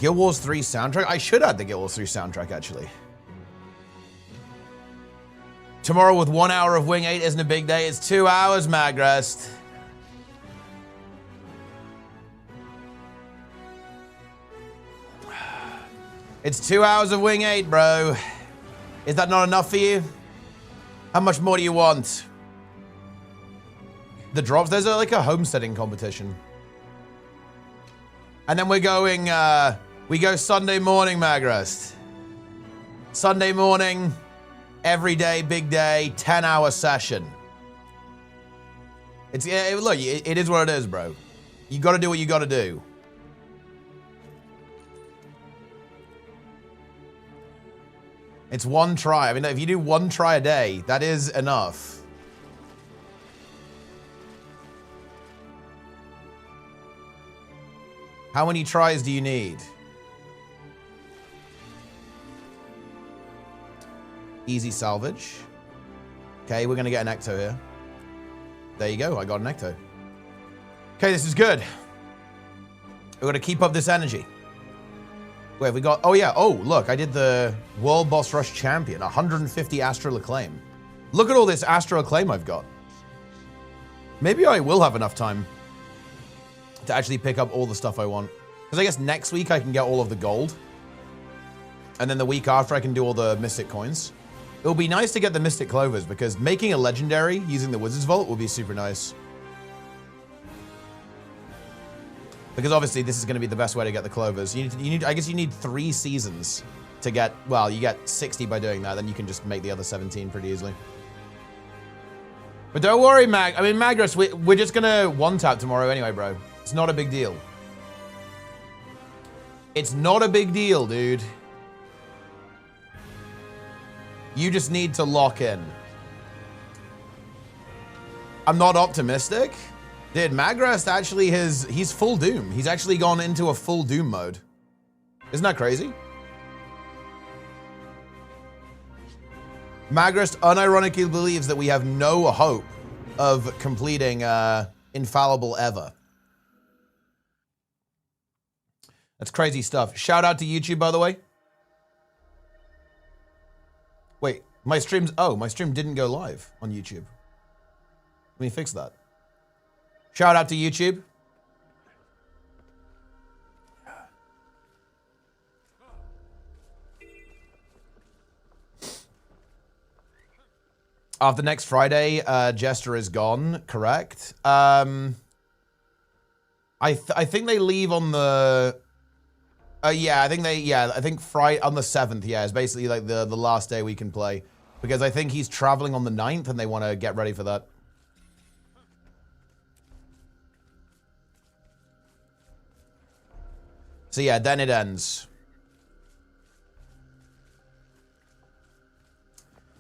Guild Wars 3 soundtrack? I should add the Guild Wars 3 soundtrack, actually. Tomorrow with 1 hour of Wing 8 isn't a big day. It's 2 hours, Magrest. It's 2 hours of Wing 8, bro. Is that not enough for you? How much more do you want? The drops, there's like a homesteading competition. And then we're going, we go Sunday morning, Magrest. Sunday morning, every day, big day, 10-hour session. It's, look, it is what it is, bro. You gotta do what you gotta do. It's one try. I mean, if you do one try a day, that is enough. How many tries do you need? Easy salvage. Okay, we're gonna get an Ecto here. There you go, I got an Ecto. Okay, this is good. We're gonna keep up this energy. Wait, have we got, oh yeah, oh, look, I did the World Boss Rush Champion, 150 Astral Acclaim. Look at all this Astral Acclaim I've got. Maybe I will have enough time to actually pick up all the stuff I want. Because I guess next week I can get all of the gold. And then the week after I can do all the Mystic Coins. It would be nice to get the Mystic Clovers because making a legendary using the Wizard's Vault would be super nice. Because obviously this is going to be the best way to get the Clovers. I guess you need 3 seasons to get, well, you get 60 by doing that, then you can just make the other 17 pretty easily. But don't worry, Magrus, we're just going to one-tap tomorrow anyway, bro. It's not a big deal. It's not a big deal, dude. You just need to lock in. I'm not optimistic. Dude, Magrest actually he's full Doom. He's actually gone into a full Doom mode. Isn't that crazy? Magrest unironically believes that we have no hope of completing Infallible ever. That's crazy stuff. Shout out to YouTube, by the way. Wait, my stream didn't go live on YouTube. Let me fix that. Shout out to YouTube. After next Friday, Jester is gone, correct? I think they leave on the... yeah, I think Friday on the 7th, yeah, is basically like the last day we can play. Because I think he's traveling on the 9th and they want to get ready for that. So yeah, then it ends.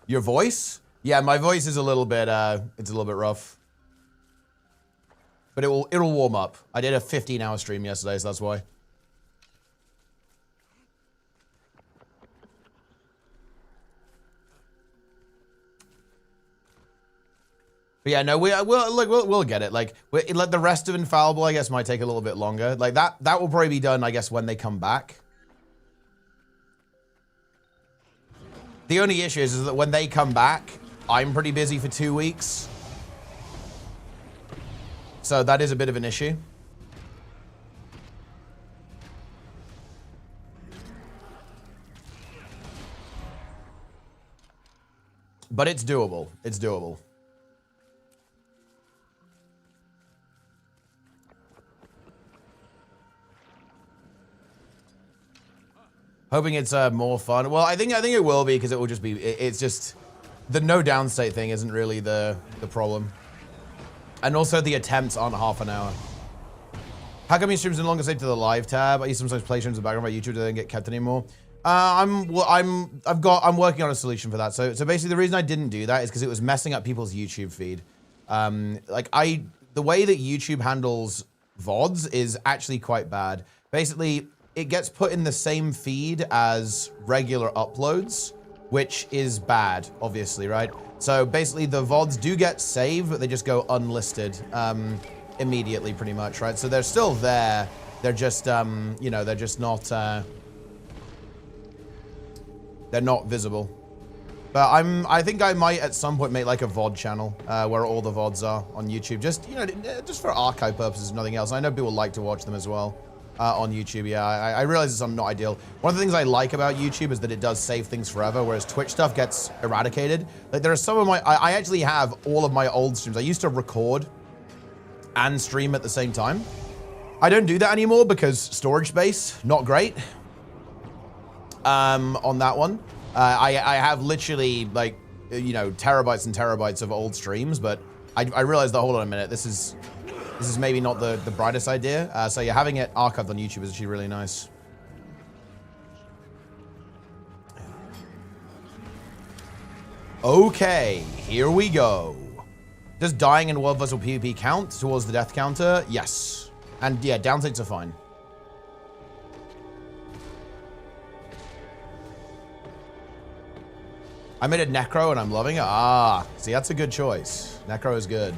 Your voice? Yeah, my voice is a little bit, it's a little bit rough. But it'll warm up. I did a 15-hour stream yesterday, so that's why. But yeah, no, we'll get it. Like the rest of Infallible, I guess, might take a little bit longer. Like that will probably be done, I guess, when they come back. The only issue is that when they come back, I'm pretty busy for 2 weeks. So that is a bit of an issue. But it's doable. It's doable. Hoping it's more fun. Well, I think it will be because it will just be. It's just the no downstate thing isn't really the problem, and also the attempts aren't half an hour. How come your streams no longer saved to the live tab? I used to sometimes play streams in the background by YouTube. They don't get kept anymore. I'm working on a solution for that. So basically, the reason I didn't do that is because it was messing up people's YouTube feed. The way that YouTube handles VODs is actually quite bad. Basically, it gets put in the same feed as regular uploads, which is bad, obviously, right? So basically the VODs do get saved, but they just go unlisted immediately, pretty much, right? So they're still there, They're just, you know, they're just not, they're not visible. But I think I might at some point make like a VOD channel where all the VODs are on YouTube. Just, you know, just for archive purposes, nothing else. I know people like to watch them as well on YouTube. Yeah, I realize it's not ideal. One of the things I like about YouTube is that it does save things forever, whereas Twitch stuff gets eradicated. Like there are some of my, I actually have all of my old streams. I used to record and stream at the same time. I don't do that anymore because storage space, not great on that one. I have literally like, you know, terabytes and terabytes of old streams, but I realized that, hold on a minute, this is maybe not the brightest idea. So yeah, having it archived on YouTube is actually really nice. Okay, here we go. Does dying in World vs. PvP count towards the death counter? Yes. And yeah, downsides are fine. I made a Necro and I'm loving it. Ah, see, that's a good choice. Necro is good.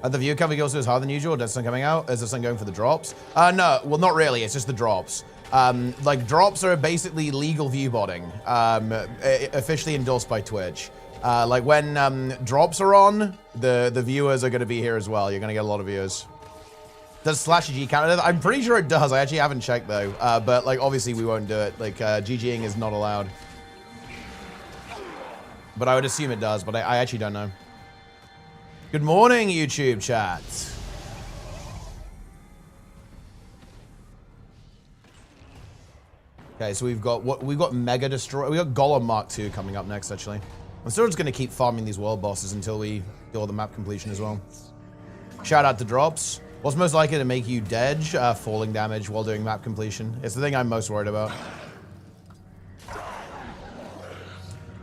The view cover also is harder than usual. Does the sun coming out? Is the sun going for the drops? No, well, not really. It's just the drops. Like, drops are basically legal view botting, officially endorsed by Twitch. Like, when drops are on, the viewers are going to be here as well. You're going to get a lot of viewers. Does /GG count? I'm pretty sure it does. I actually haven't checked, though. But, like, obviously we won't do it. Like, GGing is not allowed. But I would assume it does, but I actually don't know. Good morning, YouTube chat. Okay, so we've got Mega Destroy. We got Golem Mark II coming up next, actually. I'm still just going to keep farming these world bosses until we do all the map completion as well. Shout out to drops. What's most likely to make you dead? Falling damage while doing map completion. It's the thing I'm most worried about.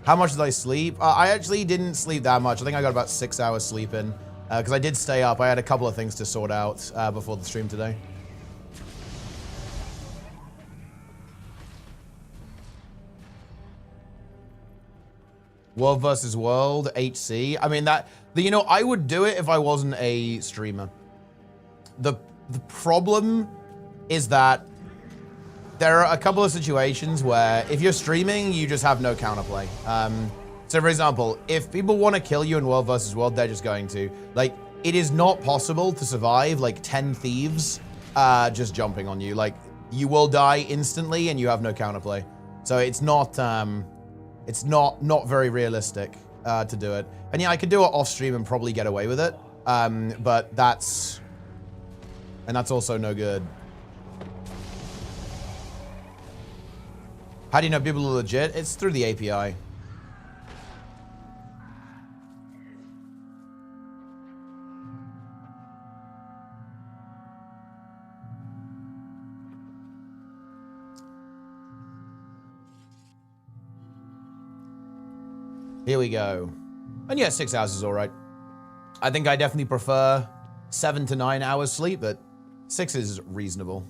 How much did I sleep? I actually didn't sleep that much. I think I got about 6 hours sleep in. Because I did stay up. I had a couple of things to sort out before the stream today. World versus World, HC. I mean, you know, I would do it if I wasn't a streamer. The problem is that there are a couple of situations where if you're streaming, you just have no counterplay. So for example, if people want to kill you in World versus World, they're just going to. Like, it is not possible to survive like 10 thieves just jumping on you. Like, you will die instantly and you have no counterplay. So it's not very realistic to do it. And yeah, I could do it off stream and probably get away with it. But that's also no good. How do you know people are legit? It's through the API. Here we go. And yeah, 6 hours is all right. I think I definitely prefer 7 to 9 hours sleep, but 6 is reasonable.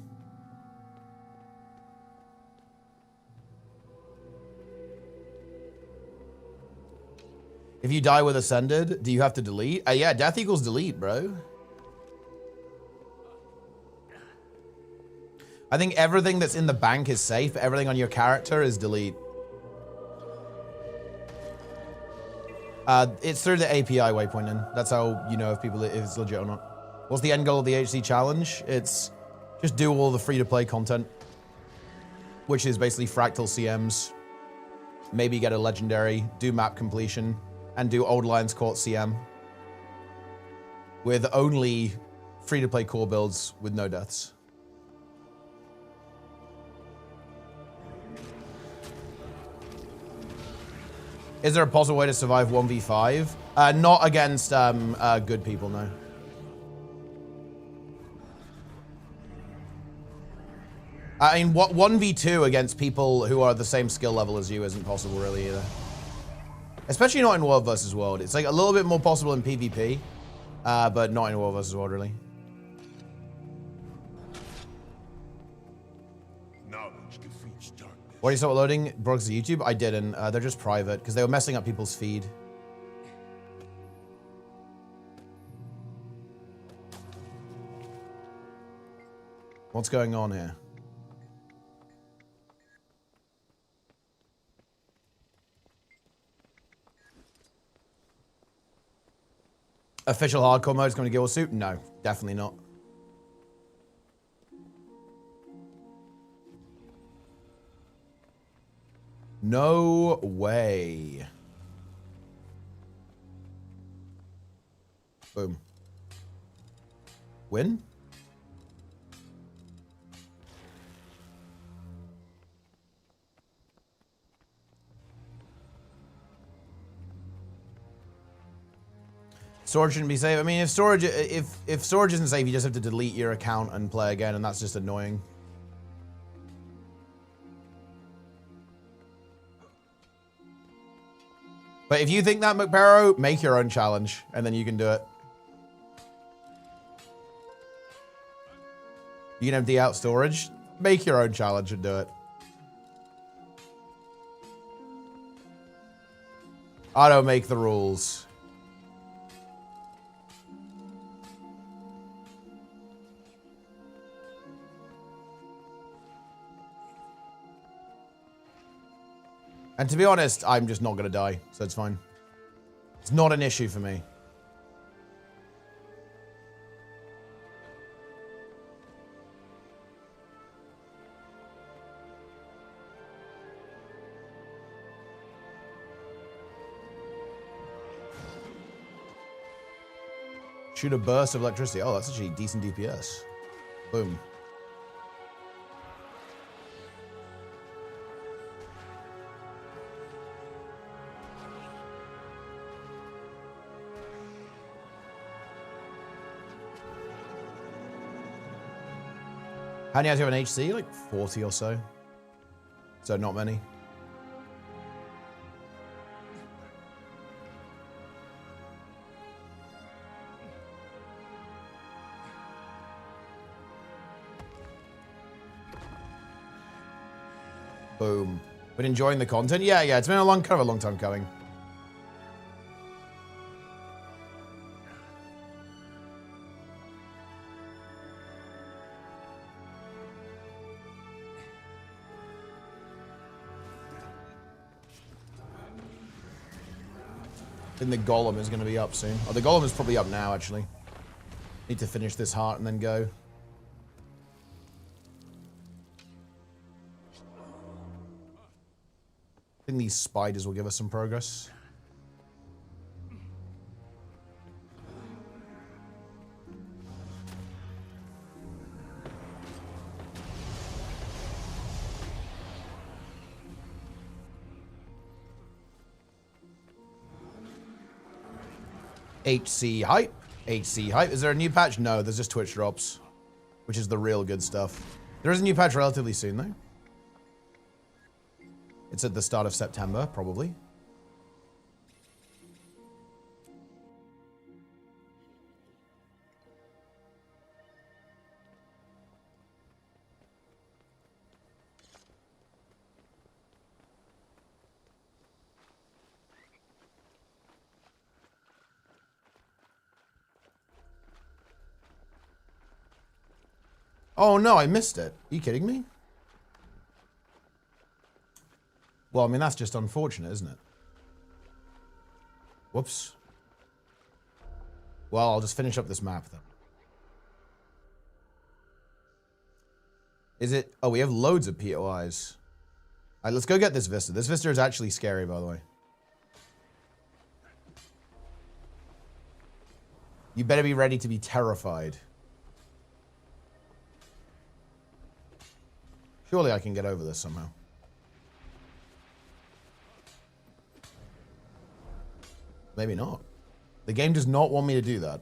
If you die with Ascended, do you have to delete? Yeah, death equals delete, bro. I think everything that's in the bank is safe. Everything on your character is delete. It's through the API waypointing. That's how you know if it's legit or not. What's the end goal of the HC challenge? It's just do all the free-to-play content, which is basically fractal CMs. Maybe get a legendary, do map completion, and do Old Lions Court CM with only free-to-play core builds with no deaths. Is there a possible way to survive 1v5? Not against good people, no. I mean, 1v2 against people who are the same skill level as you isn't possible really either. Especially not in World versus World. It's like a little bit more possible in PvP, but not in World versus World really. Why do you start loading broadcasts to YouTube? I didn't. They're just private because they were messing up people's feed. What's going on here? Official hardcore mode is going to gw2? No, definitely not. No way. Boom. Win? Storage shouldn't be safe. I mean, if storage isn't safe, you just have to delete your account and play again, and that's just annoying. But if you think that, McParo, make your own challenge, and then you can do it. You can empty out storage, make your own challenge and do it. I don't make the rules. And to be honest, I'm just not going to die, so it's fine. It's not an issue for me. Shoot a burst of electricity. Oh, that's actually decent DPS. Boom. How many do you have an HC? Like 40 or so. So not many. Boom. But enjoying the content? Yeah, it's been a long time coming. I think the golem is going to be up soon. Oh, the golem is probably up now, actually. Need to finish this heart and then go. I think these spiders will give us some progress. HC hype. HC hype. Is there a new patch? No, there's just Twitch drops, which is the real good stuff. There is a new patch relatively soon, though. It's at the start of September, probably. Oh no, I missed it. Are you kidding me? Well, I mean, that's just unfortunate, isn't it? Whoops. Well, I'll just finish up this map, then. Is it? Oh, we have loads of POIs. All right, let's go get this Vista. This Vista is actually scary, by the way. You better be ready to be terrified. Surely I can get over this somehow. Maybe not. The game does not want me to do that.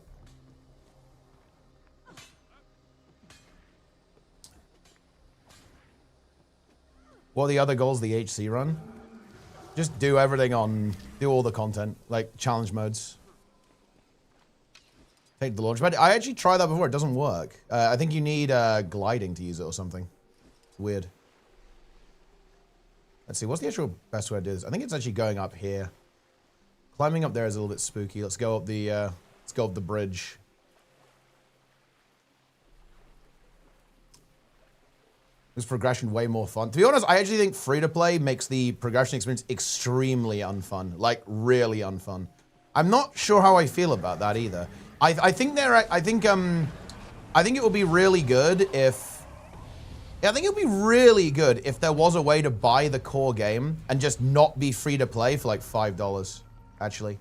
What are the other goals? The HC run? Just do everything on... Do all the content. Like, challenge modes. Take the launch pad. I actually tried that before. It doesn't work. I think you need gliding to use it or something. It's weird. Let's see. What's the actual best way to do this? I think it's actually going up here. Climbing up there is a little bit spooky. Let's go up the bridge. Makes progression way more fun. To be honest, I actually think free-to-play makes the progression experience extremely unfun. Like, really unfun. I'm not sure how I feel about that either. I think it would be really good if... Yeah, I think it would be really good if there was a way to buy the core game and just not be free-to-play for like $5, actually.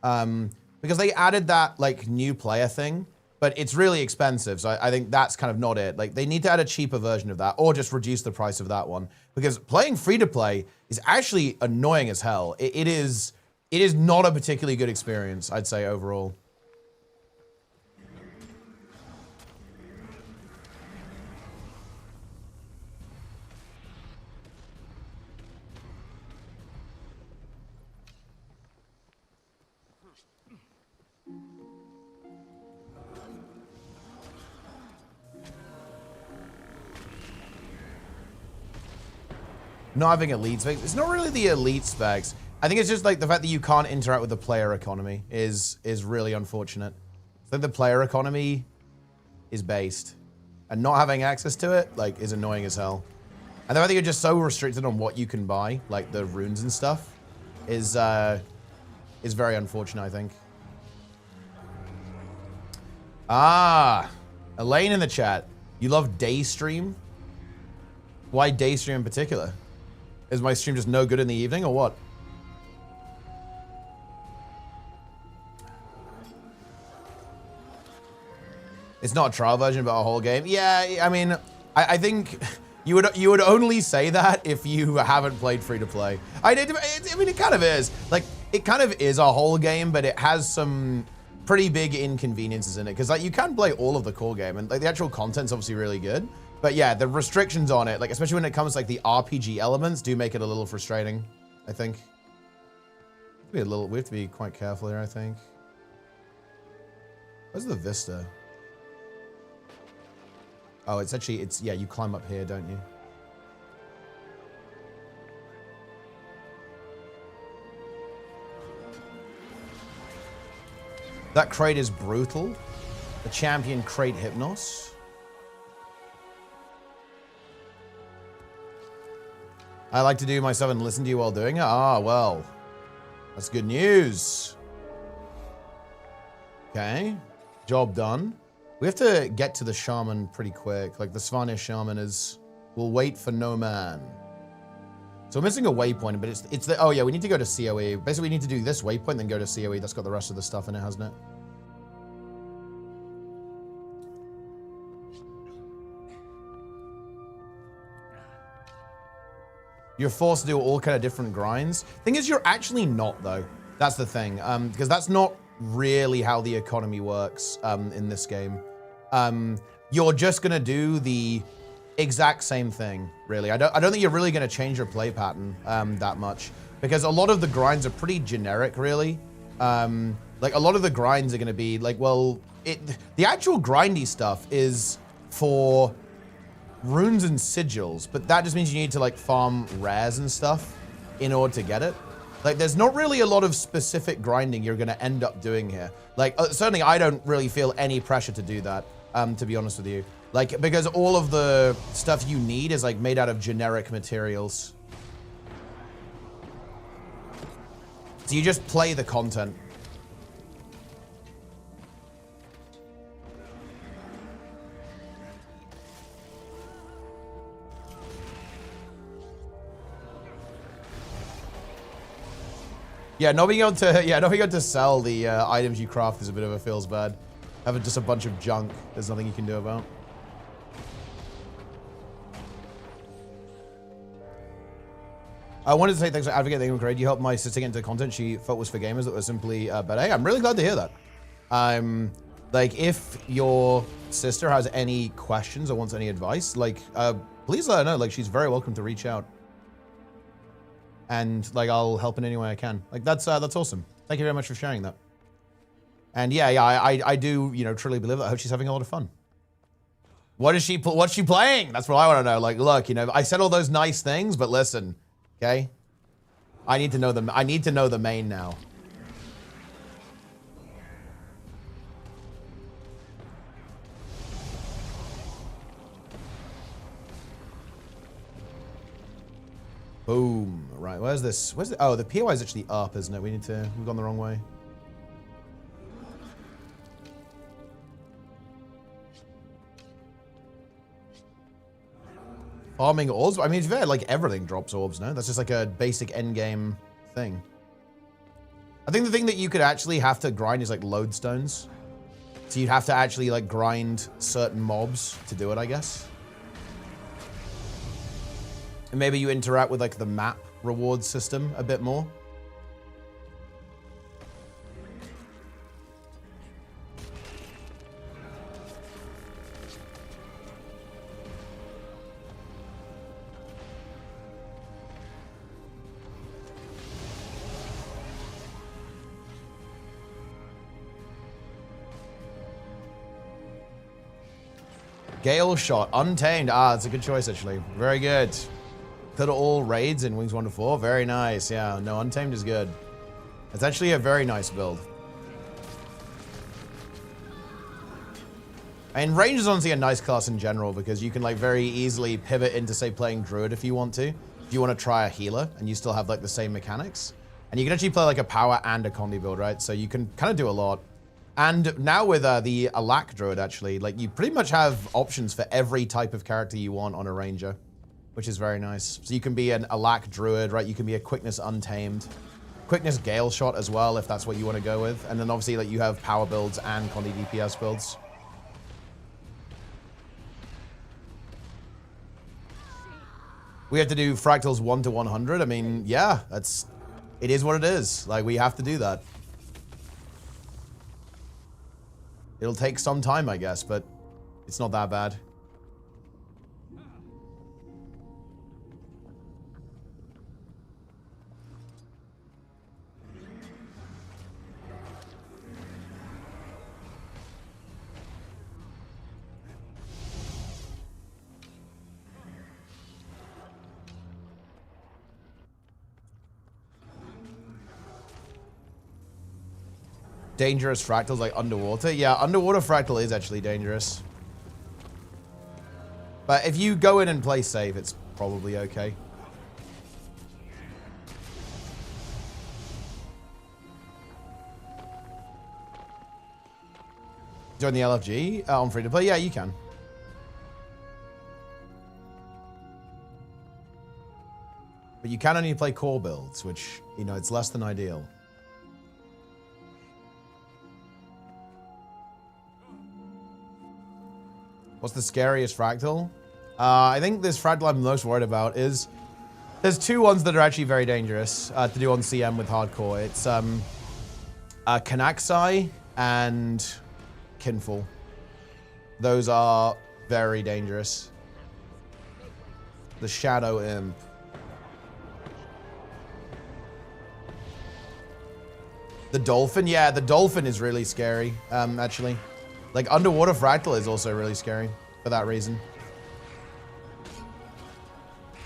Because they added that, like, new player thing, but it's really expensive, so I think that's kind of not it. Like, they need to add a cheaper version of that, or just reduce the price of that one. Because playing free-to-play is actually annoying as hell. It is not a particularly good experience, I'd say, overall. Not having elite specs. It's not really the elite specs. I think it's just like the fact that you can't interact with the player economy is really unfortunate. I think the player economy is based, and not having access to it like is annoying as hell. And the fact that you're just so restricted on what you can buy, like the runes and stuff, is very unfortunate, I think. Ah, Elaine in the chat. You love Daystream? Why Daystream in particular? Is my stream just no good in the evening, or what? It's not a trial version, but a whole game. Yeah, I mean, I think you would only say that if you haven't played free to play. I mean, it kind of is. Like, it kind of is a whole game, but it has some pretty big inconveniences in it, because like you can play all of the core game, and like the actual content's obviously really good. But yeah, the restrictions on it, like especially when it comes to like the RPG elements, do make it a little frustrating, I think. We have to be quite careful here, I think. Where's the vista? Oh, it's actually, yeah, you climb up here, don't you? That crate is brutal. The champion crate Hypnos. I like to do myself and listen to you while doing it. Ah, well. That's good news. Okay. Job done. We have to get to the shaman pretty quick. Like the Svanir shaman will wait for no man. So we're missing a waypoint, but it's the, oh yeah, we need to go to COE. Basically, we need to do this waypoint, then go to COE. That's got the rest of the stuff in it, hasn't it? You're forced to do all kind of different grinds. Thing is, you're actually not, though. That's the thing, because that's not really how the economy works in this game. You're just gonna do the exact same thing, really. I don't think you're really gonna change your play pattern that much, because a lot of the grinds are pretty generic, really. Like a lot of the grinds are gonna be like, well, the actual grindy stuff is for runes and sigils, but that just means you need to like farm rares and stuff in order to get it. Like there's not really a lot of specific grinding you're gonna end up doing here. Like certainly I don't really feel any pressure to do that, to be honest with you. Like, because all of the stuff you need is like made out of generic materials. So you just play the content. Yeah, not being able to sell the items you craft is a bit of a feels bad. Having just a bunch of junk, there's nothing you can do about. I wanted to say thanks for Advocate. They were great. You helped my sister get into content she felt was for gamers that was simply better. Hey, I'm really glad to hear that. Like, if your sister has any questions or wants any advice, like, please let her know. Like, she's very welcome to reach out. And like, I'll help in any way I can. Like, that's awesome. Thank you very much for sharing that. And yeah, I do, you know, truly believe that. I hope she's having a lot of fun. What's she playing? That's what I want to know. Like, look, you know, I said all those nice things, but listen, okay? I need to know them. I need to know the main now. Boom. Right, where's this? Where's it? Oh, the POI is actually up, isn't it? We've gone the wrong way. Farming orbs? I mean, it's fair, like everything drops orbs, no? That's just like a basic end game thing. I think the thing that you could actually have to grind is like lodestones. So you'd have to actually like grind certain mobs to do it, I guess. And maybe you interact with like the map reward system a bit more. Gale shot, untamed. Ah, that's a good choice, actually. Very good. Put all raids in Wings 1 to 4. Very nice. Yeah, no, untamed is good. It's actually a very nice build. And range is honestly a nice class in general because you can like very easily pivot into, say, playing druid if you want to. If you want to try a healer and you still have like the same mechanics. And you can actually play like a power and a condi build, right? So you can kind of do a lot. And now with the Alak Druid, actually, like you pretty much have options for every type of character you want on a Ranger, which is very nice. So you can be an Alak Druid, right? You can be a Quickness Untamed, Quickness Gale Shot as well, if that's what you want to go with. And then obviously like you have power builds and Condi DPS builds. We have to do fractals 1 to 100. I mean, yeah, it is what it is. Like we have to do that. It'll take some time, I guess, but it's not that bad. Dangerous fractals like underwater. Yeah, underwater fractal is actually dangerous. But if you go in and play safe, it's probably okay. Join the LFG on free to play? Yeah, you can. But you can only play core builds, which, you know, it's less than ideal. What's the scariest fractal? I think this fractal I'm most worried about is... There's two ones that are actually very dangerous to do on CM with hardcore. It's Kanaxai and Kinfall. Those are very dangerous. The Shadow Imp. The Dolphin? Yeah, the Dolphin is really scary, actually. Like, Underwater Fractal is also really scary for that reason.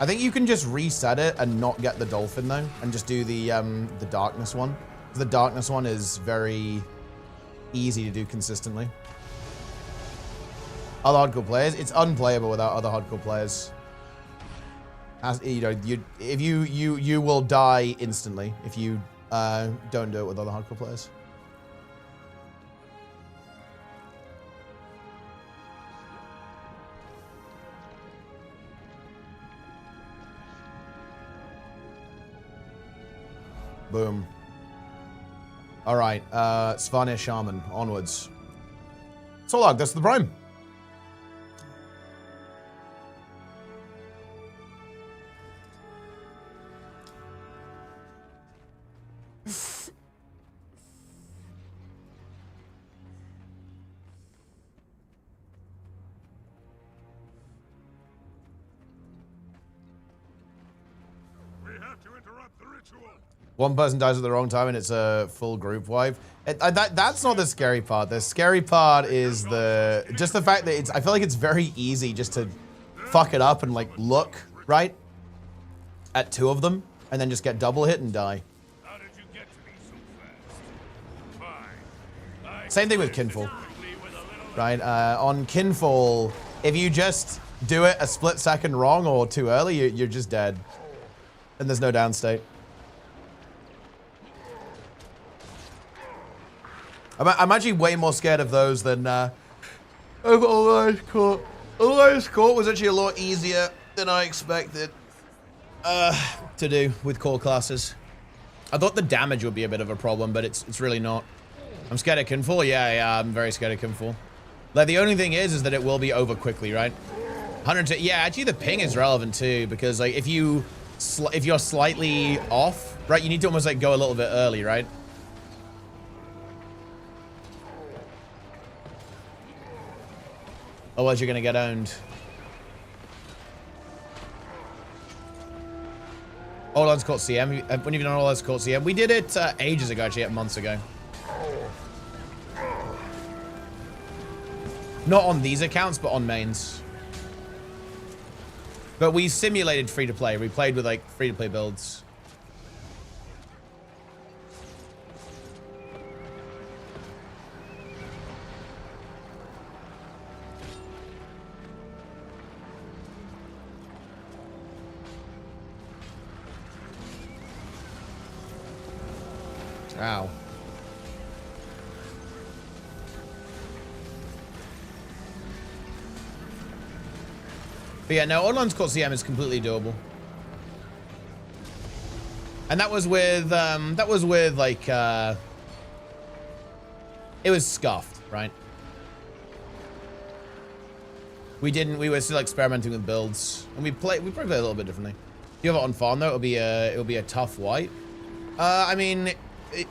I think you can just reset it and not get the Dolphin, though, and just do the Darkness one. The Darkness one is very easy to do consistently. Other hardcore players, it's unplayable without other hardcore players. As, you know, you will die instantly if you don't do it with other hardcore players. Boom. All right, Svanir Shaman, onwards. Solog, that's the Prime. One person dies at the wrong time and it's a full group wipe. That's not the scary part. The scary part is just the fact that I feel like it's very easy just to fuck it up and like look, right? At two of them and then just get double hit and die. How did you get to me so fast? Same thing with Kinfall. Right, on Kinfall, if you just do it a split second wrong or too early, you're just dead. And there's no downstate. I'm actually way more scared of those than of Alliance Court. Alliance Court was actually a lot easier than I expected to do with core classes. I thought the damage would be a bit of a problem, but it's really not. I'm scared of Kinfall. Yeah, I'm very scared of Kinfall. Like, the only thing is that it will be over quickly, right? 100. Yeah, actually, the ping is relevant too, because like if you're slightly off, right, you need to almost like go a little bit early, right? Otherwise, you're gonna get owned. All Odds Court CM. When you've done All Odds Court CM, we did it ages ago, actually, months ago. Not on these accounts, but on mains. But we simulated free-to-play. We played with, like, free-to-play builds. Ow. But yeah, no, Odlands Court CM is completely doable. And that was with like, it was scuffed, right? We were still experimenting with builds. And we probably play a little bit differently. If you have it on farm though, it'll be a tough wipe. I mean,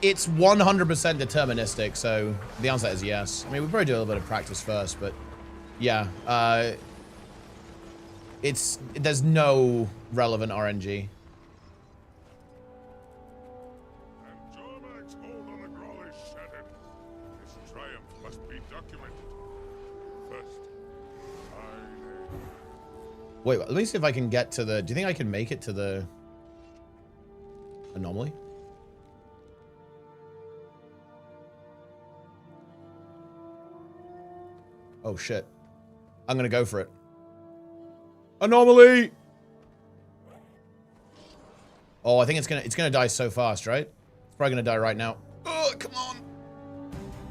it's 100% deterministic, so the answer is yes. I mean, we'll probably do a little bit of practice first, but yeah, there's no relevant RNG. And Jormag's hold on the Grawl is shattered. His triumph must be documented. First, Wait, let me see if I can get to the... Do you think I can make it to the anomaly? Oh shit. I'm gonna go for it. Anomaly! Oh, I think it's gonna die so fast, right? It's probably gonna die right now. Oh, come on!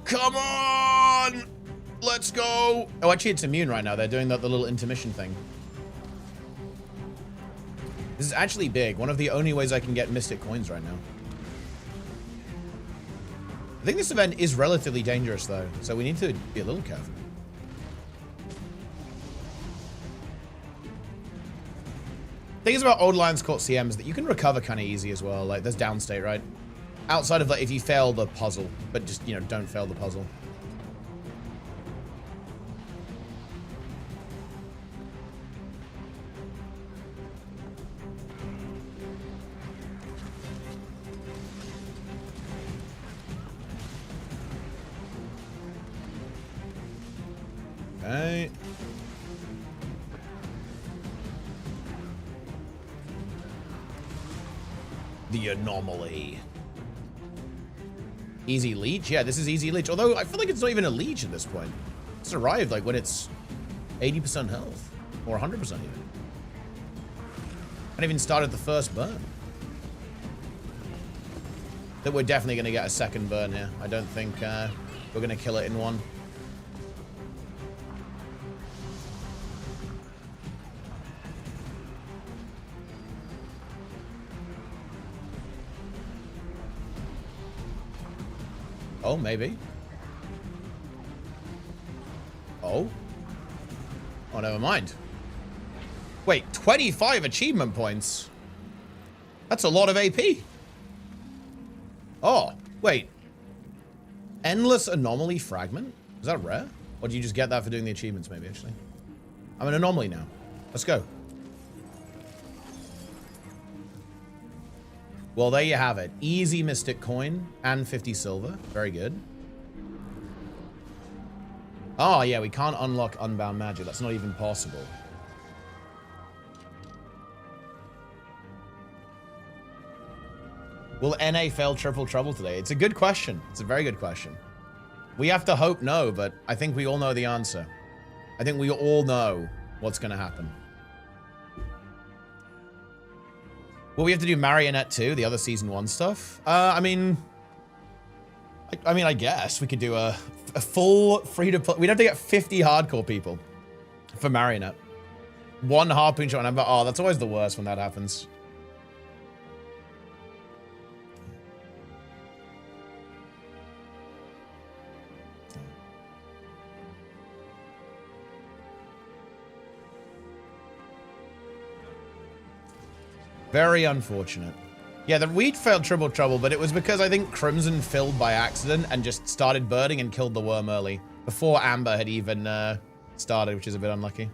Come on! Let's go! Oh, actually, it's immune right now. They're doing the little intermission thing. This is actually big. One of the only ways I can get Mystic Coins right now. I think this event is relatively dangerous, though, so we need to be a little careful. Things about Old Lions Court CM is that you can recover kind of easy as well. Like, there's downstate, right? Outside of, like, if you fail the puzzle. But just, you know, don't fail the puzzle. Okay. The anomaly. Easy leech? Yeah, this is easy leech. Although, I feel like it's not even a leech at this point. It's arrived, like, when it's 80% health. Or 100% even. I haven't even started the first burn. That we're definitely going to get a second burn here. I don't think we're going to kill it in one. Oh, maybe. Oh. Oh, never mind. Wait, 25 achievement points? That's a lot of AP. Oh, wait. Endless Anomaly Fragment? Is that rare? Or do you just get that for doing the achievements, maybe, actually? I'm an anomaly now. Let's go. Well, there you have it. Easy Mystic Coin and 50 silver. Very good. Oh, yeah, we can't unlock Unbound Magic. That's not even possible. Will NA fail Triple Trouble today? It's a good question. It's a very good question. We have to hope no, but I think we all know the answer. I think we all know what's going to happen. Will we have to do Marionette too, the other season 1 stuff? I mean, I guess we could do a full free-to-play. We'd have to get 50 hardcore people for Marionette. 1 harpoon shot number. Oh, that's always the worst when that happens. Very unfortunate. Yeah, the wheat failed Triple Trouble, but it was because I think Crimson filled by accident and just started burning and killed the worm early before Amber had even started, which is a bit unlucky.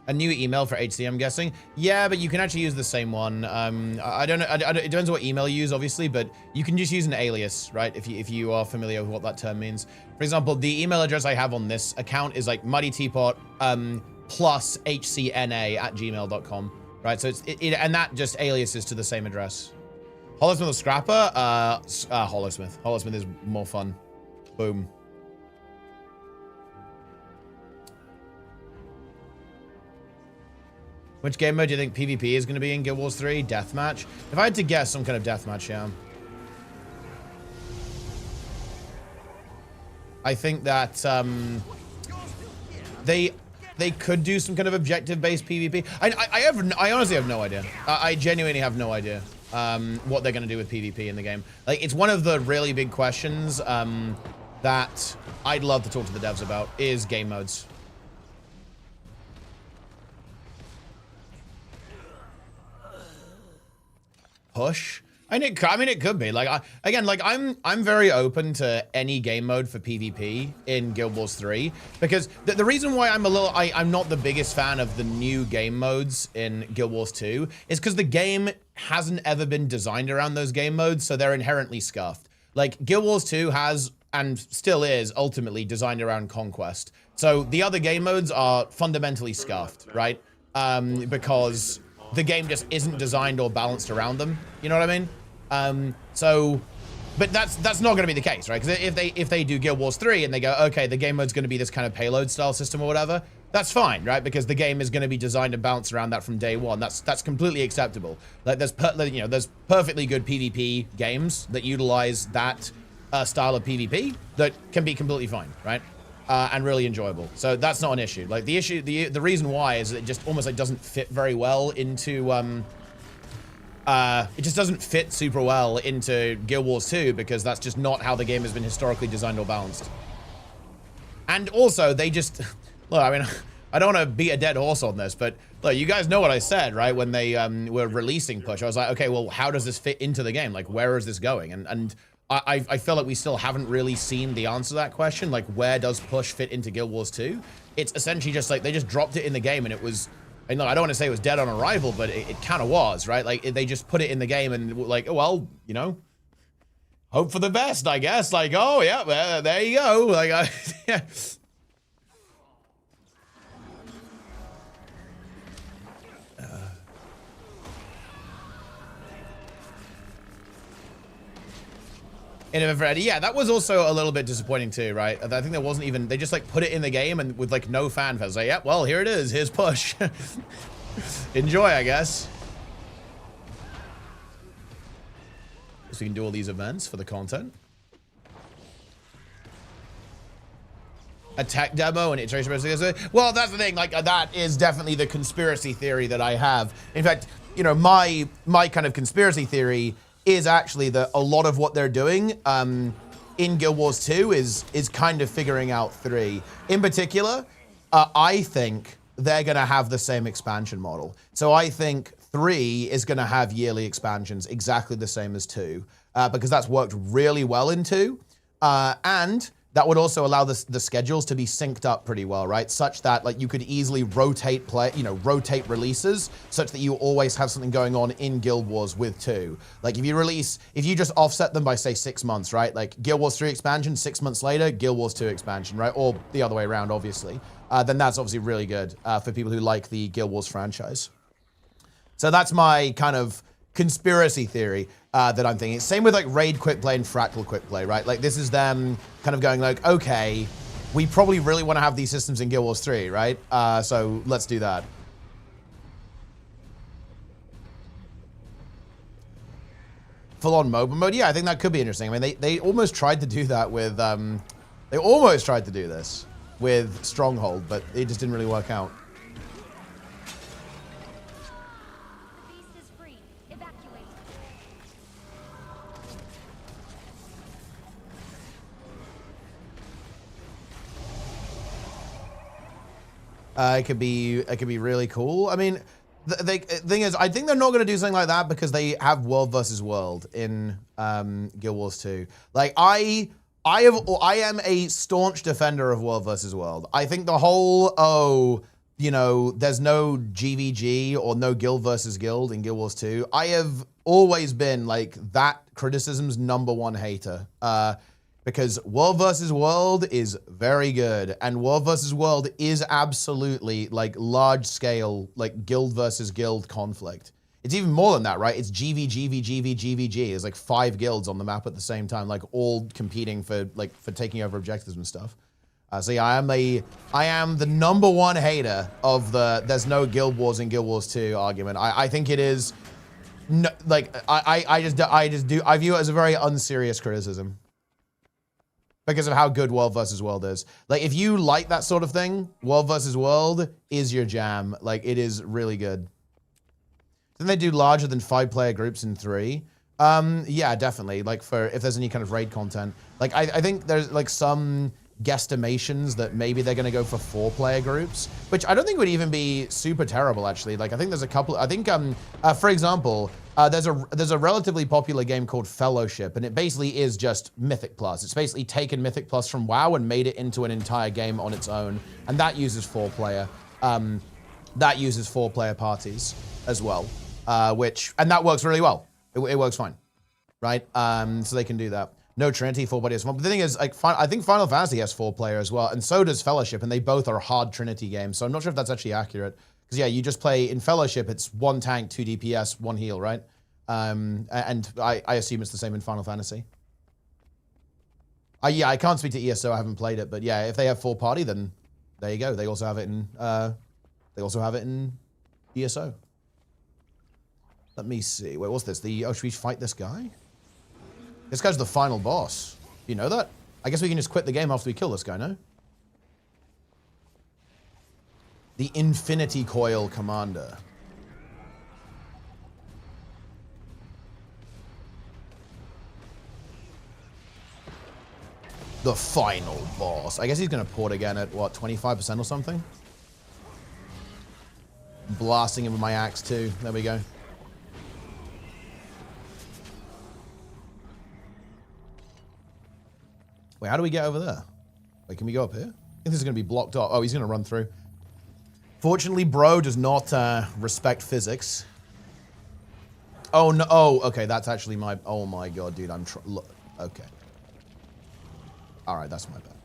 A new email for HC, I'm guessing. Yeah, but you can actually use the same one. I don't know. It depends on what email you use, obviously, but you can just use an alias, right? If you are familiar with what that term means. For example, the email address I have on this account is like MightyTeapot plus hcna@gmail.com. Right, so and that just aliases to the same address. Hollowsmith or Scrapper? Hollowsmith. Hollowsmith is more fun. Boom. Which game mode do you think PvP is going to be in Guild Wars 3? Deathmatch? If I had to guess, some kind of deathmatch, yeah. I think that they could do some kind of objective-based PvP. I honestly have no idea. I genuinely have no idea what they're going to do with PvP in the game. Like, it's one of the really big questions that I'd love to talk to the devs about is game modes. Push? I mean, it could be. Like, I'm very open to any game mode for PvP in Guild Wars 3 because the reason why I'm not the biggest fan of the new game modes in Guild Wars 2 is because the game hasn't ever been designed around those game modes, so they're inherently scuffed. Like, Guild Wars 2 has and still is ultimately designed around conquest, so the other game modes are fundamentally scuffed, right? Because the game just isn't designed or balanced around them. You know what I mean? But that's not going to be the case, right? Because if they do Guild Wars 3 and they go, okay, the game mode's going to be this kind of payload style system or whatever, that's fine, right? Because the game is going to be designed and balanced around that from day one. That's completely acceptable. Like there's perfectly good PvP games that utilize that style of PvP that can be completely fine, right? And really enjoyable. So that's not an issue. Like the reason why is that it just almost like doesn't fit very well into it just doesn't fit super well into Guild Wars 2 because that's just not how the game has been historically designed or balanced. And also they just look, I mean, I don't want to beat a dead horse on this, but look, you guys know what I said, right? When they were releasing Push, I was like, okay, well, how does this fit into the game? Like, where is this going? And I feel like we still haven't really seen the answer to that question. Like, where does Push fit into Guild Wars 2? It's essentially just like they just dropped it in the game and it was, and look, I don't want to say it was dead on arrival, but it kind of was, right? Like, they just put it in the game and like, oh, well, you know, hope for the best, I guess. Like, oh, yeah, well, there you go. Like, yeah. Yeah, that was also a little bit disappointing too, right? I think there wasn't even, they just like put it in the game and with like no fanfare. Like, yeah, well, here it is. Here's Push. Enjoy, I guess. So we can do all these events for the content. A tech demo and iteration. Well, that's the thing. Like, that is definitely the conspiracy theory that I have. In fact, you know, my kind of conspiracy theory is actually that a lot of what they're doing in Guild Wars 2 is kind of figuring out 3. In particular, I think they're going to have the same expansion model. So I think 3 is going to have yearly expansions exactly the same as 2 because that's worked really well in 2. And that would also allow the schedules to be synced up pretty well, right? Such that like you could easily rotate rotate releases such that you always have something going on in Guild Wars with 2. Like if you just offset them by say 6 months, right? Like Guild Wars 3 expansion, 6 months later, Guild Wars 2 expansion, right? Or the other way around, obviously. Then that's obviously really good for people who like the Guild Wars franchise. So that's my kind of conspiracy theory that I'm thinking. Same with like Raid Quick Play and Fractal Quick Play, right? Like this is them kind of going like, okay, we probably really want to have these systems in Guild Wars 3, right? So let's do that. full-on mobile mode. Yeah, I think that could be interesting. I mean, they almost tried to do that with, they almost tried to do this with Stronghold, but it just didn't really work out. Beast is free. Evacuate. It could be really cool. I mean, the thing is, I think they're not going to do something like that because they have World versus World in Guild Wars 2. Like I am a staunch defender of World versus World. I think the whole there's no GVG or no Guild versus Guild in Guild Wars 2. I have always been like that criticism's #1 hater. Because World versus World is very good, and World versus World is absolutely like large scale, like Guild versus Guild conflict. It's even more than that, right? It's GVG. There's like 5 guilds on the map at the same time, like all competing for taking over objectives and stuff. So yeah, I am the #1 hater of the there's no Guild Wars in Guild Wars 2 argument. I think it is, no, like I view it as a very unserious criticism. Because of how good World versus World is. Like, if you like that sort of thing, World versus World is your jam. Like, it is really good. Then they do larger than 5-player groups in 3. Yeah, definitely. Like, for if there's any kind of raid content. Like, I think there's, like, some guesstimations that maybe they're going to go for 4-player groups, which I don't think would even be super terrible, actually. Like, I think there's a couple... I think, for example... there's a relatively popular game called Fellowship, and it basically is just Mythic Plus. It's basically taken Mythic Plus from WoW and made it into an entire game on its own, and that uses 4-player. That uses 4-player parties as well, and that works really well. It works fine, right? So they can do that. No Trinity 4-player as well. But the thing is, like, I think Final Fantasy has 4-player as well, and so does Fellowship, and they both are hard Trinity games. So I'm not sure if that's actually accurate. Because, yeah, you just play, in Fellowship, it's 1 tank, 2 DPS, 1 heal, right? And I assume it's the same in Final Fantasy. Yeah, I can't speak to ESO, I haven't played it, but yeah, if they have 4-party, then there you go. They also have it in ESO. Let me see. Wait, what's this? Should we fight this guy? This guy's the final boss. Do you know that? I guess we can just quit the game after we kill this guy, no? The Infinity Coil Commander. The final boss. I guess he's going to port again at, what, 25% or something? Blasting him with my axe, too. There we go. Wait, how do we get over there? Wait, can we go up here? I think this is going to be blocked off. Oh, he's going to run through. Fortunately, bro does not respect physics. Oh, no. Oh, okay. That's actually my... Oh, my God, dude. Look. Okay. All right. That's my bad.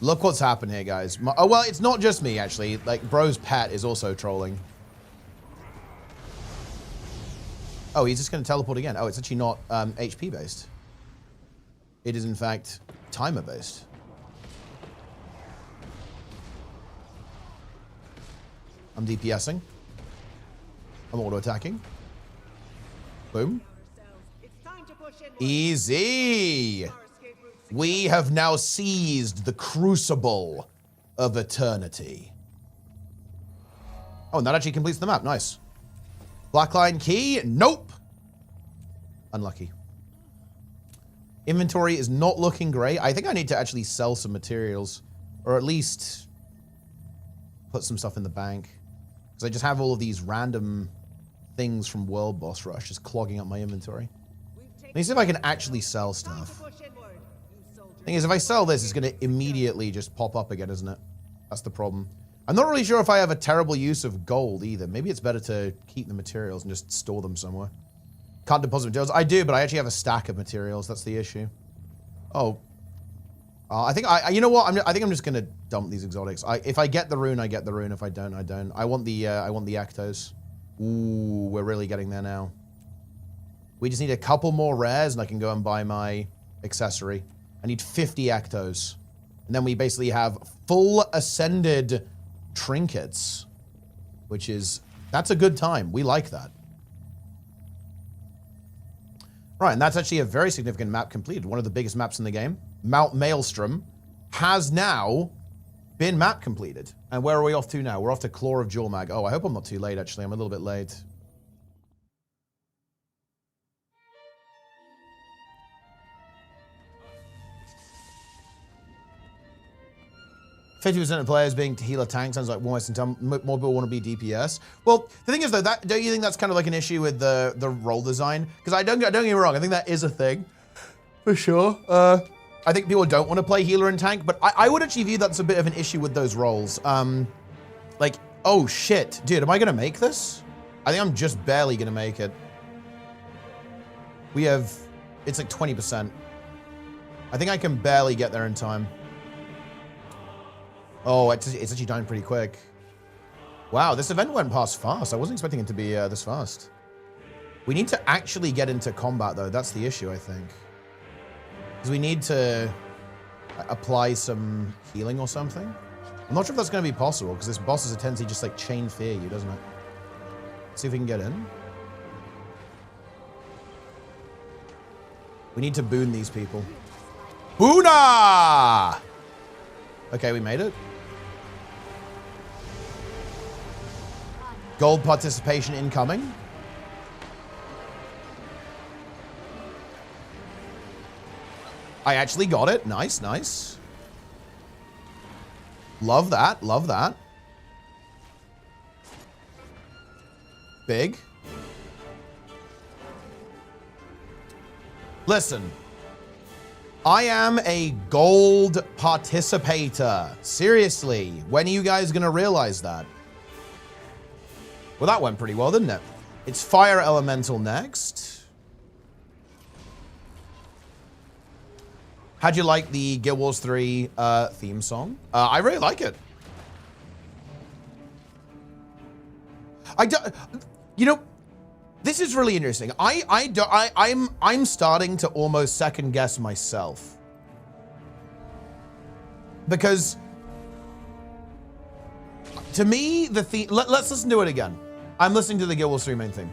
Look what's happened here, guys. Oh, well, it's not just me, actually. Like, bro's pet is also trolling. Oh, he's just going to teleport again. Oh, it's actually not HP-based. It is, in fact, timer-based. I'm DPSing. I'm auto-attacking. Boom. Easy! We have now seized the crucible of eternity. Oh, and that actually completes the map. Nice. Blackline key? Nope. Unlucky. Inventory is not looking great. I think I need to actually sell some materials. Or at least put some stuff in the bank. Because I just have all of these random things from World Boss Rush just clogging up my inventory. Let me see if I can actually sell stuff. Thing is, if I sell this, it's going to immediately just pop up again, isn't it? That's the problem. I'm not really sure if I have a terrible use of gold either. Maybe it's better to keep the materials and just store them somewhere. Can't deposit materials. I do, but I actually have a stack of materials. That's the issue. Oh. I think you know what? I think I'm just gonna dump these exotics. If I get the rune, I get the rune. If I don't, I don't. I want the Ectos. Ooh, we're really getting there now. We just need a couple more rares, and I can go and buy my accessory. I need 50 Ectos, and then we basically have full ascended trinkets, which is that's a good time. We like that. Right, and that's actually a very significant map completed. One of the biggest maps in the game. Mount Maelstrom has now been map completed. And where are we off to now? We're off to Claw of Jormag. Oh, I hope I'm not too late, actually. I'm a little bit late. 50% of players being healer tank sounds like almost more people want to be DPS. Well, the thing is though, don't you think that's kind of like an issue with the role design? Because don't get me wrong, I think that is a thing for sure. I think people don't want to play healer and tank, but I would actually view that's a bit of an issue with those roles. Like, oh shit, dude, am I gonna make this? I think I'm just barely gonna make it. We have, it's like 20%. I think I can barely get there in time. Oh, it's actually dying pretty quick. Wow, this event went past fast. I wasn't expecting it to be this fast. We need to actually get into combat, though. That's the issue, I think. Because we need to apply some healing or something. I'm not sure if that's going to be possible, because this boss has a tendency to just, like, chain fear you, doesn't it? See if we can get in. We need to boon these people. Boona! Okay, we made it. Gold participation incoming. I actually got it. Nice, nice. Love that, love that. Big. Listen. I am a gold participator. Seriously, when are you guys gonna realize that? Well, that went pretty well, didn't it? It's Fire Elemental next. How'd you like the Guild Wars 3 theme song? I really like it. You know, this is really interesting. I'm starting to almost second guess myself. Because to me, the theme, let's listen to it again. I'm listening to the Guild Wars 3 main theme.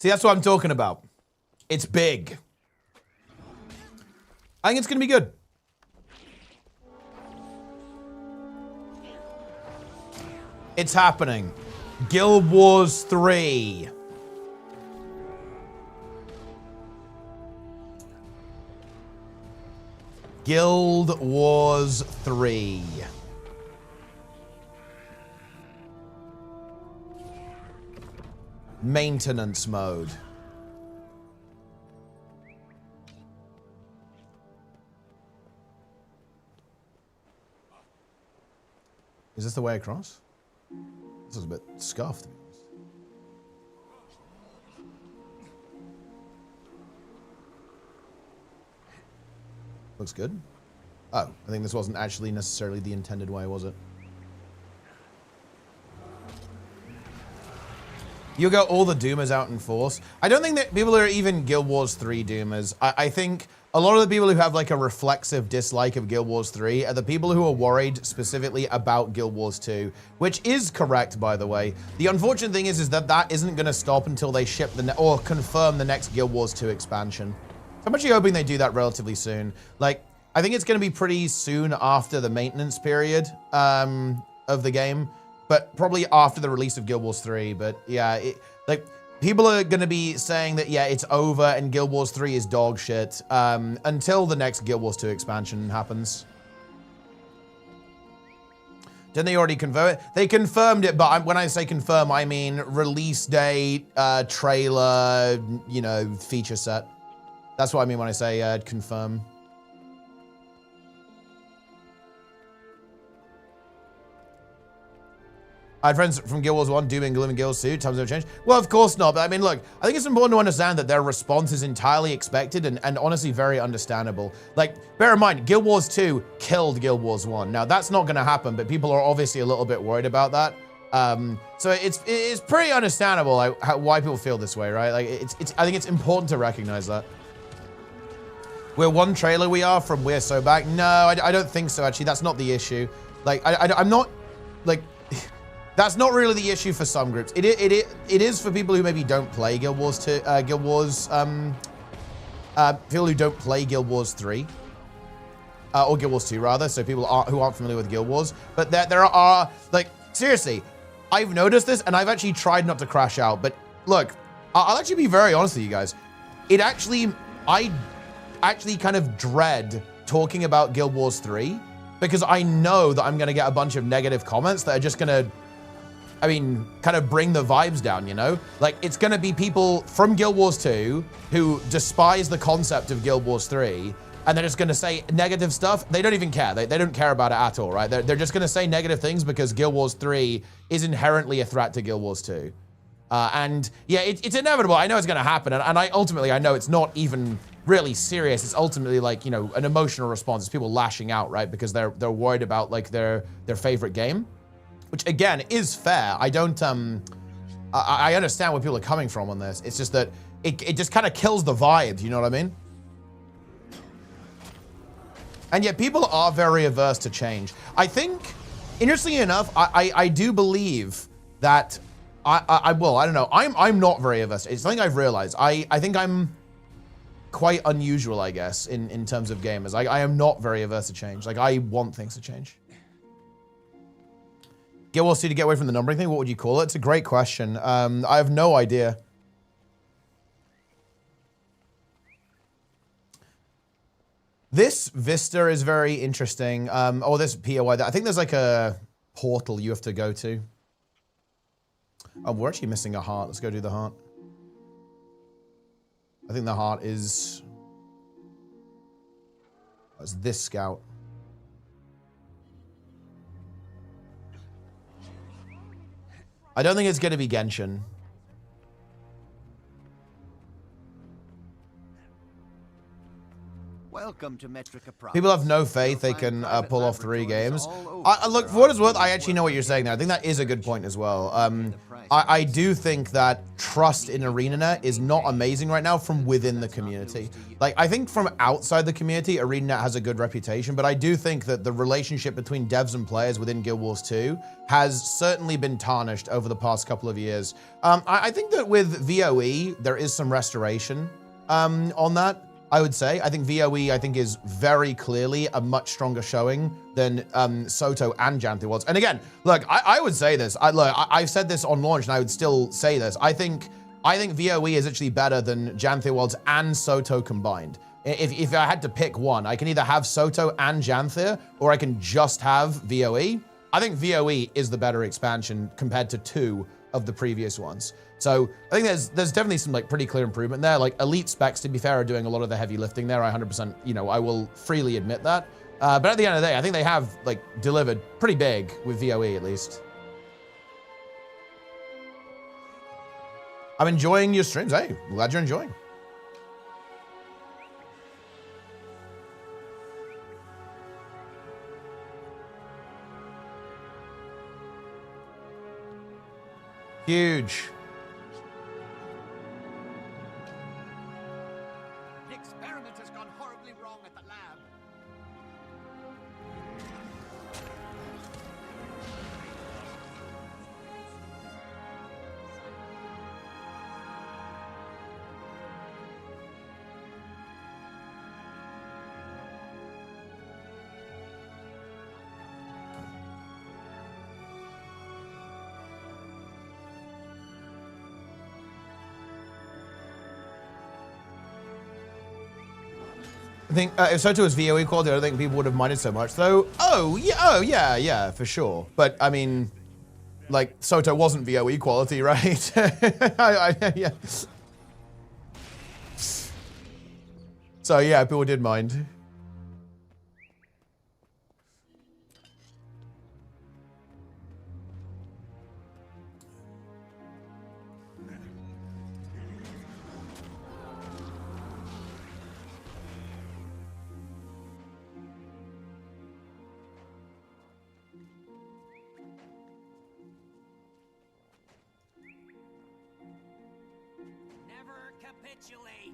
See, that's what I'm talking about. It's big. I think it's going to be good. It's happening. Guild Wars 3. Guild Wars 3. Maintenance mode. Is this the way across? This is a bit scuffed, to be honest. Looks good. Oh, I think this wasn't actually necessarily the intended way, was it? You got all the Doomers out in force. I don't think that people are even Guild Wars 3 Doomers. I think a lot of the people who have like a reflexive dislike of Guild Wars 3 are the people who are worried specifically about Guild Wars 2, which is correct, by the way. The unfortunate thing is that that isn't going to stop until they ship or confirm the next Guild Wars 2 expansion. So I'm actually hoping they do that relatively soon. Like, I think it's going to be pretty soon after the maintenance period of the game, but probably after the release of Guild Wars 3. But yeah, like, people are going to be saying that, yeah, it's over and Guild Wars 3 is dog shit until the next Guild Wars 2 expansion happens. Didn't they already confirm it? They confirmed it, but when I say confirm, I mean release date, trailer, you know, feature set. That's what I mean when I say confirm. I had friends from Guild Wars 1 doing Glooming Guilds 2. Times have changed. Well, of course not. But I mean, look, I think it's important to understand that their response is entirely expected and honestly very understandable. Like, bear in mind, Guild Wars 2 killed Guild Wars 1. Now, that's not going to happen, but people are obviously a little bit worried about that. So it's pretty understandable why people feel this way, right? Like, I think it's important to recognize that. We're one trailer we are from We're So Back. No, I don't think so, actually. That's not the issue. Like, I'm not, like... That's not really the issue for some groups. It is for people who maybe don't play Guild Wars 2, people who don't play Guild Wars 3, or Guild Wars 2 rather. So people who aren't familiar with Guild Wars. But there are, like, seriously, I've noticed this and I've actually tried not to crash out. But look, I'll actually be very honest with you guys. I actually kind of dread talking about Guild Wars 3 because I know that I'm going to get a bunch of negative comments that are just going to, I mean, kind of bring the vibes down, you know? Like, it's going to be people from Guild Wars 2 who despise the concept of Guild Wars 3, and they're just going to say negative stuff. They don't even care. They don't care about it at all, right? They're just going to say negative things because Guild Wars 3 is inherently a threat to Guild Wars 2. And yeah, it's inevitable. I know it's going to happen. And ultimately, I know it's not even really serious. It's ultimately like, you know, an emotional response. It's people lashing out, right? Because they're worried about like their favorite game. Which again is fair. I don't I understand where people are coming from on this. It's just that it just kind of kills the vibe, you know what I mean? And yet people are very averse to change. I think, interestingly enough, I do believe that I don't know. I'm not very averse. It's something I've realized. I think I'm quite unusual, I guess, in terms of gamers. I am not very averse to change. Like, I want things to change. Guild Wars 2 to get away from the numbering thing, what would you call it? It's a great question. I have no idea. This Vista is very interesting. Oh, this POI. I think there's like a portal you have to go to. Oh, we're actually missing a heart. Let's go do the heart. I think the heart is... It's this scout. I don't think it's going to be Genshin. Welcome. Welcome to Metrica Pro. People have no faith they can pull off 3 games. Look, for what it's worth, I actually know what you're saying there. I think that is a good point as well. I do think that trust in ArenaNet is not amazing right now from within the community. Like, I think from outside the community, ArenaNet has a good reputation, but I do think that the relationship between devs and players within Guild Wars 2 has certainly been tarnished over the past couple of years. I think that with VOE, there is some restoration on that. I would say. I think VOE, is very clearly a much stronger showing than Soto and Janthe was. And again, look, I would say this. I've said this on launch, and I would still say this. I think VOE is actually better than Janthe Worlds and Soto combined. If I had to pick one, I can either have Soto and Janthe, or I can just have VOE. I think VOE is the better expansion compared to 2 of the previous ones. So I think there's definitely some like pretty clear improvement there. Like elite specs, to be fair, are doing a lot of the heavy lifting there. I 100%, I will freely admit that. But at the end of the day, I think they have like delivered pretty big with VOE at least. I'm enjoying your streams. Hey, I'm glad you're enjoying. Huge. The experiment has gone horribly wrong at the lab. I think if Soto was VOE quality, I don't think people would have minded so much. Though, oh yeah, for sure. But I mean, like Soto wasn't VOE quality, right? Yeah. So yeah, people did mind. Never capitulate.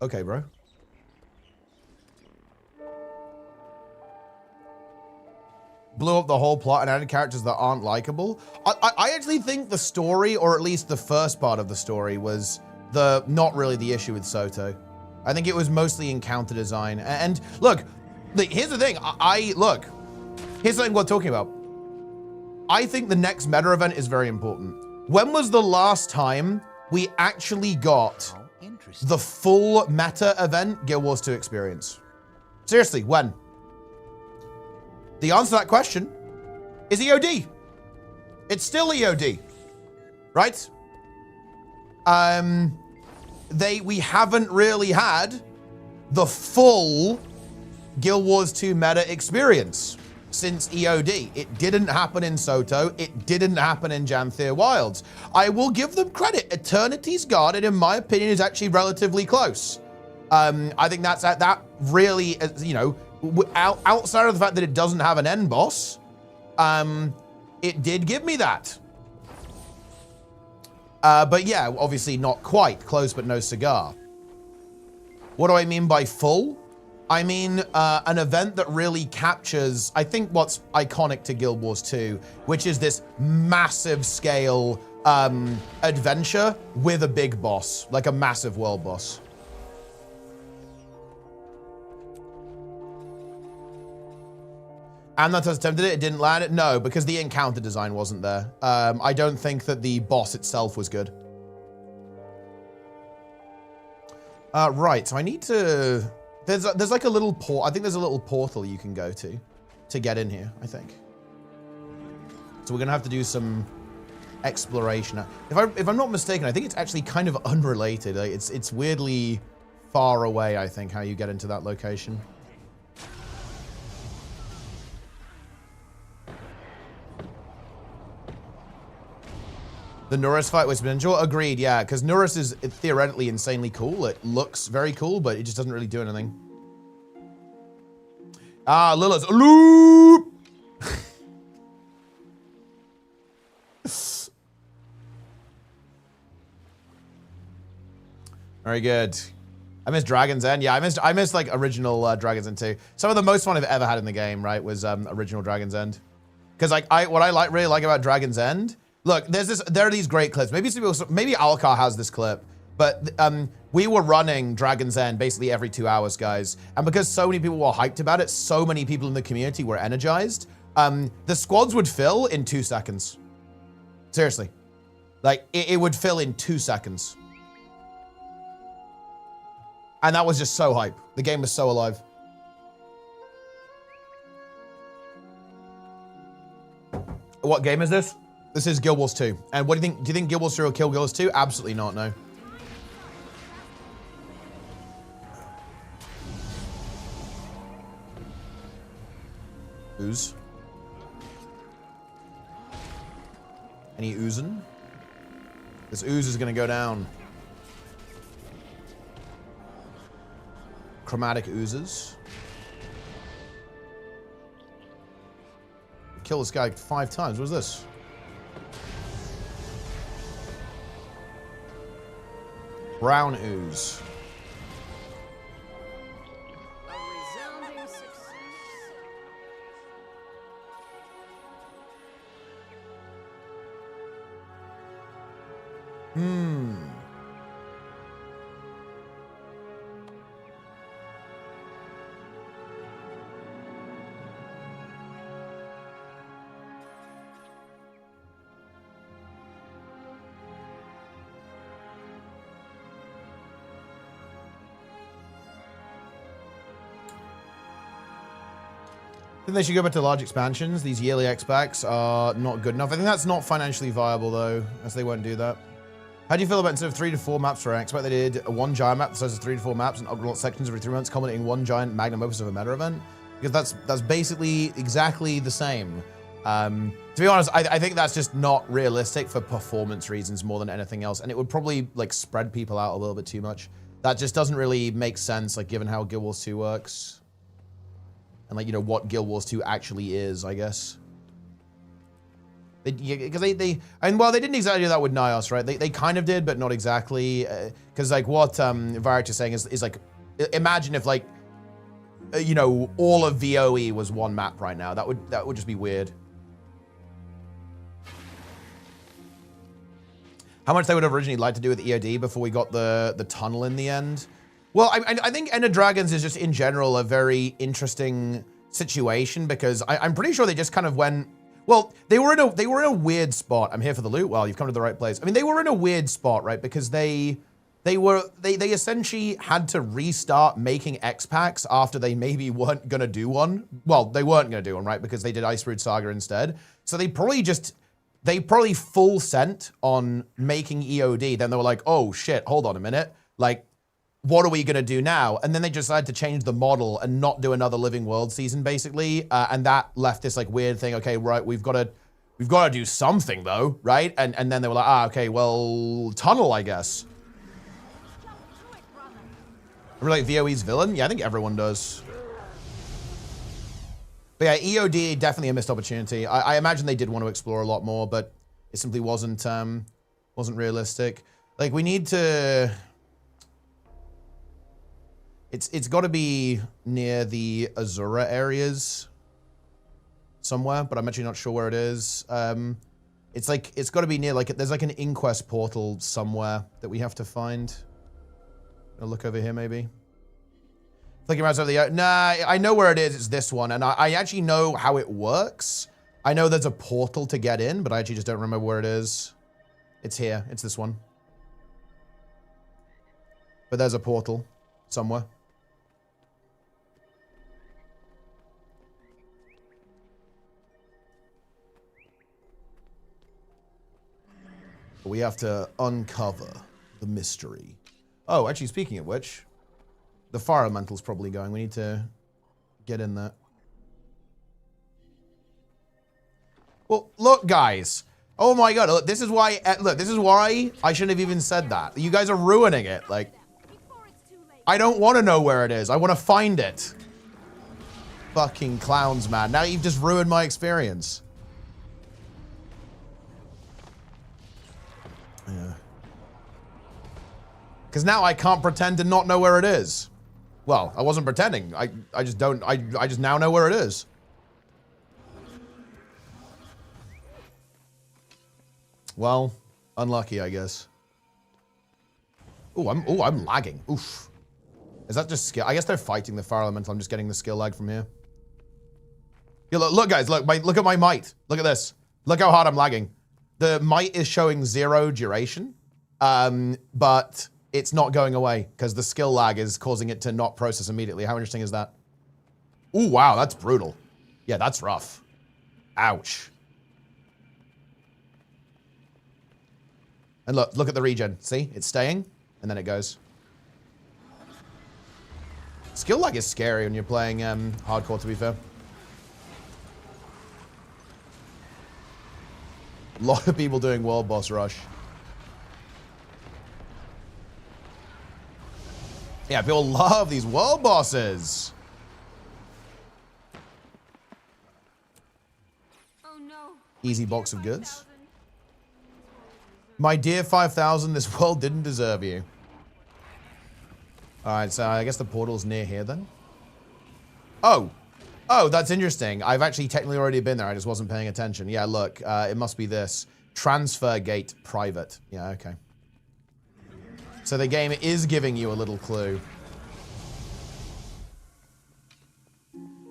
Okay, bro. Blew up the whole plot and added characters that aren't likable. I actually think the story, or at least the first part of the story, was not really the issue with Soto. I think it was mostly encounter design. And look, here's the thing. Look, here's something we're talking about. I think the next meta event is very important. When was the last time we actually got the full meta event Guild Wars 2 experience? Seriously, when? The answer to that question is EOD. It's still EOD, right? We haven't really had the full Guild Wars 2 meta experience since EOD. It didn't happen in Soto. It didn't happen in Janthe Wilds. I will give them credit. Eternity's Guarded, in my opinion, is actually relatively close. I think that really, outside of the fact that it doesn't have an end boss, it did give me that. But yeah, obviously not quite. Close but no cigar. What do I mean by full? I mean an event that really captures, I think, what's iconic to Guild Wars 2, which is this massive scale adventure with a big boss, like a massive world boss. Amnatos attempted it, it didn't land it? No, because the encounter design wasn't there. I don't think that the boss itself was good. Right, so I need to... There's like a little port. I think there's a little portal you can go to get in here, I think. So we're gonna have to do some exploration. If I'm not mistaken, I think it's actually kind of unrelated. Like, it's weirdly far away, I think, how you get into that location. The Norris fight was Ninja? Agreed, yeah, because Norris is theoretically insanely cool. It looks very cool, but it just doesn't really do anything. Ah, Lila's loop! Very good. I missed Dragon's End. Yeah, I missed like original Dragon's End too. Some of the most fun I've ever had in the game, right, was original Dragon's End. Because like what I really like about Dragon's End. Look, there are these great clips. Maybe Alcar has this clip, but we were running Dragon's End basically every 2 hours, guys. And because so many people were hyped about it, so many people in the community were energized. The squads would fill in 2 seconds. Seriously, like it would fill in 2 seconds. And that was just so hype. The game was so alive. What game is this? This is Guild Wars 2. And what do you think? Do you think Guild Wars 3 will kill Guild Wars 2? Absolutely not, no. Ooze. Any oozing? This ooze is gonna go down. Chromatic oozes. Kill this guy 5 times. What is this? Brown ooze. A resounding success. I think they should go back to large expansions. These yearly X-Packs are not good enough. I think that's not financially viable, though, as they won't do that. How do you feel about instead of 3 to 4 maps for X-Pack, they did one giant map that says 3 to 4 maps and upload sections every 3 months, culminating one giant magnum opus of a meta event? Because that's basically exactly the same. To be honest, I think that's just not realistic for performance reasons more than anything else, and it would probably like spread people out a little bit too much. That just doesn't really make sense, like given how Guild Wars 2 works. And like, you know, what Guild Wars 2 actually is, I guess. Because they didn't exactly do that with Nios, right? They kind of did, but not exactly. Because like what Variant is saying is like, imagine if like, you know, all of VOE was one map right now. That would just be weird. How much they would have originally liked to do with EOD before we got the tunnel in the end. Well, I think End of Dragons is just in general a very interesting situation because I'm pretty sure they just kind of went. Well, they were in a weird spot. I'm here for the loot. Well, you've come to the right place. I mean, they were in a weird spot, right? Because they essentially had to restart making X-Packs after they maybe weren't gonna do one. Well, they weren't gonna do one, right? Because they did Ice Root Saga instead. So they probably full sent on making EOD. Then they were like, oh shit, hold on a minute. Like, what are we gonna do now? And then they decided to change the model and not do another Living World season, basically. And that left this like weird thing. Okay, right, we've got to do something though, right? And then they were like, okay, well, tunnel, I guess. Remember like VOE's villain? Yeah, I think everyone does. But yeah, EOD definitely a missed opportunity. I imagine they did want to explore a lot more, but it simply wasn't realistic. Like we need to. It's got to be near the Azura areas somewhere, but I'm actually not sure where it is. It's got to be near like there's like an Inquest portal somewhere that we have to find. I'll look over here maybe. Flicking around over the nah, I know where it is. It's this one, and I actually know how it works. I know there's a portal to get in, but I actually just don't remember where it is. It's here. It's this one. But there's a portal somewhere. But we have to uncover the mystery. Oh, actually, speaking of which, the fire elemental's probably going. We need to get in there. Well, look, guys. Oh my god, look, this is why I shouldn't have even said that. You guys are ruining it. Like, I don't want to know where it is. I want to find it. Fucking clowns, man. Now you've just ruined my experience. Yeah. Because now I can't pretend to not know where it is. Well, I wasn't pretending. I just don't, I just now know where it is. Well, unlucky, I guess. I'm lagging. Oof. Is that just skill? I guess they're fighting the fire elemental. I'm just getting the skill lag from here. Yeah, look guys, look at my might. Look at this. Look how hard I'm lagging. The might is showing 0 duration, but it's not going away because the skill lag is causing it to not process immediately. How interesting is that? Ooh, wow, that's brutal. Yeah, that's rough. Ouch. And look at the regen. See, it's staying, and then it goes. Skill lag is scary when you're playing hardcore, to be fair. A lot of people doing world boss rush. Yeah, people love these world bosses. Oh no. Easy box of goods. My dear 5,000, this world didn't deserve you. Alright, so I guess the portal's near here then. Oh, that's interesting. I've actually technically already been there. I just wasn't paying attention. Yeah, look, it must be this. Transfer gate private. Yeah, okay. So the game is giving you a little clue.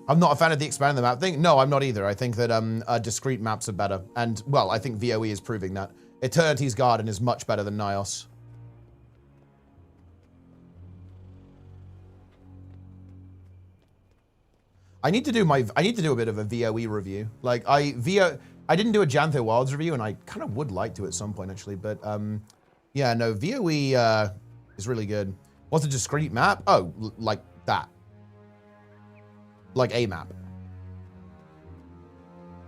I'm not a fan of the expand the map thing. No, I'm not either. I think that discrete maps are better. And, well, I think VOE is proving that. Eternity's Garden is much better than Nyos. I need to do a bit of a VOE review. Like I didn't do a Jantho Wilds review, and I kind of would like to at some point actually, but yeah, no, VOE is really good. What's a discrete map? Oh, like that. Like a map.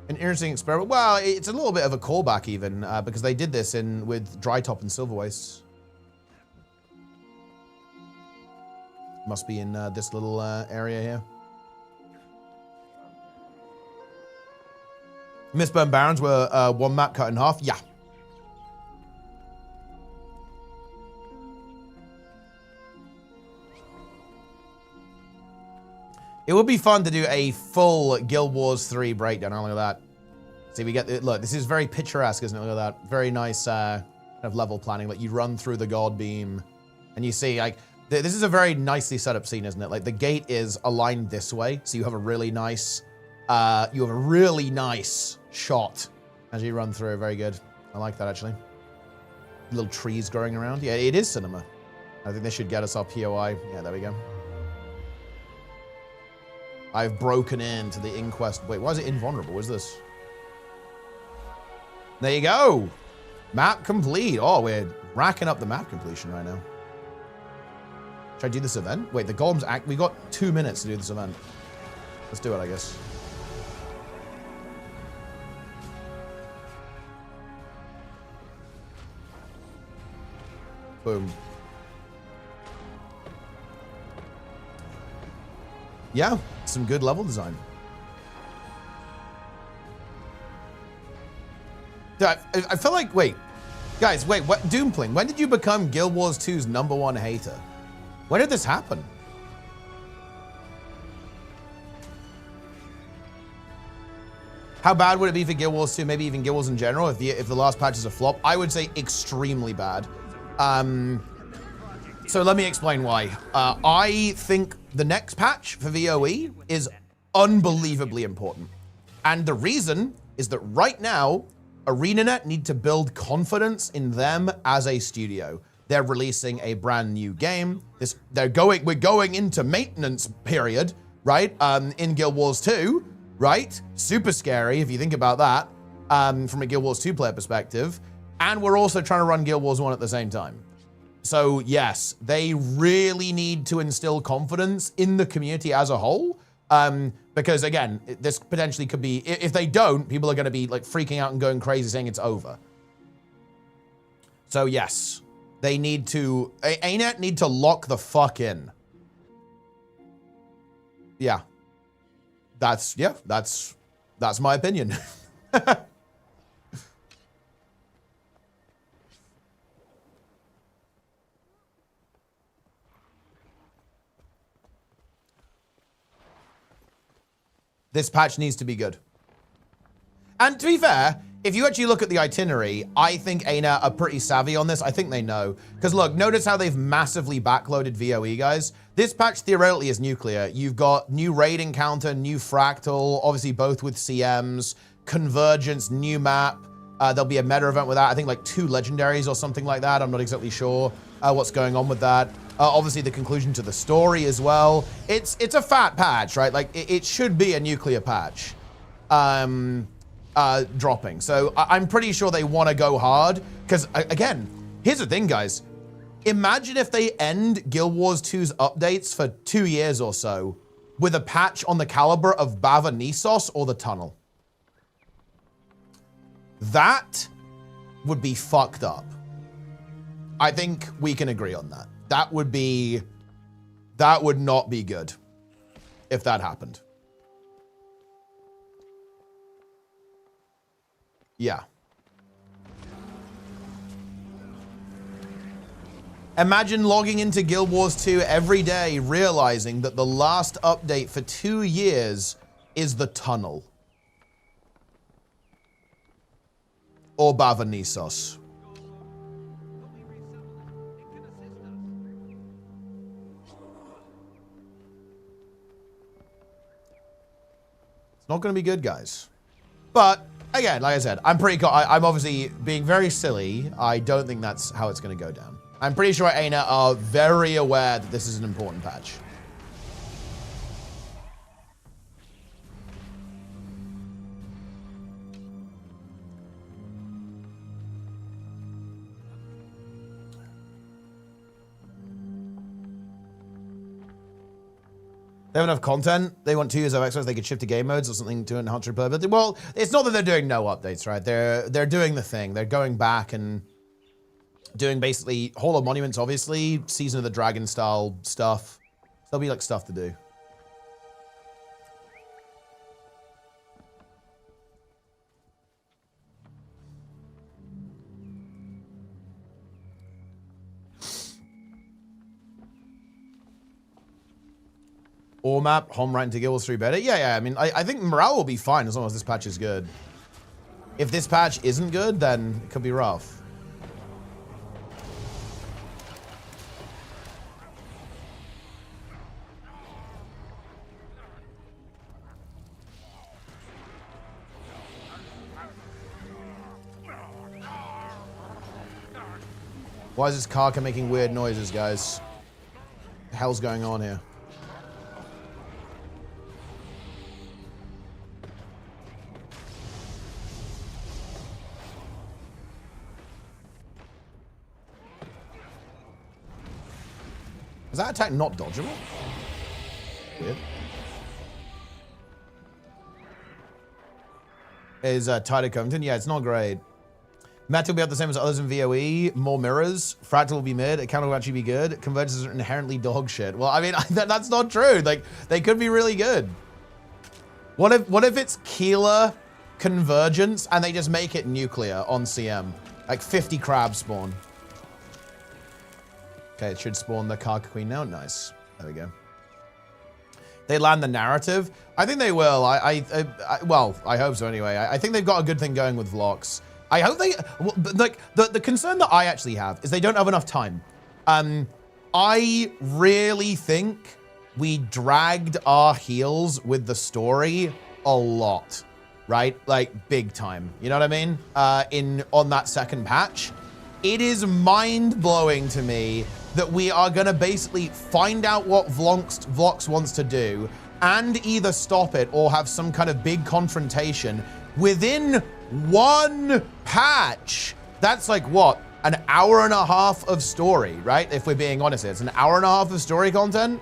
An interesting experiment. Well, it's a little bit of a callback even, because they did this with Dry Top and Silver Wastes. Must be in this little area here. Mistburn Barrens were one map cut in half. Yeah. It would be fun to do a full Guild Wars 3 breakdown. Look at that. See, we get look. This is very picturesque, isn't it? Look at that. Very nice kind of level planning. Like you run through the God Beam, and you see like this is a very nicely set up scene, isn't it? Like the gate is aligned this way, so you have a really nice shot as you run through. Very good. I like that actually. Little trees growing around. Yeah, it is cinema. I think this should get us our POI. Yeah, there we go. I've broken into the Inquest. Wait, why is it invulnerable? What is this? There you go. Map complete. Oh, we're racking up the map completion right now. Should I do this event? Wait, the golem's we got 2 minutes to do this event. Let's do it, I guess. Boom. Yeah, some good level design. I feel like, wait. Guys, wait, what? Doompling, when did you become Guild Wars 2's #1 hater? When did this happen? How bad would it be for Guild Wars 2, maybe even Guild Wars in general, if the last patch is a flop? I would say extremely bad. So let me explain why. I think the next patch for VOE is unbelievably important. And the reason is that right now, ArenaNet need to build confidence in them as a studio. They're releasing a brand new game. We're going into maintenance period, right? In Guild Wars 2, right? Super scary if you think about that, from a Guild Wars 2 player perspective. And we're also trying to run Guild Wars 1 at the same time. So yes, they really need to instill confidence in the community as a whole. Because again, this potentially could be, if they don't, people are going to be like freaking out and going crazy saying it's over. So yes, they need to, ArenaNet need to lock the fuck in. Yeah. That's my opinion. This patch needs to be good. And to be fair, if you actually look at the itinerary, I think ArenaNet are pretty savvy on this. I think they know. Because look, notice how they've massively backloaded VOE, guys. This patch theoretically is nuclear. You've got new raid encounter, new fractal, obviously both with CMs, convergence, new map. There'll be a meta event with that. I think like 2 legendaries or something like that. I'm not exactly sure what's going on with that. Obviously the conclusion to the story as well. It's a fat patch, right? Like it should be a nuclear patch dropping. So I'm pretty sure they want to go hard because again, here's the thing, guys. Imagine if they end Guild Wars 2's updates for 2 years or so with a patch on the caliber of Bava Nisos or the Tunnel. That would be fucked up. I think we can agree on that. That would not be good if that happened. Yeah. Imagine logging into Guild Wars 2 every day, realizing that the last update for 2 years is the Tunnel. Or Bava Nisos. It's not going to be good, guys. But again, like I said, I'm obviously being very silly. I don't think that's how it's going to go down. I'm pretty sure ArenaNet are very aware that this is an important patch. They have enough content. They want 2 years of Xbox. They could shift to game modes or something to enhance replayability. Well, it's not that they're doing no updates, right? They're doing the thing. They're going back and doing basically Hall of Monuments, obviously, Season of the Dragon style stuff. There'll be like stuff to do. Or map, home right into Guild Wars 3 better. Yeah. I mean, I think morale will be fine as long as this patch is good. If this patch isn't good, then it could be rough. Why is this Karka making weird noises, guys? What the hell's going on here? Is that attack not dodgeable? Weird. Is Tidy Covington? Yeah, it's not great. Meta will be about the same as others in VOE. More mirrors. Fractal will be mid. Account will actually be good. Convergences are inherently dog shit. Well, I mean, that's not true. Like, they could be really good. What if it's Keeler Convergence and they just make it nuclear on CM? Like 50 crabs spawn. Okay, it should spawn the Karka Queen now. Nice. There we go. They land the narrative. I think they will. Well, I hope so anyway. I think they've got a good thing going with Vlox. I hope they, like, the concern that I actually have is they don't have enough time. I really think we dragged our heels with the story a lot, right? Like, big time. You know what I mean? On that second patch. It is mind-blowing to me that we are gonna basically find out what Vlox wants to do and either stop it or have some kind of big confrontation within one patch. That's like what? An hour and a half of story, right? If we're being honest, it's an hour and a half of story content.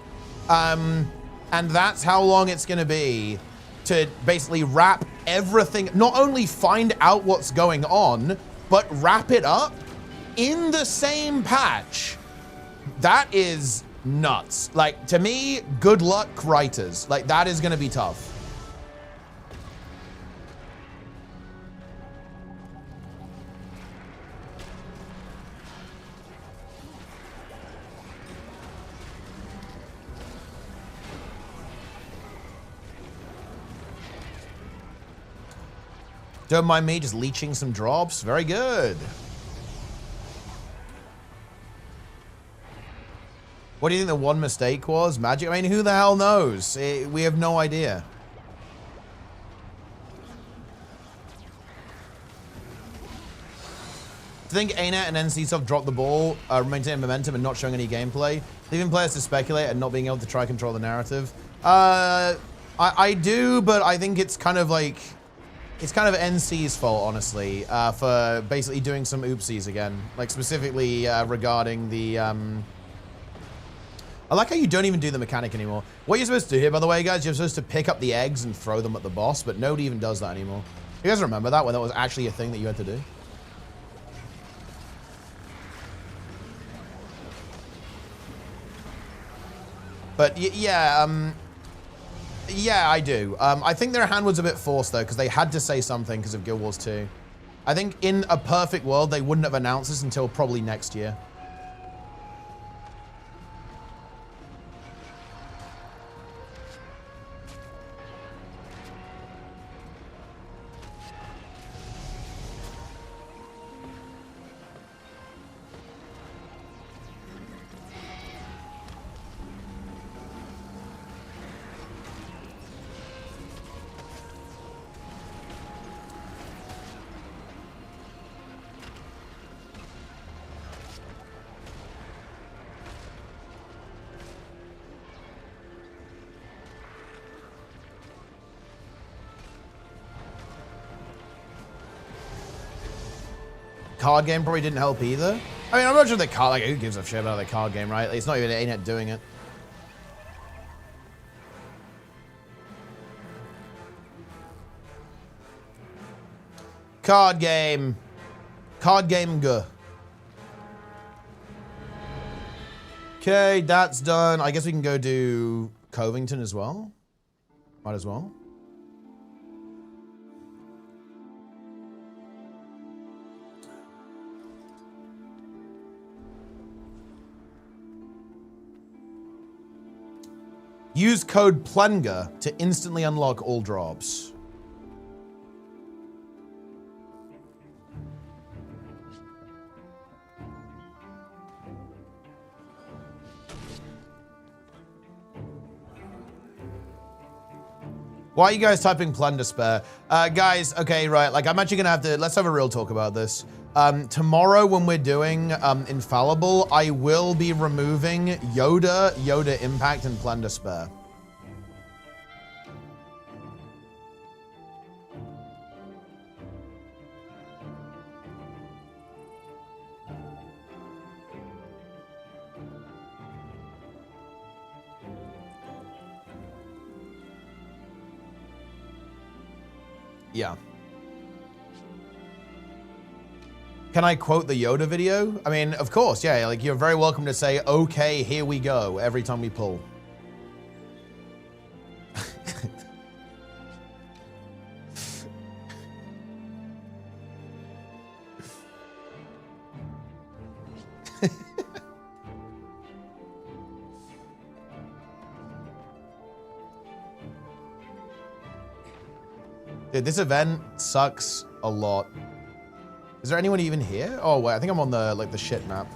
And that's how long it's gonna be to basically wrap everything, not only find out what's going on, but wrap it up in the same patch. That is nuts. Like, to me, good luck, writers. Like, that is gonna be tough. Don't mind me just leeching some drops. Very good. What do you think the one mistake was? Magic? I mean, who the hell knows? We have no idea. I think ArenaNet and NCSoft dropped the ball, maintaining momentum and not showing any gameplay, leaving players to speculate and not being able to try control the narrative. I do, but I think it's kind of like... It's kind of NC's fault, honestly, for basically doing some oopsies again. Like, specifically regarding the... I like how you don't even do the mechanic anymore. What you're supposed to do here, by the way, guys, you're supposed to pick up the eggs and throw them at the boss, but nobody even does that anymore. You guys remember that, when that was actually a thing that you had to do? But, yeah, yeah, I do. I think their hand was a bit forced, though, because they had to say something because of Guild Wars 2. I think in a perfect world, they wouldn't have announced this until probably next year. Card game probably didn't help either. I mean, I'm not sure the card, like, who gives a shit about the card game, right? It's not even ArenaNet doing it. Card game. Card game go. Okay, that's done. I guess we can go do Covington as well. Might as well. Use code PLENGA to instantly unlock all drops. Why are you guys typing Plunderspear? Guys, okay, right, like I'm actually gonna have to, let's have a real talk about this. Tomorrow when we're doing Infallible, I will be removing Yoda Impact, and Plunderspear. Yeah. Can I quote the Yoda video? I mean, of course, yeah. Like, you're very welcome to say, okay, here we go, every time we pull. Dude, this event sucks a lot. Is there anyone even here? Oh, wait, I think I'm on the, like, the shit map.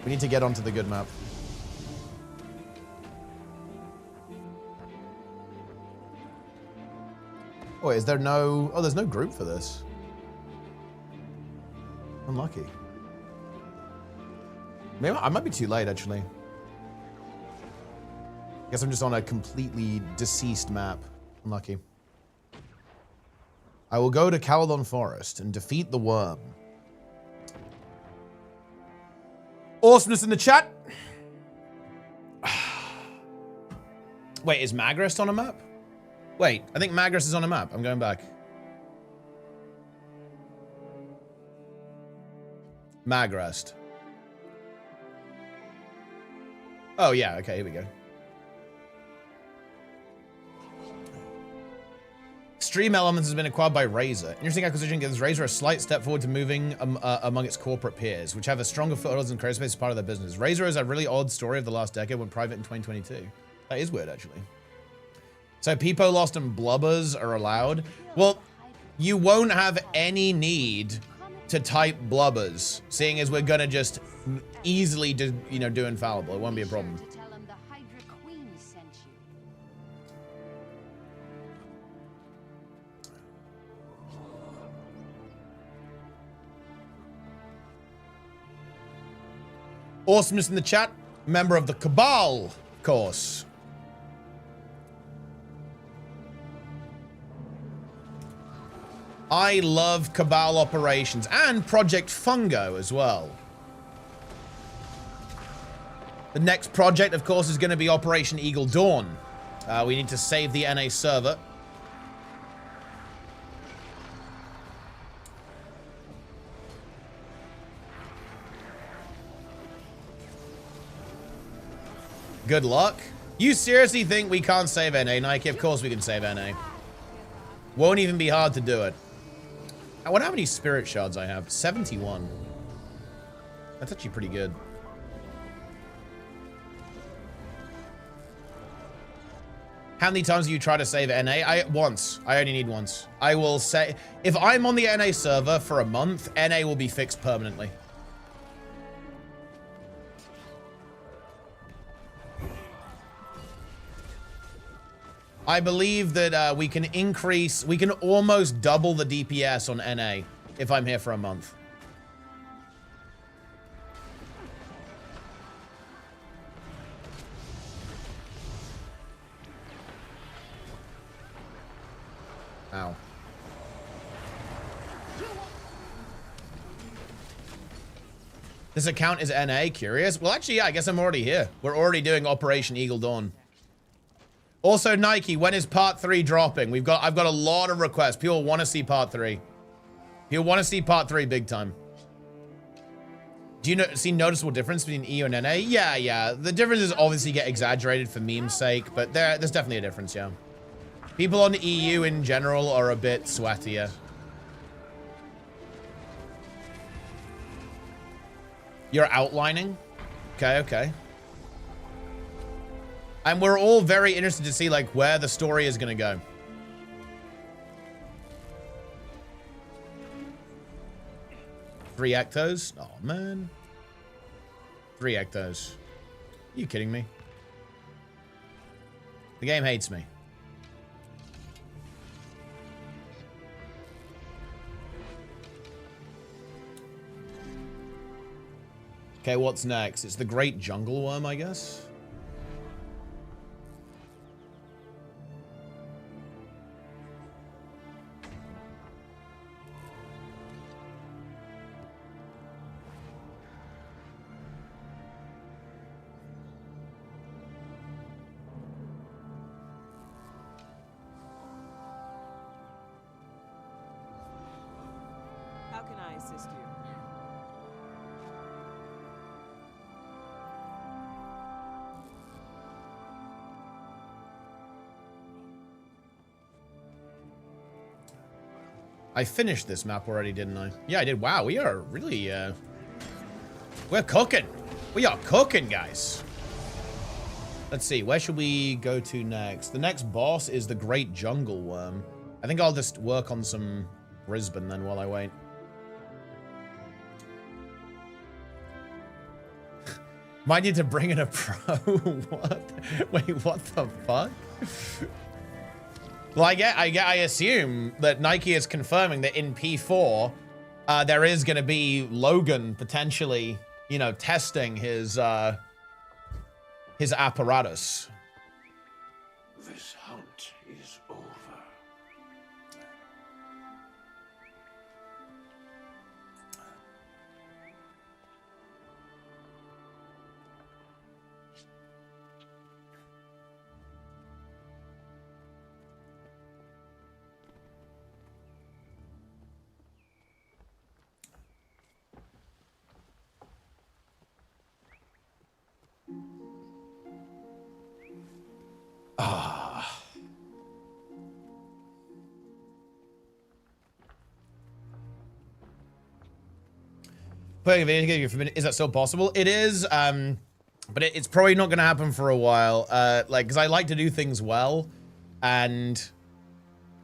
We need to get onto the good map. Oh, wait, is there no... Oh, there's no group for this. Unlucky. Maybe I might be too late, actually. Guess I'm just on a completely deceased map. Unlucky. I will go to Caledon Forest and defeat the worm. Awesomeness in the chat. Wait, is Magrest on a map? Wait, I think Magrest is on a map. I'm going back. Magrest. Oh, yeah. Okay, here we go. Stream Elements has been acquired by Razer. Interesting acquisition gives Razer a slight step forward to moving among its corporate peers, which have a stronger footholds in creative space as part of their business. Razer is a really odd story of the last decade, went private in 2022. That is weird, actually. So Peepo Lost and Blubbers are allowed. Well, you won't have any need to type Blubbers, seeing as we're gonna just easily do, you know, do Infallible. It won't be a problem. Awesomeness in the chat. Member of the Cabal, of course. I love Cabal operations and Project Fungo as well. The next project, of course, is going to be Operation Eagle Dawn. We need to save the NA server. Good luck. You seriously think we can't save NA, Nike? Of course we can save NA. Won't even be hard to do it. I wonder how many spirit shards I have. 71. That's actually pretty good. How many times do you try to save NA? Once. I only need once. I will say, if I'm on the NA server for a month, NA will be fixed permanently. I believe that we can almost double the DPS on NA if I'm here for a month. Ow. This account is NA, curious? Well, actually, yeah, I guess I'm already here. We're already doing Operation Eagle Dawn. Also, Nike, when is part 3 dropping? I've got a lot of requests. People want to see part 3. People want to see part 3 big time. Do you see noticeable difference between EU and NA? Yeah. The differences obviously get exaggerated for meme's sake, but there's definitely a difference, yeah. People on the EU in general are a bit sweatier. You're outlining? Okay. And we're all very interested to see, like, where the story is going to go. Three Ectos? Oh, man. 3 Ectos. Are you kidding me? The game hates me. Okay, what's next? It's the Great Jungle Worm, I guess? I finished this map already, didn't I? Yeah, I did. Wow, we are really, we're cooking. We are cooking, guys. Let's see, where should we go to next? The next boss is the Great Jungle Worm. I think I'll just work on some Brisbane then while I wait. Might need to bring in a pro. What? Wait, what the fuck? Well, I assume that Nike is confirming that in P4, there is going to be Logan potentially, you know, testing his apparatus. This hunt is over. playing a video game, is that still possible? It is, but it's probably not going to happen for a while. Like, because I like to do things well, and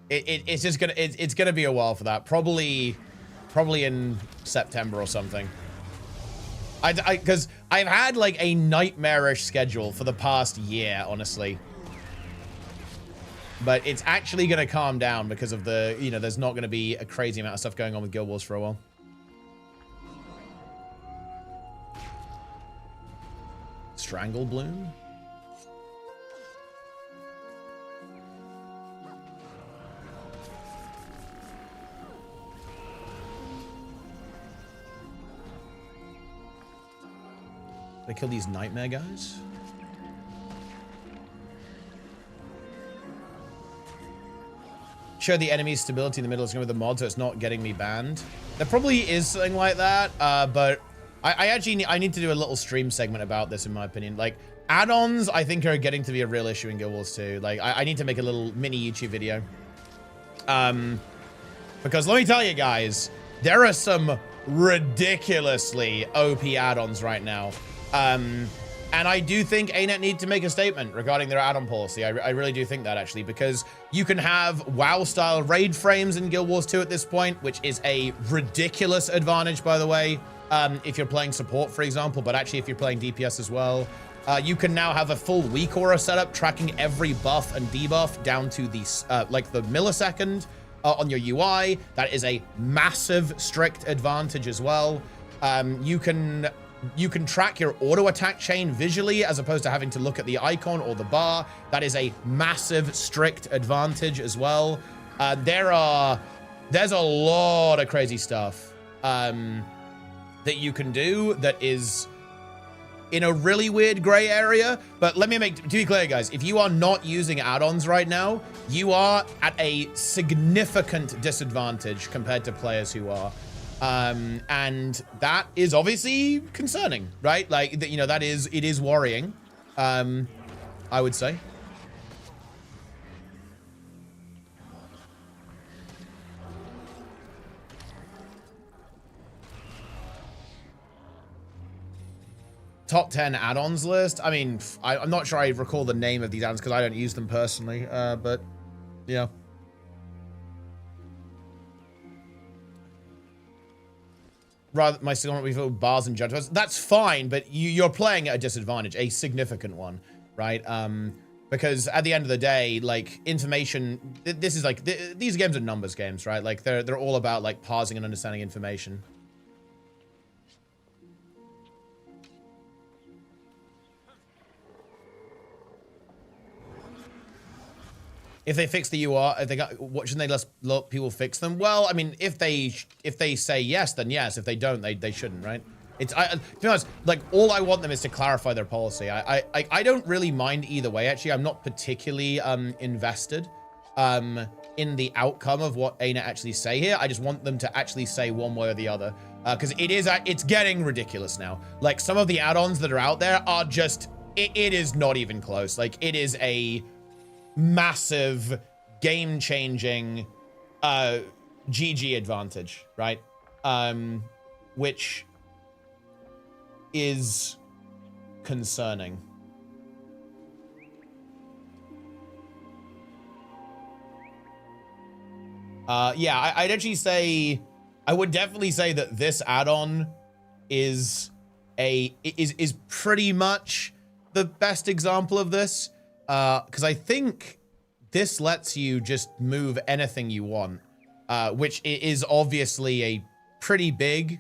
it's just gonna it's gonna be a while for that. Probably in September or something. Because I've had like a nightmarish schedule for the past year, honestly. But it's actually going to calm down because of the, you know, there's not going to be a crazy amount of stuff going on with Guild Wars for a while. Strangle Bloom? Did I kill these nightmare guys? Show the enemy's stability in the middle is going with the mod, so it's not getting me banned. There probably is something like that, but I need to do a little stream segment about this, in my opinion. Like, add-ons, I think, are getting to be a real issue in Guild Wars 2. Like, I need to make a little mini YouTube video. Because let me tell you guys, there are some ridiculously OP add-ons right now. And I do think ArenaNet need to make a statement regarding their add-on policy. I really do think that, actually, because you can have WoW-style raid frames in Guild Wars 2 at this point, which is a ridiculous advantage, by the way, if you're playing support, for example, but actually if you're playing DPS as well. You can now have a full weak aura setup, tracking every buff and debuff down to the, like the millisecond on your UI. That is a massive strict advantage as well. You can track your auto attack chain visually as opposed to having to look at the icon or the bar. That is a massive strict advantage as well. There's a lot of crazy stuff that you can do that is in a really weird gray area. But let me to be clear, guys, if you are not using add-ons right now, you are at a significant disadvantage compared to players who are. And that is obviously concerning, right? Like, you know, it is worrying, I would say. Top 10 add-ons list. I mean, I'm not sure I recall the name of these add-ons because I don't use them personally, but yeah. Rather, my still want to be filled with bars and judgments. That's fine, but you're playing at a disadvantage, a significant one, right? Because at the end of the day, like, information, this is like, these games are numbers games, right? Like, they're all about, like, parsing and understanding information. If they fix the UI, what shouldn't they let people fix them? Well, I mean, if they say yes, then yes. If they don't, they shouldn't, right? To be honest, like, all I want them is to clarify their policy. I don't really mind either way. Actually, I'm not particularly invested in the outcome of what ArenaNet actually say here. I just want them to actually say one way or the other, because it's getting ridiculous now. Like, some of the add-ons that are out there are just it is not even close. Like, it is a massive game-changing GG advantage, right? Which is concerning. Yeah, I'd actually say, I would definitely say that this add-on is pretty much the best example of this. Because I think this lets you just move anything you want, which is obviously a pretty big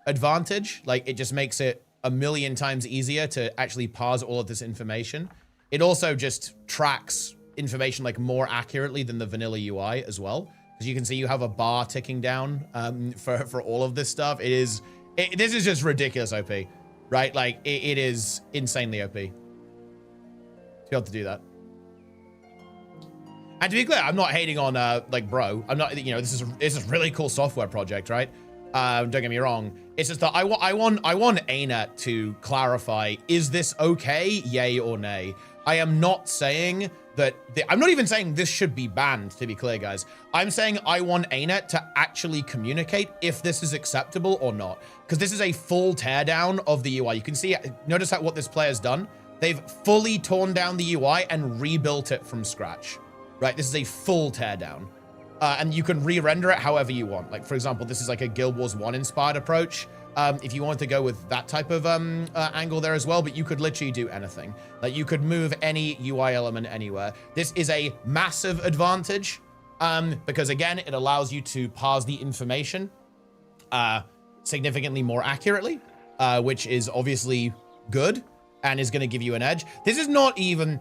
advantage. Like, it just makes it a million times easier to actually parse all of this information. It also just tracks information, like, more accurately than the vanilla UI as well. Because you can see you have a bar ticking down for all of this stuff. This is just ridiculous OP, right? Like, it is insanely OP. To be able to do that. And to be clear, I'm not hating on like bro. I'm not, you know, this is really cool software project, right? Don't get me wrong. It's just that I want ArenaNet to clarify, is this okay? Yay or nay? I am not saying that, I'm not even saying this should be banned, to be clear, guys. I'm saying I want ArenaNet to actually communicate if this is acceptable or not. Because this is a full teardown of the UI. You can see, notice what this player's done. They've fully torn down the UI and rebuilt it from scratch, right? This is a full teardown. And you can re-render it however you want. Like, for example, this is like a Guild Wars 1 inspired approach. If you wanted to go with that type of angle there as well, but you could literally do anything. Like, you could move any UI element anywhere. This is a massive advantage because, again, it allows you to parse the information significantly more accurately, which is obviously good and is going to give you an edge. This is not even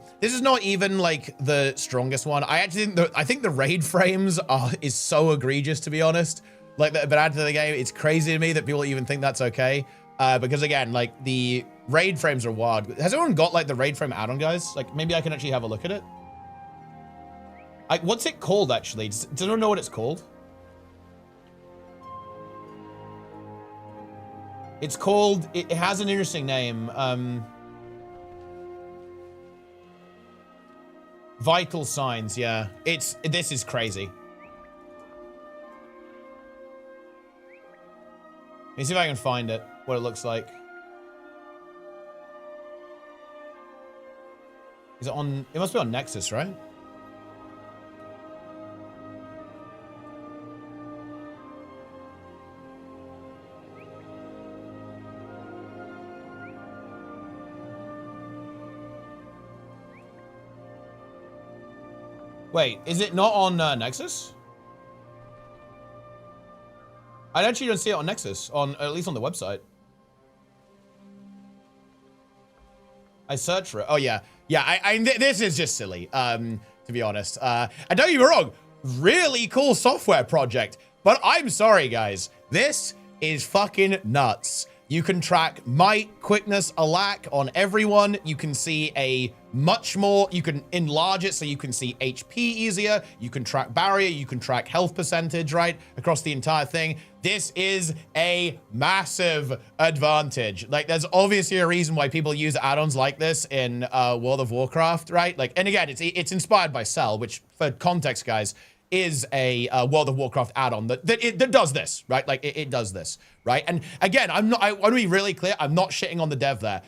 like the strongest one. I think the raid frames is so egregious, to be honest. Like, that have been added to the game. It's crazy to me that people even think that's okay. Because again, like, the raid frames are wild. Has anyone got like the raid frame add-on, guys? Like, maybe I can actually have a look at it. What's it called, actually? Does anyone know what it's called? It's called, it has an interesting name. Vital signs, yeah. This is crazy. Let me see if I can find it, what it looks like. Is it on, it must be on Nexus, right? Wait, is it not on Nexus? I actually don't see it on Nexus, at least on the website. I searched for it. Oh yeah, yeah. This is just silly, to be honest. And don't get me wrong, really cool software project, but I'm sorry, guys. This is fucking nuts. You can track might, quickness, alack on everyone. You can see a much more, you can enlarge it so you can see HP easier. You can track barrier, you can track health percentage, right? Across the entire thing. This is a massive advantage. Like, there's obviously a reason why people use add-ons like this in World of Warcraft, right? Like, and again, it's inspired by Cell, which, for context, guys, is a World of Warcraft add-on that does this, right? Like, it does this, right? And again, I want to be really clear. I'm not shitting on the dev there.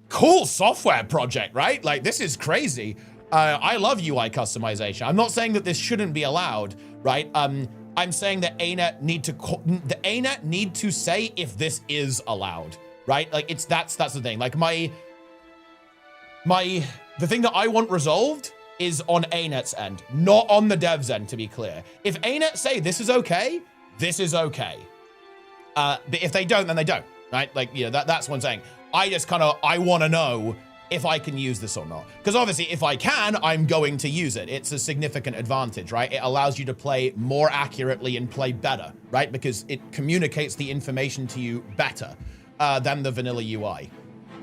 Cool software project, right? Like, this is crazy. I love UI customization. I'm not saying that this shouldn't be allowed, right? I'm saying that ArenaNet need to say if this is allowed, right? Like, that's the thing. Like, the thing that I want resolved is on ArenaNet's end, not on the dev's end, to be clear. If ArenaNet say this is okay, this is okay. But if they don't, then they don't, right? Like, you know, that's what I'm saying. I want to know if I can use this or not. Because obviously, if I can, I'm going to use it. It's a significant advantage, right? It allows you to play more accurately and play better, right? Because it communicates the information to you better than the vanilla UI.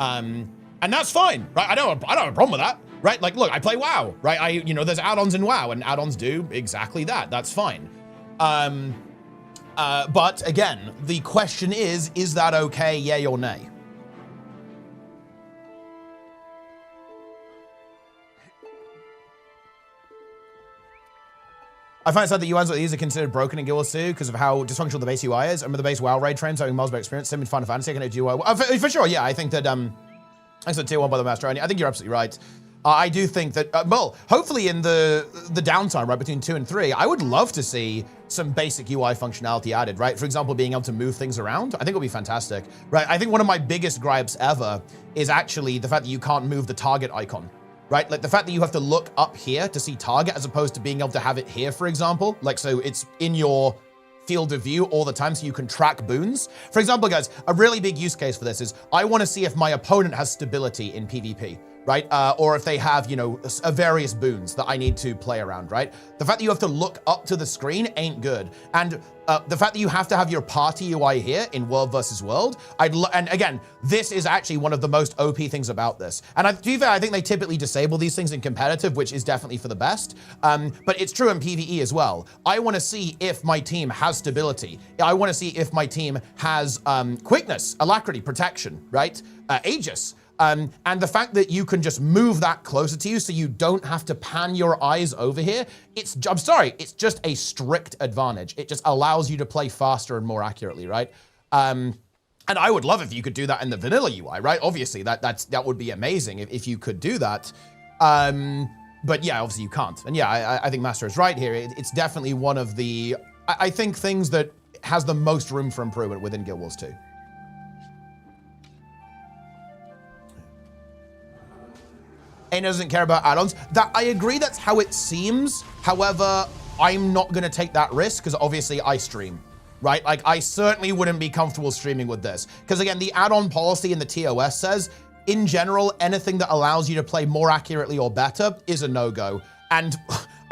And that's fine, right? I don't have a problem with that. Right? Like, look, I play WoW, right? There's add-ons in WoW, and add-ons do exactly that. That's fine. But again, the question is that okay, yay or nay? I find it sad that UIs like these are considered broken in Guild Wars 2 because of how dysfunctional the base UI is. I remember the base WoW raid frames having miles of experience, same in Final Fantasy. I can do for sure, yeah. I think that, thanks for tier 1 by the Master. I think you're absolutely right. I do think that, well, hopefully in the downtime, right, between 2 and 3, I would love to see some basic UI functionality added, right? For example, being able to move things around, I think would be fantastic, right? I think one of my biggest gripes ever is actually the fact that you can't move the target icon, right? Like, the fact that you have to look up here to see target as opposed to being able to have it here, for example. Like, so it's in your field of view all the time so you can track boons. For example, guys, a really big use case for this is I want to see if my opponent has stability in PvP. right? Or if they have, you know, various boons that I need to play around, right? The fact that you have to look up to the screen ain't good. And the fact that you have to have your party UI here in World versus World, and again, this is actually one of the most OP things about this. And to be fair, I think they typically disable these things in competitive, which is definitely for the best. But it's true in PvE as well. I want to see if my team has stability. I want to see if my team has quickness, alacrity, protection, right? Aegis. And the fact that you can just move that closer to you so you don't have to pan your eyes over here, I'm sorry, it's just a strict advantage. It just allows you to play faster and more accurately, right? And I would love if you could do that in the vanilla UI, right? Obviously, that would be amazing if you could do that. But yeah, obviously you can't. And yeah, I think Master is right here. It's definitely one of the, I think, things that has the most room for improvement within Guild Wars 2. Aina doesn't care about add-ons. That I agree, that's how it seems. However, I'm not gonna take that risk because obviously I stream, right? Like I certainly wouldn't be comfortable streaming with this. Because again, the add-on policy in the TOS says, in general, anything that allows you to play more accurately or better is a no-go. And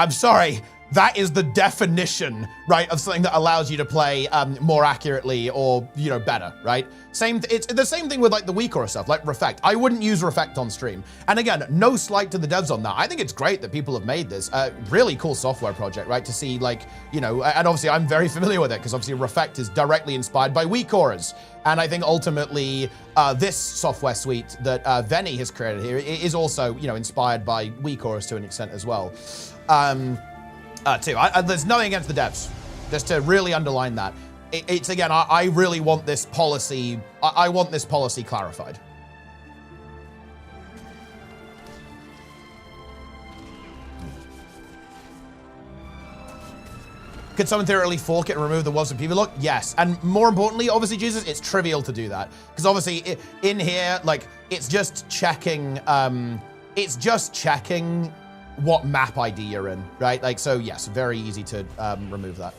I'm sorry, that is the definition, right, of something that allows you to play more accurately or, you know, better, right? It's the same thing with like the weaker stuff, like Refect. I wouldn't use Refect on stream. And again, no slight to the devs on that. I think it's great that people have made this. Really cool software project, right? To see like, you know, and obviously I'm very familiar with it because obviously Refect is directly inspired by WeakAuras. And I think ultimately this software suite that Venny has created here is also, you know, inspired by WeakAuras to an extent as well. Too. There's nothing against the devs, just to really underline that. It's again, I really want this policy, I want this policy clarified. Could someone theoretically fork it and remove the Wolves and PV look? Yes, and more importantly, obviously, Jesus, it's trivial to do that. Because obviously, in here, like, it's just checking what map ID you're in, right? Like, so yes, very easy to remove that.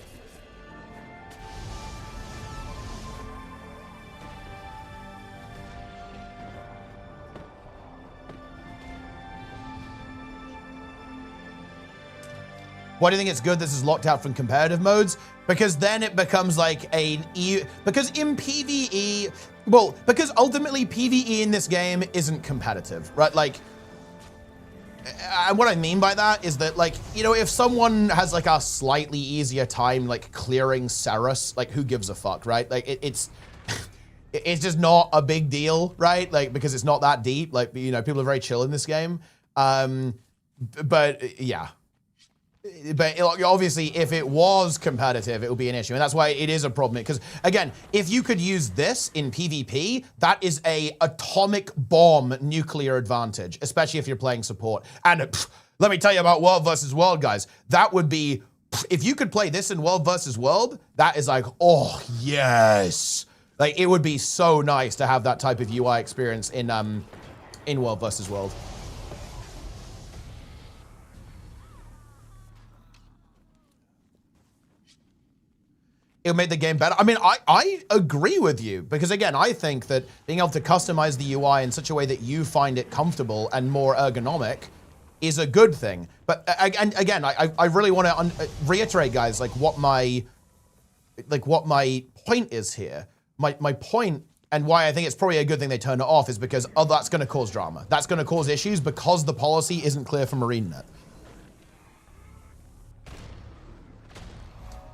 Why do you think it's good this is locked out from competitive modes? Because then it becomes like because in PvE, well, because ultimately PvE in this game isn't competitive, right? Like, what I mean by that is that, like, you know, if someone has like a slightly easier time like clearing Ceres, like who gives a fuck, right? Like it's just not a big deal, right? Like, because it's not that deep. Like, you know, people are very chill in this game. But yeah. But obviously, if it was competitive, it would be an issue. And that's why it is a problem. Because, again, if you could use this in PvP, that is a atomic bomb nuclear advantage, especially if you're playing support. And let me tell you about World versus World, guys. That would be, if you could play this in World versus World, that is like, oh, yes. Like, it would be so nice to have that type of UI experience in World versus World. It'll make the game better. I mean, I agree with you because, again, I think that being able to customize the UI in such a way that you find it comfortable and more ergonomic is a good thing. But again, I really want to reiterate, guys, like what my point is here. My point and why I think it's probably a good thing they turn it off is because that's going to cause drama. That's going to cause issues because the policy isn't clear from ArenaNet.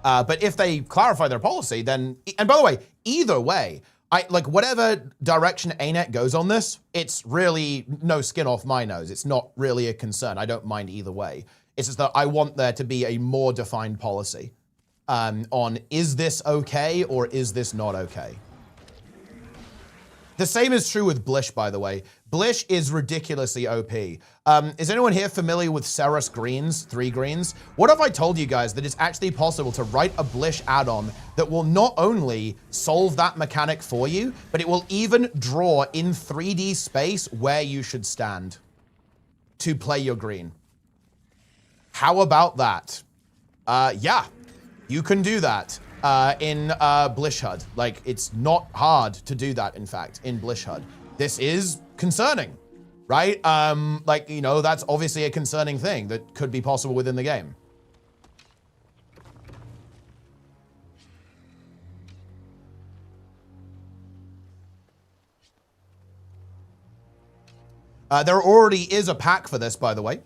But if they clarify their policy, then, and by the way, either way, like whatever direction ArenaNet goes on this, it's really no skin off my nose. It's not really a concern. I don't mind either way. It's just that I want there to be a more defined policy on is this okay or is this not okay? The same is true with Blish, by the way. Blish is ridiculously OP. Is anyone here familiar with Ceres greens, 3 greens? What if I told you guys that it's actually possible to write a Blish add-on that will not only solve that mechanic for you, but it will even draw in 3D space where you should stand to play your green? How about that? Yeah, you can do that. In Blish HUD. Like, it's not hard to do that, in fact, in Blish HUD. This is concerning. right? Like, you know, that's obviously a concerning thing that could be possible within the game. There already is a pack for this, by the way.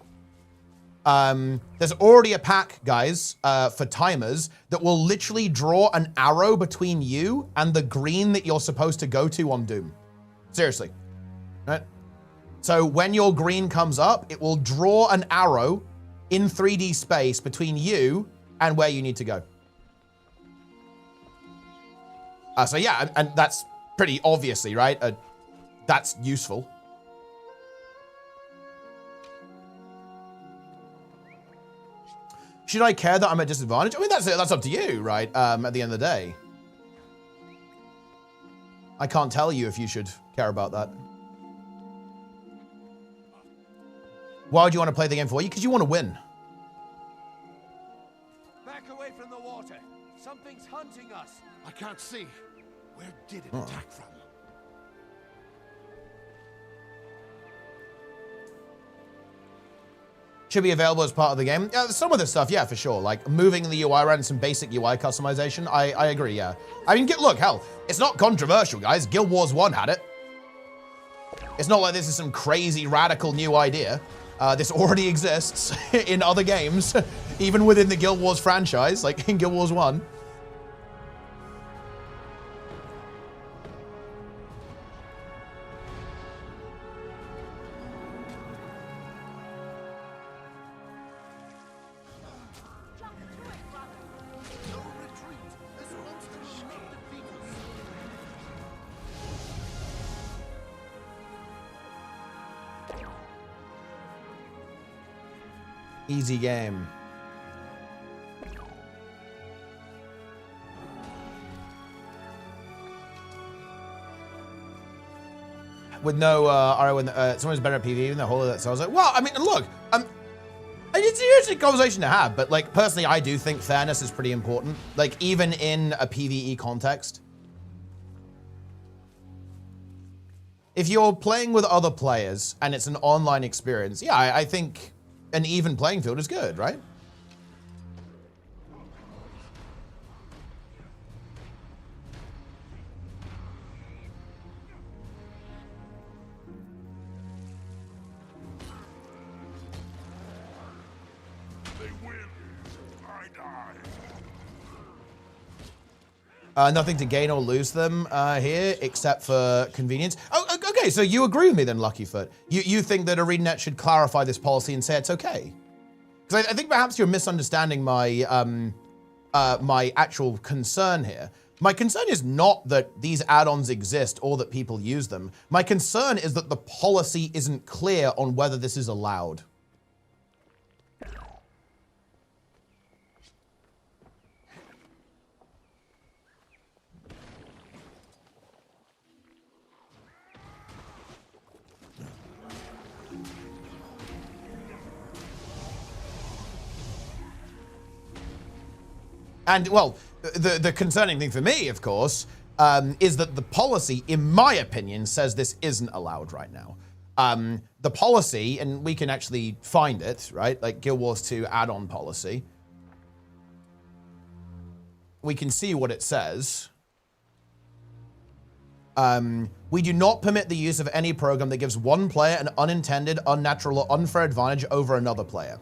There's already a pack, guys, for timers that will literally draw an arrow between you and the green that you're supposed to go to on Doom. Seriously, right? So when your green comes up, it will draw an arrow in 3D space between you and where you need to go. So yeah, and that's pretty obviously, right? That's useful. Should I care that I'm at disadvantage? I mean, that's up to you, right? At the end of the day. I can't tell you if you should care about that. Why would you want to play the game for? Because you want to win. Back away from the water. Something's hunting us. I can't see. Where did it attack from? Should be available as part of the game. Yeah, some of this stuff, yeah, for sure. Like moving the UI around, some basic UI customization. I agree, yeah. I mean, look, hell, it's not controversial, guys. Guild Wars 1 had it. It's not like this is some crazy radical new idea. This already exists in other games, even within the Guild Wars franchise, like in Guild Wars 1. Easy game. With no when someone's better at PvE than the whole of that. So I was like, well, I mean, look, it's an interesting conversation to have, but like personally, I do think fairness is pretty important. Like even in a PvE context. If you're playing with other players and it's an online experience, yeah, I think an even playing field is good, right? They win. I die. Nothing to gain or lose them here, except for convenience. Oh, okay, so you agree with me then, Luckyfoot. You think that ArenaNet should clarify this policy and say it's okay? Because I think perhaps you're misunderstanding my my actual concern here. My concern is not that these add-ons exist or that people use them. My concern is that the policy isn't clear on whether this is allowed. And, well, the concerning thing for me, of course, is that the policy, in my opinion, says this isn't allowed right now. The policy, and we can actually find it, right? Like Guild Wars 2 add-on policy. We can see what it says. We do not permit the use of any program that gives one player an unintended, unnatural, or unfair advantage over another player.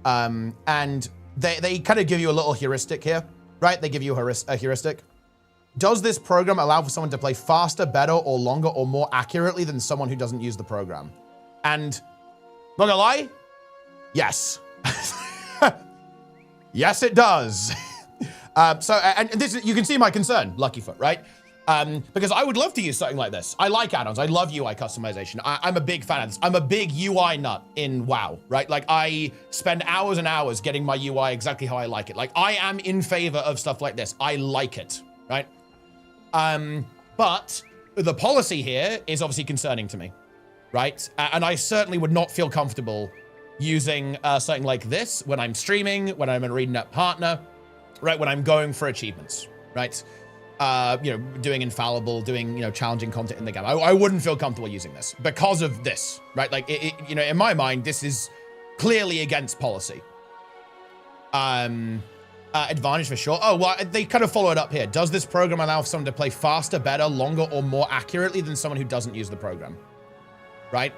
And they kind of give you a little heuristic here, right? They give you a heuristic. Does this program allow for someone to play faster, better, or longer, or more accurately than someone who doesn't use the program? And, not gonna lie, yes. Yes, it does. And this, you can see my concern, Luckyfoot, right? Because I would love to use something like this. I like add-ons. I love UI customization. I'm a big fan of this. I'm a big UI nut in WoW, right? Like I spend hours and hours getting my UI exactly how I like it. Like I am in favor of stuff like this. I like it, right? But the policy here is obviously concerning to me, right? And I certainly would not feel comfortable using something like this when I'm streaming, when I'm an ArenaNet partner, right? When I'm going for achievements, right? you know, doing infallible, doing, you know, challenging content in the game. I wouldn't feel comfortable using this because of this, right? Like, you know, in my mind, this is clearly against policy. Advantage for sure. Oh, well, they kind of follow it up here. Does this program allow someone to play faster, better, longer, or more accurately than someone who doesn't use the program? Right?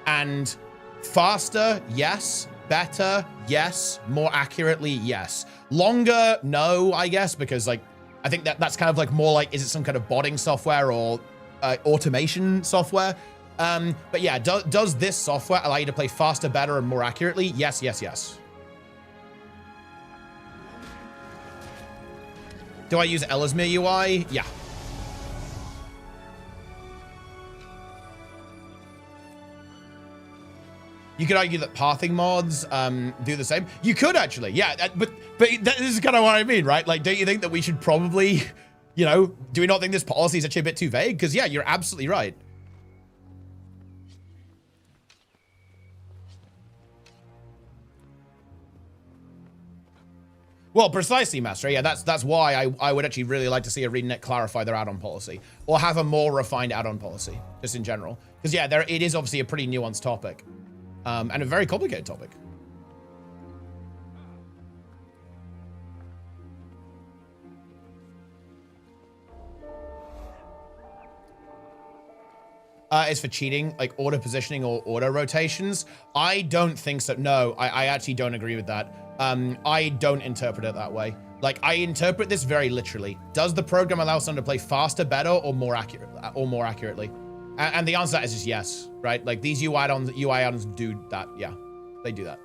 And faster, yes. Better, yes. More accurately, yes. Longer, no, I guess, because, like, I think that's kind of like more like, is it some kind of botting software or automation software? But yeah, does this software allow you to play faster, better, and more accurately? Yes, yes, yes. Do I use Ellesmere UI? Yeah. You could argue that pathing mods do the same. You could actually, yeah. But this is kind of what I mean, right? Like, don't you think that we should probably, you know, do we not think this policy is actually a bit too vague? Because yeah, you're absolutely right. Well, precisely, Master. Yeah, that's why I would actually really like to see ArenaNet clarify their add-on policy or have a more refined add-on policy, just in general. Because yeah, it is obviously a pretty nuanced topic and a very complicated topic. Is for cheating, like order positioning or order rotations. I don't think so. No, I actually don't agree with that. I don't interpret it that way. Like, I interpret this very literally. Does the program allow someone to play faster, better, or more accurately? And the answer to that is just yes, right? Like, these UI add-ons do that. Yeah, they do that.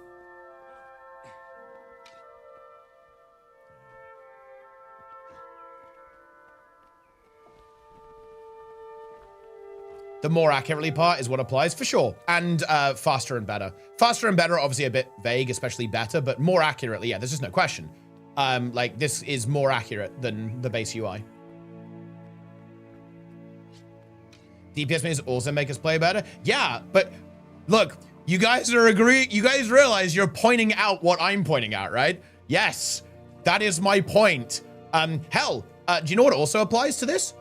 The more accurately part is what applies for sure. And faster and better. Faster and better are obviously a bit vague, especially better, but more accurately, yeah, there's just no question. Like, this is more accurate than the base UI. DPS means also make us play better? Yeah, but look, you guys realize you're pointing out what I'm pointing out, right? Yes, that is my point. Hell, do you know what also applies to this?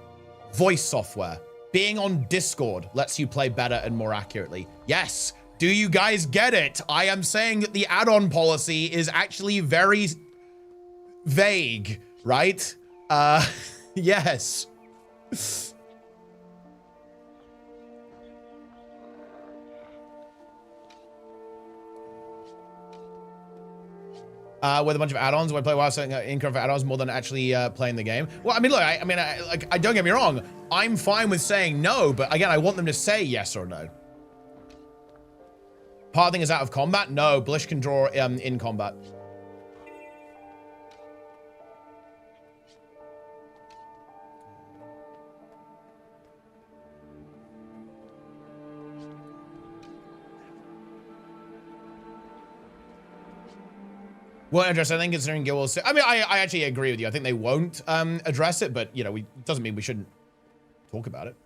Voice software. Being on Discord lets you play better and more accurately. Yes. Do you guys get it? I am saying that the add-on policy is actually very vague, right? Yes. With a bunch of add-ons, when I play while setting income for add-ons more than actually playing the game. Well, I mean, look, I don't get me wrong. I'm fine with saying no, but again, I want them to say yes or no. Pathing is out of combat? No, Blish can draw in combat. Won't address anything considering Guild Wars 2. I mean, I actually agree with you. I think they won't address it, but, you know, doesn't mean we shouldn't talk about it.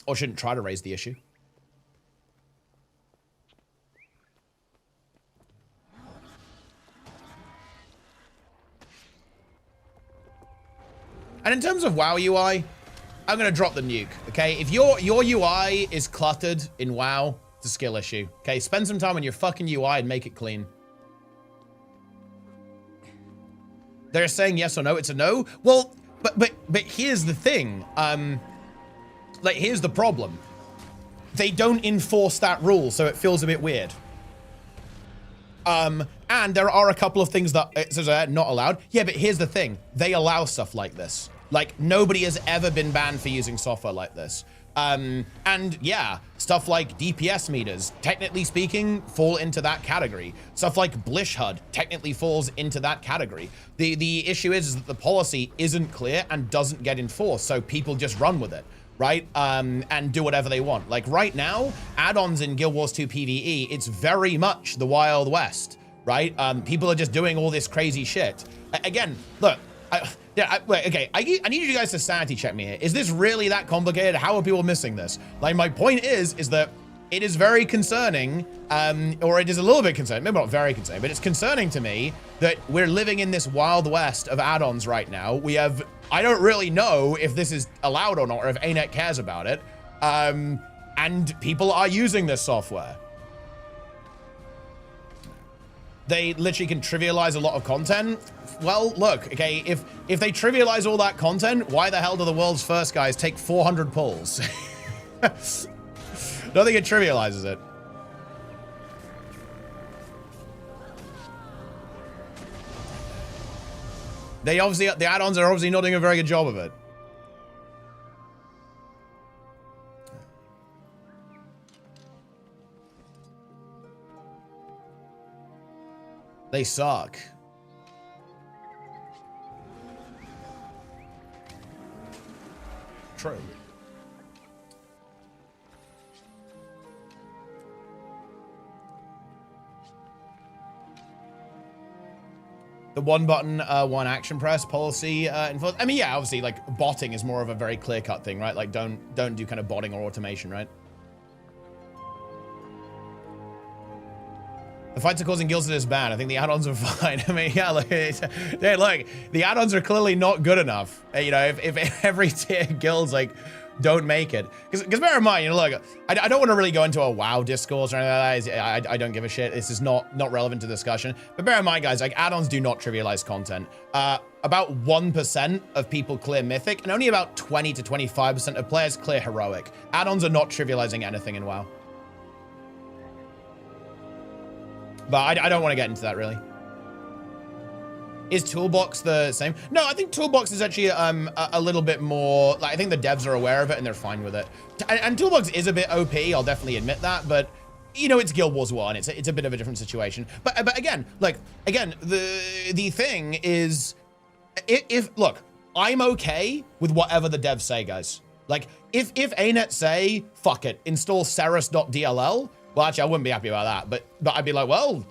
Or shouldn't try to raise the issue. And in terms of WoW UI, I'm going to drop the nuke, okay? If your UI is cluttered in WoW, it's a skill issue, okay? Spend some time on your fucking UI and make it clean. They're saying yes or no. It's a no. Well, but here's the thing. Like, here's the problem. They don't enforce that rule, so it feels a bit weird. And there are a couple of things that it says are not allowed. Yeah, but here's the thing. They allow stuff like this. Like, nobody has ever been banned for using software like this. And yeah, stuff like DPS meters, technically speaking, fall into that category. Stuff like Blish HUD technically falls into that category. The issue is that the policy isn't clear and doesn't get enforced, so people just run with it, right? And do whatever they want. Like right now, add-ons in Guild Wars 2 PvE, it's very much the Wild West, right? People are just doing all this crazy shit. Again, look, okay, I need you guys to sanity check me here. Is this really that complicated? How are people missing this? Like, my point is that it is very concerning, or it is a little bit concerning, maybe not very concerning, but it's concerning to me that we're living in this wild west of add-ons right now. We have, I don't really know if this is allowed or not, or if ArenaNet cares about it, and people are using this software. They literally can trivialize a lot of content. Well, look, okay, if they trivialize all that content, why the hell do the world's first guys take 400 pulls? Don't think it trivializes it. They obviously, the add-ons are obviously not doing a very good job of it. They suck. True. The one button, one action press policy. I mean, yeah, obviously, like, botting is more of a very clear-cut thing, right? Like, don't do kind of botting or automation, right? The fights are causing guilds to disband. I think the add-ons are fine. I mean, yeah, look, yeah, look, the add-ons are clearly not good enough. You know, if every tier guilds, like, don't make it. Because bear in mind, you know, look, I don't want to really go into a WoW discourse or anything like that. I don't give a shit. This is not relevant to discussion. But bear in mind, guys, like, add-ons do not trivialize content. About 1% of people clear Mythic, and only about 20 to 25% of players clear Heroic. Add-ons are not trivializing anything in WoW. But I don't want to get into that, really. Is Toolbox the same? No, I think Toolbox is actually a little bit more, like, I think the devs are aware of it and they're fine with it. And Toolbox is a bit OP, I'll definitely admit that, but, you know, it's Guild Wars 1. It's a bit of a different situation. But again, like, the thing is, look, I'm okay with whatever the devs say, guys. Like, if ArenaNet say, fuck it, install Ceres.dll, well, actually, I wouldn't be happy about that, but I'd be like, well,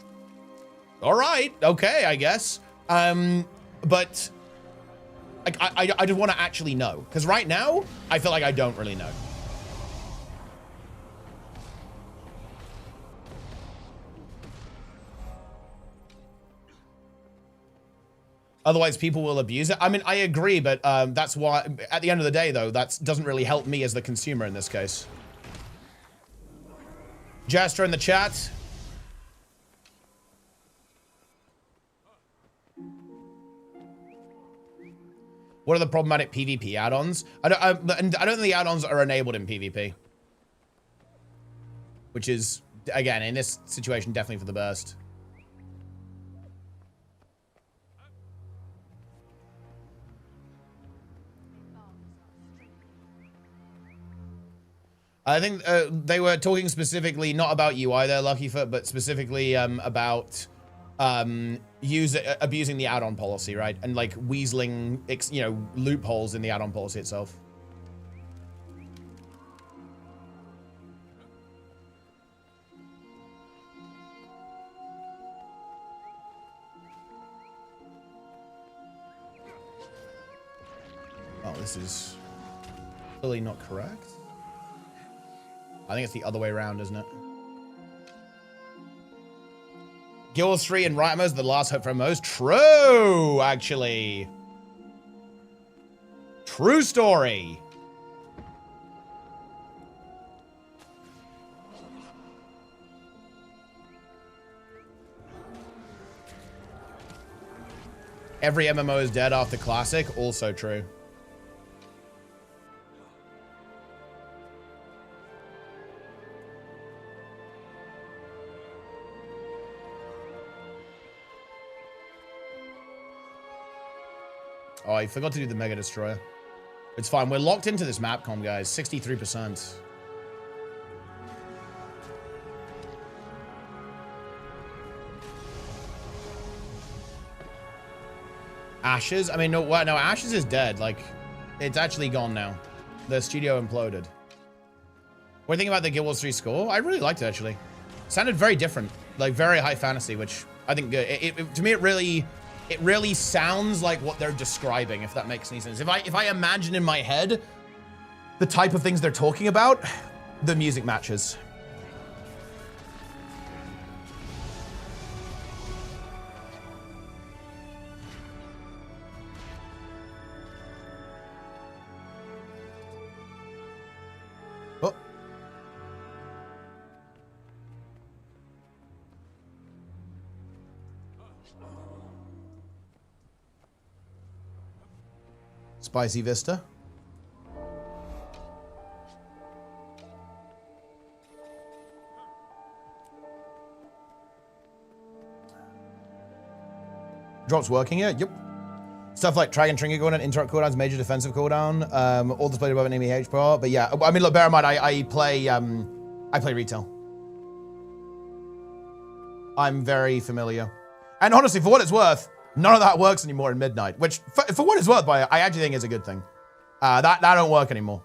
all right, okay, I guess. But I just want to actually know, because right now, I feel like I don't really know. Otherwise, people will abuse it. I mean, I agree, but that's why, at the end of the day, though, that doesn't really help me as the consumer in this case. Jester in the chat. What are the problematic PvP add-ons? I don't think the add-ons are enabled in PvP. Which is, again, in this situation, definitely for the best. I think they were talking specifically, not about UI there, Luckyfoot, but specifically about abusing the add-on policy, right? And like weaseling, you know, loopholes in the add-on policy itself. Oh, this is clearly not correct. I think it's the other way around, isn't it? Guild Wars 3 and Riot Mode's the last hope for MMOs. True, actually. True story. Every MMO is dead after Classic. Also true. Oh, I forgot to do the Mega Destroyer. It's fine. We're locked into this mapcom, guys. 63%. Ashes? I mean, no, what? No, Ashes is dead. Like, it's actually gone now. The studio imploded. What do you think about the Guild Wars 3 score? I really liked it, actually. Sounded very different. Like, very high fantasy, which I think good. To me, it really sounds like what they're describing, if that makes any sense. If I imagine in my head the type of things they're talking about, the music matches. Spicy Vista. Drops working here? Yep. Stuff like Dragon Trinket cooldown, interrupt cooldowns, major defensive cooldown, all displayed above an enemy H bar. But yeah, I mean, look, bear in mind, I play retail. I'm very familiar. And honestly, for what it's worth, none of that works anymore in Midnight, which, for what it's worth, I actually think is a good thing. That don't work anymore.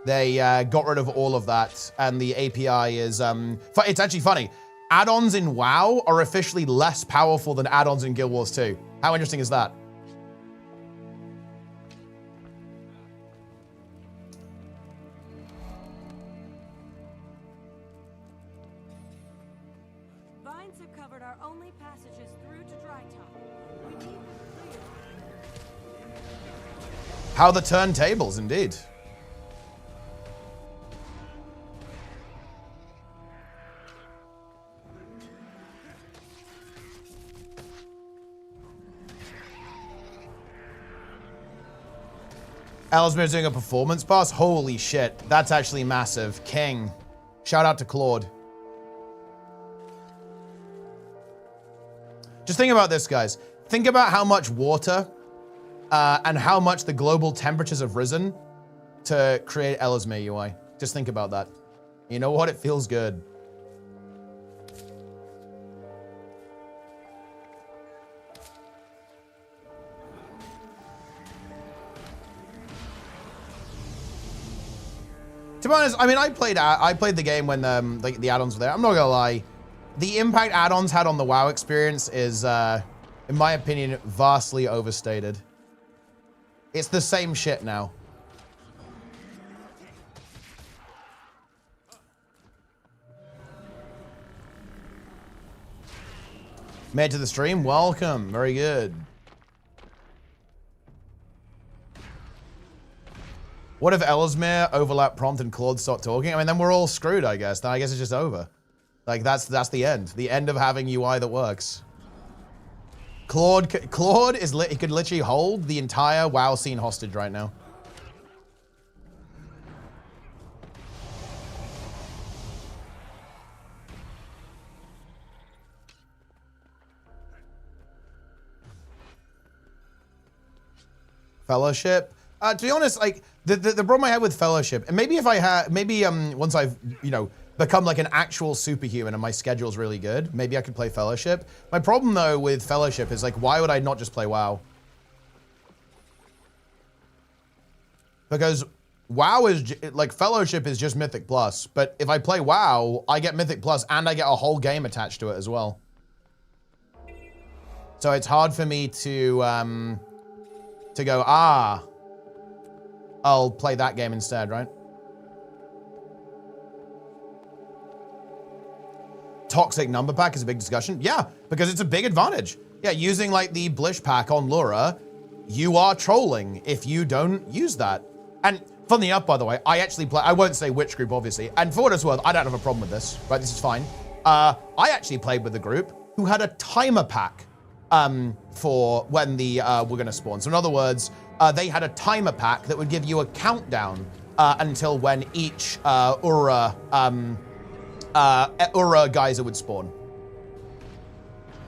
They got rid of all of that, and the API is, it's actually funny. Add-ons in WoW are officially less powerful than add-ons in Guild Wars 2. How interesting is that? Vines have covered our only passages through to Drytop. We need them clear. How the turntables, indeed. Ellesmere's doing a performance pass? Holy shit. That's actually massive. King. Shout out to Claude. Just think about this, guys. Think about how much water and how much the global temperatures have risen to create Ellesmere UI. Just think about that. You know what? It feels good. To be honest, I mean, I played the game when like the add-ons were there. I'm not gonna lie, the impact add-ons had on the WoW experience is, in my opinion, vastly overstated. It's the same shit now. Made to the stream, welcome, very good. What if Ellesmere, Overlap, Prompt, and Claude start talking? I mean, then we're all screwed, I guess. Then I guess it's just over. Like, that's the end. The end of having UI that works. Claude is he could literally hold the entire WoW scene hostage right now. Fellowship. To be honest, like the problem I had with Fellowship, and maybe if I had, once I've become like an actual superhuman and my schedule's really good, maybe I could play Fellowship. My problem though with Fellowship is like, why would I not just play WoW? Because WoW is like Fellowship is just Mythic Plus, but if I play WoW, I get Mythic Plus and I get a whole game attached to it as well. So it's hard for me to go, I'll play that game instead, right? Toxic number pack is a big discussion. Yeah, because it's a big advantage. Yeah, using like the Blish pack on Lura, you are trolling if you don't use that. And funnily enough, by the way, I actually play, I won't say which group, obviously. And for what it's worth, I don't have a problem with this, right? This is fine. I actually played with a group who had a timer pack for when the were gonna spawn. So in other words, they had a timer pack that would give you a countdown until when each Ura geyser would spawn.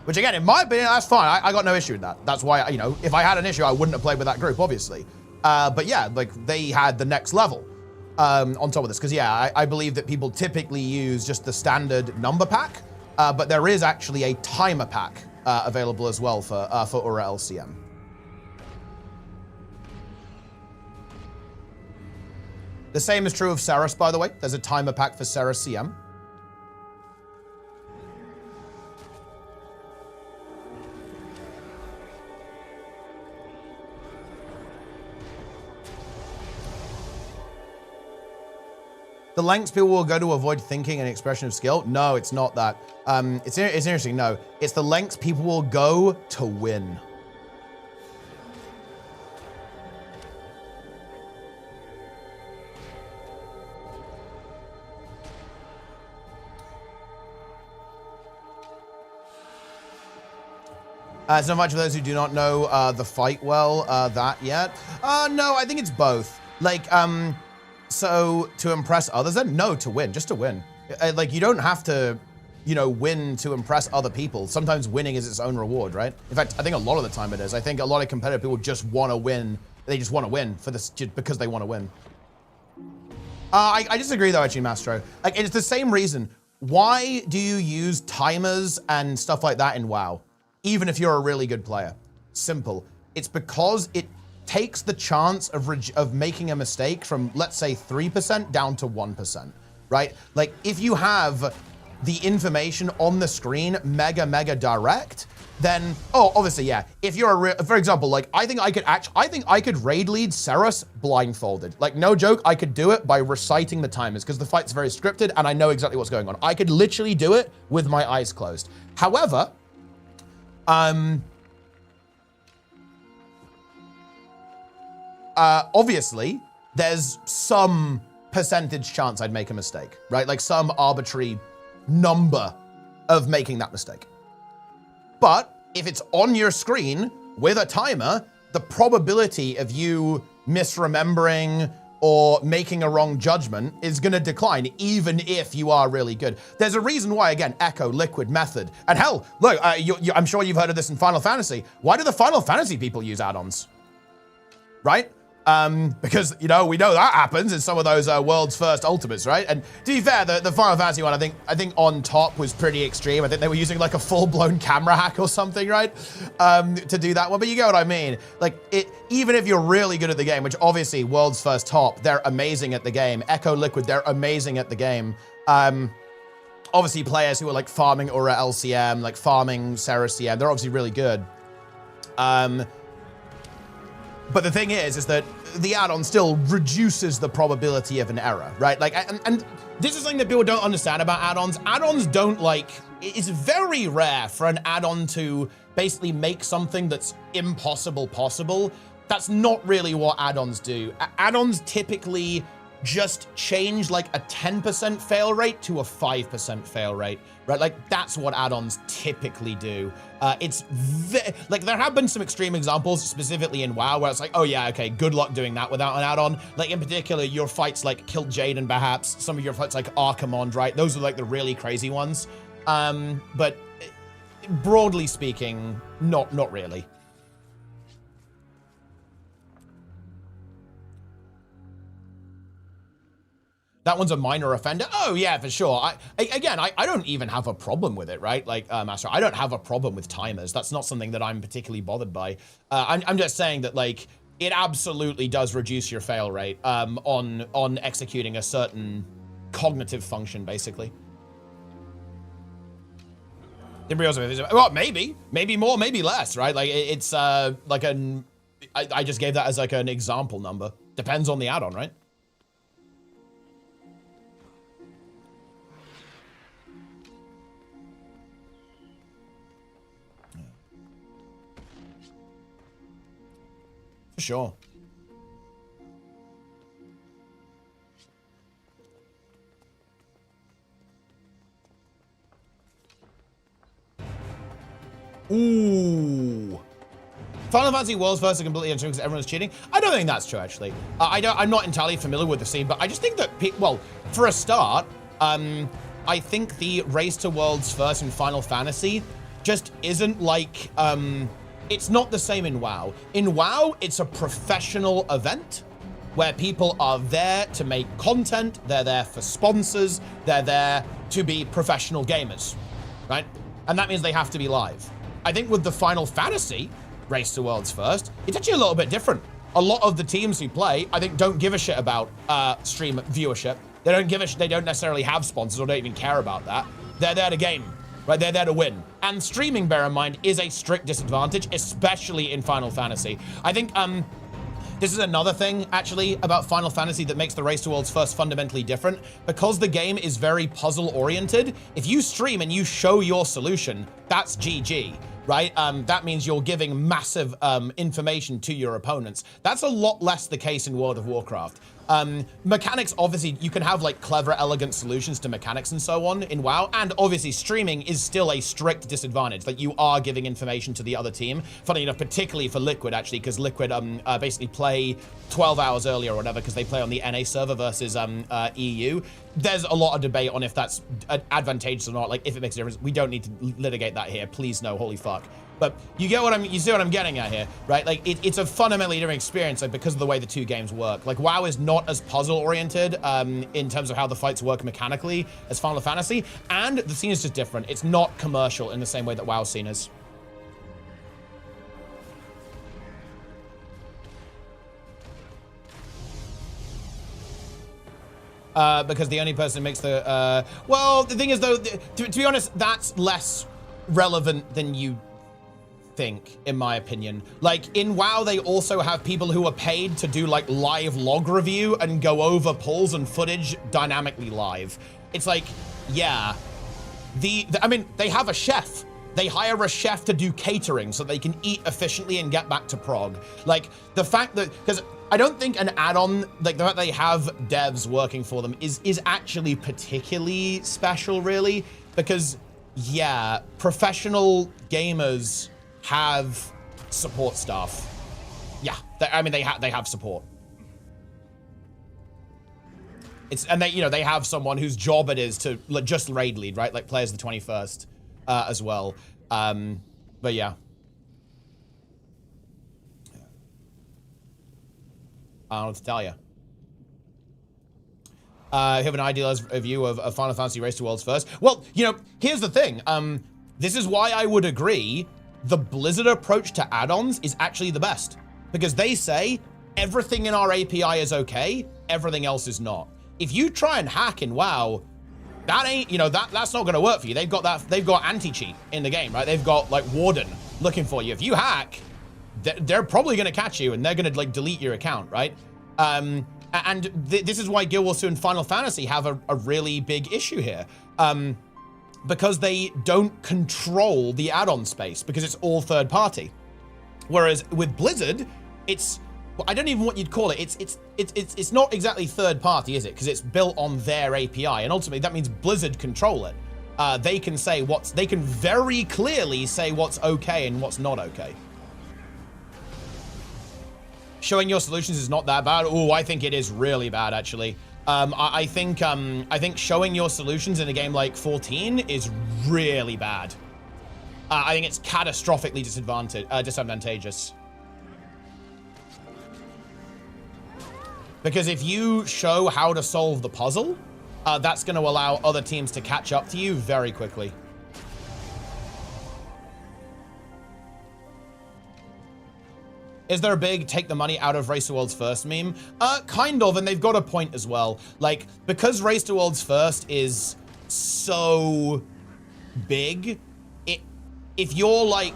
Which again, in my opinion, that's fine. I got no issue with that. That's why, if I had an issue, I wouldn't have played with that group, obviously. But yeah, like they had the next level on top of this. Because yeah, I believe that people typically use just the standard number pack, but there is actually a timer pack available as well for Ura LCM. The same is true of Ceres, by the way. There's a timer pack for Ceres CM. The lengths people will go to avoid thinking and expression of skill? No, it's not that. It's interesting, no. It's the lengths people will go to win. So much for those who do not know the fight well, that yet. No, I think it's both. Like, so to impress others, then no, to win, just to win. Like, you don't have to, you know, win to impress other people. Sometimes winning is its own reward, right? In fact, I think a lot of the time it is. I think a lot of competitive people just want to win. They just want to win for this, just because they want to win. I disagree though, actually, Mastro. Like, it's the same reason. Why do you use timers and stuff like that in WoW? Even if you're a really good player. Simple. It's because it takes the chance of making a mistake from, let's say, 3% down to 1%, right? Like, if you have the information on the screen mega direct, then, oh, obviously, yeah. If you're for example, like, I think I could raid lead Ceres blindfolded. Like, no joke, I could do it by reciting the timers because the fight's very scripted and I know exactly what's going on. I could literally do it with my eyes closed. However, obviously, there's some percentage chance I'd make a mistake, right? Like some arbitrary number of making that mistake. But if it's on your screen with a timer, the probability of you misremembering or making a wrong judgment is gonna decline, even if you are really good. There's a reason why, again, Echo, Liquid, Method, and hell, look, I'm sure you've heard of this in Final Fantasy. Why do the Final Fantasy people use add-ons? Right? Because, you know, we know that happens in some of those world's first ultimates, right? And to be fair, the Final Fantasy one, I think on top was pretty extreme. I think they were using like a full-blown camera hack or something, right? To do that one, but you get what I mean. Like, even if you're really good at the game, which obviously world's first top, they're amazing at the game. Echo, Liquid, they're amazing at the game. Obviously players who are like farming Aura LCM, like farming Ceres CM, they're obviously really good. But the thing is that the add-on still reduces the probability of an error, right? Like, and this is something that people don't understand about add-ons. Add-ons don't like, it's very rare for an add-on to basically make something that's impossible possible. That's not really what add-ons do. Add-ons typically just change like a 10% fail rate to a 5% fail rate, right? Like, that's what add-ons typically do. It's like, there have been some extreme examples, specifically in WoW, where it's like, oh yeah, okay, good luck doing that without an add-on. Like, in particular, your fights like Kill Jaden, perhaps, some of your fights like Archimond, right? Those are like the really crazy ones. But broadly speaking, not really. That one's a minor offender. Oh yeah, for sure. I don't even have a problem with it, right? Like, Master, I don't have a problem with timers. That's not something that I'm particularly bothered by. I'm just saying that, like, it absolutely does reduce your fail rate on executing a certain cognitive function, basically. Well, maybe more, maybe less, right? Like, it's like I just gave that as like an example number. Depends on the add-on, right? For sure. Ooh. Final Fantasy World's First are completely untrue because everyone's cheating. I don't think that's true, actually. I'm not entirely familiar with the scene, but I just think that, well, for a start, I think the race to World's First in Final Fantasy just isn't like, it's not the same in WoW. In WoW, it's a professional event where people are there to make content, they're there for sponsors, they're there to be professional gamers, right? And that means they have to be live. I think with the Final Fantasy race to World's First, it's actually a little bit different. A lot of the teams who play, I think, don't give a shit about stream viewership. They don't necessarily have sponsors or don't even care about that. They're there to game. Right, they're there to win. And streaming, bear in mind, is a strict disadvantage, especially in Final Fantasy. I think this is another thing, actually, about Final Fantasy that makes the Race to World's First fundamentally different. Because the game is very puzzle-oriented, if you stream and you show your solution, that's GG, right? That means you're giving massive information to your opponents. That's a lot less the case in World of Warcraft. Mechanics, obviously, you can have like clever, elegant solutions to mechanics and so on in WoW, and obviously streaming is still a strict disadvantage. Like, you are giving information to the other team. Funny enough, particularly for Liquid, actually, because Liquid basically play 12 hours earlier or whatever, because they play on the NA server versus EU. There's a lot of debate on if that's advantageous or not, like if it makes a difference. We don't need to litigate that here. Please no, holy fuck. But you get what you see what I'm getting at here, right? Like it's a fundamentally different experience, like, because of the way the two games work. Like WoW is not as puzzle oriented in terms of how the fights work mechanically as Final Fantasy, and the scene is just different. It's not commercial in the same way that WoW's scene is. Because the only person who makes the well, the thing is though, to be honest, that's less relevant than you think, in my opinion. Like in WoW, they also have people who are paid to do like live log review and go over pulls and footage dynamically live. It's like, yeah, I mean, they have a chef. They hire a chef to do catering so they can eat efficiently and get back to prog. Like the fact that, because I don't think an add-on, like the fact they have devs working for them is actually particularly special, really, because yeah, professional gamers have support staff. Yeah, I mean, they have support. And they, you know, they have someone whose job it is to just raid lead, right? Like Players of the 21st as well. But yeah. I don't know what to tell you. You have an idealized view of Final Fantasy Race to Worlds first. Well, you know, here's the thing. This is why I would agree the Blizzard approach to add-ons is actually the best, because they say everything in our API is okay, everything else is not. If you try and hack in WoW, that ain't, you know, that's not gonna work for you. They've got anti-cheat in the game, right? They've got like Warden looking for you. If you hack, they're probably gonna catch you and they're gonna like delete your account, right? This is why Guild Wars 2 and Final Fantasy have a really big issue here. Because they don't control the add-on space, because it's all third party. Whereas with Blizzard, it's, well, I don't even know what you'd call it. It's not exactly third party, is it? Because it's built on their API, and ultimately that means Blizzard control it. They can say they can very clearly say what's okay and what's not okay. Showing your solutions is not that bad. Oh, I think it is really bad, actually. I think showing your solutions in a game like 14 is really bad. I think it's catastrophically disadvantageous. Because if you show how to solve the puzzle, that's going to allow other teams to catch up to you very quickly. Is there a big take the money out of Race to Worlds First meme? Kind of, and they've got a point as well. Like, because Race to Worlds First is so big, if you're like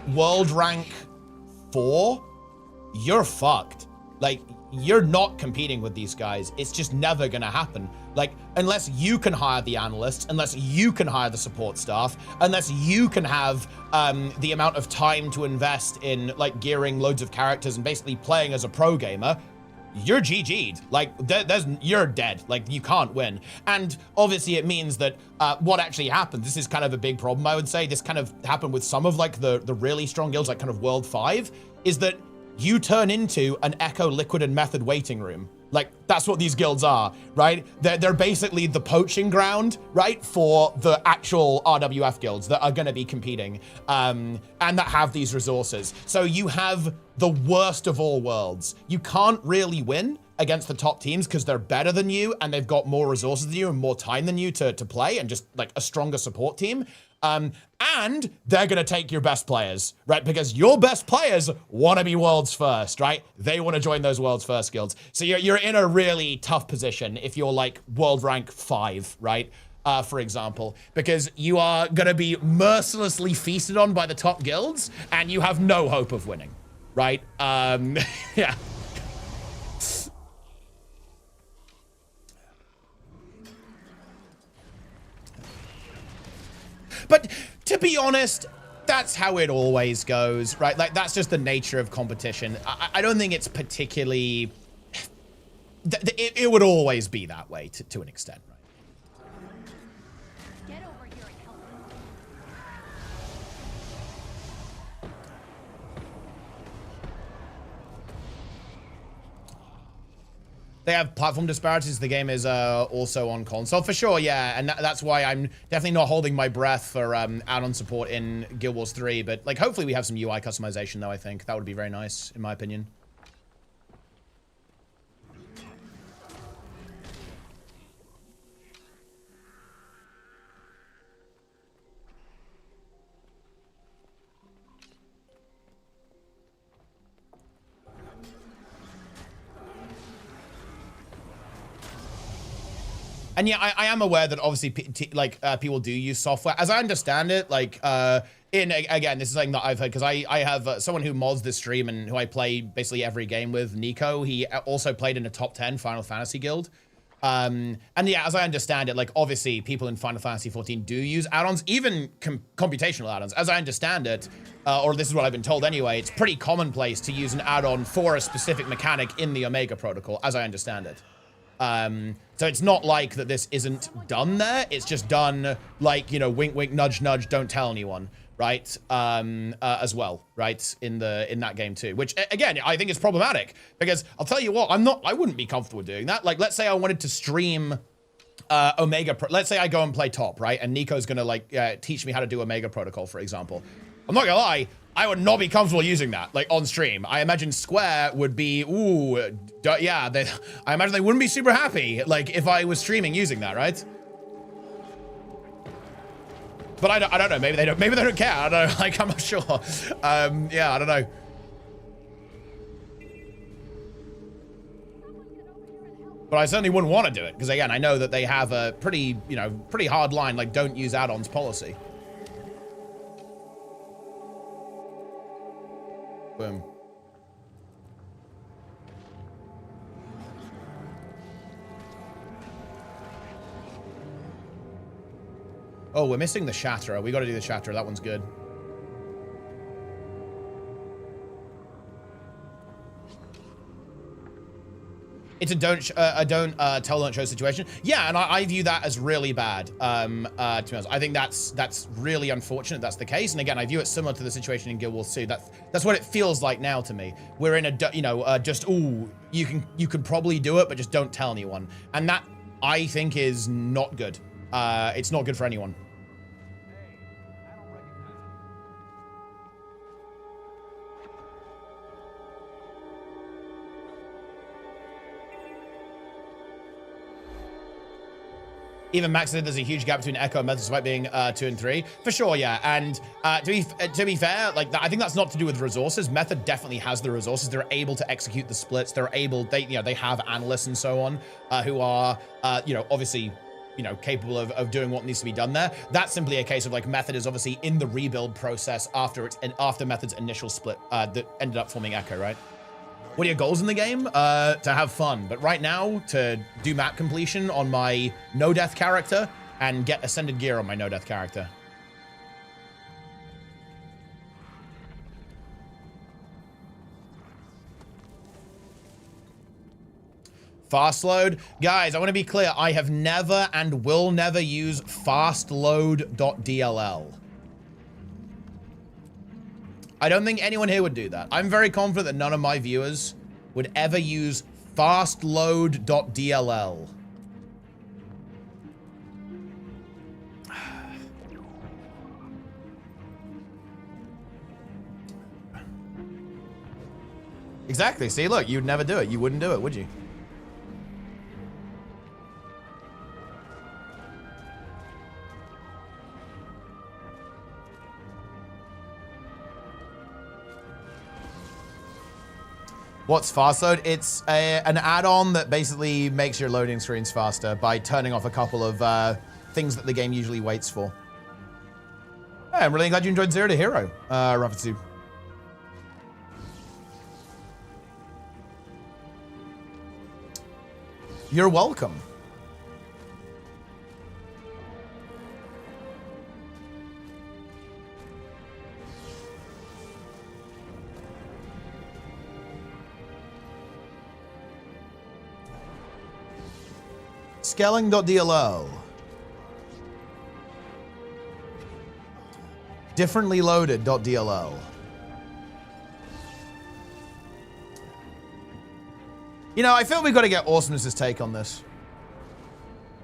world rank 4, you're fucked. Like, you're not competing with these guys. It's just never gonna happen. Like, unless you can hire the analysts, unless you can hire the support staff, unless you can have the amount of time to invest in like gearing loads of characters and basically playing as a pro gamer, you're GG'd. Like, you're dead. Like, you can't win. And obviously it means that what actually happens, this is kind of a big problem, I would say. This kind of happened with some of like the really strong guilds, like kind of World 5, is that you turn into an Echo, Liquid, and Method waiting room. Like, that's what these guilds are, right? They're basically the poaching ground, right, for the actual RWF guilds that are gonna be competing, and that have these resources. So you have the worst of all worlds. You can't really win against the top teams because they're better than you and they've got more resources than you and more time than you to play, and just like a stronger support team. And they're gonna take your best players, right? Because your best players wanna be worlds first, right? They wanna join those worlds first guilds. So you're in a really tough position if you're like world rank 5, right? For example, because you are gonna be mercilessly feasted on by the top guilds and you have no hope of winning, right? Yeah. But to be honest, that's how it always goes, right? Like, that's just the nature of competition. I don't think it's particularly... it would always be that way to an extent, right? Get over here and help me. They have platform disparities. The game is also on console for sure, yeah, and that's why I'm definitely not holding my breath for add-on support in Guild Wars 3. But like, hopefully we have some UI customization though. I think that would be very nice, in my opinion. And yeah, I am aware that obviously people do use software. As I understand it, like again, this is something that I've heard because I have someone who mods this stream and who I play basically every game with, Nico. He also played in a top 10 Final Fantasy guild. And yeah, as I understand it, like obviously people in Final Fantasy 14 do use add-ons, even computational add-ons. As I understand it, or this is what I've been told anyway, it's pretty commonplace to use an add-on for a specific mechanic in the Omega Protocol, as I understand it. So it's not like that this isn't done there. It's just done like, you know, wink, wink, nudge, nudge, don't tell anyone, right? As well, right? In that game too, which again, I think is problematic because I'll tell you what, I wouldn't be comfortable doing that. Like, let's say I wanted to stream Omega, let's say I go and play top, right? And Nico's gonna like teach me how to do Omega Protocol, for example. I'm not gonna lie, I would not be comfortable using that, like, on stream. I imagine Square would be, yeah, I imagine they wouldn't be super happy, like, if I was streaming using that, right? But I don't know, maybe they don't care, I don't know, like, I'm not sure. Yeah, I don't know. But I certainly wouldn't want to do it, because again, I know that they have a pretty hard line, like, don't use add-ons policy. Boom. Oh, we're missing the Shatterer. We got to do the Shatterer. That one's good. It's a don't tell, don't show situation. Yeah, and I view that as really bad. To be honest, I think that's really unfortunate. That's the case. And again, I view it similar to the situation in Guild Wars 2. That's what it feels like now to me. We're in a just you could probably do it, but just don't tell anyone. And that I think is not good. It's not good for anyone. Even Max said there's a huge gap between Echo and Method despite being 2 and 3. For sure, yeah. And to be fair, like I think that's not to do with resources. Method definitely has the resources. They're able to execute the splits. They have analysts and so on who are obviously capable of doing what needs to be done there. That's simply a case of like Method is obviously in the rebuild process after Method's initial split that ended up forming Echo, right? What are your goals in the game? To have fun. But right now, to do map completion on my no-death character and get ascended gear on my no-death character. Fast load. Guys, I want to be clear. I have never and will never use fastload.dll. I don't think anyone here would do that. I'm very confident that none of my viewers would ever use fastload.dll. Exactly. See, look, you'd never do it. You wouldn't do it, would you? What's fast load? It's an add-on that basically makes your loading screens faster by turning off a couple of things that the game usually waits for. Hey, I'm really glad you enjoyed Zero to Hero, Rafatsu. You're welcome. scaling.dll. Differently loaded.dll. You know, I feel we've got to get Awesomeness's take on this.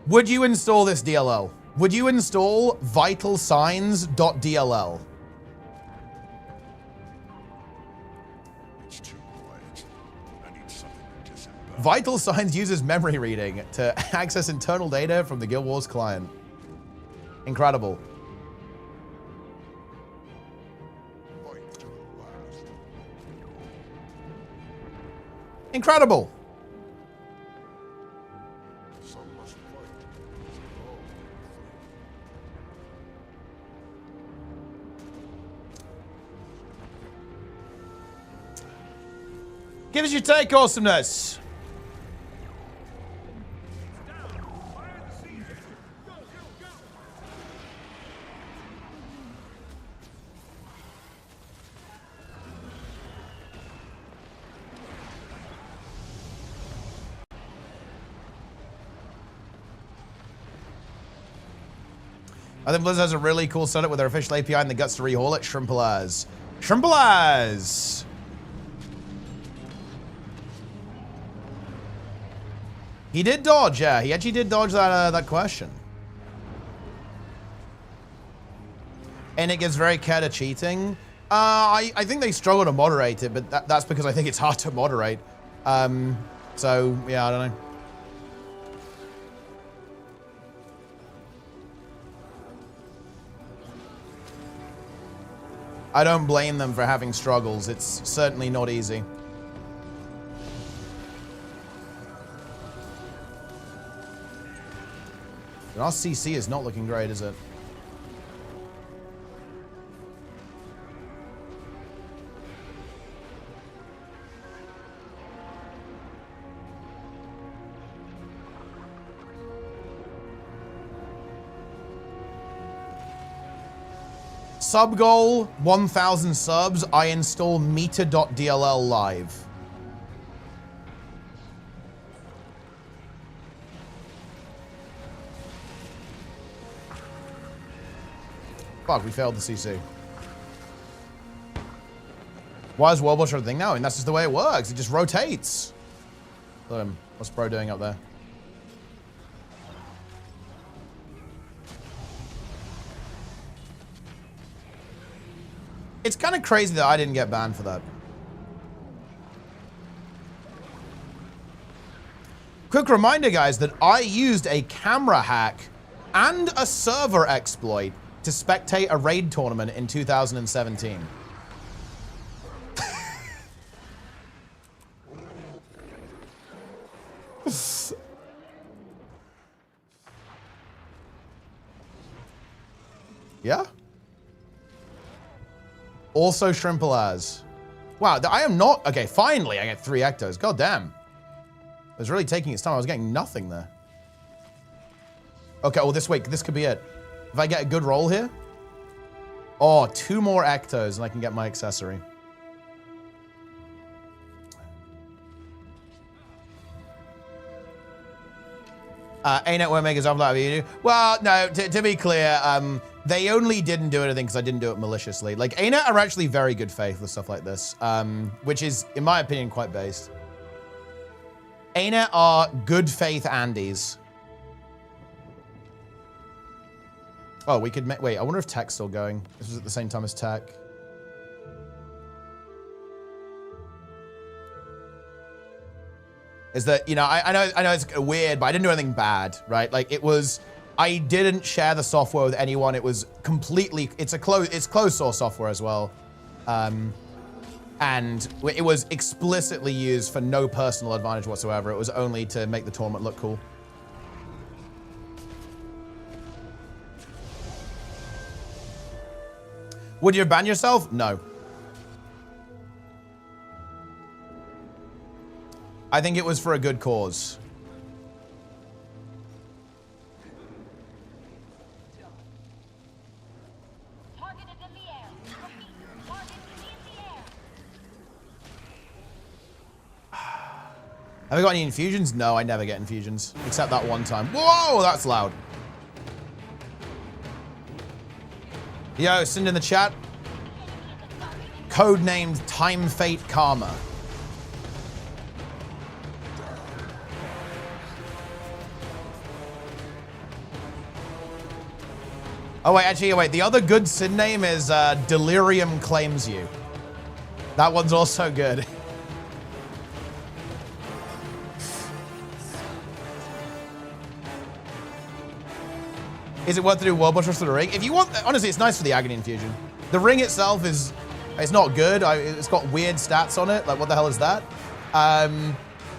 Would you install this DLL? Would you install vitalsigns.dll? It's too quiet. I need something to disembowel. Vital Signs uses memory reading to access internal data from the Guild Wars client. Incredible. Fight to the last. Incredible. Some must fight. Oh, Give us your take, Awesomeness. I think Blizzard has a really cool setup with their official API and the guts to rehaul it. Shrimpalaz. Shrimpalaz! He did dodge, yeah. He actually did dodge that question. And it gets very Keta cheating. I think they struggle to moderate it, but that's because I think it's hard to moderate. So, yeah, I don't know. I don't blame them for having struggles. It's certainly not easy. And our CC is not looking great, is it? Sub goal, 1,000 subs. I install meter.dll live. Fuck, we failed the CC. Why is World Watch a thing now? And that's just the way it works. It just rotates. What's Bro doing up there? It's kind of crazy that I didn't get banned for that. Quick reminder, guys, that I used a camera hack and a server exploit to spectate a raid tournament in 2017. Yeah? Also Shrimpalaz. Wow, I am not... Okay, finally I get 3 ectos. God damn. It was really taking its time. I was getting nothing there. Okay, well, this could be it. If I get a good roll here... Oh, 2 more ectos and I can get my accessory. ArenaNet won't make us off like you do. Well, no, to be clear, they only didn't do anything because I didn't do it maliciously. Like, ArenaNet are actually very good faith with stuff like this, which is, in my opinion, quite based. ArenaNet are good faith Andes. Oh, we could wait, I wonder if Tech's still going. This was at the same time as Tech. Is that, you know, I know it's weird, but I didn't do anything bad, right? Like, it was, I didn't share the software with anyone. It was completely, it's closed source software as well. And it was explicitly used for no personal advantage whatsoever. It was only to make the tournament look cool. Would you ban yourself? No. I think it was for a good cause. Target is in the air. Repeat, target is in the air. Have I got any infusions? No, I never get infusions. Except that one time. Whoa, that's loud. Yo, send in the chat. Codenamed Time Fate Karma. Oh, wait. The other good Sin name is Delirium Claims You. That one's also good. Is it worth to do World Bushers for the ring? If you want, honestly, it's nice for the Agony Infusion. The ring itself is, it's not good. It's got weird stats on it. Like, what the hell is that?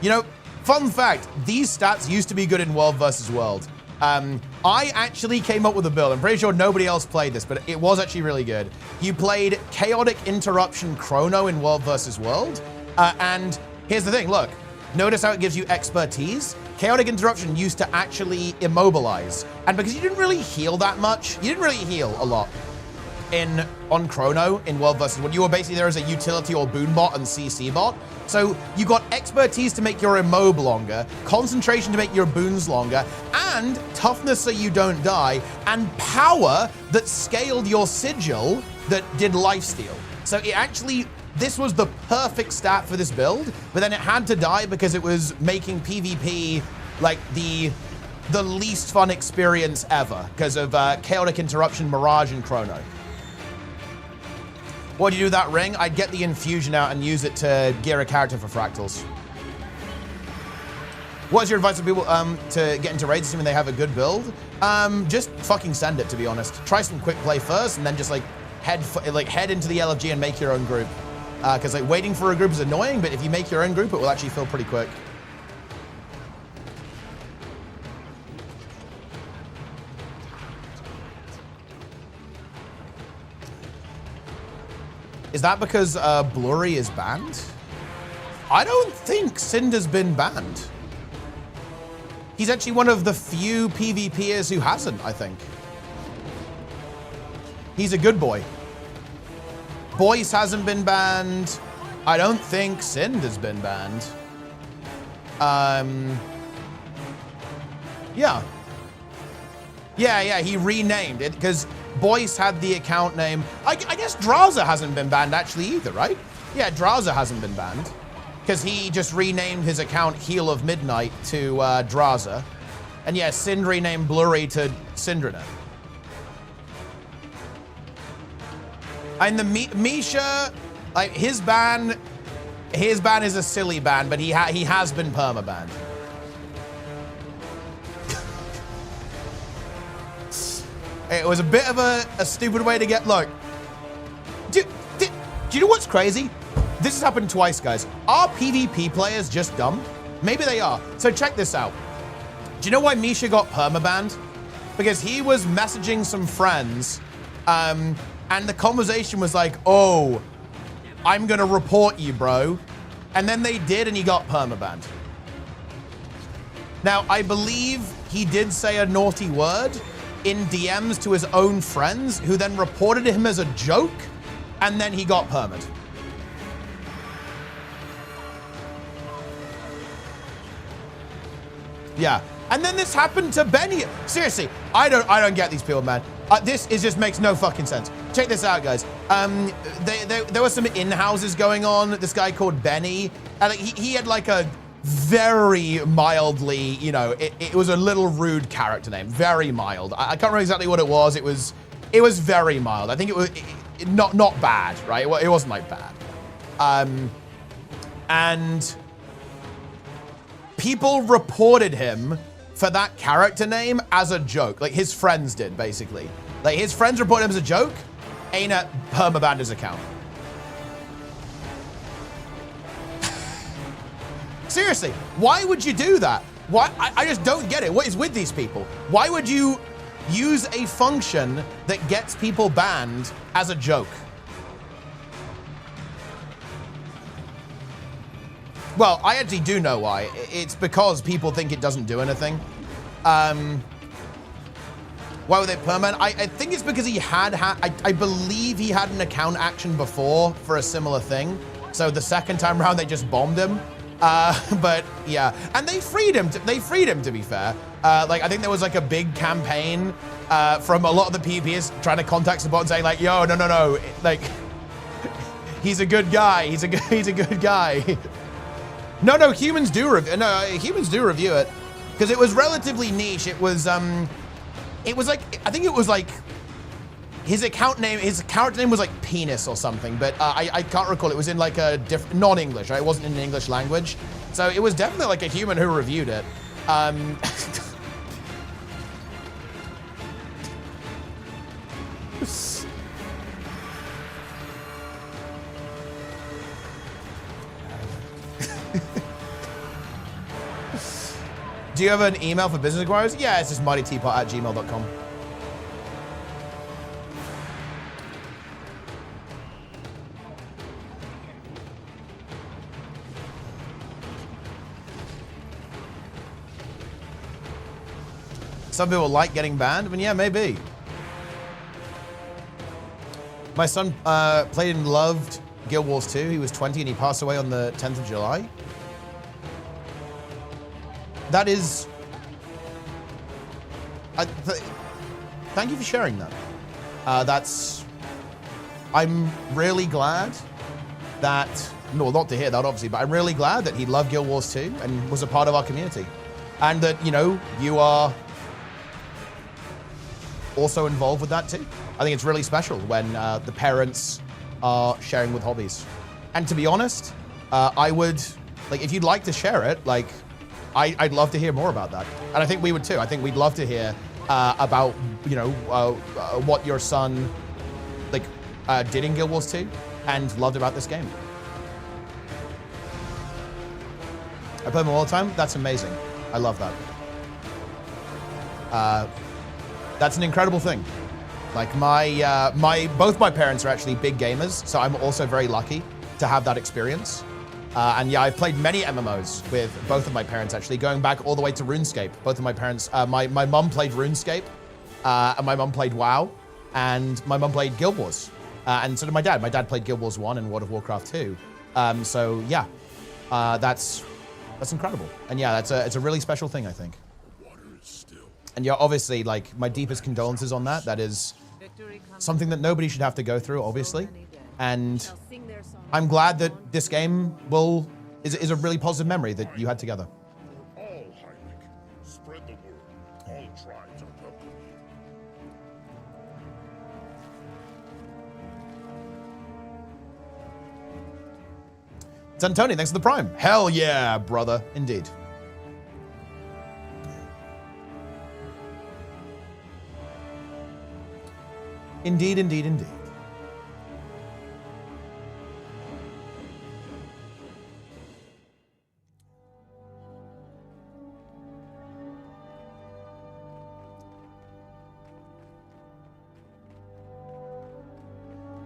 You know, fun fact, these stats used to be good in World versus World. I actually came up with a build. I'm pretty sure nobody else played this, but it was actually really good. You played Chaotic Interruption Chrono in World versus World. And here's the thing, look. Notice how it gives you expertise? Chaotic Interruption used to actually immobilize. And because you didn't really heal that much, you didn't really heal a lot on Chrono in World vs. World. You were basically there as a utility or boon bot and CC bot. So you got expertise to make your immob longer, concentration to make your boons longer, and toughness so you don't die, and power that scaled your sigil that did lifesteal. So it actually, this was the perfect stat for this build, but then it had to die because it was making PvP like the least fun experience ever because of Chaotic Interruption, Mirage, and Chrono. What do you do with that ring? I'd get the infusion out and use it to gear a character for fractals. What's your advice for people to get into raids assuming they have a good build? Just fucking send it, to be honest. Try some quick play first and then just like head into the LFG and make your own group. Because like waiting for a group is annoying, but if you make your own group, it will actually fill pretty quick. Is that because Blurry is banned? I don't think Cinder's been banned. He's actually one of the few PvPers who hasn't, I think. He's a good boy. Boyce hasn't been banned. I don't think Cinder's been banned. Yeah, he renamed it because Boyce had the account name. I guess Draza hasn't been banned actually either, right? Yeah, Draza hasn't been banned because he just renamed his account Heel of Midnight to Draza. And yeah, Sind renamed Blurry to Syndranet. And the Misha, like his ban is a silly ban, but he has been perma-banned. It was a bit of a stupid way to get, look. Do you know what's crazy? This has happened twice, guys. Are PvP players just dumb? Maybe they are. So check this out. Do you know why Misha got perma-banned? Because he was messaging some friends, and the conversation was like, oh, I'm gonna report you, bro. And then they did, and he got perma-banned. Now, I believe he did say a naughty word in DMs to his own friends, who then reported him as a joke, and then he got permed. Yeah, and then this happened to Benny. Seriously, I don't get these people, man. This just makes no fucking sense. Check this out, guys. There were some in-houses going on. This guy called Benny, and he had like a very mildly, you know, it was a little rude character name, very mild. I can't remember exactly what it was. It was very mild. I think it was not bad, right? It wasn't like bad. And people reported him for that character name as a joke. Like his friends did, basically. Like his friends reported him as a joke. ArenaNet permabanned his account. Seriously, why would you do that? Why? I just don't get it. What is with these people? Why would you use a function that gets people banned as a joke? Well, I actually do know why. It's because people think it doesn't do anything. Why would they permanent? I think it's because he I believe he had an account action before for a similar thing. So the second time around, they just bombed him. But yeah, and they freed him. To be fair, like I think there was like a big campaign from a lot of the PvPers trying to contact support and saying like, "Yo, no, like he's a good guy. He's a good guy." No, humans do review it because it was relatively niche. It was like I think it was like his character name was like Penis or something, but I can't recall. It was in like a non-English, right? It wasn't in an English language. So it was definitely like a human who reviewed it. Do you have an email for business inquiries? Yeah, it's just MightyTeapot@gmail.com. Some people like getting banned, but yeah, maybe. My son played and loved Guild Wars 2. He was 20 and he passed away on the 10th of July. That is... thank you for sharing that. I'm really glad that... No, not to hear that, obviously, but I'm really glad that he loved Guild Wars 2 and was a part of our community. And that, you know, you are also involved with that too. I think it's really special when the parents are sharing with hobbies. And to be honest, I would, like, if you'd like to share it, like, I'd love to hear more about that. And I think we would too. I think we'd love to hear about, you know, what your son, like, did in Guild Wars 2 and loved about this game. I play them all the time. That's amazing. I love that. That's an incredible thing. Like both my parents are actually big gamers, so I'm also very lucky to have that experience. And yeah, I've played many MMOs with both of my parents actually, going back all the way to RuneScape. Both of my parents, my mum played RuneScape, and my mum played WoW, and my mum played Guild Wars. And so did my dad. My dad played Guild Wars 1 and World of Warcraft 2. So yeah, that's incredible. And yeah, it's a really special thing, I think. And yeah, obviously, like, my deepest condolences on that. That is something that nobody should have to go through, obviously. And I'm glad that this game is a really positive memory that you had together. All Heilig. Spread the word. All tribes are welcome. Santoni, thanks for the Prime. Hell yeah, brother. Indeed. Indeed, indeed, indeed.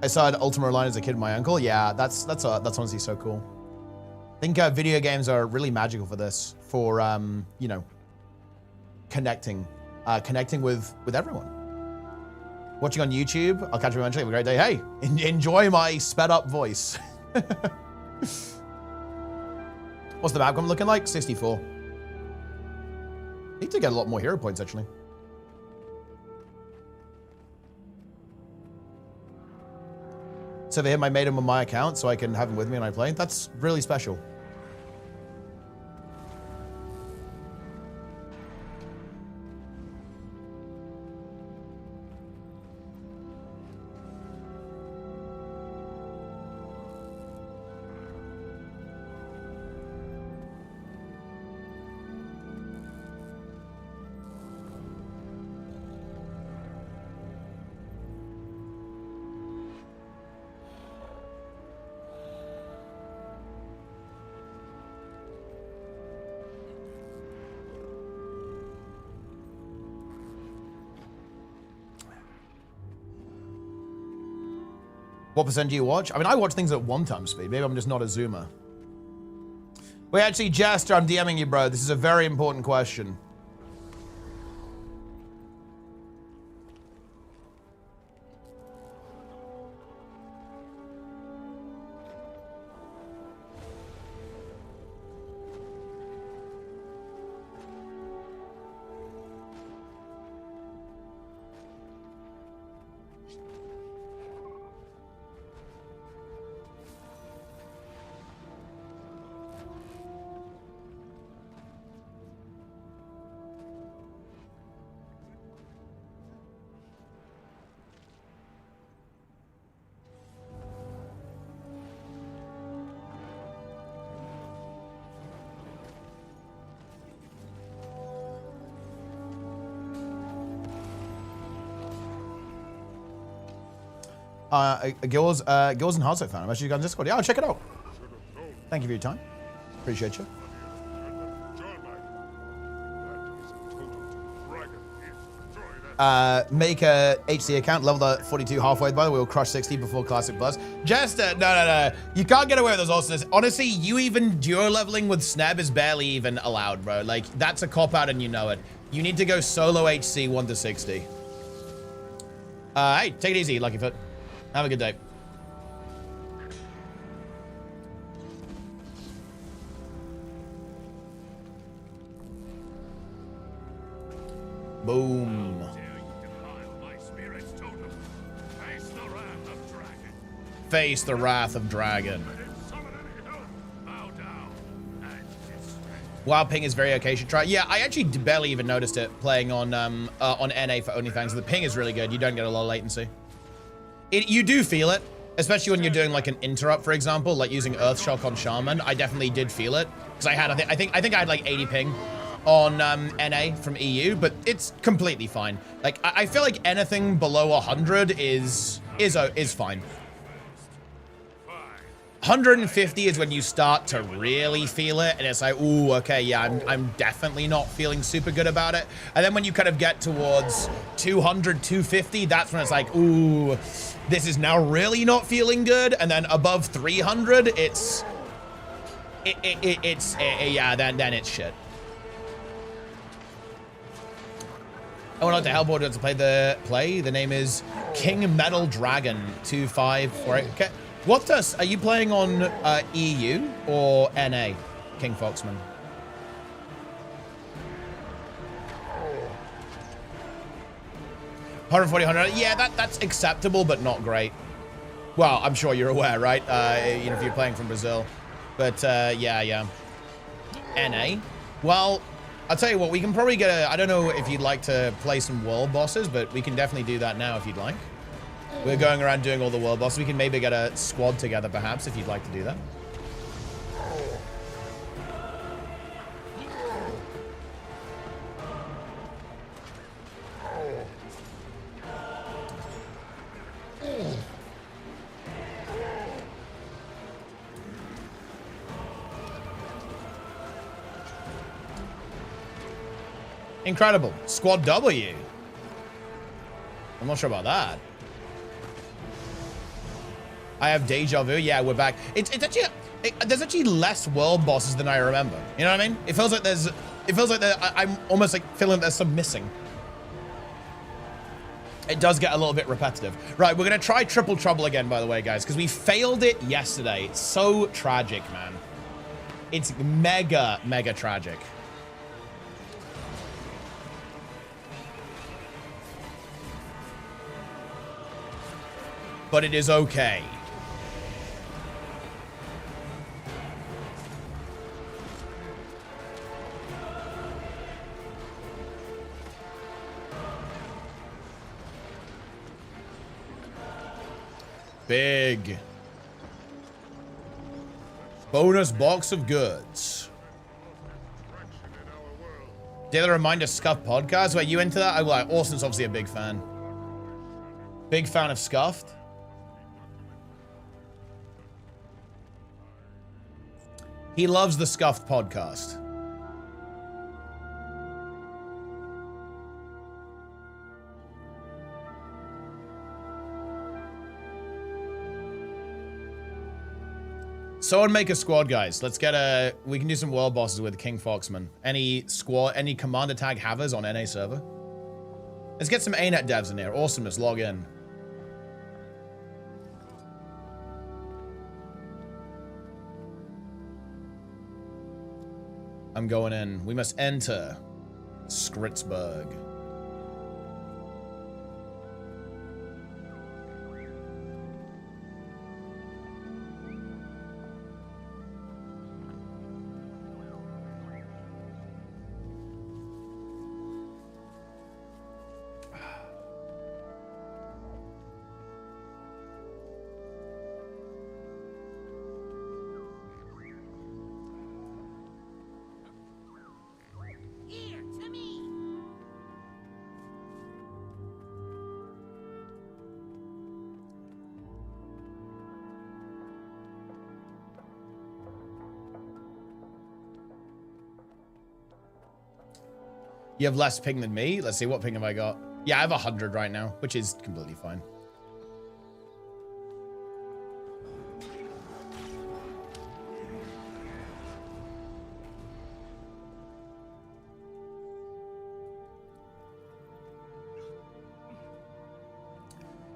I saw Ultima Online as a kid with my uncle. Yeah, that's honestly so cool. I think video games are really magical for this, for you know, connecting with everyone. Watching on YouTube. I'll catch you eventually. Have a great day. Hey, enjoy my sped up voice. What's the outcome looking like? 64. Need to get a lot more hero points, actually. So they hit, I made him on my account so I can have him with me when I play. That's really special. What percent do you watch? I mean, I watch things at 1x speed. Maybe I'm just not a zoomer. Wait, actually, Jester, I'm DMing you, bro. This is a very important question. Gills and Hardstuck fan. I'm actually going to Discord. Yeah, I'll check it out. Thank you for your time. Appreciate you. Make a HC account, level the 42 halfway. By the way, we'll crush 60 before Classic Plus. Jester, no. You can't get away with those awesomeness. Honestly, you even duo leveling with Sneb is barely even allowed, bro. Like, that's a cop-out and you know it. You need to go solo HC 1 to 60. Hey, take it easy, Luckyfoot. Have a good day. Boom. Face the wrath of dragon. Wild ping is very okay. You should try. Yeah, I actually barely even noticed it playing on NA for OnlyFans. The ping is really good. You don't get a lot of latency. You do feel it, especially when you're doing like an interrupt, for example, like using Earthshock on Shaman. I definitely did feel it because I think I had like 80 ping on NA from EU, but it's completely fine. Like I feel like anything below 100 is fine. 150 is when you start to really feel it, and it's like, ooh, okay, yeah, I'm definitely not feeling super good about it. And then when you kind of get towards 200, 250, that's when it's like, ooh, this is now really not feeling good. And then above 300, yeah, then it's shit. I would like to help order to play the name is King Metal Dragon 2548. Okay. What are you playing on EU or NA, King Foxman? $140. Yeah, that's acceptable, but not great. Well, I'm sure you're aware, right? You know, if you're playing from Brazil. But yeah. NA. Well, I'll tell you what, we can probably get I don't know if you'd like to play some world bosses, but we can definitely do that now if you'd like. We're going around doing all the world bosses. We can maybe get a squad together, perhaps, if you'd like to do that. Incredible. Squad W. I'm not sure about that. I have deja vu. Yeah, we're back. It's actually there's actually less world bosses than I remember. You know what I mean? It feels like I'm almost like feeling there's some missing. It does get a little bit repetitive. Right, we're gonna try Triple Trouble again, by the way, guys, because we failed it yesterday. It's so tragic, man. It's mega tragic. But it is okay. Big. Bonus box of goods. Daily reminder, Scuffed podcast. Wait, you into that? I like. Austin's obviously a big fan. Big fan of Scuffed. He loves the Scuffed podcast. Someone make a squad, guys. Let's get we can do some world bosses with King Foxman. Any squad, any commander tag havers on NA server? Let's get some ArenaNet devs in here. Awesomeness, log in. I'm going in. We must enter Skritzberg. You have less ping than me? Let's see, what ping have I got? Yeah, I have 100 right now, which is completely fine.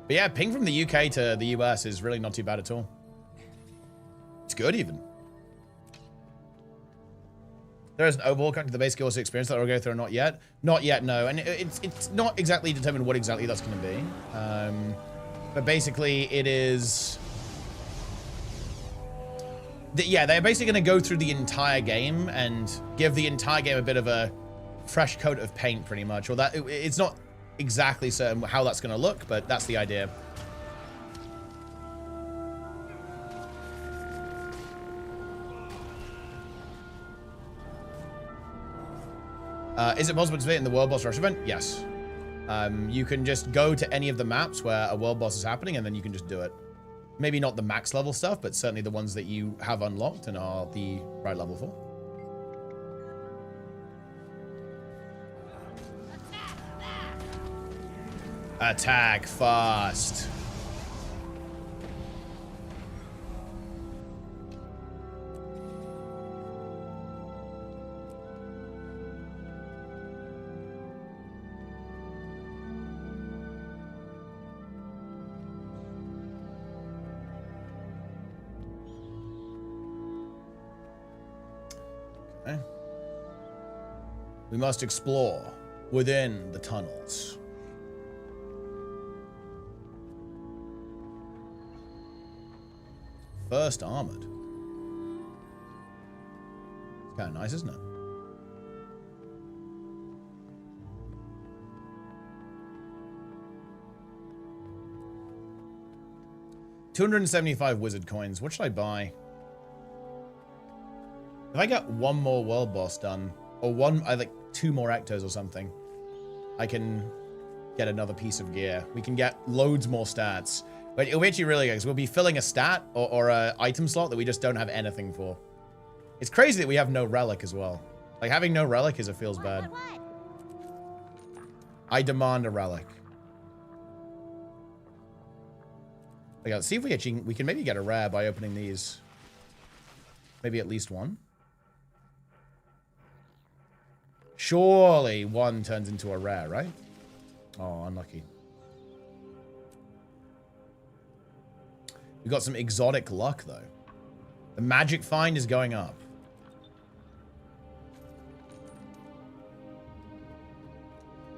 But yeah, ping from the UK to the US is really not too bad at all. It's good even. There is an overhaul connected to the basic course experience that I'll go through or not yet. Not yet, no. And it's not exactly determined what exactly that's going to be. But basically it is... yeah, they're basically going to go through the entire game and give the entire game a bit of a fresh coat of paint pretty much. Or that it's not exactly certain how that's going to look, but that's the idea. Is it possible to participate in the World Boss Rush event? Yes. You can just go to any of the maps where a World Boss is happening, and then you can just do it. Maybe not the max level stuff, but certainly the ones that you have unlocked and are the right level for. Attack fast. Okay. We must explore within the tunnels. First armored. It's kind of nice, isn't it? $275 wizard coins. What should I buy? If I get one more world boss done, or like 2 more ectos or something, I can get another piece of gear. We can get loads more stats. But it'll be actually really good, because we'll be filling a stat or a item slot that we just don't have anything for. It's crazy that we have no relic as well. Like, having no relic feels bad. I demand a relic. Okay, let's see if we can maybe get a rare by opening these. Maybe at least one. Surely one turns into a rare, right? Oh, unlucky. We got some exotic luck, though. The magic find is going up.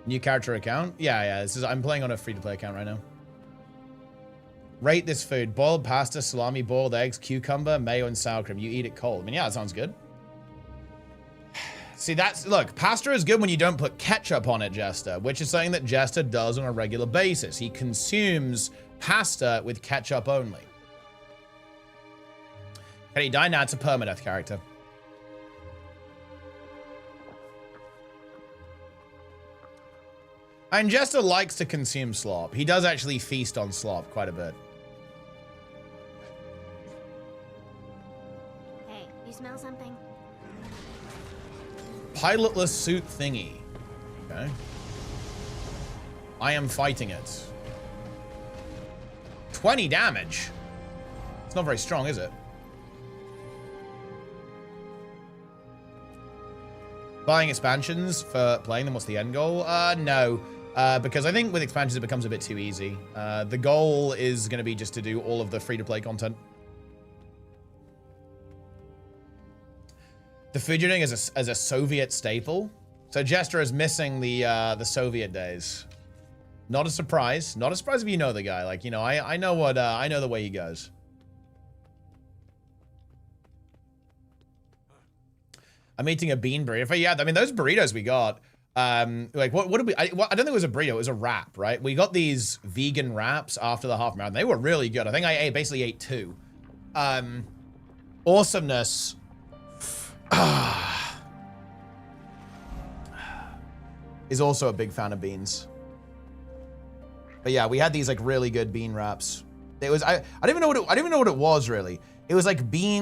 New character account? Yeah. I'm playing on a free-to-play account right now. Rate this food. Boiled pasta, salami, boiled eggs, cucumber, mayo, and sour cream. You eat it cold. I mean, yeah, that sounds good. See, look, pasta is good when you don't put ketchup on it, Jester, which is something that Jester does on a regular basis. He consumes pasta with ketchup only. Can he die? Now it's a permadeath character. And Jester likes to consume slop. He does actually feast on slop quite a bit. Hey, you smell something? Pilotless suit thingy. Okay. I am fighting it. 20 damage. It's not very strong, is it? Buying expansions for playing them, what's the end goal? No. Because I think with expansions it becomes a bit too easy. The goal is going to be just to do all of the free-to-play content. The food you're doing as a Soviet staple. So Jester is missing the Soviet days. Not a surprise. Not a surprise if you know the guy. Like, you know, I know what I know the way he goes. I'm eating a bean burrito. Yeah, I mean those burritos we got. Like what did we? I don't think it was a burrito. It was a wrap, right? We got these vegan wraps after the half marathon. They were really good. I think I basically ate 2. Awesomeness. Is also a big fan of beans. But yeah, we had these like really good bean wraps. It was I don't even know what it was really. It was like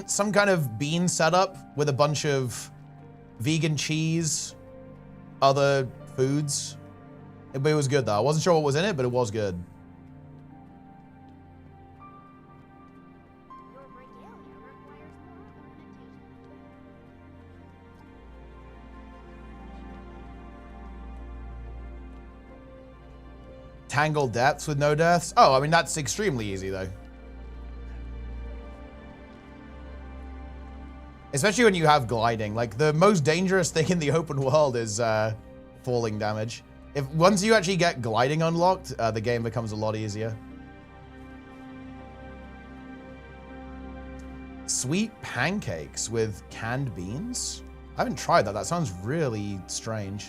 some kind of bean setup with a bunch of vegan cheese other foods. But it was good though. I wasn't sure what was in it, but it was good. Your regalia requires more ornamentation. Tangled depths with no deaths? Oh, I mean, that's extremely easy though. Especially when you have gliding. Like, the most dangerous thing in the open world is falling damage. If once you actually get gliding unlocked, the game becomes a lot easier. Sweet pancakes with canned beans? I haven't tried that. That sounds really strange.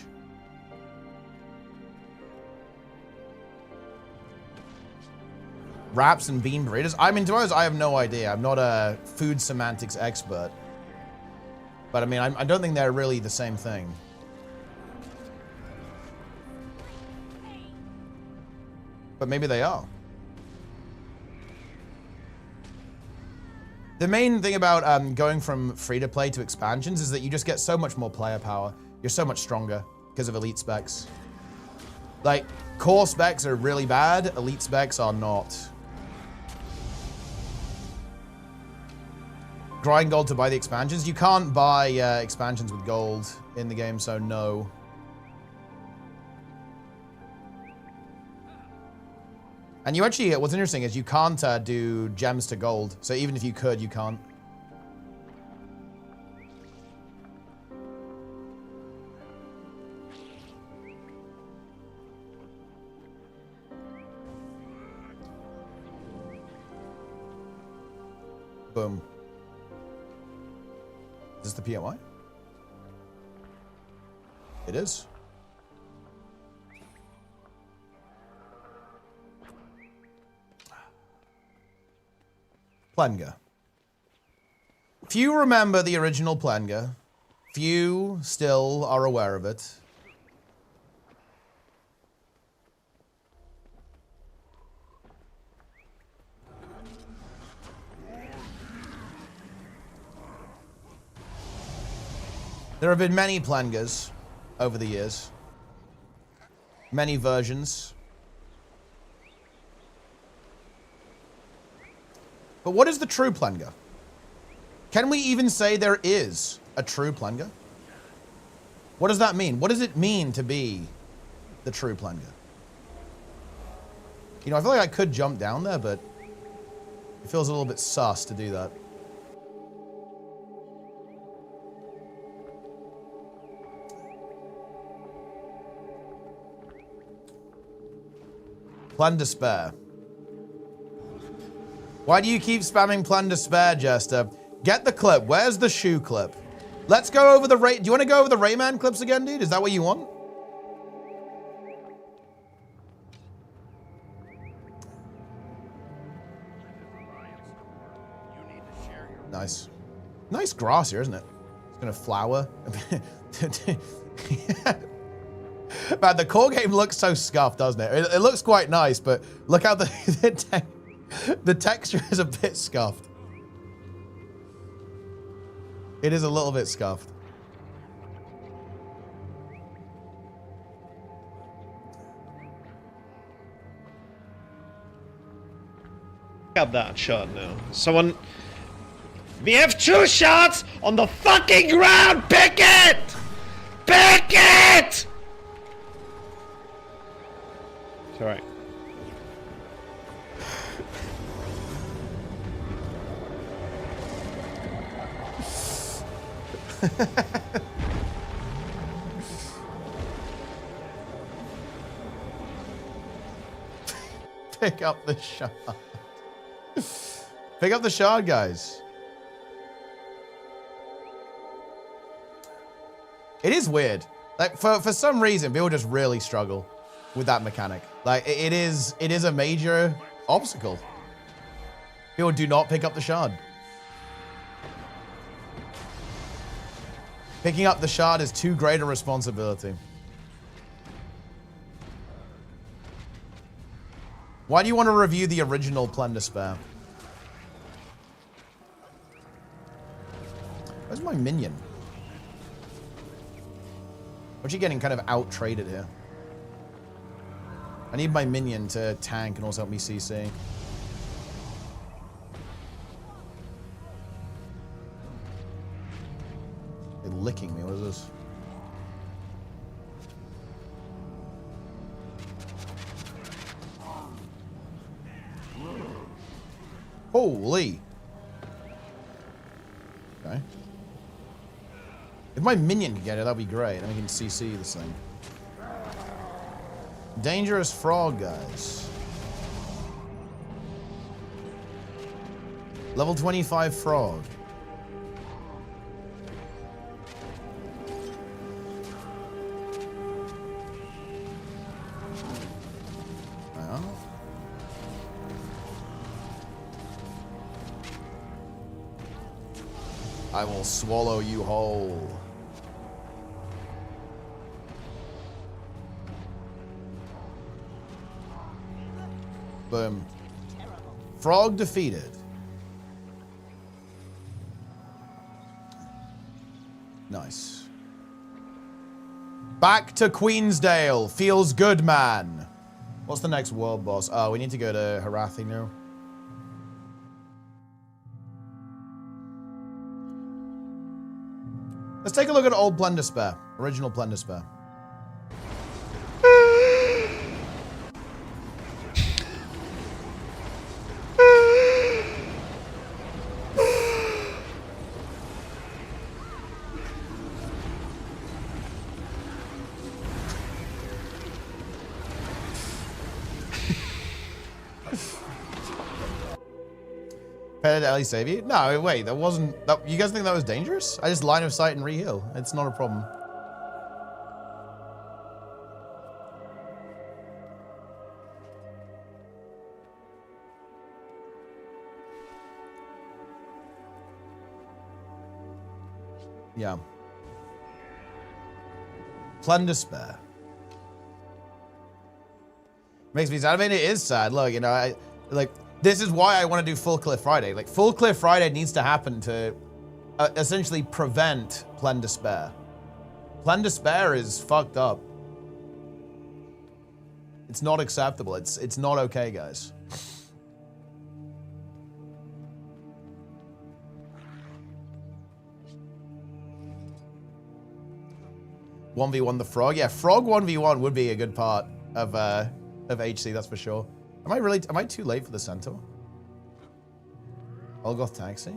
Wraps and bean burritos? I mean, to be honest, I have no idea. I'm not a food semantics expert. But I mean, I don't think they're really the same thing. But maybe they are. The main thing about going from free-to-play to expansions is that you just get so much more player power. You're so much stronger because of elite specs. Like, core specs are really bad, elite specs are not. Grind gold to buy the expansions. You can't buy expansions with gold in the game, so no. And you actually, what's interesting is you can't do gems to gold. So even if you could, you can't. Boom. Is this the PMI? It is. Plenga. Few remember the original Plenga. Few still are aware of it. There have been many Plengas over the years. Many versions. But what is the true Plenga? Can we even say there is a true Plenga? What does that mean? What does it mean to be the true Plenga? You know, I feel like I could jump down there, but it feels a little bit sus to do that. Plan Despair. Why do you keep spamming Plan Despair, Jester? Get the clip. Where's the shoe clip? Let's go over the Ray. Do you want to go over the Rayman clips again, dude? Is that what you want? Nice. Nice grass here, isn't it? It's gonna flower. Man, the core game looks so scuffed, doesn't it? It looks quite nice, but look how the texture is a bit scuffed. It is a little bit scuffed. Got that shot now. Someone... We have 2 shots on the fucking ground! Pick it! Pick it! It's alright. Pick up the shard. Pick up the shard, guys. It is weird. Like, for some reason, people just really struggle with that mechanic. Like, it is a major obstacle. People do not pick up the shard. Picking up the shard is too great a responsibility. Why do you want to review the original Plan Despair? Where's my minion? actually getting kind of out-traded here. I need my minion to tank and also help me CC. They're licking me. What is this? Holy. Okay. If my minion can get it, that'd be great. And we can CC this thing. Dangerous frog, guys. Level 25 frog. I will swallow you whole. Boom. Frog defeated. Nice. Back to Queensdale. Feels good, man. What's the next world boss? Oh, we need to go to Harathi now. Let's take a look at old Plan Despair. Original Plan Despair. Did Ellie save you? No, wait, that wasn't... That, you guys think that was dangerous? I just line of sight and re-heal. It's not a problem. Yeah. Plan Despair. Makes me sad. I mean, it is sad. Look, you know, this is why I want to do Full Cliff Friday. Like, Full Cliff Friday needs to happen to essentially prevent Plan Despair. Plan Despair is fucked up. It's not acceptable. It's not okay, guys. One v one the frog. Yeah, frog 1v1 would be a good part of HC. That's for sure. Am I too late for the centaur? Olgoth taxi?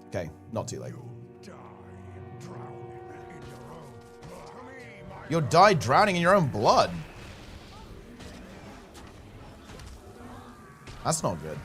Okay, not too late. You'll die drowning in your own blood. That's not good.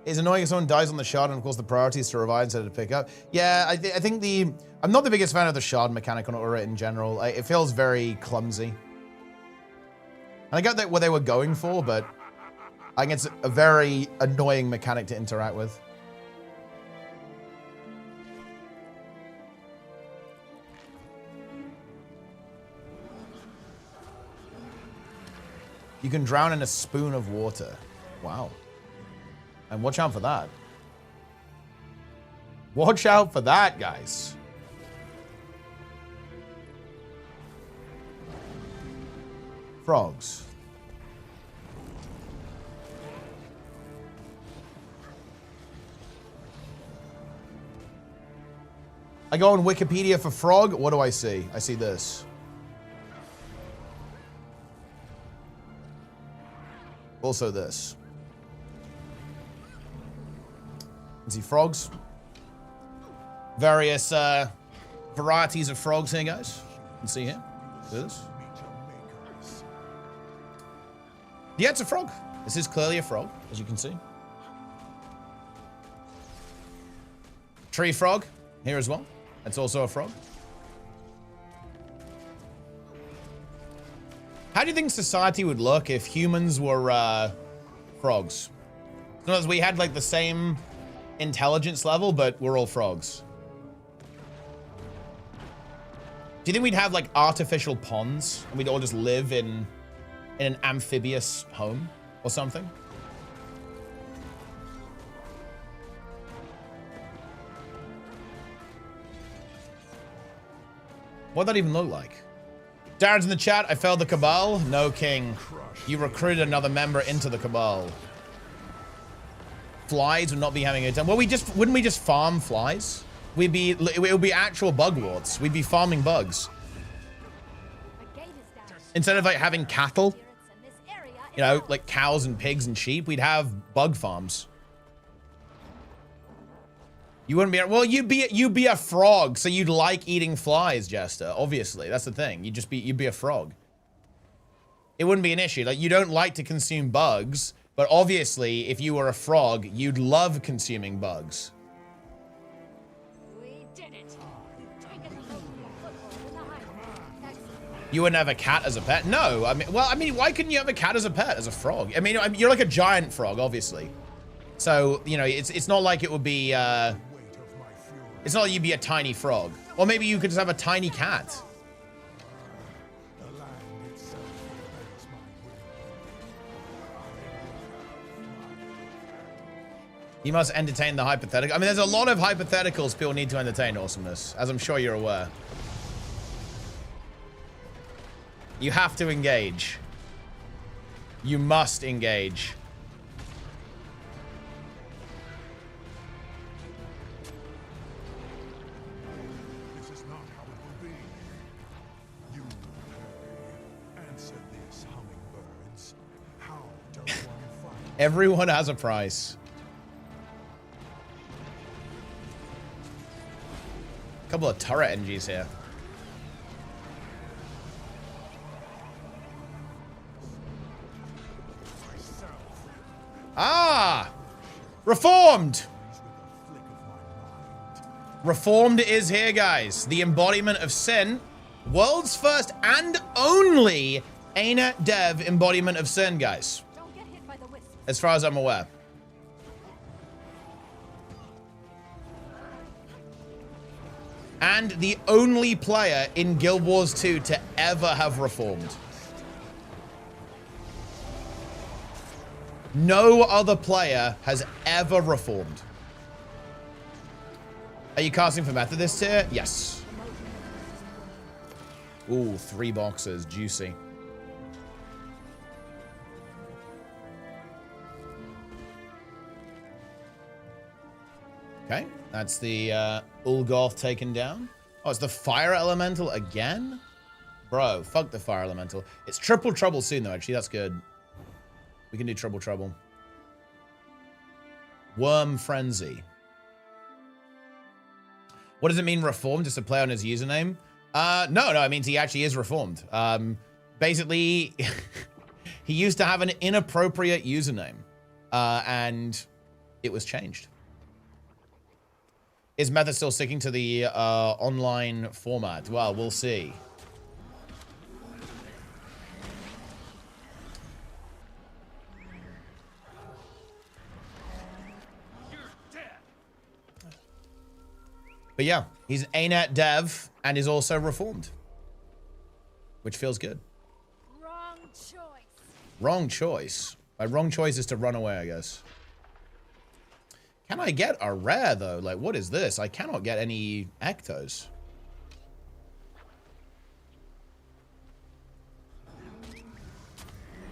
It's annoying if someone dies on the shard, and of course the priority is to revive instead of to pick up. Yeah, I think I'm not the biggest fan of the shard mechanic on Aura in general. It feels very clumsy. And I get that what they were going for, but I think it's a very annoying mechanic to interact with. You can drown in a spoon of water. Wow. And watch out for that. Watch out for that, guys. Frogs. I go on Wikipedia for frog. What do I see? I see this. Also this. You see frogs. Various varieties of frogs here, guys. You can see here. See this? Yeah, it's a frog. This is clearly a frog, as you can see. Tree frog here as well. It's also a frog. How do you think society would look if humans were frogs? In other words, we had like the same intelligence level, but we're all frogs. Do you think we'd have like artificial ponds and we'd all just live in an amphibious home or something? What'd that even look like? Darren's in the chat. I failed the Cabal. No, King. You recruited another member into the Cabal. Flies would not be having a time. Well, wouldn't we just farm flies? It would be actual bug wards. We'd be farming bugs. Instead of like having cattle, you know, like cows and pigs and sheep, we'd have bug farms. You wouldn't be, well, you'd be a frog, so you'd like eating flies, Jester. Obviously, that's the thing. You'd be a frog. It wouldn't be an issue. Like, you don't like to consume bugs, but obviously, if you were a frog, you'd love consuming bugs. We did it. We get the local football in the highway. Excellent. You wouldn't have a cat as a pet? No. I mean, why couldn't you have a cat as a pet, as a frog? I mean, you're like a giant frog, obviously. So, you know, it's not like it would be, it's not like you'd be a tiny frog. Or maybe you could just have a tiny cat. You must entertain the hypothetical. I mean, there's a lot of hypotheticals people need to entertain, Awesomeness, as I'm sure you're aware. You have to engage. You must engage. This is not how it will be. You, Harry, answer this, hummingbirds. How does one fight? Everyone has a price. Couple of turret NGs here. Ah! Reformed! Reformed is here, guys. The embodiment of sin. World's first and only ArenaNet dev embodiment of sin, guys. Don't get hit by the wisp. As far as I'm aware. And the only player in Guild Wars 2 to ever have reformed. No other player has ever reformed. Are you casting for Methodist here? Yes. Ooh, 3 boxes. Juicy. Okay, that's the Ulgoth taken down. Oh, it's the Fire Elemental again? Bro, fuck the Fire Elemental. It's Triple Trouble soon, though, actually. That's good. We can do Triple Trouble. Worm Frenzy. What does it mean, reformed? Just to play on his username? No, it means he actually is reformed. Basically, he used to have an inappropriate username, and it was changed. Is Method still sticking to the online format? Well, we'll see. But yeah, he's an ArenaNet dev and is also reformed, which feels good. Wrong choice. Wrong choice. My wrong choice is to run away, I guess. Can I get a rare, though? Like, what is this? I cannot get any Ectos.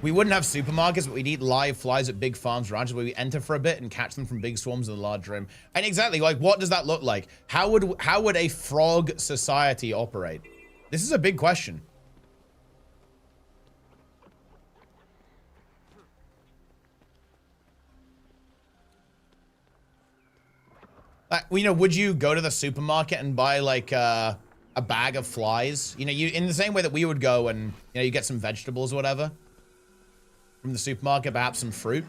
We wouldn't have supermarkets, but we'd eat live flies at big farms ranches where we enter for a bit and catch them from big swarms in the large room. And exactly, like, what does that look like? How would a frog society operate? This is a big question. You know, would you go to the supermarket and buy like a bag of flies? You know, in the same way that we would go and, you know, you get some vegetables or whatever from the supermarket, perhaps some fruit.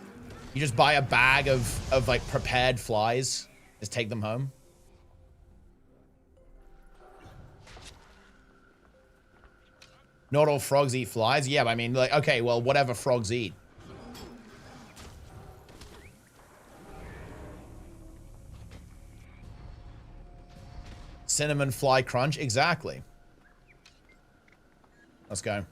You just buy a bag of like prepared flies, just take them home. Not all frogs eat flies. Yeah, but I mean, like, okay, well, whatever frogs eat. Cinnamon fly crunch, exactly. Let's go.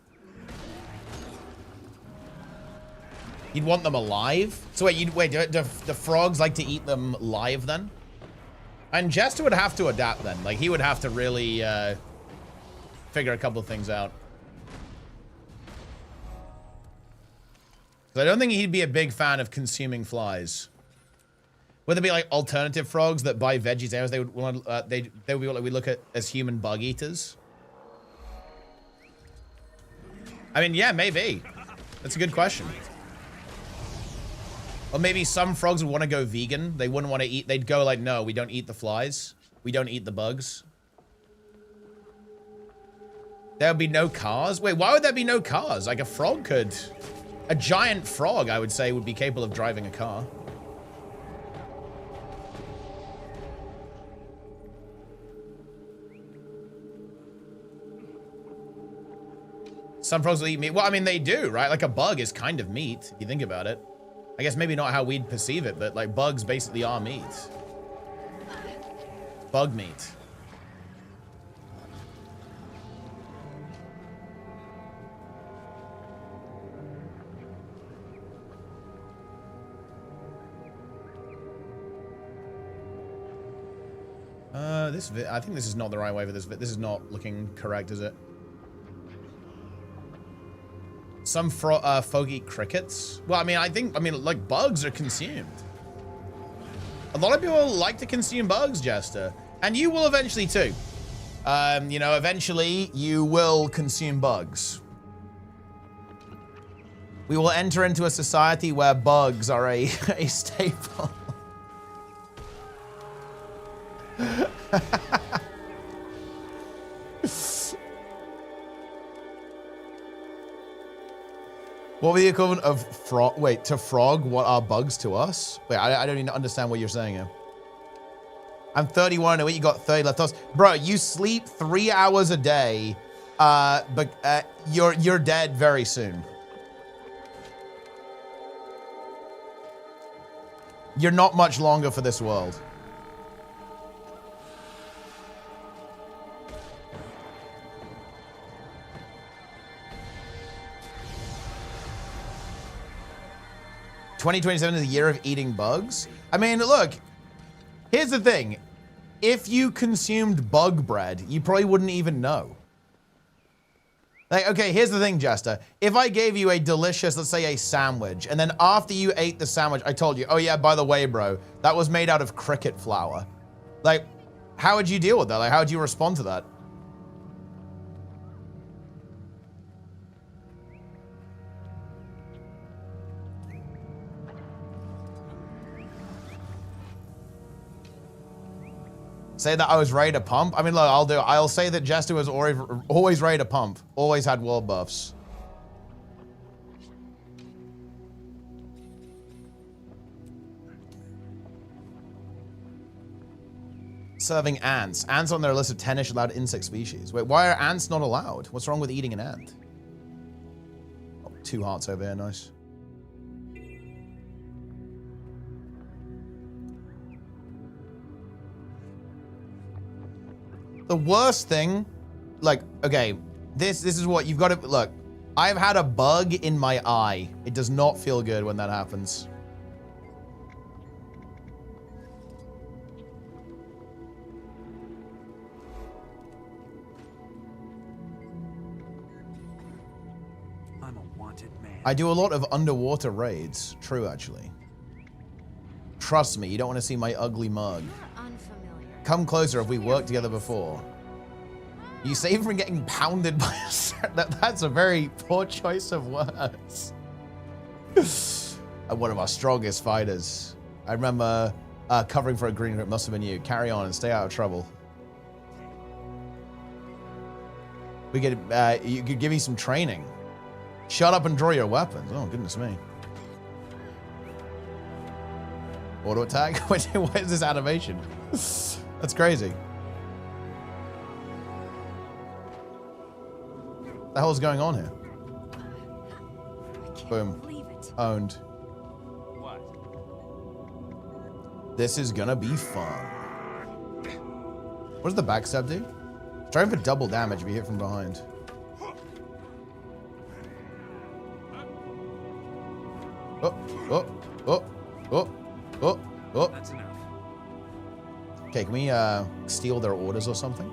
You'd want them alive? So wait, do the frogs like to eat them live then? And Jester would have to adapt then. Like, he would have to really figure a couple of things out. So I don't think he'd be a big fan of consuming flies. Would there be like alternative frogs that buy veggies areas they would want they would be what we look at as human bug eaters? I mean, yeah, maybe. That's a good question. Or maybe some frogs would want to go vegan. They wouldn't want to eat. They'd go like, no, we don't eat the flies. We don't eat the bugs. There would be no cars. Wait, why would there be no cars? Like a frog could. A giant frog, I would say, would be capable of driving a car. Some frogs will eat meat. Well, I mean, they do, right? Like a bug is kind of meat, if you think about it. I guess maybe not how we'd perceive it, but like bugs basically are meat. Bug meat. I think this is not the right way for this. This is not looking correct, is it? Some folk eat crickets. Well, I mean, like bugs are consumed. A lot of people like to consume bugs, Jester, and you will eventually too. You know, eventually you will consume bugs. We will enter into a society where bugs are a staple. What would be the equivalent of frog? Wait, to frog, what are bugs to us? Wait, I don't even understand what you're saying here. I'm 31 and you got 30 left. Bro, you sleep 3 hours a day, but you're dead very soon. You're not much longer for this world. "2027 is the year of eating bugs." I mean, look, here's the thing. If you consumed bug bread, you probably wouldn't even know. Like, okay, here's the thing, Jester. If I gave you a delicious, let's say a sandwich, and then after you ate the sandwich, I told you, oh yeah, by the way, bro, that was made out of cricket flour. Like, how would you deal with that? Like, how would you respond to that? Say that I was ready to pump? I mean, look, I'll say that Jester was always ready to pump. Always had world buffs. Serving ants. Ants on their list of 10-ish allowed insect species. Wait, why are ants not allowed? What's wrong with eating an ant? Oh, 2 hearts over here, nice. The worst thing, like, okay, this is what you've got to, look, I've had a bug in my eye. It does not feel good when that happens. I'm a wanted man. I do a lot of underwater raids. True, actually. Trust me, you don't want to see my ugly mug. Come closer if we worked together before. You save from getting pounded by a that's a very poor choice of words. One of our strongest fighters. I remember covering for a green group. Must have been you. Carry on and stay out of trouble. We could, you could give me some training. Shut up and draw your weapons. Oh, goodness me. Auto attack? What is this animation? That's crazy. What the hell is going on here? Boom. Owned. What? This is gonna be fun. What does the backstab do? Trying for double damage if you hit from behind. Oh, oh, oh, oh, oh, oh. That's enough. Okay, can we steal their orders or something?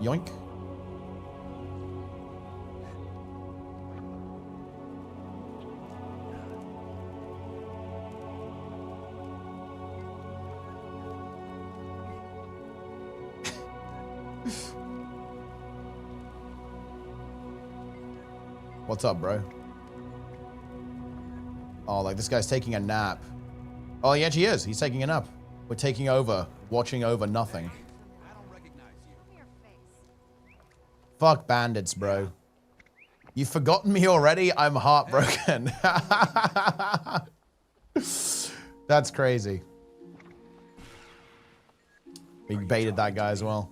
Yoink. What's up, bro? Oh, like this guy's taking a nap. Oh, he actually is. He's taking a nap. We're taking over, watching over nothing. I don't recognize you. Your face. Fuck bandits, bro. You've forgotten me already? I'm heartbroken. That's crazy. We baited that guy as well.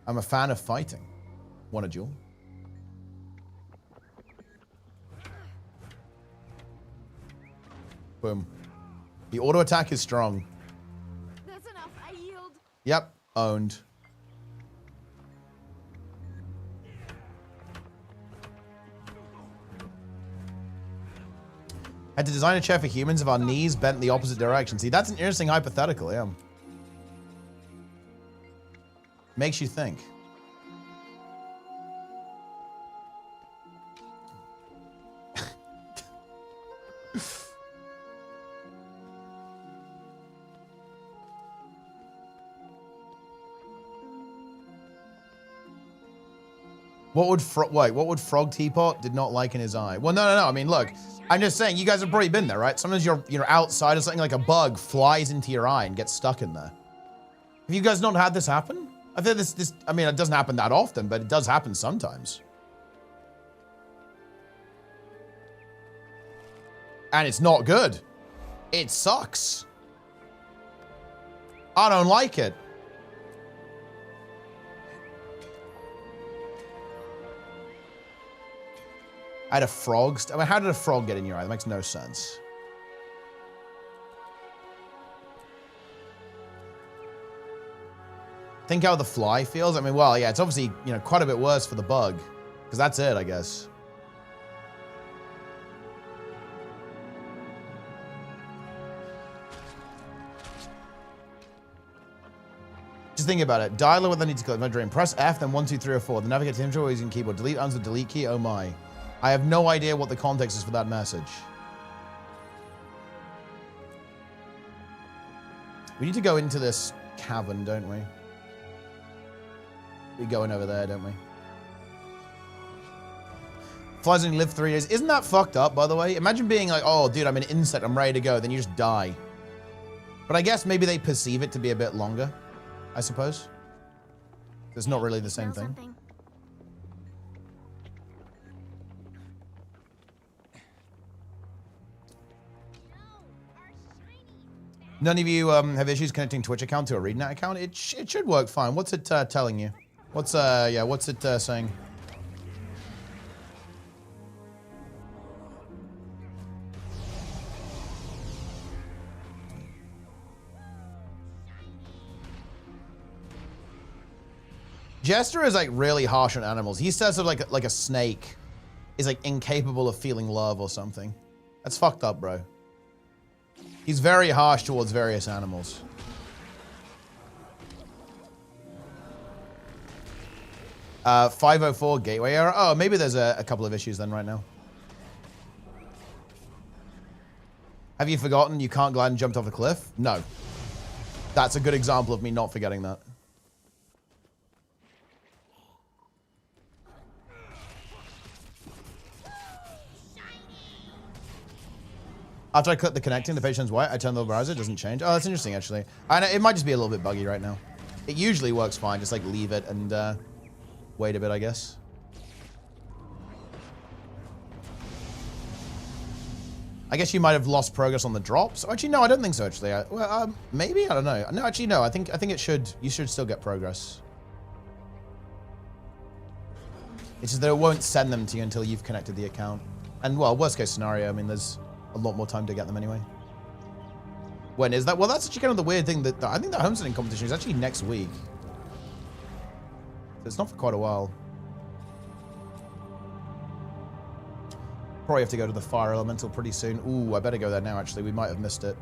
I'm a fan of fighting. Want a duel? Boom. The auto attack is strong. That's enough. I yield. Yep, owned. Had to design a chair for humans if our knees bent the opposite direction. See, that's an interesting hypothetical, yeah. Makes you think. What would Frog Teapot did not like in his eye? Well, no. I mean, look, I'm just saying, you guys have probably been there, right? Sometimes you're outside or something, like a bug flies into your eye and gets stuck in there. Have you guys not had this happen? I think I mean, it doesn't happen that often, but it does happen sometimes. And it's not good. It sucks. I don't like it. I had a frog. I mean, how did a frog get in your eye? That makes no sense. Think how the fly feels. I mean, well, yeah, it's obviously, quite a bit worse for the bug. Because that's it, I guess. Just think about it. Dial what I need to click my dream. Press F, then 1, 2, 3, or 4. Then navigate to intro using keyboard. Delete answer, delete key. Oh my. I have no idea what the context is for that message. We need to go into this cavern, don't we? We're going over there, don't we? Flies only live 3 days. Isn't that fucked up, by the way? Imagine being like, oh, dude, I'm an insect. I'm ready to go. Then you just die. But I guess maybe they perceive it to be a bit longer, I suppose. It's not really the same thing. Something. None of you have issues connecting Twitch account to a ArenaNet account? It should work fine. What's it telling you? What's it saying? Jester is like really harsh on animals. He says of like a snake is like incapable of feeling love or something. That's fucked up, bro. He's very harsh towards various animals. Uh, 504 gateway error. Oh, maybe there's a couple of issues then right now. Have you forgotten you can't glide and jumped off a cliff? No. That's a good example of me not forgetting that. After I click the connecting, the page turns white. I turn the browser, it doesn't change. Oh, that's interesting, actually. I know, it might just be a little bit buggy right now. It usually works fine. Just like leave it and wait a bit, I guess. I guess you might have lost progress on the drops. Oh, actually, no, I don't think so. Actually, well, maybe I don't know. No, actually, no. I think it should. You should still get progress. It's just that it won't send them to you until you've connected the account. And well, worst case scenario, I mean, there's a lot more time to get them anyway. When is that? Well, that's actually kind of the weird thing that I think the homesteading competition is actually next week. So it's not for quite a while. Probably have to go to the fire elemental pretty soon. Ooh, I better go there now, actually. We might have missed it.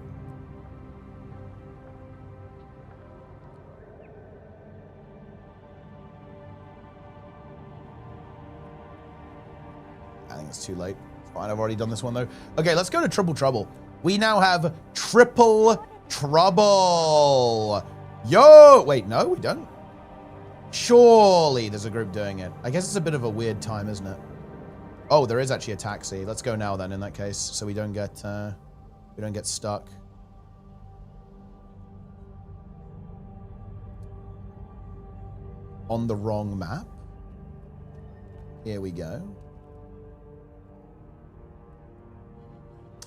I think it's too late. It's fine, I've already done this one, though. Okay, let's go to Triple Trouble. We now have Triple Trouble. Yo! Wait, no, we don't. Surely there's a group doing it. I guess it's a bit of a weird time, isn't it? Oh, there is actually a taxi. Let's go now then, in that case, so we don't get stuck. On the wrong map. Here we go.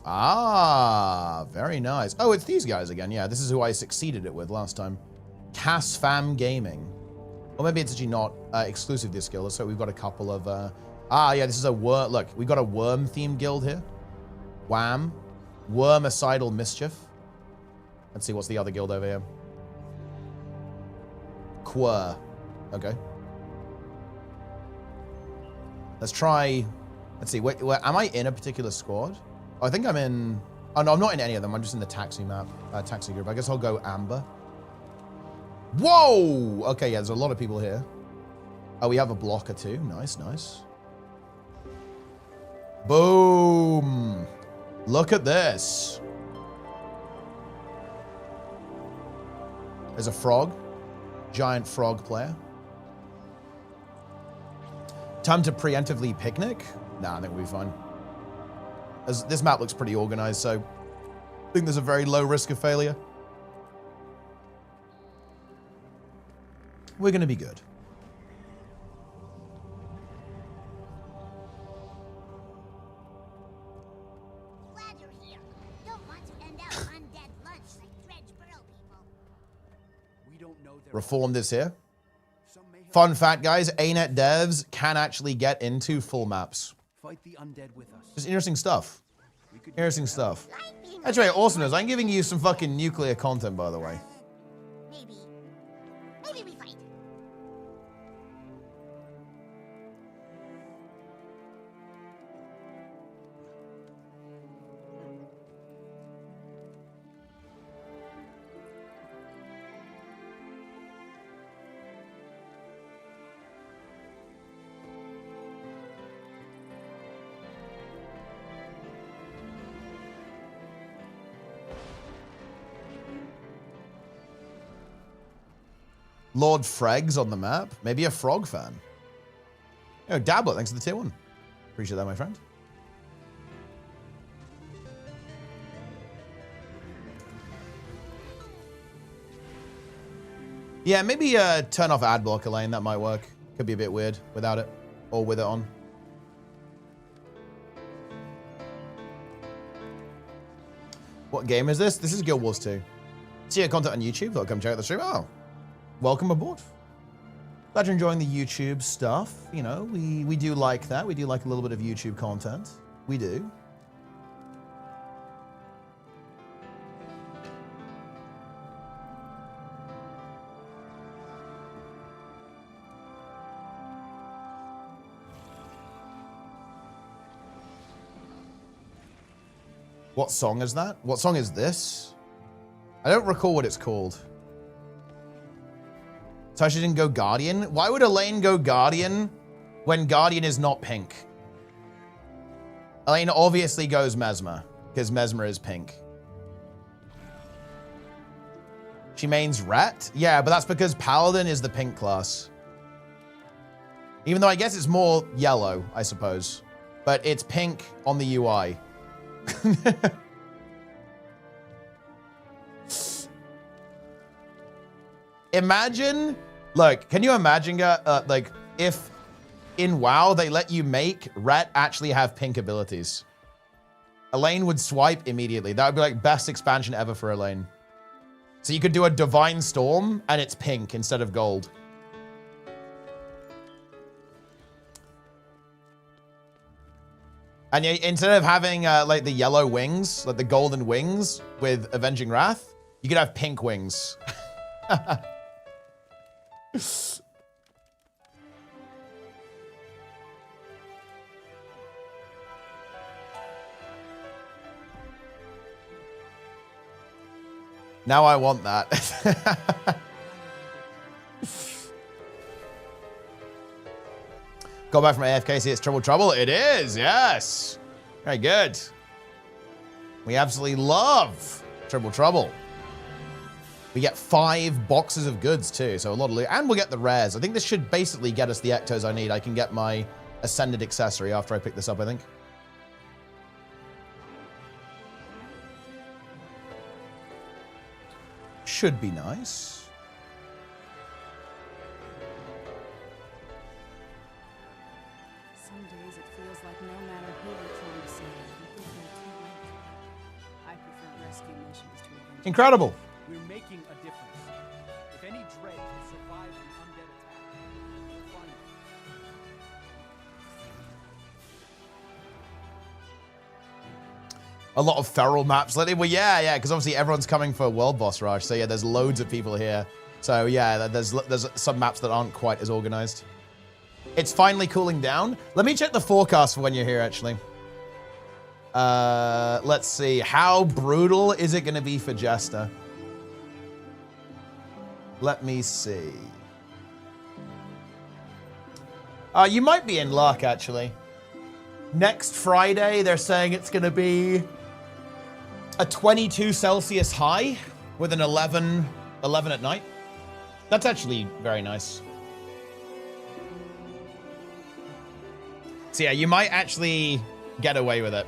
Ah, very nice. Oh, it's these guys again. Yeah, this is who I succeeded it with last time. Casfam Gaming. Or maybe it's actually not exclusive to this guild, so we've got a couple of... yeah, this is a worm... Look, we've got a worm-themed guild here. Wham. Wormicidal Mischief. Let's see, what's the other guild over here? Quir. Okay. Let's try... Let's see, wait, am I in a particular squad? Oh, I think I'm in... Oh, no, I'm not in any of them. I'm just in the taxi map, taxi group. I guess I'll go Amber. Whoa! Okay, yeah, there's a lot of people here. Oh, we have a blocker too. Nice, nice. Boom! Look at this. There's a frog. Giant frog player. Time to preemptively picnic? Nah, I think we'll be fine. This map looks pretty organized, so I think there's a very low risk of failure. We're going to be good. Glad you're here. Don't want to end out undead lunch like Dredgeboro people. We don't know their Reform this here. Some may have Fun fact, guys, ArenaNet devs can actually get into full maps. fight the undead with us. Just interesting stuff. We could Interesting stuff. Like being That's right, awesomeness. I'm giving you some fucking nuclear content, by the way. Maybe we fight. Lord Freg's on the map. Maybe a frog fan. Oh, Dabbler, thanks for the tier 1. Appreciate that, my friend. Yeah, maybe turn off ad blocker lane. That might work. Could be a bit weird without it. Or with it on. What game is this? This is Guild Wars 2. See your content on YouTube. Thought I'd come check out the stream. Oh. Welcome aboard. Glad you're enjoying the YouTube stuff. You know, we do like that. We do like a little bit of YouTube content. We do. What song is that? What song is this? I don't recall what it's called. So she didn't go Guardian? Why would Elaine go Guardian when Guardian is not pink? Elaine obviously goes Mesmer, because Mesmer is pink. She mains Ret? Yeah, but that's because Paladin is the pink class. Even though I guess it's more yellow, I suppose. But it's pink on the UI. Imagine, look, can you imagine, like, if in WoW they let you make Ret actually have pink abilities? Elaine would swipe immediately. That would be like best expansion ever for Elaine. So you could do a Divine Storm and it's pink instead of gold. And instead of having like the yellow wings, like the golden wings with Avenging Wrath, you could have pink wings. Let's Now I want that. Go back from AFK, see it's Trouble. It is, yes. Very good. We absolutely love Trouble. We get 5 boxes of goods too, so a lot of loot. And we'll get the rares. I think this should basically get us the ectos I need. I can get my Ascended accessory after I pick this up, I think. Should be nice. Some days it feels like no matter who we're trying to save, we think they're too late. I prefer rescue missions to adventure. Incredible. We're making a difference. If any dread can survive an undead attack, we'll find it. A lot of feral maps lately. Well, yeah, because obviously everyone's coming for World Boss Rush. So yeah, there's loads of people here. So yeah, there's some maps that aren't quite as organized. It's finally cooling down. Let me check the forecast for when you're here, actually. Let's see. How brutal is it going to be for Jester? Let me see. You might be in luck, actually. Next Friday, they're saying it's going to be a 22 Celsius high with an 11 at night. That's actually very nice. So yeah, you might actually get away with it.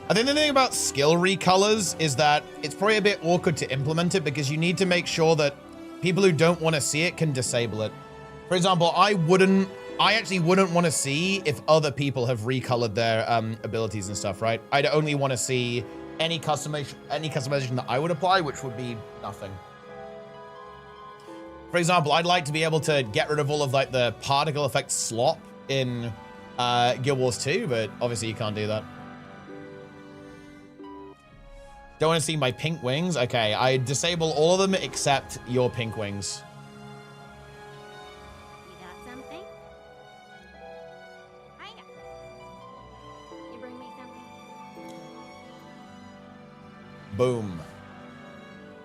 I think the thing about skill recolors is that it's probably a bit awkward to implement it because you need to make sure that people who don't want to see it can disable it. For example, I actually wouldn't want to see if other people have recolored their abilities and stuff, right? I'd only want to see any customization that I would apply, which would be nothing. For example, I'd like to be able to get rid of all of like the particle effect slop in Guild Wars 2, but obviously you can't do that. Don't want to see my pink wings? Okay, I disable all of them except your pink wings. You got something? Hiya. You bring me something? Boom.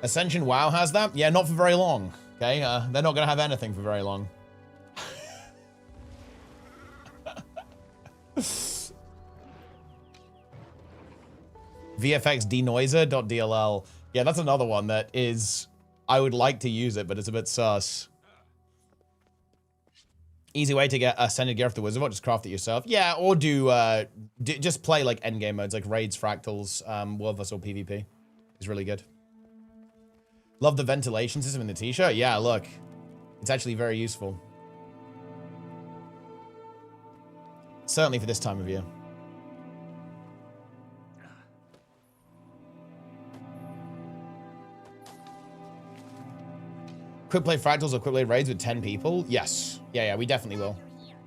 Ascension WoW has that? Yeah, not for very long. Okay, they're not going to have anything for very long. VFX denoiser.dll. Yeah, that's another one that is... I would like to use it, but it's a bit sus. Easy way to get Ascended gear off the Wizard Vault, just craft it yourself. Yeah, or just play like endgame modes, like raids, fractals, World vs. PvP. It's really good. Love the ventilation system in the t-shirt. Yeah, look. It's actually very useful. Certainly for this time of year. Quick play fractals or quick play raids with 10 people? Yes. Yeah, we definitely will.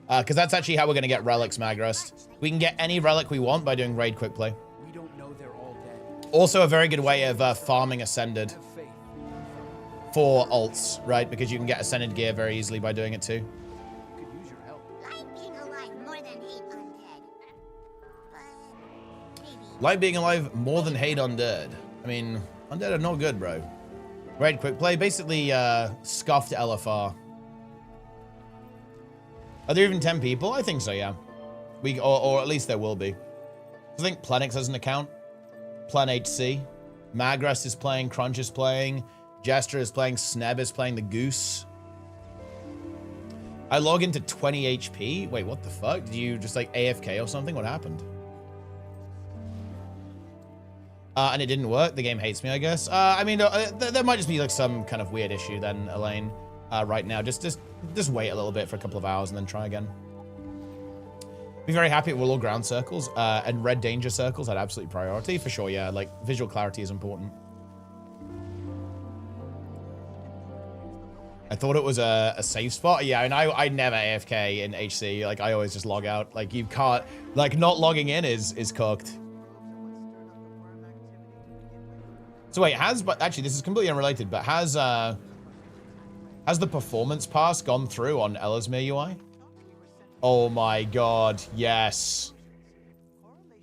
Because that's actually how we're going to get relics, Magrust. We can get any relic we want by doing raid quick play. We don't know they're all dead. Also a very good way of farming Ascended Have faith. for alts, right? Because you can get Ascended gear very easily by doing it too. Could use your help. Like being alive more than hate undead. But maybe. Like being alive more than hate undead. I mean, undead are not good, bro. Raid quick play, basically scuffed LFR. Are there even 10 people? I think so, yeah. Or at least there will be. I think Plenix has an account. Plan HC. Magrust is playing, Crunch is playing, Jester is playing, Sneb is playing the Goose. I log into 20 HP. Wait, what the fuck? Did you just like AFK or something? What happened? And it didn't work. The game hates me, I guess. I mean, there might just be like some kind of weird issue then, Elaine. Right now, just wait a little bit for a couple of hours and then try again. Be very happy with all ground circles and red danger circles had absolute priority for sure. Yeah, like visual clarity is important. I thought it was a safe spot. Yeah, and I never AFK in HC. Like I always just log out. Like you can't, like not logging in is cooked. So wait, but actually this is completely unrelated, but has the performance pass gone through on Ellesmere UI? Oh my god, yes.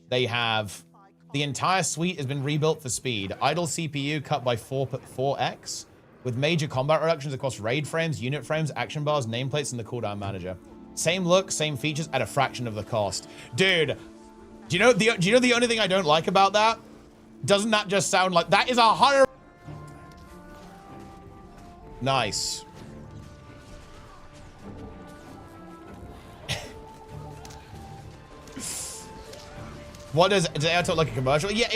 They have. The entire suite has been rebuilt for speed. Idle CPU cut by 4x, with major combat reductions across raid frames, unit frames, action bars, nameplates, and the cooldown manager. Same look, same features at a fraction of the cost. Dude, do you know the only thing I don't like about that? Doesn't that just sound like that is 100? Nice. What does AI talk like a commercial? Yeah,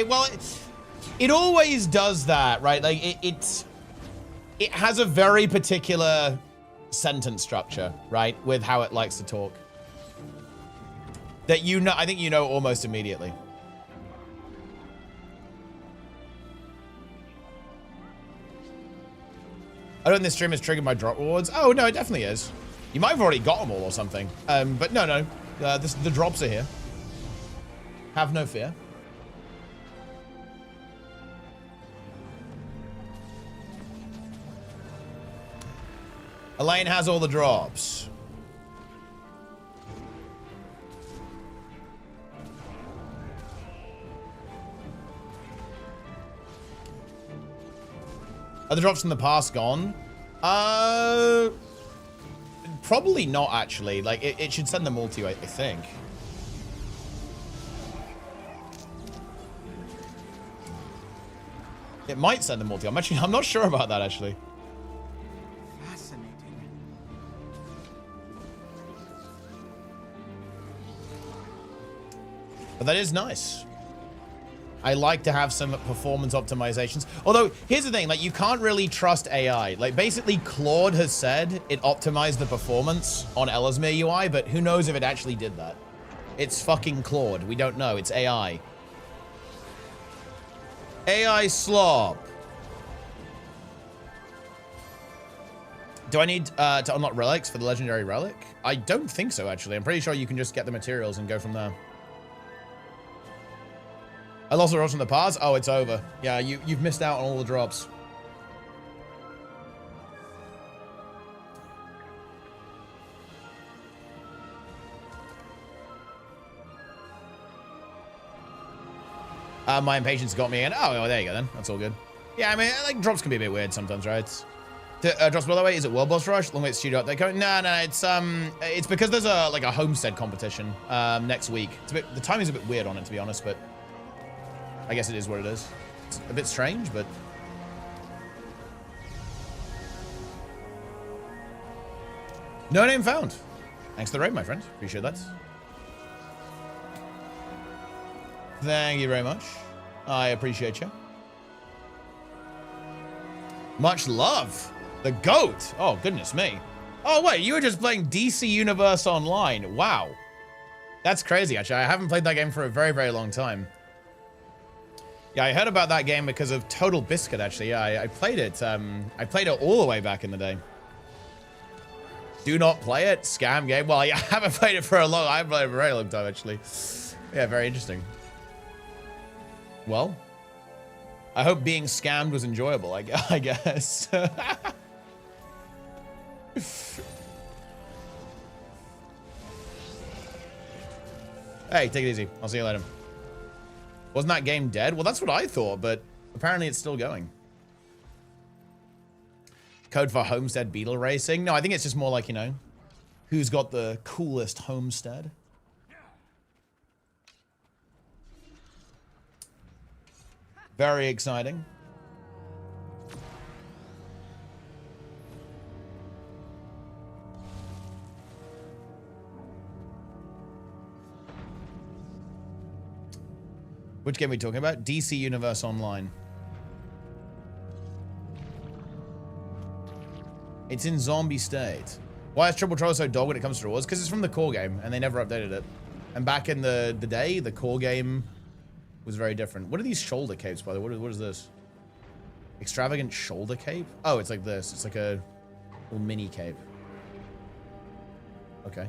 it always does that, right? Like it has a very particular sentence structure, right, with how it likes to talk. That you know, I think you know almost immediately. I don't think this stream is triggered by drop rewards. Oh no, it definitely is. You might have already got them all or something. But no, the drops are here. Have no fear. Elaine has all the drops. Are the drops from the past gone? Probably not actually. Like it should send them all to you, I think. It might send them all to you. I'm not sure about that actually. Fascinating. But that is nice. I like to have some performance optimizations. Although, here's the thing, like, you can't really trust AI. Like, basically, Claude has said it optimized the performance on Ellesmere UI, but who knows if it actually did that. It's fucking Claude. We don't know. It's AI. AI slop. Do I need to unlock relics for the legendary relic? I don't think so, actually. I'm pretty sure you can just get the materials and go from there. I lost the drops from the past. Oh, it's over. Yeah, you've missed out on all the drops. My impatience got me in. Oh, well, there you go then. That's all good. Yeah, I mean, like, drops can be a bit weird sometimes, right? Drops, by the way, is it World Boss Rush? Long way studio update. No, it's because there's a homestead competition next week. The timing's a bit weird on it, to be honest, but I guess it is what it is. It's a bit strange, but no name found. Thanks for the raid, my friend. Appreciate that. Thank you very much. I appreciate you. Much love. The GOAT. Oh, goodness me. Oh, wait, you were just playing DC Universe Online. Wow. That's crazy, actually. I haven't played that game for a very, very long time. Yeah, I heard about that game because of Total Biscuit, actually. Yeah, I played it. I played it all the way back in the day. Do not play it. Scam game. Well, yeah, I haven't played it for a very long time, actually. Yeah, very interesting. Well, I hope being scammed was enjoyable, I guess. Hey, take it easy. I'll see you later. Wasn't that game dead? Well, that's what I thought, but apparently it's still going. Code for Homestead Beetle Racing? No, I think it's just more like, you know, who's got the coolest homestead. Very exciting. Which game are we talking about? DC Universe Online. It's in zombie state. Why is Triple Troll so dog when it comes to rewards? Because it's from the core game, and they never updated it. And back in the day, the core game was very different. What are these shoulder capes, by the way? What is this? Extravagant shoulder cape? Oh, it's like this. It's like a little mini cape. Okay.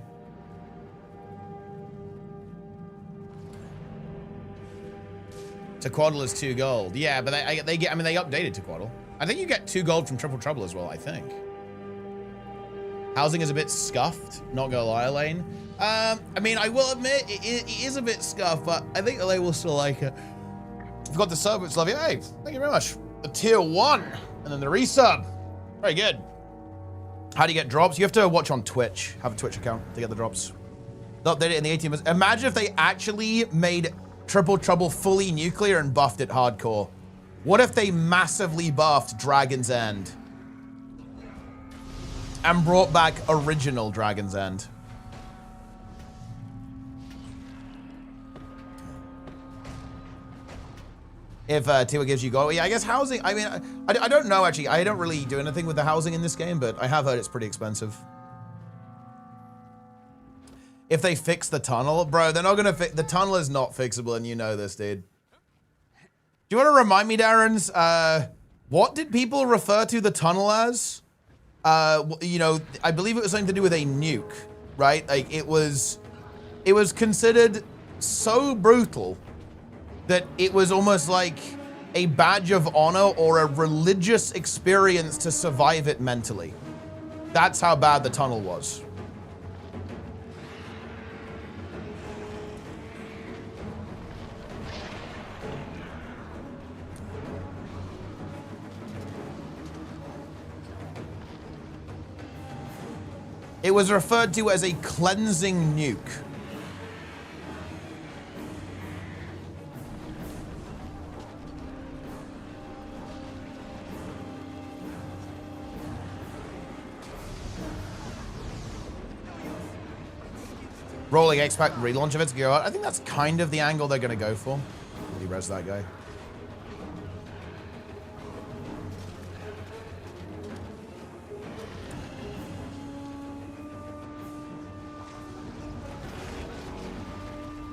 Tequaddle is 2 gold. Yeah, but they updated Tequaddle. I think you get 2 gold from Triple Trouble as well, I think. Housing is a bit scuffed, not gonna lie, Elaine. I mean, I will admit, it is a bit scuffed, but I think Elaine will still like it. You've got the sub, which love you. Hey, thank you very much. The tier 1, and then the resub. Very good. How do you get drops? You have to watch on Twitch. Have a Twitch account to get the drops. They'll update it in the 18 months. Imagine if they actually made Triple Trouble fully nuclear and buffed it hardcore. What if they massively buffed Dragon's End? And brought back original Dragon's End. If Tiwa gives you gold. Yeah, I guess housing, I mean, I don't know actually. I don't really do anything with the housing in this game, but I have heard it's pretty expensive. If they fix the tunnel, bro, they're not gonna fix, the tunnel is not fixable and you know this, dude. Do you want to remind me, Darren's, what did people refer to the tunnel as? You know, I believe it was something to do with a nuke, right? Like it was considered so brutal that it was almost like a badge of honor or a religious experience to survive it mentally. That's how bad the tunnel was. It was referred to as a cleansing nuke. Rolling X-Pack relaunch of it to go out. I think that's kind of the angle they're going to go for. Really res that guy.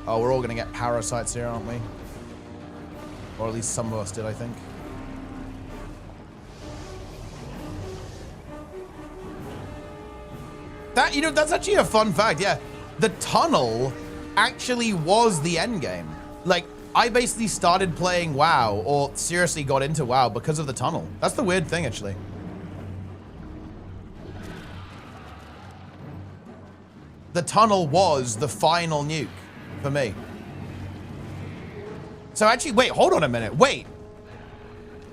Oh, we're all going to get parasites here, aren't we? Or at least some of us did, I think. That, you know, that's actually a fun fact, yeah. The tunnel actually was the end game. Like, I basically started playing WoW, or seriously got into WoW because of the tunnel. That's the weird thing, actually. The tunnel was the final nuke for me. So actually, wait, hold on a minute. Wait.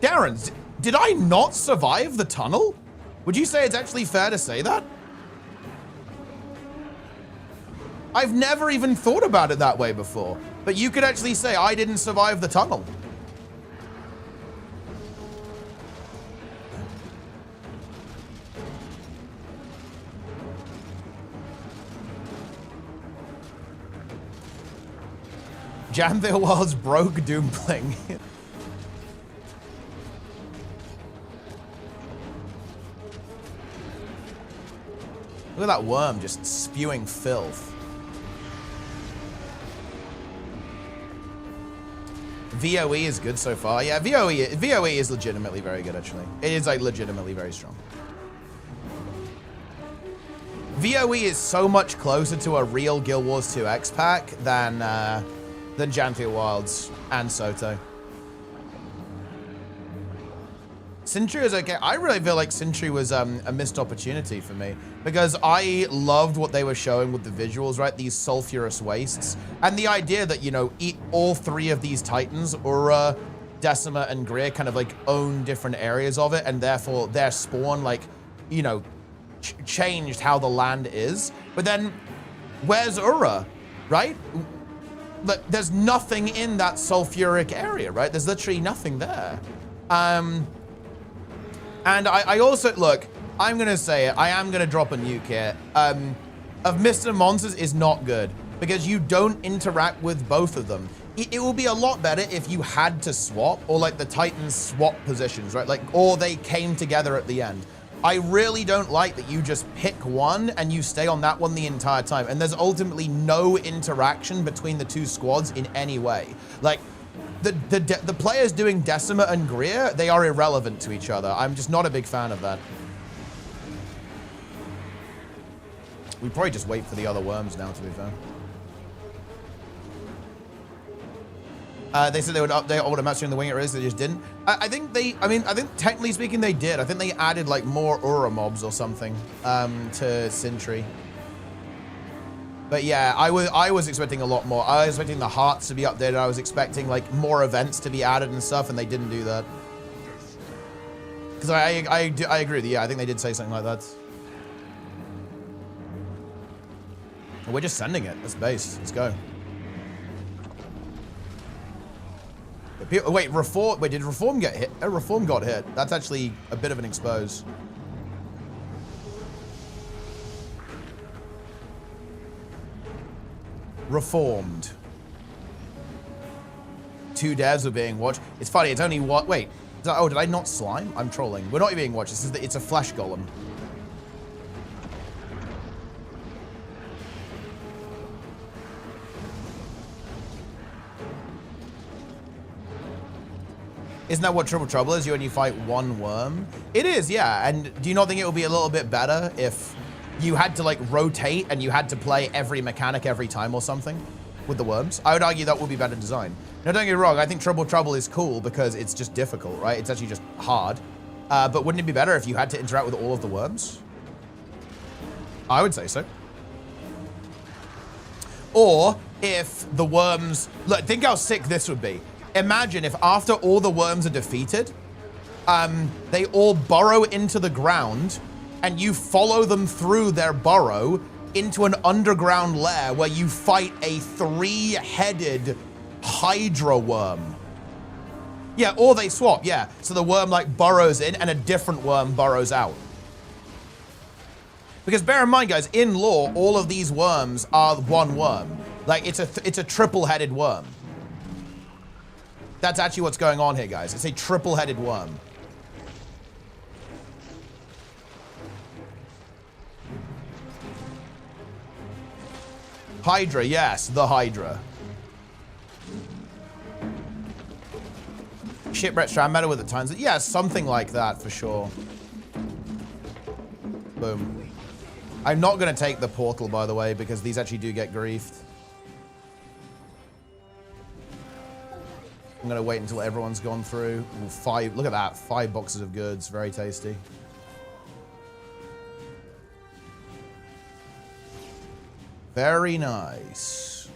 Darren, did I not survive the tunnel? Would you say it's actually fair to say that? I've never even thought about it that way before. But you could actually say I didn't survive the tunnel. Jamville Worlds broke Doompling. Look at that worm just spewing filth. VOE is good so far. Yeah, VOE is legitimately very good, actually. It is like legitimately very strong. VOE is so much closer to a real Guild Wars 2 X-Pack than Jamville Wilds and Soto. Sentry is okay. I really feel like Sentry was a missed opportunity for me because I loved what they were showing with the visuals, right? These sulfurous wastes. And the idea that, you know, all three of these Titans, Ura, Decima, and Greer, kind of like own different areas of it, and therefore their spawn, like, you know, changed how the land is. But then, where's Ura, right? But there's nothing in that sulfuric area, right? There's literally nothing there. And I also, look, I'm going to say it. I am going to drop a nuke here. Of Mr. Monsters is not good because you don't interact with both of them. It will be a lot better if you had to swap, or like the Titans swap positions, right? Like, or they came together at the end. I really don't like that you just pick one and you stay on that one the entire time. And there's ultimately no interaction between the two squads in any way. Like, the players doing Decima and Greer, they are irrelevant to each other. I'm just not a big fan of that. We probably just wait for the other worms now, to be fair. They said they would update all the maps during the wing race, they just didn't. I think technically speaking, they did. I think they added like more Ura mobs or something to Sentry. But yeah, I was expecting a lot more. I was expecting the hearts to be updated. I was expecting like more events to be added and stuff, and they didn't do that. Because I agree with you. Yeah, I think they did say something like that. We're just sending it. That's base. Let's go. Wait, Reform. Wait, did Reform get hit? Reform got hit. That's actually a bit of an expose. Reformed. 2 devs are being watched. It's funny. It's only what? Wait. Oh, did I not slime? I'm trolling. We're not being watched. It's a flesh golem. Isn't that what Triple Trouble is? You only fight 1 worm? It is, yeah. And do you not think it would be a little bit better if you had to like rotate and you had to play every mechanic every time or something with the worms? I would argue that would be better design. Now, don't get me wrong. I think Triple Trouble is cool because it's just difficult, right? It's actually just hard. But wouldn't it be better if you had to interact with all of the worms? I would say so. Or if the worms... Look, think how sick this would be. Imagine if after all the worms are defeated, they all burrow into the ground and you follow them through their burrow into an underground lair where you fight a 3-headed Hydra worm. Yeah, or they swap, yeah. So the worm like burrows in and a different worm burrows out. Because bear in mind, guys, in lore, all of these worms are 1 worm. Like it's a triple-headed worm. That's actually what's going on here, guys. It's a triple-headed worm. Hydra, yes, the Hydra. Shipwreck strand metal with the tines. Yeah, something like that for sure. Boom. I'm not going to take the portal, by the way, because these actually do get griefed. I'm going to wait until everyone's gone through. Ooh, look at that. 5 boxes of goods. Very tasty. Very nice.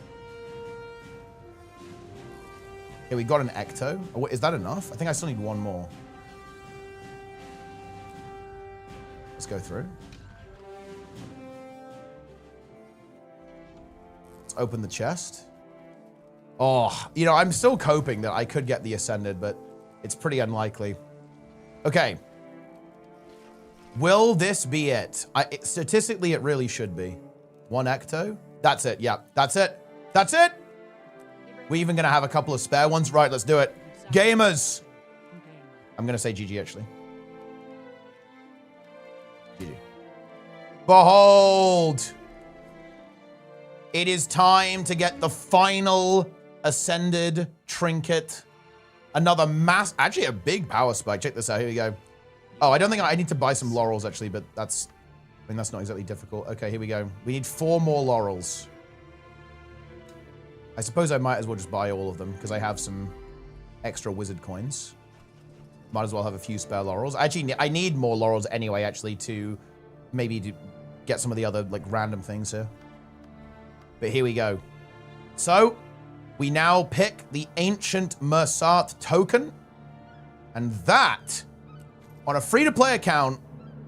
Okay, we got an Ecto. Oh, is that enough? I think I still need 1 more. Let's go through. Let's open the chest. Oh, you know, I'm still coping that I could get the Ascended, but it's pretty unlikely. Okay. Will this be it? Statistically, it really should be. 1 Ecto. That's it. Yeah, that's it. That's it. We're even going to have a couple of spare ones. Right, let's do it. Gamers. I'm going to say GG, actually. GG. Behold. It is time to get the final Ascended trinket. Another actually a big power spike. Check this out. Here we go. Oh, I don't think I need to buy some laurels, actually, but that's... I mean, that's not exactly difficult. Okay, here we go. We need 4 more laurels. I suppose I might as well just buy all of them because I have some extra wizard coins. Might as well have a few spare laurels. Actually, I need more laurels anyway, actually, to maybe get some of the other, like, random things here. But here we go. So, we now pick the Ancient Mersat token. And that, on a free-to-play account,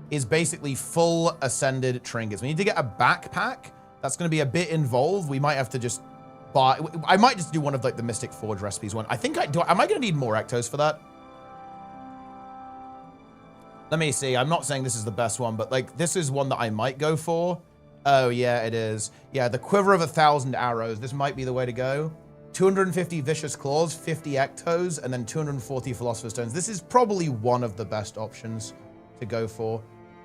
is basically full Ascended trinkets. We need to get a backpack. That's going to be a bit involved. We might have to just buy... I might just do one of, like, the Mystic Forge recipes one. I think I do. Am I going to need more Ectos for that? Let me see. I'm not saying this is the best one, but, like, this is one that I might go for. Oh, yeah, it is. Yeah, the Quiver of 1,000 Arrows. This might be the way to go. 250 Vicious Claws, 50 Ectos, and then 240 Philosopher's Stones. This is probably one of the best options to go for.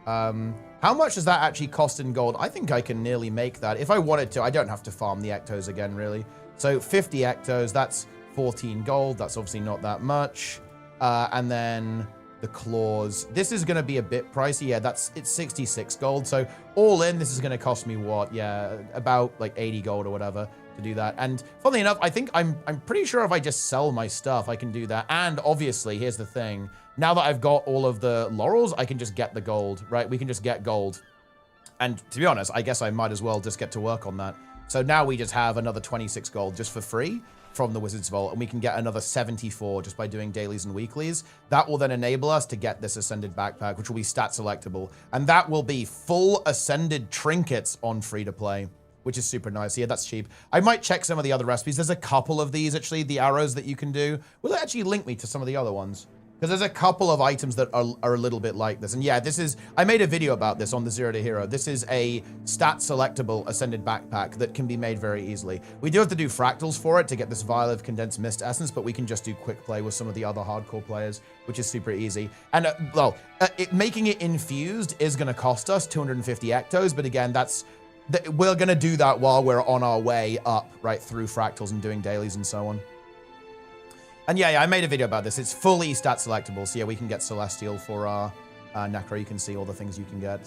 How much does that actually cost in gold? I think I can nearly make that. If I wanted to, I don't have to farm the Ectos again, really. So 50 Ectos, that's 14 gold. That's obviously not that much. And then the claws. This is going to be a bit pricey. Yeah, it's 66 gold. So all in, this is going to cost me what? Yeah, about like 80 gold or whatever to do that. And funnily enough, I think I'm pretty sure if I just sell my stuff, I can do that. And obviously, here's the thing. Now that I've got all of the laurels, I can just get the gold, right? We can just get gold. And to be honest, I guess I might as well just get to work on that. So now we just have another 26 gold just for free from the Wizard's Vault, and we can get another 74 just by doing dailies and weeklies. That will then enable us to get this Ascended Backpack, which will be stat selectable. And that will be full Ascended trinkets on free-to-play, which is super nice. Yeah, that's cheap. I might check some of the other recipes. There's a couple of these, actually, the arrows that you can do. Will it actually link me to some of the other ones? Because there's a couple of items that are a little bit like this. And yeah, this is, I made a video about this on the Zero to Hero. This is a stat selectable Ascended Backpack that can be made very easily. We do have to do fractals for it to get this vial of condensed mist essence, but we can just do quick play with some of the other hardcore players, which is super easy. And making it infused is going to cost us 250 ectos, but again, we're going to do that while we're on our way up, right, through fractals and doing dailies and so on. And yeah, I made a video about this. It's fully stat selectable. So yeah, we can get Celestial for our Necro. You can see all the things you can get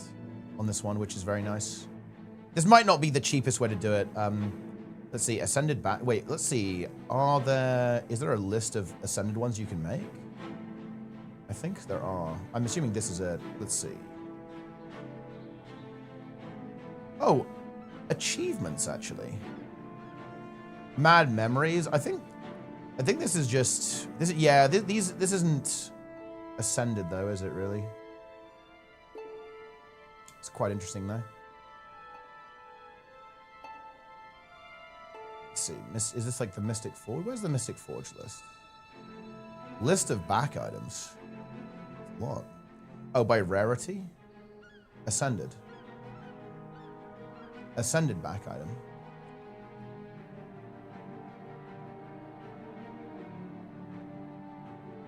on this one, which is very nice. This might not be the cheapest way to do it. Let's see, Ascended back. Wait, let's see. Is there a list of Ascended ones you can make? I think there are. I'm assuming this is it. Let's see. Oh, achievements, actually. Mad Memories. I think this is just this. Yeah, this isn't Ascended though, is it really? It's quite interesting though. Let's see. Is this like the Mystic Forge? Where's the Mystic Forge list? List of back items. What? Oh, by rarity. Ascended. Ascended back item.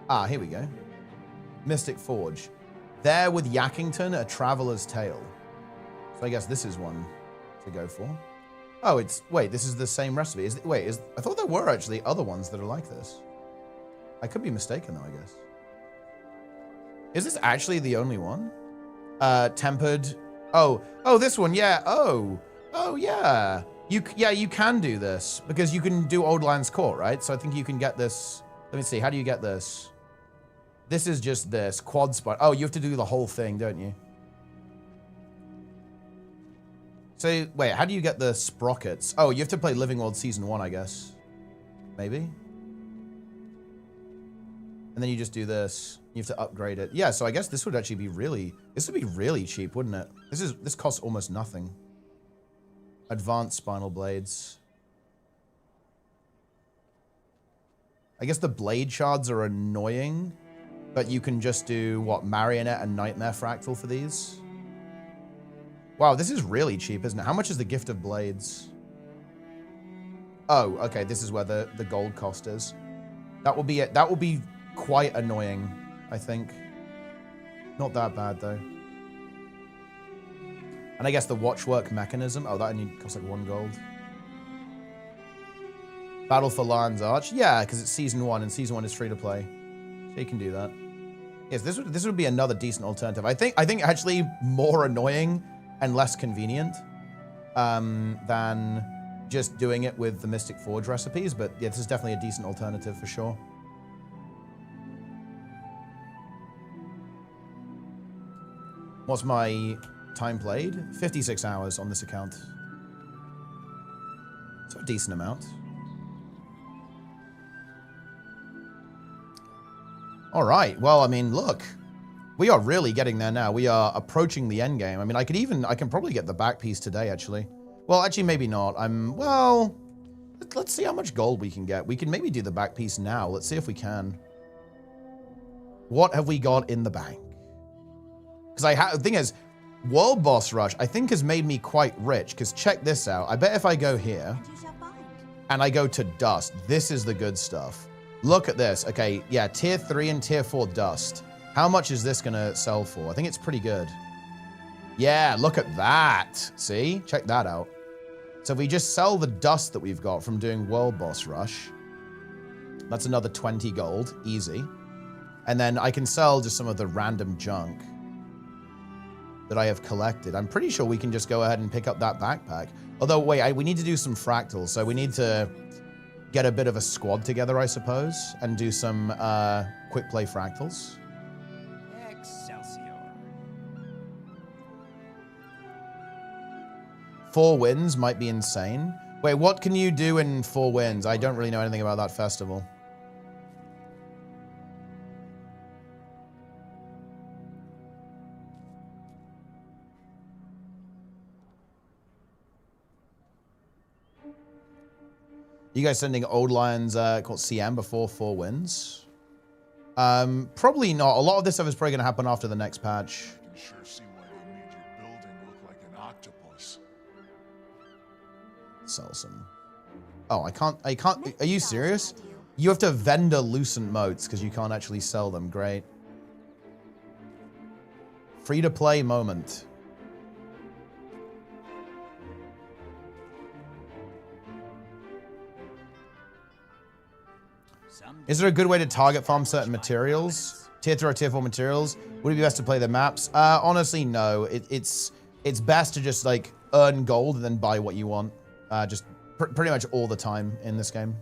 Ah, here we go. Mystic Forge. There with Yakington, a Traveler's Tale. So I guess this is one to go for. Oh, wait, this is the same recipe. I thought there were actually other ones that are like this. I could be mistaken though, I guess. Is this actually the only one? Tempered. Oh, this one, yeah. Oh, yeah. You can do this because you can do Old Lands Court, right? So I think you can get this. Let me see. How do you get this? This is just this quad spot. Oh, you have to do the whole thing, don't you? So wait, how do you get the sprockets? Oh, you have to play Living World Season 1, I guess. Maybe. And then you just do this. You have to upgrade it. Yeah, so I guess this would actually be really cheap, wouldn't it? This costs almost nothing. Advanced Spinal Blades. I guess the blade shards are annoying, but you can just do, what, Marionette and Nightmare Fractal for these? Wow, this is really cheap, isn't it? How much is the Gift of Blades? Oh, okay, this is where the gold cost is. That will be it. That will be quite annoying, I think. Not that bad, though. And I guess the Watchwork Mechanism. Oh, that only costs like 1 gold. Battle for Lion's Arch. Yeah, because it's Season 1, and Season 1 is free to play. So you can do that. Yes, this would be another decent alternative. I think actually more annoying and less convenient than just doing it with the Mystic Forge recipes. But yeah, this is definitely a decent alternative for sure. What's my time played? 56 hours on this account. So a decent amount. All right. Well, I mean, look, we are really getting there now. We are approaching the end game. I mean, I can probably get the back piece today, actually. Well, actually, maybe not. Well, let's see how much gold we can get. We can maybe do the back piece now. Let's see if we can. What have we got in the bank? Because the thing is, World Boss Rush, I think, has made me quite rich. Because check this out. I bet if I go here and I go to Dust, this is the good stuff. Look at this. Okay, yeah, Tier 3 and Tier 4 Dust. How much is this going to sell for? I think it's pretty good. Yeah, look at that. See? Check that out. So if we just sell the dust that we've got from doing World Boss Rush, that's another 20 gold. Easy. And then I can sell just some of the random junk that I have collected. I'm pretty sure we can just go ahead and pick up that backpack. Although, wait, we need to do some fractals. So we need to get a bit of a squad together, I suppose, and do some quick play fractals. Excelsior. 4 Winds might be insane. Wait, what can you do in 4 Winds? I don't really know anything about that festival. You guys sending old lions called CM before 4 Winds? Probably not. A lot of this stuff is probably going to happen after the next patch. I can sure see why they made your building look like an octopus. Sell some. Oh, I can't. Are you serious? You have to vendor lucent motes because you can't actually sell them. Great. Free to play moment. Is there a good way to target farm certain materials? Tier 3 or Tier 4 materials? Would it be best to play the maps? Honestly, no. It's best to just like earn gold and then buy what you want. Just pretty much all the time in this game.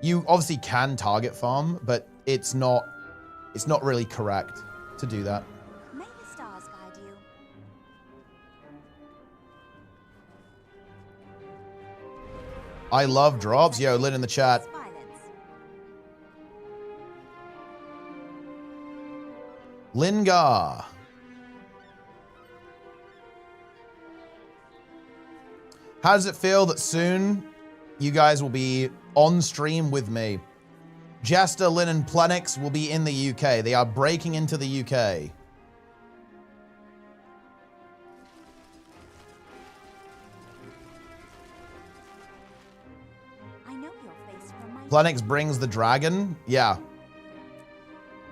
You obviously can target farm, but it's not really correct to do that. May the stars guide you. I love drops. Yo, Lynn in the chat. Violence. Lingar. How does it feel that soon you guys will be on stream with me? Jester, Lynn, and Plenix will be in the UK. They are breaking into the UK. I know your face from my Plenix brings the dragon. Yeah.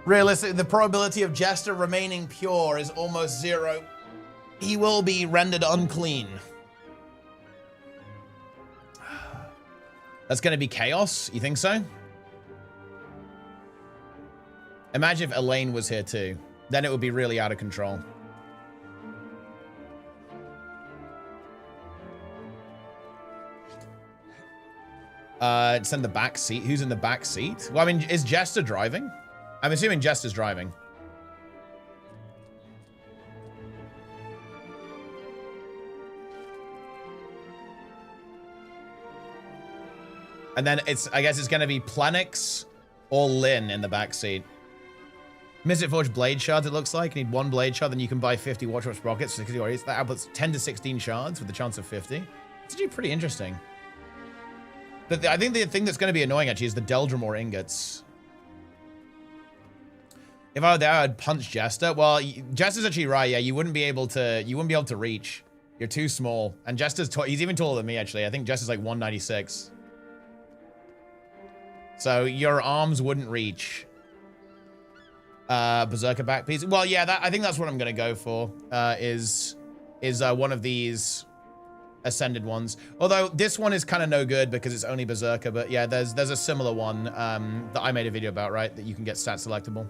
Realistically, the probability of Jester remaining pure is almost 0. He will be rendered unclean. That's going to be chaos? You think so? Imagine if Elaine was here too. Then it would be really out of control. Send the back seat. Who's in the back seat? Well, I mean, is Jester driving? I'm assuming Jester's driving. And then I guess it's going to be Plenix or Lynn in the back seat. Mystic Forge blade shards, it looks like. You need 1 blade shard, then you can buy 50 Watchwatch sprockets. That outputs 10 to 16 shards with the chance of 50. It's actually pretty interesting. But I think the thing that's going to be annoying actually is the Deldrimor ingots. If I were there, I'd punch Jester. Well, Jester's actually right. Yeah, you wouldn't be able to reach. You're too small. And Jester's he's even taller than me actually. I think Jester's like 196. So your arms wouldn't reach. Berserker back piece. Well, yeah, I think that's what I'm gonna go for. Is one of these ascended ones. Although this one is kind of no good because it's only Berserker. But yeah, there's a similar one that I made a video about, right? That you can get stat selectable.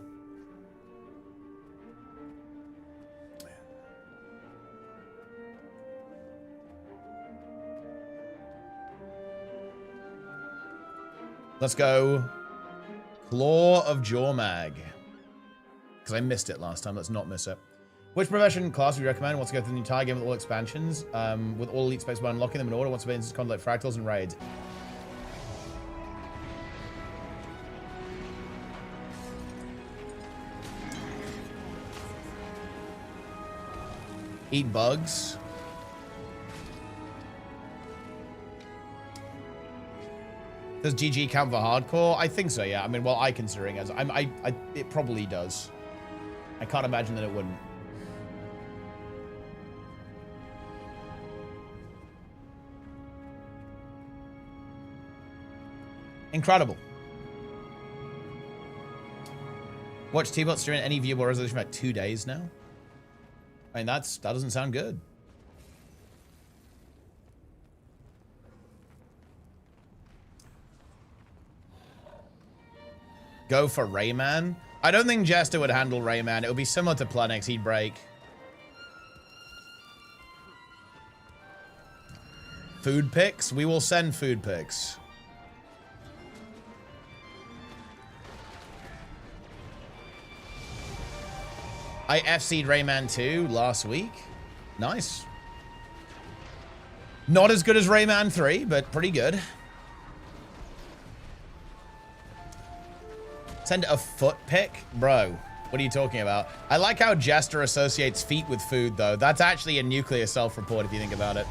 Let's go. Claw of Jormag. Because I missed it last time. Let's not miss it. Which profession class would you recommend? Wants to go through the entire game with all expansions? With all elite specs by unlocking them in order? Wants to play instance content like fractals and raids? Eat bugs. Does GG count for hardcore? I think so, yeah. I mean, well, I consider it as it probably does. I can't imagine that it wouldn't. Incredible. Watch Teapot stream any viewable resolution for about 2 days now. I mean, that doesn't sound good. Go for Rayman. I don't think Jester would handle Rayman. It would be similar to Plenix. He'd break. Food picks? We will send food picks. I FC'd Rayman 2 last week. Nice. Not as good as Rayman 3, but pretty good. Send a foot pic? Bro, what are you talking about? I like how Jester associates feet with food, though. That's actually a nuclear self-report, if you think about it.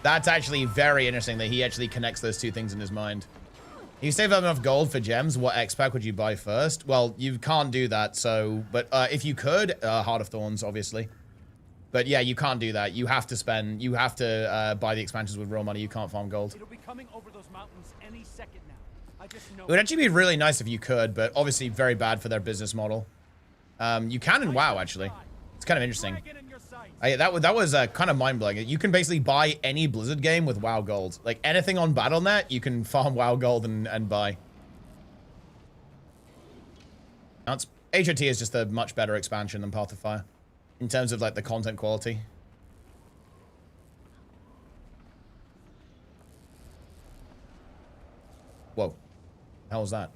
That's actually very interesting that he actually connects those two things in his mind. You save up enough gold for gems, what X-Pack would you buy first? Well, you can't do that, so... But if you could, Heart of Thorns, obviously. But yeah, you can't do that. You have to spend... You have to buy the expansions with real money. You can't farm gold. It'll be coming over those mountains any second now. I just know. It would actually be really nice if you could, but obviously very bad for their business model. You can in WoW, actually. It's kind of interesting. That was kind of mind-blowing. You can basically buy any Blizzard game with WoW gold. Like, anything on Battle.net, you can farm WoW gold and buy. Now, HOT is just a much better expansion than Path of Fire. In terms of, like, the content quality. Whoa. How was that?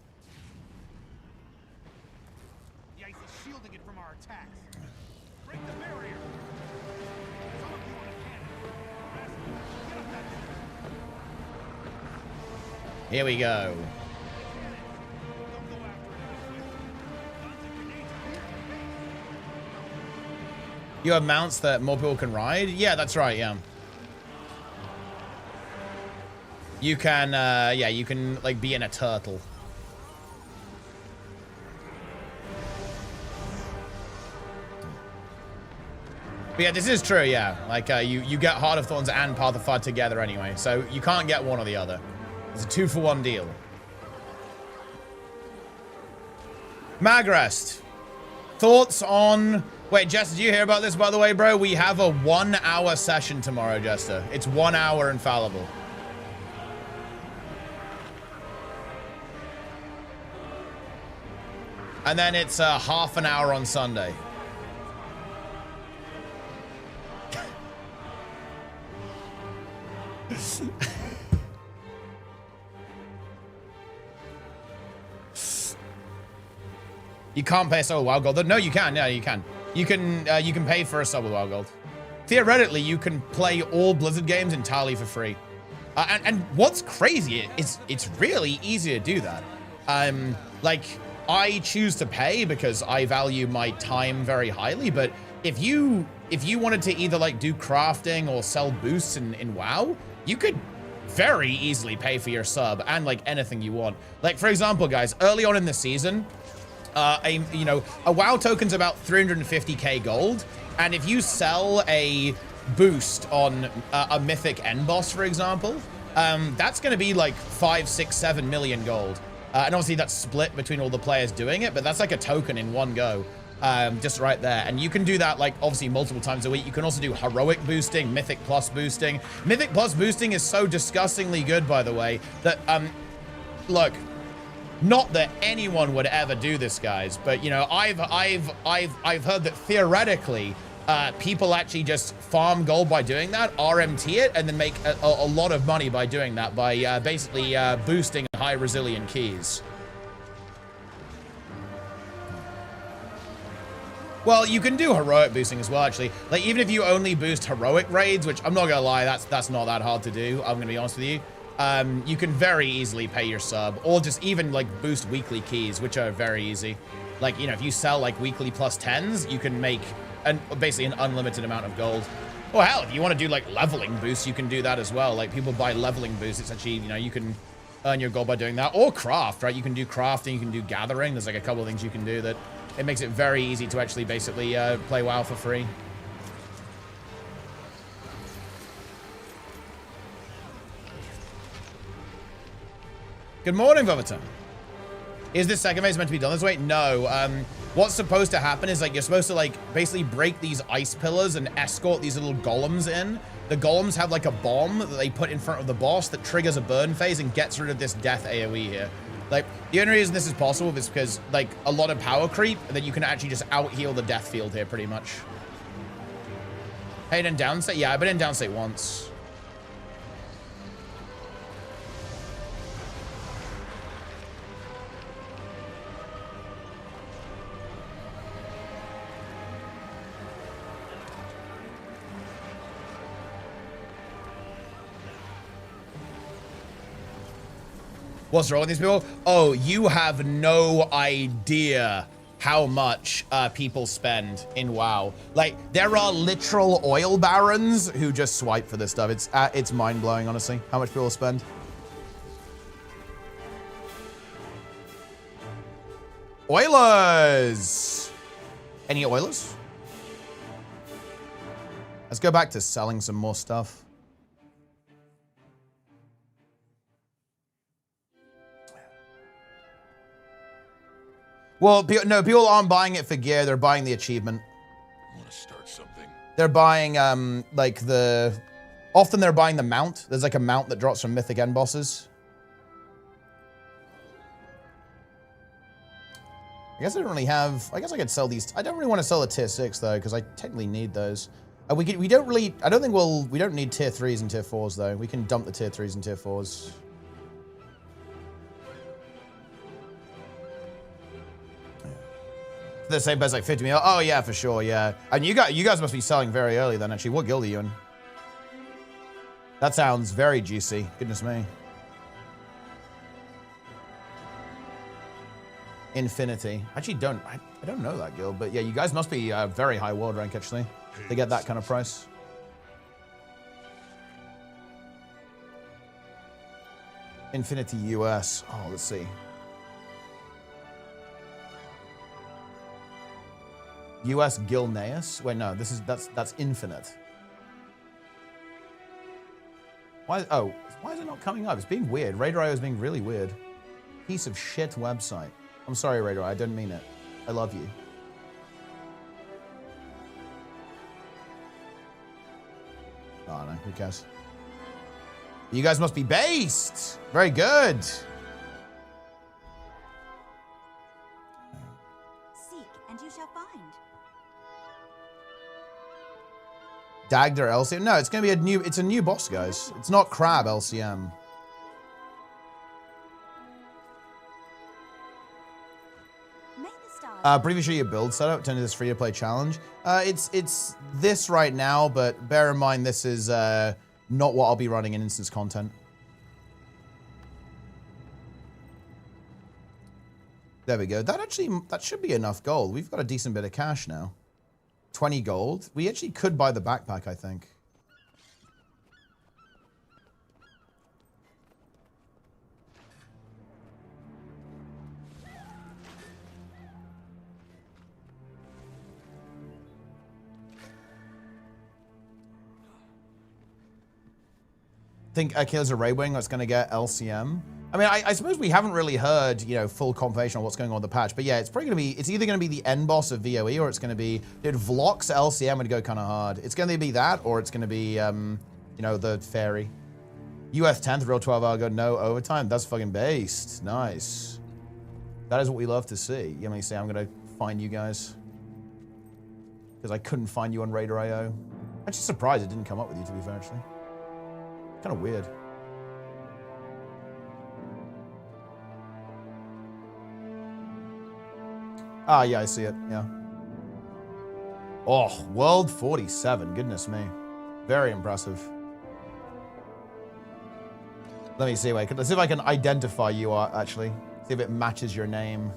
The ice is shielding it from our attacks. Break the barrier. Some of you on a cannon. The rest, get up that hill. Here we go. Don't go after it. Guns and grenades are here. You have mounts that more people can ride? Yeah, that's right, yeah. You can, yeah, you can, like, be in a turtle. But yeah, this is true, yeah. Like, you get Heart of Thorns and Path of Fire together anyway, so you can't get one or the other. It's a 2-for-1 deal. Magrest. Thoughts on... Wait, Jester, did you hear about this, by the way, bro? We have a 1-hour session tomorrow, Jester. It's 1 hour infallible. And then it's half an hour on Sunday. You can't pay a sub with WoW Gold. No, you can. Yeah, you can. You can pay for a sub with WoW Gold. Theoretically, you can play all Blizzard games entirely for free. And what's crazy is it's really easy to do that. Like, I choose to pay because I value my time very highly, but if you wanted to either like do crafting or sell boosts in WoW, you could very easily pay for your sub and like anything you want. Like, for example, guys, early on in the season, a WoW token's about 350k gold, and if you sell a boost on a mythic end boss, for example, that's going to be like 5, 6, 7 million gold. And obviously that's split between all the players doing it, but that's like a token in one go, just right there. And you can do that like obviously multiple times a week. You can also do heroic boosting, mythic plus boosting. Mythic plus boosting is so disgustingly good, by the way, that look, not that anyone would ever do this, guys, but you know, I've heard that theoretically people actually just farm gold by doing that, RMT it, and then make a lot of money by doing that, by basically boosting high resilient keys. Well, you can do heroic boosting as well, actually. Like, even if you only boost heroic raids, which I'm not gonna lie, that's not that hard to do, I'm gonna be honest with you. You can very easily pay your sub, or just even like boost weekly keys, which are very easy. Like, you know, if you sell like weekly plus 10s, you can make basically an unlimited amount of gold. Or hell, if you want to do like leveling boosts, you can do that as well. Like, people buy leveling boosts. It's actually, you know, you can earn your gold by doing that. Or craft, right? You can do crafting, you can do gathering. There's like a couple of things you can do that it makes it very easy to actually basically play WoW for free. Good morning, Vovaton. Is this second phase meant to be done this way? No. What's supposed to happen is like you're supposed to like basically break these ice pillars and escort these little golems in. The golems have like a bomb that they put in front of the boss that triggers a burn phase and gets rid of this death AoE here. Like, the only reason this is possible is because like a lot of power creep, and then you can actually just out heal the death field here pretty much. Hey, in downstate? Yeah, I've been in downstate once. What's wrong with these people? Oh, you have no idea how much people spend in WoW. Like, there are literal oil barons who just swipe for this stuff. It's mind-blowing, honestly, how much people spend. Oilers! Any Oilers? Let's go back to selling some more stuff. Well, no, people aren't buying it for gear. They're buying the achievement. I want to start something. They're buying, like often they're buying the mount. There's like a mount that drops from Mythic End bosses. I guess I don't really have, I guess I could sell these. I don't really want to sell a tier 6 though, because I technically need those. We don't really, I don't think we don't need tier 3s and tier 4s though. We can dump the tier 3s and tier 4s. The same best like 50 mil. Oh yeah, for sure, yeah. And you guys must be selling very early then actually. What guild are you in? That sounds very juicy. Goodness me. Infinity. Actually, I don't know that guild, but yeah, you guys must be very high world rank actually to get that kind of price. Infinity US. Oh, let's see. US Gilneas. Wait, no, that's infinite. Why is it not coming up? It's being weird. Radar is being really weird. Piece of shit website. I'm sorry, Radar. I didn't mean it. I love you. Oh, no. Who cares? You guys must be based. Very good. Seek, and you shall find. Dagda LCM. No, it's going to be it's a new boss, guys. It's not Crab LCM. Briefly show your build setup, turn to this free-to-play challenge. It's this right now, but bear in mind this is not what I'll be running in instance content. There we go. That should be enough gold. We've got a decent bit of cash now. 20 gold. We actually could buy the backpack, I think. Think Achilles a Ray Wing that's going to get LCM. I mean, I suppose we haven't really heard, you know, full confirmation on what's going on with the patch. But yeah, it's probably going to be, it's either going to be the end boss of VOE or it's going to be, dude, Vlox LCM would go kind of hard. It's going to be that or it's going to be, you know, the fairy. US 10th, real 12-hour go, no overtime. That's fucking based. Nice. That is what we love to see. You know, say I'm going to find you guys. Because I couldn't find you on Radar.io. I'm actually surprised it didn't come up with you, to be fair, actually. Kind of weird. Ah, yeah, I see it. Yeah. Oh, World 47. Goodness me. Very impressive. Let me see. Let's see if I can identify you, actually. See if it matches your name.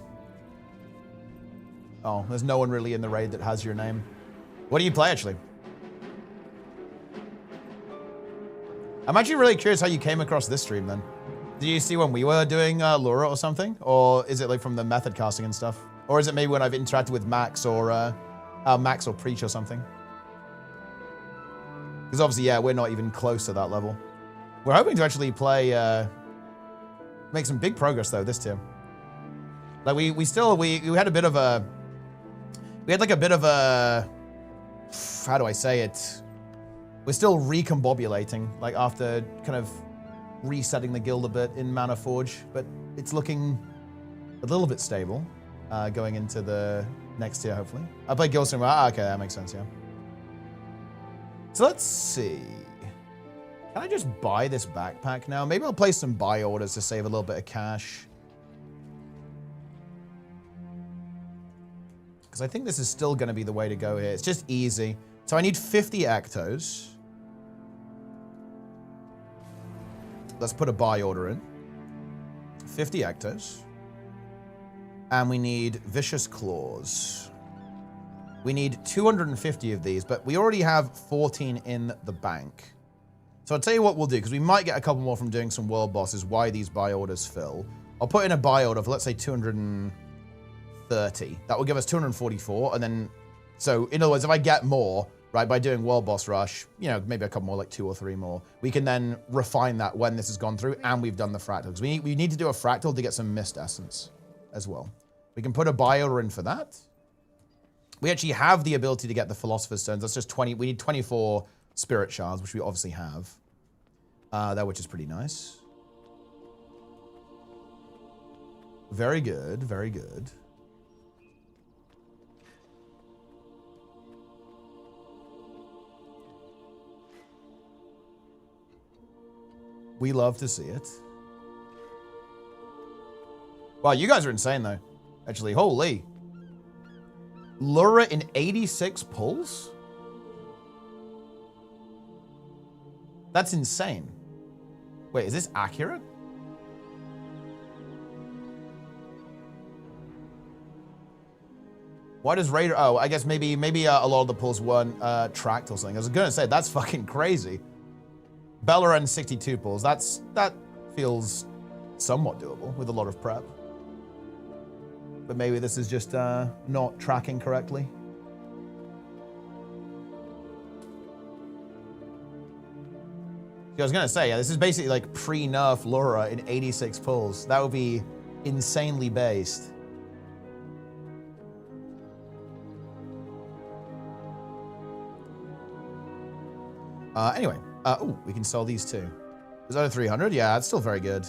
Oh, there's no one really in the raid that has your name. What do you play, actually? I'm actually really curious how you came across this stream, then. Did you see when we were doing Laura or something? Or is it like from the method casting and stuff? Or is it maybe when I've interacted with Max or Preach or something? Because obviously, yeah, we're not even close to that level. We're hoping to actually play, make some big progress though this tier. Like we had a bit of a, we had like a bit of a, how do I say it? We're still recombobulating, like after kind of resetting the guild a bit in Mana Forge, but it's looking a little bit stable going into the next tier, hopefully. I played Guild Stream. Ah, okay, that makes sense, yeah. So let's see. Can I just buy this backpack now? Maybe I'll place some buy orders to save a little bit of cash. Because I think this is still going to be the way to go here. It's just easy. So I need 50 Actos. Let's put a buy order in. 50 ectos. And we need vicious claws. We need 250 of these, but we already have 14 in the bank. So I'll tell you what we'll do, because we might get a couple more from doing some world bosses, why these buy orders fill. I'll put in a buy order for, let's say, 230. That will give us 244, and then... So, in other words, if I get more, right, by doing world boss rush, you know, maybe a couple more, like 2 or 3 more, we can then refine that when this has gone through and we've done the fractal. Because we need to do a fractal to get some mist essence as well. We can put a buy order in for that. We actually have the ability to get the Philosopher's Stones. That's just 20. We need 24 Spirit Shards, which we obviously have. That, which is pretty nice. Very good, very good. We love to see it. Wow, you guys are insane, though. Actually, holy. Lura in 86 pulls? That's insane. Wait, is this accurate? Why does Raider... Oh, I guess maybe a lot of the pulls weren't tracked or something. I was going to say, that's fucking crazy. Bella and 62 pulls. That feels somewhat doable with a lot of prep. But maybe this is just not tracking correctly. I was going to say, yeah, this is basically like pre-nerf Laura in 86 pulls. That would be insanely based. Anyway, oh, we can sell these too. Is that a 300? Yeah, it's still very good.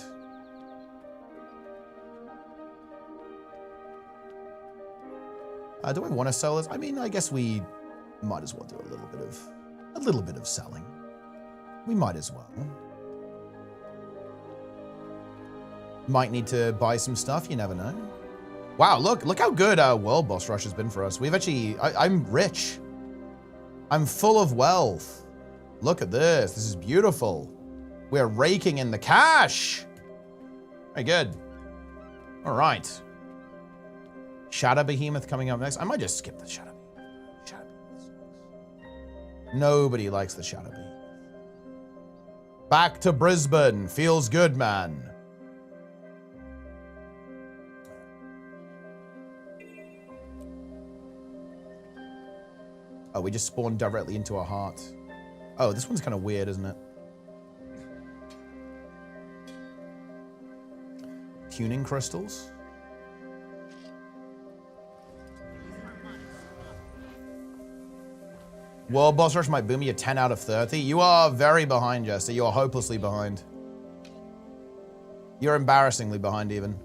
Do I want to sell this? I mean, I guess we might as well do a little bit of selling. We might as well. Might need to buy some stuff. You never know. Wow, look how good World Boss Rush has been for us. We've actually, I'm rich. I'm full of wealth. Look at this. This is beautiful. We're raking in the cash. Very good. All right. Shadow Behemoth coming up next. I might just skip the Shadow Behemoth. Shadow Behemoth. Nobody likes the Shadow Behemoth. Back to Brisbane. Feels good, man. Oh, we just spawned directly into our heart. Oh, this one's kind of weird, isn't it? Tuning crystals. World Boss Rush might boom you 10 out of 30. You are very behind, Jester. You are hopelessly behind. You're embarrassingly behind, even.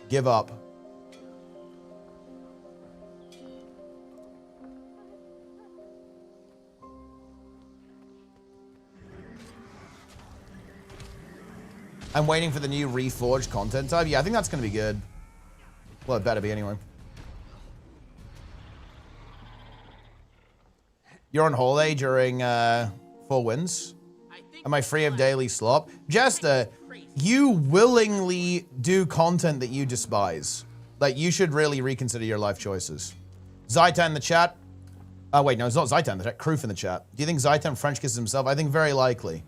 Give up. I'm waiting for the new Reforged content type. Yeah, I think that's going to be good. Well, it better be anyway. You're on holiday during 4 wins? Am I free of daily slop? Jester, you willingly do content that you despise. Like, you should really reconsider your life choices. Zaitan in the chat. Oh, wait, no, it's not Zaitan in the chat. Kroof in the chat. Do you think Zaitan French kisses himself? I think very likely.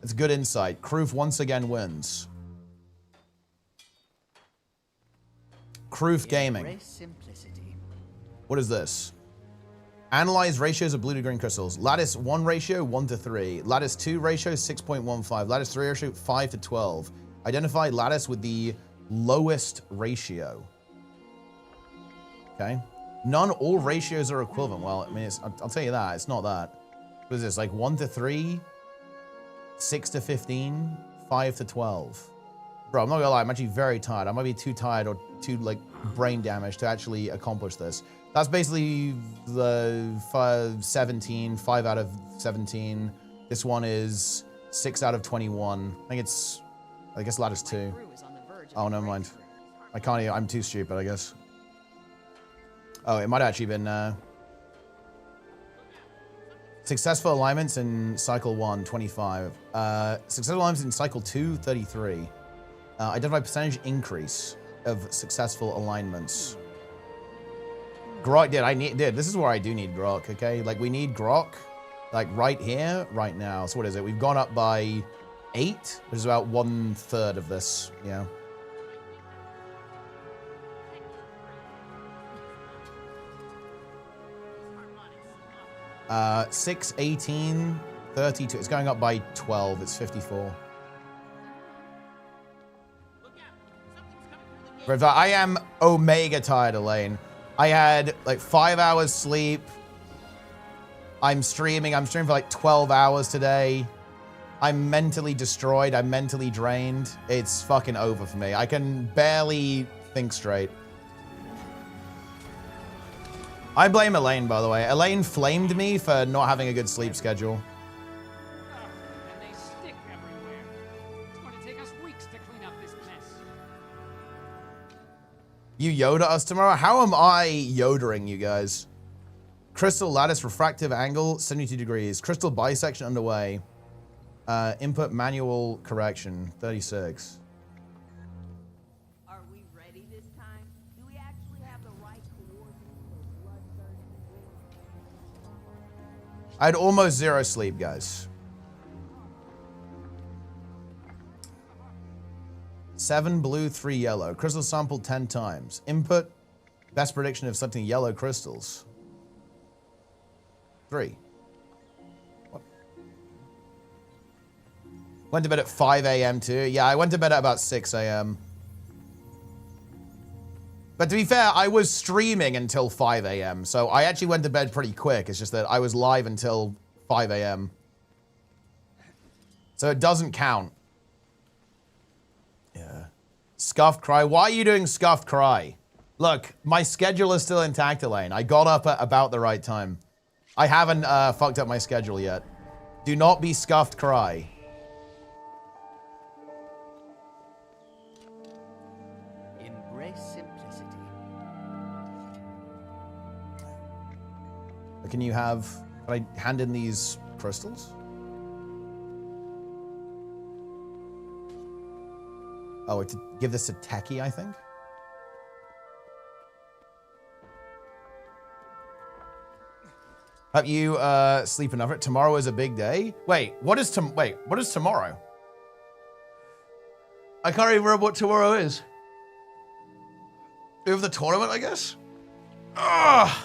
It's good insight. Kroof once again wins. Kroof Gaming. What is this? Analyze ratios of blue to green crystals. Lattice 1 ratio, 1 to 3. Lattice 2 ratio, 6.15. Lattice 3 ratio, 5 to 12. Identify lattice with the lowest ratio. Okay. None, all ratios are equivalent. Well, I mean, I'll tell you that. It's not that. What is this, like 1 to 3? 6 to 15, 5 to 12. Bro, I'm not gonna lie, I'm actually very tired. I might be too tired or too, like, brain damaged to actually accomplish this. That's basically the 17, 5 out of 17. This one is 6 out of 21. I guess lattice 2. Oh, never mind. I can't even, I'm too stupid, I guess. Oh, it might have actually been, Successful alignments in cycle 1, 25. Successful alignments in cycle 2, 33. Identify percentage increase of successful alignments. Grok, dude, this is where I do need Grok, okay? Like, we need Grok, like, right here, right now. So what is it? We've gone up by 8, which is about 1/3 of this, yeah. 6, 18, 32. It's going up by 12. It's 54. But I am omega tired, Elaine. I had like 5 hours sleep. I'm streaming for like 12 hours today. I'm mentally destroyed. I'm mentally drained. It's fucking over for me. I can barely think straight. I blame Elaine, by the way. Elaine flamed me for not having a good sleep schedule. And they stick everywhere. It's going to take us weeks to clean up this mess. You Yoda us tomorrow? How am I Yodering you guys? Crystal lattice refractive angle, 72 degrees. Crystal bisection underway. Input manual correction, 36. Are we ready this time? Do we actually have the right coordinates for blood surgery? I had almost 0 sleep, guys. 7 blue, 3 yellow. Crystal sampled 10 times. Input, best prediction of something yellow crystals. 3. What? Went to bed at 5 a.m. too. Yeah, I went to bed at about 6 a.m. But to be fair, I was streaming until 5 a.m. So I actually went to bed pretty quick. It's just that I was live until 5 a.m. So it doesn't count. Yeah. Scuffed cry. Why are you doing scuffed cry? Look, my schedule is still intact, Elaine. I got up at about the right time. I haven't fucked up my schedule yet. Do not be scuffed cry. Embrace simplicity. Can you have... Can I hand in these crystals? Oh, to give this to Techie, I think? Hope you sleep enough. Tomorrow is a big day. Wait, what is tomorrow? I can't even remember what tomorrow is. We have the tournament, I guess? Ugh.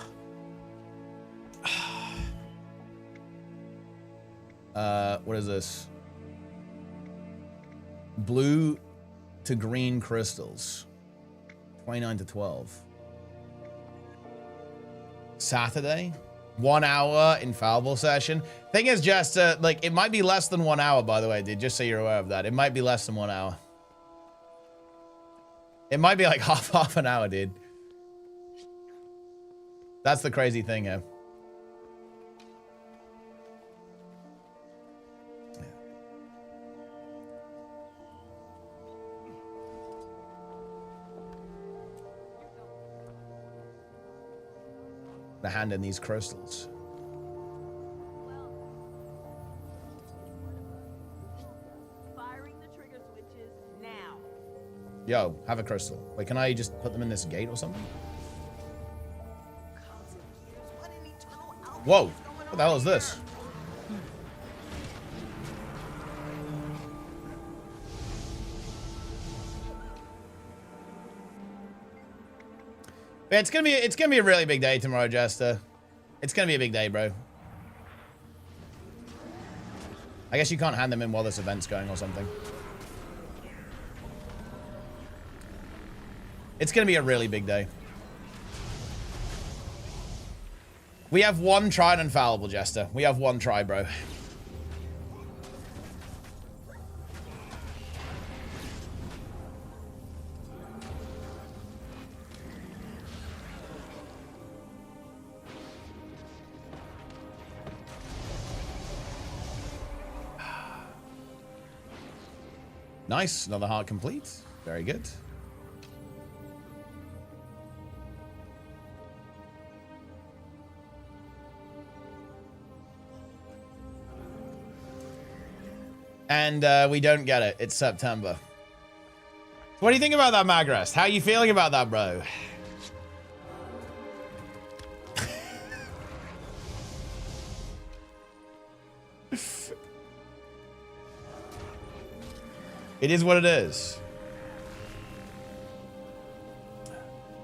What is this? Blue to green crystals. 29 to 12. Saturday? 1 hour infallible session. Thing is, just like, it might be less than 1 hour, by the way, dude, just so you're aware of that. It might be less than 1 hour. It might be like half an hour, dude. That's the crazy thing here. The hand in these crystals. Firing the trigger switches now. Yo, have a crystal. Wait, can I just put them in this gate or something? Whoa, what the hell is this? Yeah, it's gonna be a really big day tomorrow, Jester. It's gonna be a big day, bro. I guess you can't hand them in while this event's going or something. It's gonna be a really big day. We have one try and infallible, Jester. We have one try, bro. Nice, another heart complete. Very good. and we don't get it. It's September. What do you think about that, Magrest? How are you feeling about that, bro? It is what it is.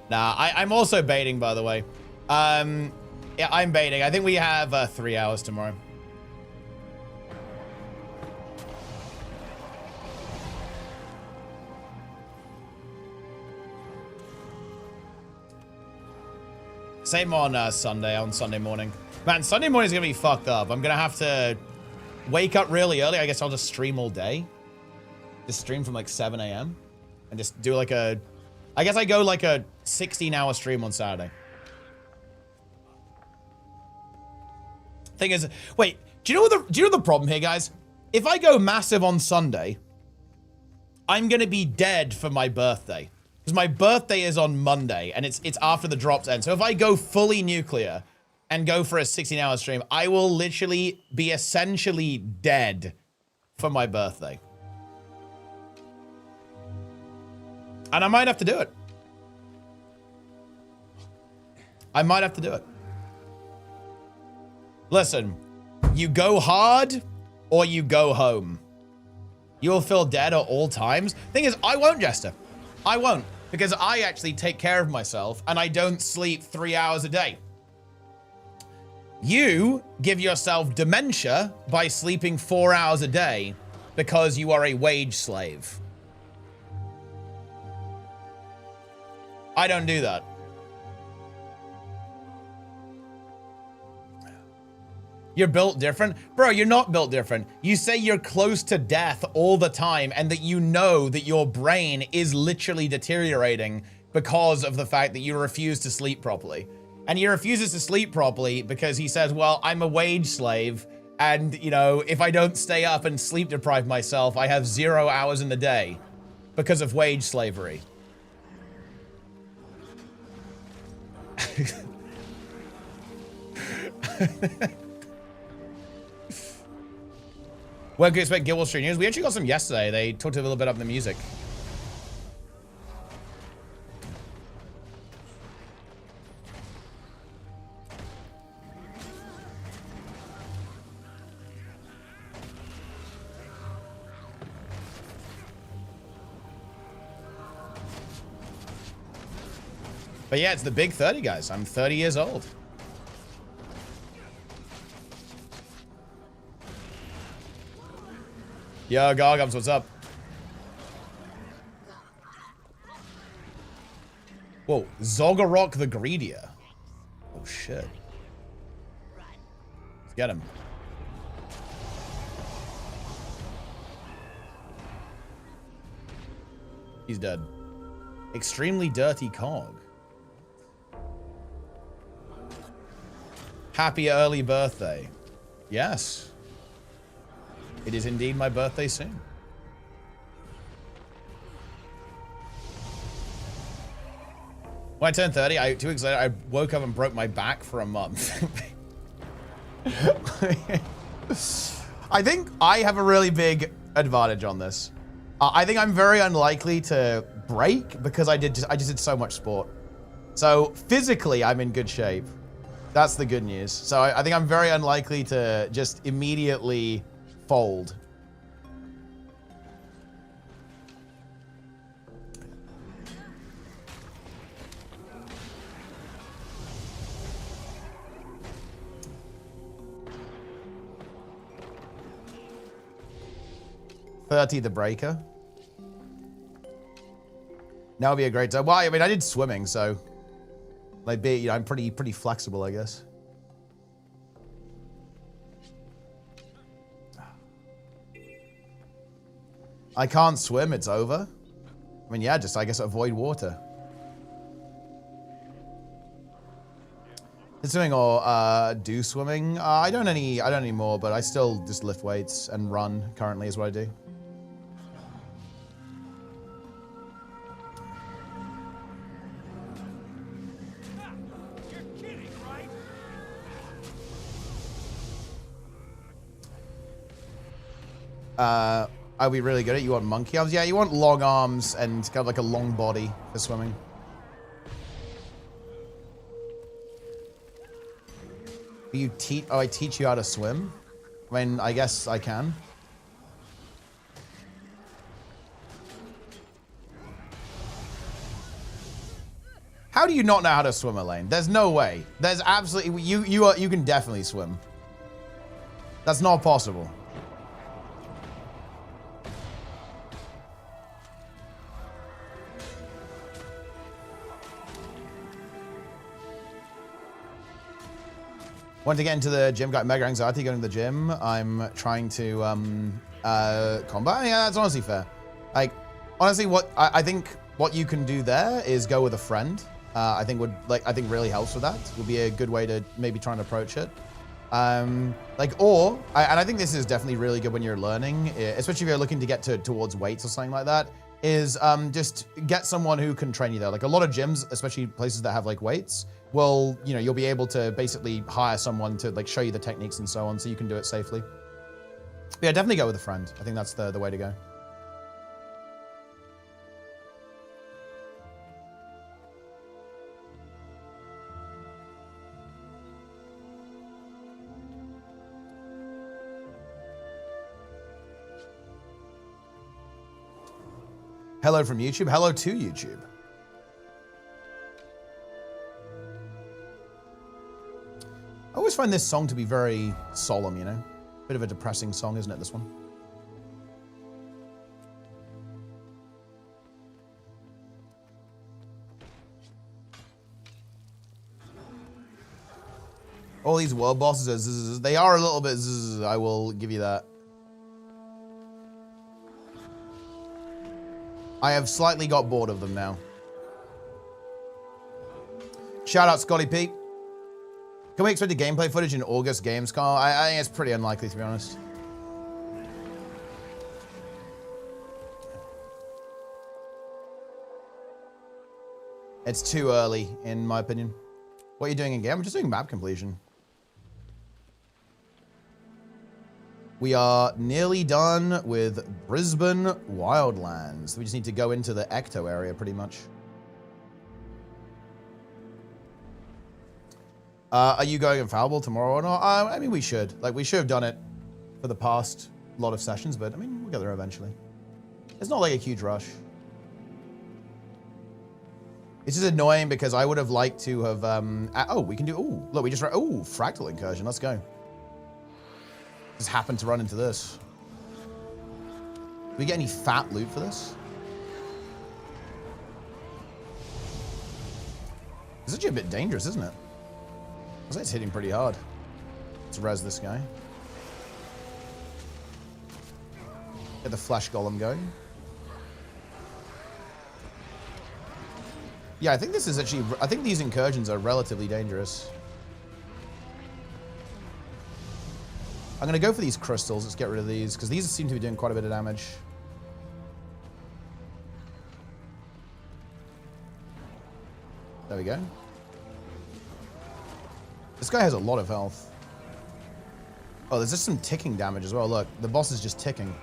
Nah, I'm also baiting, by the way. Yeah, I'm baiting. I think we have 3 hours tomorrow. Same on Sunday morning. Man, Sunday morning's gonna be fucked up. I'm gonna have to wake up really early. I guess I'll just stream all day. Just stream from like 7 a.m. and just do like a... I guess I go like a 16-hour stream on Saturday. Thing is, wait, do you know the problem here, guys? If I go massive on Sunday, I'm gonna be dead for my birthday. Because my birthday is on Monday, and it's after the drops end. So if I go fully nuclear and go for a 16-hour stream, I will literally be essentially dead for my birthday. And I might have to do it. I might have to do it. Listen, you go hard or you go home. You'll feel dead at all times. Thing is, I won't, Jester. I won't, because I actually take care of myself and I don't sleep 3 hours a day. You give yourself dementia by sleeping 4 hours a day because you are a wage slave. I don't do that. You're built different? Bro, you're not built different. You say you're close to death all the time and that you know that your brain is literally deteriorating because of the fact that you refuse to sleep properly. And he refuses to sleep properly because he says, well, I'm a wage slave and, you know, if I don't stay up and sleep deprive myself, I have 0 hours in the day because of wage slavery. When can you expect Guild Wars stream news? We actually got some yesterday. They talked a little bit up the music. But yeah, it's the big 30, guys. I'm 30 years old. Yo, Gargums, what's up? Whoa, Zogorok the Greedier. Oh, shit. Let's get him. He's dead. Extremely dirty cog. Happy early birthday. Yes. It is indeed my birthday soon. When I turned 30, 2 weeks later, I woke up and broke my back for a month. I think I have a really big advantage on this. I think I'm very unlikely to break because I just did so much sport. So physically, I'm in good shape. That's the good news. So I think I'm very unlikely to just immediately fold. $30 the breaker. That would be a great time. Well, I mean, I did swimming, so like, you know, I'm pretty flexible, I guess. I can't swim, it's over. I mean, yeah, just, I guess, avoid water. Swimming or do swimming? I don't anymore, but I still just lift weights and run currently is what I do. Are we really good at? You want monkey arms? Yeah, you want long arms and kind of like a long body for swimming. You teach? Oh, I teach you how to swim? I mean, I guess I can. How do you not know how to swim, Elaine? There's no way. There's absolutely you can definitely swim. That's not possible. Want to get into the gym, got mega anxiety going to the gym. I'm trying to combat. Yeah, that's honestly fair. Like, honestly, what I think what you can do there is go with a friend. I think really helps with that. Would be a good way to maybe try and approach it. And I think this is definitely really good when you're learning, especially if you're looking to get towards weights or something like that, is just get someone who can train you there. Like a lot of gyms, especially places that have like weights, well, you know, you'll be able to basically hire someone to like show you the techniques and so on, so you can do it safely. But yeah, definitely go with a friend. I think that's the way to go. Hello from YouTube. Hello to YouTube. I always find this song to be very solemn, you know? Bit of a depressing song, isn't it, this one? All these world bosses are zzz, they are a little bit zzz, I will give you that. I have slightly got bored of them now. Shout out Scotty Pete. Can we expect a gameplay footage in August Gamescom? I think it's pretty unlikely, to be honest. It's too early, in my opinion. What are you doing in game? I'm just doing map completion. We are nearly done with Brisbane Wildlands. We just need to go into the Ecto area, pretty much. Are you going infallible tomorrow or not? I mean, we should. Like, we should have done it for the past lot of sessions, but I mean, we'll get there eventually. It's not like a huge rush. It's just annoying because I would have liked to have, oh, we can do, oh, look, we just, oh, Fractal Incursion, let's go. Just happened to run into this. Do we get any fat loot for this? It's actually a bit dangerous, isn't it? I think it's hitting pretty hard. Let's res this guy. Get the flash golem going. Yeah, I think this is actually, I think these incursions are relatively dangerous. I'm gonna go for these crystals. Let's get rid of these, because these seem to be doing quite a bit of damage. There we go. This guy has a lot of health. Oh, there's just some ticking damage as well. Look, the boss is just ticking.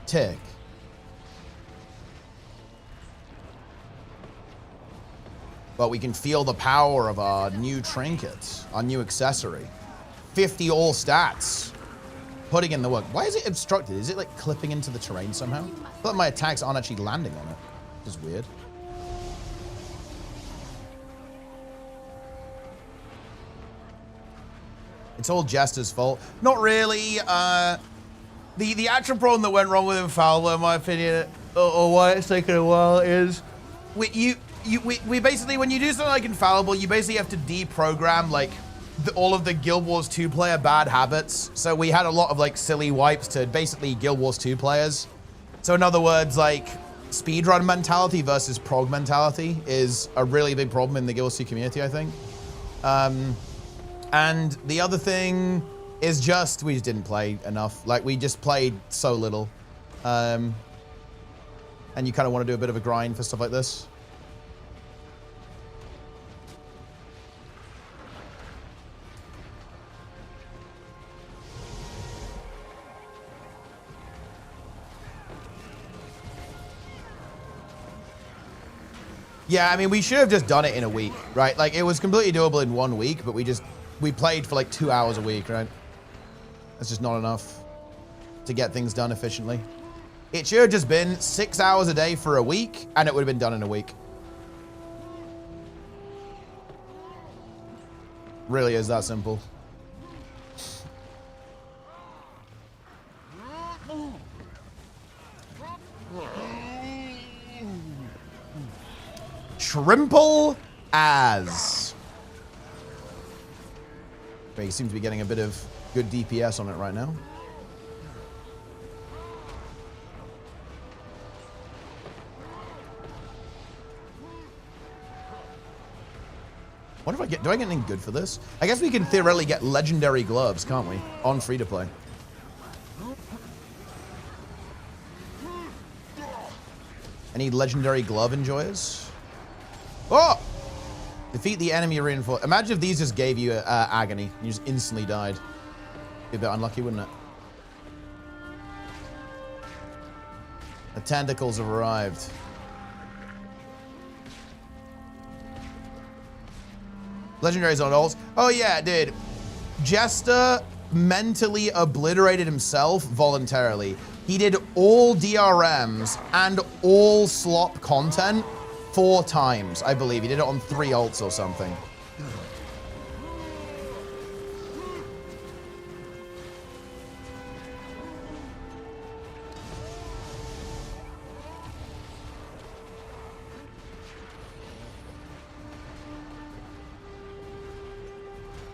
Tick. But we can feel the power of our new trinket, our new accessory. 50 all stats. Putting in the work. Why is it obstructed? Is it like clipping into the terrain somehow? I thought my attacks aren't actually landing on it. Which is weird. It's all Jester's fault. Not really. The actual problem that went wrong with Infallible, in my opinion, or why it's taken a while, is we basically, when you do something like Infallible, you basically have to deprogram like all of the Guild Wars 2 player bad habits. So we had a lot of like silly wipes to basically Guild Wars 2 players. So in other words, like speedrun mentality versus prog mentality is a really big problem in the Guild Wars 2 community, I think. And the other thing is just, we just didn't play enough. Like, we just played so little. And you kind of want to do a bit of a grind for stuff like this. Yeah, I mean, we should have just done it in a week, right? Like, it was completely doable in 1 week, but we played for like 2 hours a week, right? That's just not enough to get things done efficiently. It should have just been 6 hours a day for a week, and it would have been done in a week. Really is that simple. Trimple as. Okay, he seems to be getting a bit of good DPS on it right now. What if I get, do I get anything good for this? I guess we can theoretically get legendary gloves, can't we? On free to play. Any legendary glove enjoyers? Oh! Defeat the enemy reinforced. Imagine if these just gave you agony. You just instantly died. Be a bit unlucky, wouldn't it? The tentacles have arrived. Legendaries on ults. Oh yeah, dude. Jester mentally obliterated himself voluntarily. He did all DRMs and all slop content 4 times, I believe. He did it on 3 ults or something.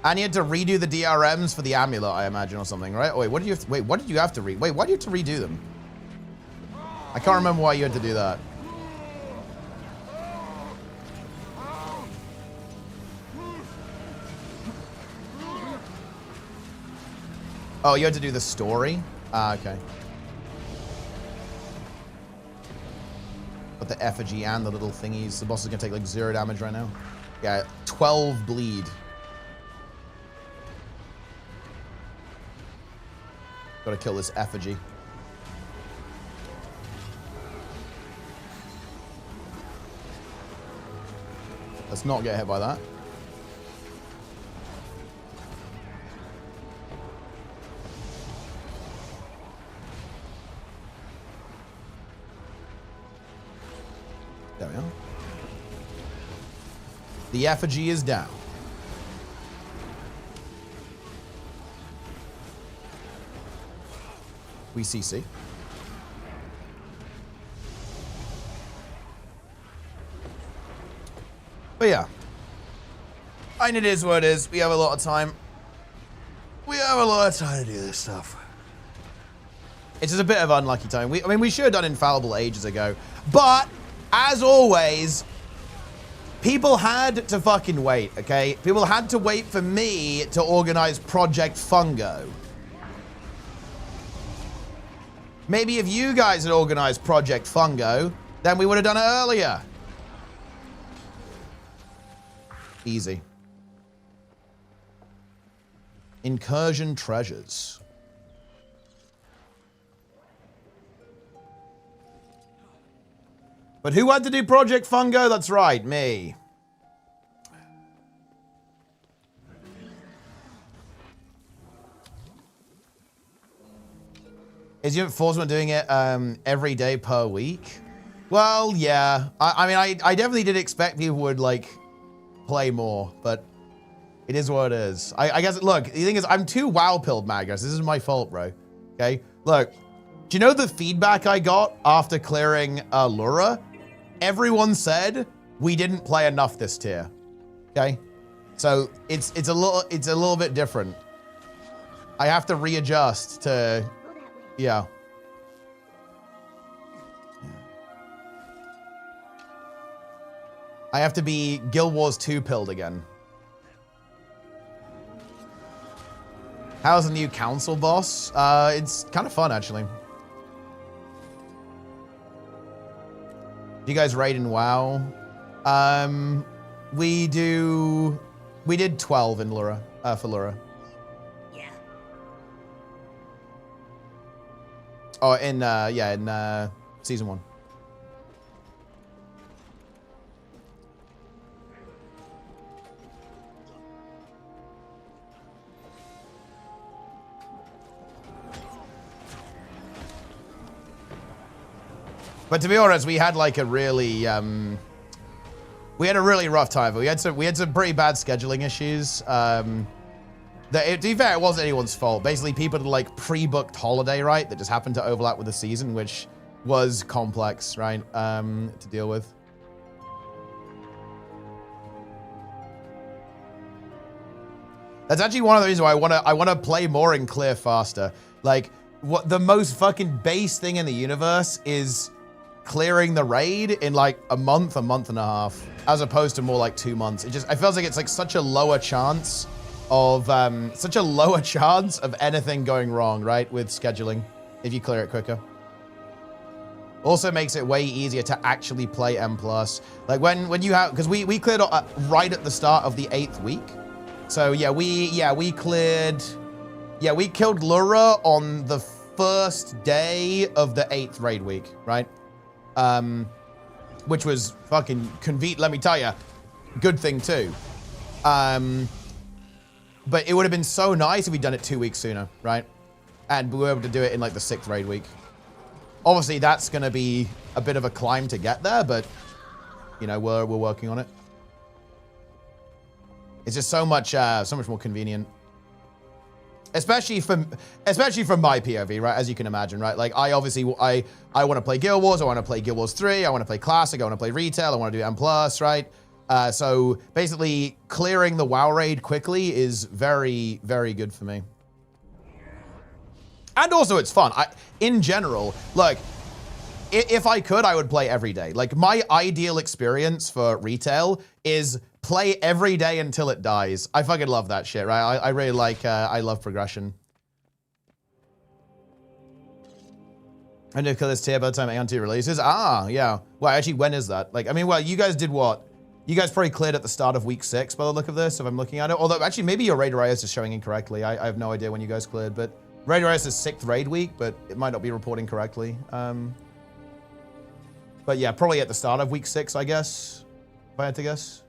And you had to redo the DRMs for the amulet, I imagine, or something, right? Oh, wait, what did you have to, wait, what did you have to wait, why do you have to redo them? I can't remember why you had to do that. Oh, you had to do the story? Ah, okay. But the effigy and the little thingies. The boss is gonna take like 0 damage right now. Yeah, 12 bleed. Gotta kill this effigy. Let's not get hit by that. There we are. The effigy is down. We CC. But yeah. And it is what it is. We have a lot of time. We have a lot of time to do this stuff. It's just a bit of unlucky time. I mean, we should have done Infallible ages ago. But, as always, people had to fucking wait, okay? People had to wait for me to organize Project Fungo. Maybe if you guys had organized Project Fungo, then we would have done it earlier. Easy. Incursion treasures. But who had to do Project Fungo? That's right, me. Is your enforcement doing it every day per week? Well, yeah. I mean, I definitely did expect people would, like, play more, but it is what it is. I guess, look, the thing is, I'm too WoW-pilled, Magnus. This is my fault, bro. Okay? Look, do you know the feedback I got after clearing Lura? Everyone said we didn't play enough this tier. Okay? So it's a little bit different. I have to readjust to... Yeah. I have to be Guild Wars 2 pilled again. How's the new council boss? It's kind of fun, actually. Do you guys raid in WoW? We did 12 in Lura, for Lura. Oh, in Season 1. But to be honest, we had like a really rough time. We had some pretty bad scheduling issues. To be fair, it wasn't anyone's fault. Basically, people had like pre-booked holiday, right? That just happened to overlap with the season, which was complex, right? To deal with. That's actually one of the reasons why I want to play more and clear faster. Like, what the most fucking base thing in the universe is clearing the raid in like a month and a half, as opposed to more like 2 months. It feels like it's like such a lower chance of anything going wrong, right? With scheduling, if you clear it quicker. Also makes it way easier to actually play M+. Like when you have, because we cleared right at the start of the 8th week. So yeah, we killed Lura on the first day of the 8th raid week, right? Which was fucking convenient, let me tell you. Good thing too. But it would have been so nice if we'd done it 2 weeks sooner, right? And we were able to do it in like the 6th raid week. Obviously, that's going to be a bit of a climb to get there, but you know, we're working on it. It's just so much more convenient. Especially from my POV, right? As you can imagine, right? Like, I want to play Guild Wars. I want to play Guild Wars 3. I want to play Classic. I want to play Retail. I want to do M+, right? So basically, clearing the WoW raid quickly is very, very good for me. And also, it's fun. In general, look, if I could, I would play every day. Like, my ideal experience for Retail is play every day until it dies. I fucking love that shit, right? I really like, I love progression. I know this tier by the time Aeon 2 releases. Ah, yeah. Well, actually, when is that? Like, I mean, well, you guys did what? You guys probably cleared at the start of week 6 by the look of this, if I'm looking at it. Although, actually, maybe your raid Arias is showing incorrectly. I have no idea when you guys cleared, but raid Arias is 6th raid week, but it might not be reporting correctly. But yeah, probably at the start of week 6, I guess, if I had to guess.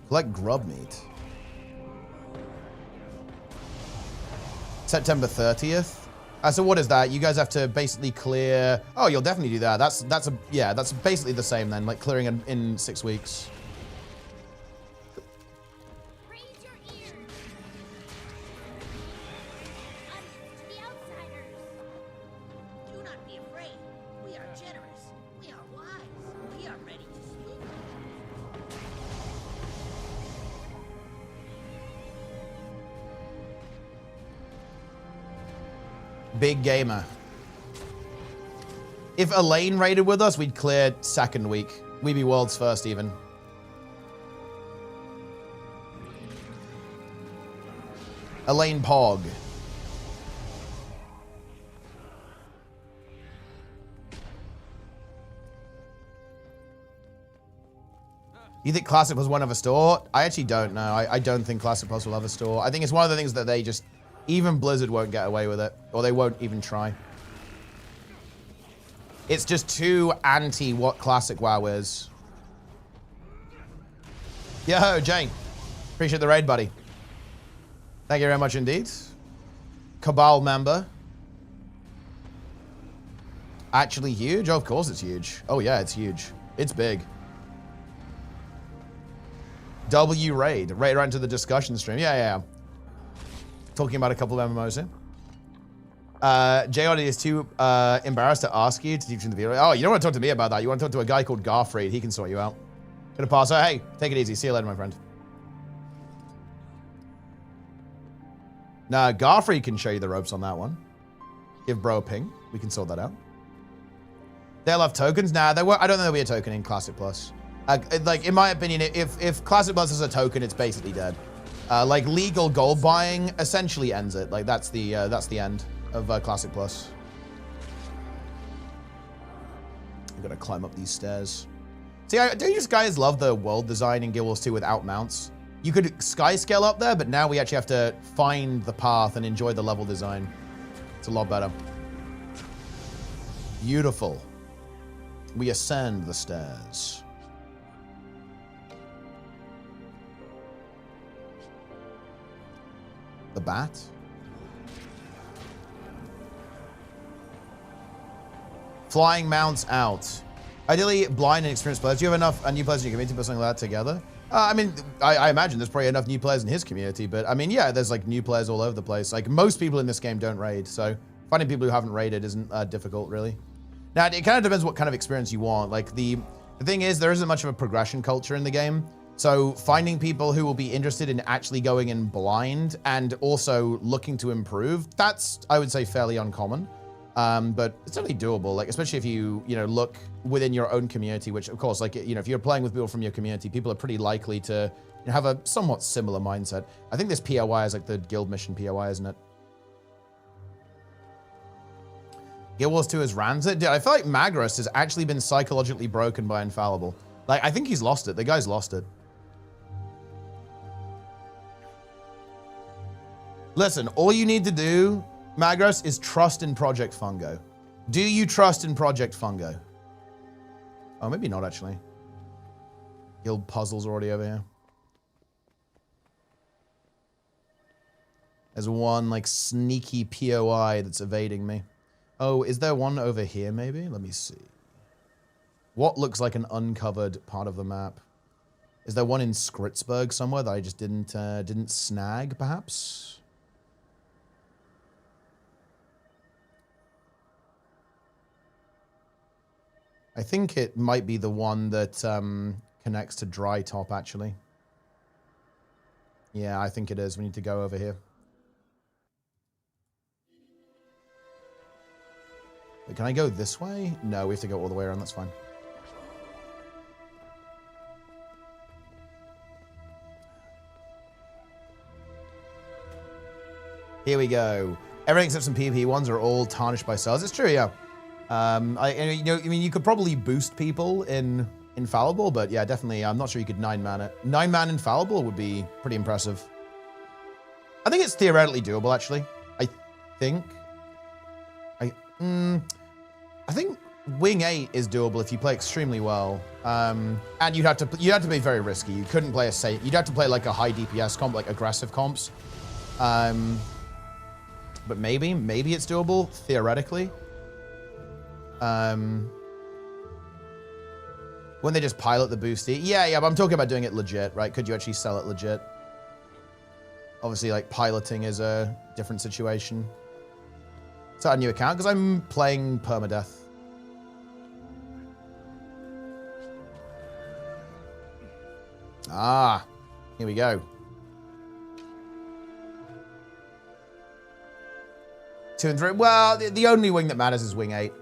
Collect grub meat. September 30th. So what is that? You guys have to basically clear. Oh, you'll definitely do that. That's basically the same then, like clearing in 6 weeks. Raise your ears. Audience to the outsiders. Do not be afraid. We are generous. We are wise. We are ready to speak. Big gamer. If Elaine raided with us, we'd clear 2nd week. We'd be world's first even. Elaine Pog. You think Classic Plus won't have a store? I actually don't know. I don't think Classic Plus will have a store. I think it's one of the things that they just, even Blizzard won't get away with it. Or they won't even try. It's just too anti what Classic WoW is. Yo, Jane. Appreciate the raid, buddy. Thank you very much indeed. Cabal member. Actually huge? Oh, of course it's huge. Oh yeah, it's huge. It's big. W raid. Right into the discussion stream. Yeah. Talking about a couple of MMOs here. JOD is too embarrassed to ask you to teach him the video. Oh, you don't want to talk to me about that. You want to talk to a guy called Garfried. He can sort you out. Gonna pass. Oh, hey, take it easy. See you later, my friend. Nah, Garfried can show you the ropes on that one. Give bro a ping. We can sort that out. They'll have tokens? Nah, they won't. I don't think there'll be a token in Classic Plus. Like, in my opinion, if Classic Plus is a token, it's basically dead. Like, legal gold buying essentially ends it. Like, that's the end of Classic Plus. I'm gonna climb up these stairs. See, don't you guys love the world design in Guild Wars 2 without mounts? You could sky scale up there, but now we actually have to find the path and enjoy the level design. It's a lot better. Beautiful. We ascend the stairs. The bat. Flying mounts out. Ideally, blind and experienced players. Do you have enough new players in your community to put something like that together? I mean, I imagine there's probably enough new players in his community, but I mean, yeah, there's like new players all over the place. Like most people in this game don't raid, so finding people who haven't raided isn't difficult, really. Now, it kind of depends what kind of experience you want. Like the thing is, there isn't much of a progression culture in the game. So finding people who will be interested in actually going in blind and also looking to improve, that's, I would say, fairly uncommon. But it's certainly doable, like, especially if you look within your own community, which of course, like, if you're playing with people from your community, people are pretty likely to have a somewhat similar mindset. I think this POI is like the guild mission POI, isn't it? Guild Wars 2 is Ranzit. Dude, I feel like Magros has actually been psychologically broken by Infallible. Like, I think he's lost it. The guy's lost it. Listen, all you need to do, Magros, is trust in Project Fungo. Do you trust in Project Fungo? Oh, maybe not, actually. Guild Puzzle's already over here. There's one, like, sneaky POI that's evading me. Oh, is there one over here, maybe? Let me see. What looks like an uncovered part of the map? Is there one in Skritzberg somewhere that I just didn't snag, perhaps? I think it might be the one that connects to Dry Top, actually. Yeah, I think it is. We need to go over here. Wait, can I go this way? No, we have to go all the way around. That's fine. Here we go. Everything except some PvP ones are all tarnished by cells. It's true, yeah. I mean, you could probably boost people in Infallible, but yeah, definitely, I'm not sure you could 9-man it. 9-man Infallible would be pretty impressive. I think it's theoretically doable, actually. I think. I think Wing 8 is doable if you play extremely well. And you'd have to be very risky. You couldn't play a safe. You'd have to play like a high DPS comp, like aggressive comps. But maybe it's doable theoretically. When they just pilot the boosty. Yeah, but I'm talking about doing it legit, right? Could you actually sell it legit? Obviously, like, piloting is a different situation. Start a new account, because I'm playing permadeath. Ah, here we go. 2 and 3. Well, the only wing that matters is Wing 8.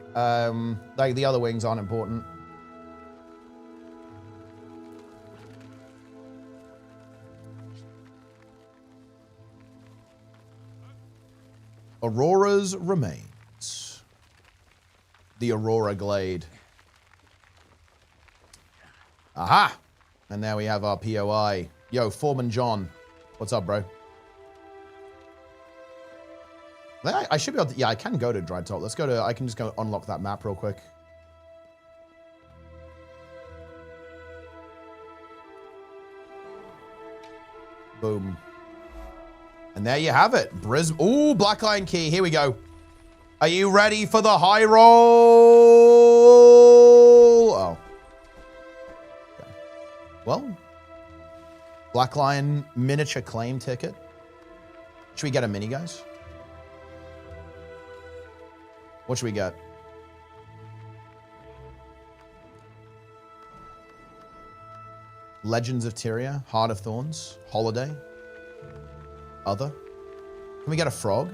Like, the other wings aren't important. Aurora's remains. The Aurora Glade. Aha! And there we have our POI. Yo, Foreman John. What's up, bro? I should be able to... Yeah, I can go to Dry Top. Let's go to... I can just go unlock that map real quick. Boom. And there you have it. Ooh, Black Iron Key. Here we go. Are you ready for the high roll? Oh. Okay. Well. Black Lion miniature claim ticket. Should we get a mini, guys? What should we get? Legends of Tyria, Heart of Thorns, Holiday, Other. Can we get a frog?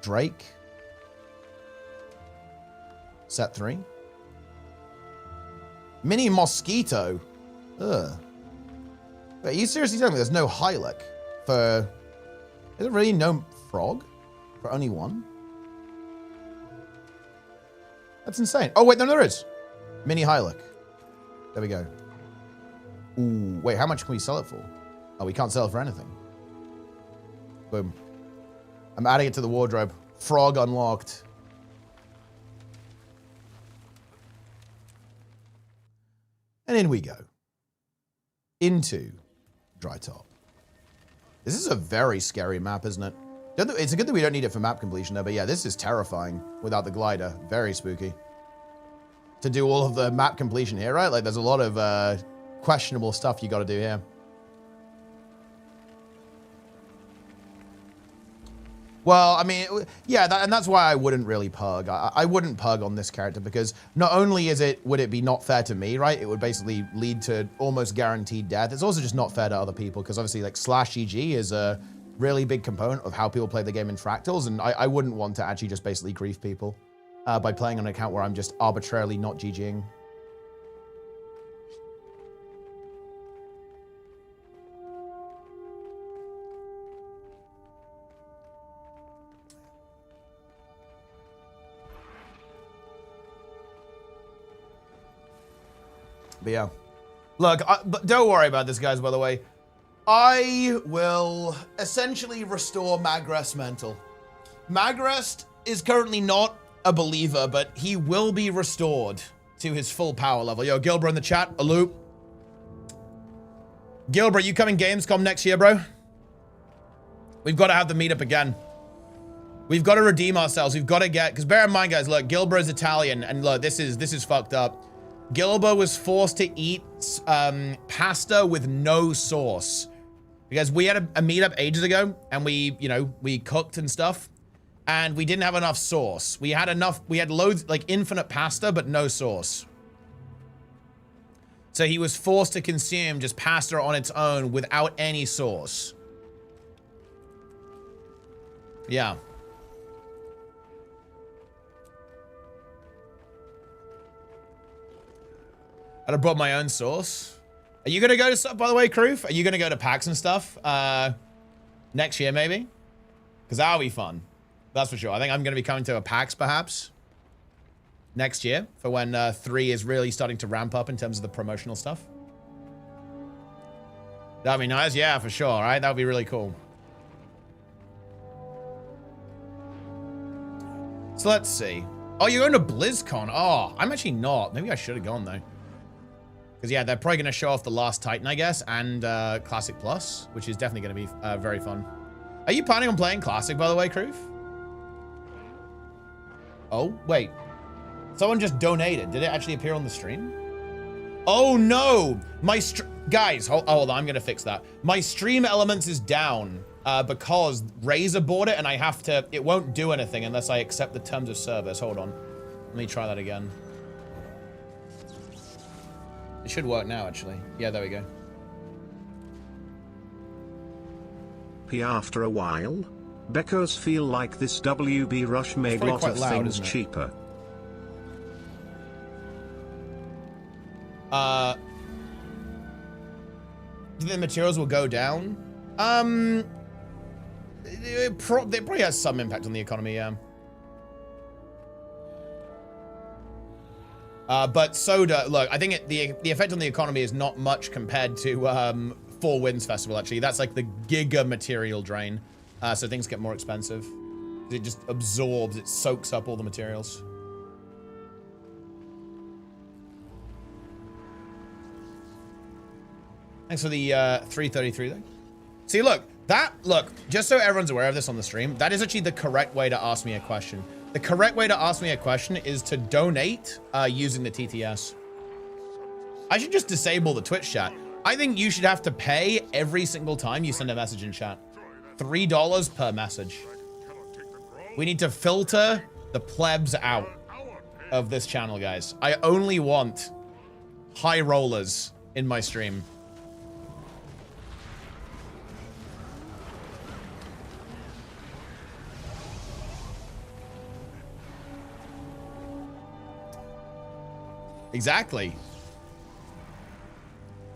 Drake. Set 3. Mini Mosquito. Ugh. Wait, are you seriously telling me there's no Hylic for... Is there really no frog? For only one? That's insane. Oh, wait, no, there is. Mini Hylic. There we go. Ooh, wait, how much can we sell it for? Oh, we can't sell it for anything. Boom. I'm adding it to the wardrobe. Frog unlocked. And in we go. into Dry Top. This is a very scary map, isn't it? It's a good thing we don't need it for map completion though, but yeah, this is terrifying without the glider. Very spooky. To do all of the map completion here, right? Like there's a lot of questionable stuff you got to do here. Well, I mean, yeah, and that's why I wouldn't really pug. I wouldn't pug on this character because not only would it be not fair to me, right? It would basically lead to almost guaranteed death. It's also just not fair to other people because obviously like /GG is a really big component of how people play the game in Fractals, and I wouldn't want to actually just basically grief people by playing on an account where I'm just arbitrarily not GGing. But yeah, look, but don't worry about this, guys, by the way. I will essentially restore Magrest mental. Magrest is currently not a believer, but he will be restored to his full power level. Yo, Gilbert in the chat, a loop. Gilbert, you coming Gamescom next year, bro? We've got to have the meetup again. We've got to redeem ourselves. We've got to get, because bear in mind, guys, look, Gilbert is Italian, and look, this is fucked up. Gilbert was forced to eat pasta with no sauce because we had a meetup ages ago and we cooked and stuff and we didn't have enough sauce. We had loads, like infinite pasta, but no sauce. So he was forced to consume just pasta on its own without any sauce. Yeah. I'd have brought my own sauce. Are you gonna go to stuff, by the way, Kroof? Are you gonna go to PAX and stuff next year, maybe? Because that'll be fun. That's for sure. I think I'm gonna be coming to a PAX, perhaps, next year for when 3 is really starting to ramp up in terms of the promotional stuff. That'd be nice. Yeah, for sure. Right? That would be really cool. So let's see. Oh, you're going to BlizzCon. Oh, I'm actually not. Maybe I should have gone though. Because, yeah, they're probably going to show off the Last Titan, I guess, and Classic Plus, which is definitely going to be very fun. Are you planning on playing Classic, by the way, Kroof? Oh, wait. Someone just donated. Did it actually appear on the stream? Oh, no. Guys, hold on. I'm going to fix that. My stream elements is down because Razor bought it, and I have to... It won't do anything unless I accept the terms of service. Hold on. Let me try that again. It should work now, actually. Yeah, there we go. After a while, Beckos feel like this WB Rush made lot of loud, things cheaper. The materials will go down. It probably has some impact on the economy, yeah. But Soda, look, I think the effect on the economy is not much compared to Four Winds Festival, actually. That's like the giga material drain. So things get more expensive. It just absorbs, it soaks up all the materials. Thanks for the 333 though. See, look, just so everyone's aware of this on the stream, that is actually the correct way to ask me a question. The correct way to ask me a question is to donate using the TTS. I should just disable the Twitch chat. I think you should have to pay every single time you send a message in chat. $3 per message. We need to filter the plebs out of this channel, guys. I only want high rollers in my stream. Exactly.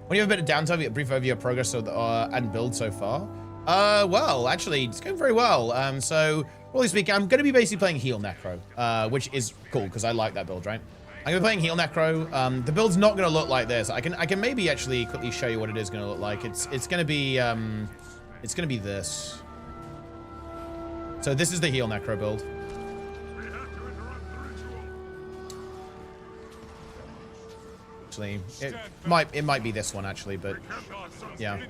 When you have a bit of downtime, a brief overview of progress and build so far. Well, actually, it's going very well. So, broadly speaking, I'm going to be basically playing Heal Necro, which is cool because I like that build, right? I'm going to be playing Heal Necro. The build's not going to look like this. I can maybe actually quickly show you what it is going to look like. It's going to be this. So this is the Heal Necro build. Actually, it might be this one actually, but yeah.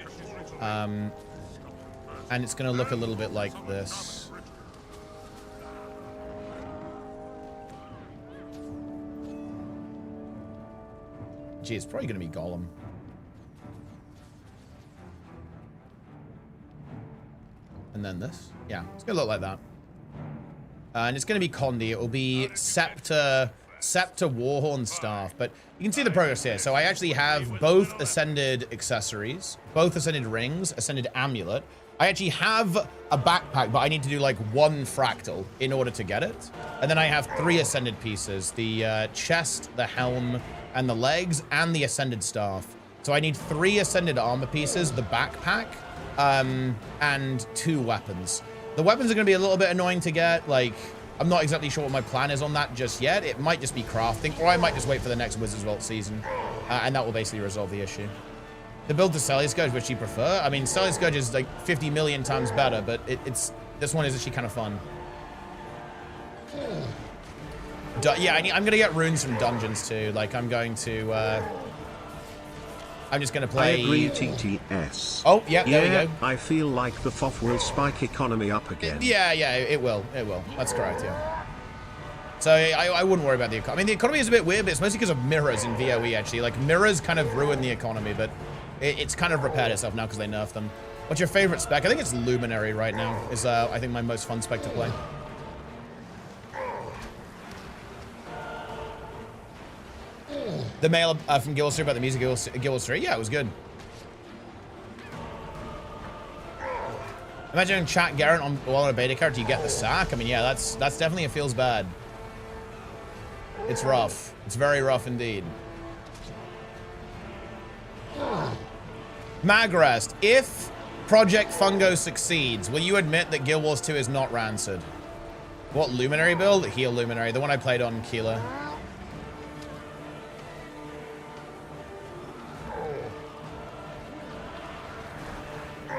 And it's gonna look a little bit like this. Gee, it's probably gonna be Gollum. And then this. Yeah, it's gonna look like that. And it's gonna be Condi. It will be Scepter, Warhorn, Staff. But you can see the progress here. So I actually have both Ascended accessories, both Ascended rings, Ascended amulet. I actually have a backpack, but I need to do like one fractal in order to get it. And then I have 3 Ascended pieces, the chest, the helm, and the legs, and the Ascended staff. So I need 3 Ascended armor pieces, the backpack, and 2 weapons. The weapons are going to be a little bit annoying to get. Like, I'm not exactly sure what my plan is on that just yet. It might just be crafting, or I might just wait for the next Wizard's Vault season, and that will basically resolve the issue. The build to Celia Scourge, which you prefer? I mean, Celia Scourge is like 50 million times better, but this one is actually kind of fun. Yeah, I'm going to get runes from dungeons too. Like, I'm going to... I'm just going to play... I agree, TTS. Oh, yeah, there we go. I feel like the FOF will spike economy up again. Yeah, it will. It will. That's correct, yeah. So I wouldn't worry about the economy. I mean, the economy is a bit weird, but it's mostly because of mirrors in VOE, actually. Like, mirrors kind of ruin the economy, but it's kind of repaired itself now because they nerfed them. What's your favorite spec? I think it's Luminary right now. Is I think my most fun spec to play. The mail from Guild 3 about the music Guild 3? Yeah, it was good. Imagine chat Garrett while on a beta card, do you get the sack? I mean, yeah, that's definitely, it feels bad. It's rough. It's very rough indeed. Magrest, if Project Fungo succeeds, will you admit that Guild Wars 2 is not rancid? What Luminary build? Heal Luminary, the one I played on Keeler.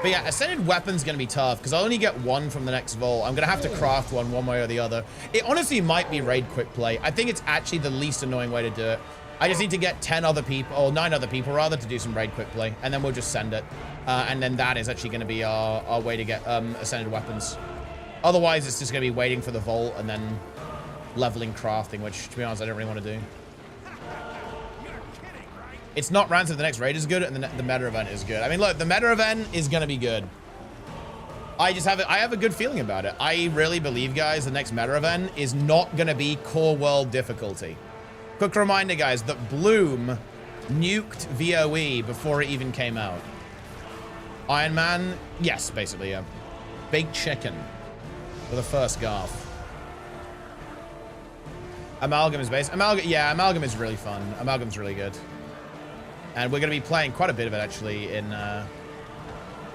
But yeah, Ascended Weapon's going to be tough, because I'll only get 1 from the next Vault. I'm going to have to craft one way or the other. It honestly might be Raid Quick Play. I think it's actually the least annoying way to do it. I just need to get 10 other people, or 9 other people rather, to do some Raid Quick Play, and then we'll just send it. And then that is actually going to be our way to get Ascended Weapons. Otherwise, it's just going to be waiting for the Vault and then leveling crafting, which, to be honest, I don't really want to do. It's not rancid. The next raid is good, and the meta event is good. I mean, look, the meta event is gonna be good. I have a good feeling about it. I really believe, guys, the next meta event is not gonna be core world difficulty. Quick reminder, guys, that Bloom nuked VOE before it even came out. Iron Man, yes, basically, yeah. Baked chicken for the first Garth. Amalgam is based. Yeah, Amalgam is really fun. Amalgam's really good. And we're going to be playing quite a bit of it, actually, in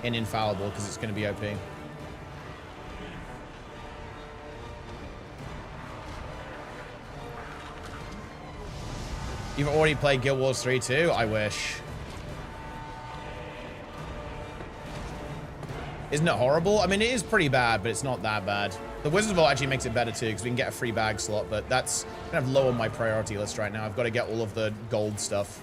Infallible, because it's going to be OP. You've already played Guild Wars 3 too? I wish. Isn't it horrible? I mean, it is pretty bad, but it's not that bad. The Wizard's Vault actually makes it better too, because we can get a free bag slot, but that's kind of low on my priority list right now. I've got to get all of the gold stuff.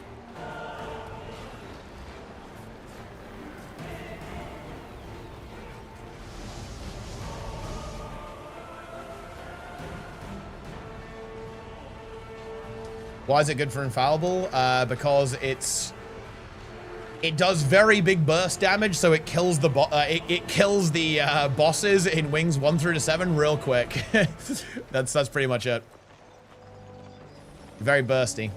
Why is it good for Infallible? Because it does very big burst damage, so it kills the bosses in wings 1 through to 7 real quick. that's pretty much it. Very bursty.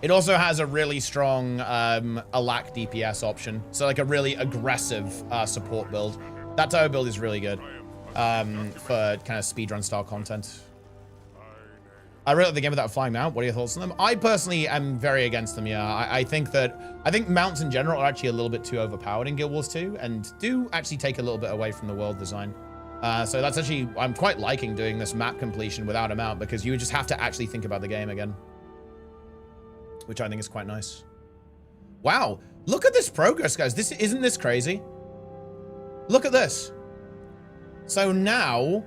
It also has a really strong Alak DPS option, so like a really aggressive support build. That type of build is really good for kind of speedrun style content. I really like the game without a flying mount. What are your thoughts on them? I personally am very against them, yeah. I think mounts in general are actually a little bit too overpowered in Guild Wars 2 and do actually take a little bit away from the world design. So that's actually, I'm quite liking doing this map completion without a mount, because you just have to actually think about the game again, which I think is quite nice. Wow, look at this progress, guys. Isn't this crazy? Look at this. So now,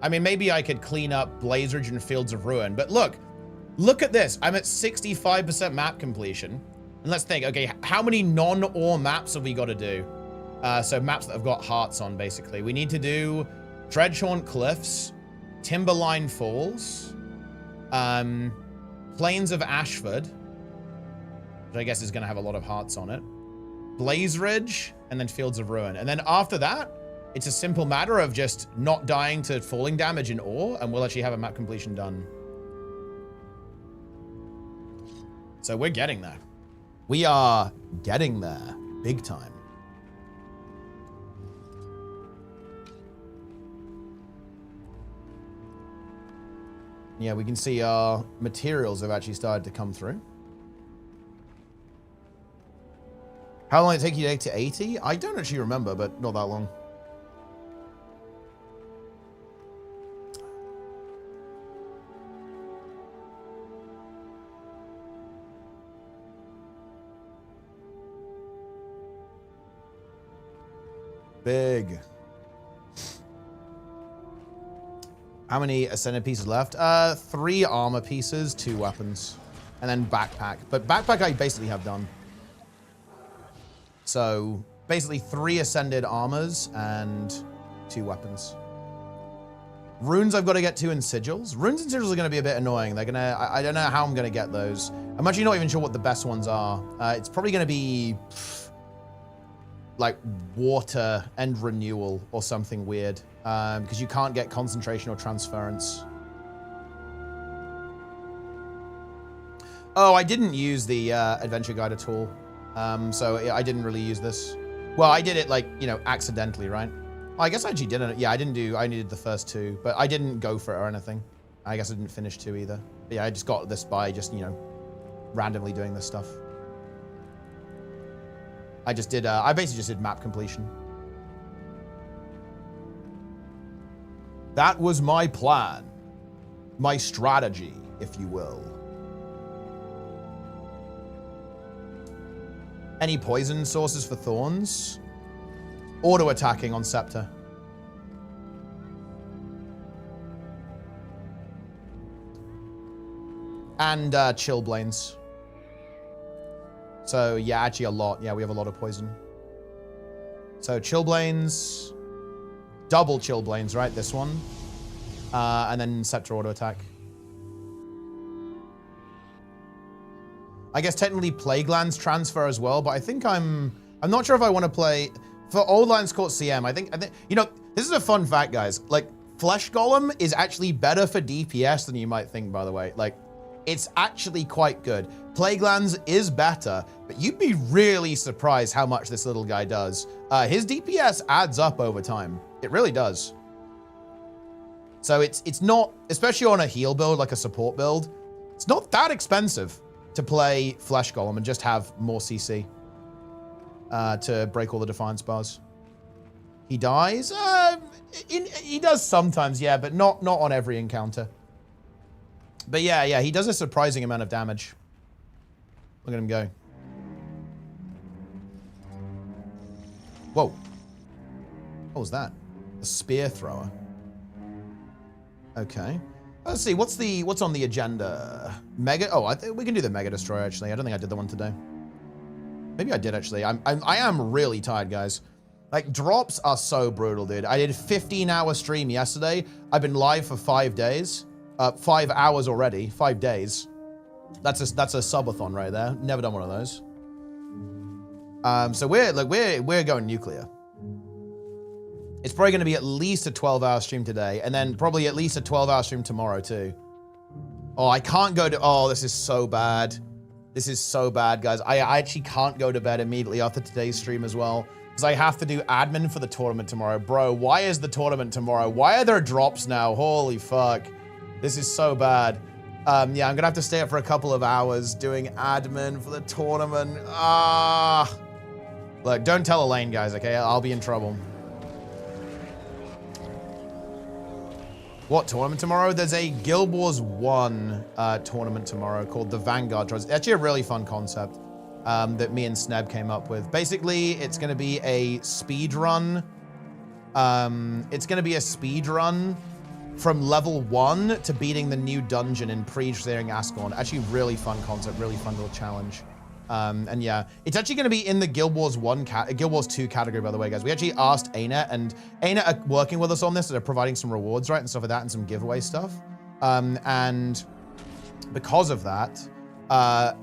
I mean, maybe I could clean up Blazeridge and Fields of Ruin, but look, Look at this. I'm at 65% map completion. And let's think, okay, how many non-ore maps have we got to do? So maps that have got hearts on, basically. We need to do Dredgehaunt Cliffs, Timberline Falls, Plains of Ashford, which I guess is going to have a lot of hearts on it, Blaze Ridge, and then Fields of Ruin. And then after that, it's a simple matter of just not dying to falling damage in ore, and we'll actually have a map completion done. So we're getting there. We are getting there big time. Yeah, we can see our materials have actually started to come through. How long did it take you to get to 80? I don't actually remember, but not that long. Big. How many ascended pieces left? 3 armor pieces, 2 weapons, and then backpack. But backpack I basically have done. So basically 3 ascended armors and 2 weapons. Runes I've got to get 2 and sigils. Runes and sigils are going to be a bit annoying. They're gonna. I don't know how I'm going to get those. I'm actually not even sure what the best ones are. It's probably going to be like water and renewal or something weird, because you can't get concentration or transference. Oh, I didn't use the adventure guide at all, so I didn't really use this. Well, I did it like, you know, accidentally, right? Well, I guess I actually didn't. Yeah, I needed the first 2, but I didn't go for it or anything. I guess I didn't finish 2 either. But yeah, I just got this by just, you know, randomly doing this stuff. I basically just did map completion. That was my plan. My strategy, if you will. Any poison sources for thorns? Auto attacking on Scepter. And Chillblains. So yeah, actually a lot. Yeah, we have a lot of poison. So Chillblains, double Chillblains, right? This one, and then Scepter auto attack. I guess technically Plague Lands transfer as well, but I think I'm not sure if I want to play for Old Lands Court CM. I think you know, this is a fun fact, guys. Like Flesh Golem is actually better for DPS than you might think. By the way, like it's actually quite good. Plague Lands is better, but you'd be really surprised how much this little guy does. His DPS adds up over time. It really does. So it's not, especially on a heal build, like a support build, it's not that expensive to play Flesh Golem and just have more CC to break all the Defiance bars. He dies? He does sometimes, yeah, but not on every encounter. But yeah, he does a surprising amount of damage. Look at him go. Whoa. What was that? A spear thrower. Okay. Let's see, what's on the agenda? Mega, oh, I think we can do the Mega Destroyer, actually. I don't think I did the one today. Maybe I did, actually. I am really tired, guys. Like, drops are so brutal, dude. I did a 15-hour stream yesterday. I've been live for 5 days. 5 hours already, 5 days. That's a subathon right there. Never done one of those. So we're going nuclear. It's probably going to be at least a 12-hour stream today, and then probably at least a 12-hour stream tomorrow too. Oh, I can't go to. Oh, this is so bad. This is so bad, guys. I actually can't go to bed immediately after today's stream as well, because I have to do admin for the tournament tomorrow. Bro, why is the tournament tomorrow? Why are there drops now? Holy fuck. This is so bad. Yeah, I'm gonna have to stay up for a couple of hours doing admin for the tournament. Look, don't tell Elaine, guys, okay? I'll be in trouble. What tournament tomorrow? There's a Guild Wars 1 tournament tomorrow called the Vanguard Trials. It's actually a really fun concept that me and Sneb came up with. Basically, it's gonna be a speed run. It's gonna be a speed run from level 1 to beating the new dungeon in pre-clearing Ascalon. Actually, really fun concept, really fun little challenge. And yeah, it's actually going to be in the Guild Wars 2 category, by the way, guys. We actually asked ArenaNet, and ArenaNet are working with us on this. So they're providing some rewards, right, and stuff like that, and some giveaway stuff. And because of that,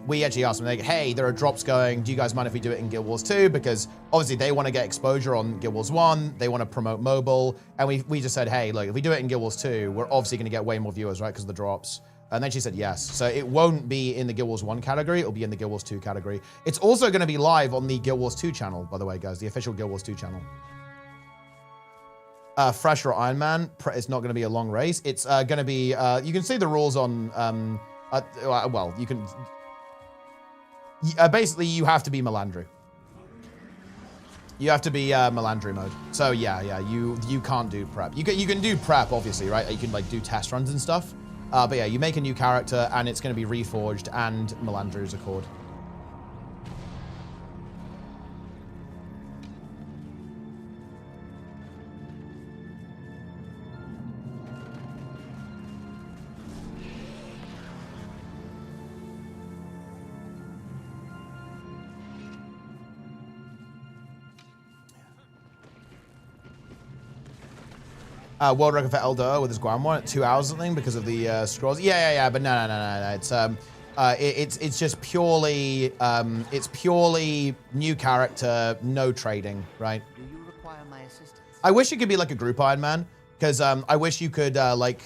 we actually asked them, like, hey, there are drops going. Do you guys mind if we do it in Guild Wars 2? Because obviously they want to get exposure on Guild Wars 1. They want to promote mobile. And we just said, hey, look, if we do it in Guild Wars 2, we're obviously going to get way more viewers, right, because of the drops. And then she said yes. So it won't be in the Guild Wars 1 category. It'll be in the Guild Wars 2 category. It's also going to be live on the Guild Wars 2 channel, by the way, guys. The official Guild Wars 2 channel. Fresh or Iron Man. It's not going to be a long race. It's going to be... you can see the rules on... well, you can... basically, you have to be Melandru. You have to be Melandru mode. So yeah, you can't do prep. You can do prep, obviously, right? You can like do test runs and stuff. But yeah, you make a new character, and it's going to be reforged and Melandru's Accord. World record for Eldo with his Guam at 2 hours or something because of the scrolls. Yeah. But no. It's just purely it's purely new character, no trading, right? Do you require my assistance? I wish it could be like a group Iron Man, because I wish you could like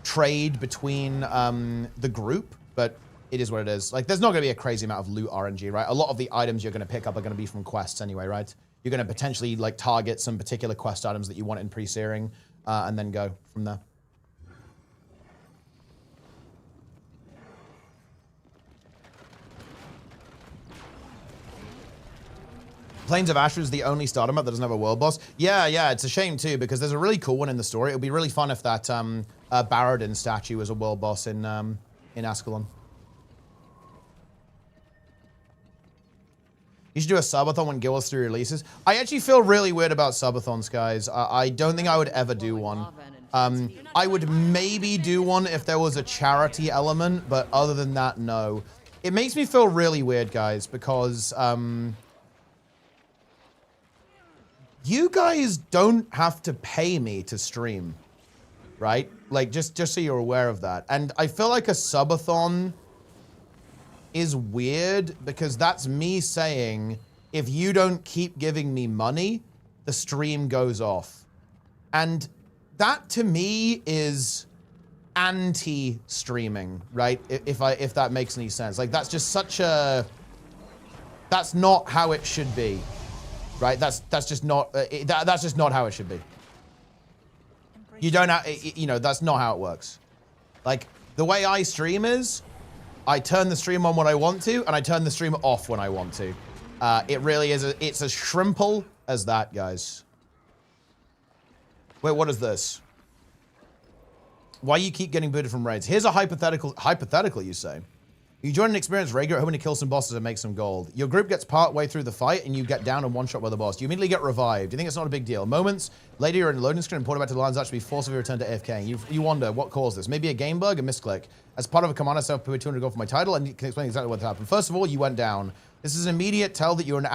trade between the group, but it is what it is. Like, there's not going to be a crazy amount of loot RNG, right? A lot of the items you're going to pick up are going to be from quests anyway, right? You're going to potentially like target some particular quest items that you want in pre-searing. And then go from there. Plains of Asher is the only starter map that doesn't have a world boss. Yeah, it's a shame too, because there's a really cool one in the story. It would be really fun if that Baradin statue was a world boss in Ascalon. You should do a subathon when Guild Wars 3 releases. I actually feel really weird about subathons, guys. I don't think I would ever do one. I would maybe do one if there was a charity element, but other than that, no. It makes me feel really weird, guys, because you guys don't have to pay me to stream, right? Like, just so you're aware of that. And I feel like a subathon is weird, because that's me saying, if you don't keep giving me money, the stream goes off. And that to me is anti-streaming, right? If that makes any sense. Like, that's just such a... That's not how it should be, right? That's just not... that's just not how it should be. You don't have... You know, that's not how it works. Like, the way I stream is... I turn the stream on when I want to, and I turn the stream off when I want to. It really is, it's as shrimple as that, guys. Wait, what is this? Why you keep getting booted from raids? Here's a hypothetical, you say. You join an experienced raid group hoping to kill some bosses and make some gold. Your group gets part way through the fight and you get down and one-shot by the boss. You immediately get revived. You think it's not a big deal. Moments later, you're in a loading screen and ported back to the lines actually forcibly returned to AFK. You wonder what caused this. Maybe a game bug, a misclick. As part of a command, I set up 200 gold for my title and can explain exactly what happened. First of all, you went down. This is an immediate tell that you're an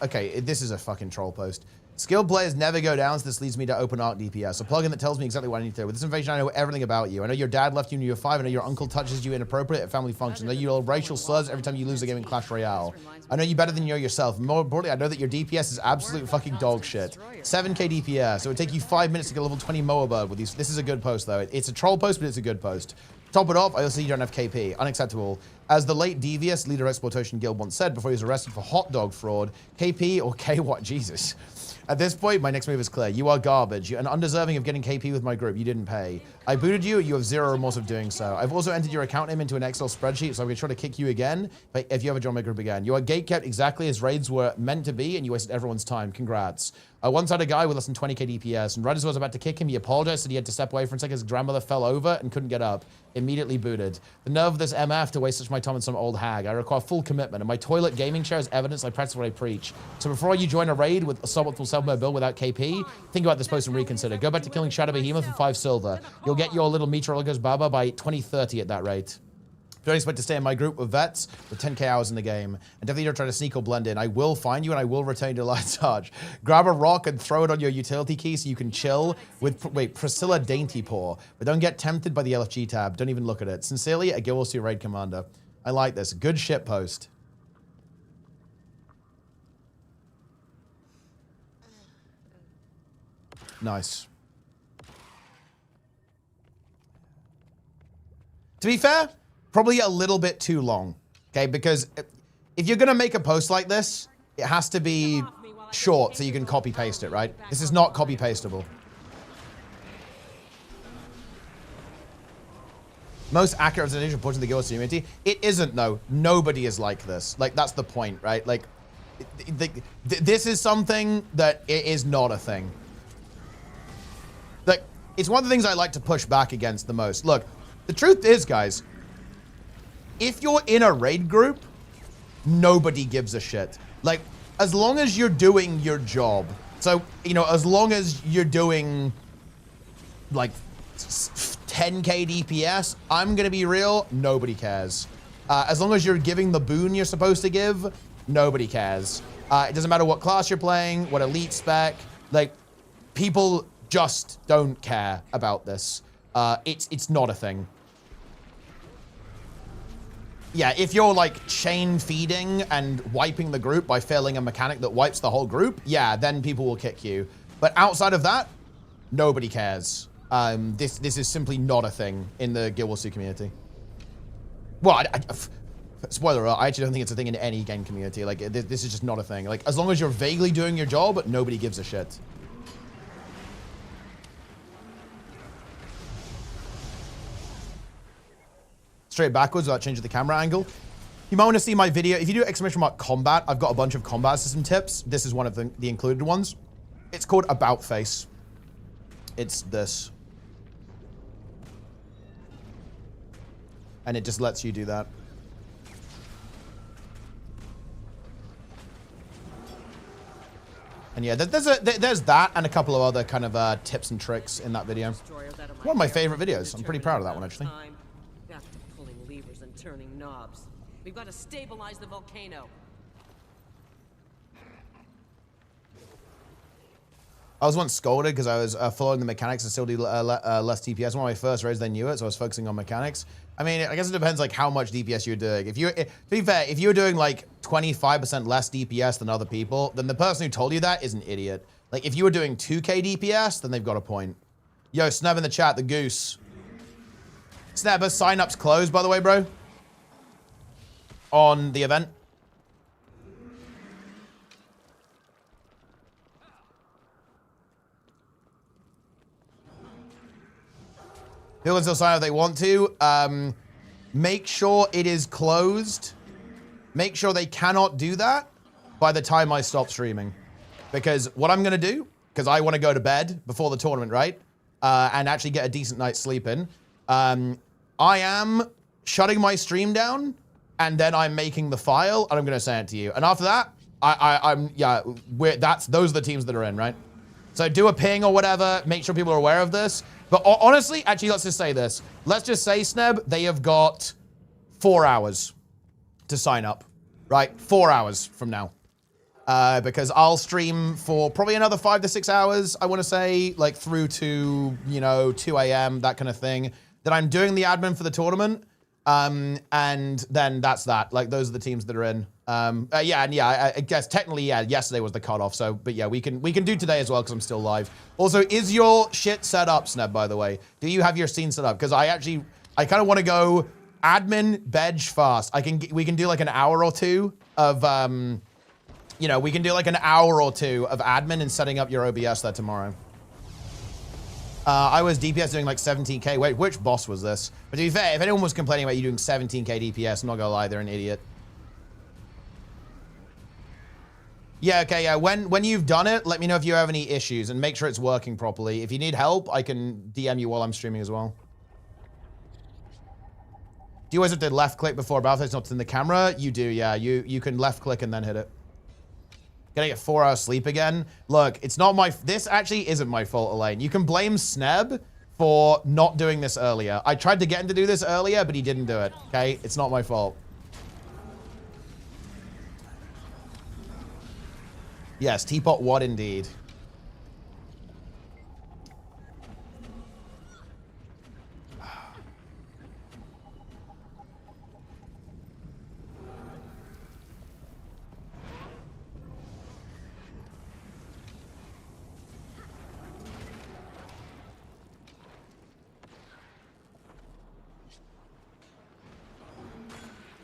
okay, this is a fucking troll post. Skilled players never go down, so this leads me to Open Arc DPS, a plugin that tells me exactly what I need to do. With this information, I know everything about you. I know your dad left you when you were 5. I know your uncle touches you inappropriate at family functions. I know you yell racial slurs every time you lose a game in Clash Royale. I know you better than you know yourself. More importantly, I know that your DPS is absolute fucking dog shit. 7k DPS. It would take you 5 minutes to get level 20 Moa Bird with these. This is a good post, though. It's a troll post, but it's a good post. Top it off, I also see you don't have KP. Unacceptable. As the late devious leader of Exploitation Guild once said before he was arrested for hot dog fraud, KP or K what? Jesus. At this point, my next move is clear. You are garbage. You're undeserving of getting KP with my group. You didn't pay. I booted you. You have zero remorse of doing so. I've also entered your account name into an Excel spreadsheet, so I'm going to try to kick you again if you ever join my group again. You are gatekept exactly as raids were meant to be, and you wasted everyone's time. Congrats. I once had a guy with less than 20k DPS, and right as I was about to kick him, he apologized, said he had to step away for a second. His grandmother fell over and couldn't get up. Immediately booted. The nerve of this MF to waste such my time on some old hag. I require full commitment, and my toilet gaming chair is evidence I practice what I preach. So before you join a raid with a suboptimal self-mode build without KP, think about this post and reconsider. Go back to killing Shadow Behemoth for 5 silver. You'll get your little meteorologos Baba by 2030 at that rate. Don't expect to stay in my group of vets with 10k hours in the game. And definitely don't try to sneak or blend in. I will find you and I will return to light charge. Grab a rock and throw it on your utility key so you can chill with, Priscilla Daintypaw. But don't get tempted by the LFG tab. Don't even look at it. Sincerely, a gw2 raid commander. I like this. Good shit post. Nice. To be fair, probably a little bit too long, okay? Because if you're gonna make a post like this, it has to be short so you can copy paste it, right? This is not copy pasteable. Most accurate representation of portion of the gw2 community. It isn't though. Nobody is like this. Like that's the point, right? Like this is something that it is not a thing. Like it's one of the things I like to push back against the most. Look, the truth is, guys, if you're in a raid group, nobody gives a shit. Like, as long as you're doing your job. So, you know, as long as you're doing, like, 10k DPS, I'm gonna be real, nobody cares. As long as you're giving the boon you're supposed to give, nobody cares. It doesn't matter what class you're playing, what elite spec, like, people just don't care about this. It's not a thing. Yeah, if you're like chain feeding and wiping the group by failing a mechanic that wipes the whole group, yeah, then people will kick you. But outside of that, nobody cares. This is simply not a thing in the gw2 community. Well, spoiler alert, I actually don't think it's a thing in any game community. Like, this is just not a thing. Like, as long as you're vaguely doing your job, nobody gives a shit. Straight backwards without changing the camera angle. You might want to see my video. If you do exclamation mark combat, I've got a bunch of combat system tips. This is one of the included ones. It's called About Face. It's this. And it just lets you do that. And yeah, there's that and a couple of other kind of tips and tricks in that video. One of my favorite videos. I'm pretty proud of that one, actually. Turning knobs. We've got to stabilize the volcano. I was once scolded because I was following the mechanics and still do less DPS. One of my first raids, I knew it, so I was focusing on mechanics. I mean, I guess it depends like how much DPS you're doing. To be fair, if you're doing like 25% less DPS than other people, then the person who told you that is an idiot. Like if you were doing 2k DPS, then they've got a point. Yo, Sneb in the chat, the goose. Sneb, sign-up's closed, by the way, bro. On the event. People can still sign up if they want to. Make sure it is closed. Make sure they cannot do that by the time I stop streaming. Because what I'm going to do, because I want to go to bed before the tournament, right? And actually get a decent night's sleep in. I am shutting my stream down. And then I'm making the file, and I'm gonna send it to you. And after that, those are the teams that are in, right? So do a ping or whatever, make sure people are aware of this. But honestly, actually, let's just say this. Let's just say, Sneb, they have got 4 hours to sign up, right? 4 hours from now. Because I'll stream for probably another 5 to 6 hours, I wanna say, like through to, you know, 2 a.m., that kind of thing. Then I'm doing the admin for the tournament. And then that's that. Like, those are the teams that are in. I guess technically, yeah, yesterday was the cutoff. So, but yeah, we can do today as well because I'm still live. Also, is your shit set up, Sneb, by the way? Do you have your scene set up? Because I kind of want to go admin, bedge, fast. We can do like an hour or two of, you know, we can do like an hour or two of admin and setting up your OBS there tomorrow. I was DPS doing like 17k. Wait, which boss was this? But to be fair, if anyone was complaining about you doing 17k DPS, I'm not gonna lie, they're an idiot. Yeah, okay, yeah. When you've done it, let me know if you have any issues and make sure it's working properly. If you need help, I can DM you while I'm streaming as well. Do you always have to left click before Battlefield? It's not in the camera? You do, yeah. You can left click and then hit it. Gonna get 4 hours sleep again. Look, it's not my... This actually isn't my fault, Elaine. You can blame Sneb for not doing this earlier. I tried to get him to do this earlier, but he didn't do it, okay? It's not my fault. Yes, Teapot what indeed.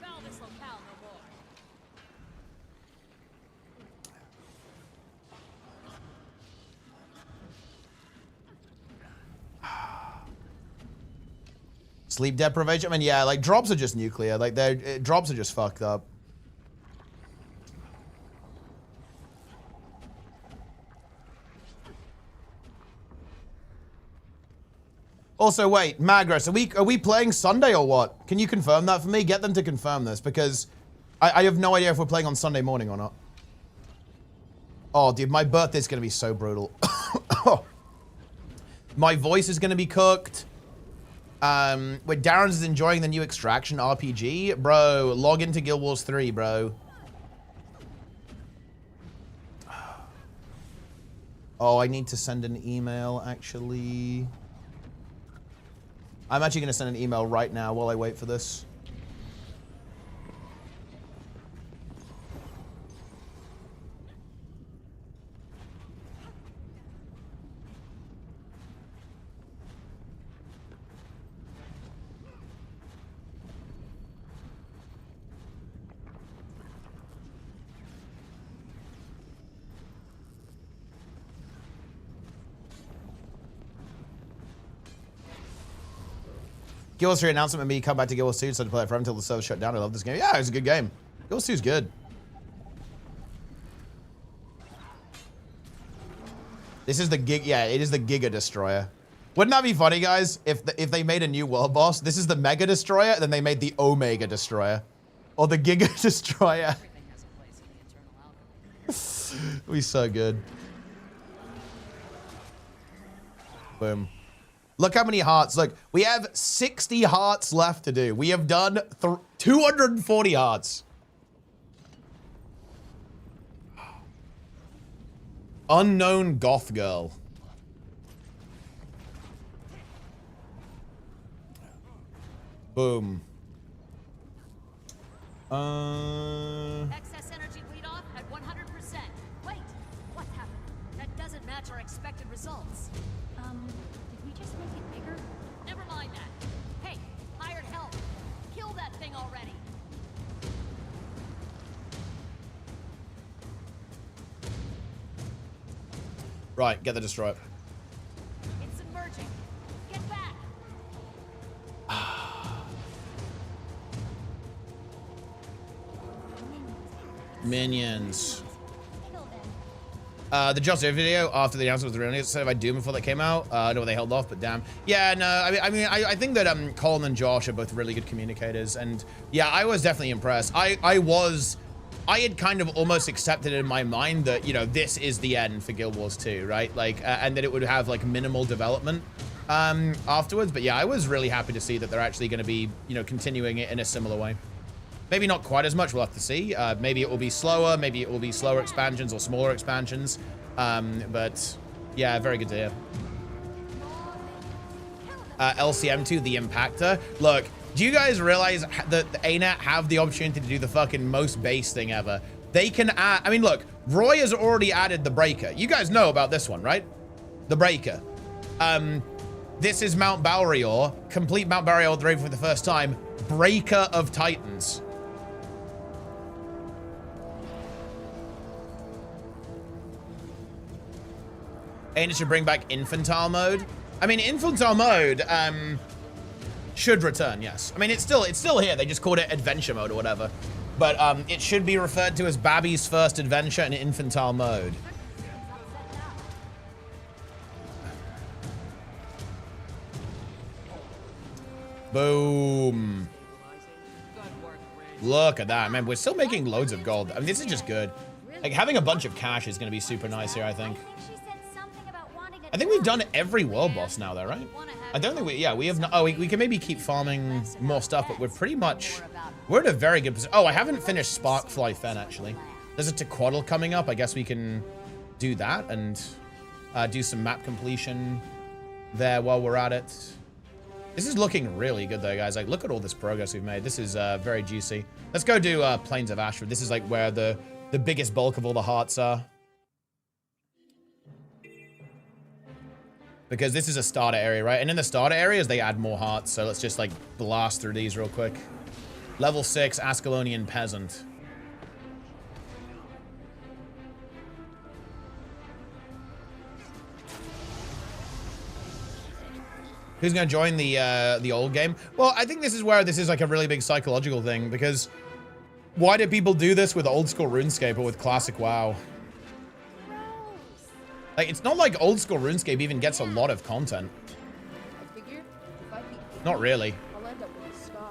Foul this locale no more. Sleep deprivation? I mean, yeah, like, drops are just nuclear. Like, drops are just fucked up. Also, wait, Magras, are we playing Sunday or what? Can you confirm that for me? Get them to confirm this, because I have no idea if we're playing on Sunday morning or not. Oh, dude, my birthday's gonna be so brutal. My voice is gonna be cooked. Wait, Darren's is enjoying the new Extraction RPG? Bro, log into Guild Wars 3, bro. Oh, I need to send an email, actually. I'm actually gonna send an email right now while I wait for this. Guild Wars 3 announcement made me come back to Guild Wars 2 and started to play it forever until the server shut down. I love this game. Yeah, it's a good game. Guild Wars 2 is good. This is the gig. Yeah, it is the Giga Destroyer. Wouldn't that be funny, guys? If they made a new world boss, this is the Mega Destroyer, then they made the Omega Destroyer, or the Giga Destroyer. It'd be so good. Boom. Look how many hearts. Look, we have 60 hearts left to do. We have done 240 hearts. Unknown goth girl. Boom. Excess energy bleed off at 100%. Wait, what happened? That doesn't match our expected results. Did we just make it bigger? Never mind that. Hey, hired help. Kill that thing already. Right, get the destroyer. It's submerging. Get back. Minions. Kill them. The Just video after the announcement was the release said if I Doom before that came out. I know they held off, but damn. Yeah, no, I think that Colin and Josh are both really good communicators, and yeah, I was definitely impressed. I had kind of almost accepted in my mind that, you know, this is the end for Guild Wars 2, right? Like, and that it would have like minimal development afterwards. But yeah, I was really happy to see that they're actually going to be, you know, continuing it in a similar way. Maybe not quite as much, we'll have to see. Maybe it will be slower, maybe it will be slower expansions or smaller expansions. But yeah, very good to hear. LCM2, the Impactor. Look, do you guys realize that the ArenaNet have the opportunity to do the fucking most base thing ever? They can add, I mean, look, Roy has already added the Breaker. You guys know about this one, right? The Breaker. This is Mount Balrior, complete Mount Balrior the Raven for the first time. Breaker of Titans. ArenaNet should bring back infantile mode. I mean, infantile mode should return, yes. I mean, it's still here. They just called it adventure mode or whatever. But it should be referred to as Babby's first adventure in infantile mode. Boom. Good work, Ridge. Look at that, man. We're still making loads of gold. I mean, this is just good. Really? Like, having a bunch of cash is going to be super nice here, I think. She said something about wanting I think we've done every world boss now, though, right? I don't think we have not. Oh, we can maybe keep farming more stuff, but we're pretty much, we're at a very good position. Oh, I haven't finished Sparkfly Fen, actually. There's a Tequaddle coming up. I guess we can do that and do some map completion there while we're at it. This is looking really good, though, guys. Like, look at all this progress we've made. This is very juicy. Let's go do Plains of Ashford. This is like where the biggest bulk of all the hearts are. Because this is a starter area, right? And in the starter areas, they add more hearts. So let's just, like, blast through these real quick. Level 6, Ascalonian Peasant. Who's going to join the old game? Well, I think this is where this is, like, a really big psychological thing. Because why do people do this with old school RuneScape or with classic WoW? Like, it's not like old school RuneScape even gets a lot of content. Not really.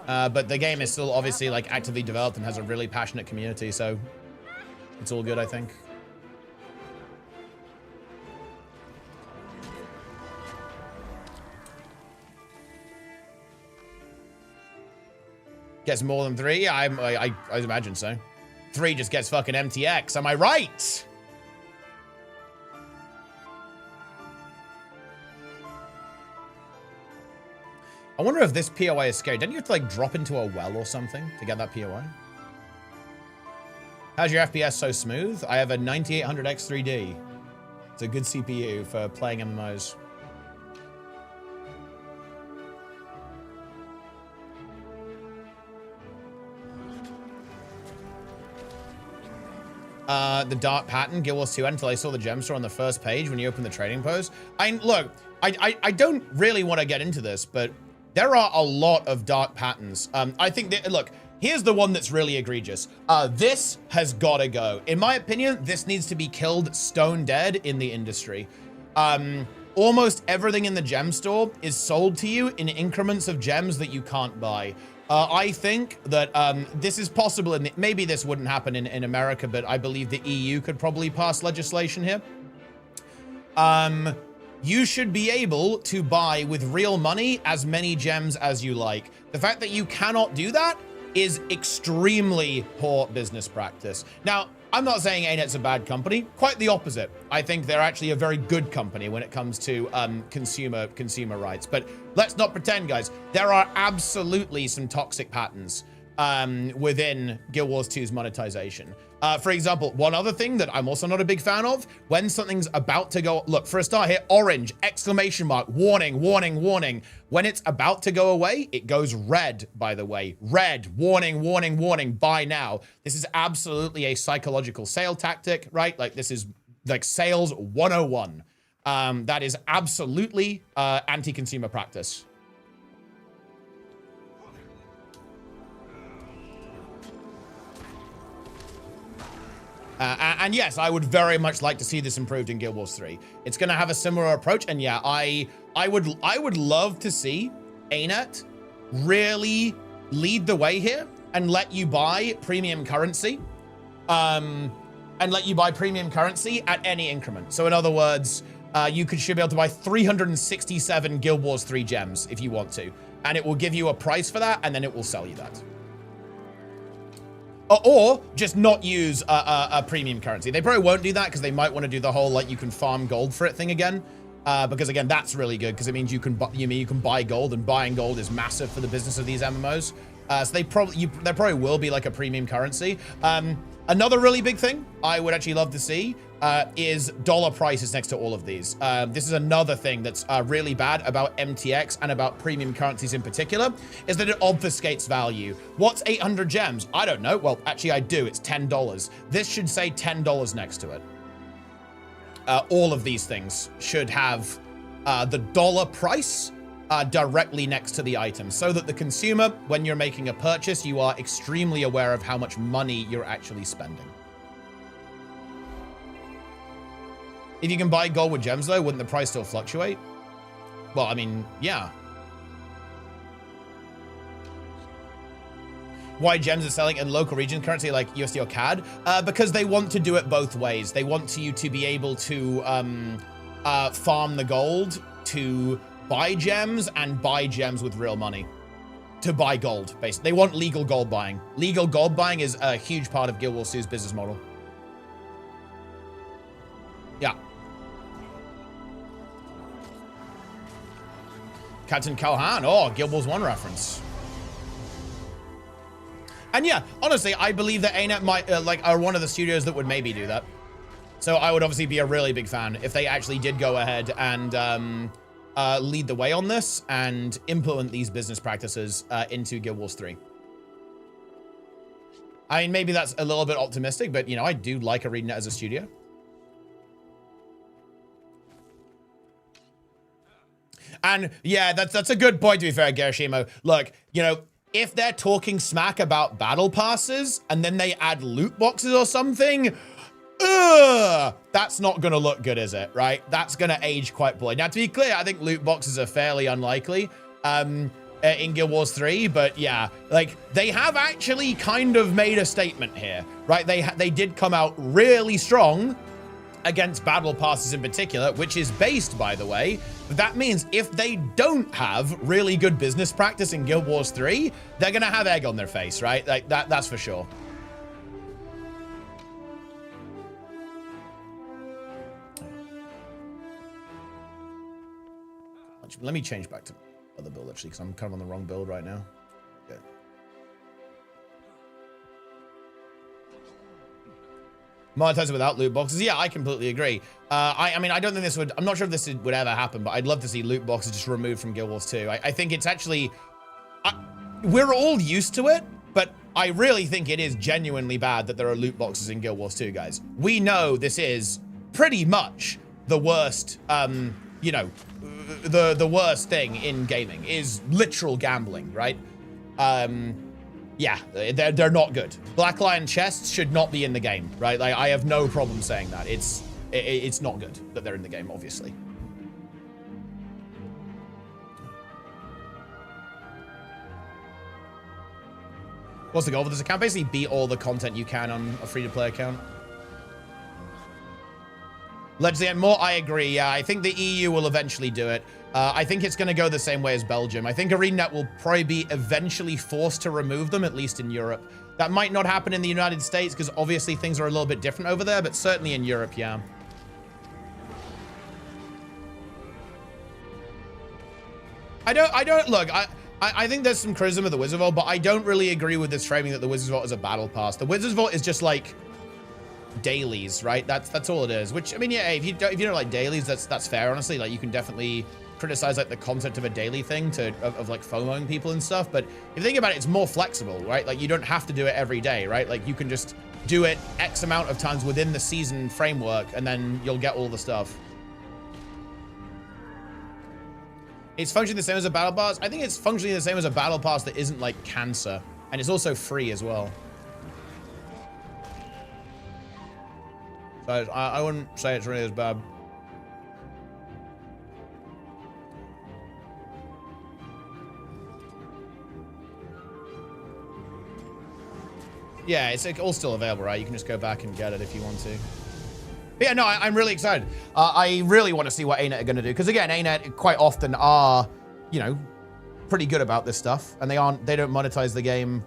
But the game is still obviously like actively developed and has a really passionate community, so it's all good, I think. Gets more than 3? Yeah, I imagine so. 3 just gets fucking MTX, am I right? I wonder if this POI is scary. Don't you have to, like, drop into a well or something to get that POI? How's your FPS so smooth? I have a 9800X 3D. It's a good CPU for playing MMOs. The dark pattern, Guild Wars 2 until I saw the gem store on the first page when you open the trading post. Look, I don't really want to get into this, but there are a lot of dark patterns. I think that, look, here's the one that's really egregious. This has got to go. In my opinion, this needs to be killed stone dead in the industry. Almost everything in the gem store is sold to you in increments of gems that you can't buy. I think that this is possible, and maybe this wouldn't happen in America, but I believe the EU could probably pass legislation here. You should be able to buy with real money as many gems as you like. The fact that you cannot do that is extremely poor business practice. Now, I'm not saying ArenaNet's a bad company. Quite the opposite. I think they're actually a very good company when it comes to consumer rights. But let's not pretend, guys. There are absolutely some toxic patterns within Guild Wars 2's monetization. For example, one other thing that I'm also not a big fan of, when something's about to go, look, for a start here, orange, exclamation mark, warning, warning, warning. When it's about to go away, it goes red, by the way. Red, warning, warning, warning, buy now. This is absolutely a psychological sale tactic, right? Like, this is like sales 101. That is absolutely anti-consumer practice. And yes, I would very much like to see this improved in Guild Wars 3. It's going to have a similar approach, and yeah, I would love to see ArenaNet really lead the way here and let you buy premium currency, at any increment. So in other words, you should be able to buy 367 Guild Wars 3 gems if you want to, and it will give you a price for that, and then it will sell you that. Or just not use a premium currency. They probably won't do that because they might want to do the whole, like, you can farm gold for it thing again. Because again, that's really good because it means you can buy gold, and buying gold is massive for the business of these MMOs. So there probably will be like a premium currency. Another really big thing I would actually love to see is dollar prices next to all of these. This is another thing that's really bad about MTX and about premium currencies in particular, is that it obfuscates value. What's 800 gems? I don't know. Well, actually I do. It's $10. This should say $10 next to it. All of these things should have the dollar price directly next to the item, so that the consumer, when you're making a purchase, you are extremely aware of how much money you're actually spending. If you can buy gold with gems, though, wouldn't the price still fluctuate? Well, I mean, yeah. why gems are selling in local region currency like USD or CAD, because they want to do it both ways. They want you to be able to farm the gold to buy gems and buy gems with real money to buy gold, basically. They want legal gold buying. Legal gold buying is a huge part of Guild Wars 2's business model. Yeah. Captain Calhan, oh, Guild Wars 1 reference. And yeah, honestly, I believe that ArenaNet might, are one of the studios that would maybe do that. So I would obviously be a really big fan if they actually did go ahead and lead the way on this and implement these business practices into Guild Wars 3. I mean, maybe that's a little bit optimistic, but, you know, I do like ArenaNet as a studio. And yeah, that's a good point, to be fair, Gerashimo. Look, you know, if they're talking smack about battle passes and then they add loot boxes or something, that's not going to look good, is it? Right? That's going to age quite poorly. Now, to be clear, I think loot boxes are fairly unlikely in Guild Wars 3, but yeah, like, they have actually kind of made a statement here, right? They did come out really strong against battle passes in particular, which is based, by the way. That means if they don't have really good business practice in Guild Wars 3, they're gonna have egg on their face, right? Like that's for sure. Let me change back to other build, actually, because I'm kind of on the wrong build right now. Okay. Monetize it without loot boxes. Yeah, I completely agree. I mean, I don't think this would, I'm not sure if this would ever happen, but I'd love to see loot boxes just removed from Guild Wars 2. I think it's actually, we're all used to it, but I really think it is genuinely bad that there are loot boxes in Guild Wars 2, guys. We know this is pretty much the worst, you know, the worst thing in gaming is literal gambling, right? Yeah, they're not good. Black Lion chests should not be in the game, right? Like, I have no problem saying that. It's not good that they're in the game, obviously. What's the goal for this account? Basically, beat all the content you can on a free-to-play account. Legendary more, I agree. Yeah, I think the EU will eventually do it. I think it's going to go the same way as Belgium. I think ArenaNet will probably be eventually forced to remove them, at least in Europe. That might not happen in the United States because obviously things are a little bit different over there, but certainly in Europe, yeah. I think there's some criticism of the Wizard Vault, but I don't really agree with this framing that the Wizard Vault is a battle pass. The Wizard Vault is just like dailies, right? That's all it is. Which, I mean, yeah, if you don't like dailies, that's fair, honestly. Like, you can definitely criticize like the concept of a daily thing of like FOMOing people and stuff, but if you think about it, it's more flexible, right? Like, you don't have to do it every day, right? Like, you can just do it X amount of times within the season framework, and then you'll get all the stuff. It's functioning the same as a battle pass. I think it's functioning the same as a battle pass that isn't like cancer, and it's also free as well. So I wouldn't say it's really as bad. Yeah, it's all still available, right? You can just go back and get it if you want to. But yeah, no, I'm really excited. I really want to see what ArenaNet are going to do. Because again, ArenaNet quite often are, you know, pretty good about this stuff. And they don't monetize the game,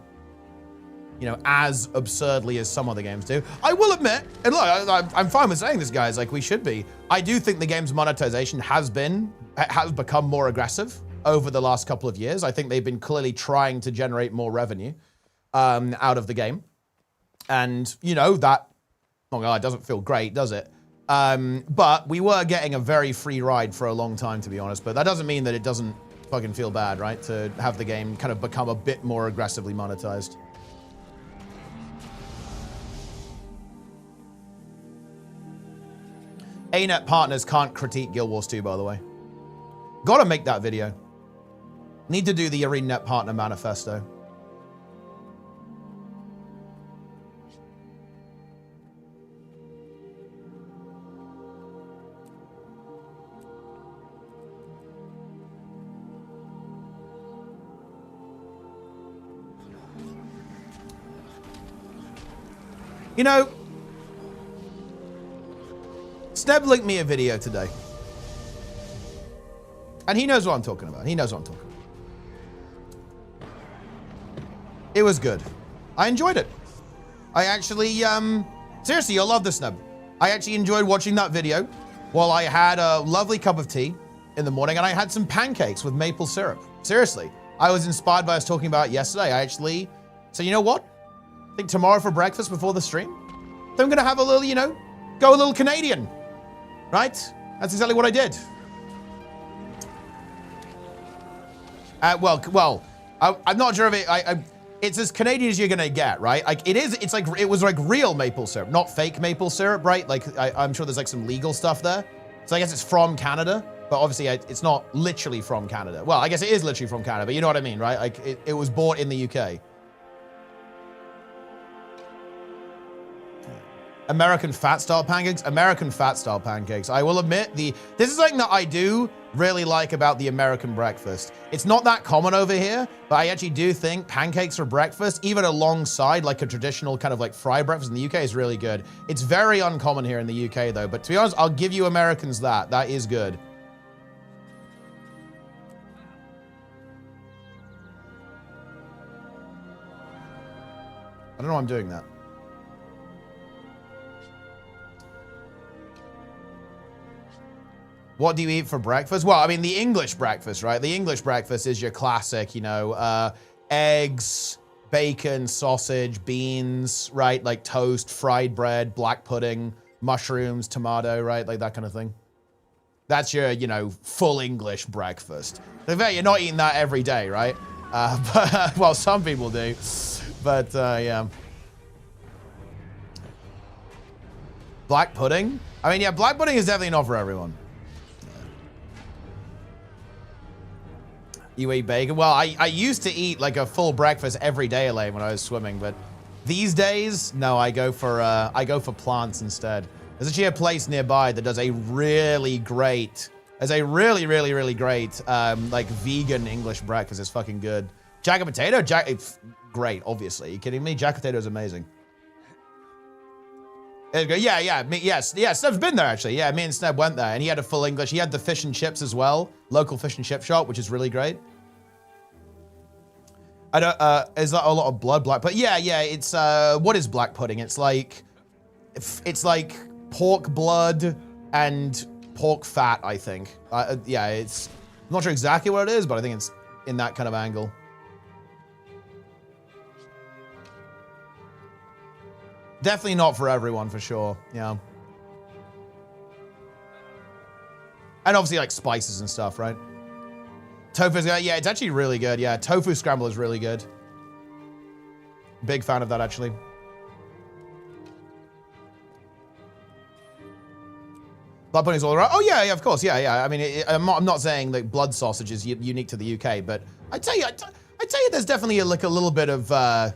you know, as absurdly as some other games do. I will admit, and look, I'm fine with saying this, guys, like we should be. I do think the game's monetization has become more aggressive over the last couple of years. I think they've been clearly trying to generate more revenue out of the game. And, you know, that, oh God, it doesn't feel great, does it? But we were getting a very free ride for a long time, to be honest. But that doesn't mean that it doesn't fucking feel bad, right? To have the game kind of become a bit more aggressively monetized. ArenaNet partners can't critique Guild Wars 2, by the way. Gotta make that video. Need to do the ArenaNet partner manifesto. You know, Sneb linked me a video today. And he knows what I'm talking about. He knows what I'm talking about. It was good. I enjoyed it. I actually, seriously, you'll love this, Sneb. I actually enjoyed watching that video while I had a lovely cup of tea in the morning and I had some pancakes with maple syrup. Seriously, I was inspired by us talking about it yesterday. I actually said, you know what? I think tomorrow for breakfast before the stream, then I'm gonna have a little, you know, go a little Canadian, right? That's exactly what I did. I'm not sure if it's as Canadian as you're gonna get, right? Like it was like real maple syrup, not fake maple syrup, right? Like I'm sure there's like some legal stuff there. So I guess it's from Canada, but obviously it's not literally from Canada. Well, I guess it is literally from Canada, but you know what I mean, right? Like it was bought in the UK. American fat style pancakes. American fat style pancakes. I will admit this is something that I do really like about the American breakfast. It's not that common over here, but I actually do think pancakes for breakfast, even alongside like a traditional kind of like fried breakfast in the UK, is really good. It's very uncommon here in the UK though, but to be honest, I'll give you Americans that. That is good. I don't know why I'm doing that. What do you eat for breakfast? Well, I mean, the English breakfast, right? The English breakfast is your classic, you know, eggs, bacon, sausage, beans, right? Like toast, fried bread, black pudding, mushrooms, tomato, right? Like that kind of thing. That's your, you know, full English breakfast. You're not eating that every day, right? But, well, some people do. But, yeah. Black pudding? I mean, yeah, black pudding is definitely not for everyone. You eat bacon? Well, I used to eat like a full breakfast every day, Elaine, when I was swimming, but these days, no, I go for plants instead. There's actually a place nearby that does a really great, really great, like vegan English breakfast. It's fucking good. Jacket potato? It's great, obviously. Are you kidding me? Jacket potato is amazing. Yeah, Sneb's been there actually. Yeah, me and Sneb went there and he had a full English. He had the fish and chips as well. Local fish and chip shop, which is really great. I don't, is that a lot of blood black? But yeah, it's, what is black pudding? It's like pork blood and pork fat, I think. Yeah, I'm not sure exactly what it is, but I think it's in that kind of angle. Definitely not for everyone, for sure. Yeah. And obviously, like, spices and stuff, right? Tofu's good. Yeah, it's actually really good. Yeah, tofu scramble is really good. Big fan of that, actually. Blood pudding's all around. Oh, yeah, of course. Yeah. I mean, I'm not saying that blood sausage is unique to the UK, but I tell you, there's definitely like a little bit of...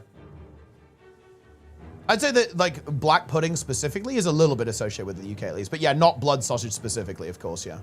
I'd say that, like, black pudding specifically is a little bit associated with the UK at least. But yeah, not blood sausage specifically, of course, yeah.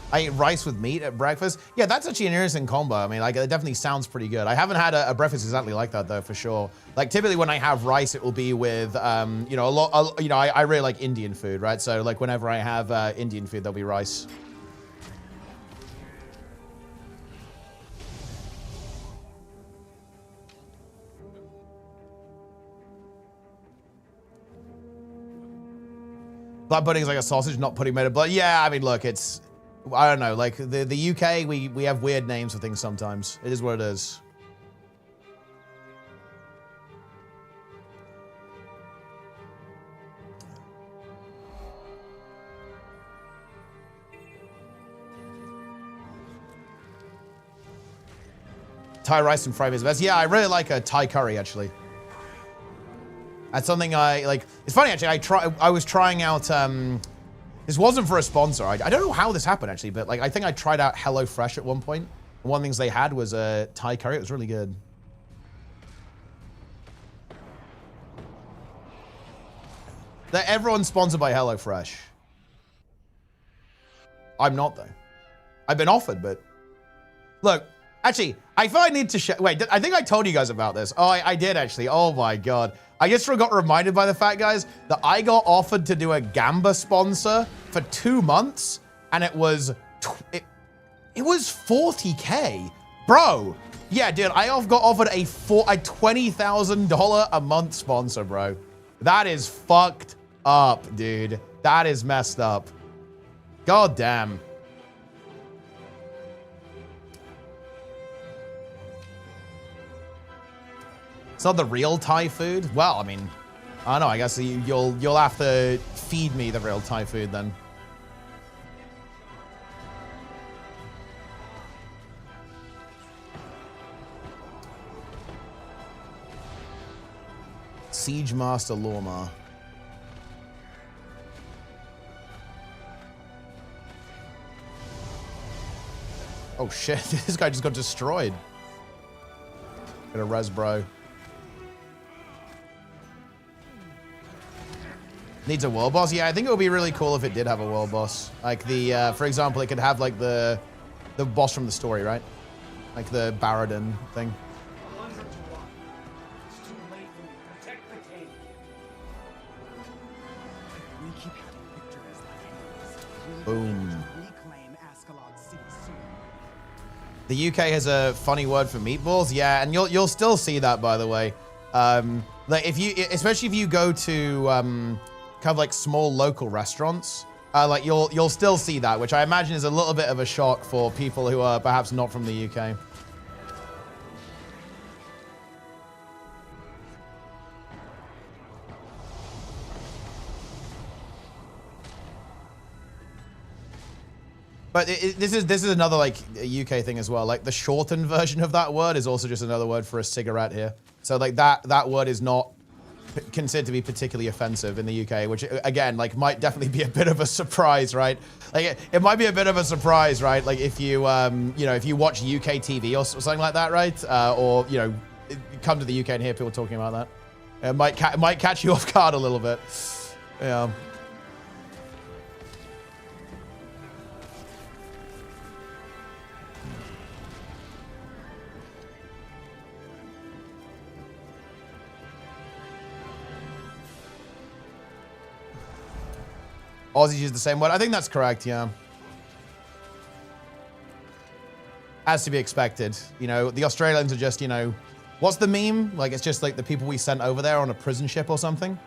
I ate rice with meat at breakfast. Yeah, that's actually an interesting combo. I mean, like, it definitely sounds pretty good. I haven't had a breakfast exactly like that, though, for sure. Like, typically when I have rice, it will be with, you know, I really like Indian food, right? So, like, whenever I have Indian food, there'll be rice. Blood pudding is like a sausage, not pudding made of blood. Yeah, I mean, look, it's... I don't know, like, the UK, we have weird names for things sometimes. It is what it is. Thai rice and fried is best. Yeah, I really like a Thai curry, actually. That's something I, like, it's funny, actually, I was trying out, this wasn't for a sponsor. I don't know how this happened, actually, but like I think I tried out HelloFresh at one point. And one of the things they had was a Thai curry. It was really good. Everyone's sponsored by HelloFresh. I'm not though. I've been offered, but look, actually, I thought I need to share. Wait, I think I told you guys about this. Oh, I did actually. Oh my God. I just got reminded by the fact, guys, that I got offered to do a Gamba sponsor for 2 months, and it was 40K, bro. Yeah, dude, I got offered a $20,000 a month sponsor, bro. That is fucked up, dude. That is messed up. God damn. It's not the real Thai food? Well, I mean, I don't know. I guess you'll have to feed me the real Thai food then. Siege Master Lorma. Oh shit, this guy just got destroyed. Got a res bro. Needs a world boss? Yeah, I think it would be really cool if it did have a world boss. Like the, for example, it could have like the boss from the story, right? Like the Baradin thing. Boom. The UK has a funny word for meatballs. Yeah, and you'll still see that, by the way. Like if you, especially if you go to kind of like small local restaurants, like you'll still see that, which I imagine is a little bit of a shock for people who are perhaps not from the UK. But this is another like UK thing as well. Like the shortened version of that word is also just another word for a cigarette here. So like that word is not considered to be particularly offensive in the UK, which again like might definitely be a bit of a surprise, right? Like it might be a bit of a surprise, right? Like if you you know, if you watch UK TV or something like that, right? Or you know, come to the UK and hear people talking about that, it might catch you off guard a little bit. Yeah. Aussies use the same word. I think that's correct, yeah. As to be expected. You know, the Australians are just, you know, what's the meme? Like, it's just like the people we sent over there on a prison ship or something.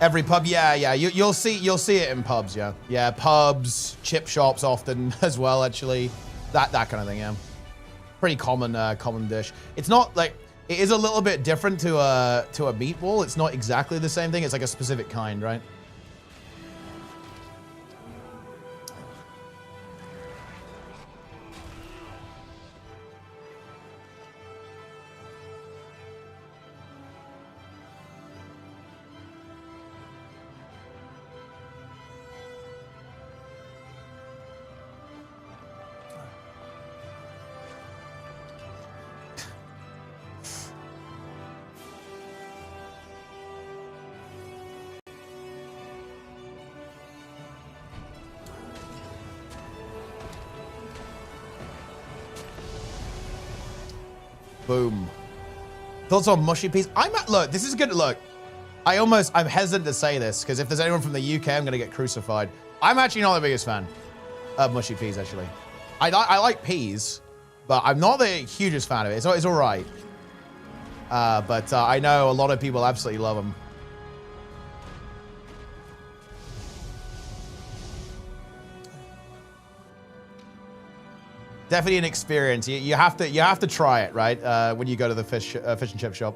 Every pub, yeah. You'll see it in pubs, yeah. Pubs, chip shops often as well, actually. That kind of thing, yeah. Pretty common common dish. It's not like, it is a little bit different to a meatball. It's not exactly the same thing. It's like a specific kind, right? Boom. Thoughts on mushy peas? Look, this is good. Look, I'm hesitant to say this because if there's anyone from the UK, I'm going to get crucified. I'm actually not the biggest fan of mushy peas, actually. I like peas, but I'm not the hugest fan of it. It's all right. But I know a lot of people absolutely love them. Definitely an experience. You have to try it, right? When you go to the fish and chip shop.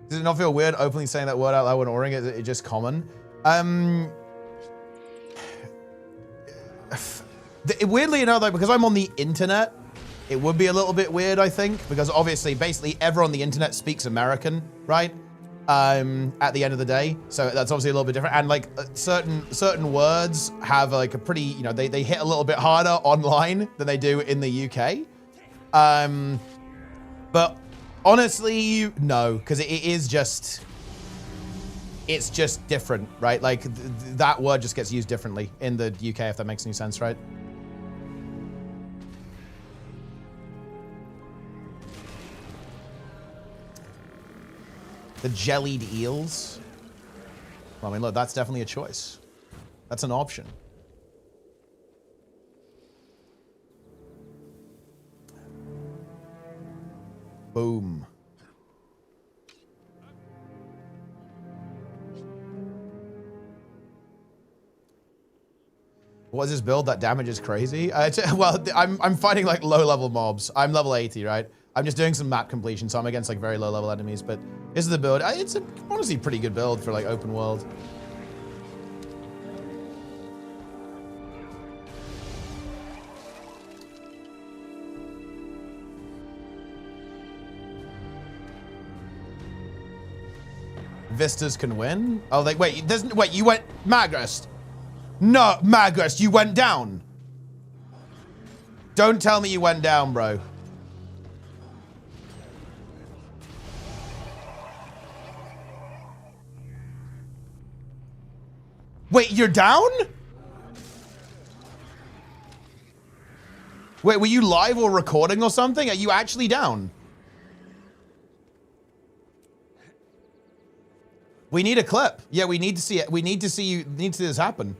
Does it not feel weird openly saying that word out loud when ordering it? Is it just common? Weirdly enough, though, because I'm on the internet, it would be a little bit weird, I think, because obviously, basically, everyone on the internet speaks American, right? At the end of the day, so that's obviously a little bit different. And like certain words have like a pretty, you know, they hit a little bit harder online than they do in the UK. But honestly, no, because it's just different, right? Like that word just gets used differently in the UK, if that makes any sense, right? The jellied eels. Well, I mean, look, that's definitely a choice. That's an option. Boom. What is this build? That damage is crazy. Well, I'm fighting like low-level mobs. I'm level 80, right? I'm just doing some map completion, so I'm against like very low-level enemies. But this is the build. It's a honestly pretty good build for like open world. Vistas can win. Oh, like wait, wait, you went Magrest. No, Magrest, you went down. Don't tell me you went down, bro. Wait, you're down? Wait, were you live or recording or something? Are you actually down? We need a clip. Yeah, we need to see it. We need to see you. Need to see this happen.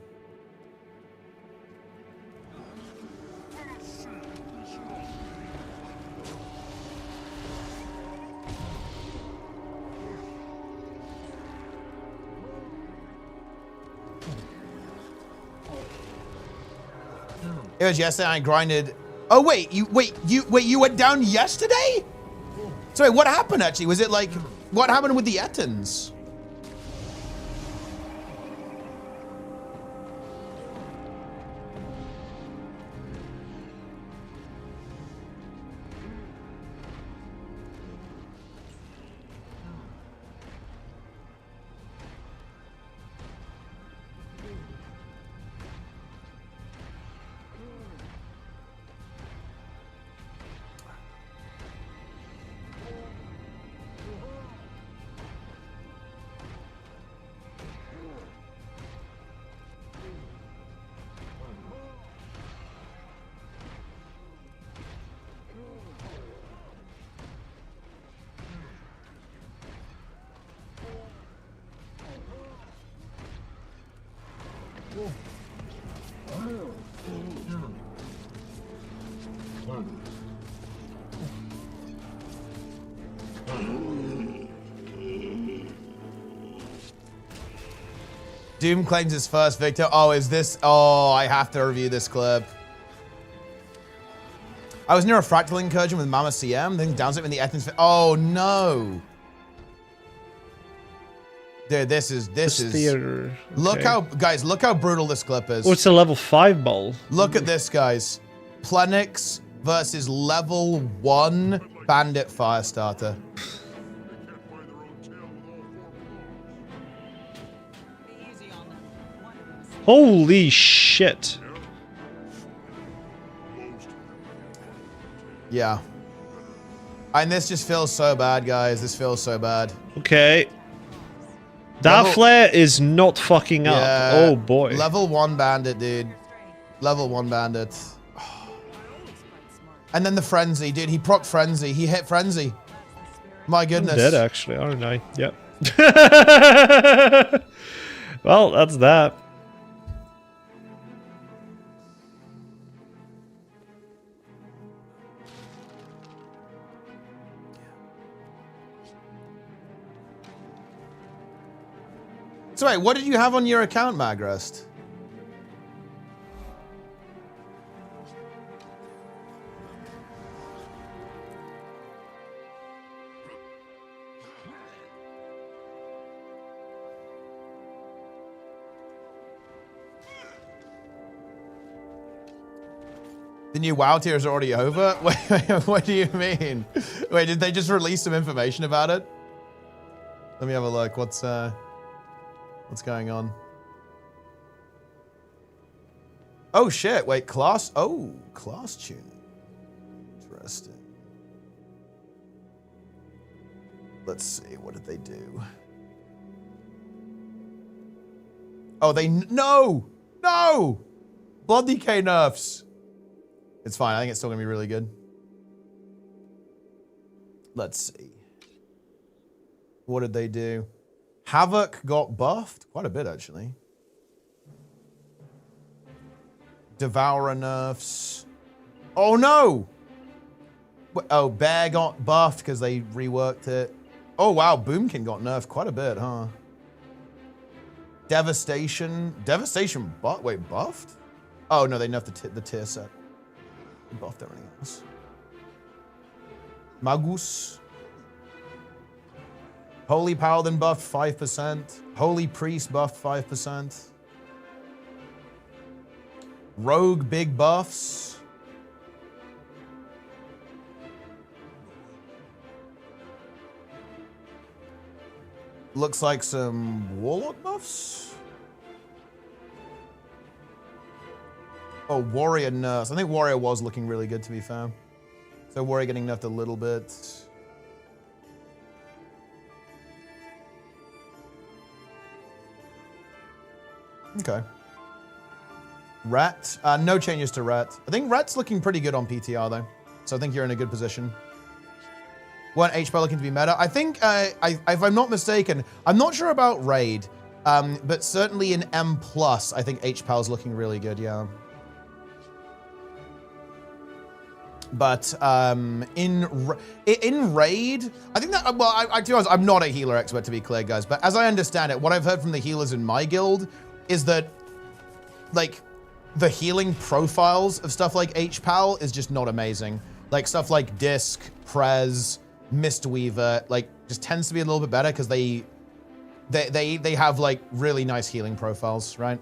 It was yesterday. I grinded. Oh wait, you went down yesterday? Sorry, what happened actually? Was it like what happened with the Ettins? Doom claims his first victim. Oh, is this? Oh, I have to review this clip. I was near a fractal incursion with Mama CM. Then downside in the Ettins. Oh no. Dude, this is theater. Look Okay. how, guys, look how brutal this clip is. Oh, it's a level 5 ball. Look at this, guys. Plenix versus level 1 Bandit Firestarter. Holy shit. Yeah. And this just feels so bad, guys. This feels so bad. Okay. That flare is not fucking up. Yeah. Oh boy. Level 1 Bandit, dude. Level 1 Bandit. And then the Frenzy, dude. He proc Frenzy. He hit Frenzy. My goodness. I'm dead, actually, aren't I? Yep. Well, that's that. So wait, what did you have on your account, Magrest? The new WoW tier is already over? Wait, what do you mean? Wait, did they just release some information about it? Let me have a look. What's going on? Oh shit, wait, class tuning. Interesting. Let's see, what did they do? Oh, no! Blood decay nerfs. It's fine, I think it's still gonna be really good. Let's see. What did they do? Havoc got buffed? Quite a bit, actually. Devourer nerfs. Oh, no! Oh, Bear got buffed because they reworked it. Oh, wow, Boomkin got nerfed quite a bit, huh? Devastation. Devastation, wait, buffed? Oh, no, they nerfed the tier set. They buffed everything else. Magus. Holy Paladin buffed 5%. Holy Priest buffed 5%. Rogue big buffs. Looks like some Warlock buffs. Oh, Warrior nerfs. I think Warrior was looking really good, to be fair. So Warrior getting nerfed a little bit. Okay. Rat. No changes to Rat. I think Rat's looking pretty good on PTR, though. So I think you're in a good position. Weren't HP looking to be meta? I think, if I'm not mistaken, I'm not sure about Raid, but certainly in M+, I think HPAL's looking really good, yeah. But in Raid, I think that, well, to be honest, I'm not a healer expert, to be clear, guys, but as I understand it, what I've heard from the healers in my guild is that, like, the healing profiles of stuff like HPAL is just not amazing. Like, stuff like Disc, Prez, Mistweaver, like, just tends to be a little bit better because they have, like, really nice healing profiles, right?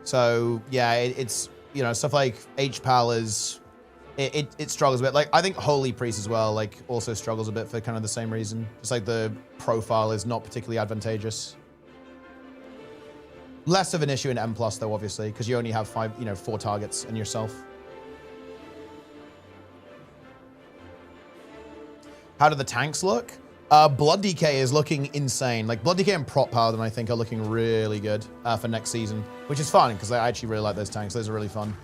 So, yeah, it's, you know, stuff like HPAL is, it struggles a bit. Like, I think Holy Priest as well, like, also struggles a bit for kind of the same reason. Just like the profile is not particularly advantageous. Less of an issue in M+, though, obviously, because you only have 4 targets and yourself. How do the tanks look? Blood Decay is looking insane. Like, Blood Decay and Prot Paladin, I think, are looking really good for next season, which is fun, because I actually really like those tanks. Those are really fun.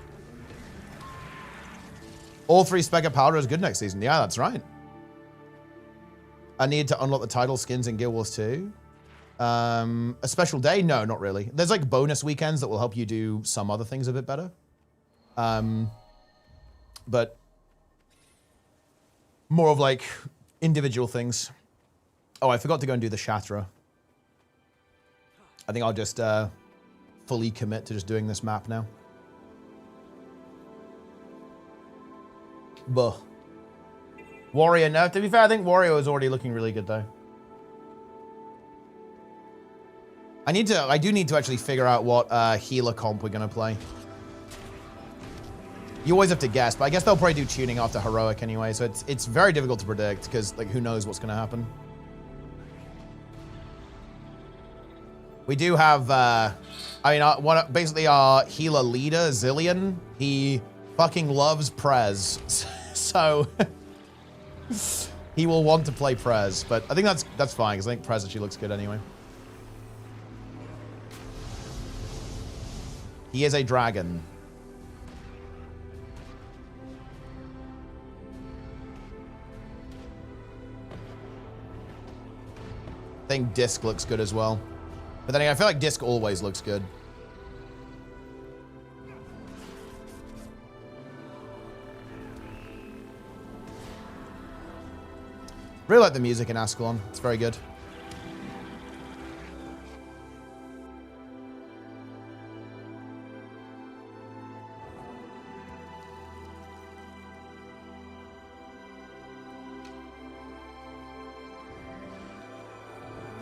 All 3 Spectre Powder is good next season. Yeah, that's right. I need to unlock the title skins in Guild Wars 2. A special day? No, not really. There's like bonus weekends that will help you do some other things a bit better. But more of like individual things. Oh, I forgot to go and do the Shatterer. I think I'll just fully commit to just doing this map now. Buh. Warrior, no. To be fair, I think Warrior is already looking really good though. I do need to actually figure out what healer comp we're gonna play. You always have to guess, but I guess they'll probably do tuning after Heroic anyway, so it's very difficult to predict, because like who knows what's gonna happen. We do have, basically our healer leader, Zillion, he fucking loves Prez, so he will want to play Prez, but I think that's fine, because I think Prez actually looks good anyway. He is a dragon. I think Disc looks good as well. But then again, I feel like Disc always looks good. Really like the music in Ascalon. It's very good.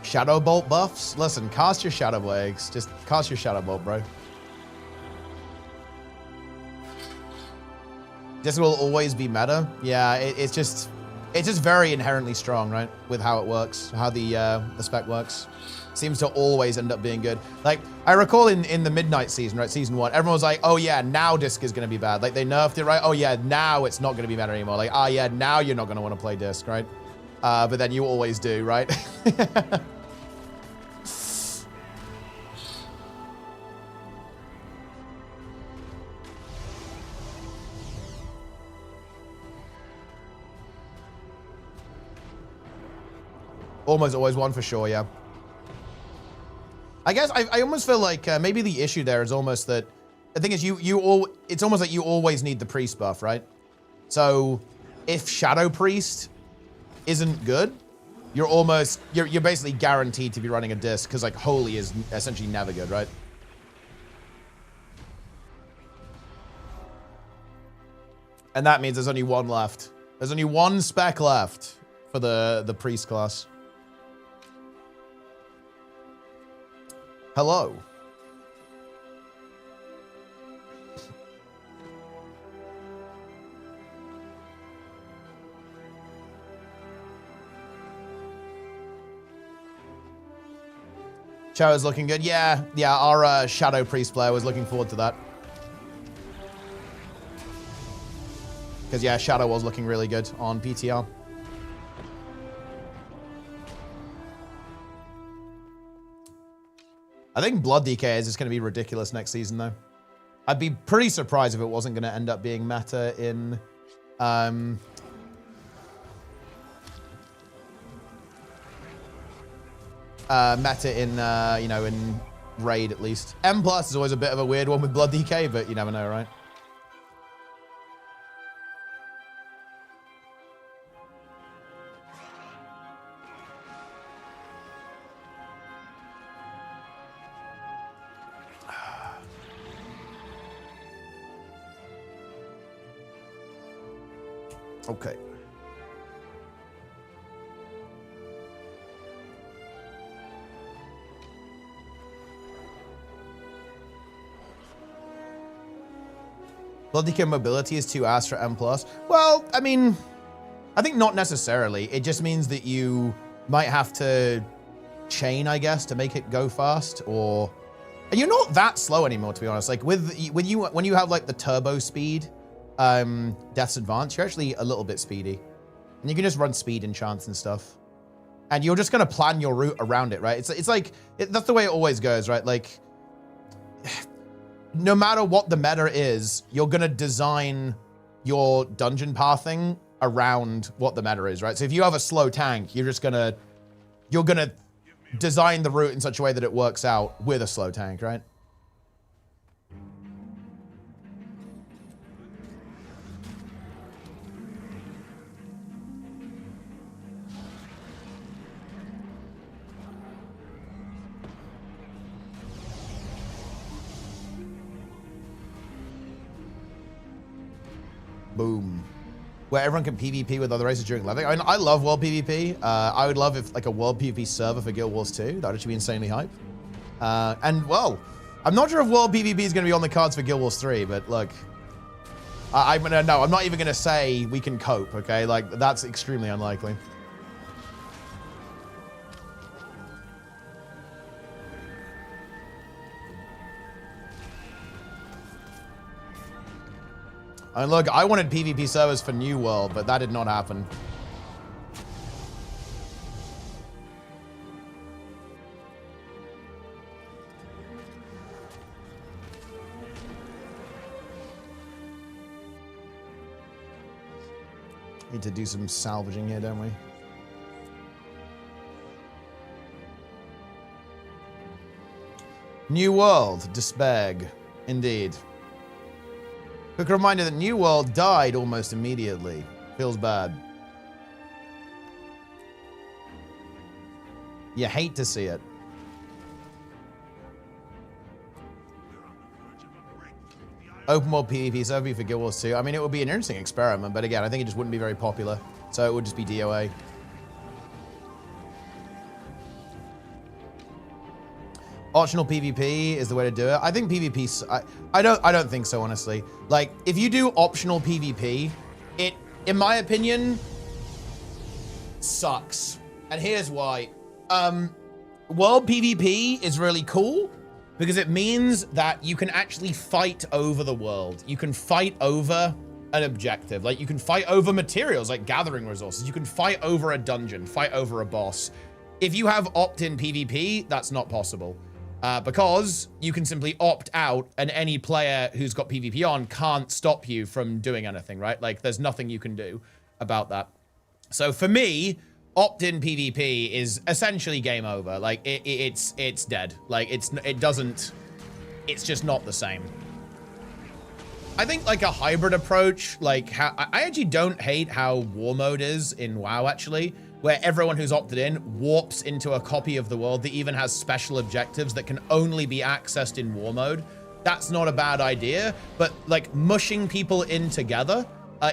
Shadow Bolt buffs? Listen, cast your Shadow Bolt eggs. Just cast your Shadow Bolt, bro. This will always be meta. Yeah, it's just very inherently strong, right? With how it works, how the spec works. Seems to always end up being good. Like, I recall in the Midnight season, right, season 1, everyone was like, oh yeah, now Disc is gonna be bad. Like, they nerfed it, right? Oh yeah, now it's not gonna be meta anymore. Like, ah yeah, now you're not gonna wanna play Disc, right? But then you always do, right? Almost always one for sure, yeah. I guess I almost feel like maybe the issue there is almost that the thing is it's almost like you always need the priest buff, right? So if Shadow Priest isn't good, you're basically guaranteed to be running a disc because like Holy is essentially never good, right? And that means there's only one left. There's only one spec left for the priest class. Hello. Chow is looking good. Yeah, our Shadow Priest player was looking forward to that. Because, yeah, Shadow was looking really good on PTR. I think Blood DK is just going to be ridiculous next season, though. I'd be pretty surprised if it wasn't going to end up being meta in... meta in, you know, in Raid, at least. M+ is always a bit of a weird one with Blood DK, but you never know, right? Okay. Blood DK mobility is 2 ass for M+. Well, I mean, I think not necessarily. It just means that you might have to chain, I guess, to make it go fast, or... And you're not that slow anymore, to be honest. Like, when you have, like, the turbo speed, Death's Advance, you're actually a little bit speedy. And you can just run speed enchants and stuff. And you're just gonna plan your route around it, right? It's like, that's the way it always goes, right? Like, no matter what the meta is, you're gonna design your dungeon pathing around what the meta is, right? So if you have a slow tank, you're gonna design the route in such a way that it works out with a slow tank, right? Boom. Where everyone can PvP with other races during leveling. I mean, I love world PvP. I would love if like a world PvP server for Guild Wars 2. That would actually be insanely hype. And well, I'm not sure if world PvP is going to be on the cards for Guild Wars 3, but look, no, I'm not even going to say we can cope, okay? Like, that's extremely unlikely. And look, I wanted PvP servers for New World, but that did not happen. Need to do some salvaging here, don't we? New World, Despeg. Indeed. Quick reminder that New World died almost immediately. Feels bad. You hate to see it. Open world PvP server for Guild Wars 2. I mean, it would be an interesting experiment, but again, I think it just wouldn't be very popular. So it would just be DOA. Optional PvP is the way to do it. I think PvP. I don't think so, honestly. Like, if you do optional PvP, it, in my opinion, sucks. And here's why. World PvP is really cool because it means that you can actually fight over the world. You can fight over an objective. Like, you can fight over materials, like gathering resources. You can fight over a dungeon, fight over a boss. If you have opt-in PvP, that's not possible. Because you can simply opt out and any player who's got PvP on can't stop you from doing anything, right? Like, there's nothing you can do about that. So for me, opt-in PvP is essentially game over. Like, it's dead. Like, it's just not the same. I think like a hybrid approach, like how I actually don't hate how war mode is in WoW actually, where everyone who's opted in warps into a copy of the world that even has special objectives that can only be accessed in war mode. That's not a bad idea, but like mushing people in together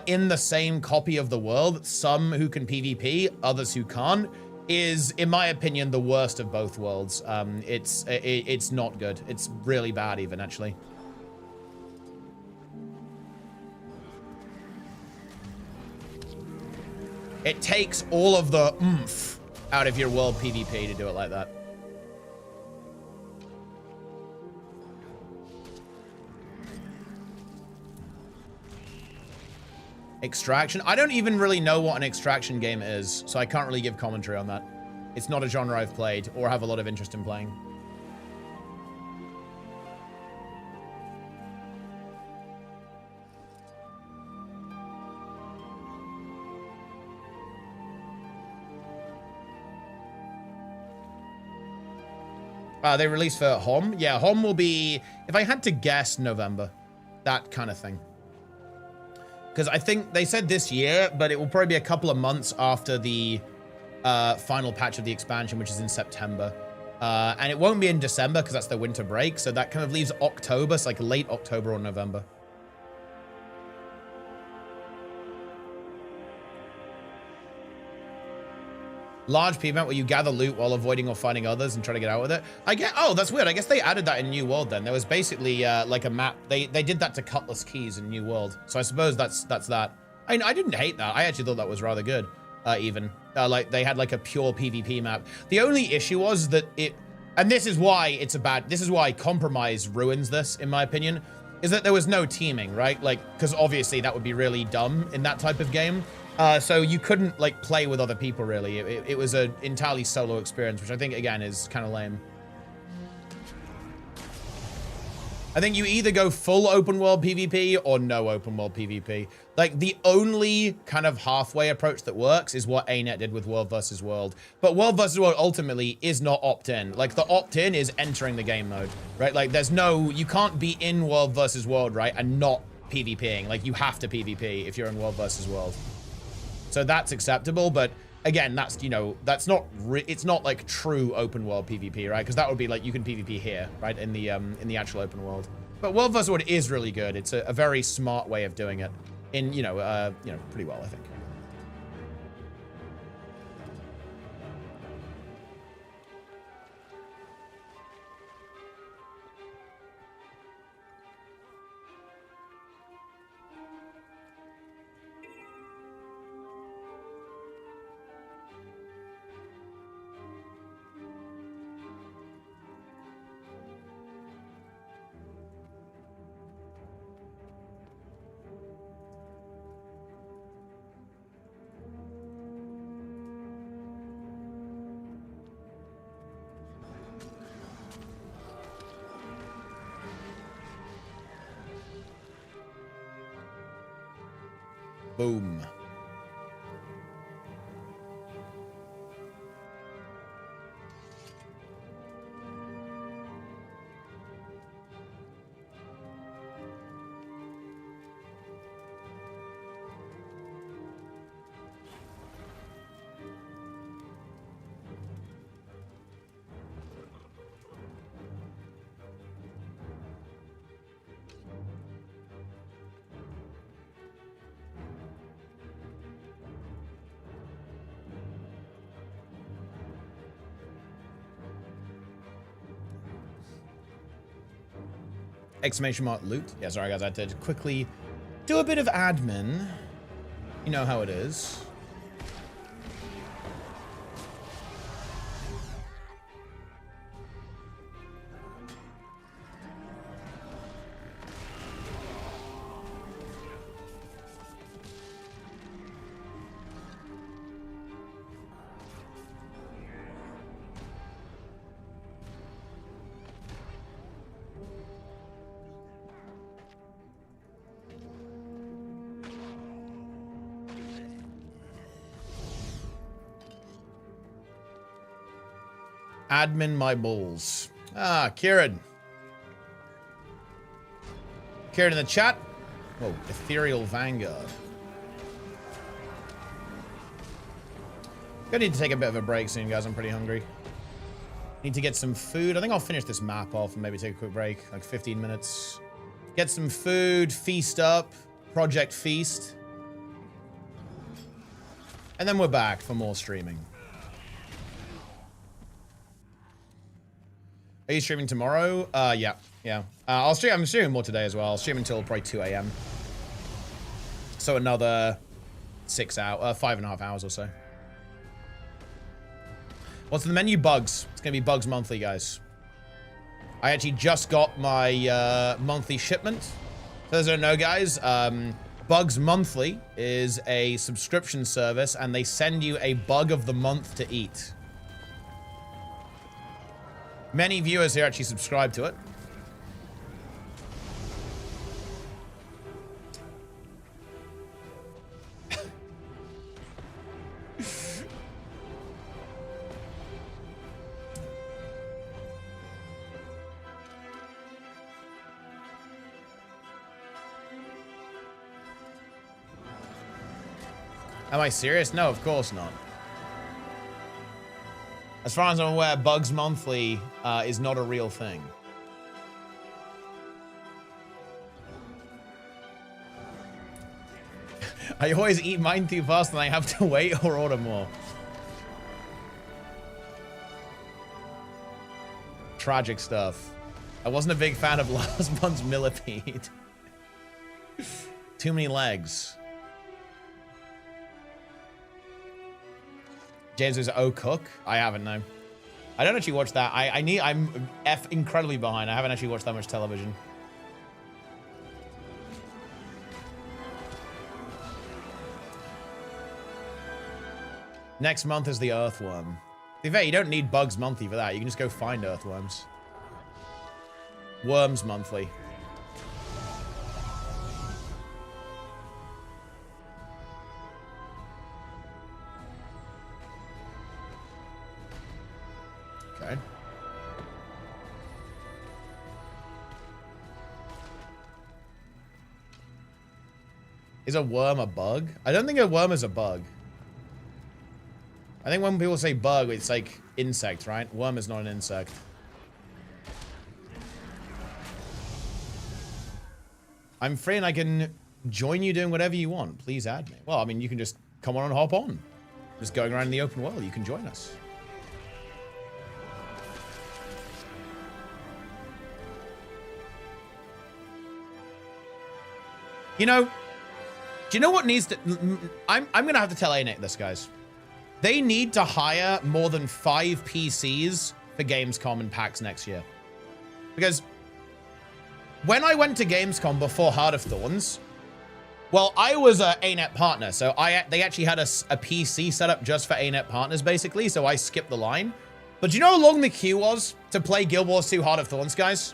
in the same copy of the world, some who can PvP, others who can't, is, in my opinion, the worst of both worlds. It's not good. It's really bad even, actually. It takes all of the oomph out of your world PvP to do it like that. Extraction? I don't even really know what an extraction game is, so I can't really give commentary on that. It's not a genre I've played or have a lot of interest in playing. They released for HOM? Yeah, HOM will be, if I had to guess, November. That kind of thing. Because I think they said this year, but it will probably be a couple of months after the final patch of the expansion, which is in September. And it won't be in December because that's the winter break. So that kind of leaves October, so like late October or November. Large PvP event where you gather loot while avoiding or fighting others and try to get out with it. Oh, that's weird. I guess they added that in New World then. There was basically like a map. They did that to Cutlass Keys in New World. So I suppose that's that. I didn't hate that. I actually thought that was rather good, even. Like they had like a pure PvP map. The only issue was that and this is why this is why compromise ruins this, in my opinion, is that there was no teaming, right? Like, because obviously that would be really dumb in that type of game. So you couldn't like play with other people really. It was an entirely solo experience, which I think again is kind of lame. I think you either go full open world PvP or no open world PvP. Like the only kind of halfway approach that works is what ArenaNet did with World vs. World. But World vs. World ultimately is not opt-in. Like the opt-in is entering the game mode, right? Like there's no, you can't be in World vs. World, right? And not PvPing. Like you have to PvP if you're in World vs. World. So that's acceptable, but again, that's, you know, that's not, it's not like true open world PvP, right? Because that would be like, you can PvP here, right? In the actual open world. But World vs. World is really good. It's a very smart way of doing it in, you know, pretty well, I think. Boom. Exclamation mark loot. Yeah, sorry guys, I had to quickly do a bit of admin. You know how it is. Admin my balls. Ah, Kieran. Kieran in the chat. Whoa, Ethereal Vanguard. Gonna need to take a bit of a break soon, guys. I'm pretty hungry. Need to get some food. I think I'll finish this map off and maybe take a quick break, like 15 minutes. Get some food, feast up, Project Feast. And then we're back for more streaming. Are you streaming tomorrow? Yeah. I'm streaming more today as well. I'll stream until probably 2 a.m. So another 5.5 hours or so. What's the menu? Bugs. It's gonna be Bugs monthly, guys. I actually just got my monthly shipment. For those who don't know, guys, Bugs Monthly is a subscription service, and they send you a bug of the month to eat. Many viewers here actually subscribe to it. Am I serious? No, of course not. As far as I'm aware, Bugs Monthly is not a real thing. I always eat mine too fast and I have to wait or order more. Tragic stuff. I wasn't a big fan of last month's millipede. Too many legs. James was Cook. I haven't, no. I don't actually watch that. I'm incredibly behind. I haven't actually watched that much television. Next month is the Earthworm. To be fair, you don't need Bugs Monthly for that. You can just go find Earthworms. Worms Monthly. Okay. Is a worm a bug? I don't think a worm is a bug. I think when people say bug, it's like insect, right? Worm is not an insect. I'm free and I can join you doing whatever you want. Please add me. Well, I mean, you can just come on and hop on. Just going around in the open world, you can join us. You know, do you know what needs to... I'm going to have to tell ArenaNet this, guys. They need to hire more than 5 PCs for Gamescom and PAX next year. Because when I went to Gamescom before Heart of Thorns, well, I was a ArenaNet partner. So they actually had a PC set up just for ArenaNet partners, basically. So I skipped the line. But do you know how long the queue was to play Guild Wars 2 Heart of Thorns, guys?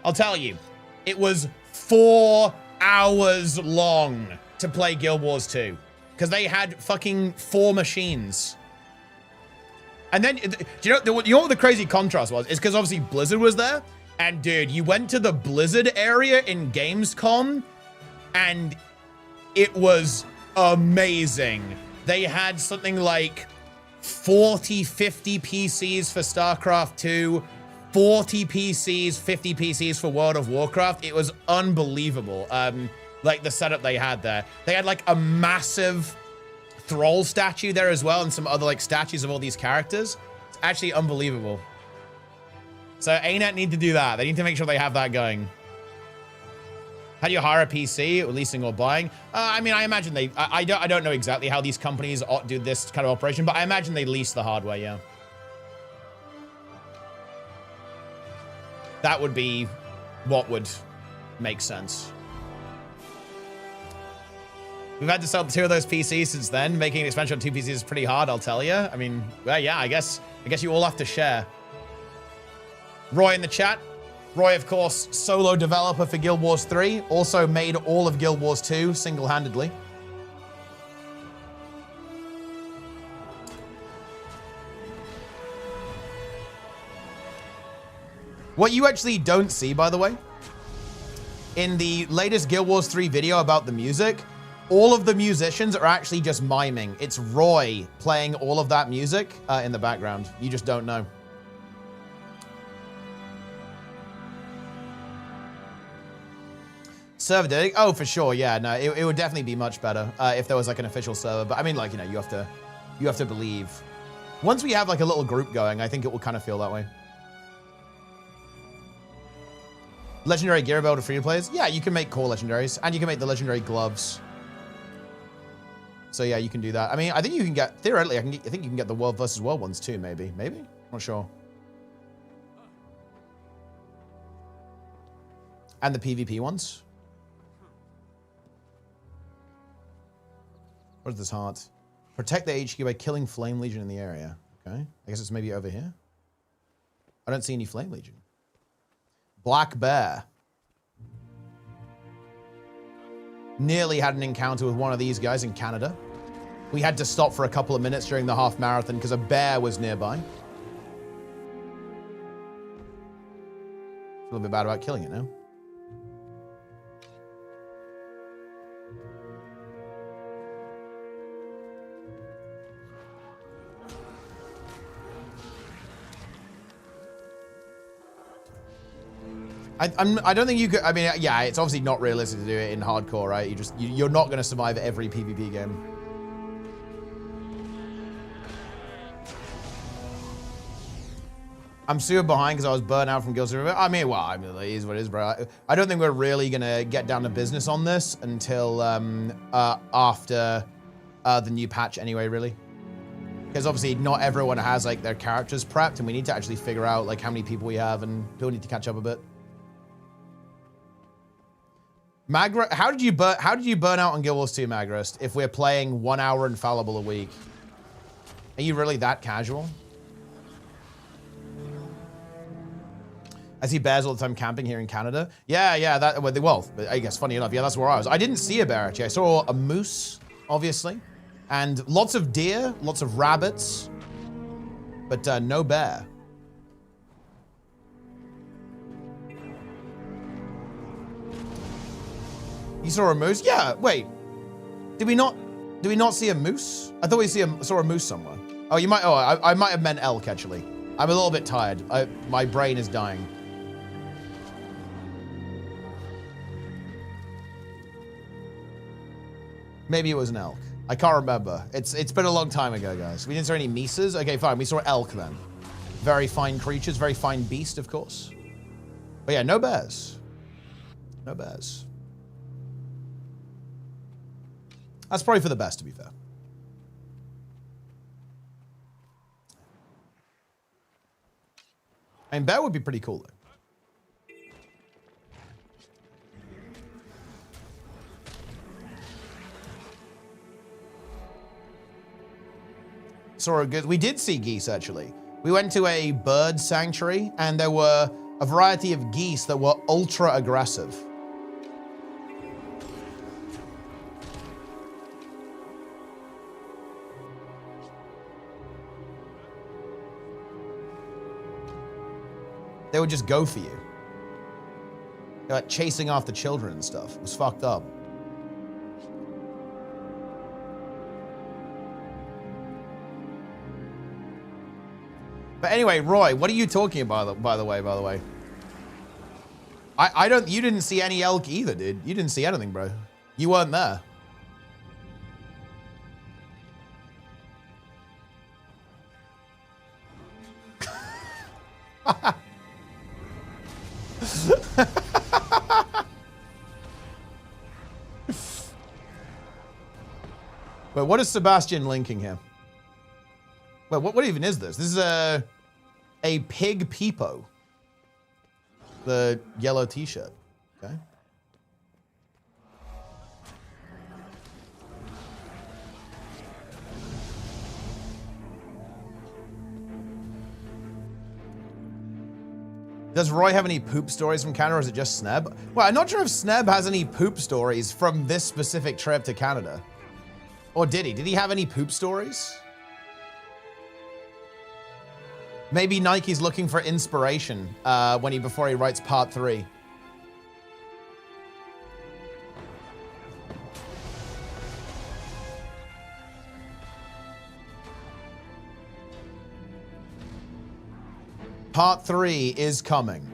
I'll tell you. It was 4 hours long to play Guild Wars 2 because they had fucking 4 machines. And then, do you know what the crazy contrast was? It's because obviously Blizzard was there, and dude, you went to the Blizzard area in Gamescom, and it was amazing. They had something like 40, 50 PCs for StarCraft 2, 40 PCs, 50 PCs for World of Warcraft. It was unbelievable. Like the setup they had there. They had like a massive Thrall statue there as well, and some other like statues of all these characters. It's actually unbelievable. So ArenaNet need to do that. They need to make sure they have that going. How do you hire a PC, or leasing or buying? I mean, I imagine they... I don't know exactly how these companies do this kind of operation, but I imagine they lease the hardware, yeah. That would be what would make sense. We've had to sell 2 of those PCs since then. Making an expansion on 2 PCs is pretty hard, I'll tell you. I mean, well, yeah, I guess you all have to share. Roy in the chat. Roy, of course, solo developer for Guild Wars 3. Also made all of Guild Wars 2 single-handedly. What you actually don't see, by the way, in the latest Guild Wars 3 video about the music, all of the musicians are actually just miming. It's Roy playing all of that music in the background. You just don't know. Server did? Oh, for sure. Yeah, no, it would definitely be much better if there was like an official server. But I mean, like, you know, you have to believe. Once we have like a little group going, I think it will kind of feel that way. Legendary gear available to free players? Yeah, you can make core legendaries, and you can make the legendary gloves. So yeah, you can do that. I mean, I think you can get, theoretically, I think you can get the world versus world ones too, maybe. Maybe? Not sure. And the PvP ones. What is this heart? Protect the HQ by killing Flame Legion in the area. Okay. I guess it's maybe over here. I don't see any Flame Legion. Black Bear. Nearly had an encounter with one of these guys in Canada. We had to stop for a couple of minutes during the half marathon because a bear was nearby. A little bit bad about killing it now. I don't think you could. I mean, yeah, it's obviously not realistic to do it in hardcore, right? You're not going to survive every PvP game. I'm super behind because I was burnt out from Guild Wars. I mean, well, it is what it is, bro. I don't think we're really going to get down to business on this until after the new patch anyway, really. Because obviously not everyone has like their characters prepped, and we need to actually figure out like how many people we have, and people need to catch up a bit. Magra, how did you burn out on Guild Wars 2, Magrist, if we're playing 1 hour Infallible a week? Are you really that casual? I see bears all the time camping here in Canada. Yeah, that, well, I guess funny enough, yeah, that's where I was. I didn't see a bear actually. I saw a moose, obviously, and lots of deer, lots of rabbits, but no bear. You saw a moose? Yeah, wait. Did we not see a moose? I thought we saw a moose somewhere. Oh, you might, I might have meant elk, actually. I'm a little bit tired. My brain is dying. Maybe it was an elk. I can't remember. It's been a long time ago, guys. We didn't see any mesas? Okay, fine. We saw elk then. Very fine creatures, very fine beast, of course. But yeah, no bears. No bears. That's probably for the best, to be fair. I mean, bear would be pretty cool, though. Saw a good... We did see geese, actually. We went to a bird sanctuary, and there were a variety of geese that were ultra aggressive. They would just go for you. They're like chasing after children and stuff. It was fucked up. But anyway, Roy, what are you talking about, by the way? You didn't see any elk either, dude. You didn't see anything, bro. You weren't there. But what is Sebastian linking here? Well, what even is this? This is a pig peepo. The yellow t-shirt. Okay. Does Roy have any poop stories from Canada, or is it just Sneb? Well, I'm not sure if Sneb has any poop stories from this specific trip to Canada. Or did he? Did he have any poop stories? Maybe Nike's looking for inspiration before he writes part 3. Part 3 is coming.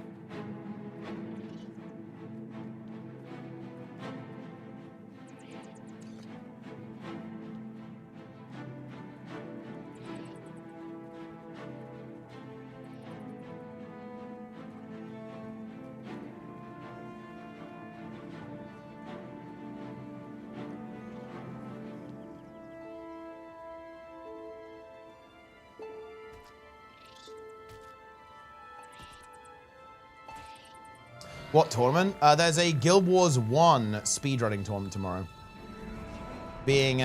What tournament? There's a Guild Wars 1 speedrunning tournament tomorrow. Being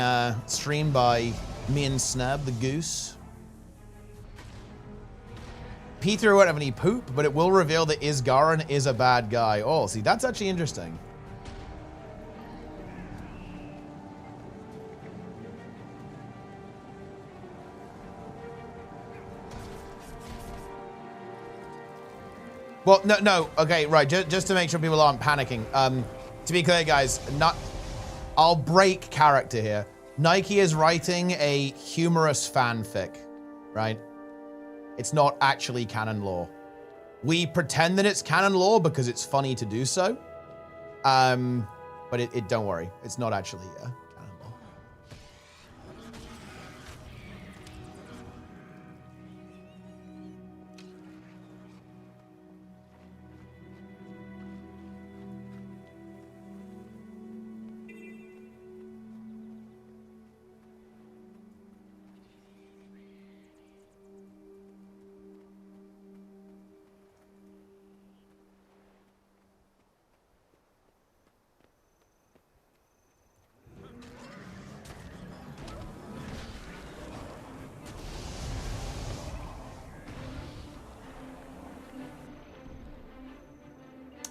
streamed by me and Sneb, the goose. Peter won't have any poop, but it will reveal that Isgaran is a bad guy. Oh, see, that's actually interesting. Well, no. Okay, right. Just to make sure people aren't panicking. To be clear, guys, I'll break character here. Nike is writing a humorous fanfic, right? It's not actually canon lore. We pretend that it's canon lore because it's funny to do so. But don't worry, it's not actually canon lore.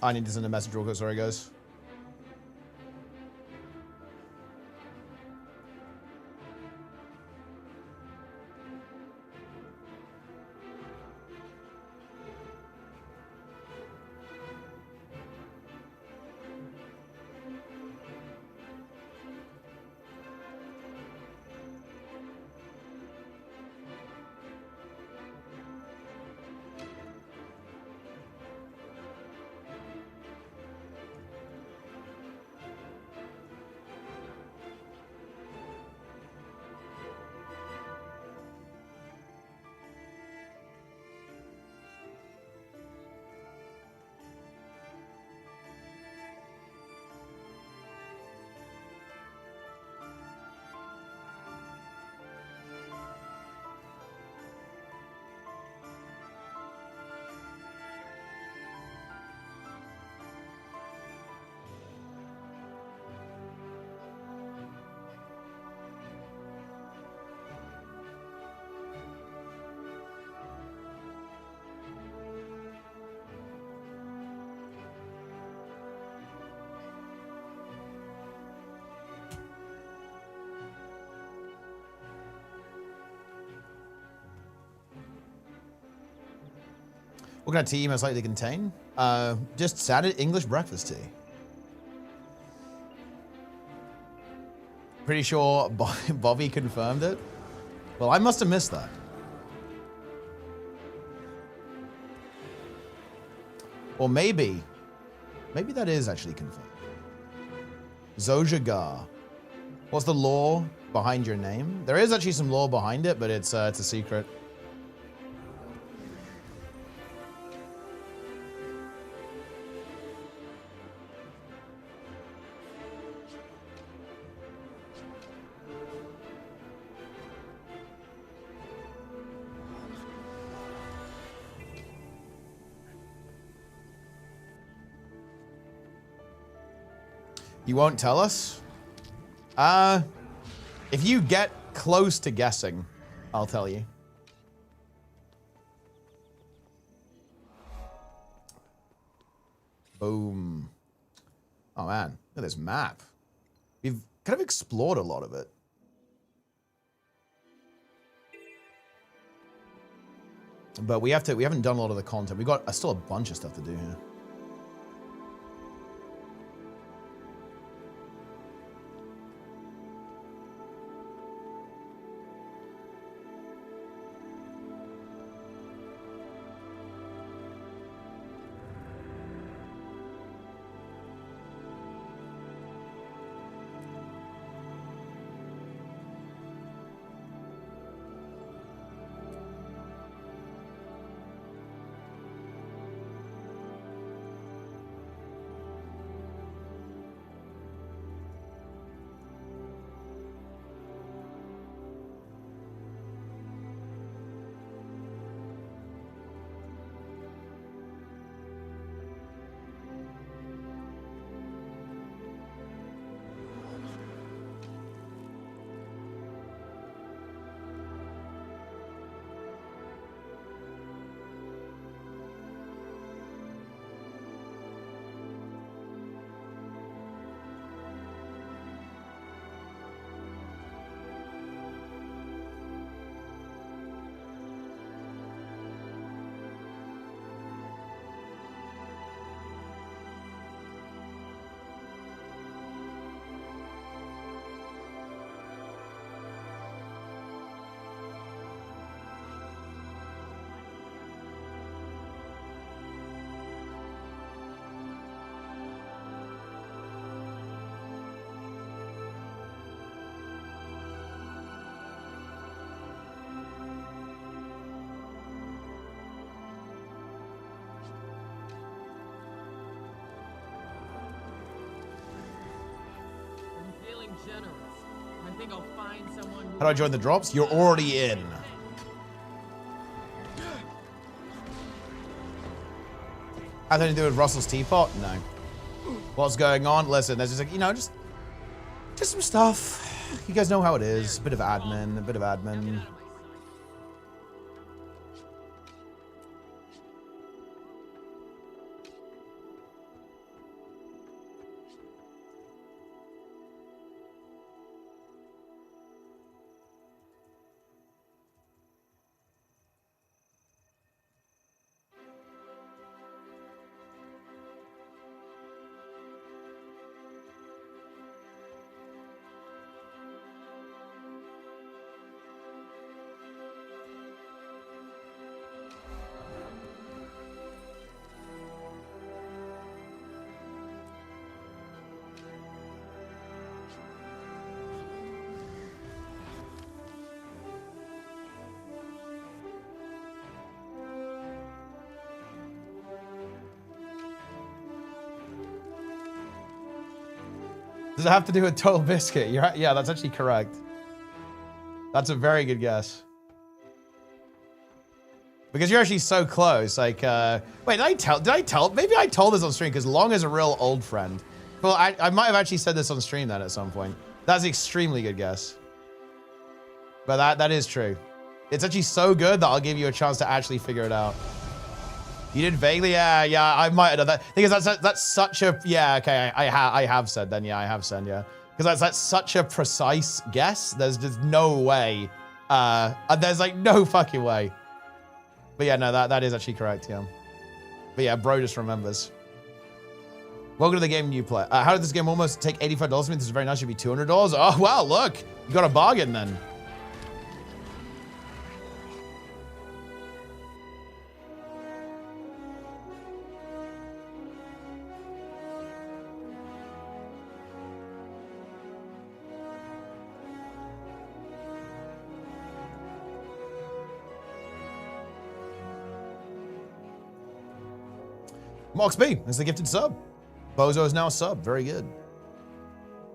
I need to send a message real quick. Sorry, guys. What kind of tea most likely to contain? Just standard English breakfast tea. Pretty sure Bobby confirmed it. Well, I must have missed that. Or maybe that is actually confirmed. Zojagar. What's the lore behind your name? There is actually some lore behind it, but it's a secret. You won't tell us? If you get close to guessing, I'll tell you. Boom. Oh man, look at this map. We've kind of explored a lot of it. But we haven't done a lot of the content. We've got still a bunch of stuff to do here. Generous. I think I'll find someone who... How do I join the drops? You're already in. Has anything to do with Russell's teapot? No. What's going on? Listen, there's just like, you know, just some stuff. You guys know how it is. A bit of admin, a bit of admin. Does it have to do with Total Biscuit? Yeah, that's actually correct. That's a very good guess. Because you're actually so close. Like, wait, did I tell? Maybe I told this on stream because Long is a real old friend. Well, I might have actually said this on stream then at some point. That's an extremely good guess. But that is true. It's actually so good that I'll give you a chance to actually figure it out. You did vaguely? Yeah, I might have done that. Because that's such a, yeah, okay, I have said then, yeah, I have said, yeah. Because that's such a precise guess, there's just no way, there's like no fucking way. But yeah, no, that is actually correct, yeah. But yeah, bro just remembers. Welcome to the game you play. How did this game almost take $85 mean? This is very nice, should be $200. Oh, wow, look, you got a bargain then. Mox B is the gifted sub. Bozo is now a sub. Very good.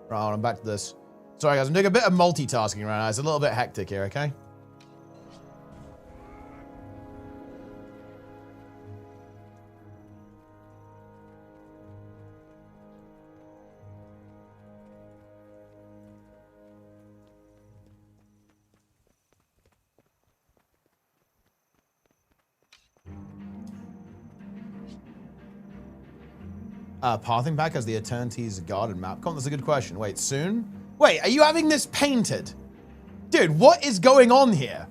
Right on, I'm back to this. Sorry, guys, I'm doing a bit of multitasking right now. It's a little bit hectic here, okay? Pathing Pack as the Eternity's Garden map? Come on, that's a good question. Wait, soon? Wait, are you having this painted? Dude, what is going on here?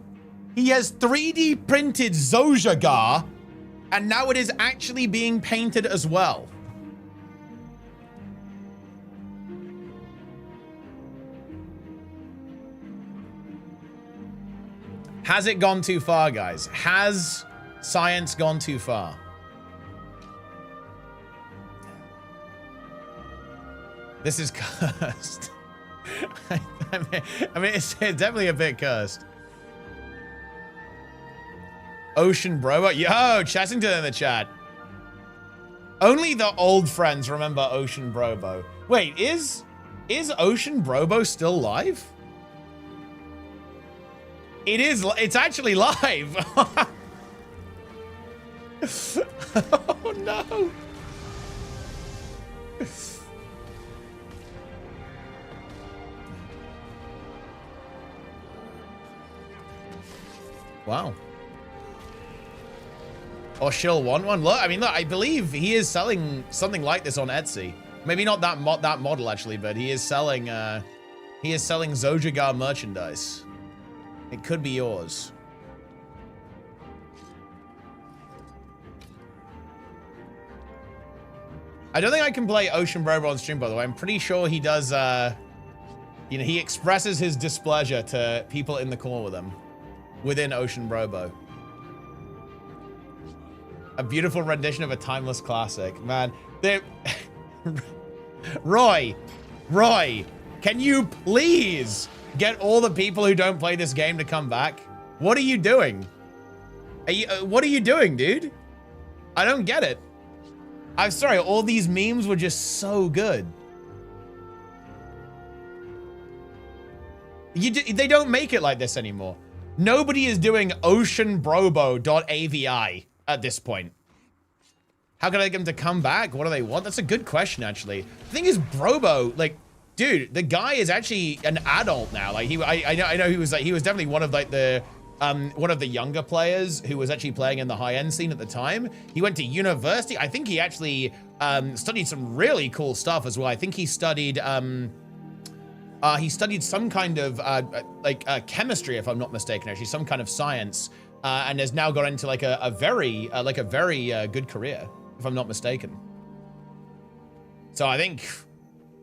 He has 3D printed Zojagar, and now it is actually being painted as well. Has it gone too far, guys? Has science gone too far? This is cursed. I mean, it's definitely a bit cursed. Ocean Brobo. Yo, Chessington in the chat. Only the old friends remember Ocean Brobo. Wait, is Ocean Brobo still live? It is. It's actually live. Oh no. Wow. Or she'll want one. Look, I mean, look, I believe he is selling something like this on Etsy. Maybe not that model actually, but he is selling Zojagar merchandise. It could be yours. I don't think I can play Ocean Brobo on stream, by the way. I'm pretty sure he does, you know, he expresses his displeasure to people in the corner with him within Ocean Brobo. A beautiful rendition of a timeless classic. Man, Roy, can you please get all the people who don't play this game to come back? What are you doing? What are you doing, dude? I don't get it. I'm sorry, all these memes were just so good. They don't make it like this anymore. Nobody is doing oceanbrobo.avi at this point. How can I get them to come back? What do they want? That's a good question, actually. The thing is, Brobo, like, dude, the guy is actually an adult now. Like, I know he was definitely one of like the younger players who was actually playing in the high-end scene at the time. He went to university. I think he actually studied some really cool stuff as well. I think he studied some kind of chemistry, if I'm not mistaken, actually, some kind of science, and has now got into like a very good career, if I'm not mistaken. So I think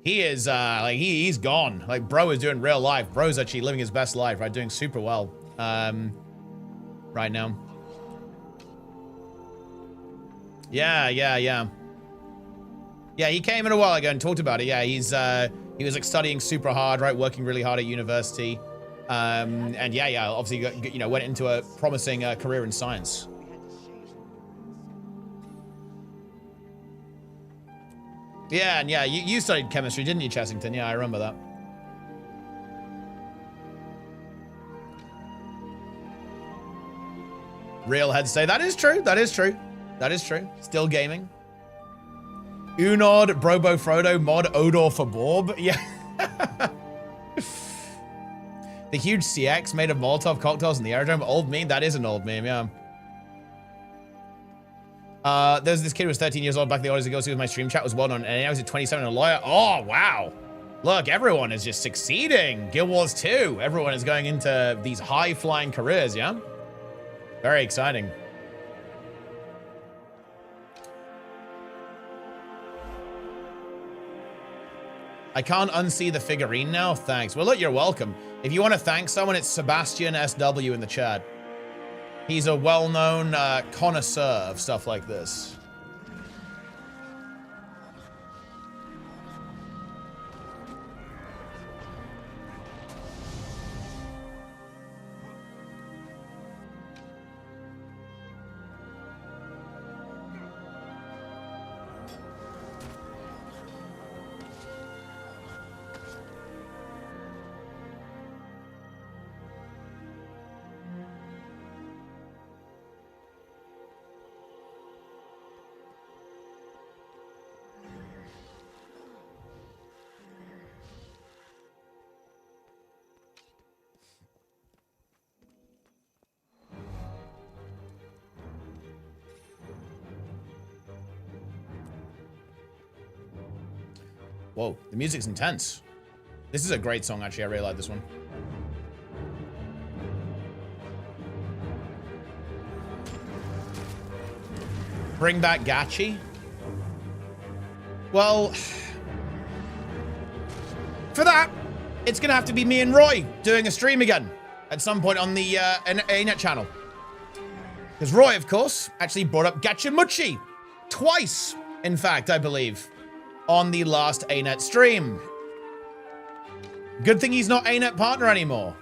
he is like he's gone. Like, bro is doing real life. Bro's actually living his best life, right? Doing super well right now. Yeah, he came in a while ago and talked about it. Yeah, he was like studying super hard, right? Working really hard at university. And yeah, obviously, you know, went into a promising career in science. Yeah, and yeah, you studied chemistry, didn't you, Chessington? Yeah, I remember that. Real head say, that is true, that is true. That is true. Still gaming. Unod, Brobo Frodo, mod Odor for Borb. Yeah. The huge CX made of Molotov cocktails in the aerodrome. Old meme? That is an old meme, yeah. There's this kid who was 13 years old back in the audience ago. See, my stream chat was well known, and now he's at 27 and a lawyer. Oh, wow. Look, everyone is just succeeding. Guild Wars 2. Everyone is going into these high-flying careers, yeah? Very exciting. I can't unsee the figurine now. Thanks. Well, look, you're welcome. If you want to thank someone, it's Sebastian SW in the chat. He's a well-known connoisseur of stuff like this. Whoa, the music's intense. This is a great song, actually. I really like this one. Bring back Gachi? Well, for that, it's gonna have to be me and Roy doing a stream again at some point on the ArenaNet channel. Because Roy, of course, actually brought up Gachamuchi twice, in fact, I believe, on the last ArenaNet stream. Good thing he's not ArenaNet partner anymore.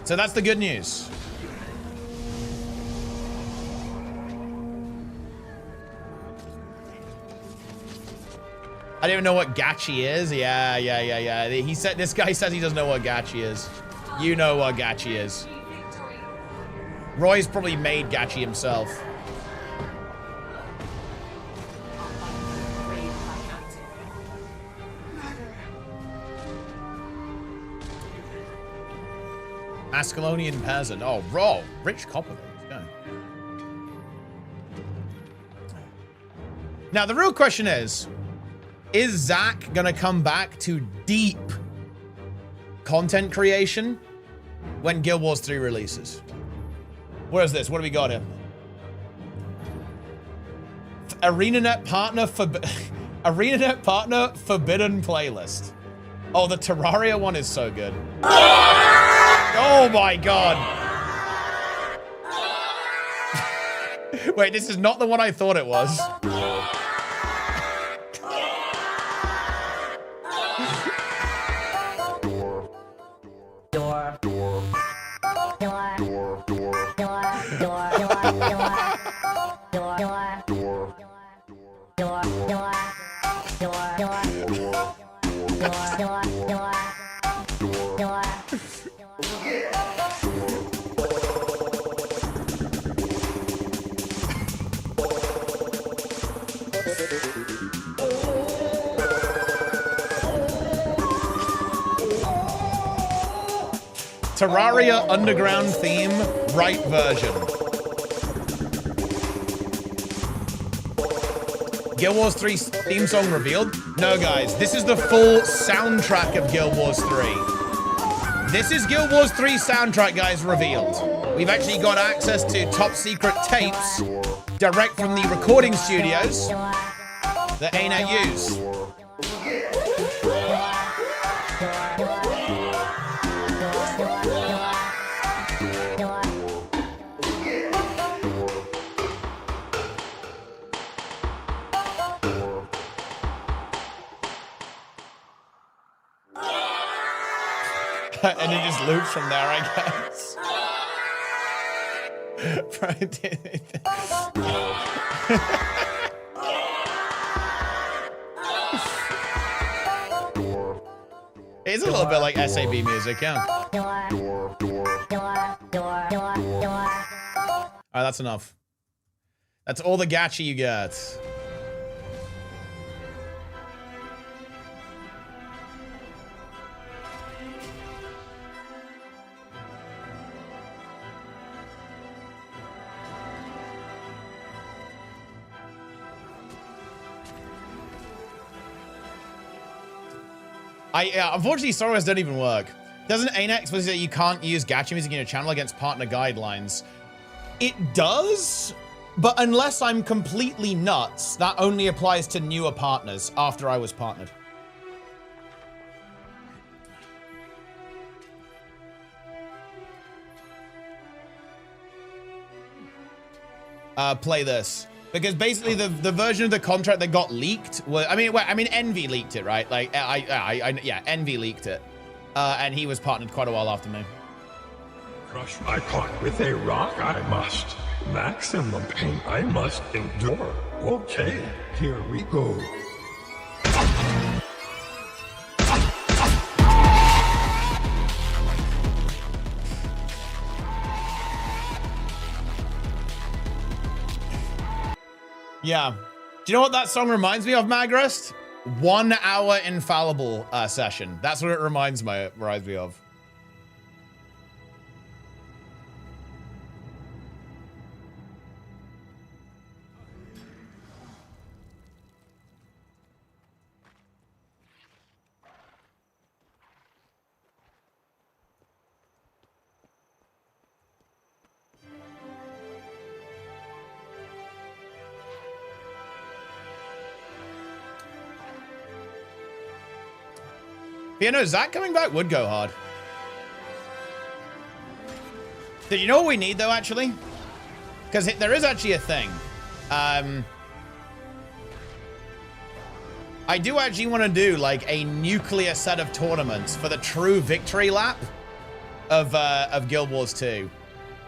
So that's the good news. I don't even know what gachi is. Yeah. He said, this guy says he doesn't know what gachi is. You know what gachi is. Roy's probably made gachi himself. Ascalonian peasant. Oh, raw. Rich copper. Yeah. Now, the real question is Zach gonna come back to deep content creation when Guild Wars 3 releases? What is this? What do we got here? ArenaNet partner ArenaNet partner forbidden playlist. Oh, the Terraria one is so good. Oh my god. Wait, this is not the one I thought it was. Terraria Underground theme, right version. Guild Wars 3 theme song revealed? No, guys, this is the full soundtrack of Guild Wars 3. This is Guild Wars 3 soundtrack, guys, revealed. We've actually got access to top secret tapes direct from the recording studios that ArenaNet use. And it just loops from there, I guess. It's a little bit like SAB music, yeah. Alright, that's enough. That's all the gacha you get. Unfortunately, Star Wars don't even work. Doesn't ArenaNet explicitly say you can't use gacha music in your channel against partner guidelines? It does, but unless I'm completely nuts, that only applies to newer partners after I was partnered. Play this. Because basically the version of the contract that got leaked was, I mean Envy leaked it, right? Like yeah, Envy leaked it. And he was partnered quite a while after me. Crush my caught with a rock I must. Maximum pain I must endure. Okay, here we go. Yeah. Do you know what that song reminds me of, Magrest? 1 hour infallible session. That's what it reminds me of. But you know, Zach coming back would go hard. Did you know what we need, though, actually? Because there is actually a thing. I do actually want to do, like, a nuclear set of tournaments for the true victory lap of Guild Wars 2.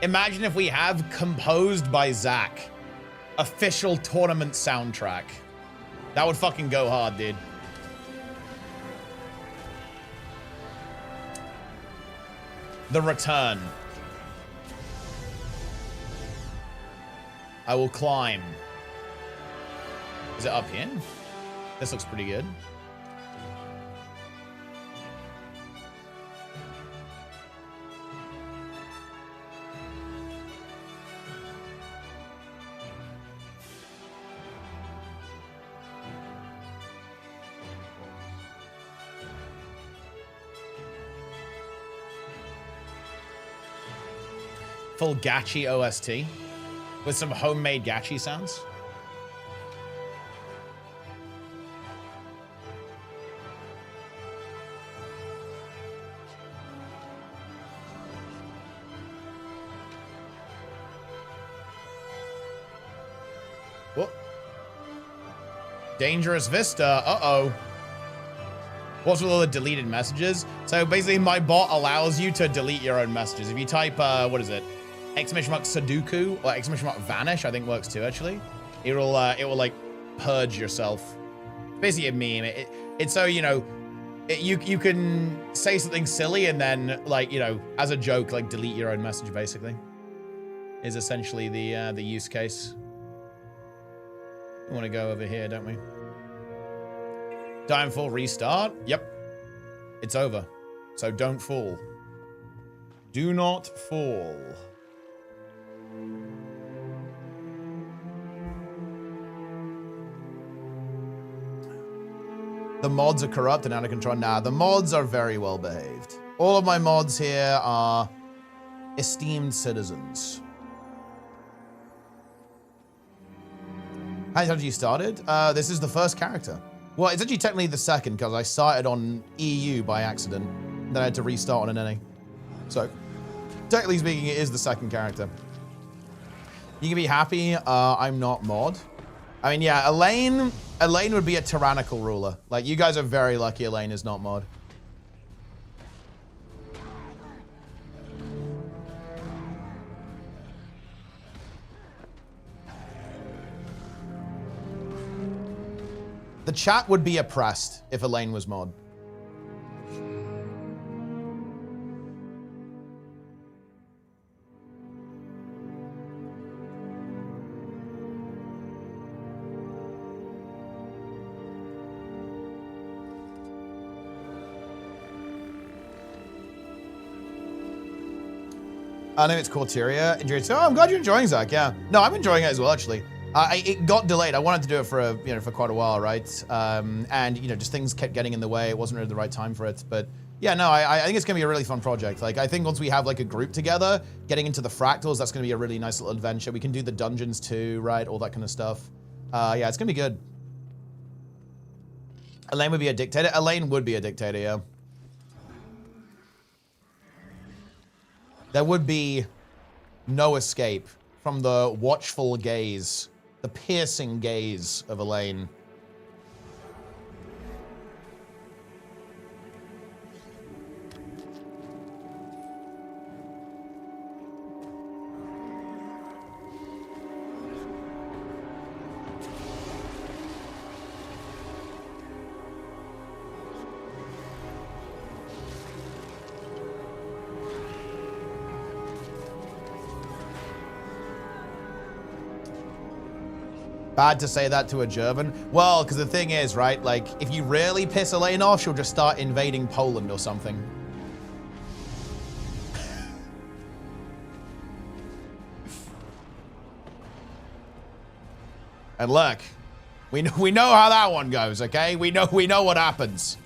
Imagine if we have composed by Zach official tournament soundtrack. That would fucking go hard, dude. The Return. I will climb. Is it up here? This looks pretty good. Full Gachi OST with some homemade Gachi sounds. Whoop. Dangerous Vista. Uh-oh. What's with all the deleted messages? So basically my bot allows you to delete your own messages. If you type, what is it? Exclamation mark Sudoku or exclamation mark vanish, I think works too, actually. It will like purge yourself. It's basically a meme. It's so, you know, you can say something silly and then, like, you know, as a joke, like delete your own message, basically. Is essentially the use case. We want to go over here, don't we? Time for restart. Yep. It's over. So don't fall. Do not fall. The mods are corrupt and out of control. Nah, the mods are very well behaved. All of my mods here are esteemed citizens. How did you started? This is the first character. Well, it's actually technically the second because I started on EU by accident. Then I had to restart on an NA. So, technically speaking, it is the second character. You can be happy I'm not mod. I mean, yeah, Elaine would be a tyrannical ruler. Like, you guys are very lucky Elaine is not mod. The chat would be oppressed if Elaine was mod. I know it's Corteria. Oh, I'm glad you're enjoying Zach. Yeah. No, I'm enjoying it as well, actually. It got delayed. I wanted to do it for for quite a while, right? And just things kept getting in the way. It wasn't really the right time for it. But yeah, no, I think it's gonna be a really fun project. Like, I think once we have like a group together, getting into the fractals, that's gonna be a really nice little adventure. We can do the dungeons too, right? All that kind of stuff. Yeah, it's gonna be good. Elaine would be a dictator. Elaine would be a dictator, yeah. There would be no escape from the watchful gaze, the piercing gaze of Elaine. Bad to say that to a German. Well, because the thing is, right, like, if you really piss Elaine off, she'll just start invading Poland or something. And look, we know how that one goes, okay? We know what happens.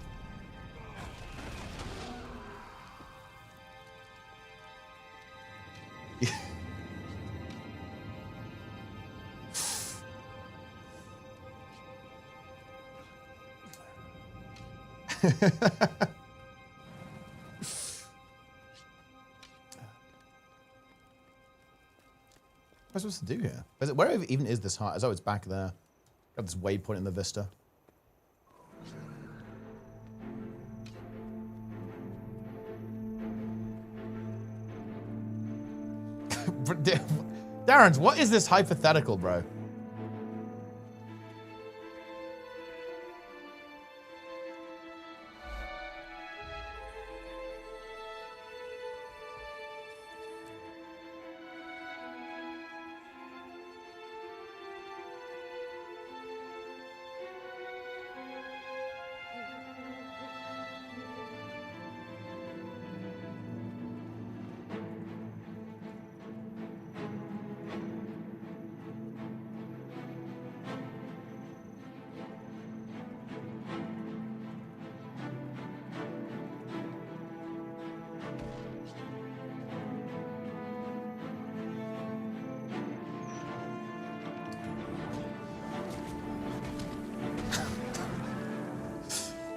I supposed to do here? Where even is this heart? Oh, it's back there. Got this waypoint in the vista. Darren's, what is this hypothetical, bro?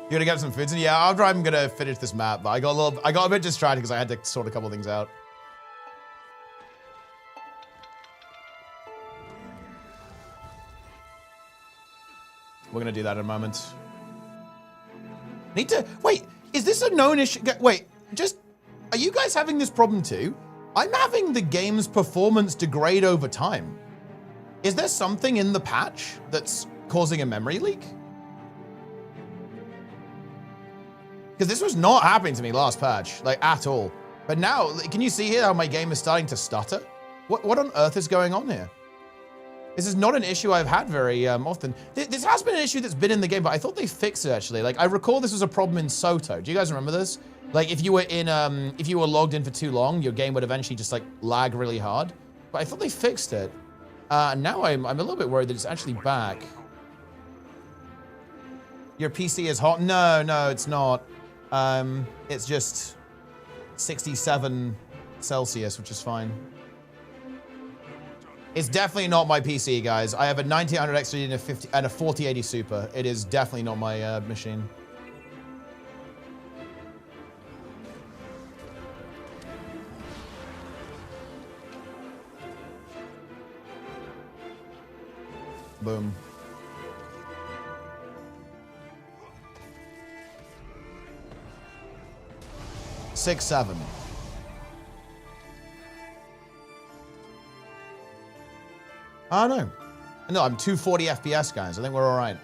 You gonna get some foods in? Yeah, after I'm gonna finish this map, but I got a bit distracted because I had to sort a couple things out. We're gonna do that in a moment. Need to wait. Is this a known issue? Wait, are you guys having this problem too? I'm having the game's performance degrade over time. Is there something in the patch that's causing a memory leak? Because this was not happening to me last patch, like at all. But now, can you see here how my game is starting to stutter? What on earth is going on here? This is not an issue I've had very often. This has been an issue that's been in the game, but I thought they fixed it actually. Like I recall this was a problem in Soto. Do you guys remember this? Like if you were logged in for too long, your game would eventually just like lag really hard. But I thought they fixed it. Now I'm a little bit worried that it's actually back. Your PC is hot? No, it's not. It's just 67 Celsius, which is fine. It's definitely not my PC, guys. I have a 9800 XT and a 4080 Super. It is definitely not my machine. Boom. Six, 7. Oh, no. No, I'm 240 FPS, guys. I think we're all right.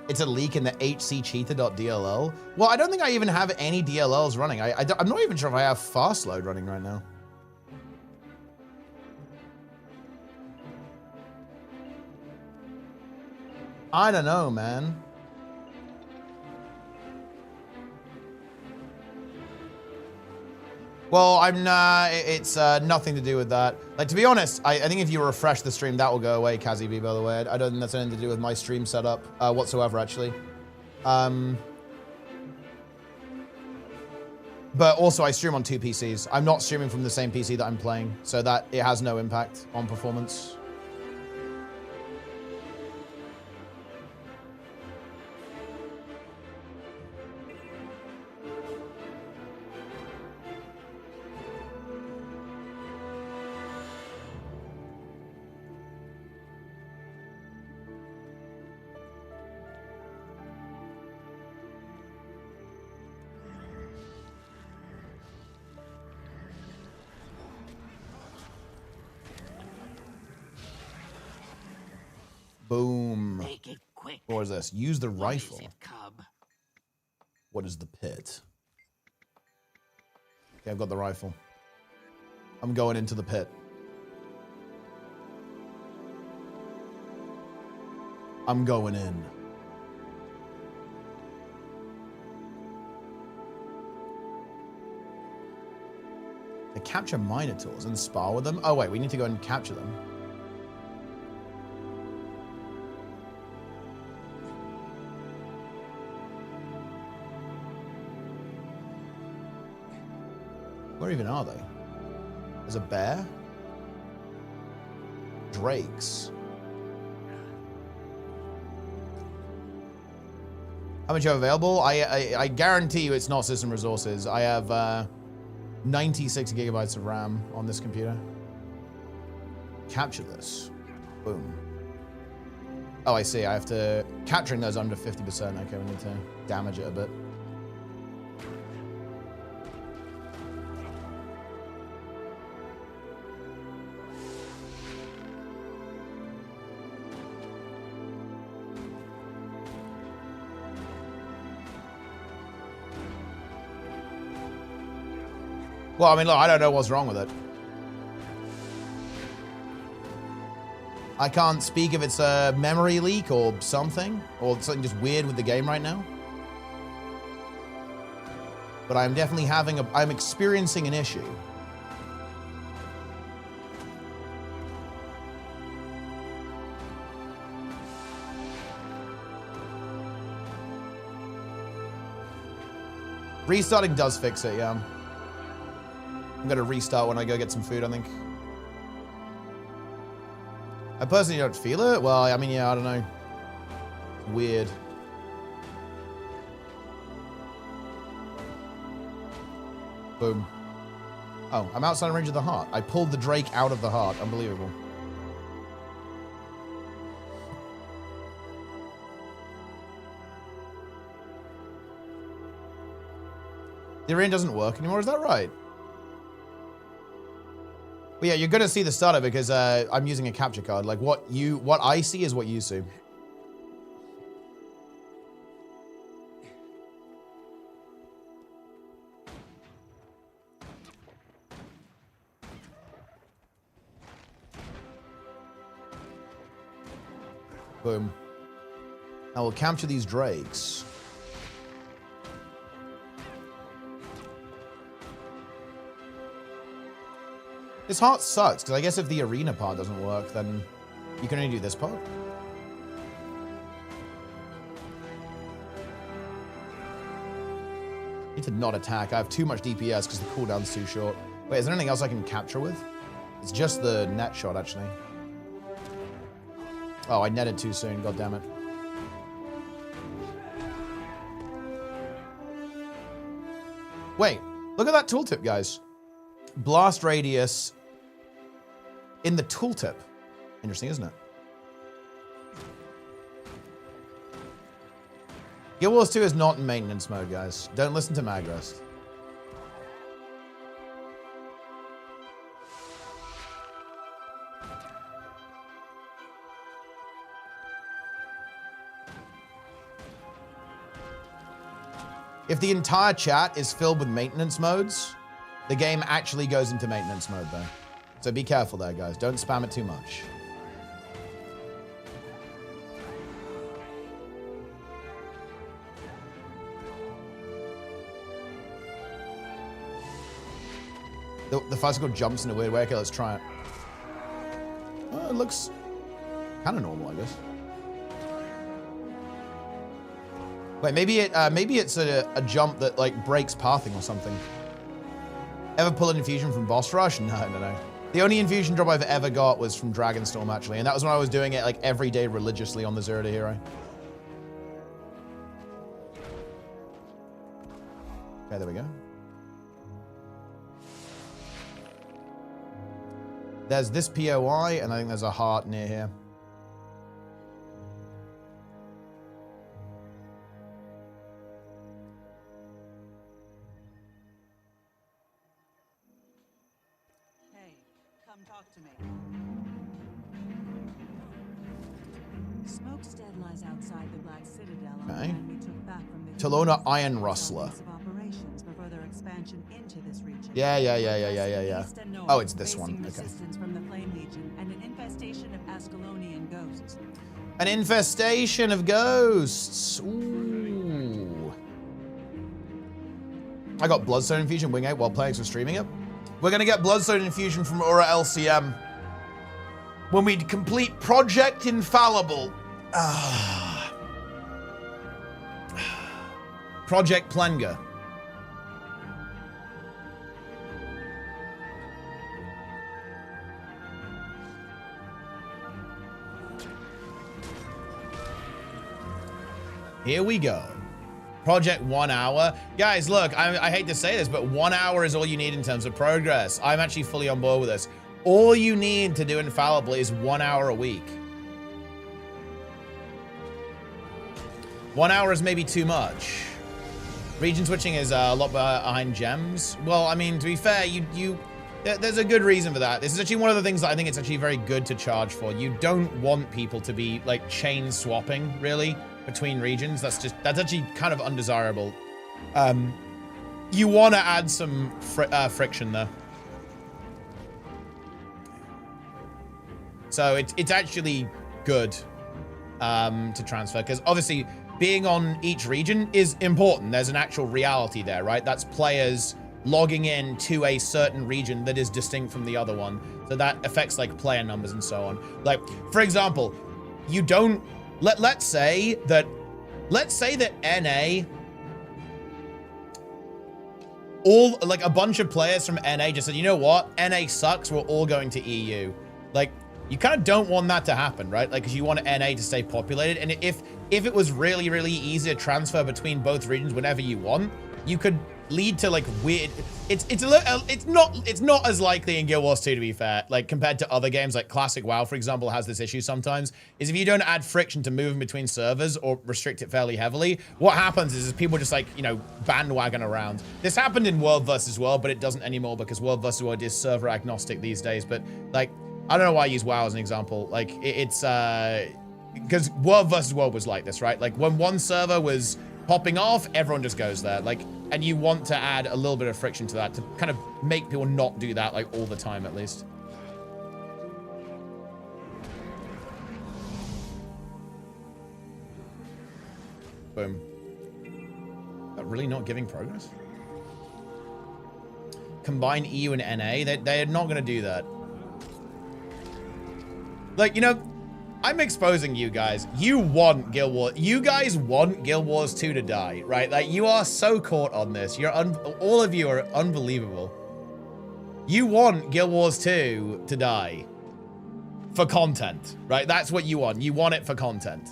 It's a leak in the hccheetah.dll. Well, I don't think I even have any DLLs running. I'm not even sure if I have fast load running right now. I don't know, man. Well, it's nothing to do with that. Like, to be honest, I think if you refresh the stream, that will go away, Kazzy B, by the way. I don't think that's anything to do with my stream setup whatsoever, actually. But also, I stream on 2 PCs. I'm not streaming from the same PC that I'm playing, so that it has no impact on performance. Boom. Make it quick. What is this? Use the rifle. What is it, cub? What is the pit? Okay, I've got the rifle. I'm going into the pit. I'm going in. They capture Minotaurs and spar with them? Oh wait, we need to go and capture them. Where even are they? There's a bear? Drakes. How much you have available? I guarantee you it's not system resources. I have 96 gigabytes of RAM on this computer. Capture this. Boom. Oh, I see. I have to... Capturing those under 50%. Okay, we need to damage it a bit. Well, I mean, look, I don't know what's wrong with it. I can't speak if it's a memory leak or something just weird with the game right now. But I'm definitely I'm experiencing an issue. Restarting does fix it, yeah. I'm gonna restart when I go get some food, I think. I personally don't feel it. Well, I mean, yeah, I don't know. Weird. Boom. Oh, I'm outside range of the heart. I pulled the Drake out of the heart. Unbelievable. The arena doesn't work anymore, is that right? But yeah, you're gonna see the starter because I'm using a capture card. Like what I see is what you see. Boom. Now we'll capture these drakes. This heart sucks, because I guess if the arena part doesn't work, then you can only do this part. Need to not attack. I have too much DPS because the cooldown's too short. Wait, is there anything else I can capture with? It's just the net shot, actually. Oh, I netted too soon. God damn it. Wait, look at that tooltip, guys. Blast radius in the tooltip. Interesting, isn't it? Guild Wars 2 is not in maintenance mode, guys. Don't listen to Magrest. If the entire chat is filled with maintenance modes, the game actually goes into maintenance mode, though. So be careful there, guys. Don't spam it too much. The bicycle jumps in a weird way. Okay, let's try it. Oh, it looks kind of normal, I guess. Wait, maybe it's a jump that like breaks pathing or something. Ever pull an infusion from Boss Rush? No. The only infusion drop I've ever got was from Dragonstorm, actually, and that was when I was doing it like every day religiously on the Zero to Hero. Okay, there we go. There's this POI, and I think there's a heart near here. Hey, come talk to me. Smokestead lies outside the Black Citadel on the land we took back from the Talona Iron Rustler. operations for further expansion into this region. Yeah. Oh, it's this one. Okay. Resistance from the Flame Legion and an infestation of Ascalonian ghosts. An infestation of ghosts. Ooh. I got Bloodstone Infusion Wing 8 while playing, so streaming it. We're gonna get Bloodstone Infusion from Aura LCM when we complete Project Infallible. Project Plenger. Here we go. Project 1 hour. Guys, look, I hate to say this, but 1 hour is all you need in terms of progress. I'm actually fully on board with this. All you need to do infallibly is 1 hour a week. 1 hour is maybe too much. Region switching is a lot behind gems. Well, I mean, to be fair, there's a good reason for that. This is actually one of the things that I think it's actually very good to charge for. You don't want people to be like chain swapping, really, between regions. That's actually kind of undesirable. You want to add some friction there. So it's actually good to transfer, because obviously being on each region is important. There's an actual reality there, right? That's players logging in to a certain region that is distinct from the other one. So that affects like player numbers and so on. Like, for example, you don't let's say that NA, all like a bunch of players from NA just said, you know what, NA sucks, we're all going to EU. Like, you kind of don't want that to happen, right? Like, because you want NA to stay populated. And if it was really, really easy to transfer between both regions whenever you want, you could lead to like weird. It's not as likely in Guild Wars 2, to be fair. Like, compared to other games, like Classic WoW, for example, has this issue sometimes. Is if you don't add friction to moving between servers or restrict it fairly heavily, what happens is people just like, you know, bandwagon around. This happened in World Vs as well, but it doesn't anymore because World Vs World is server agnostic these days. But like, I don't know why I use WoW as an example. Like, it's because World vs. World was like this, right? Like, when one server was popping off, everyone just goes there. Like, and you want to add a little bit of friction to that to kind of make people not do that, like, all the time, at least. Boom. Is that really not giving progress? Combine EU and NA? They're not going to do that. Like, you know, I'm exposing you guys. You want Guild Wars. You guys want Guild Wars 2 to die, right? Like, you are so caught on this. All of you are unbelievable. You want Guild Wars 2 to die for content, right? That's what you want. You want it for content.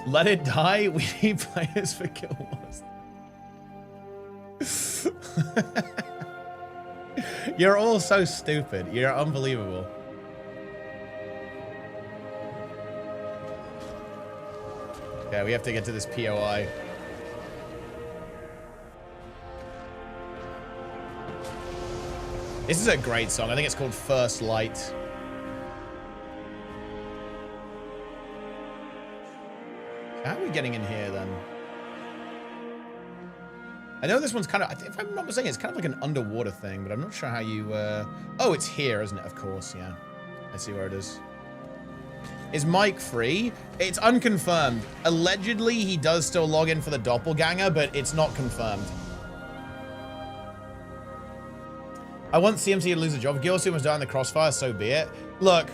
Let it die? We need players for Guild Wars. You're all so stupid. You're unbelievable. Yeah, we have to get to this POI. This is a great song. I think it's called First Light. How are we getting in here, then? I know this one's kind of, if I'm not mistaken, it's kind of like an underwater thing, but I'm not sure how you, oh, it's here, isn't it? Of course, yeah. I see where it is. Is Mike free? It's unconfirmed. Allegedly, he does still log in for the doppelganger, but it's not confirmed. I want CMC to lose a job. If Guild Wars must die in the crossfire, so be it. Look,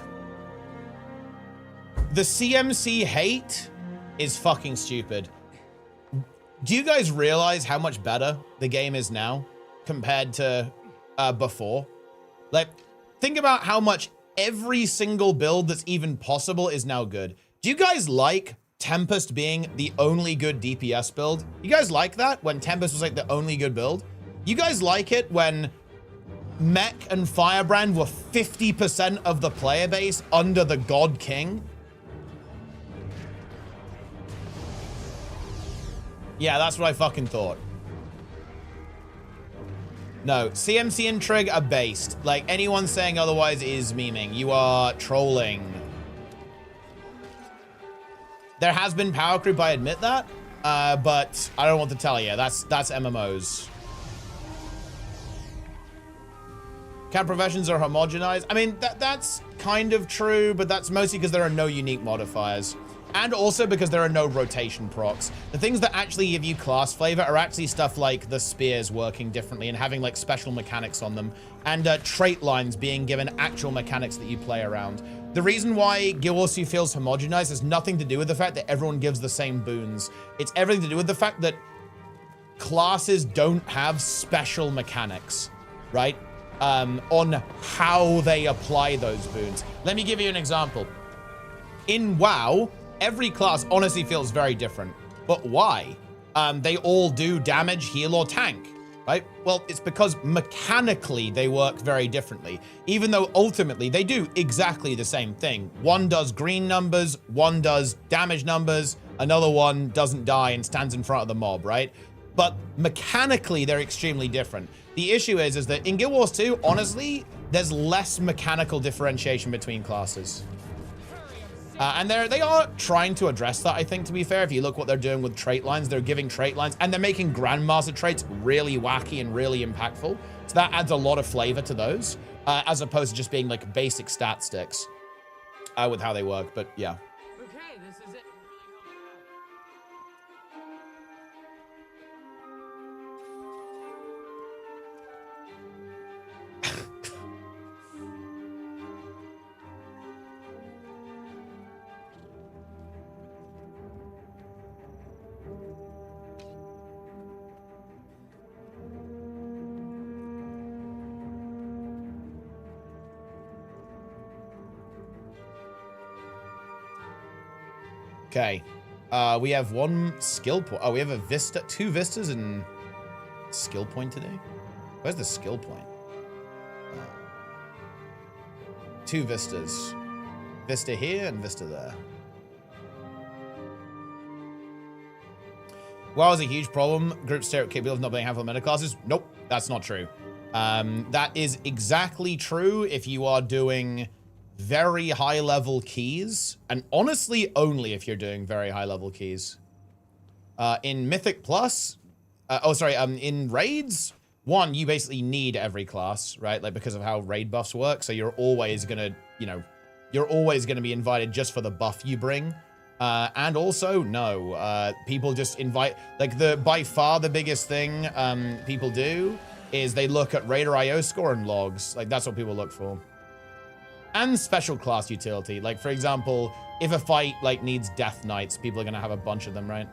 the CMC hate is fucking stupid. Do you guys realize how much better the game is now compared to before? Like, think about how much every single build that's even possible is now good. Do you guys like Tempest being the only good DPS build? You guys like that when Tempest was like the only good build? You guys like it when Mech and Firebrand were 50% of the player base under the God King? Yeah, that's what I fucking thought. No, CMC and Trig are based. Like, anyone saying otherwise is memeing. You are trolling. There has been power creep, I admit that. But I don't want to tell you. That's MMOs. Camp professions are homogenized. I mean, that's kind of true, but that's mostly because there are no unique modifiers. And also because there are no rotation procs. The things that actually give you class flavor are actually stuff like the spears working differently and having like special mechanics on them, and trait lines being given actual mechanics that you play around. The reason why Guild Wars 2 feels homogenized has nothing to do with the fact that everyone gives the same boons. It's everything to do with the fact that classes don't have special mechanics, right? On how they apply those boons. Let me give you an example. In WoW, every class honestly feels very different. But why? They all do damage, heal, or tank, right? Well, it's because mechanically they work very differently, even though ultimately they do exactly the same thing. One does green numbers, one does damage numbers, another one doesn't die and stands in front of the mob, right? But mechanically, they're extremely different. The issue is that in Guild Wars 2, honestly, there's less mechanical differentiation between classes. And they are trying to address that, I think, to be fair. If you look what they're doing with trait lines, they're giving trait lines, and they're making Grandmaster traits really wacky and really impactful. So that adds a lot of flavor to those, as opposed to just being like basic stat sticks with how they work. But yeah. Okay, this is it. Okay, we have one skill point. Oh, we have a Vista, 2 Vistas and skill point today. Where's the skill point? 2 Vistas. Vista here and Vista there. WoW is a huge problem. Group stereotype of not being handful of meta classes. Nope, that's not true. That is exactly true if you are doing very high level keys, and honestly only if you're doing very high level keys. In Mythic Plus, in raids, one, you basically need every class, right? Like because of how raid buffs work. So you're always gonna, you're always gonna be invited just for the buff you bring. And also, no, people just invite, like by far the biggest thing people do is they look at Raider IO score and logs. Like that's what people look for. And special class utility. Like, for example, if a fight, like, needs Death Knights, people are going to have a bunch of them, right?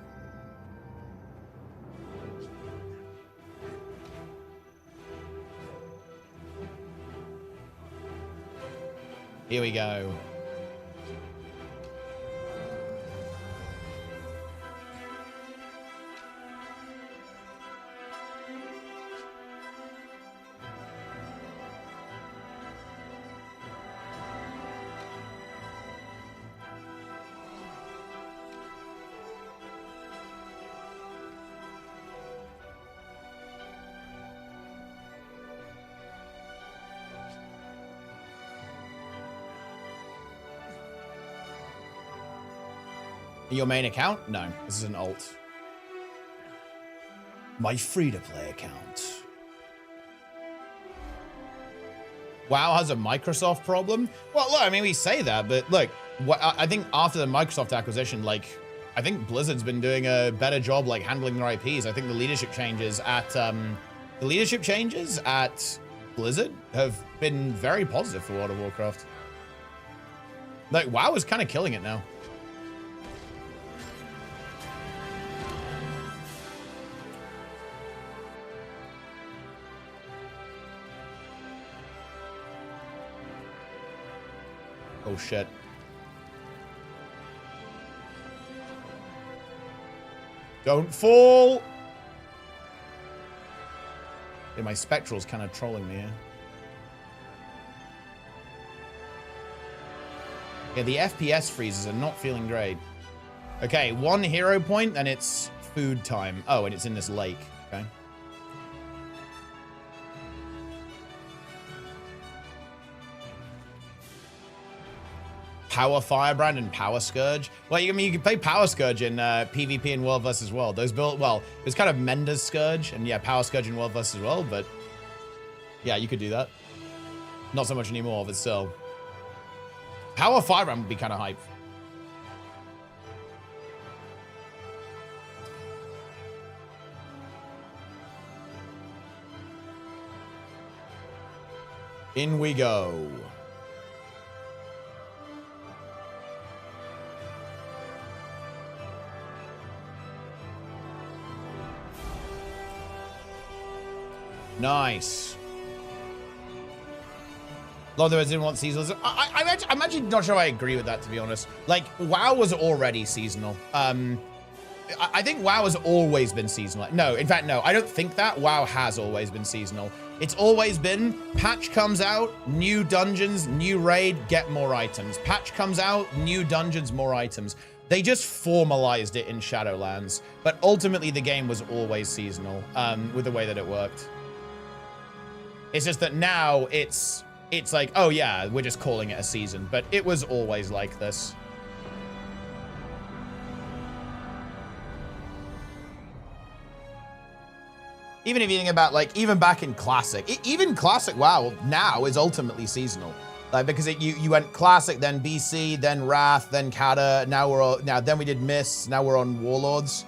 Here we go. Your main account? No, this is an alt. My free-to-play account. WoW has a Microsoft problem? Well, look, I mean, we say that, but look, I think after the Microsoft acquisition, like, I think Blizzard's been doing a better job, like, handling their IPs. I think the leadership changes at Blizzard have been very positive for World of Warcraft. Like, WoW is kind of killing it now. Oh shit. Don't fall! Yeah, my Spectral's kind of trolling me here. Yeah, the FPS freezes are not feeling great. Okay, 1 hero point, and it's food time. Oh, and it's in this lake. Okay. Power Firebrand and Power Scourge. Well, I mean, you can play Power Scourge in PvP and World vs. World. Those built, well, it was kind of Mender's Scourge, and yeah, Power Scourge in World vs. World, but yeah, you could do that. Not so much anymore, but still. Power Firebrand would be kind of hype. In we go. Nice. A lot of those didn't want seasonal. I'm actually not sure I agree with that, to be honest. Like, WoW was already seasonal. I think WoW has always been seasonal. No, in fact, no, I don't think that. WoW has always been seasonal. It's always been, patch comes out, new dungeons, new raid, get more items. Patch comes out, new dungeons, more items. They just formalized it in Shadowlands, but ultimately the game was always seasonal with the way that it worked. It's just that now it's like, oh yeah, we're just calling it a season, but it was always like this. Even if you think about, like, even back in Classic, even Classic WoW now is ultimately seasonal. Like, because you went Classic, then BC, then Wrath, then Kata, then we did Mists, now we're on Warlords.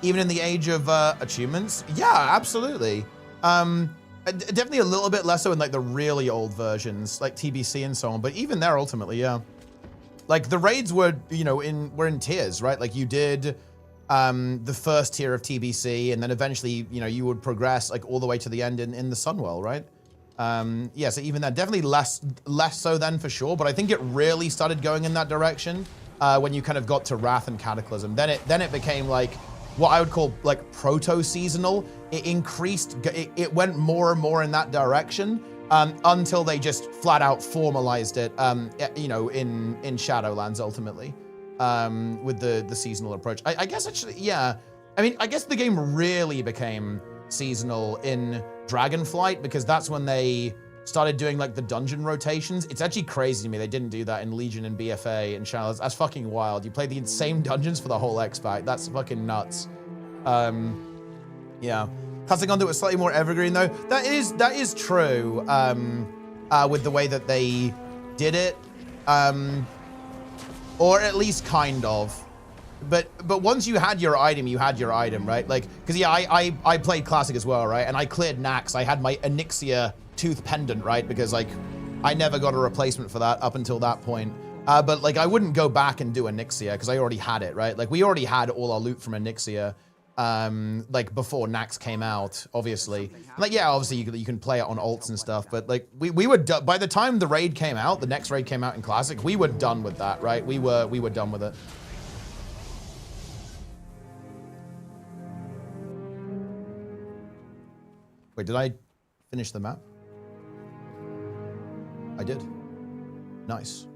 Even in the age of achievements, yeah, absolutely. Definitely a little bit less so in, like, the really old versions, like TBC and so on, but even there, ultimately, yeah. Like, the raids were, you know, were in tiers, right? Like, you did the first tier of TBC, and then eventually, you know, you would progress, like, all the way to the end in the Sunwell, right? Yeah, so even that, definitely less so then, for sure, but I think it really started going in that direction when you kind of got to Wrath and Cataclysm. Then it became, like, what I would call, like, proto-seasonal. It increased, it went more and more in that direction until they just flat out formalized it, you know, in Shadowlands ultimately, with the seasonal approach. I guess actually, yeah. I mean, I guess the game really became seasonal in Dragonflight because that's when they started doing, like, the dungeon rotations. It's actually crazy to me they didn't do that in Legion and BFA and Shadows. That's fucking wild. You play the same dungeons for the whole X-Pack. That's fucking nuts. Yeah. Passing on to it was slightly more evergreen though. That is true. With the way that they did it, or at least kind of. But once you had your item, right? Like, because yeah, I played Classic as well, right? And I cleared Nax. I had my Onyxia tooth pendant, right? Because, like, I never got a replacement for that up until that point. But, like, I wouldn't go back and do Onyxia because I already had it, right? Like, we already had all our loot from Onyxia, like, before Nax came out, obviously. Like, yeah, obviously you can play it on alts and stuff, but, like, we were by the time the raid came out, the next raid came out in Classic, we were done with that, right? We were done with it. Wait, did I finish the map? I did. Nice.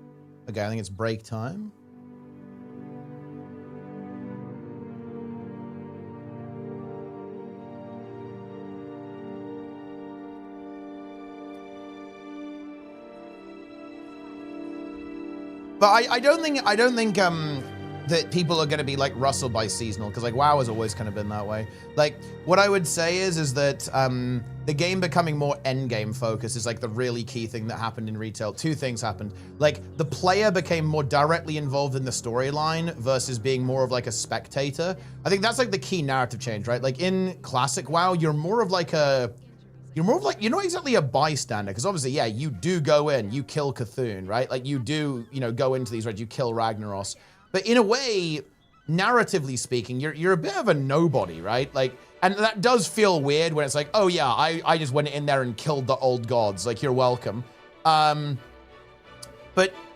Okay, I think it's break time. But I don't think that people are going to be, like, rustled by seasonal, because, like, WoW has always kind of been that way. Like, what I would say is that the game becoming more endgame focused is, like, the really key thing that happened in retail. Two things happened. Like, the player became more directly involved in the storyline versus being more of, like, a spectator. I think that's, like, the key narrative change, right? Like, in Classic WoW, you're more of, like, you're not exactly a bystander, because obviously, yeah, you do go in, you kill Cthulhu, right? Like, you do, you know, go into these raids, you kill Ragnaros. But in a way, narratively speaking, you're a bit of a nobody, right? Like, and that does feel weird when it's like, oh yeah, I just went in there and killed the old gods. Like, you're welcome. But,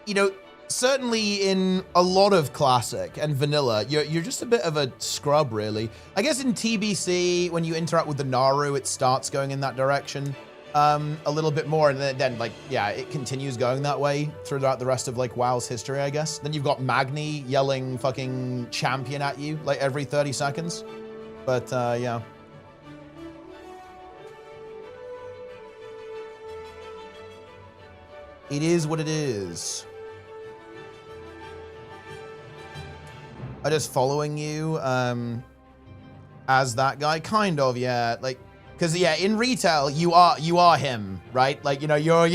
you know, certainly in a lot of Classic and Vanilla, you're just a bit of a scrub, really. I guess in TBC, when you interact with the Naru, it starts going in that direction a little bit more, and then like, yeah, it continues going that way throughout the rest of, like, WoW's history, I guess. Then you've got Magni yelling fucking champion at you, like, every 30 seconds. But, yeah. It is what it is. I'm just following you as that guy, kind of, yeah. Like, because yeah, in retail you are him, right? Like, you know, you're.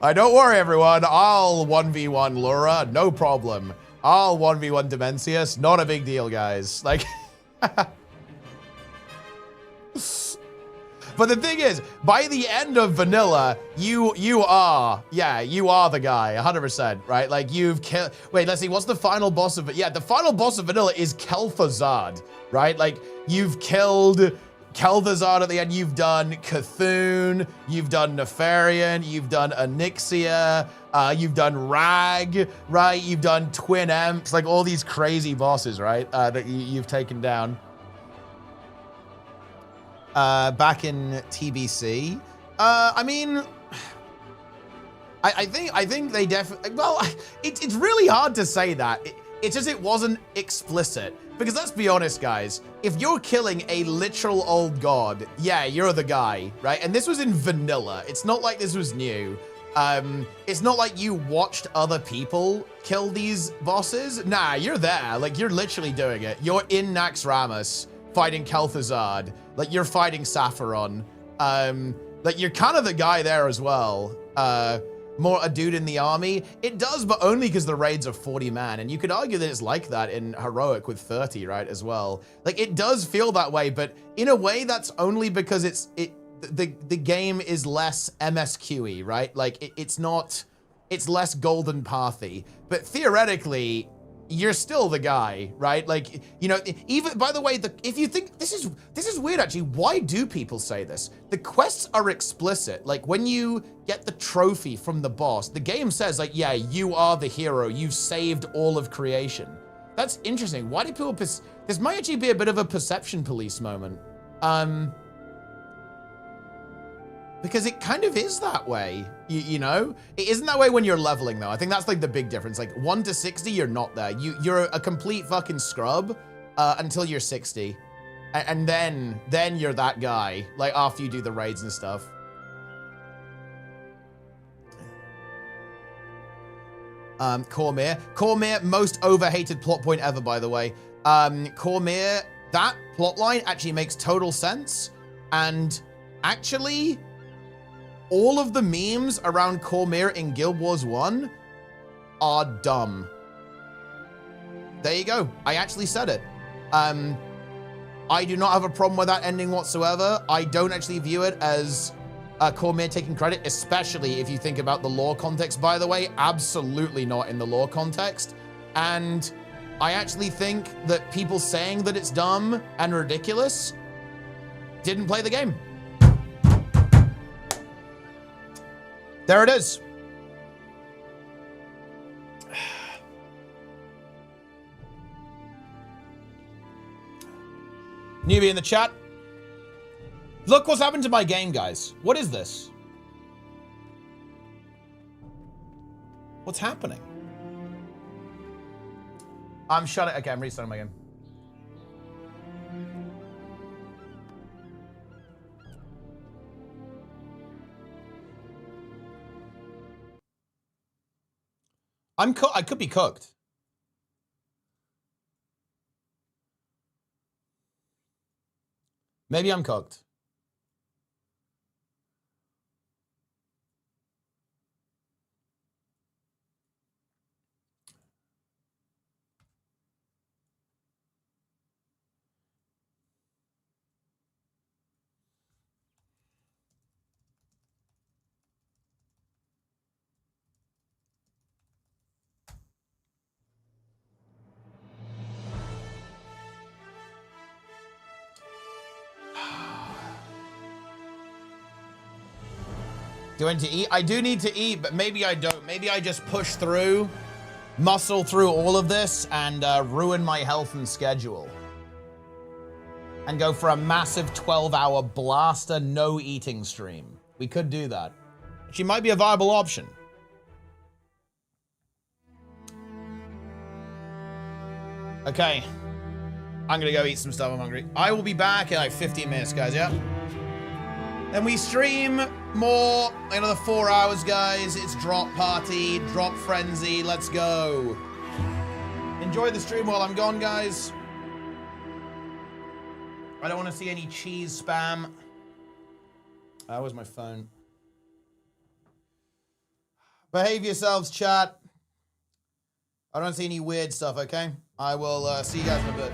I don't worry, everyone. I'll 1v1 Lura, no problem. I'll 1v1 Dimensius, not a big deal, guys. Like, But the thing is, by the end of vanilla, you are the guy, 100%, right? Like you've killed. Wait, let's see. What's the final boss of it? Yeah, the final boss of vanilla is Kel'Thuzad, right? Like you've killed Kel'Thuzad at the end. You've done Cthulhu, you've done Nefarian, you've done Onyxia, you've done Rag, right? You've done Twin Emps, like all these crazy bosses, right? That you've taken down. Back in TBC, I mean, I think they definitely. Well, it's really hard to say that. It's just it wasn't explicit. Because let's be honest, guys, if you're killing a literal old god, yeah, you're the guy, right? And this was in vanilla. It's not like this was new. It's not like you watched other people kill these bosses. Nah, you're there. Like, you're literally doing it. You're in Naxxramas fighting Kel'Thuzad. Like, you're fighting Sapphiron. Like, you're kind of the guy there as well. More a dude in the army. It does, but only because the raids are 40 man. And you could argue that it's like that in Heroic with 30, right, as well. Like, it does feel that way, but in a way, that's only because the game is less MSQy, right? Like, it's less Golden Pathy. But theoretically, you're still the guy, right? Like, you know, even, by the way, if you think, this is weird actually, why do people say this? The quests are explicit. Like, when you get the trophy from the boss, the game says, like, yeah, you are the hero, you've saved all of creation. That's interesting. Why do people, this might actually be a bit of a perception police moment. Because it kind of is that way, you know? It isn't that way when you're leveling, though. I think that's, like, the big difference. Like, 1 to 60, you're not there. You're a complete fucking scrub until you're 60. And then you're that guy, like, after you do the raids and stuff. Cormyr, most overhated plot point ever, by the way. Cormyr, that plotline actually makes total sense. And actually, all of the memes around Cormyr in Guild Wars 1 are dumb. There you go. I actually said it. I do not have a problem with that ending whatsoever. I don't actually view it as Cormyr taking credit, especially if you think about the lore context, by the way. Absolutely not in the lore context. And I actually think that people saying that it's dumb and ridiculous didn't play the game. There it is. Newbie in the chat. Look what's happened to my game, guys. What is this? What's happening? I'm shutting. Okay, I'm restarting my game. I could be cooked. Maybe I'm cooked. Do I need to eat? I do need to eat, but maybe I don't. Maybe I just push through, muscle through all of this, and ruin my health and schedule. And go for a massive 12-hour blaster no eating stream. We could do that. She might be a viable option. Okay. I'm gonna go eat some stuff. I'm hungry. I will be back in like 15 minutes, guys, yeah? Then we stream more, another 4 hours, guys. It's drop party, drop frenzy. Let's go. Enjoy the stream while I'm gone, guys. I don't want to see any cheese spam. Where's my phone? Behave yourselves, chat. I don't see any weird stuff, okay? I will see you guys in a bit.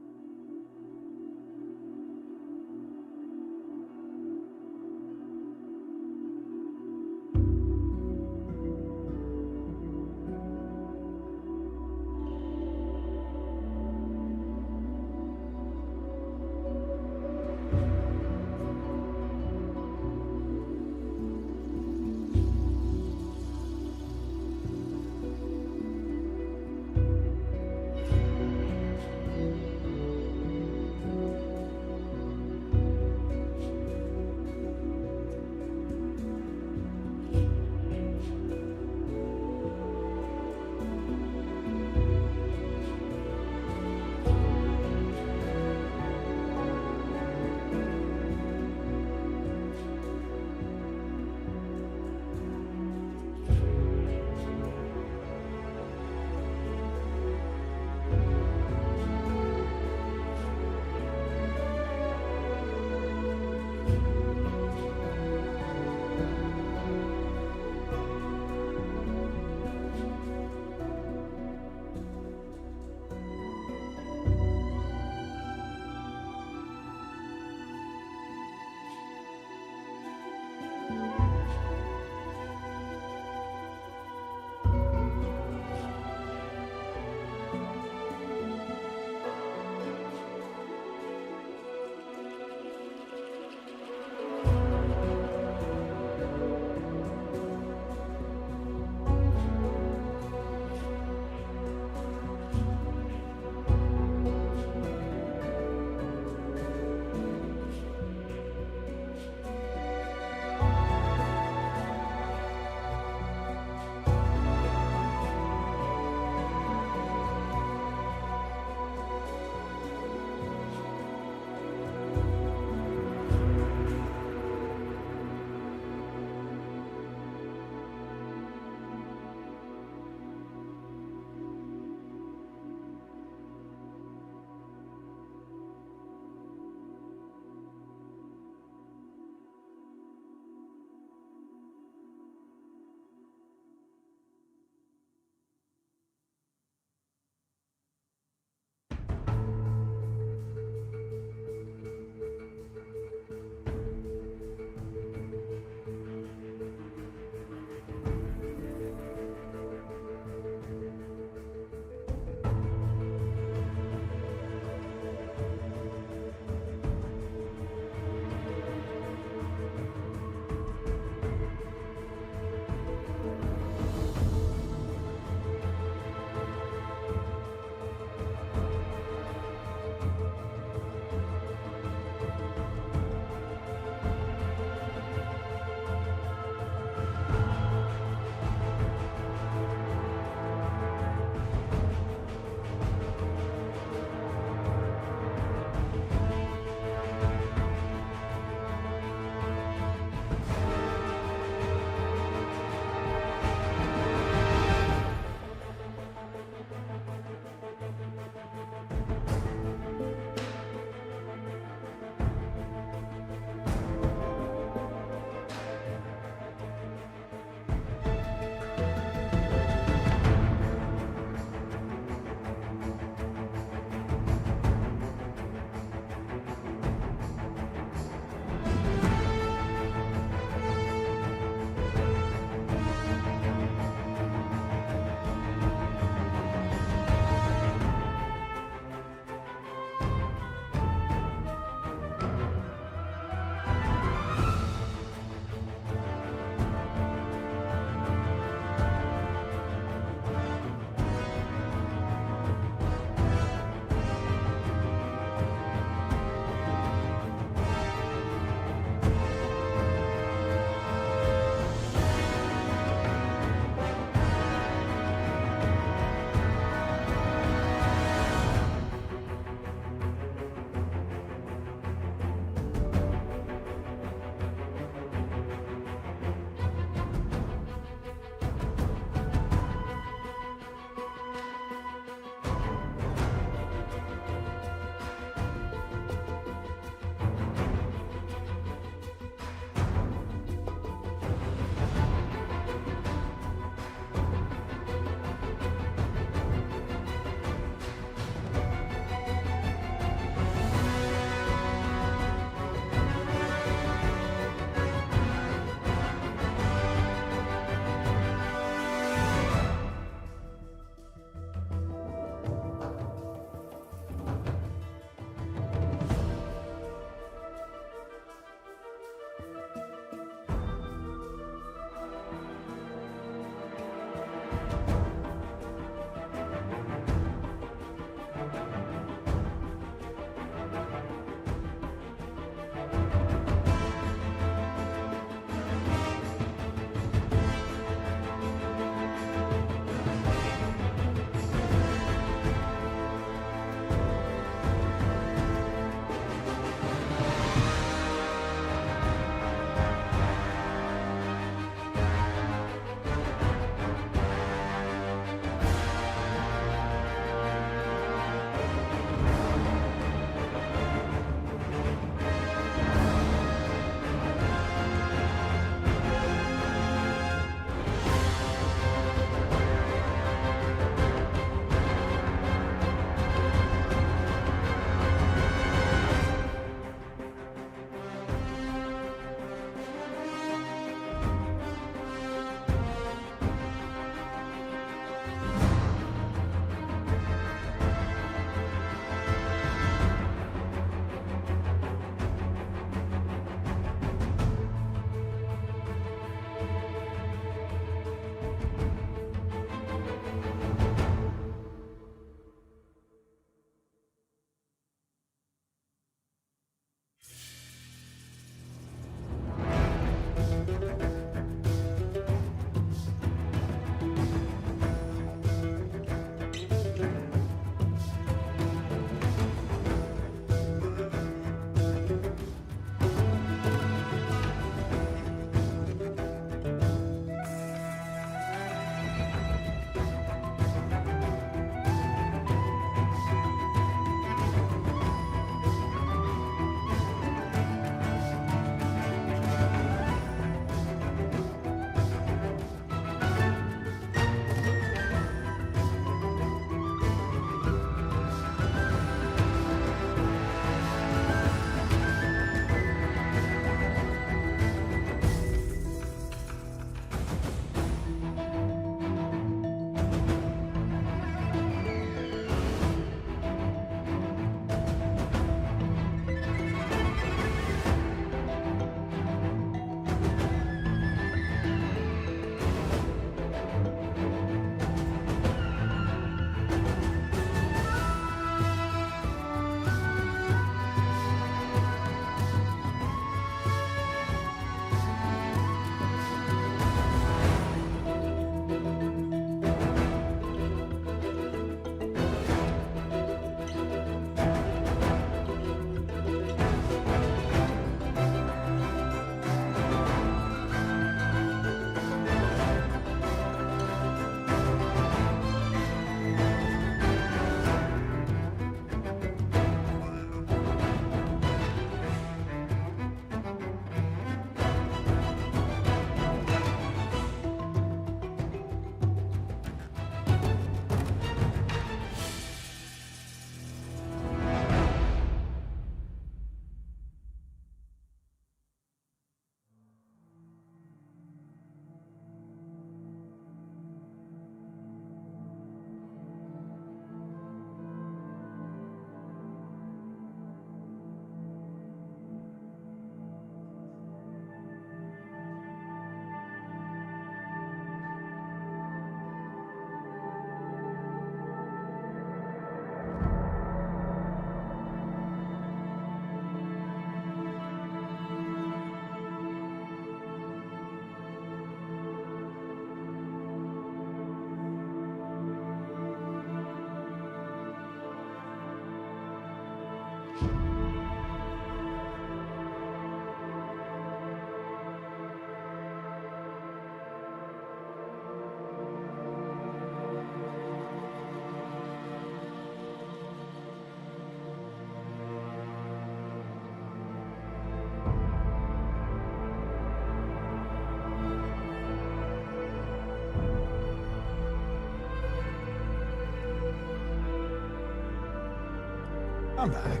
I'm back.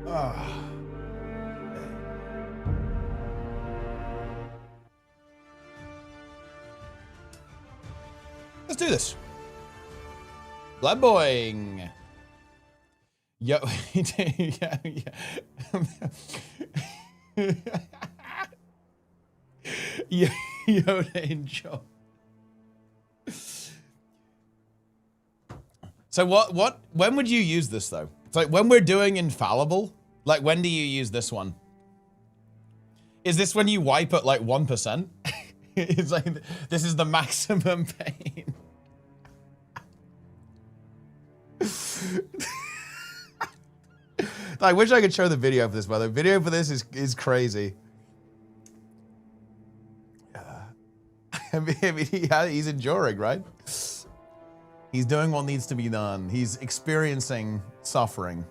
Ah. Let's do this. Blood boing. Yo, yeah. Yoda in job. So when would you use this though? It's like when we're doing infallible, like when do you use this one? Is this when you wipe at like 1%? It's like, this is the maximum pain. I wish I could show the video for this, but the video for this is crazy. I mean, he's enduring, right? He's doing what needs to be done. He's experiencing suffering.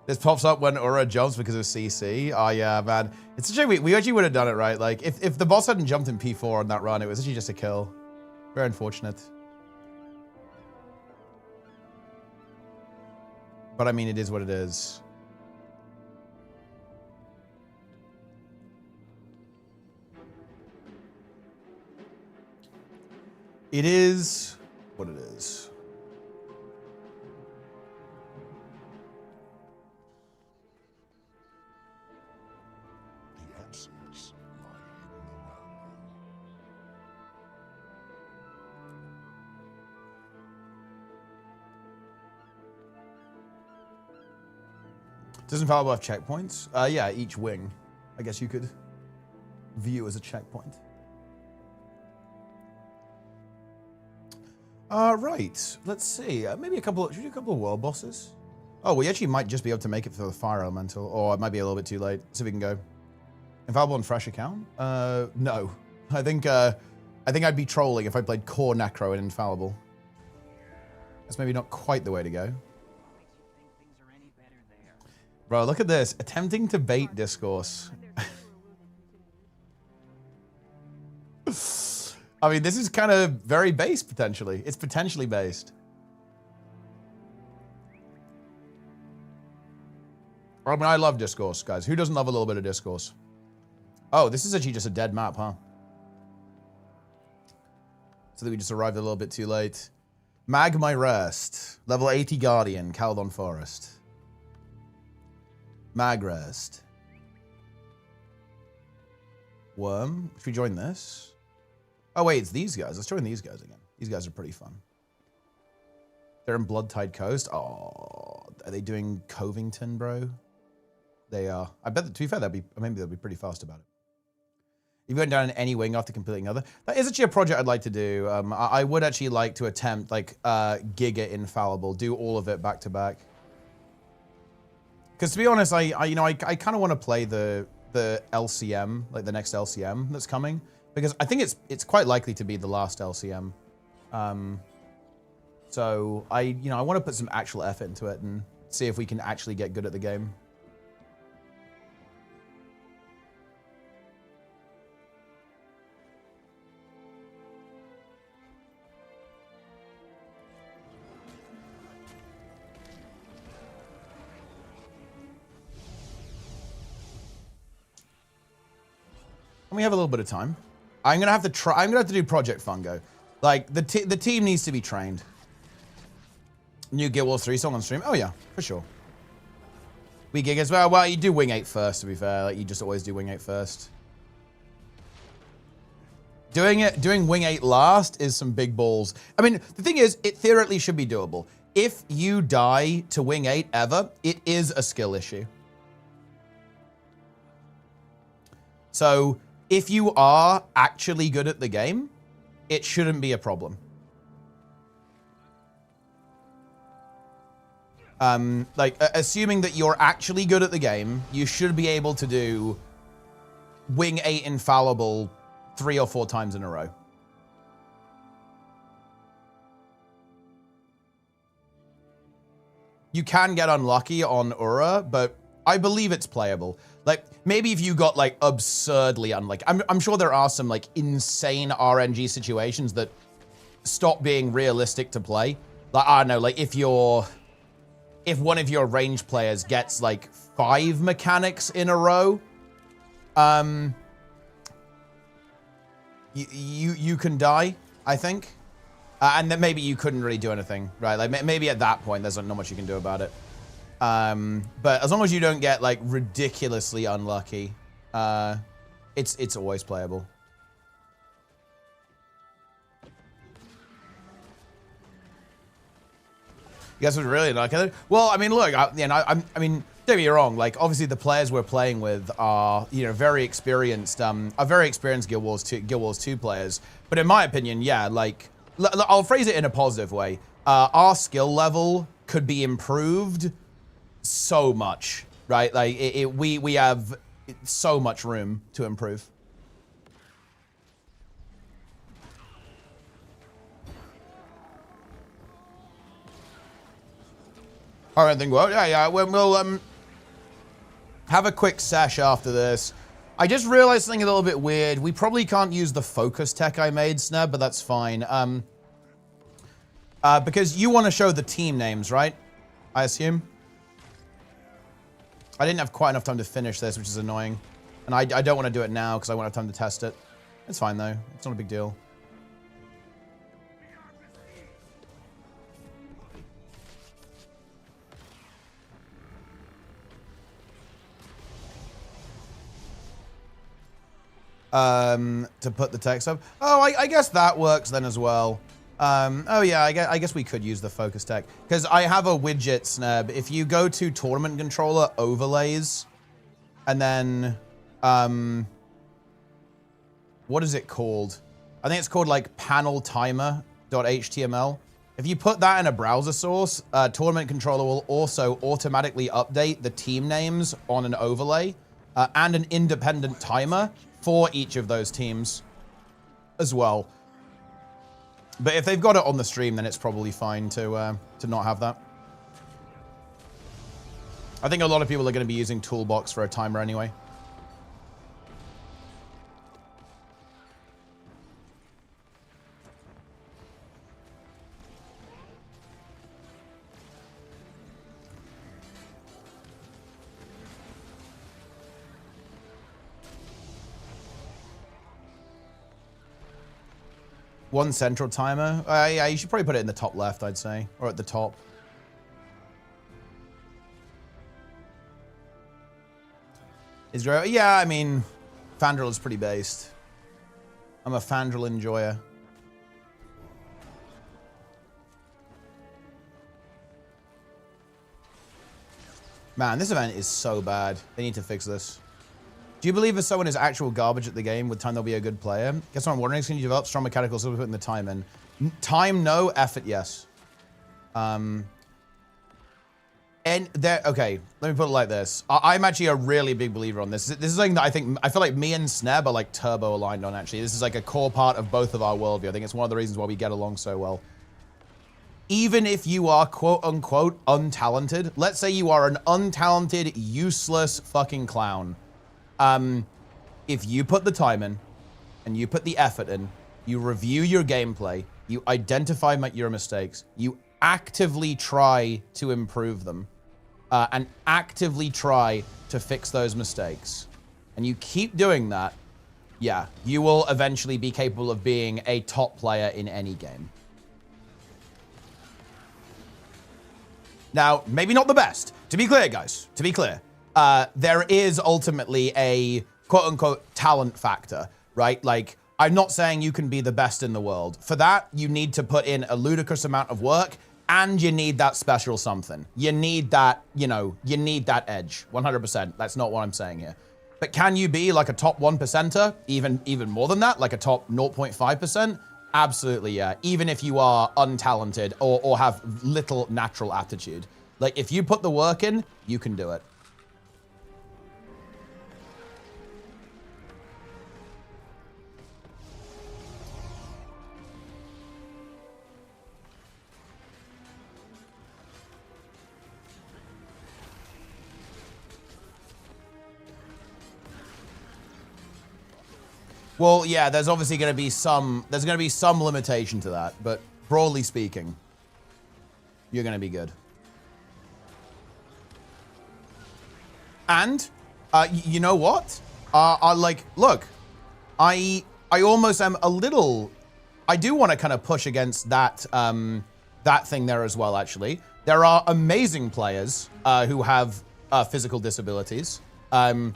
This pops up when Ura jumps because of CC. Oh yeah, man. It's such a we actually would have done it right. Like if the boss hadn't jumped in P4 on that run, it was actually just a kill. Very unfortunate. But I mean, it is what it is. It is what it is. The answers lie hidden around you. Doesn't Infallible have checkpoints? Yeah, each wing. I guess you could view as a checkpoint. Right. Let's see. Maybe should we do a couple of world bosses? Oh, we actually might just be able to make it for the fire elemental, or it might be a little bit too late. See if we can go. Infallible and fresh account? No. I think I'd be trolling if I played core necro and infallible. That's maybe not quite the way to go. Bro, look at this. Attempting to bait discourse. I mean, this is kind of very based, potentially. It's potentially based. I mean, I love discourse, guys. Who doesn't love a little bit of discourse? Oh, this is actually just a dead map, huh? So that we just arrived a little bit too late. Mag my rest. Level 80 Guardian, Caldon Forest. Mag rest. Worm. Should we join this? Oh, wait, it's these guys. Let's join these guys again. These guys are pretty fun. They're in Bloodtide Coast. Oh, are they doing Covington, bro? They are. I bet that, to be fair, maybe they'll be pretty fast about it. If you went down in any wing after completing other, that is actually a project I'd like to do. I would actually like to attempt like Giga Infallible, do all of it back to back. Because to be honest, I kind of want to play the LCM, like the next LCM that's coming. Because I think it's quite likely to be the last LCM. So I want to put some actual effort into it and see if we can actually get good at the game. And we have a little bit of time. I'm gonna have to do Project Fungo. Like the team needs to be trained. New Guild Wars 3 song on stream. Oh yeah, for sure. We gig as well. Well, you do Wing 8 first, to be fair. Like you just always do Wing 8 first. Doing Wing 8 last is some big balls. I mean, the thing is, it theoretically should be doable. If you die to Wing 8 ever, it is a skill issue. So if you are actually good at the game, it shouldn't be a problem. Assuming that you're actually good at the game, you should be able to do Wing 8 Infallible 3 or 4 times in a row. You can get unlucky on Ura, but I believe it's playable. Like, maybe if you got, like, absurdly unlucky. I'm sure there are some, like, insane RNG situations that stop being realistic to play. Like, I don't know, like, if you're... if one of your range players gets like 5 mechanics in a row, you can die, I think. And then maybe you couldn't really do anything, right? Like maybe at that point, there's not much you can do about it. But as long as you don't get like ridiculously unlucky, it's always playable. You guys would really like it? Well, I mean, look, I mean, don't get me wrong. Like, obviously, the players we're playing with are, you know, very experienced Guild Wars 2 players. But in my opinion, yeah, like, I'll phrase it in a positive way. Our skill level could be improved so much, right? Like, we have so much room to improve. All right, then, well, yeah, we'll have a quick sesh after this. I just realized something a little bit weird. We probably can't use the focus tech I made, Sneb, but that's fine. Because you want to show the team names, right? I assume. I didn't have quite enough time to finish this, which is annoying. And I don't want to do it now because I won't have time to test it. It's fine, though. It's not a big deal. To put the text up. Oh, I guess that works then as well. Oh yeah, I guess we could use the focus tech. Because I have a widget, Sneb. If you go to Tournament Controller Overlays, and then, what is it called? I think it's called like panel timer.html. If you put that in a browser source, Tournament Controller will also automatically update the team names on an overlay and an independent timer for each of those teams as well. But if they've got it on the stream, then it's probably fine to not have that. I think a lot of people are going to be using Toolbox for a timer anyway. One central timer. Yeah, you should probably put it in the top left, I'd say. Or at the top. Israel. Yeah, I mean, Fandral is pretty based. I'm a Fandral enjoyer. Man, this event is so bad. They need to fix this. Do you believe if someone is actual garbage at the game, with time they'll be a good player? Guess what I'm wondering is, can you develop strong mechanicals so we put in the time in? Time, no. Effort, yes. And there, okay, let me put it like this. I'm actually a really big believer on this. This is something that I feel like me and Sneb are like turbo aligned on, actually. This is like a core part of both of our worldview. I think it's one of the reasons why we get along so well. Even if you are quote unquote untalented, let's say you are an untalented, useless fucking clown. If you put the time in, and you put the effort in, you review your gameplay, you identify your mistakes, you actively try to improve them, and actively try to fix those mistakes, and you keep doing that, yeah, you will eventually be capable of being a top player in any game. Now, maybe not the best. To be clear, guys, to be clear. There is ultimately a quote-unquote talent factor, right? Like, I'm not saying you can be the best in the world. For that, you need to put in a ludicrous amount of work, and you need that special something. You need that, you know, you need that edge, 100%. That's not what I'm saying here. But can you be like a top 1%er, even more than that, like a top 0.5%? Absolutely, yeah. Even if you are untalented or have little natural aptitude. Like, if you put the work in, you can do it. Well, yeah, there's obviously going to be some limitation to that, but broadly speaking, you're going to be good. And you know what? Like, look, I almost am a little. I do want to kind of push against that that thing there as well. Actually, there are amazing players who have physical disabilities and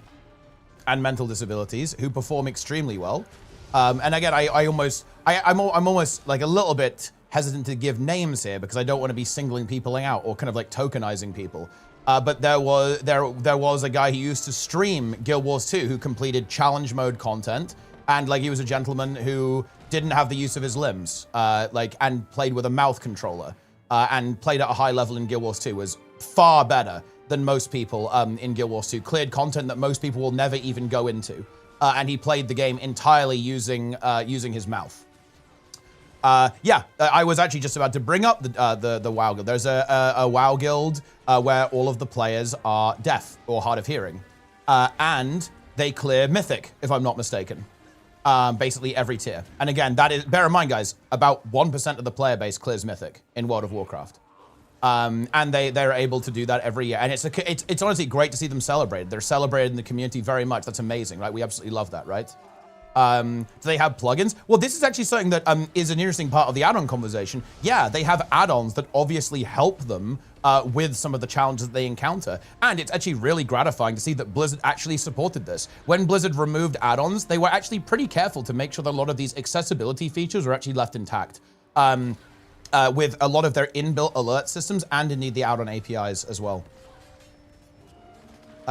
mental disabilities who perform extremely well. And again, I'm almost like a little bit hesitant to give names here because I don't want to be singling people out or kind of like tokenizing people. But there was a guy who used to stream Guild Wars 2 who completed challenge mode content, and like he was a gentleman who didn't have the use of his limbs, and played with a mouth controller, and played at a high level in Guild Wars 2, was far better than most people in Guild Wars 2, cleared content that most people will never even go into, and he played the game entirely using his mouth. I was actually just about to bring up the WoW Guild. There's a WoW Guild where all of the players are deaf or hard of hearing, and they clear Mythic, if I'm not mistaken. Basically every tier. And again, that is, bear in mind, guys, about 1% of the player base clears Mythic in World of Warcraft. And they're able to do that every year. And it's honestly great to see them celebrated. They're celebrated in the community very much. That's amazing, right? We absolutely love that, right? Do they have plugins? Well, this is actually something that is an interesting part of the add-on conversation. Yeah, they have add-ons that obviously help them with some of the challenges that they encounter. And it's actually really gratifying to see that Blizzard actually supported this. When Blizzard removed add-ons, they were actually pretty careful to make sure that a lot of these accessibility features were actually left intact. With a lot of their inbuilt alert systems and indeed the add-on APIs as well.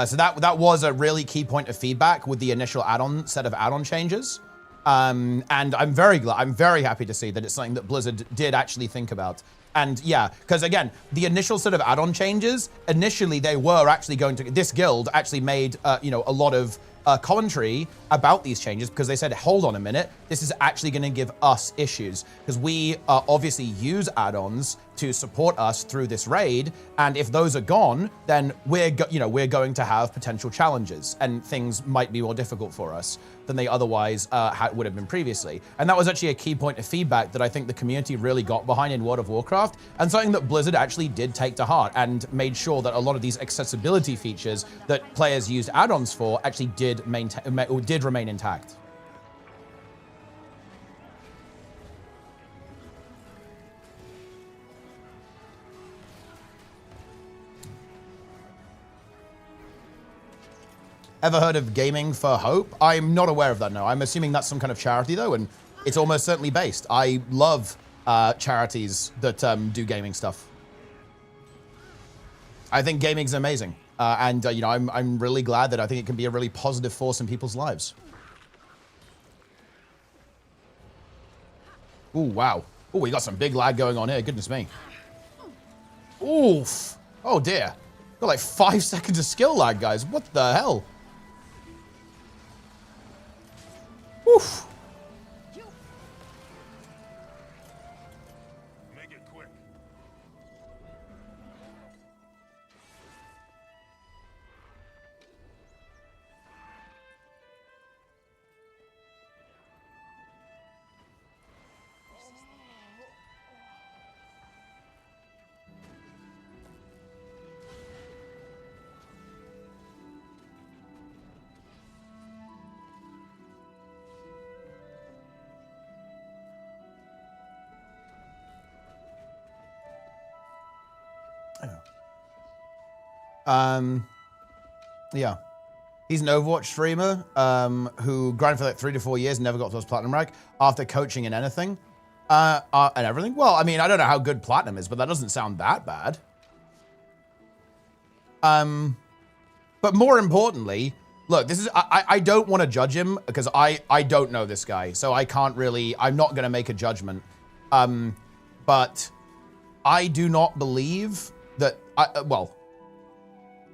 So that was a really key point of feedback with the initial set of add-on changes. And I'm very happy to see that it's something that Blizzard did actually think about. And yeah, because again, the initial set of add-on changes, initially they were actually going to, this guild actually made, a lot of commentary about these changes because they said, hold on a minute, this is actually going to give us issues because we obviously use add-ons to support us through this raid, and if those are gone, then we're going to have potential challenges and things might be more difficult for us than they otherwise would have been previously. And that was actually a key point of feedback that I think the community really got behind in World of Warcraft, and something that Blizzard actually did take to heart and made sure that a lot of these accessibility features that players used add-ons for actually did remain intact. Ever heard of Gaming for Hope? I'm not aware of that, no. I'm assuming that's some kind of charity, though, and it's almost certainly based. I love charities that do gaming stuff. I think gaming's amazing. I'm really glad that I think it can be a really positive force in people's lives. Ooh, wow. Ooh, we got some big lag going on here. Goodness me. Oof. Oh, dear. Got like 5 seconds of skill lag, guys. What the hell? Oof. Make it quick. Yeah. He's an Overwatch streamer who grinded for like 3 to 4 years and never got to his platinum rank after coaching in anything and everything. Well, I mean, I don't know how good platinum is, but that doesn't sound that bad. But more importantly, look, this is, I don't want to judge him because I don't know this guy, so I can't really, I'm not going to make a judgment. But I do not believe that,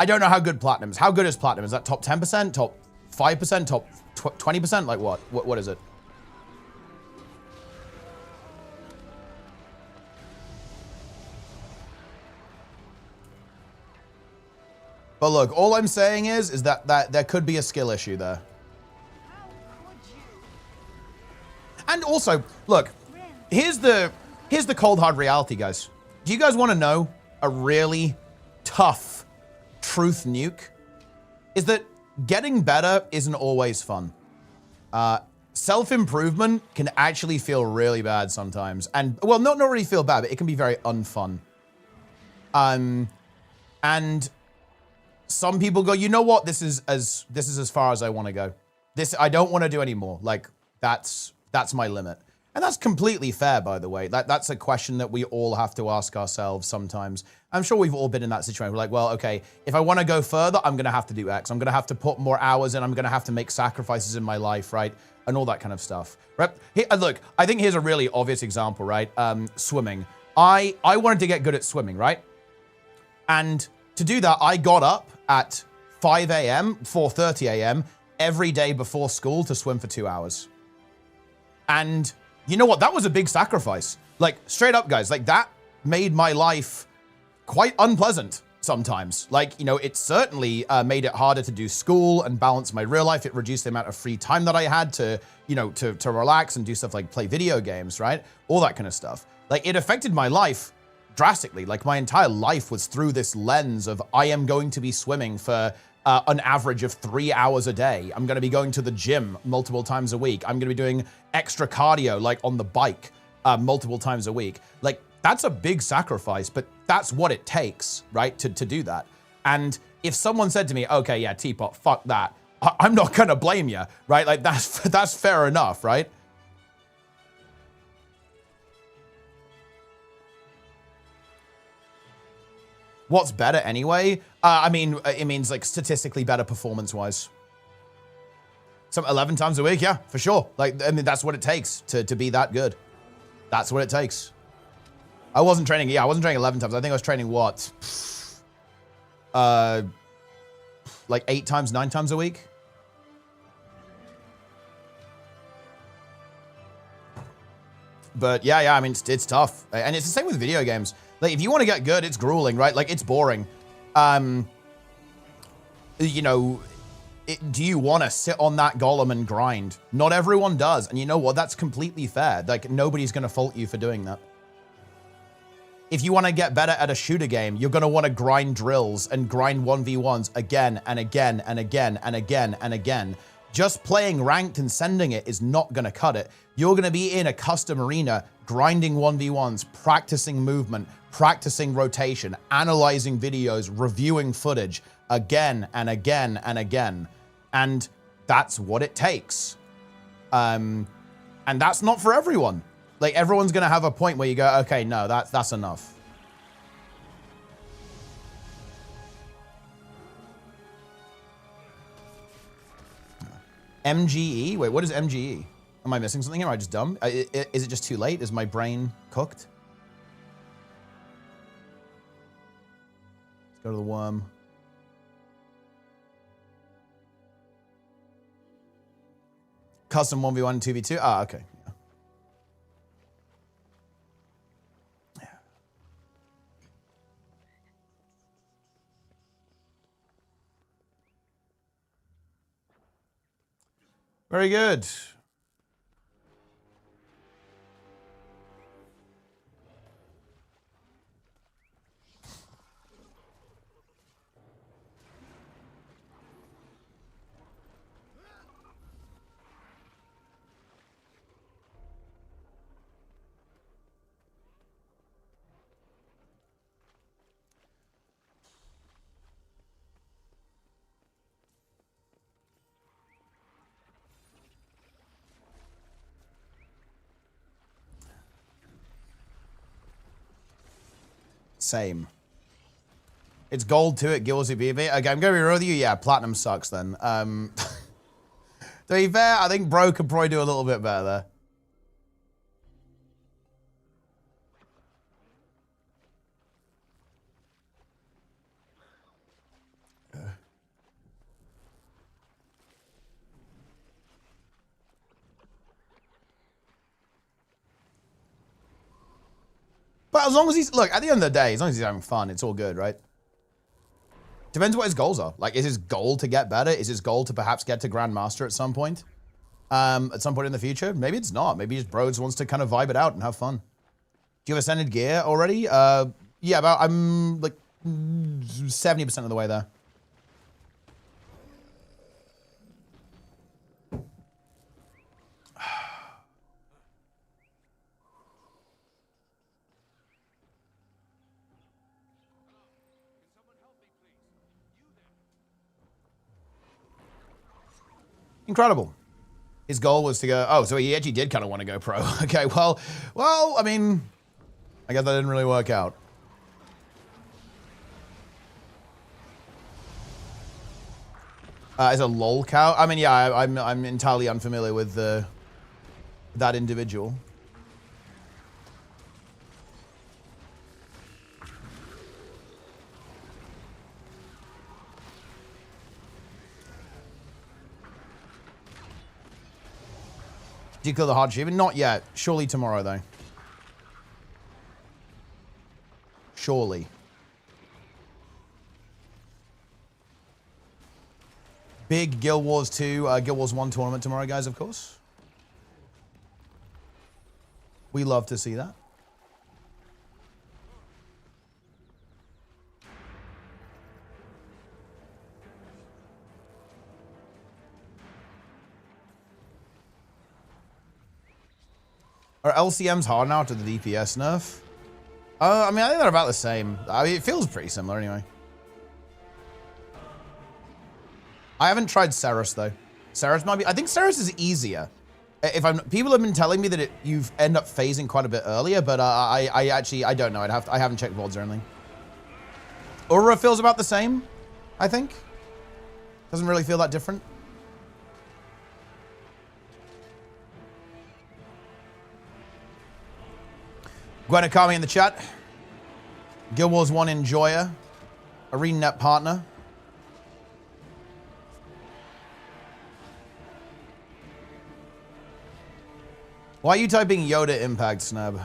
I don't know how good platinum is. How good is platinum? Is that top 10%, top 5%, top 20%? Like what? What is it? But look, all I'm saying is that there could be a skill issue there. And also, look, here's the cold hard reality, guys. Do you guys want to know a really tough truth nuke? is that getting better isn't always fun. Self-improvement can actually feel really bad sometimes. And, well, not really feel bad, but it can be very unfun. And some people go, you know what? This is as far as I want to go. I don't want to do anymore. Like, that's my limit. And that's completely fair, by the way. That's a question that we all have to ask ourselves sometimes. I'm sure we've all been in that situation. We're like, well, okay, if I want to go further, I'm going to have to do X. I'm going to have to put more hours in. I'm going to have to make sacrifices in my life, right? And all that kind of stuff, right? Look, I think here's a really obvious example, right? Swimming. I wanted to get good at swimming, right? And to do that, I got up at 5 a.m., 4:30 a.m. every day before school to swim for 2 hours. And you know what? That was a big sacrifice. Like, straight up, guys, like that made my life quite unpleasant sometimes. Like, you know, it certainly made it harder to do school and balance my real life. It reduced the amount of free time that I had to, you know, to relax and do stuff like play video games, right? All that kind of stuff. Like, it affected my life drastically. Like, my entire life was through this lens of I am going to be swimming for an average of 3 hours a day. I'm going to be going to the gym multiple times a week. I'm going to be doing extra cardio, like on the bike, multiple times a week. Like, that's a big sacrifice, but that's what it takes, right, to do that. And if someone said to me, okay, yeah, Teapot, fuck that, I'm not going to blame you, right? Like, that's fair enough, right? What's better anyway? I mean, it means like statistically better performance-wise. Some 11 times a week, yeah, for sure. Like, I mean, that's what it takes to be that good. That's what it takes. I wasn't training 11 times. I think I was training what? Like 8 times, 9 times a week. But yeah, I mean, it's tough. And it's the same with video games. Like, if you want to get good, it's grueling, right? Like, it's boring. You know, do you want to sit on that golem and grind? Not everyone does. And you know what? That's completely fair. Like, nobody's going to fault you for doing that. If you want to get better at a shooter game, you're going to want to grind drills and grind 1v1s again and again and again and again and again. Just playing ranked and sending it is not going to cut it. You're going to be in a custom arena, grinding 1v1s, practicing movement, practicing rotation, analyzing videos, reviewing footage again and again and again. And that's what it takes. And that's not for everyone. Like, everyone's going to have a point where you go, okay, no, that's enough. MGE? Wait, what is MGE? Am I missing something here? Am I just dumb? Is it just too late? Is my brain cooked? Let's go to the worm. Custom 1v1, 2v2? Ah, okay. Very good. Same. It's gold too at gw2. Okay, I'm going to be real with you. Yeah, platinum sucks then. To be fair, I think bro could probably do a little bit better there. But as long as he's, look, at the end of the day, as long as he's having fun, it's all good, right? Depends what his goals are. Like, is his goal to get better? Is his goal to perhaps get to Grandmaster at some point? At some point in the future? Maybe it's not. Maybe just bro just wants to kind of vibe it out and have fun. Do you have ascended gear already? Yeah, I'm like 70% of the way there. Incredible. His goal was to go, oh, so he actually did kind of want to go pro. Okay, well, I mean, I guess that didn't really work out. Is a lol cow? I mean, yeah, I'm entirely unfamiliar with that individual. Did you kill the hard achievement? Not yet. Surely tomorrow, though. Surely. Big Guild Wars 2, Guild Wars 1 tournament tomorrow, guys, of course. We love to see that. Are LCMs hard now to the DPS nerf? I mean, I think they're about the same. I mean, it feels pretty similar anyway. I haven't tried Ceres though. Ceres might be. I think Ceres is easier. People have been telling me that you end up phasing quite a bit earlier, but I actually don't know. I haven't checked VODs or anything. Aura feels about the same, I think. Doesn't really feel that different. Gwenakami in the chat. Guild Wars 1 enjoyer. ArenaNet partner. Why are you typing Yoda Impact, Snab?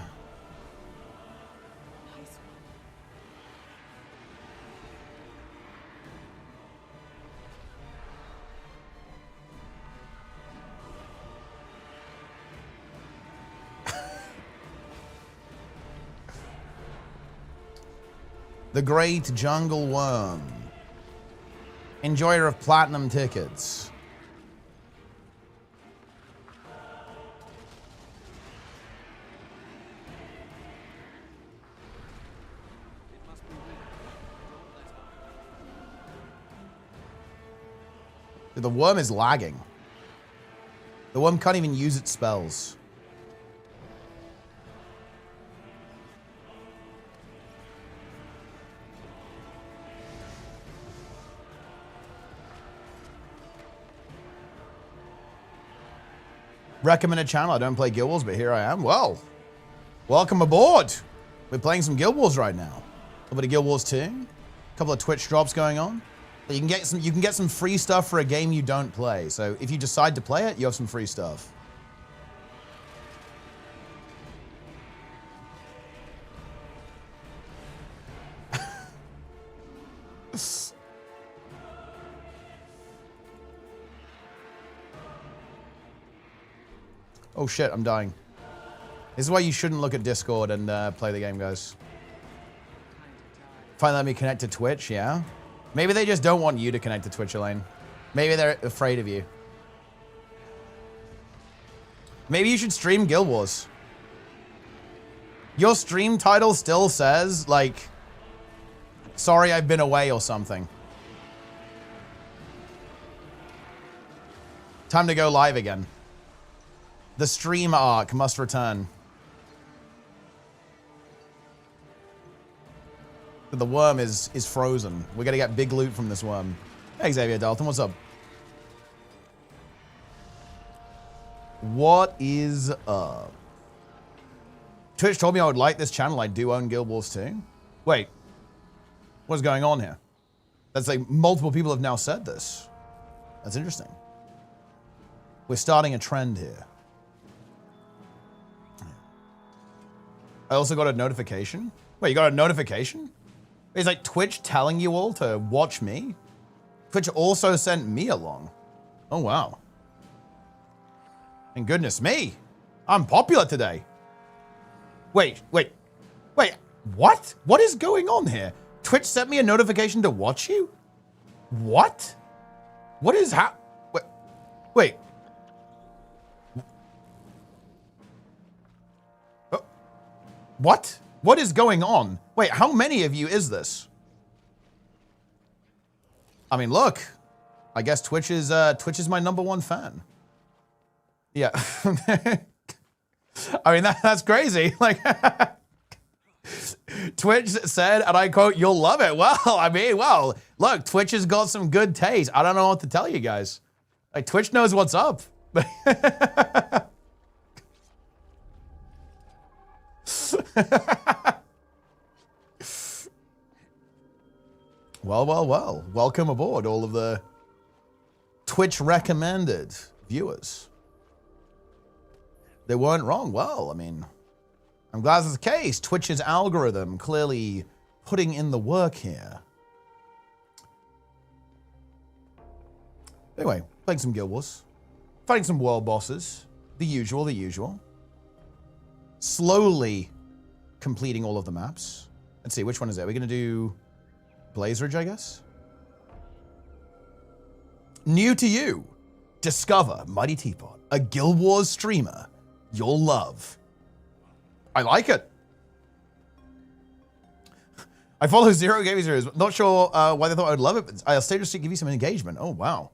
The Great Jungle Worm. Enjoyer of platinum tickets. The worm is lagging. The worm can't even use its spells. Recommended channel. I don't play Guild Wars, but here I am. Well, welcome aboard. We're playing some Guild Wars right now. A little bit of Guild Wars 2. A couple of Twitch drops going on. You can get some free stuff for a game you don't play. So if you decide to play it, you have some free stuff. Oh shit, I'm dying. This is why you shouldn't look at Discord and play the game, guys. Finally let me connect to Twitch, yeah? Maybe they just don't want you to connect to Twitch, Elaine. Maybe they're afraid of you. Maybe you should stream Guild Wars. Your stream title still says, like, sorry I've been away or something. Time to go live again. The stream arc must return. The worm is frozen. We're gonna get big loot from this worm. Hey, Xavier Dalton, what's up? What is up? Twitch told me I would like this channel. I do own Guild Wars 2. Wait, what's going on here? That's like multiple people have now said this. That's interesting. We're starting a trend here. I also got a notification. Wait, you got a notification? It's like Twitch telling you all to watch me? Twitch also sent me along. Oh, wow. And goodness me, I'm popular today. Wait. What? What is going on here? Twitch sent me a notification to watch you? What? What is Wait. What? What is going on? Wait, how many of you is this? I mean, look. I guess Twitch is my #1 fan. Yeah. I mean, that's crazy. Like, Twitch said, and I quote, "You'll love it." Well, I mean, well, look, Twitch has got some good taste. I don't know what to tell you guys. Like, Twitch knows what's up. Well, well, well. Welcome aboard, all of the Twitch recommended viewers. They weren't wrong. Well, I mean, I'm glad that's the case. Twitch's algorithm clearly putting in the work here. Anyway, playing some Guild Wars. Fighting some world bosses. The usual, the usual. Slowly completing all of the maps. Let's see, which one is it? We're going to do Blaze Ridge, I guess? New to you. Discover MightyTeapot, a Guild Wars streamer you'll love. I like it. I follow Zero Gaming Series. Not sure why they thought I would love it, but I'll stay just to give you some engagement. Oh, wow.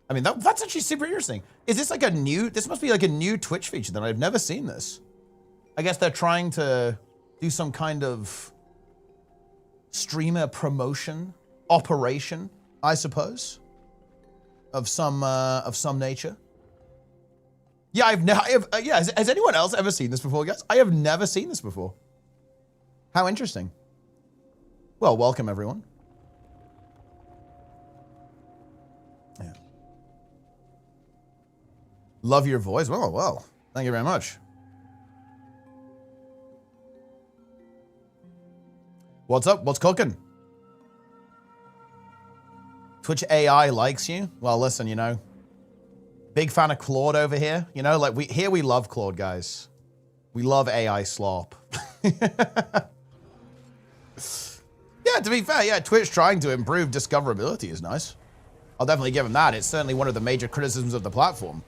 I mean, that's actually super interesting. Is this like a new, this must be like a new Twitch feature then. I've never seen this. I guess they're trying to do some kind of streamer promotion operation, I suppose, of some nature. Yeah, has anyone else ever seen this before, guys? I have never seen this before. How interesting. Well, welcome everyone. Yeah. Love your voice. Well, thank you very much. What's up? What's cooking? Twitch AI likes you? Well, listen, you know, big fan of Claude over here. You know, like we love Claude, guys. We love AI slop. Yeah, to be fair, yeah, Twitch trying to improve discoverability is nice. I'll definitely give him that. It's certainly one of the major criticisms of the platform.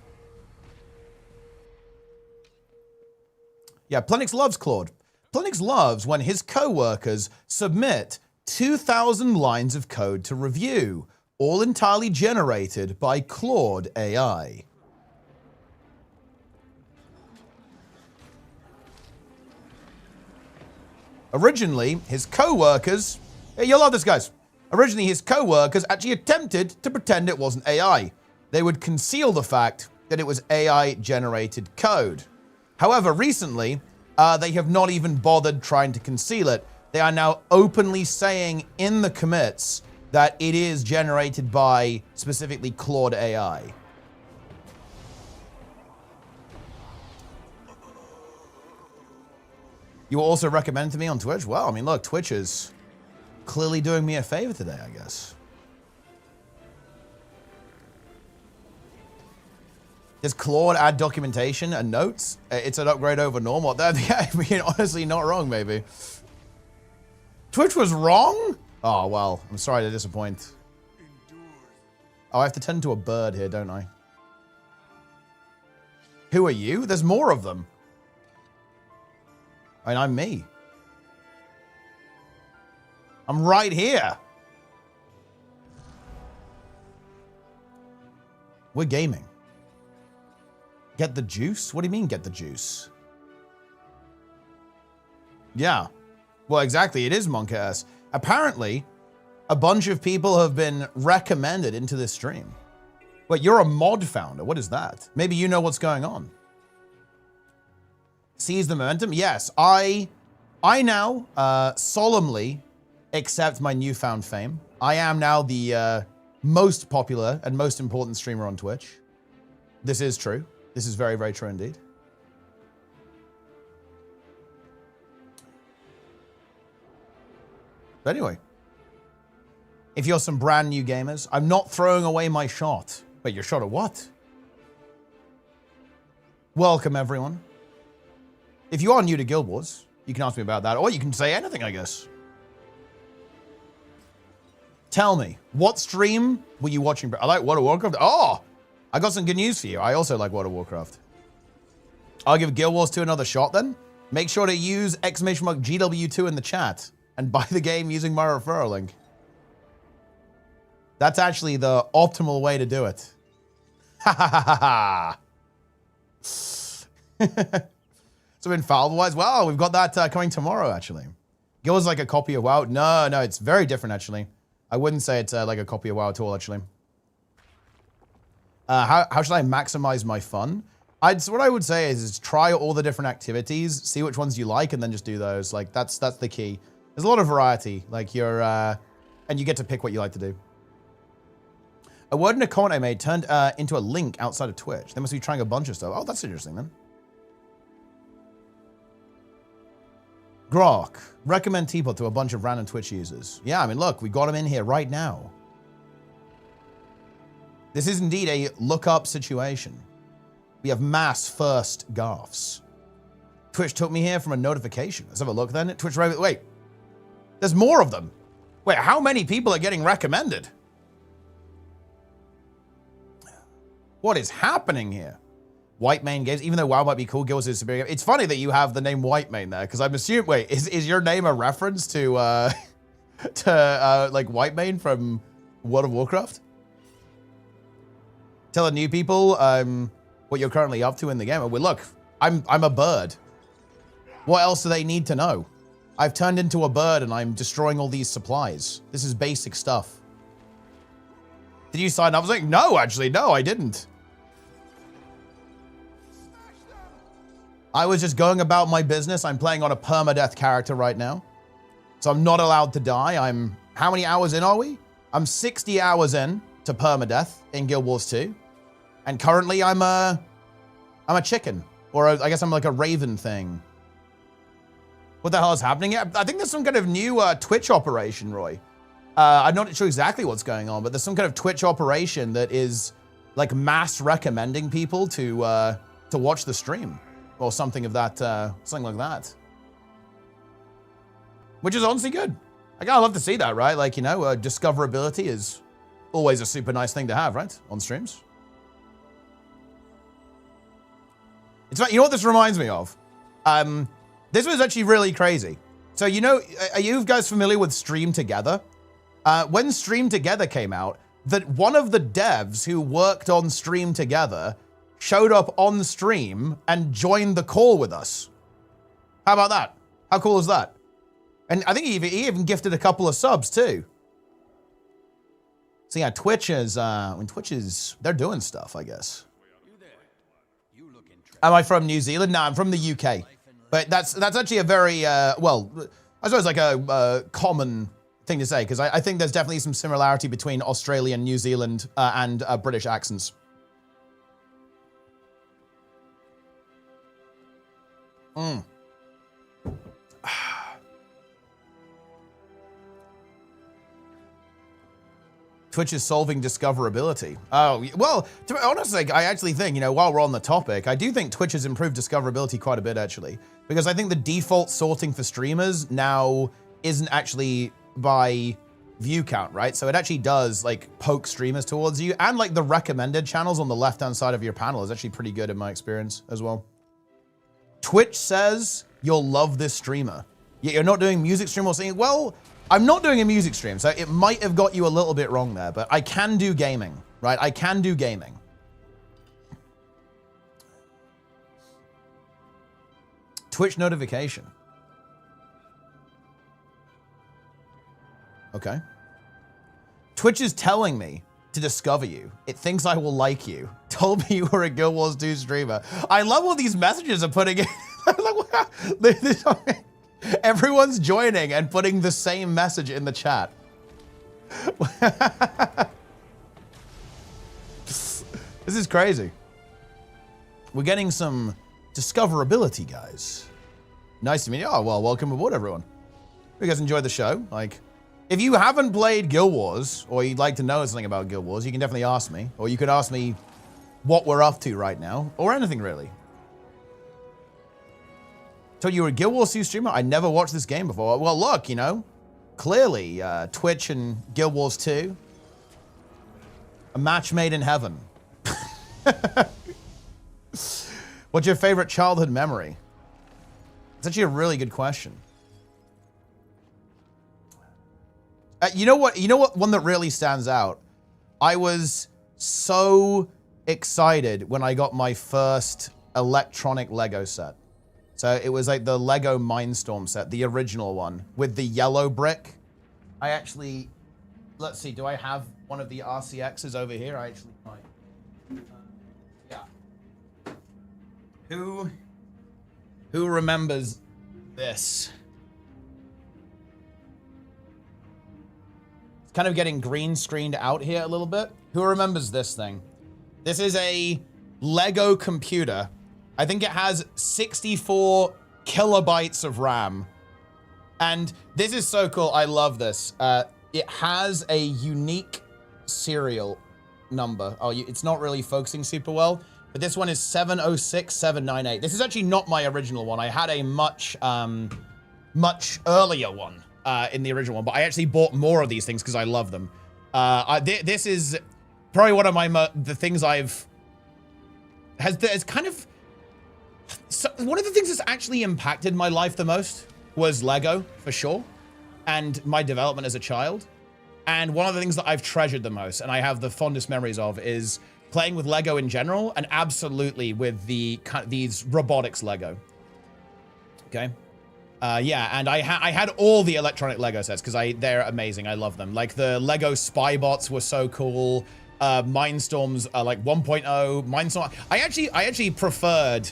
Yeah, Plenix loves Claude. Plenix loves when his co-workers submit 2,000 lines of code to review, all entirely generated by Claude AI. Originally, his co-workers, you'll love this, guys. Originally, his co-workers actually attempted to pretend it wasn't AI. They would conceal the fact that it was AI-generated code. However, recently, they have not even bothered trying to conceal it. They are now openly saying in the commits that it is generated by specifically Claude AI. You were also recommended to me on Twitch? Well, I mean, look, Twitch is clearly doing me a favor today, I guess. Does Claude add documentation and notes? It's an upgrade over normal. Yeah, I mean, honestly, not wrong, maybe. Twitch was wrong? Oh, well, I'm sorry to disappoint. Oh, I have to tend to a bird here, don't I? Who are you? There's more of them. I mean, I'm me. I'm right here. We're gaming. Get the juice? What do you mean, get the juice? Yeah. Well, exactly. It is Monk-ass. Apparently, a bunch of people have been recommended into this stream. Wait, you're a mod founder. What is that? Maybe you know what's going on. Seize the momentum? Yes. I now solemnly accept my newfound fame. I am now the most popular and most important streamer on Twitch. This is true. This is very, very true indeed. But anyway, if you're some brand new gamers, I'm not throwing away my shot. Wait, your shot at what? Welcome, everyone. If you are new to Guild Wars, you can ask me about that, or you can say anything, I guess. Tell me, what stream were you watching? I like World of Warcraft. Oh, I got some good news for you. I also like World of Warcraft. I'll give Guild Wars 2 another shot then. Make sure to use !gw2 in the chat and buy the game using my referral link. That's actually the optimal way to do it. Ha ha ha ha ha. So infallible-wise, wow, we've got that coming tomorrow, actually. Guild's like a copy of WoW. No, it's very different, actually. I wouldn't say it's like a copy of WoW at all, actually. How should I maximize my fun? What I would say is try all the different activities, see which ones you like, and then just do those. Like, that's the key. There's a lot of variety. Like, and you get to pick what you like to do. A word in a comment I made turned into a link outside of Twitch. They must be trying a bunch of stuff. Oh, that's interesting, then. Grok, recommend Teapot to a bunch of random Twitch users. Yeah, I mean, look, we got him in here right now. This is indeed a look-up situation. We have mass first gaffs. Twitch took me here from a notification. Let's have a look then. Twitch, wait. There's more of them. Wait, how many people are getting recommended? What is happening here? White Mane Games, even though WoW might be cool, Guilds is superior. It's funny that you have the name White Mane there, because I'm assuming, wait, is your name a reference to like White Mane from World of Warcraft? Tell the new people what you're currently up to in the game. Well, look, I'm a bird. What else do they need to know? I've turned into a bird and I'm destroying all these supplies. This is basic stuff. Did you sign up? I was like, no, actually, no, I didn't. I was just going about my business. I'm playing on a permadeath character right now. So I'm not allowed to die. How many hours in are we? I'm 60 hours in to permadeath in Guild Wars 2. And currently I'm a chicken. Or I guess I'm like a raven thing. What the hell is happening here? I think there's some kind of new Twitch operation, Roy. I'm not sure exactly what's going on, but there's some kind of Twitch operation that is like mass recommending people to watch the stream. Or something of that, something like that. Which is honestly good. I gotta love to see that, right? Like, you know, discoverability is always a super nice thing to have, right? On streams. It's like, you know what this reminds me of? This was actually really crazy. So, you know, are you guys familiar with Stream Together? When Stream Together came out, that one of the devs who worked on Stream Together showed up on stream and joined the call with us. How about that? How cool is that? And I think he even gifted a couple of subs too. So yeah, Twitch is, they're doing stuff, I guess. Am I from New Zealand? No, I'm from the UK. But that's actually a very, well, I suppose like a common thing to say, because I think there's definitely some similarity between Australian, New Zealand, and British accents. Twitch is solving discoverability. Oh, well, to be honest, like, I actually think, you know, while we're on the topic, I do think Twitch has improved discoverability quite a bit, actually. Because I think the default sorting for streamers now isn't actually by view count, right? So it actually does, like, poke streamers towards you. And, like, the recommended channels on the left-hand side of your panel is actually pretty good in my experience as well. Twitch says you'll love this streamer. Yet you're not doing music stream or singing. Well, I'm not doing a music stream, so it might have got you a little bit wrong there, but I can do gaming, right? I can do gaming. Twitch notification. Okay. Twitch is telling me to discover you. It thinks I will like you. Told me you were a Guild Wars 2 streamer. I love what these messages are putting in. Everyone's joining and putting the same message in the chat. This is crazy. We're getting some discoverability, guys. Nice to meet you. Oh, well, welcome aboard, everyone. You guys enjoyed the show? Like, if you haven't played Guild Wars, or you'd like to know something about Guild Wars, you can definitely ask me. Or you could ask me what we're up to right now, or anything really. So you were a Guild Wars 2 streamer? I never watched this game before. Well, look, you know, clearly Twitch and Guild Wars 2, a match made in heaven. What's your favorite childhood memory? It's actually a really good question. You know what? You know what? One that really stands out. I was so excited when I got my first electronic Lego set. So it was like the Lego Mindstorm set, the original one with the yellow brick. I actually, let's see, do I have one of the RCXs over here? I actually might. Yeah. Who remembers this? It's kind of getting green screened out here a little bit. Who remembers this thing? This is a Lego computer. I think it has 64 kilobytes of RAM. And this is so cool. I love this. It has a unique serial number. Oh, it's not really focusing super well. But this one is 706798. This is actually not my original one. I had a much earlier one in the original one. But I actually bought more of these things because I love them. This is probably one of the things has kind of... So one of the things that's actually impacted my life the most was Lego, for sure, and my development as a child. And one of the things that I've treasured the most, and I have the fondest memories of, is playing with Lego in general, and absolutely with these robotics Lego. Okay. Yeah, and I had all the electronic Lego sets because they're amazing. I love them. Like the Lego Spybots were so cool. Mindstorms like 1.0. Mindstorm. I actually preferred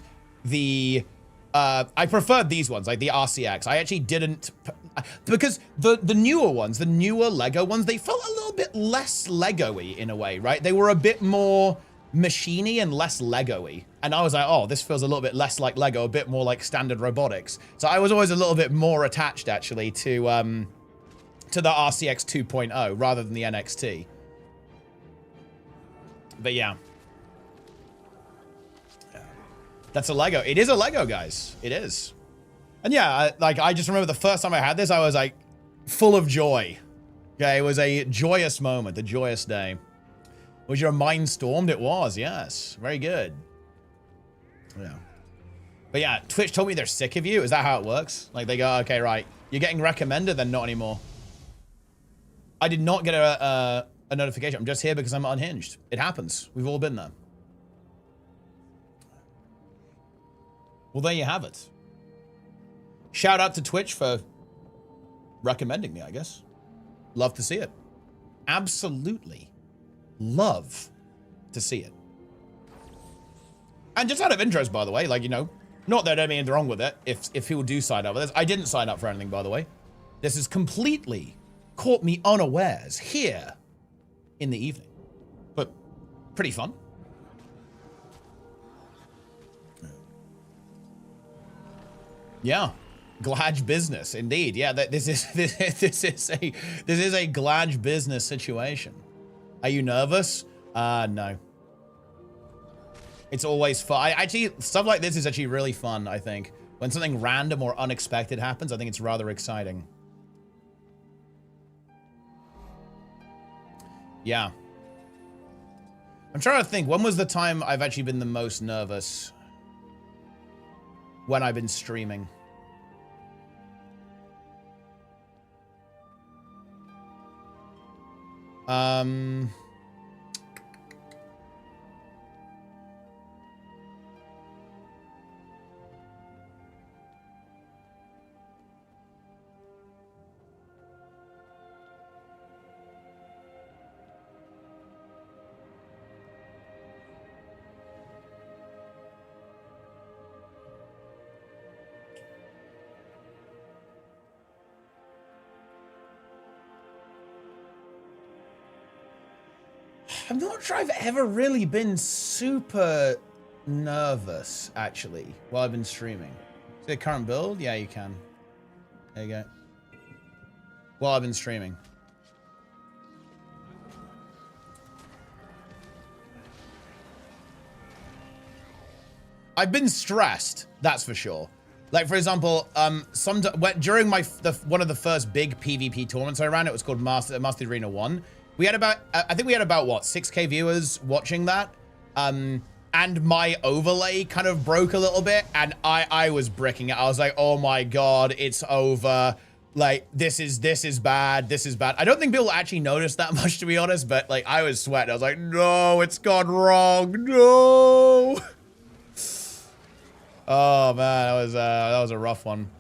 I preferred these ones, like the RCX. I actually didn't, because the newer ones, the newer Lego ones, they felt a little bit less Lego-y in a way, right? They were a bit more machine-y and less Lego-y. And I was like, oh, this feels a little bit less like Lego, a bit more like standard robotics. So I was always a little bit more attached, actually, to the RCX 2.0 rather than the NXT. But yeah. That's a Lego. It is a Lego, guys. It is. And yeah, I just remember the first time I had this, I was like full of joy. Okay, it was a joyous moment, a joyous day. Was your mind stormed? It was, yes. Very good. Yeah. But yeah, Twitch told me they're sick of you. Is that how it works? Like they go, okay, right. You're getting recommended, then not anymore. I did not get a notification. I'm just here because I'm unhinged. It happens. We've all been there. Well, there you have it. Shout out to Twitch for recommending me, I guess. Love to see it. Absolutely love to see it. And just out of interest, by the way, like, you know, not that anything wrong with it if people do sign up with this. I didn't sign up for anything, by the way. This has completely caught me unawares here in the evening. But pretty fun. Yeah, Glad business indeed. Yeah, this is a Glad business situation. Are you nervous? No. It's always fun. Actually, stuff like this is actually really fun, I think. When something random or unexpected happens, I think it's rather exciting. Yeah. I'm trying to think, when was the time I've actually been the most nervous? When I've been streaming. I'm not sure I've ever really been super nervous, actually, while I've been streaming. See the current build? Yeah, you can. There you go. While I've been streaming. I've been stressed, that's for sure. Like, for example, during one of the first big PvP tournaments I ran, it was called Master Arena 1. We had about, I think we had about, what, 6K viewers watching that? And my overlay kind of broke a little bit, and I was bricking it. I was like, oh my god, it's over. Like, this is bad, this is bad. I don't think people actually noticed that much, to be honest, but like, I was sweating. I was like, no, it's gone wrong, no. Oh man, that was a rough one.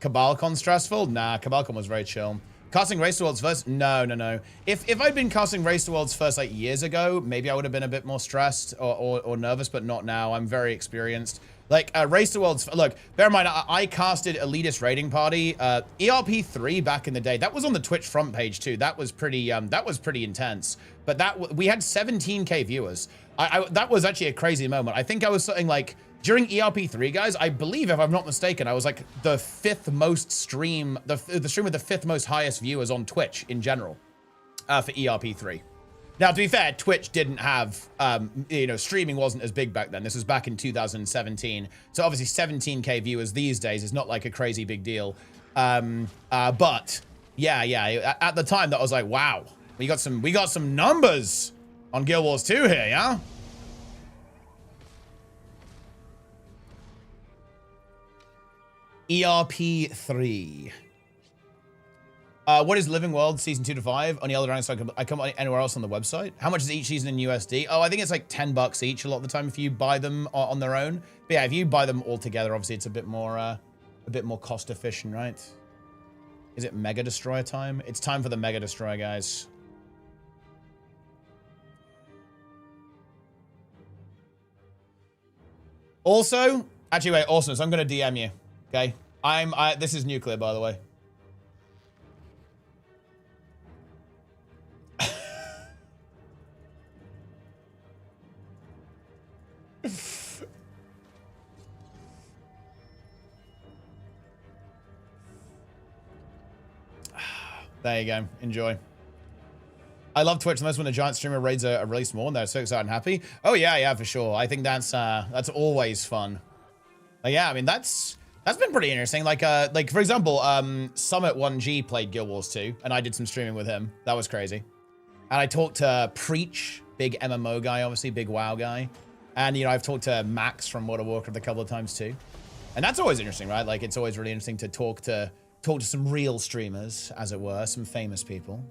CabalCon stressful? Nah, CabalCon was very chill. Casting Race to Worlds first? No. If I'd been casting Race to Worlds first like years ago, maybe I would have been a bit more stressed or nervous, but not now. I'm very experienced. Like, Race to Worlds, look, bear in mind, I casted Elitist Raiding Party, ERP3 back in the day. That was on the Twitch front page too. That was pretty intense. But we had 17K viewers. That was actually a crazy moment. I think I was something like, during ERP3, guys, I believe, if I'm not mistaken, I was like the 5th most stream, the stream with the 5th most highest viewers on Twitch in general for ERP3. Now, to be fair, Twitch didn't have, you know, streaming wasn't as big back then. This was back in 2017. So obviously 17K viewers these days is not like a crazy big deal. But yeah, at the time that was like, wow, we got some numbers on Guild Wars 2 here, yeah? ERP3. What is Living World Season 2 to 5 on the Elder Dragon? So I come anywhere else on the website. How much is each season in USD? Oh, I think it's like $10 each a lot of the time if you buy them on their own. But yeah, if you buy them all together, obviously it's a bit more cost efficient, right? Is it Mega Destroyer time? It's time for the Mega Destroyer, guys. Also, actually, wait, awesome. So I'm gonna DM you. Okay, this is nuclear, by the way. There you go. Enjoy. I love Twitch the most when a giant streamer raids are released more and they're so excited and happy. Oh yeah, for sure. I think that's always fun. Yeah, I mean that's been pretty interesting. Like for example, Summit1G played Guild Wars 2, and I did some streaming with him. That was crazy. And I talked to Preach, big MMO guy, obviously, big WoW guy. And, you know, I've talked to Max from World of Warcraft a couple of times too. And that's always interesting, right? Like, it's always really interesting to talk to some real streamers, as it were, some famous people.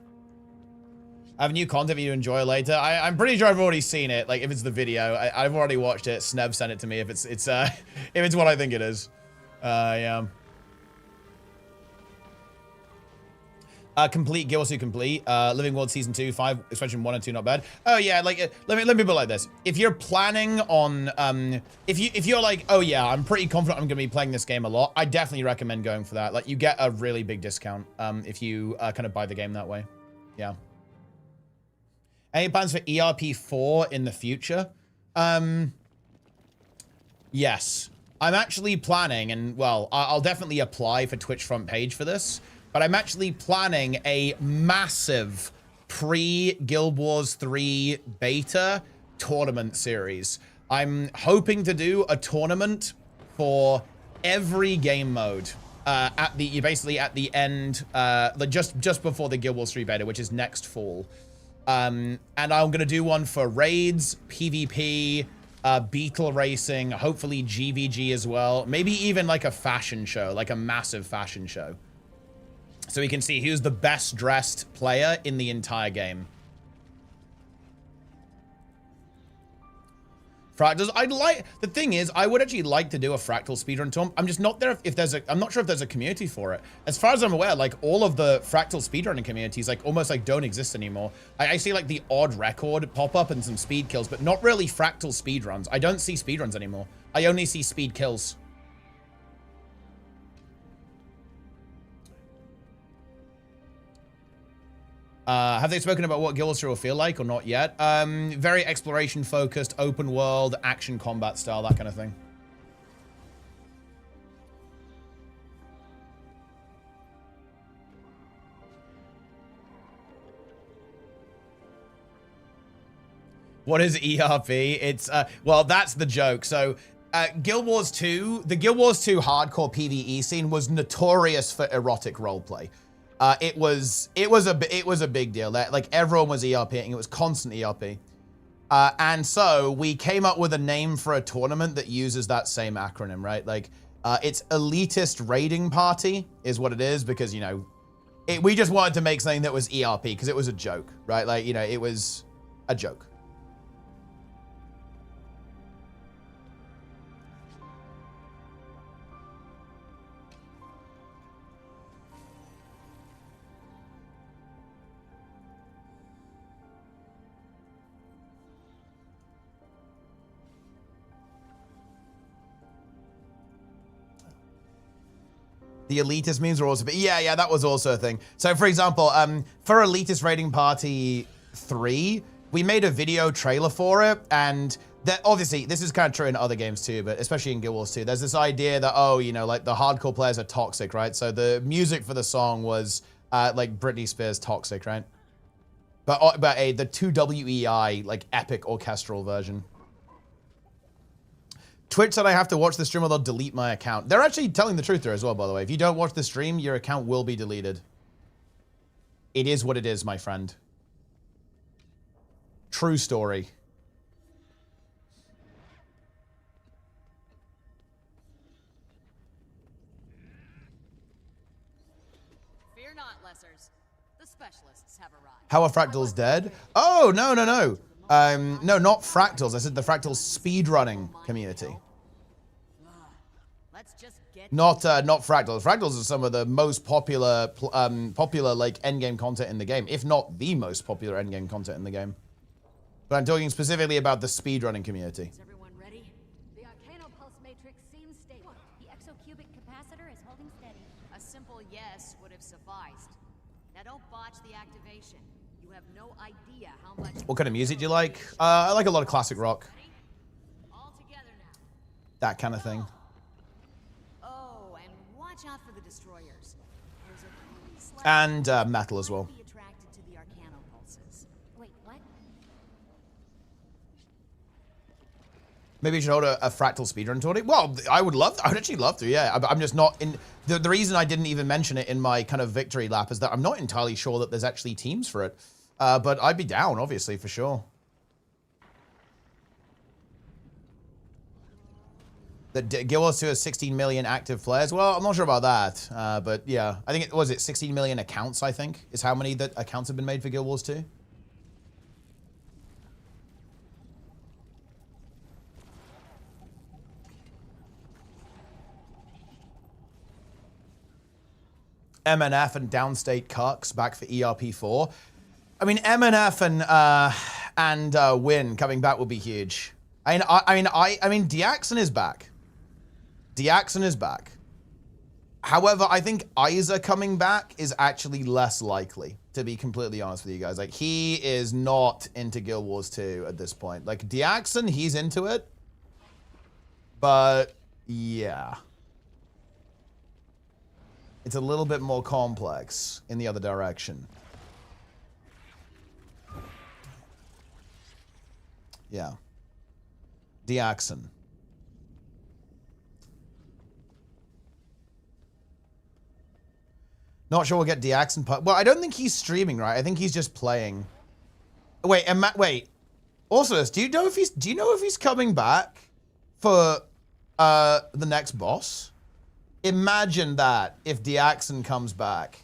I have new content you enjoy later. I'm pretty sure I've already seen it. Like, if it's the video, I've already watched it. Snev sent it to me if it's if it's what I think it is. Yeah. Complete Guild Wars 2 complete. Living World Season 2, 5, Expansion 1 and 2, not bad. Oh yeah, like let me put it like this. If you're planning on if you're like, oh yeah, I'm pretty confident I'm gonna be playing this game a lot, I definitely recommend going for that. Like, you get a really big discount if you kind of buy the game that way. Yeah. Any plans for ERP4 in the future? Yes. I'm actually planning, and well, I'll definitely apply for Twitch front page for this. But I'm actually planning a massive pre-Guild Wars 3 beta tournament series. I'm hoping to do a tournament for every game mode basically at the end, just before the Guild Wars 3 beta, which is next fall. And I'm gonna do one for raids, PvP, beetle racing, hopefully GVG as well. Maybe even like a fashion show, like a massive fashion show. So we can see who's the best dressed player in the entire game. Fractals, the thing is, I would actually like to do a Fractal speedrun tour. I'm just not there I'm not sure if there's a community for it. As far as I'm aware, like all of the Fractal speedrunning communities, like almost like don't exist anymore. I see like the odd record pop up and some speed kills, but not really Fractal speedruns. I don't see speedruns anymore. I only see speed kills. Have they spoken about what Guild Wars 2 will feel like or not yet? Very exploration focused, open world, action combat style, that kind of thing. What is ERP? It's, well, that's the joke. So, Guild Wars 2, the Guild Wars 2 hardcore PvE scene was notorious for erotic roleplay. It was a big deal. Like, everyone was ERPing. It was constant ERP. And so we came up with a name for a tournament that uses that same acronym, right? Like, It's elitist raiding party is what it is because, you know, we just wanted to make something that was ERP because it was a joke, right? Like, you know, it was a joke. The elitist memes were also, but yeah, that was also a thing. So for example, for Elitist Raiding Party 3, we made a video trailer for it, and that obviously this is kind of true in other games too, but especially in Guild Wars 2, there's this idea that, oh, you know, like the hardcore players are toxic, right? So the music for the song was like Britney Spears Toxic, right? But the 2WEI like epic orchestral version. Twitch said I have to watch the stream or they'll delete my account. They're actually telling the truth there as well, by the way. If you don't watch the stream, your account will be deleted. It is what it is, my friend. True story. Fear not, Lessers. The specialists have arrived. How are Fractals dead? Oh, no. No, not Fractals. I said the Fractals speedrunning community. Let's just get Not Fractals. Fractals are some of the most popular like endgame content in the game, if not the most popular endgame content in the game. But I'm talking specifically about the speedrunning community. Is everyone ready? The Arcanopulse matrix seems stable. The exocubic capacitor is holding steady. A simple yes would have sufficed. Now don't botch the activation. You have no idea how much. What kind of music do you like? I like a lot of classic rock. All together now. That kind of thing. Oh, and watch out for the destroyers. There's a pretty slight And metal as well. be attracted to the Arcanopulses. Wait, what? Maybe you should hold a Fractal speedrun tournament. Well, I would actually love to, yeah. I'm just not in... The reason I didn't even mention it in my kind of victory lap is that I'm not entirely sure that there's actually teams for it. But I'd be down, obviously, for sure. The Guild Wars 2 has 16 million active players. Well, I'm not sure about that. But yeah, I think it was 16 million accounts, I think, is how many that accounts have been made for Guild Wars 2. MNF and Downstate Cucks back for ERP4. I mean, MNF and Win coming back will be huge. I mean, Diaxon is back. Diaxon is back. However, I think Isa coming back is actually less likely, to be completely honest with you guys. Like, he is not into Guild Wars 2 at this point. Like, Diaxon, he's into it. But, yeah. It's a little bit more complex in the other direction. Yeah. Diaxon. Not sure we'll get Diaxon. Well, I don't think he's streaming, right? I think he's just playing. Wait, wait. Also, do you know if he's coming back for the next boss? Imagine that if Diaxon comes back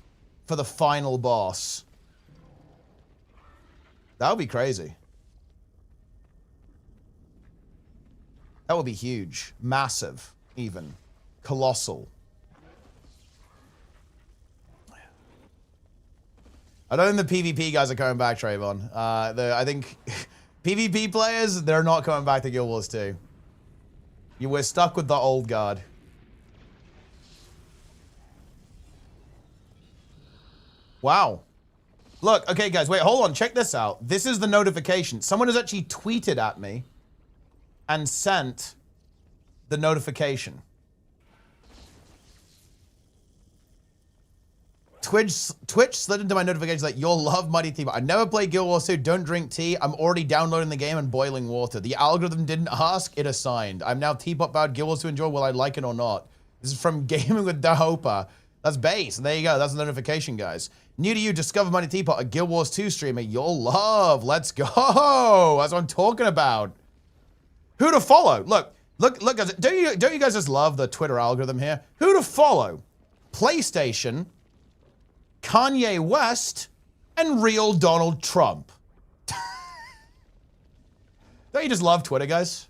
for the final boss. That would be crazy. That would be huge. Massive, even. Colossal. I don't think the PvP guys are coming back, Trayvon. I think PvP players, they're not coming back to Guild Wars 2. We're stuck with the old guard. Wow. Look, okay, guys, wait, hold on. Check this out. This is the notification. Someone has actually tweeted at me and sent the notification. Twitch slid into my notifications like, you'll love MightyTeapot. I never played Guild Wars 2. Don't drink tea. I'm already downloading the game and boiling water. The algorithm didn't ask. It assigned. I'm now Teapot bound. Guild Wars 2 enjoy. Will I like it or not? This is from Gaming with Dahopa. That's base. And there you go. That's the notification, guys. New to you, discover MightyTeapot, a Guild Wars 2 streamer you'll love. Let's go. That's what I'm talking about. Who to follow? Look, Look, guys, don't you guys just love the Twitter algorithm here? Who to follow? PlayStation, Kanye West, and real Donald Trump. Don't you just love Twitter, guys?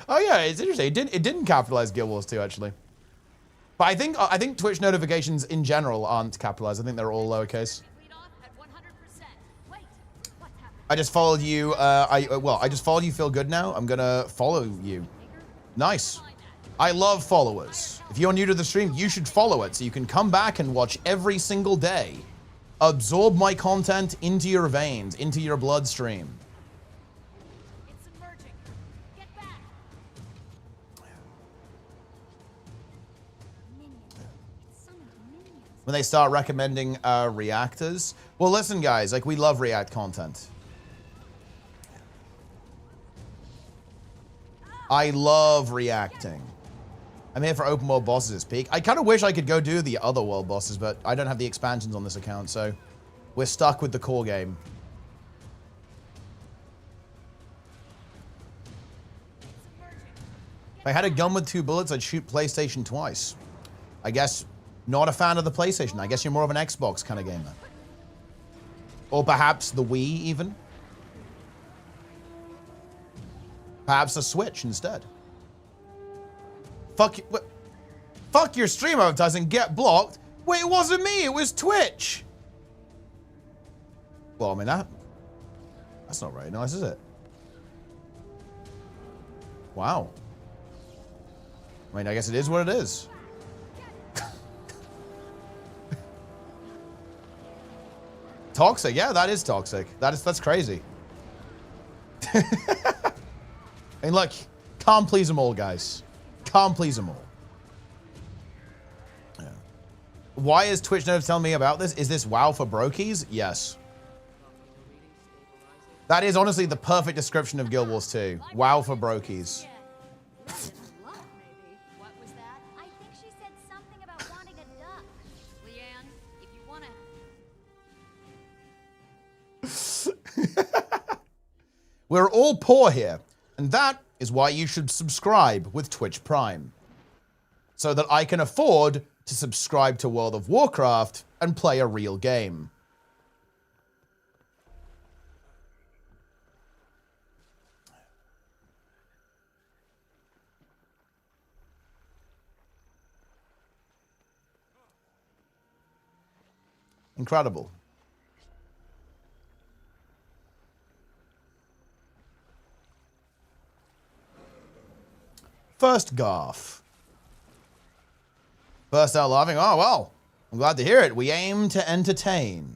Oh yeah, it's interesting. It didn't capitalize Guild Wars 2 actually. But I think Twitch notifications in general aren't capitalized. I think they're all lowercase. I just followed you. I just followed you. Feel good now. I'm gonna follow you. Nice. I love followers. If you're new to the stream, you should follow it so you can come back and watch every single day. Absorb my content into your veins, into your bloodstream. When they start recommending reactors. Well, listen, guys, like we love React content. I love reacting. I'm here for open world bosses this peak. I kind of wish I could go do the other world bosses, but I don't have the expansions on this account, so we're stuck with the core game. If I had a gun with 2 bullets, I'd shoot PlayStation twice. I guess not a fan of the PlayStation. I guess you're more of an Xbox kind of gamer. Or perhaps the Wii even. Perhaps a Switch instead. Fuck your stream advertising, get blocked. Wait, it wasn't me, it was Twitch. Well, I mean, that's not very nice, is it? Wow. I mean, I guess it is what it is. Toxic, yeah, that is toxic. That's crazy. I mean, look, can't please them all, guys. Can't please them all. Yeah. Why is Twitch Nerds telling me about this? Is this WoW for brokies? Yes. That is honestly the perfect description of Guild Wars 2. WoW for brokies. What was that? I think she said something about wanting a duck. Leanne, if you want to... We're all poor here, and that is why you should subscribe with Twitch Prime. So that I can afford to subscribe to World of Warcraft and play a real game. Incredible. First Garth. Burst out laughing. Oh, well, I'm glad to hear it. We aim to entertain.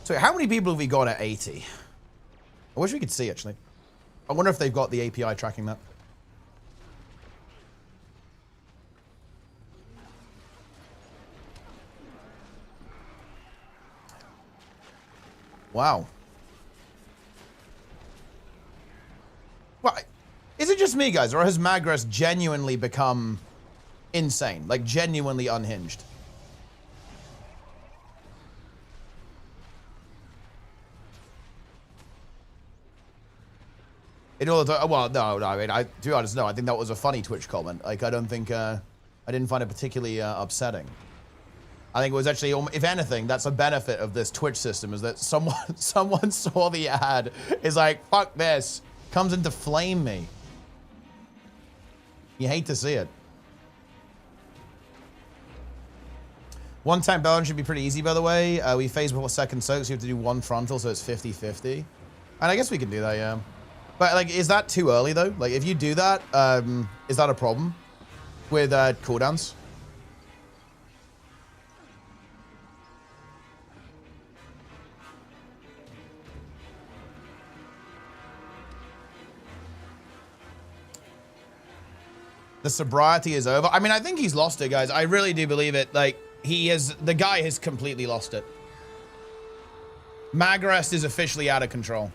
So how many people have we got at 80? I wish we could see, actually. I wonder if they've got the API tracking that. Wow. Well, is it just me, guys, or has Magress genuinely become insane? Like, genuinely unhinged? In order to, well, no, I mean, to be honest, no, I think that was a funny Twitch comment. Like, I don't think, I didn't find it particularly upsetting. I think it was actually, if anything, that's a benefit of this Twitch system, is that someone saw the ad, is like, fuck this, comes in to flame me. You hate to see it. One-time balance should be pretty easy, by the way. We phase before second soak, so you have to do one frontal, so it's 50-50. And I guess we can do that, yeah. But, like, is that too early, though? Like, if you do that, is that a problem with cooldowns? The sobriety is over. I mean, I think he's lost it, guys. I really do believe it. Like, the guy has completely lost it. Magrest is officially out of control.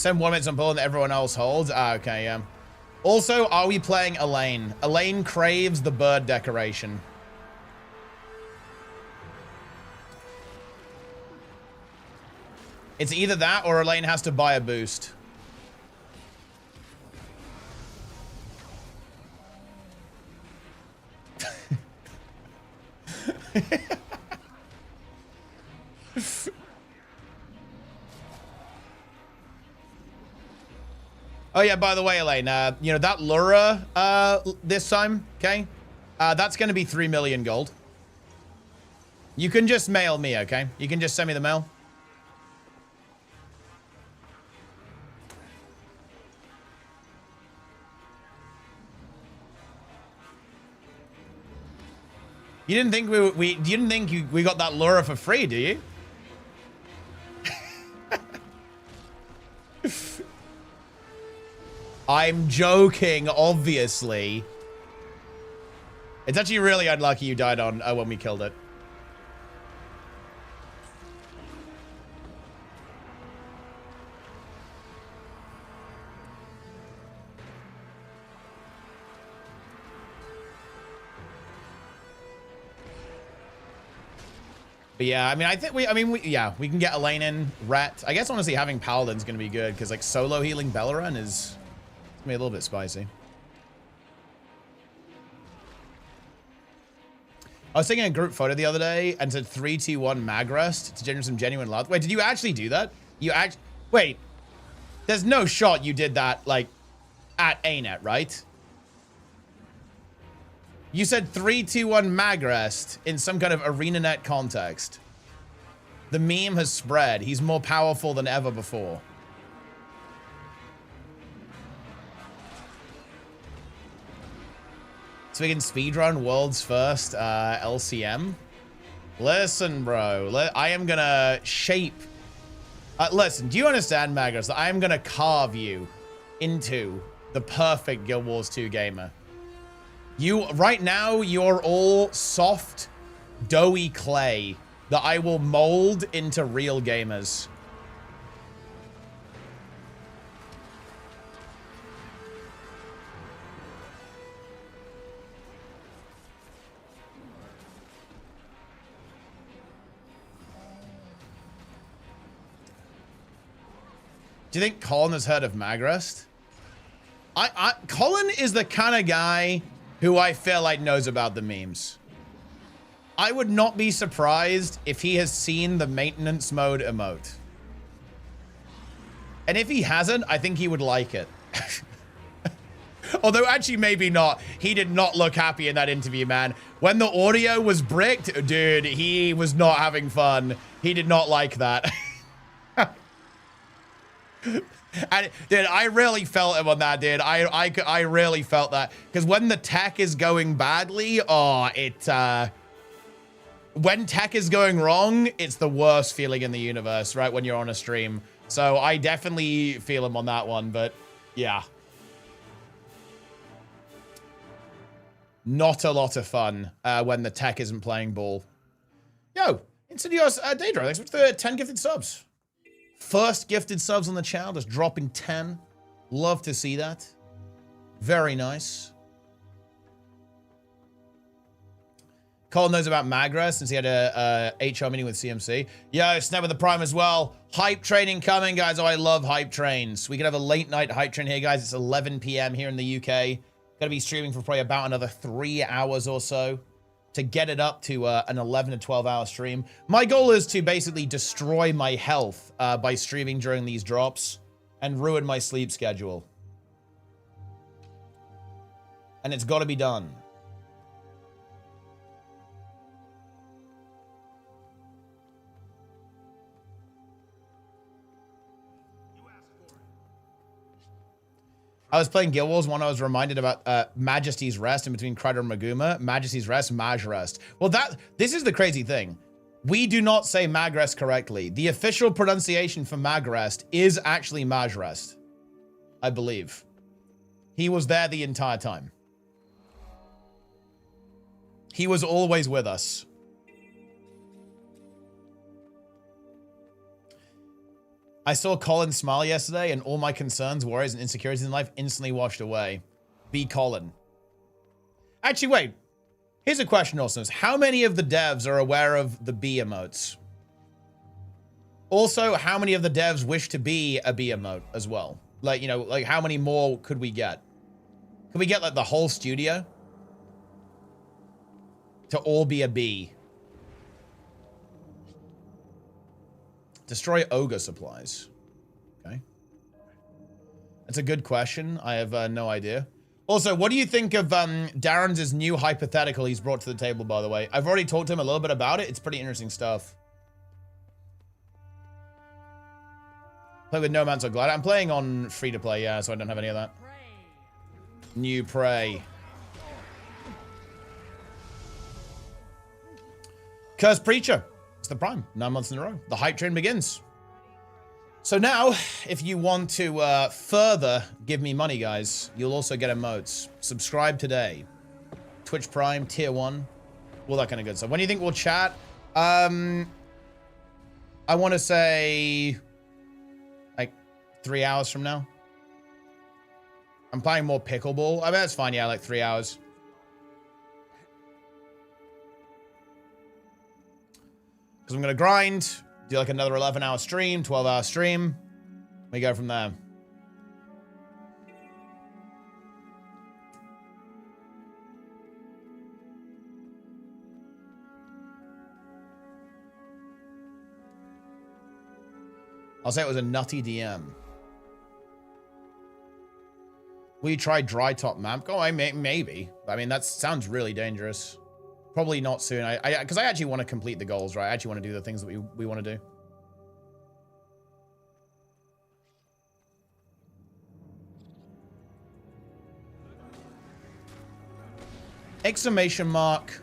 Send 1 minute on pull and everyone else holds. Ah, okay, yeah. Also, are we playing Elaine? Elaine craves the bird decoration. It's either that or Elaine has to buy a boost. Oh yeah, by the way, Elaine, you know, that Lura this time, okay? That's going to be 3 million gold. You can just mail me, okay? You can just send me the mail. You didn't think we didn't think we got that Lura for free, do you? I'm joking, obviously. It's actually really unlucky you died on when we killed it. But yeah, I mean, yeah, we can get Elaine in, Ret. I guess honestly having Paladin's gonna be good because like solo healing Bellerin is gonna be a little bit spicy. I was taking a group photo the other day and said 3, 2, 1 mag rest to generate some genuine love. Wait, did you actually do that? Wait, there's no shot you did that like at ArenaNet, right? You said 3, 2, 1 mag rest in some kind of ArenaNet context. The meme has spread. He's more powerful than ever before. So we can speedrun world's first LCM. Listen, bro. I am gonna shape. Listen, do you understand, Magus, that I am gonna carve you into the perfect Guild Wars 2 gamer? Right now, you're all soft, doughy clay that I will mold into real gamers. Do you think Colin has heard of Magrest? Colin is the kind of guy who I feel like knows about the memes. I would not be surprised if he has seen the maintenance mode emote. And if he hasn't, I think he would like it. Although actually maybe not. He did not look happy in that interview, man. When the audio was bricked, dude, he was not having fun. He did not like that. And dude, I really felt him on that, dude. I really felt that because when the tech is going badly, when tech is going wrong, it's the worst feeling in the universe, right? When you're on a stream. So I definitely feel him on that one, but yeah. Not a lot of fun when the tech isn't playing ball. Yo, Insidious Daedra, thanks for the 10 gifted subs. First gifted subs on the channel, just dropping 10. Love to see that. Very nice. Colin knows about Magra since he had a HR meeting with CMC. Yo, Snap with the Prime as well. Hype training coming, guys. Oh, I love hype trains. We can have a late night hype train here, guys. It's 11 p.m. here in the UK. Gonna be streaming for probably about another 3 hours or so to get it up to an 11 to 12 hour stream. My goal is to basically destroy my health by streaming during these drops and ruin my sleep schedule. And it's got to be done. I was playing Guild Wars when I was reminded about Majesty's Rest in between Crider and Maguma. Majesty's Rest, Maj Rest. Well, this is the crazy thing. We do not say Mag Rest correctly. The official pronunciation for Mag Rest is actually Maj Rest, I believe. He was there the entire time. He was always with us. I saw Colin smile yesterday, and all my concerns, worries, and insecurities in life instantly washed away. Be Colin. Actually, wait. Here's a question, also. How many of the devs are aware of the B emotes? Also, how many of the devs wish to be a B emote as well? Like, you know, like how many more could we get? Could we get like the whole studio to all be a B? Destroy ogre supplies. Okay. That's a good question. I have no idea. Also, what do you think of Darren's new hypothetical he's brought to the table, by the way? I've already talked to him a little bit about it. It's pretty interesting stuff. Play with No Man's So Glad. I'm playing on free-to-play, yeah, so I don't have any of that. New prey. Cursed Preacher. It's the prime. 9 months in a row. The hype train begins. So now, if you want to further give me money, guys, you'll also get emotes. Subscribe today. Twitch Prime, Tier 1. All that kind of good stuff. When do you think we'll chat? I want to say... like 3 hours from now. I'm playing more pickleball. I mean, that's fine. Yeah, like 3 hours. Because I'm going to grind, do like another 11-hour stream, 12-hour stream. We go from there. I'll say it was a nutty DM. Will you try dry top map? Oh, maybe. I mean, that sounds really dangerous. Probably not soon. Because I actually want to complete the goals, right? I actually want to do the things that we want to do. Exclamation mark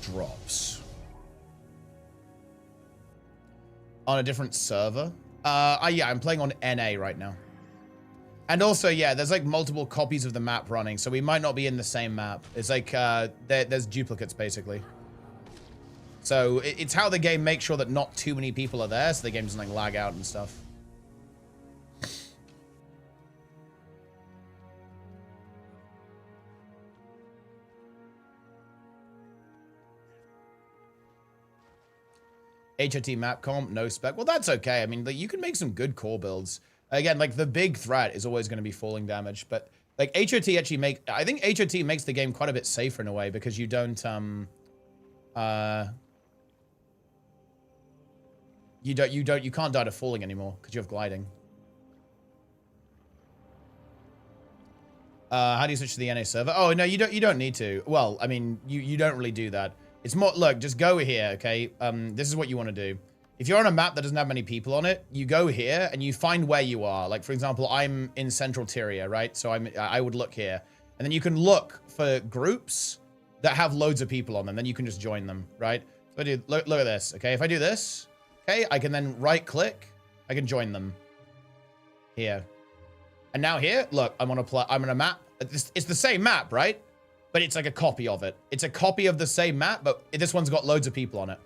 drops. On a different server? Yeah, I'm playing on NA right now. And also, yeah, there's like multiple copies of the map running, so we might not be in the same map. It's like, there's duplicates, basically. So it's how the game makes sure that not too many people are there, so the game doesn't like lag out and stuff. HOT map comp, no spec. Well, that's okay. I mean, you can make some good core builds. Again, like the big threat is always going to be falling damage, but like HOT actually I think HOT makes the game quite a bit safer in a way because you don't, you can't die to falling anymore because you have gliding. How do you switch to the NA server? Oh, no, you don't need to. Well, I mean, you don't really do that. It's more, look, just go here, okay? This is what you want to do. If you're on a map that doesn't have many people on it, you go here and you find where you are. Like, for example, I'm in Central Tyria, right? So I would look here. And then you can look for groups that have loads of people on them. Then you can just join them, right? So I do, look at this, okay? If I do this, okay, I can then right-click. I can join them here. And now here, look, I'm on a map. It's the same map, right? But it's like a copy of it. It's a copy of the same map, but this one's got loads of people on it.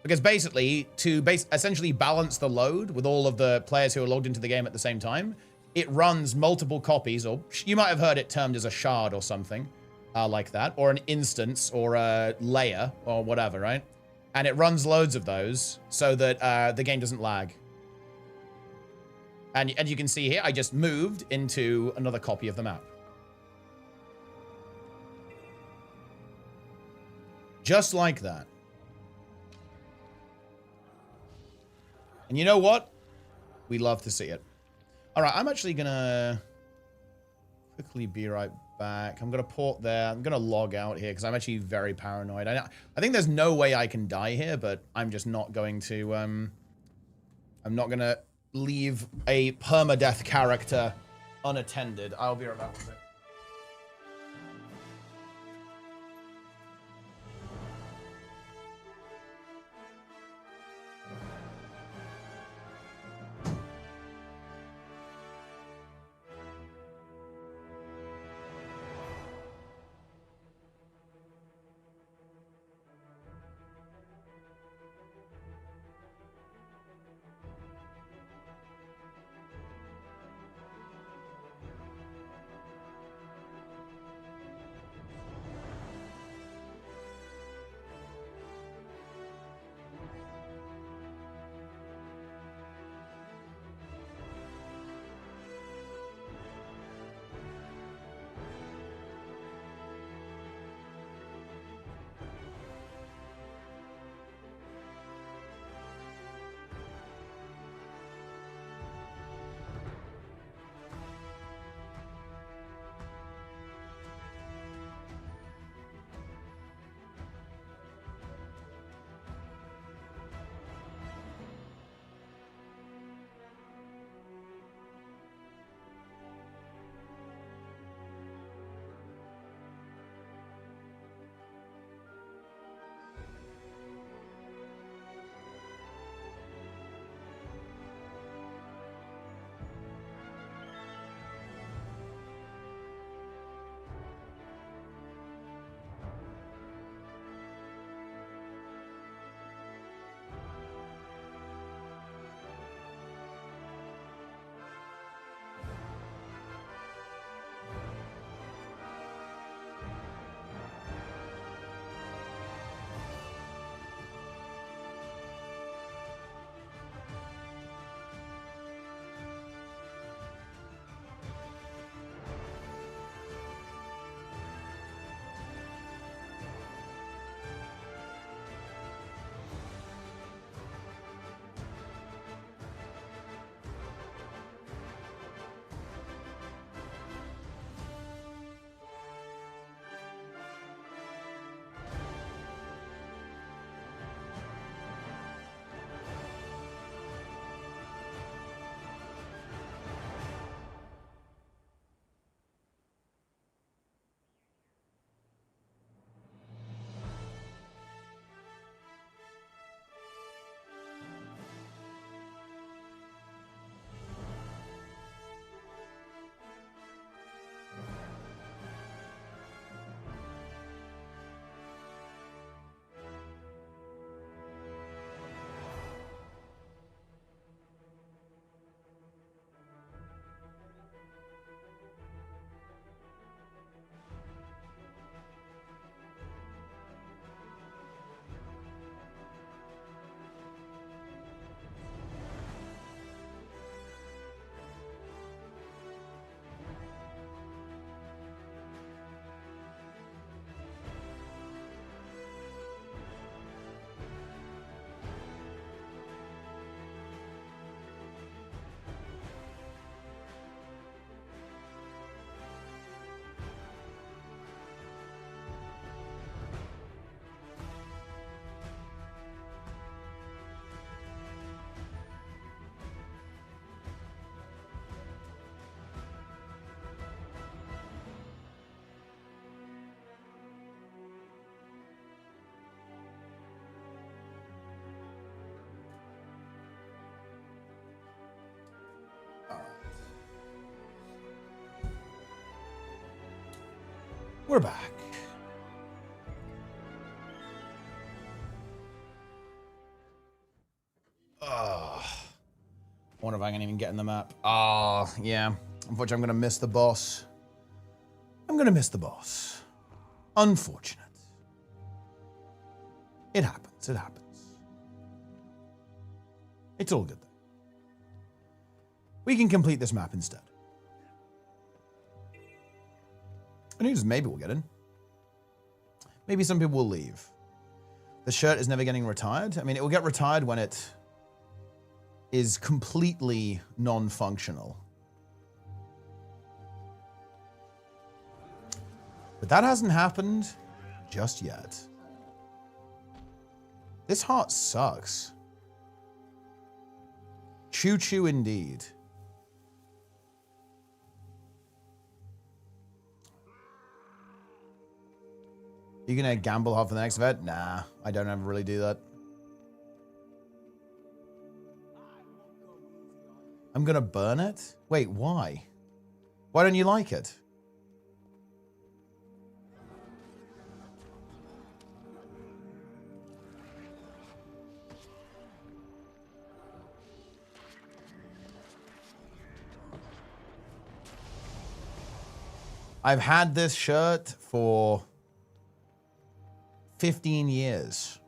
Because basically, to essentially balance the load with all of the players who are logged into the game at the same time, it runs multiple copies, or you might have heard it termed as a shard or something like that, or an instance, or a layer, or whatever, right? And it runs loads of those so that the game doesn't lag. And you can see here, I just moved into another copy of the map. Just like that. And you know what? We love to see it. All right, I'm actually going to quickly be right back. I'm going to port there. I'm going to log out here because I'm actually very paranoid. I think there's no way I can die here, but I'm just not going to... I'm not going to leave a permadeath character unattended. I'll be right back with it. We're back. I wonder if I can even get in the map. Oh, yeah. Unfortunately, I'm going to miss the boss. I'm going to miss the boss. Unfortunate. It happens. It happens. It's all good, though. We can complete this map instead. And who knows, maybe we'll get in. Maybe some people will leave. The shirt is never getting retired. I mean, it will get retired when it is completely non-functional. But that hasn't happened just yet. This heart sucks. Choo-choo indeed. You gonna gamble hard for the next event? Nah, I don't ever really do that. I'm gonna burn it? Wait, why? Why don't you like it? I've had this shirt for 15 years.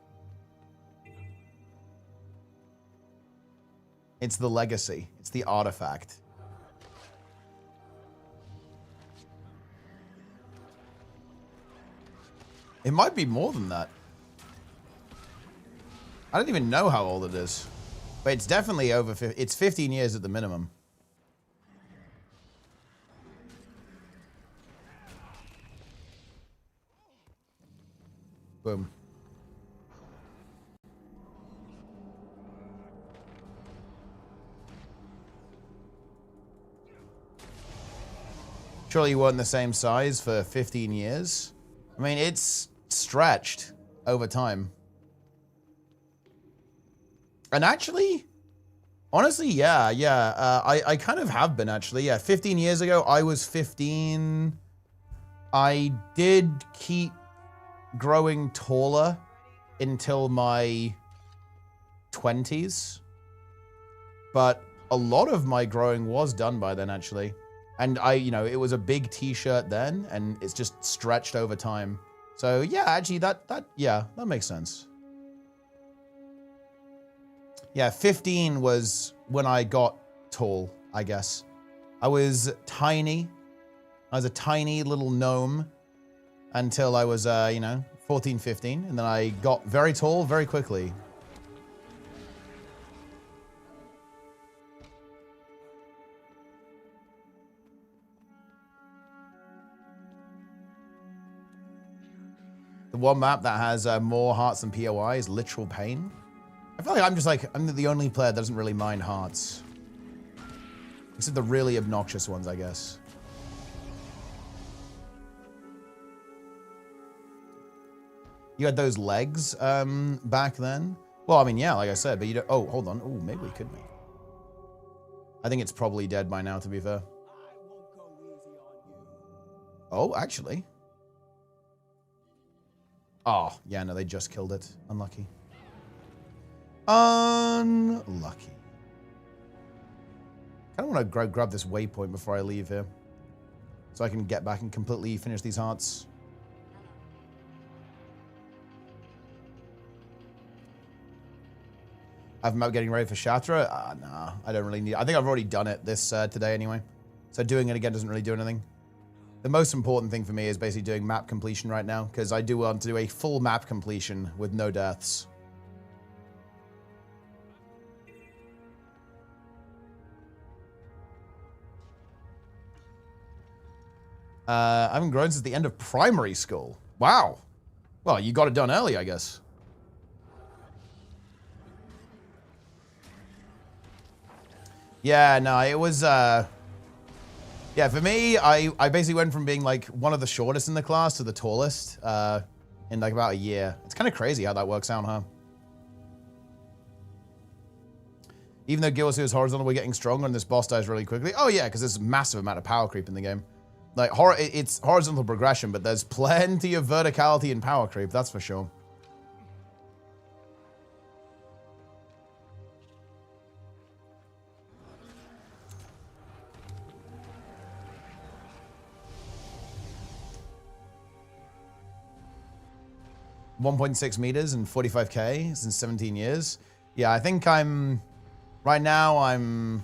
It's the legacy. It's the artifact. It might be more than that. I don't even know how old it is. But it's definitely over 50. It's 15 years at the minimum. Boom. Surely you weren't the same size for 15 years? I mean, it's stretched over time. And actually, honestly, yeah. I kind of have been, actually. Yeah, 15 years ago, I was 15. I did keep growing taller until my 20s. But a lot of my growing was done by then, actually. And it was a big t-shirt then, and it's just stretched over time. So yeah, actually that makes sense. Yeah, 15 was when I got tall, I guess. I was tiny. I was a tiny little gnome until I was, 14, 15. And then I got very tall very quickly. The one map that has more hearts than POI is Literal Pain. I feel like I'm the only player that doesn't really mind hearts. Except the really obnoxious ones, I guess. You had those legs back then? Well, I mean, yeah, like I said, but you don't... Oh, hold on. Oh, maybe we could make. I think it's probably dead by now, to be fair. Oh, actually. Oh, yeah, no, they just killed it. Unlucky. Unlucky. I kind of want to grab this waypoint before I leave here. So I can get back and completely finish these hearts. I'm getting ready for Shatra? Nah, I don't really need... I think I've already done it this today anyway. So doing it again doesn't really do anything. The most important thing for me is basically doing map completion right now, because I do want to do a full map completion with no deaths. I haven't grown since the end of primary school. Wow. Well, you got it done early, I guess. Yeah, no, it was... Yeah, for me, I basically went from being like one of the shortest in the class to the tallest in like about a year. It's kind of crazy how that works out, huh? Even though gw2 is horizontal, we're getting stronger and this boss dies really quickly. Oh yeah, because there's a massive amount of power creep in the game. Like, it's horizontal progression, but there's plenty of verticality and power creep, that's for sure. $1.6 meters and 45K since 17 years. Yeah, I think right now I'm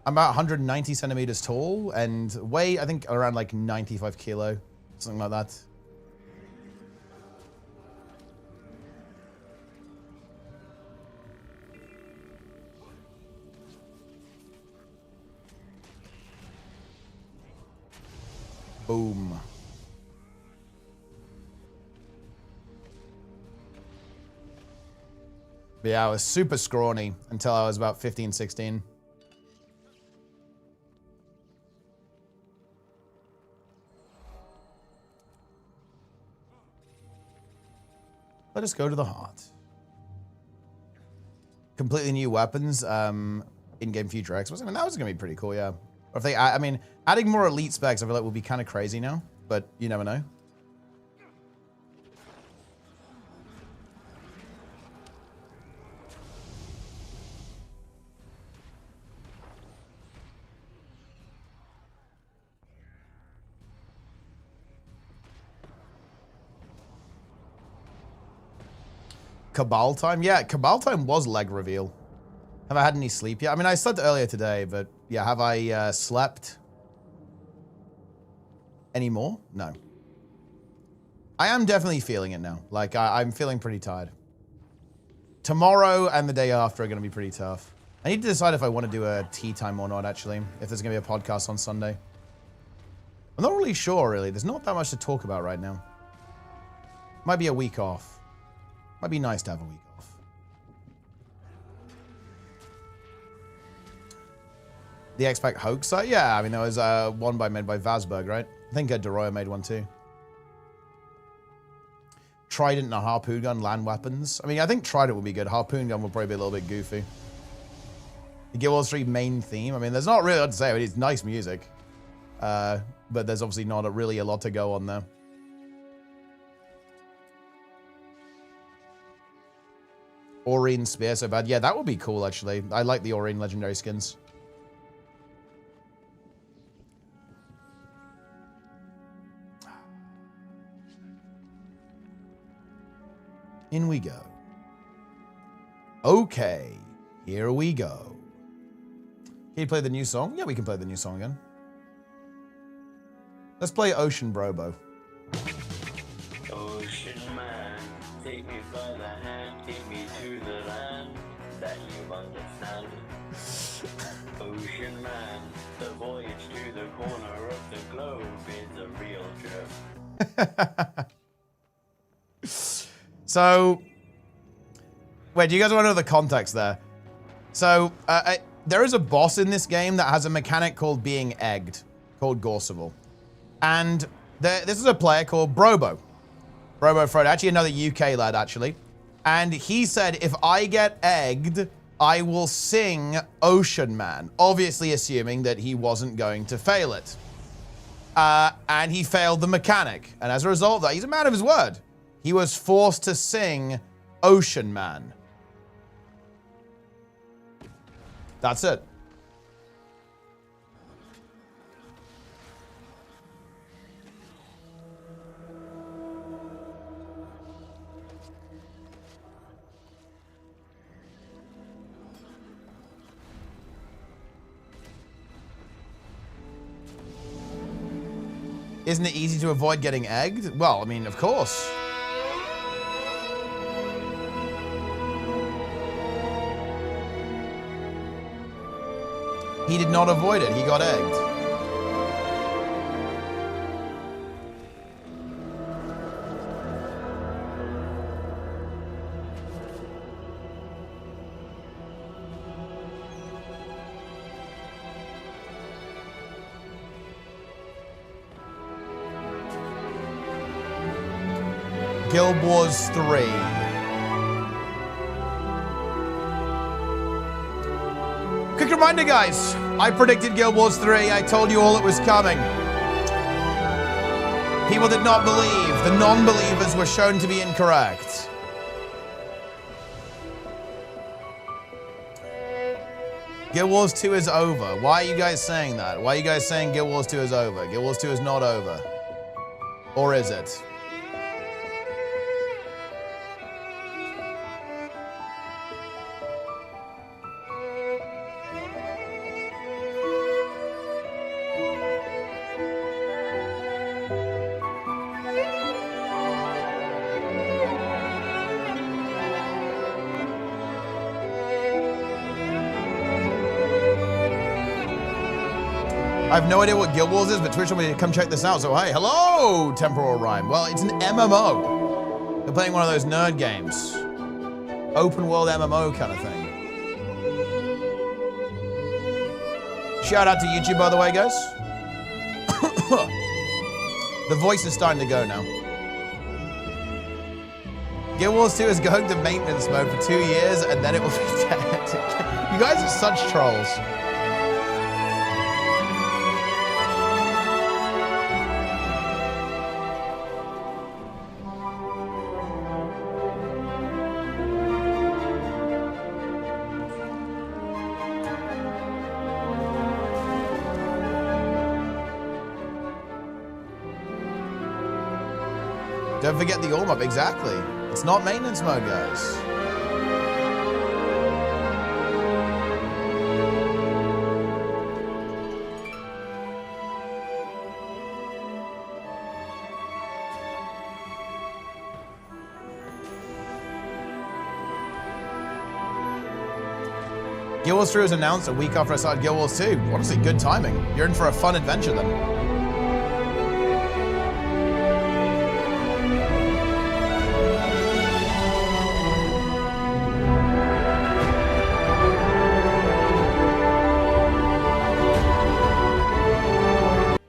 about 190 centimeters tall and weigh, I think, around like 95 kilo, something like that. Boom. But yeah, I was super scrawny until I was about 15, 16. Let us go to the heart. Completely new weapons, in-game future Xbox. I mean, that was gonna be pretty cool, yeah. Or if they, I mean, adding more elite specs, I feel like would be kind of crazy now, but you never know. Cabal time? Yeah, Cabal time was leg reveal. Have I had any sleep yet? I mean, I slept earlier today, but yeah, have I slept any more? No. I am definitely feeling it now. Like, I'm feeling pretty tired. Tomorrow and the day after are going to be pretty tough. I need to decide if I want to do a tea time or not, actually. If there's going to be a podcast on Sunday. I'm not really sure, really. There's not that much to talk about right now. Might be a week off. Might be nice to have a week off. The X-Pac hoax? Yeah, I mean, there was one made by Vazberg, right? I think Doroya made one too. Trident and a harpoon gun, land weapons. I mean, I think Trident would be good. Harpoon gun would probably be a little bit goofy. The Guild Wars 3 main theme. I mean, there's not really a lot to say. I mean, it's nice music. But there's obviously not really a lot to go on there. Aurene Spear so bad. Yeah, that would be cool, actually. I like the Aurene legendary skins. In we go. Okay, here we go. Can you play the new song? Yeah, we can play the new song again. Let's play Ocean Brobo. Ocean man, take me by the hand, take me to the land that you understand. Ocean man, the voyage to the corner of the globe is a real trip. So, wait, do you guys want to know the context there? So, there is a boss in this game that has a mechanic called being egged, called Gorseval. And this is a player called Brobo. Brobo Frodo, actually another UK lad, actually. And he said, if I get egged, I will sing Ocean Man. Obviously assuming that he wasn't going to fail it. And he failed the mechanic. And as a result of that, he's a man of his word. He was forced to sing Ocean Man. That's it. Isn't it easy to avoid getting egged? Well, I mean, of course. He did not avoid it. He got egged. Guild Wars 3. Quick reminder, guys. I predicted Guild Wars 3. I told you all it was coming. People did not believe. The non-believers were shown to be incorrect. Guild Wars 2 is over. Why are you guys saying that? Why are you guys saying Guild Wars 2 is over? Guild Wars 2 is not over. Or is it? I have no idea what Guild Wars is, but Twitch told me to come check this out. So, hey, hello, Temporal Rhyme. Well, it's an MMO. They're playing one of those nerd games. Open world MMO kind of thing. Shout out to YouTube, by the way, guys. The voice is starting to go now. Guild Wars 2 is going to maintenance mode for 2 years, and then it will be dead. You guys are such trolls. Don't forget the warm-up, exactly. It's not maintenance mode, guys. Guild Wars 3 was announced a week after I started Guild Wars 2. Honestly, good timing. You're in for a fun adventure then.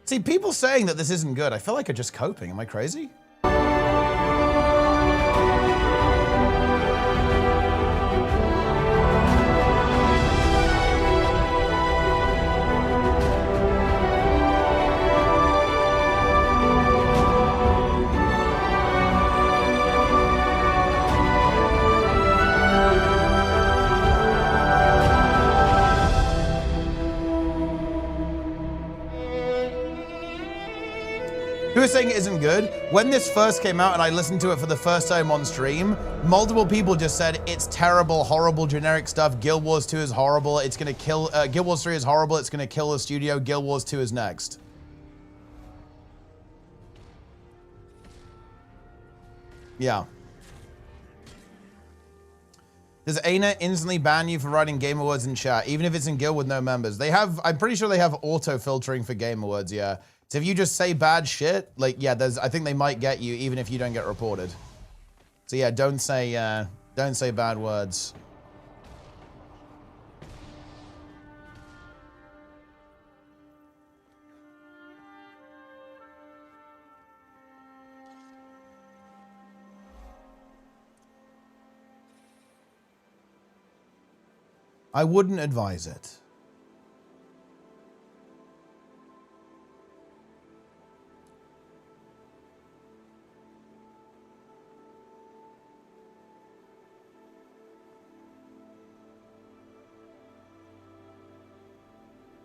See, people saying that this isn't good, I feel like are just coping. Am I crazy? Who is saying it isn't good? When this first came out and I listened to it for the first time on stream, multiple people just said it's terrible, horrible, generic stuff. Guild Wars 2 is horrible. It's gonna kill. Guild Wars 3 is horrible. It's gonna kill the studio. Guild Wars 2 is next. Yeah. Does ArenaNet instantly ban you for writing gamer words in chat, even if it's in guild with no members? They have. I'm pretty sure they have auto filtering for gamer words. Yeah. So if you just say bad shit, like, yeah, I think they might get you even if you don't get reported. So yeah, don't say bad words. I wouldn't advise it.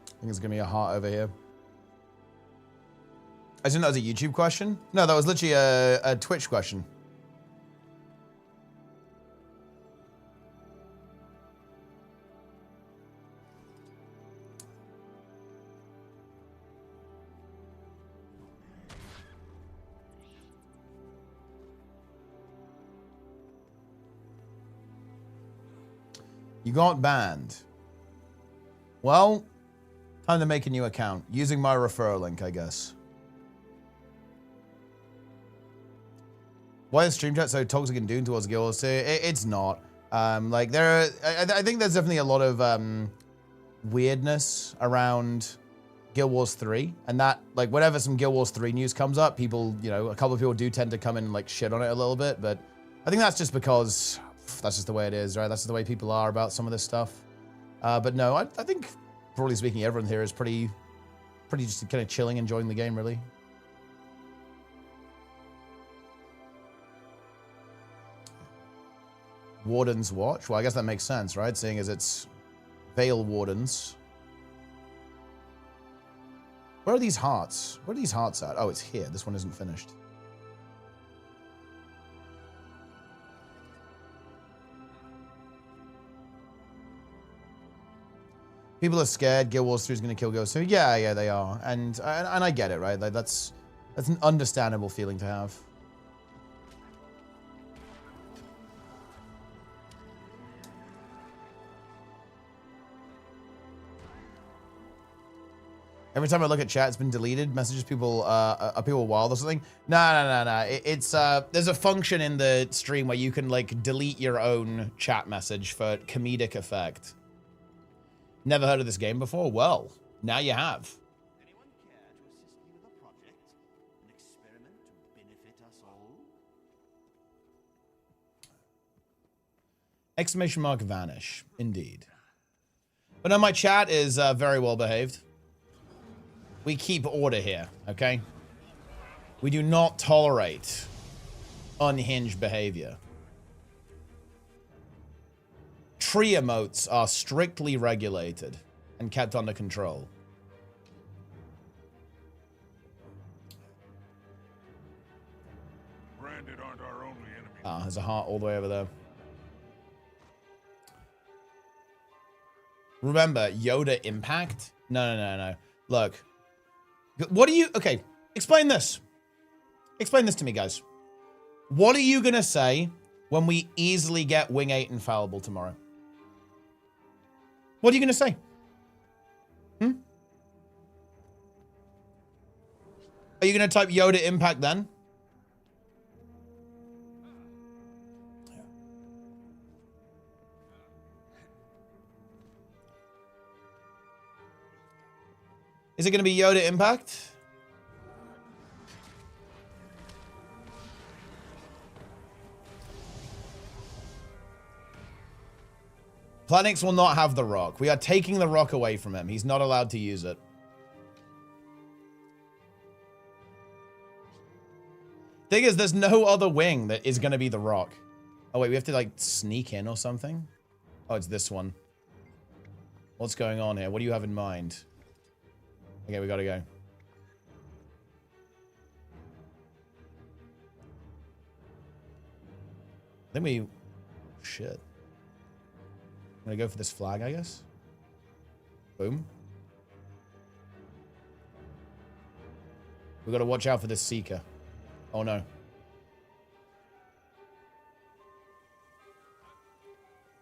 I think there's gonna be a heart over here. I didn't know that was a YouTube question. No, that was literally a Twitch question. You got banned. Well, time to make a new account. Using my referral link, I guess. Why is stream chat so toxic and doomed towards Guild Wars 2? It's not. Like, I think there's definitely a lot of weirdness around Guild Wars 3. And that, like, whenever some Guild Wars 3 news comes up, people, you know, a couple of people do tend to come in and, like, shit on it a little bit. But I think that's just because that's just the way it is, right? That's just the way people are about some of this stuff. But no, I think, broadly speaking, everyone here is pretty just kind of chilling, enjoying the game, really. Warden's Watch. Well, I guess that makes sense, right? Seeing as it's Veil Wardens. Where are these hearts? Where are these hearts at? Oh, it's here. This one isn't finished. People are scared Guild Wars 3 is going to kill Guild Wars 2. Yeah, they are. And I get it, right? Like, that's an understandable feeling to have. Every time I look at chat, it's been deleted. Messages people, are people wild or something? No. It's, there's a function in the stream where you can, like, delete your own chat message for comedic effect. Never heard of this game before? Well, now you have. Anyone care to assist me with a project? An experiment to benefit us all? Exclamation mark vanish. Indeed. But no, my chat is very well behaved. We keep order here, okay? We do not tolerate unhinged behavior. Tree emotes are strictly regulated and kept under control. Branded aren't our only enemy. Ah, there's a heart all the way over there. Remember, Yoda impact? No. Look. What do you... Okay, explain this. Explain this to me, guys. What are you going to say when we easily get Wing 8 infallible tomorrow? What are you going to say? Are you going to type Yoda impact then? Is it going to be Yoda impact? Planix will not have the rock. We are taking the rock away from him. He's not allowed to use it. Thing is, there's no other wing that is going to be the rock. Oh, wait, we have to, like, sneak in or something? Oh, it's this one. What's going on here? What do you have in mind? Okay, we gotta go. I think we... Shit. I'm gonna go for this flag, I guess. Boom. We gotta watch out for this Seeker. Oh no.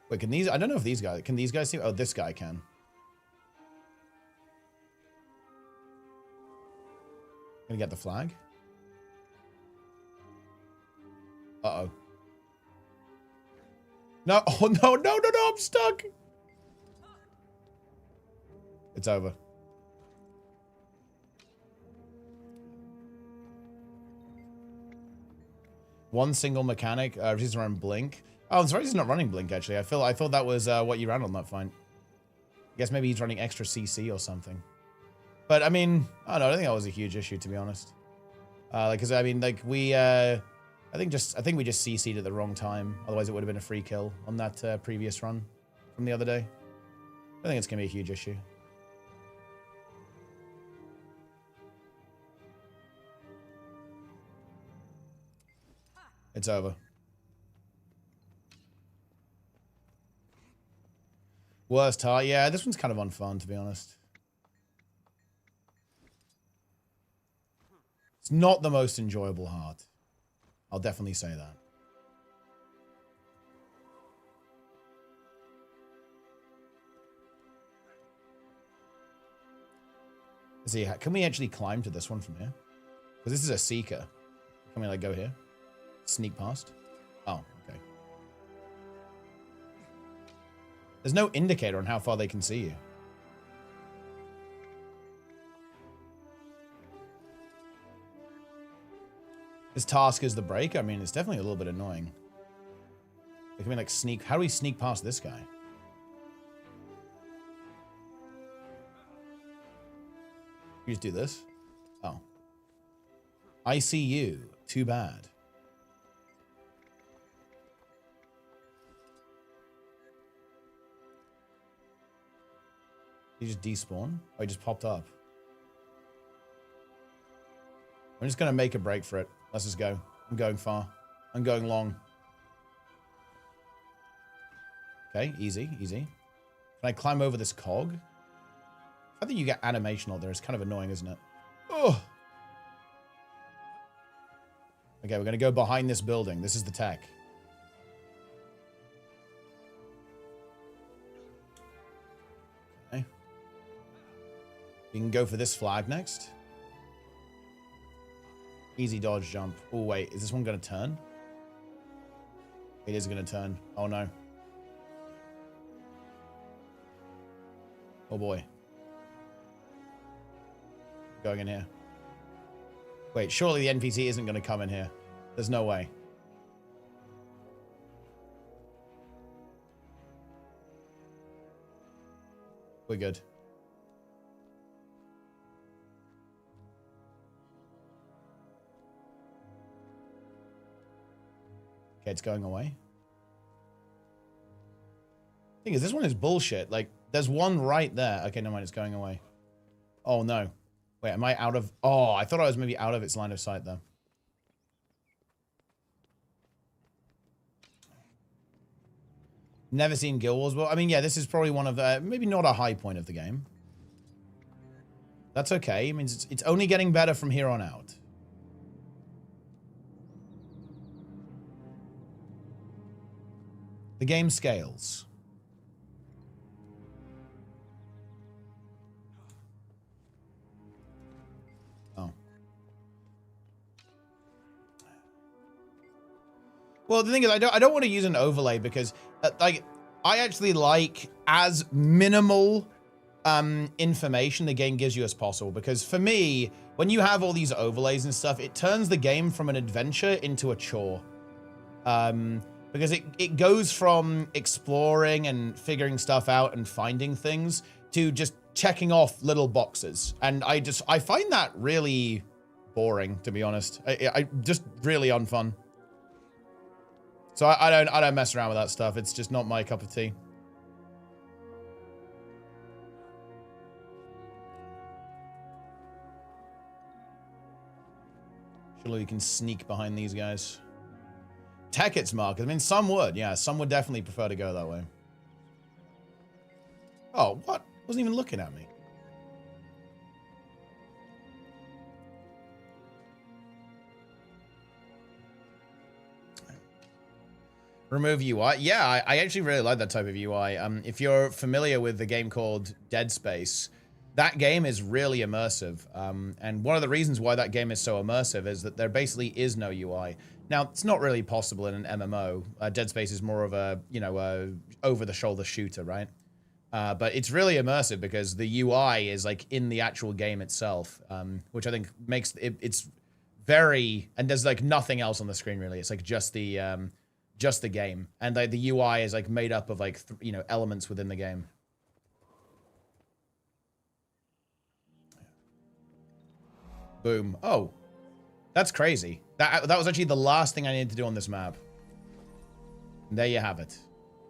Wait, can these... I don't know if these guys... Can these guys see... Oh, this guy can. Gonna get the flag. Uh-oh. No, oh no, I'm stuck. It's over. One single mechanic, he's running Blink. Oh, I'm sorry, he's not running Blink, actually. I thought that was what you ran on that fight. I guess maybe he's running extra CC or something. But I mean, I don't know. I think that was a huge issue, to be honest. Because I mean, like we, I think we just CC'd at the wrong time. Otherwise, it would have been a free kill on that previous run from the other day. I think it's gonna be a huge issue. It's over. Worst heart, yeah. This one's kind of unfun, to be honest. It's not the most enjoyable heart. I'll definitely say that. Let's see, can we actually climb to this one from here? Because this is a Seeker. Can we, like, go here? Sneak past? Oh, okay. There's no indicator on how far they can see you. This task is the break? I mean, it's definitely a little bit annoying. Can we, like, sneak... How do we sneak past this guy? You just do this? Oh. I see you. Too bad. He just despawn? Oh, he just popped up. I'm just gonna make a break for it. Let's just go. I'm going far. I'm going long. Okay, easy, easy. Can I climb over this cog? I think you get animation on there. It's kind of annoying, isn't it? Oh. Okay, we're gonna go behind this building. This is the tech. Okay. You can go for this flag next. Easy dodge jump. Oh, wait. Is this one gonna turn? It is gonna turn. Oh, no. Oh, boy. Going in here. Wait, surely the NPC isn't going to come in here. There's no way. We're good. Okay, it's going away. Thing is, this one is bullshit. Like, there's one right there. Okay, never mind, it's going away. Oh, no. Wait, am I out of... Oh, I thought I was maybe out of its line of sight, though. Never seen Guild Wars. Well, I mean, yeah, this is probably one of the... Maybe not a high point of the game. That's okay. It means it's only getting better from here on out. The game scales. Oh. Well, the thing is, I don't want to use an overlay because, like, I actually like as minimal information the game gives you as possible. Because for me, when you have all these overlays and stuff, it turns the game from an adventure into a chore. Because it goes from exploring and figuring stuff out and finding things to just checking off little boxes. And I find that really boring, to be honest. I just really unfun. So I don't mess around with that stuff. It's just not my cup of tea. Surely we can sneak behind these guys. Tech its mark. I mean, some would. Yeah, some would definitely prefer to go that way. Oh, what? Wasn't even looking at me. Remove UI. Yeah, I actually really like that type of UI. If you're familiar with the game called Dead Space, that game is really immersive. And one of the reasons why that game is so immersive is that there basically is no UI. Now, it's not really possible in an MMO. Dead Space is more of a, you know, over-the-shoulder shooter, right? But it's really immersive because the UI is, like, in the actual game itself, which I think makes it's very... And there's, like, nothing else on the screen, really. It's, like, just the game. And the UI is, like, made up of, like, you know, elements within the game. Boom. Oh. That's crazy. That was actually the last thing I needed to do on this map. And there you have it.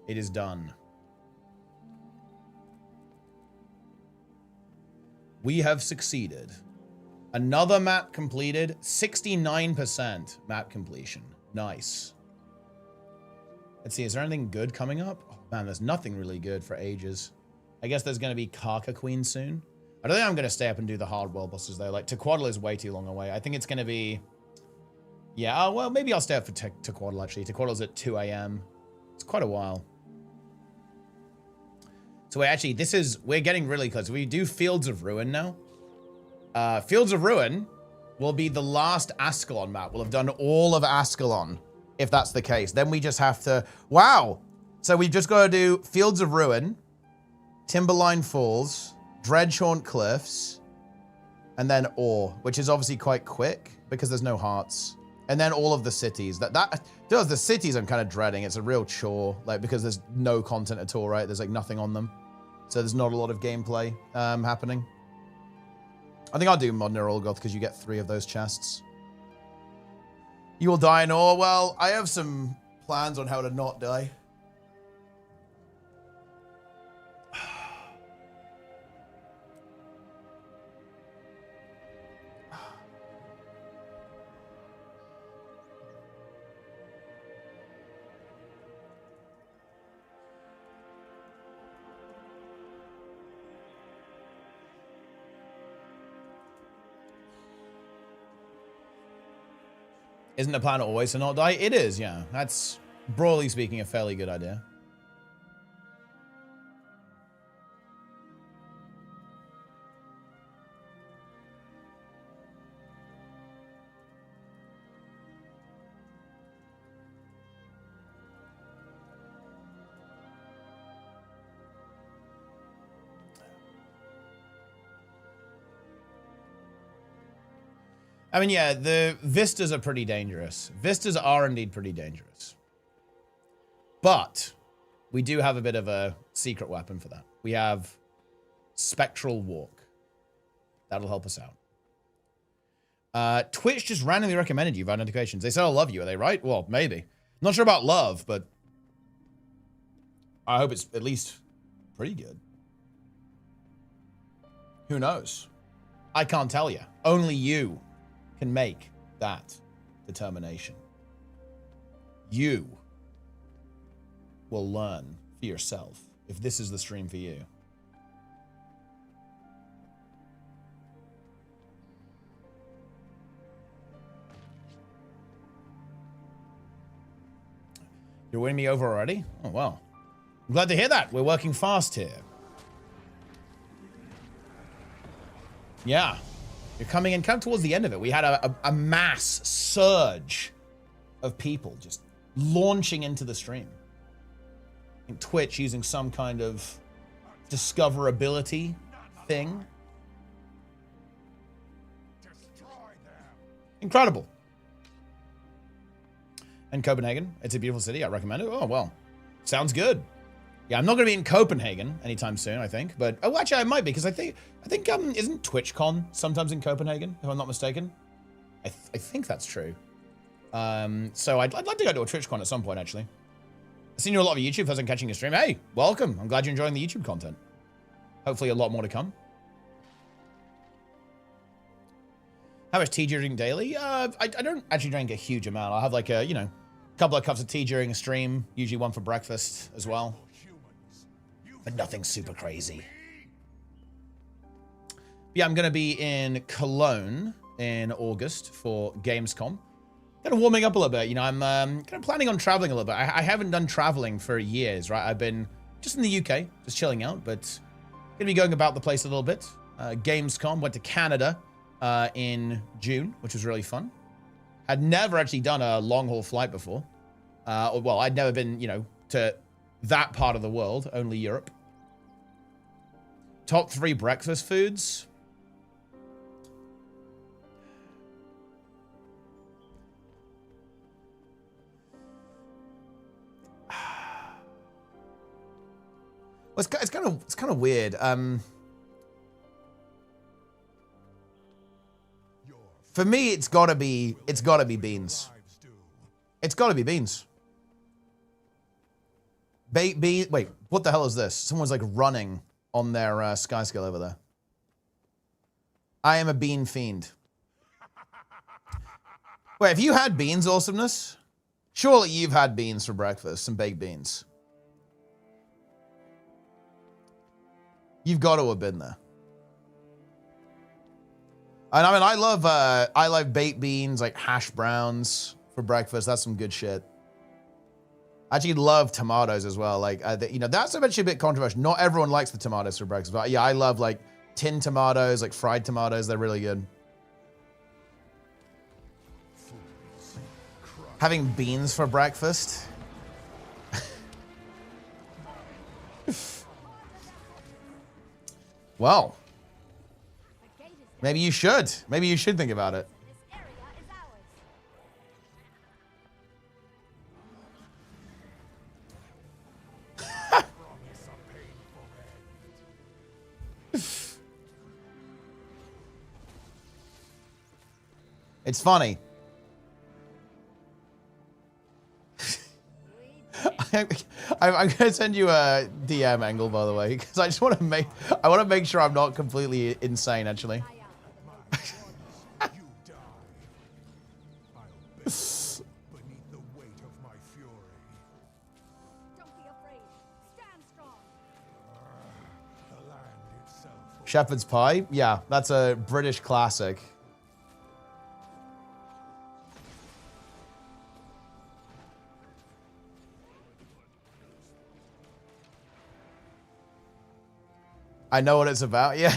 It is done. We have succeeded. Another map completed. 69% map completion. Nice. Let's see, is there anything good coming up? Oh, man, there's nothing really good for ages. I guess there's going to be Karka Queen soon. I don't think I'm going to stay up and do the hard world bosses, though. Like, Tequaddle is way too long away. I think it's going to be... Yeah, well, maybe I'll stay up for Tequaddle, actually. Tequaddle's at 2 a.m. It's quite a while. So, wait, actually, we're getting really close. We do Fields of Ruin now. Fields of Ruin will be the last Ascalon map. We'll have done all of Ascalon, if that's the case. Then we just have to... Wow! So, we've just got to do Fields of Ruin, Timberline Falls... Dredgehaunt Cliffs, and then Ore, which is obviously quite quick because there's no hearts. And then all of the cities. The cities I'm kind of dreading. It's a real chore, like, because there's no content at all, right? There's like nothing on them. So there's not a lot of gameplay happening. I think I'll do Mod Nerolgoth because you get 3 of those chests. You will die in Ore. Well, I have some plans on how to not die. Isn't the planet always to not die? It is, yeah. That's, broadly speaking, a fairly good idea. I mean, yeah, the vistas are pretty dangerous. Vistas are indeed pretty dangerous. But we do have a bit of a secret weapon for that. We have Spectral Walk. That'll help us out. Twitch just randomly recommended you via notifications. They said I love you. Are they right? Well, maybe. Not sure about love, but I hope it's at least pretty good. Who knows? I can't tell you. Only you can make that determination. You will learn for yourself if this is the stream for you. You're winning me over already? Oh, well. I'm glad to hear that. We're working fast here. Yeah. You're coming in, come towards the end of it. We had a mass surge of people just launching into the stream. And Twitch using some kind of discoverability thing. Incredible. And Copenhagen, it's a beautiful city. I recommend it. Oh, well, sounds good. Yeah, I'm not going to be in Copenhagen anytime soon, I think. But, oh, actually, I might be, because I think, isn't TwitchCon sometimes in Copenhagen, if I'm not mistaken? I think that's true. So I'd like to go to a TwitchCon at some point, actually. I've seen you a lot of YouTube. First time catching your stream. Hey, welcome. I'm glad you're enjoying the YouTube content. Hopefully a lot more to come. How much tea do you drink daily? I don't actually drink a huge amount. I'll have like a, couple of cups of tea during a stream. Usually one for breakfast as well. But nothing super crazy. Yeah, I'm going to be in Cologne in August for Gamescom. Kind of warming up a little bit. I'm kind of planning on traveling a little bit. I haven't done traveling for years, right? I've been just in the UK, just chilling out, but going to be going about the place a little bit. Gamescom, went to Canada in June, which was really fun. Had never actually done a long-haul flight before. Well, I'd never been, to that part of the world, only Europe. Top 3 breakfast foods. Well, it's kind of weird. For me, it's gotta be beans. It's gotta be beans. Wait, what the hell is this? Someone's like running on their Skyscale over there. I am a bean fiend. Wait, have you had beans, awesomeness? Surely you've had beans for breakfast, some baked beans. You've got to have been there. And I mean, I love baked beans, like hash browns for breakfast. That's some good shit. I actually love tomatoes as well. Like, that's eventually a bit controversial. Not everyone likes the tomatoes for breakfast, but yeah, I love like tinned tomatoes, like fried tomatoes. They're really good. Having beans for breakfast. Well, maybe you should. Maybe you should think about it. It's funny. I'm gonna send you a DM angle, by the way, because I just want to make sure I'm not completely insane, actually. Shepherd's pie? Yeah, that's a British classic. I know what it's about. Yeah.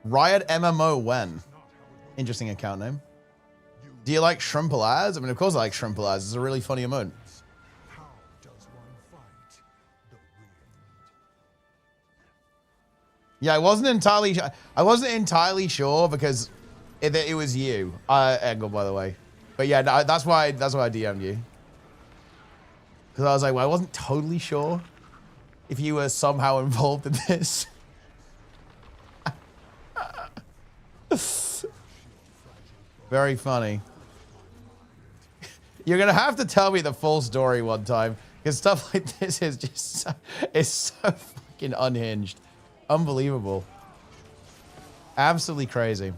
Riot MMO when? Interesting account name. Do you like Shrimple Ads? I mean, of course I like Shrimple Ads. It's a really funny emote. Yeah, I wasn't entirely sure because it was you, Eggle, by the way. But yeah, no, that's why I DM'd you. Because I was like, well, I wasn't totally sure if you were somehow involved in this. Very funny. You're gonna have to tell me the full story one time, because stuff like this is just it's so fucking unhinged. Unbelievable. Absolutely crazy.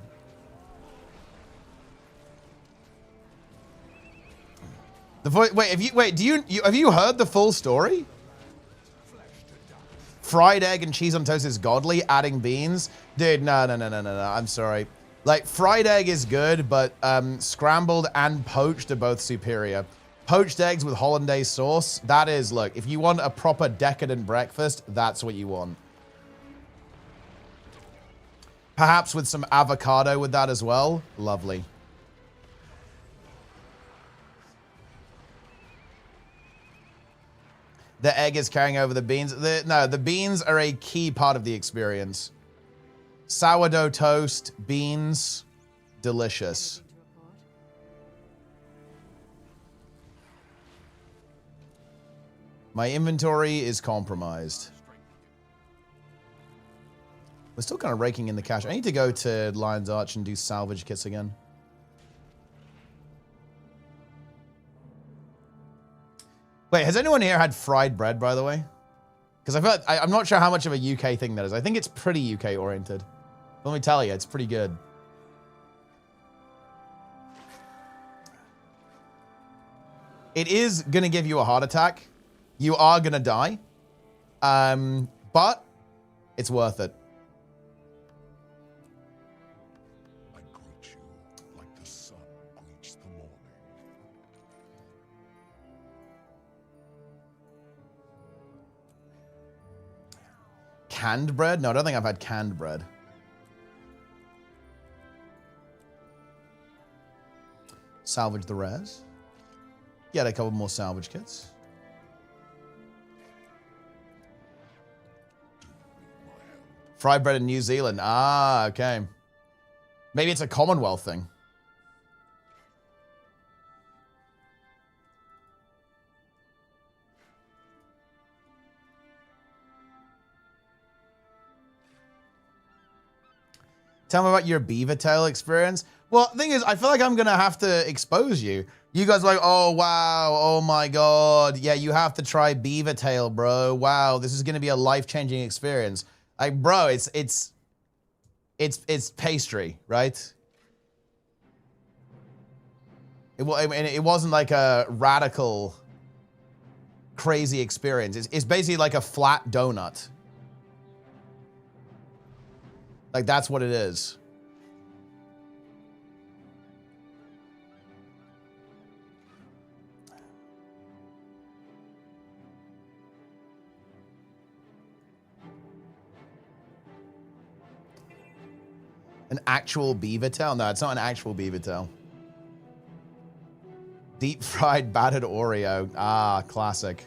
Have you heard the full story? Fried egg and cheese on toast is godly, adding beans. Dude, no, I'm sorry. Like, fried egg is good, but scrambled and poached are both superior. Poached eggs with hollandaise sauce, that is, look, if you want a proper decadent breakfast, that's what you want. Perhaps with some avocado with that as well. Lovely. The egg is carrying over the beans. No, the beans are a key part of the experience. Sourdough toast, beans, delicious. My inventory is compromised. We're still kind of raking in the cash. I need to go to Lion's Arch and do salvage kits again. Wait, has anyone here had fried bread, by the way? Because I'm not sure how much of a UK thing that is. I think it's pretty UK oriented. Let me tell you, it's pretty good. It is going to give you a heart attack. You are going to die. But it's worth it. I greet you like the sun greets the morning. Canned bread? No, I don't think I've had canned bread. Salvage the res. Get a couple more salvage kits. Fried bread in New Zealand. Ah, okay. Maybe it's a Commonwealth thing. Tell me about your beaver tail experience. Well, the thing is, I feel like I'm going to have to expose you. You guys are like, oh, wow. Oh, my God. Yeah, you have to try beaver tail, bro. Wow, this is going to be a life-changing experience. Like, bro, it's pastry, right? It wasn't like a radical, crazy experience. It's basically like a flat donut. Like, that's what it is. An actual beaver tail? No, it's not an actual beaver tail. Deep fried battered Oreo. Ah, classic.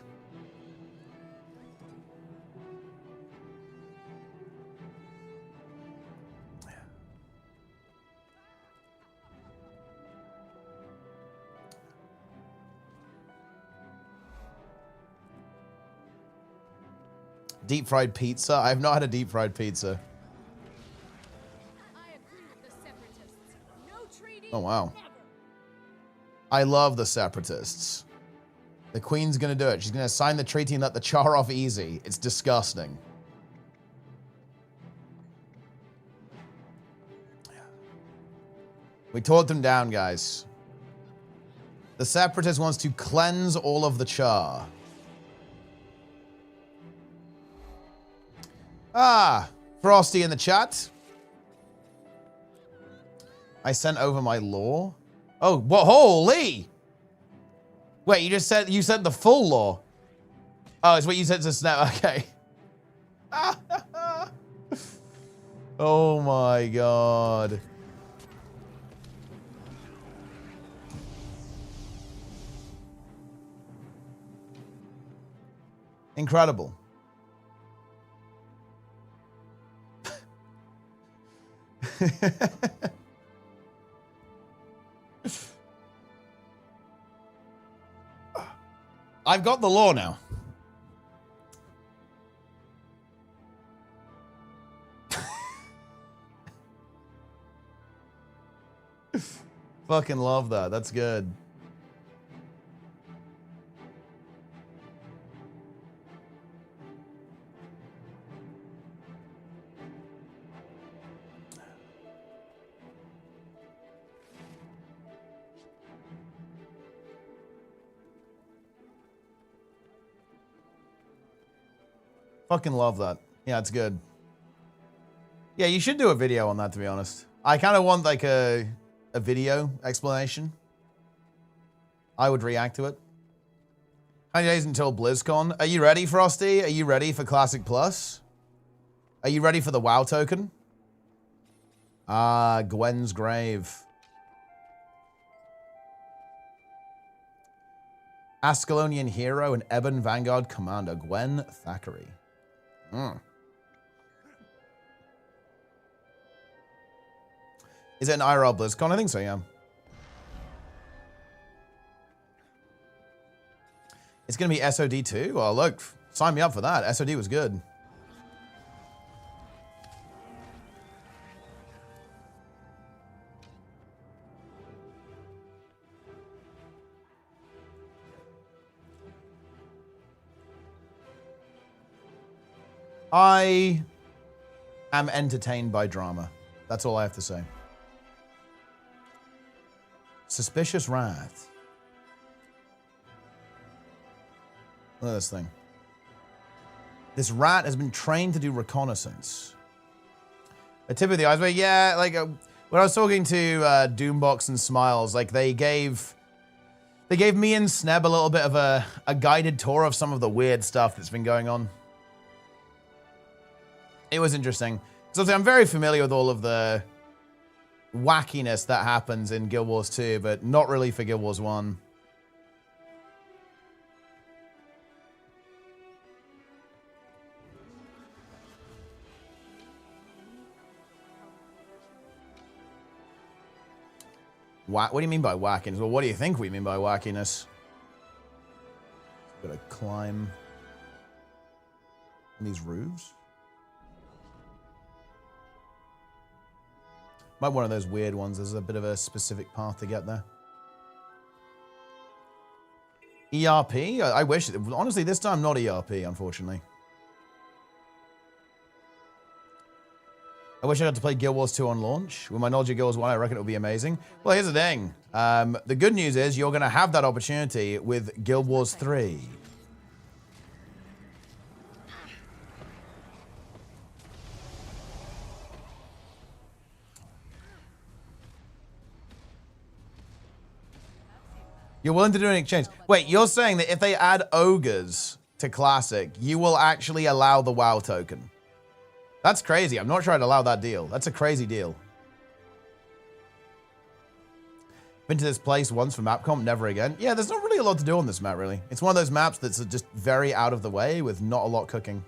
Deep fried pizza? I have not had a deep fried pizza. I agree with the separatists. No treaty. Oh, wow. Never. I love the separatists. The Queen's gonna do it. She's gonna sign the treaty and let the Char off easy. It's disgusting. We talked them down, guys. The Separatist wants to cleanse all of the char. Ah, Frosty in the chat. I sent over my lore. Oh, what? Holy! Wait, you just said, you sent the full lore. Oh, it's what you said to Snap. Okay. Oh my god. Incredible. I've got the law now. Fucking love that. That's good. Fucking love that. Yeah, it's good. Yeah, you should do a video on that, to be honest. I kind of want like a video explanation. I would react to it. How many days until BlizzCon? Are you ready, Frosty? Are you ready for Classic Plus? Are you ready for the WoW token? Ah, Gwen's grave. Ascalonian hero and Ebon Vanguard commander, Gwen Thackeray. Is it an IRL BlizzCon? I think so, yeah. It's going to be SOD too? Well, look, sign me up for that. SOD was good. I am entertained by drama. That's all I have to say. Suspicious rat. Look at this thing. This rat has been trained to do reconnaissance. A tip of the eyes, but yeah, like when I was talking to Doombox and Smiles, like they gave me and Sneb a little bit of a guided tour of some of the weird stuff that's been going on. It was interesting. So I'm very familiar with all of the wackiness that happens in Guild Wars 2, but not really for Guild Wars 1. What do you mean by wackiness? Well, what do you think we mean by wackiness? Gotta climb these roofs. Might one of those weird ones. There's a bit of a specific path to get there. ERP? I wish. Honestly, this time not ERP, unfortunately. I wish I got to play Guild Wars 2 on launch. With my knowledge of Guild Wars 1, I reckon it would be amazing. Well, here's the thing. The good news is you're going to have that opportunity with Guild Wars 3. You're willing to do an exchange. Wait, you're saying that if they add ogres to Classic, you will actually allow the WoW token? That's crazy. I'm not sure I'd allow that deal. That's a crazy deal. Been to this place once for map comp, never again. Yeah, there's not really a lot to do on this map, really. It's one of those maps that's just very out of the way with not a lot cooking.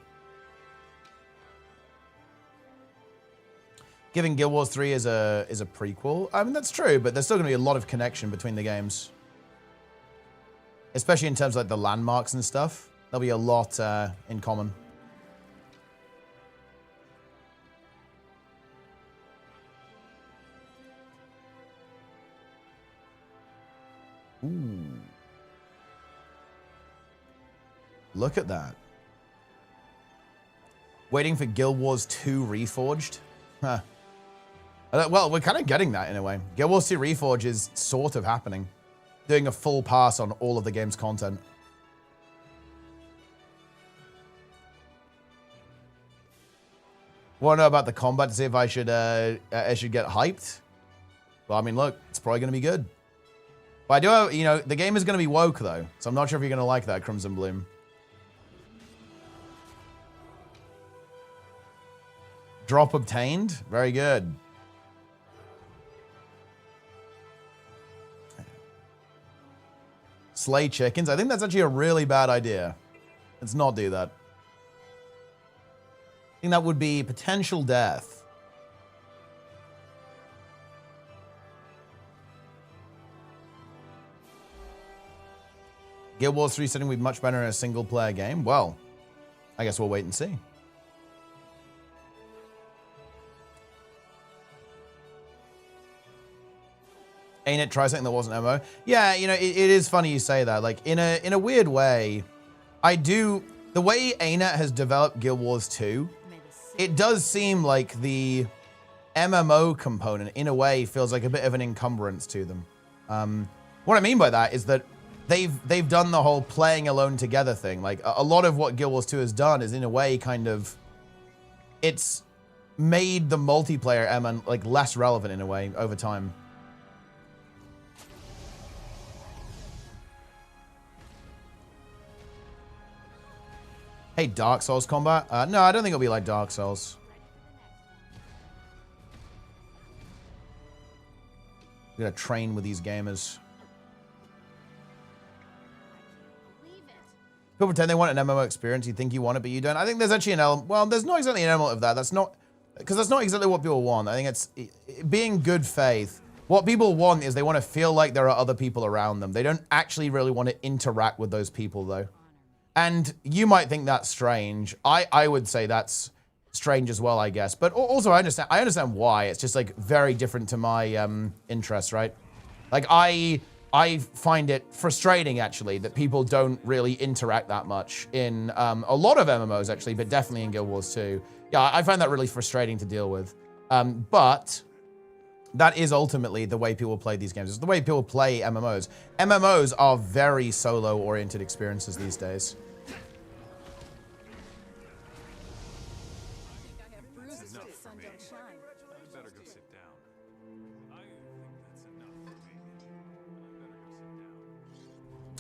Giving Guild Wars 3 is a prequel. I mean, that's true, but there's still going to be a lot of connection between the games. Especially in terms of like the landmarks and stuff. There'll be a lot in common. Ooh. Look at that. Waiting for Guild Wars 2 Reforged? Huh. Well, we're kind of getting that in a way. Guild Wars 2 Reforge is sort of happening. Doing a full pass on all of the game's content. Want to know about the combat to see if I should get hyped? Well, I mean, look, it's probably going to be good. But I do have, you know, the game is going to be woke, though. So I'm not sure if you're going to like that, Crimson Bloom. Drop obtained. Very good. Slay chickens. I think that's actually a really bad idea. Let's not do that. I think that would be potential death. Guild Wars 3 setting would be much better in a single player game. Well, I guess we'll wait and see. ArenaNet try something that wasn't MMO. Yeah, you know, it is funny you say that. Like, in a weird way, the way ArenaNet has developed Guild Wars 2, it does seem like the MMO component, in a way, feels like a bit of an encumbrance to them. What I mean by that is that they've done the whole playing alone together thing. Like, a lot of what Guild Wars 2 has done is, in a way, kind of, it's made the multiplayer element, like, less relevant, in a way, over time. Hey, Dark Souls combat? No, I don't think it'll be like Dark Souls. I'm gonna train with these gamers. People pretend they want an MMO experience. You think you want it, but you don't. I think there's actually an element. Well, there's not exactly an element of that. That's not, because that's not exactly what people want. I think it's being good faith. What people want is they want to feel like there are other people around them. They don't actually really want to interact with those people, though. And you might think that's strange. I would say that's strange as well, I guess. But also, I understand why. It's just, like, very different to my interests, right? Like, I find it frustrating, actually, that people don't really interact that much in a lot of MMOs, actually, but definitely in Guild Wars 2. Yeah, I find that really frustrating to deal with. But that is ultimately the way people play these games. It's the way people play MMOs. MMOs are very solo-oriented experiences these days.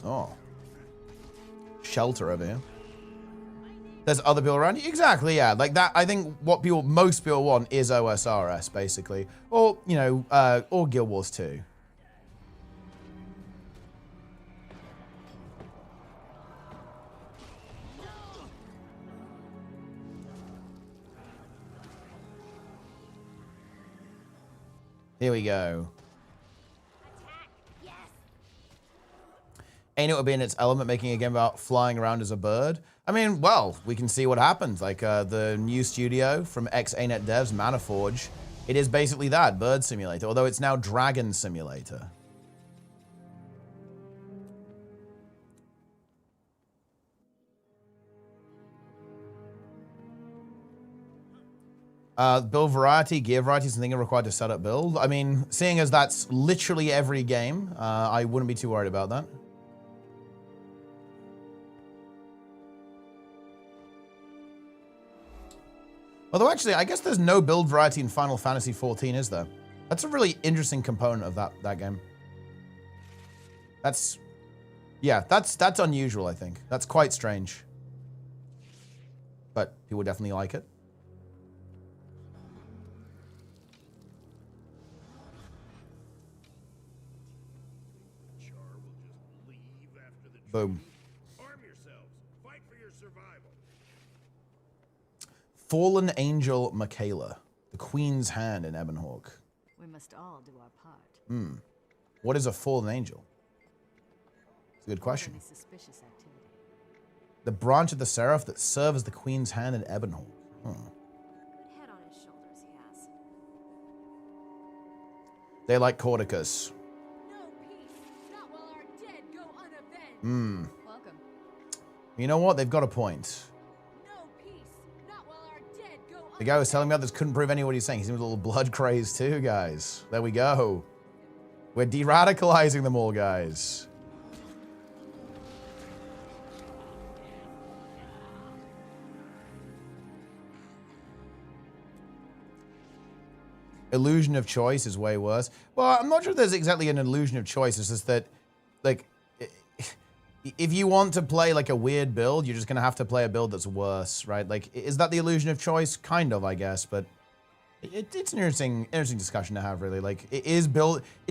Oh. Shelter over here. There's other people around you? Exactly, yeah. Like that, I think what most people want is OSRS, basically. Or, you know, or Guild Wars 2. Here we go. Ain't it would be in its element, making a game about flying around as a bird? I mean, well, we can see what happens. Like the new studio from ex-ArenaNet devs, Manaforge, it is basically that, Bird Simulator, although it's now Dragon Simulator. Build variety, gear variety is something required to set up build. I mean, seeing as that's literally every game, I wouldn't be too worried about that. Although actually, I guess there's no build variety in Final Fantasy XIV, is there? That's a really interesting component of that game. That's unusual, I think. That's quite strange. But people definitely like it. Boom. Arm yourselves. Fight for your survival. Fallen Angel Michaela, the Queen's Hand in Ebonhawk. We must all do our part. What is a fallen angel? It's a good question. Any suspicious activity. The branch of the seraph that serves as the Queen's Hand in Ebonhawk. Huh. Good head on his shoulders, he has. They like Cordicus. No peace, not while our dead go unavenged. Welcome. You know what? They've got a point. No peace, not while our dead go The guy was telling me others couldn't prove any of what he's saying. He seems a little blood crazed too, guys. There we go. We're de-radicalizing them all, guys. Illusion of choice is way worse. Well, I'm not sure if there's exactly an illusion of choice. It's just that, like, if you want to play like a weird build, you're just gonna have to play a build that's worse, right? Like, is that the illusion of choice? Kind of, I guess, but it's an interesting discussion to have, really. Like,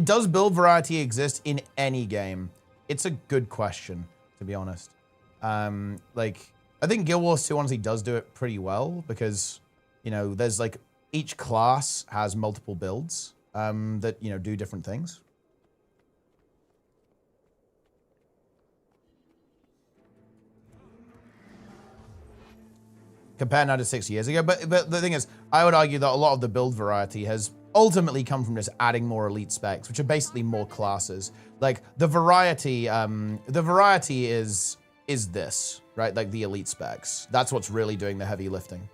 does build variety exist in any game? It's a good question, to be honest. Like, I think Guild Wars 2 honestly does do it pretty well because, you know, there's like each class has multiple builds that, you know, do different things. Compared now to 6 years ago. But the thing is, I would argue that a lot of the build variety has ultimately come from just adding more elite specs, which are basically more classes. Like, the variety is this, right? Like, the elite specs. That's what's really doing the heavy lifting.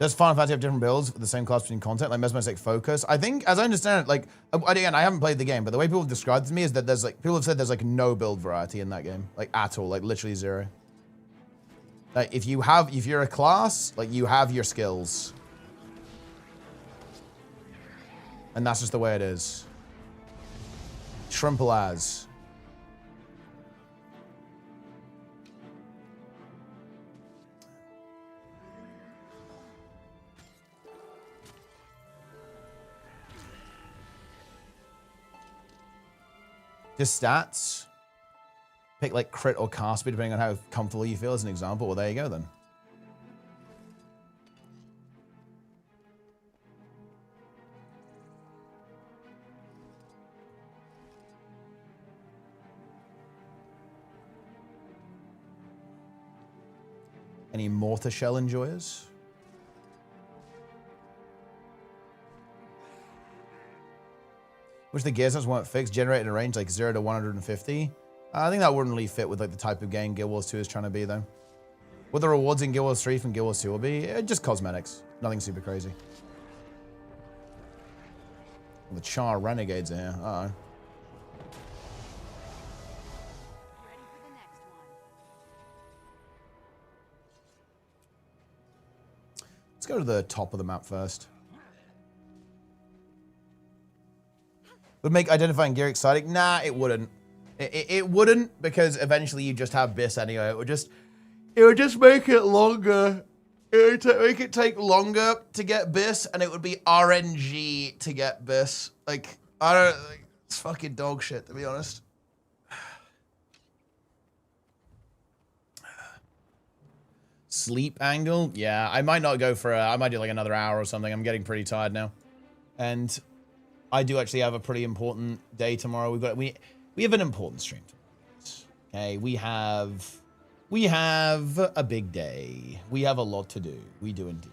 Does Final Fantasy have different builds for the same class between content, like Mesmeristic Focus? I think, as I understand it, like, again, I haven't played the game, but the way people have described it to me is that there's, like, people have said there's, like, no build variety in that game. Like, at all. Like, literally zero. Like, if you're a class, like, you have your skills. And that's just the way it is. Shrimple as. Just stats. Pick like crit or cast speed depending on how comfortable you feel as an example. Well, there you go then. Any mortar shell enjoyers? Which the gear sets weren't fixed, generated in a range like 0 to 150. I think that wouldn't really fit with like the type of game Guild Wars 2 is trying to be, though. What the rewards in Guild Wars 3 from Guild Wars 2 will be? Just cosmetics. Nothing super crazy. Well, the Char Renegades are here. Uh-oh. Let's go to the top of the map first. Would make identifying gear exciting? Nah, it wouldn't. It wouldn't, because eventually you just have BIS anyway. It would just make it longer. It would make it take longer to get BIS, and it would be RNG to get BIS. Like, I don't, like, it's fucking dog shit, to be honest. Sleep angle? Yeah, I might not go for I might do like another hour or something. I'm getting pretty tired now. And I do actually have a pretty important day tomorrow. We have an important stream tomorrow. Okay, we have a big day. We have a lot to do. We do indeed.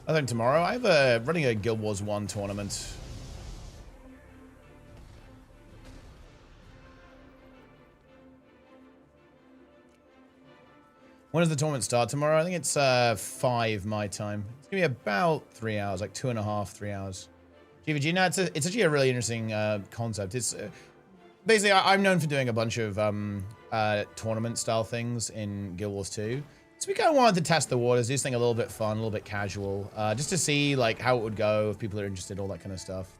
I think tomorrow I have running a Guild Wars 1 tournament. When does the tournament start tomorrow? I think it's 5 my time. It's gonna be about 3 hours, like 2.5, 3 hours. GVG, no, it's actually a really interesting concept. It's basically, I'm known for doing a bunch of tournament style things in Guild Wars 2. So we kind of wanted to test the waters, do something a little bit fun, a little bit casual, just to see like how it would go, if people are interested, all that kind of stuff.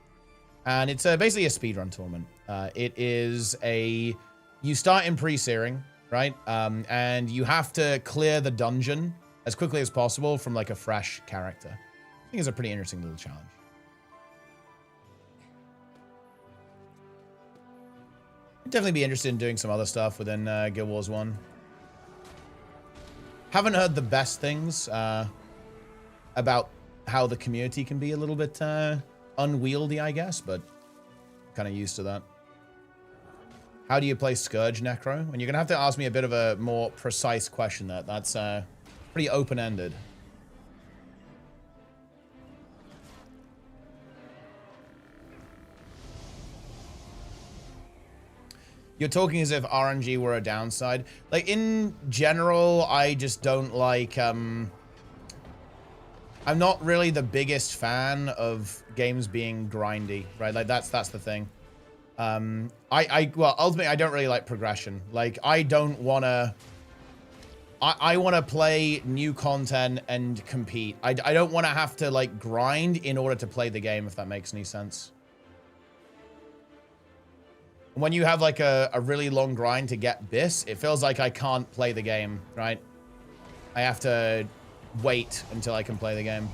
And it's basically a speedrun tournament. You start in pre-searing, right? And you have to clear the dungeon as quickly as possible from like a fresh character. I think it's a pretty interesting little challenge. I'd definitely be interested in doing some other stuff within Guild Wars 1. Haven't heard the best things about how the community can be a little bit unwieldy, I guess, but kind of used to that. How do you play Scourge Necro? And you're going to have to ask me a bit of a more precise question there. That's Pretty open-ended. You're talking as if RNG were a downside. Like, in general, I just don't like, I'm not really the biggest fan of games being grindy, right? Like, that's the thing. Well, ultimately, I don't really like progression. Like, I don't want to... I want to play new content and compete. I don't want to have to, like, grind in order to play the game, if that makes any sense. When you have, like, a really long grind to get this, it feels like I can't play the game, right? I have to wait until I can play the game.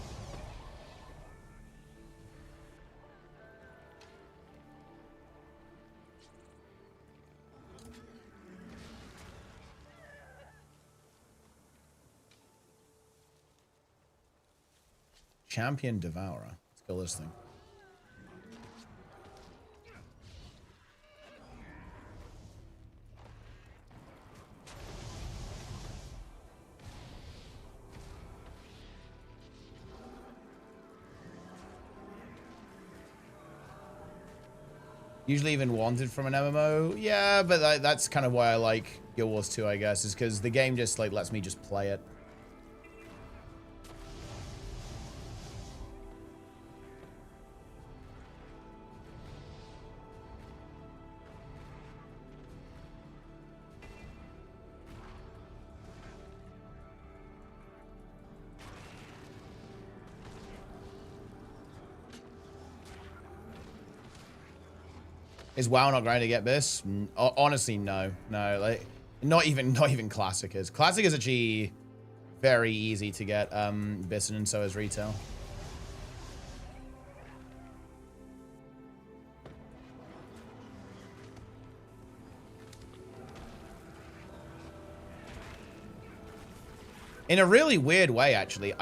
Champion Devourer. Let's kill this thing. Usually even wanted from an MMO. Yeah, but that's kind of why I like Guild Wars 2, I guess, is because the game just, like, lets me just play it. Is WoW not going to get this? Honestly, no. No, like not even Classic is. Classic is actually very easy to get Bison, and so is retail. In a really weird way, actually.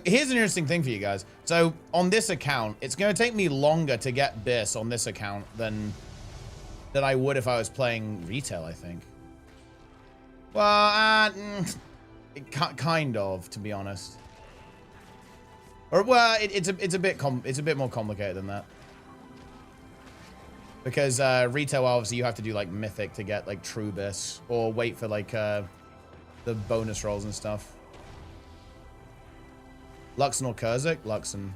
Here's an interesting thing for you guys. So, on this account, it's going to take me longer to get this on this account than I would if I was playing retail, I think. Well, kind of, to be honest. Or, well, it's a bit more complicated than that. Because retail, obviously, you have to do, like, Mythic to get, like, True Bis. Or wait for, like, the bonus rolls and stuff. Luxon or Kurzik? Luxon.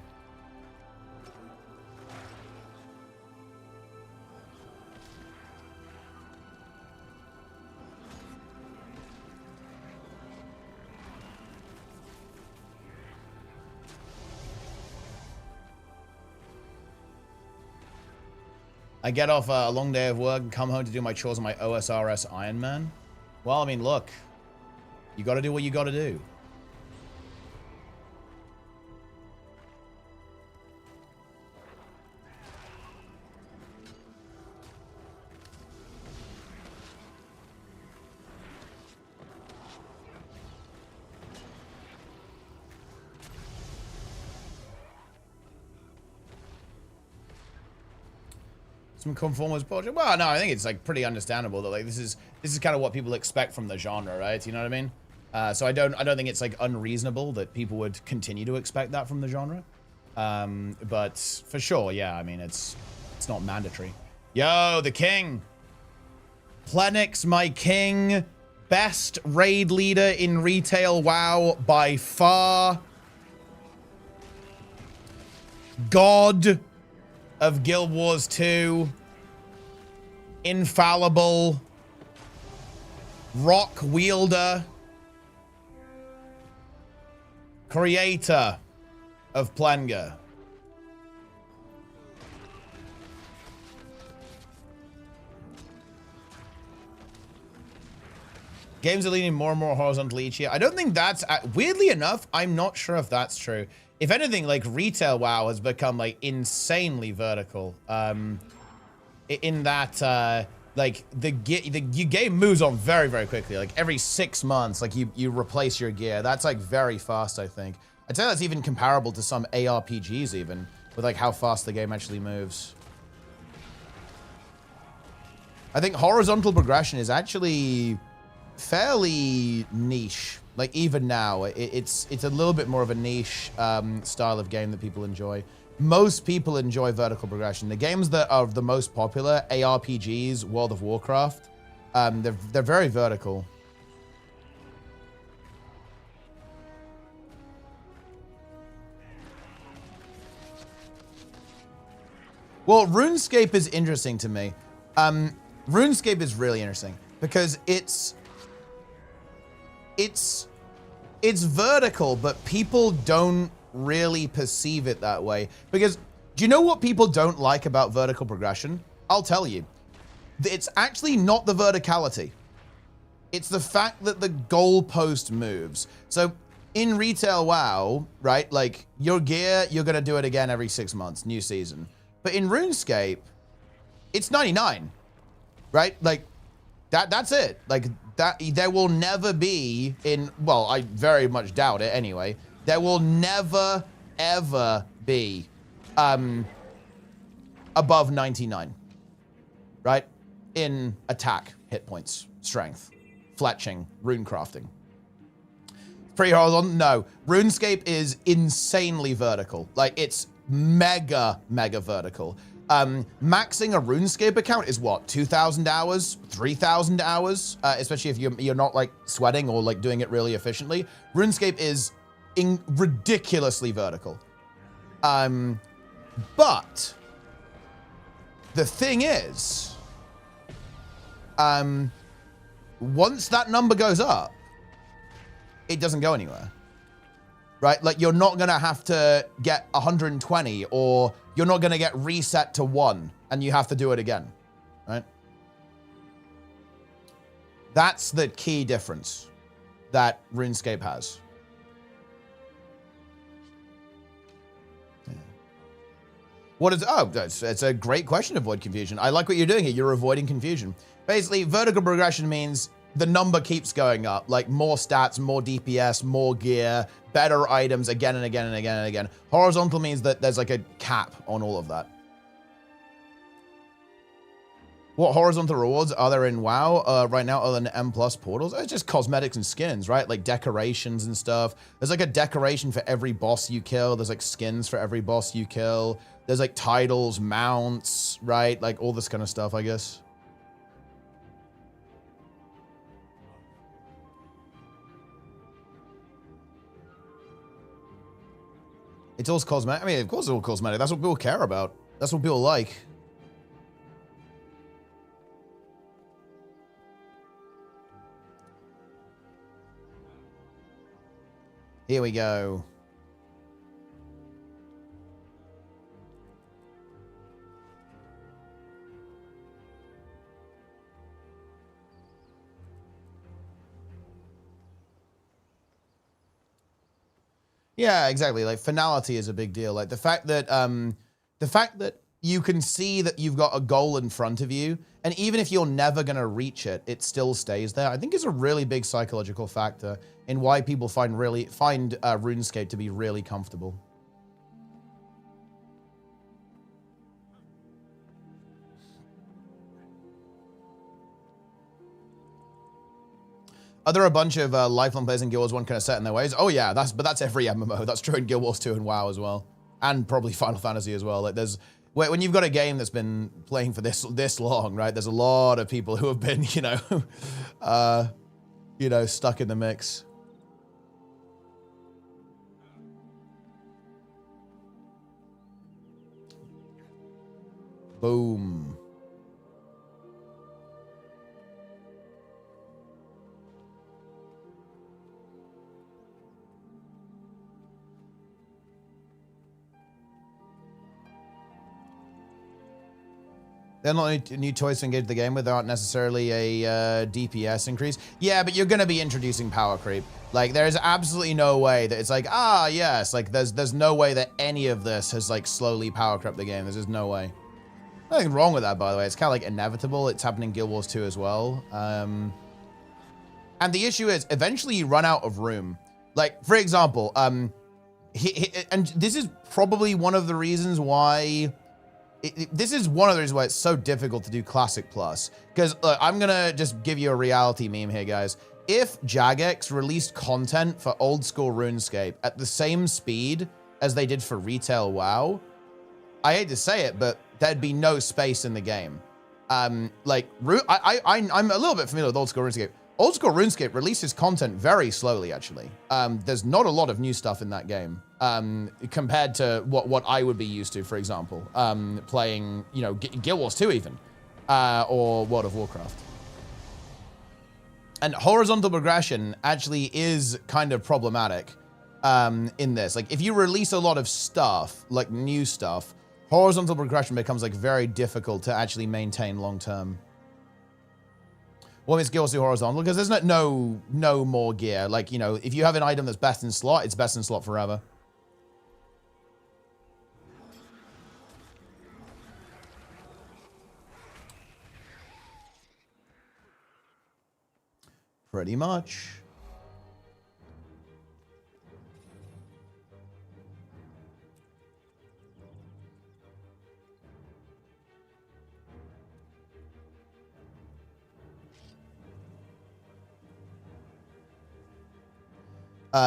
I get off a long day of work and come home to do my chores on my OSRS Iron Man. Well, I mean, look. You gotta do what you gotta do. Some conformist bullshit. Well, no, I think it's like pretty understandable that like this is kind of what people expect from the genre, right? You know what I mean? So I don't think it's like unreasonable that people would continue to expect that from the genre. But for sure, yeah, I mean it's not mandatory. Yo, the king. Plenix, my king. Best raid leader in retail WoW by far. God of Guild Wars 2. Infallible. Rock wielder. Creator of Plenger. Games are leaning more and more horizontally each year. I don't think that's... weirdly enough, I'm not sure if that's true. If anything, like, retail WoW has become, like, insanely vertical. In that, like, the game moves on very, very quickly. Like, every 6 months, like, you replace your gear. That's, like, very fast, I think. I'd say that's even comparable to some ARPGs, even, with, like, how fast the game actually moves. I think horizontal progression is actually fairly niche Like even now, it's a little bit more of a niche style of game that people enjoy. Most people enjoy vertical progression. The games that are the most popular, ARPGs, World of Warcraft, they're very vertical. Well, RuneScape is interesting to me. RuneScape is really interesting because it's vertical, but people don't really perceive it that way. Because do you know what people don't like about vertical progression? I'll tell you. It's actually not the verticality. It's the fact that the goalpost moves. So in retail WoW, right, like your gear, you're going to do it again every 6 months, new season. But in RuneScape, it's 99, right? Like that's it. Like that, there will never be well, I very much doubt it anyway. There will never, ever be above 99, right? In attack, hit points, strength, fletching, rune crafting. Pretty horizontal? No. RuneScape is insanely vertical. Like, it's mega vertical. Maxing a RuneScape account is what, 2,000 hours, 3,000 hours, especially if you're not like sweating or like doing it really efficiently. RuneScape is ridiculously vertical. But the thing is, once that number goes up, it doesn't go anywhere. Right? Like, you're not going to have to get 120, or you're not going to get reset to 1 and you have to do it again. Right? That's the key difference that RuneScape has. What is, oh, it's a great question to avoid confusion. I like what you're doing here. You're avoiding confusion. Basically, vertical progression means the number keeps going up, like more stats, more DPS, more gear, better items again and again and again and again. Horizontal means that there's like a cap on all of that. What horizontal rewards are there in WoW right now other than M+ portals? It's just cosmetics and skins, right? Like decorations and stuff. There's like a decoration for every boss you kill. There's like skins for every boss you kill. There's like titles, mounts, right? Like all this kind of stuff, I guess. It's all cosmetic. I mean, of course it's all cosmetic. That's what people care about. That's what people like. Here we go. Yeah, exactly. Like finality is a big deal. Like the fact that you can see that you've got a goal in front of you, and even if you're never going to reach it, it still stays there. I think is a really big psychological factor in why people find RuneScape to be really comfortable. Are there a bunch of lifelong players in Guild Wars 1 kind of set in their ways? Oh yeah, that's every MMO. That's true in Guild Wars 2 and WoW as well. And probably Final Fantasy as well. Like when you've got a game that's been playing for this long, right? There's a lot of people who have been, stuck in the mix. Boom. They're not new toys to engage the game with. They aren't necessarily a DPS increase. Yeah, but you're going to be introducing power creep. Like, there's absolutely no way that it's like, yes. Like, there's no way that any of this has, like, slowly power crept the game. There's just no way. Nothing wrong with that, by the way. It's kind of, like, inevitable. It's happening in Guild Wars 2 as well. And the issue is, eventually you run out of room. Like, for example, and this is probably one of the reasons why... This is one of the reasons why it's so difficult to do Classic Plus. Because I'm going to just give you a reality meme here, guys. if Jagex released content for old school RuneScape at the same speed as they did for retail WoW, I hate to say it, but there'd be no space in the game. Like, I'm a little bit familiar with old school RuneScape. Old school RuneScape releases content very slowly, actually. There's not a lot of new stuff in that game compared to what I would be used to, for example, playing, you know, Guild Wars 2 even, or World of Warcraft. And horizontal progression actually is kind of problematic in this. Like, if you release a lot of stuff, like new stuff, horizontal progression becomes like very difficult to actually maintain long term. What makes Guild Wars 2 horizontal? Because there's no more gear. Like, you know, if you have an item that's best in slot, it's best in slot forever. Pretty much.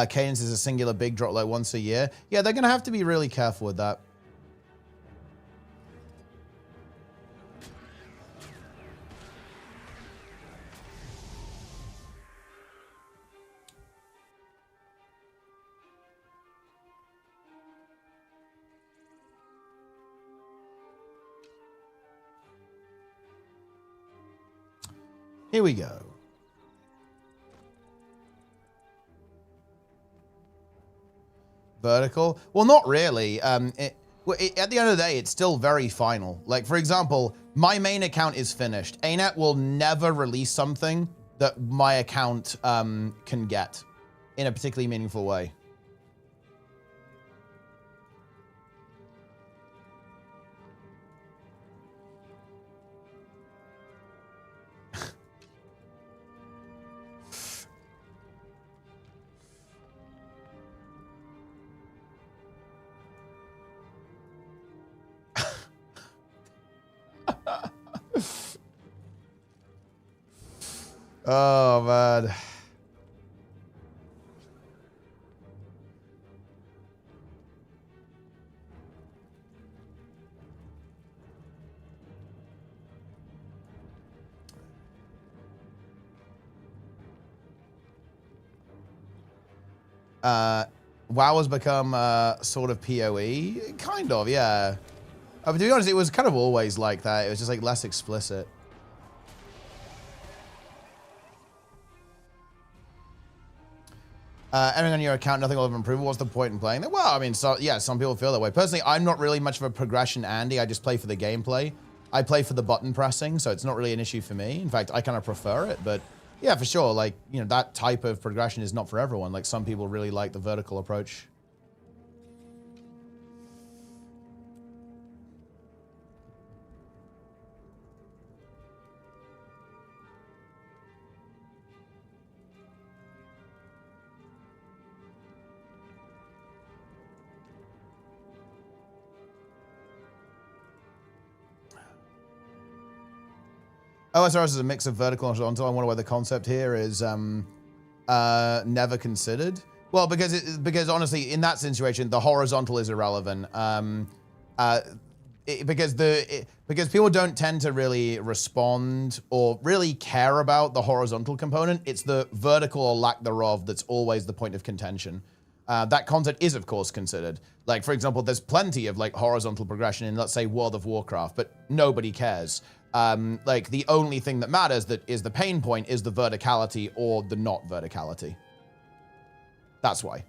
Cadence is a singular big drop like once a year. Yeah, they're going to have to be really careful with that. Here we go. Vertical? Well, not really. At the end of the day, it's still very final. Like, for example, my main account is finished. ArenaNet will never release something that my account can get in a particularly meaningful way. Oh, man. WoW has become sort of PoE? Kind of, yeah. But to be honest, it was kind of always like that. It was just like less explicit. Entering on your account, nothing will ever improve. What's the point in playing that? Well, I mean, so yeah, some people feel that way. Personally, I'm not really much of a progression Andy. I just play for the gameplay. I play for the button pressing, so it's not really an issue for me. In fact, I kind of prefer it. But yeah, for sure, like, you know, that type of progression is not for everyone. Like, some people really like the vertical approach. OSRS is a mix of vertical and horizontal. I wonder why the concept here is never considered. Well, because honestly, in that situation, the horizontal is irrelevant. Because people don't tend to really respond or really care about the horizontal component. It's the vertical or lack thereof that's always the point of contention. That concept is, of course, considered. Like, for example, there's plenty of like horizontal progression in, let's say, World of Warcraft, but nobody cares. Like, the only thing that matters that is the pain point is the verticality or the not verticality. That's why.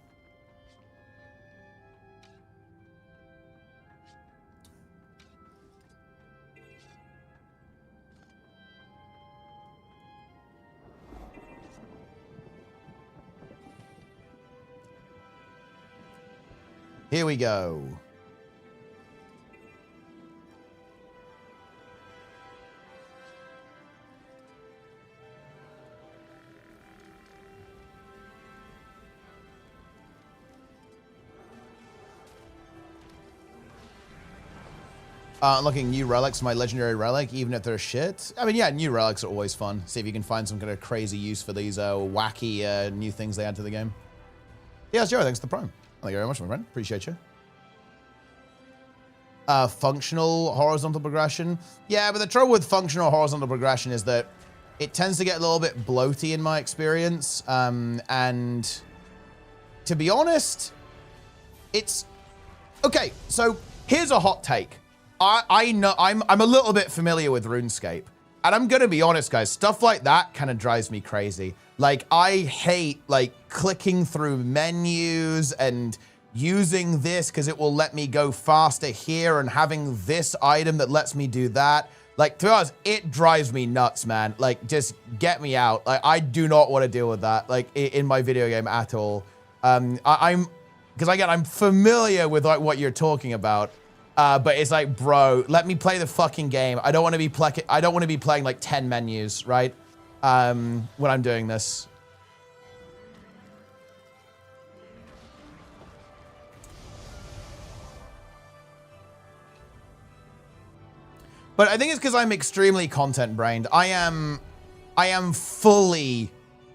Here we go. Unlocking new relics, my legendary relic, even if they're shit. I mean, yeah, new relics are always fun. See if you can find some kind of crazy use for these wacky new things they add to the game. Yeah, Joe, thanks for the prime. Thank you very much, my friend. Appreciate you. Functional horizontal progression. Yeah, but the trouble with functional horizontal progression is that it tends to get a little bit bloaty in my experience. And to be honest, it's... Okay, so here's a hot take. I know I'm a little bit familiar with RuneScape, and I'm gonna be honest, guys. Stuff like that kind of drives me crazy. Like, I hate like clicking through menus and using this because it will let me go faster here, and having this item that lets me do that. Like, to be honest, it drives me nuts, man. Like, just get me out. Like, I do not want to deal with that, like, in my video game at all. Because again, I'm familiar with like what you're talking about. But it's like, bro, let me play the fucking game. I don't want to be playing like 10 menus, right? When I'm doing this. But I think it's because I'm extremely content brained. I am fully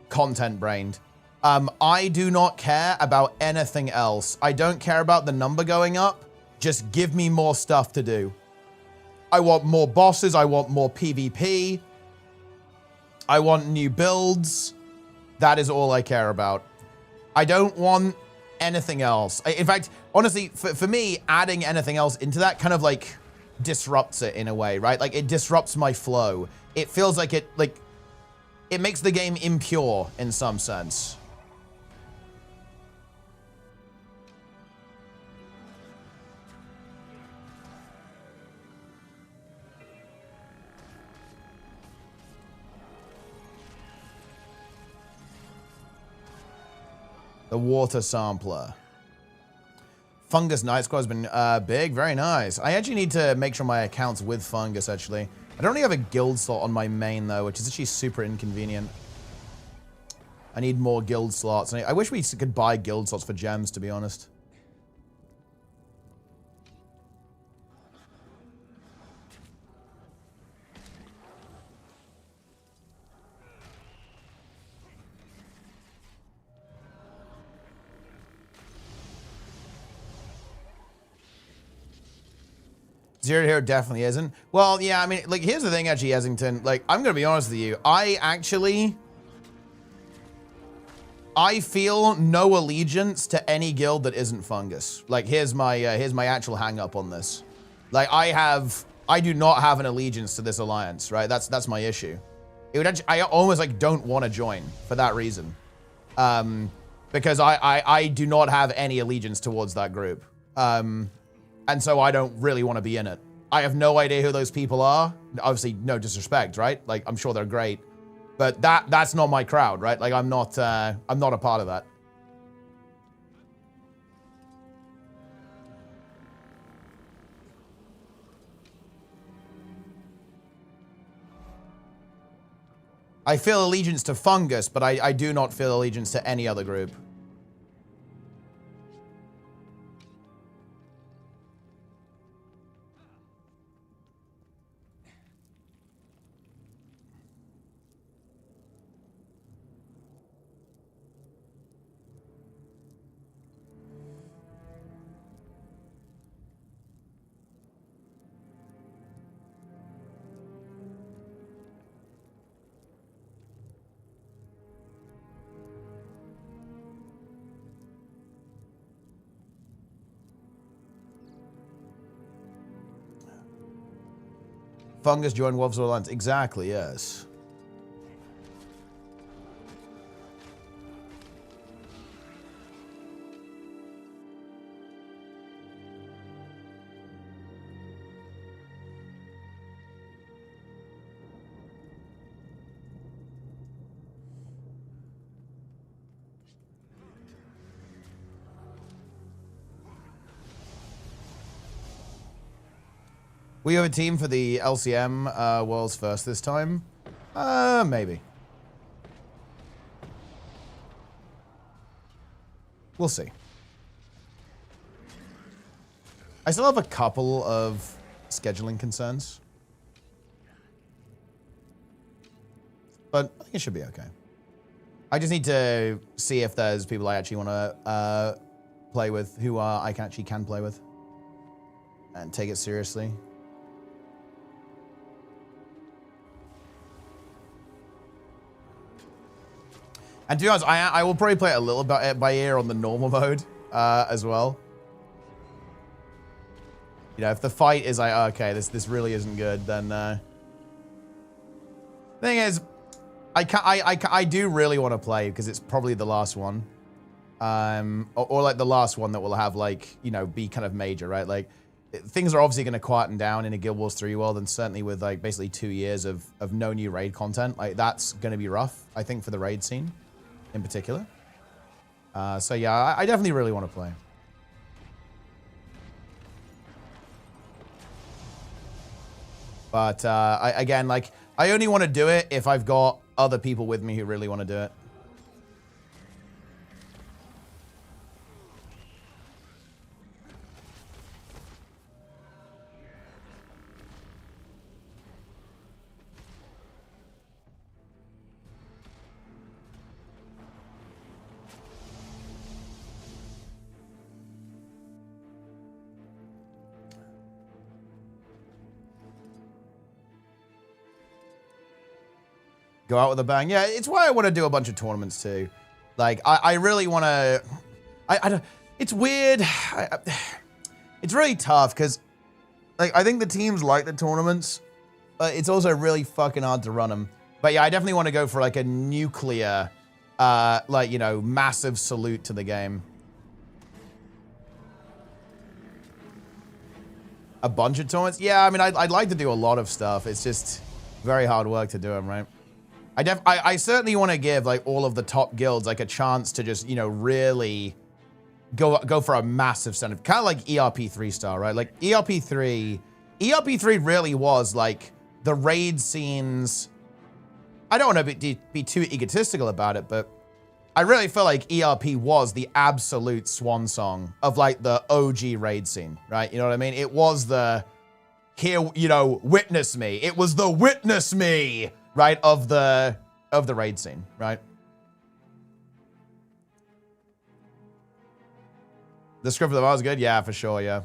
content brained. I do not care about anything else. I don't care about the number going up. Just give me more stuff to do. I want more bosses. I want more PvP. I want new builds. That is all I care about. I don't want anything else. In fact, honestly, for me, adding anything else into that kind of like disrupts it in a way, right? Like, it disrupts my flow. It feels like it makes the game impure in some sense. The water sampler. Fungus Night Squad has been big. Very nice. I actually need to make sure my account's with Fungus, actually. I don't really have a guild slot on my main, though, which is actually super inconvenient. I need more guild slots. I wish we could buy guild slots for gems, to be honest. Zero Hero definitely isn't. Well, yeah, I mean, like, here's the thing, actually, Essington. Like, I'm gonna be honest with you. I feel no allegiance to any guild that isn't Fungus. Like, here's my actual hang up on this. Like, I do not have an allegiance to this alliance, right? That's my issue. It would actually, I almost like don't want to join for that reason. Because I do not have any allegiance towards that group. And so I don't really want to be in it. I have no idea who those people are. Obviously, no disrespect, right? Like, I'm sure they're great. But that's not my crowd, right? Like, I'm not a part of that. I feel allegiance to Fungus, but I do not feel allegiance to any other group. Fungus joined Wolves Alliance. Exactly, yes. We have a team for the LCM Worlds First this time? Maybe. We'll see. I still have a couple of scheduling concerns. But I think it should be okay. I just need to see if there's people I actually want to play with who I actually can play with and take it seriously. And to be honest, I will probably play it a little bit by ear on the normal mode as well. You know, if the fight is like, oh, okay, this really isn't good, then thing is, I do really want to play because it's probably the last one, or like the last one that will have like, you know, be kind of major, right? Like things are obviously going to quieten down in a Guild Wars 3 world, and certainly with like basically 2 years of no new raid content, like that's going to be rough, I think, for the raid scene in particular. So yeah, I definitely really want to play. But again, like I only want to do it if I've got other people with me who really want to do it. Go out with a bang. Yeah, it's why I want to do a bunch of tournaments too. Like, I really want to... I don't... It's weird. It's really tough because, like, I think the teams like the tournaments, but it's also really fucking hard to run them. But yeah, I definitely want to go for like a nuclear, like, you know, massive salute to the game. A bunch of tournaments? Yeah, I mean, I'd like to do a lot of stuff. It's just very hard work to do them, right? I certainly want to give like all of the top guilds like a chance to just, you know, really go for a massive send, kind of like ERP3 style, right? Like ERP3 really was like the raid scenes. I don't want to be too egotistical about it, but I really feel like ERP was the absolute swan song of like the OG raid scene, right? You know what I mean? It was the here, you know, witness me. It was the witness me, right, of the raid scene, right? The script of the was good, yeah, for sure, yeah.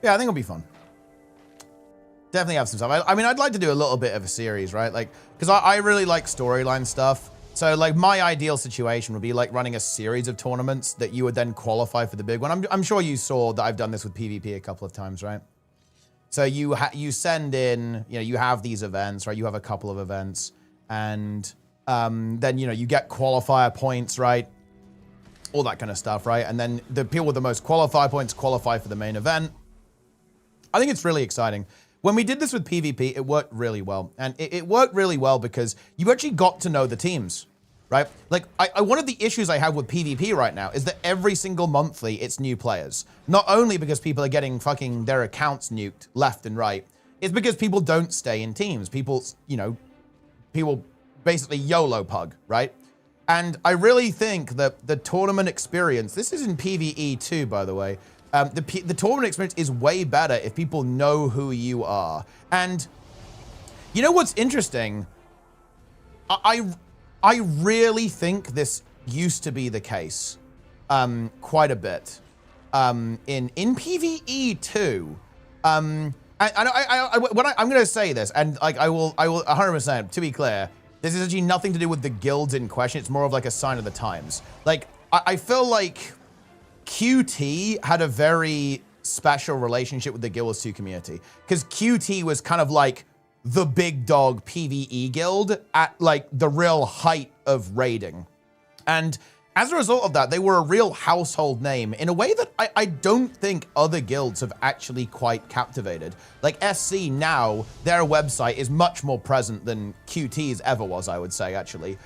Yeah, I think it'll be fun. Definitely have some stuff. I mean, I'd like to do a little bit of a series, right? Like, because I really like storyline stuff. So, like, my ideal situation would be, like, running a series of tournaments that you would then qualify for the big one. I'm sure you saw that I've done this with PvP a couple of times, right? So you send in, you know, you have these events, right? You have a couple of events. And then, you know, you get qualifier points, right? All that kind of stuff, right? And then the people with the most qualifier points qualify for the main event. I think it's really exciting. When we did this with PvP, it worked really well. And it worked really well because you actually got to know the teams, right? Like, one of the issues I have with PvP right now is that every single monthly, it's new players. Not only because people are getting fucking their accounts nuked left and right, it's because people don't stay in teams. People, you know, people basically YOLO pug, right? And I really think that the tournament experience, this is in PvE too, by the way, the tournament experience is way better if people know who you are. And you know what's interesting? I really think this used to be the case quite a bit in PvE too. I'm going to say this, and like I will 100%, to be clear, this is actually nothing to do with the guilds in question. It's more of like a sign of the times. Like I feel like QT had a very special relationship with the Guild Wars 2 community because QT was kind of like the big dog PvE guild at like the real height of raiding. And as a result of that, they were a real household name in a way that I don't think other guilds have actually quite captivated. Like SC now, their website is much more present than QT's ever was, I would say, actually,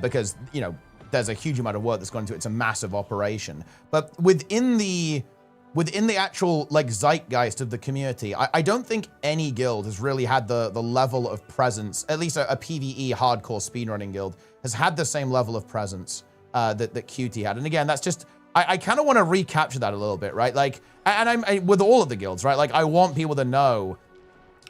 because, you know, there's a huge amount of work that's gone into it. It's a massive operation. But within the actual like zeitgeist of the community, I don't think any guild has really had the level of presence, at least a PvE hardcore speedrunning guild has had the same level of presence that QT had. And again, that's just, I kind of want to recapture that a little bit, right? Like, and I'm with all of the guilds, right? Like, I want people to know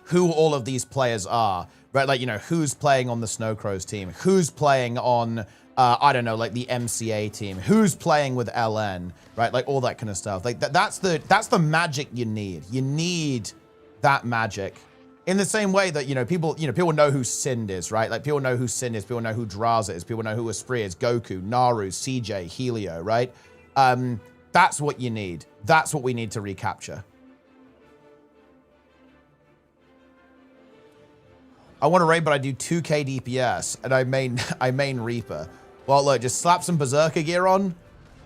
who all of these players are, right? Like, you know, who's playing on the Snow Crows team, who's playing on, I don't know, like the MCA team, who's playing with LN, right? Like all that kind of stuff. Like that's the magic you need. You need that magic. In the same way that, people know who Sind is, right? Like people know who Sind is, people know who Draza is, people know who Esprit is, Goku, Naru, CJ, Helio, right? That's what you need. That's what we need to recapture. I want to raid, but I do 2k DPS, and I main Reaper. Well, look, just slap some Berserker gear on,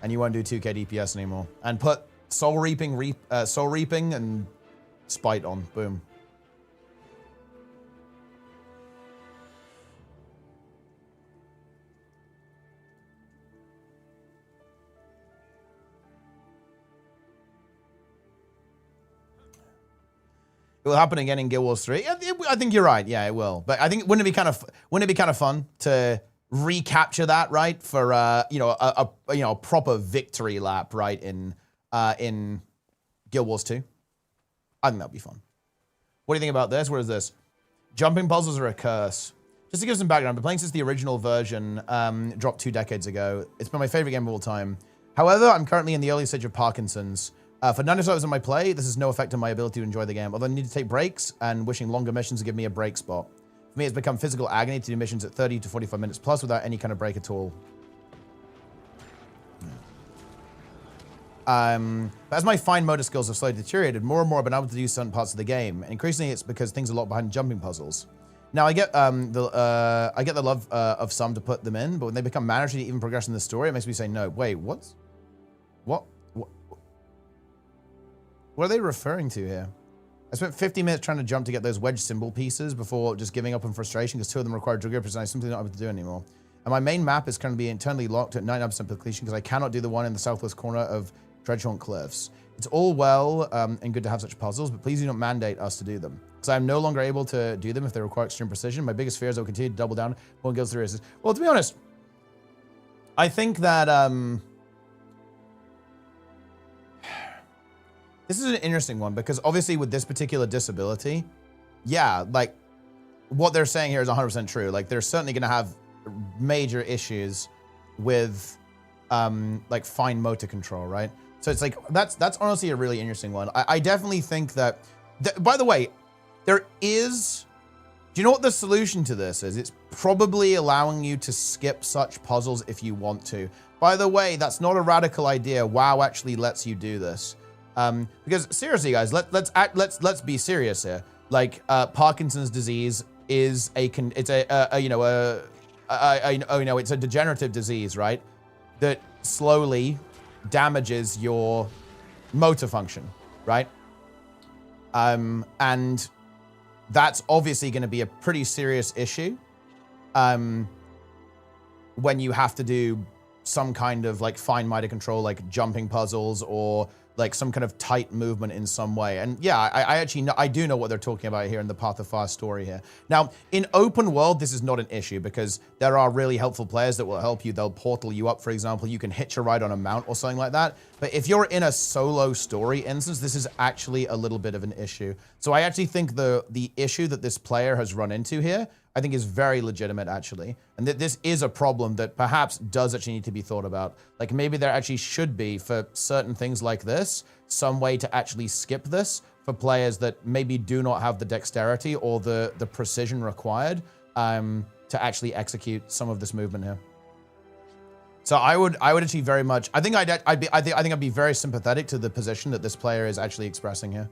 and you won't do 2k DPS anymore. And put Soul Reaping and Spite on. Boom. It will happen again in Guild Wars 3. I think you're right. Yeah, it will. But I think wouldn't it be kind of fun to recapture that, right? For a proper victory lap, right? In Guild Wars 2. I think that'd be fun. What do you think about this? What is this? Jumping puzzles are a curse. Just to give some background, I've been playing since the original version dropped 2 decades ago. It's been my favorite game of all time. However, I'm currently in the early stage of Parkinson's. For 90 hours of my play, this has no effect on my ability to enjoy the game, although I need to take breaks and wishing longer missions to give me a break spot. For me, it's become physical agony to do missions at 30 to 45 minutes plus without any kind of break at all. But as my fine motor skills have slowly deteriorated, more and more I've been able to do certain parts of the game. And increasingly, it's because things are locked behind jumping puzzles. Now, I get the love of some to put them in, but when they become mandatory to even progress in the story, it makes me say, no, wait, what? What are they referring to here? I spent 50 minutes trying to jump to get those wedge symbol pieces before just giving up in frustration because 2 of them require trigger and I simply not able to do anymore. And my main map is currently internally locked at 99% completion because I cannot do the one in the southwest corner of Dredgehaunt Cliffs. It's all well and good to have such puzzles, but please do not mandate us to do them. Because I'm no longer able to do them if they require extreme precision. My biggest fear is I will continue to double down when Guild 3 is. Well, to be honest, I think that this is an interesting one because obviously with this particular disability, yeah, like what they're saying here is 100% true. Like they're certainly going to have major issues with like fine motor control, right? So it's like, that's honestly a really interesting one. I definitely think that, by the way, do you know what the solution to this is? It's probably allowing you to skip such puzzles if you want to. By the way, that's not a radical idea. WoW actually lets you do this. Because seriously, guys, let's be serious here. Like Parkinson's disease is it's a degenerative disease, right? That slowly damages your motor function, right? And that's obviously going to be a pretty serious issue when you have to do some kind of like fine motor control, like jumping puzzles or like some kind of tight movement in some way. And yeah, I actually know, I do know what they're talking about here in the Path of Fire story here. Now, in open world, this is not an issue because there are really helpful players that will help you. They'll portal you up, for example. You can hitch a ride on a mount or something like that. But if you're in a solo story instance, this is actually a little bit of an issue. So I actually think the issue that this player has run into here, I think is very legitimate, actually. And that this is a problem that perhaps does actually need to be thought about. Like maybe there actually should be, for certain things like this, some way to actually skip this for players that maybe do not have the dexterity or the precision required to actually execute some of this movement here. So I would actually very much, I think I'd be very sympathetic to the position that this player is actually expressing here.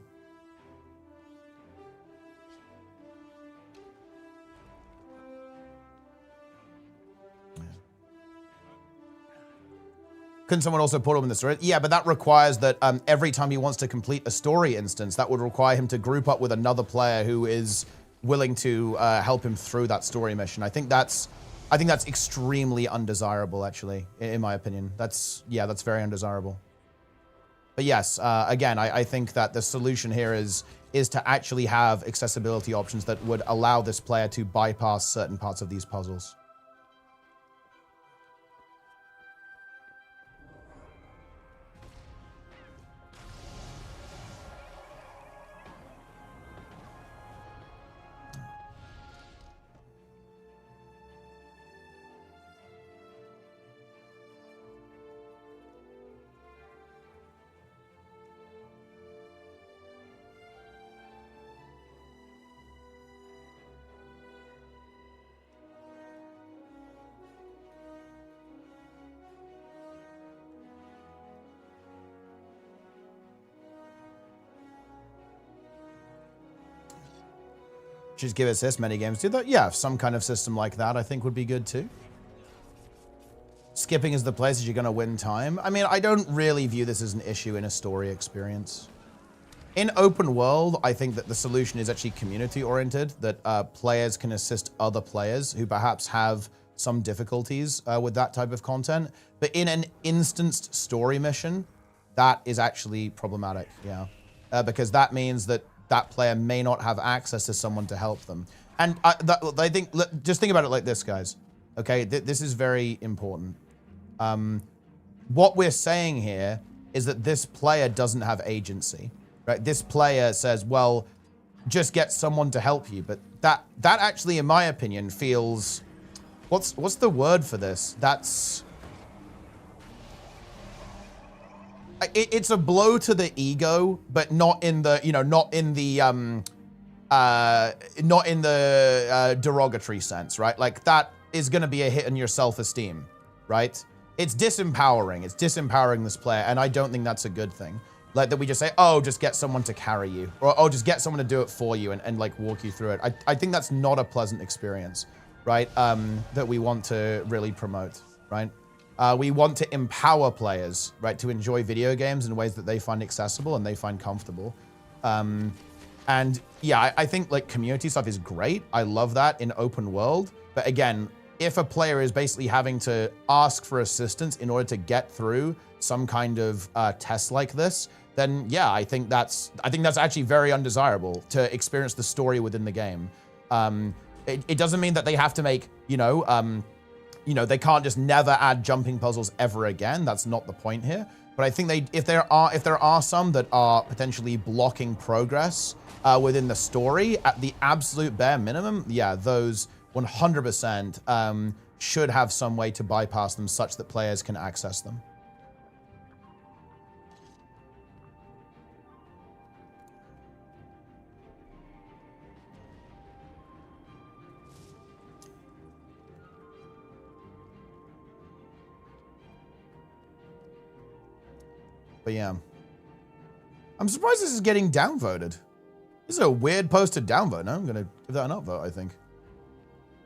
Couldn't someone also put him in the story? Yeah, but that requires that every time he wants to complete a story instance, that would require him to group up with another player who is willing to help him through that story mission. I think that's I think that's extremely undesirable, actually, in my opinion. That's very undesirable. But yes, again, I think that the solution here is to actually have accessibility options that would allow this player to bypass certain parts of these puzzles. Just give assist many games. Do that? Yeah, some kind of system like that I think would be good too. Skipping is the places you're going to win time. I mean, I don't really view this as an issue in a story experience. In open world, I think that the solution is actually community oriented, that players can assist other players who perhaps have some difficulties with that type of content. But in an instanced story mission, that is actually problematic, yeah. Because that means that that player may not have access to someone to help them. And I think, just think about it like this, guys. Okay, this is very important. What we're saying here is that this player doesn't have agency, right? This player says, well, just get someone to help you. But that actually, in my opinion, feels, what's the word for this? That's, it's a blow to the ego, but not in the, you know, not in the derogatory sense, right? Like that is going to be a hit on your self-esteem, right? It's disempowering. It's disempowering this player, and I don't think that's a good thing. Like that we just say, oh, just get someone to carry you, or oh, just get someone to do it for you and like walk you through it. I think that's not a pleasant experience, right? That we want to really promote, right? We want to empower players, right, to enjoy video games in ways that they find accessible and they find comfortable. And yeah, I think like community stuff is great. I love that in open world. But again, if a player is basically having to ask for assistance in order to get through some kind of test like this, then yeah, I think that's actually very undesirable to experience the story within the game. It doesn't mean that they have to make, you know, they can't just never add jumping puzzles ever again. That's not the point here. But I think if there are some that are potentially blocking progress within the story, at the absolute bare minimum, yeah, those 100% should have some way to bypass them such that players can access them. But yeah, I'm surprised this is getting downvoted. This is a weird post to downvote. No, I'm going to give that an upvote, I think.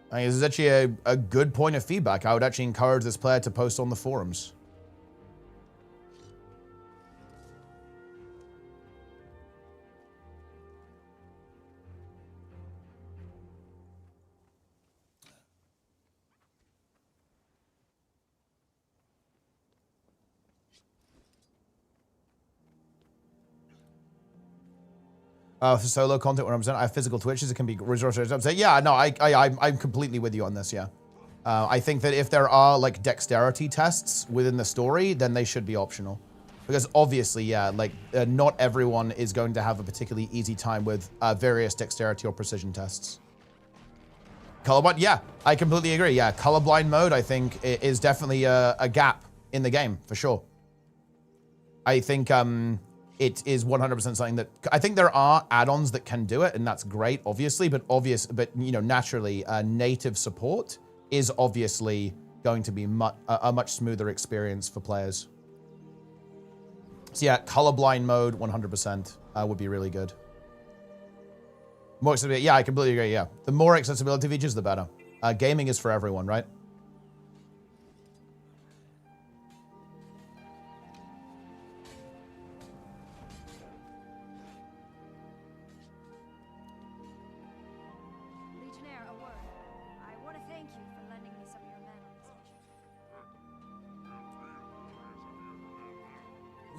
I think this is actually a good point of feedback. I would actually encourage this player to post on the forums. For solo content, 100%. I have physical twitches. It can be resources. Yeah, no, I'm completely with you on this. Yeah, I think that if there are like dexterity tests within the story, then they should be optional, because obviously, yeah, like not everyone is going to have a particularly easy time with various dexterity or precision tests. Colorblind, yeah, I completely agree. Yeah, colorblind mode, I think, is definitely a gap in the game for sure. I think it is 100% something that I think there are add-ons that can do it, and that's great, obviously. But you know, naturally, native support is obviously going to be a much smoother experience for players. So yeah, colorblind mode, 100% would be really good. More accessibility, yeah, I completely agree. Yeah, the more accessibility features, the better. Gaming is for everyone, right? Legionnaire, a word. I want to thank you for lending me some of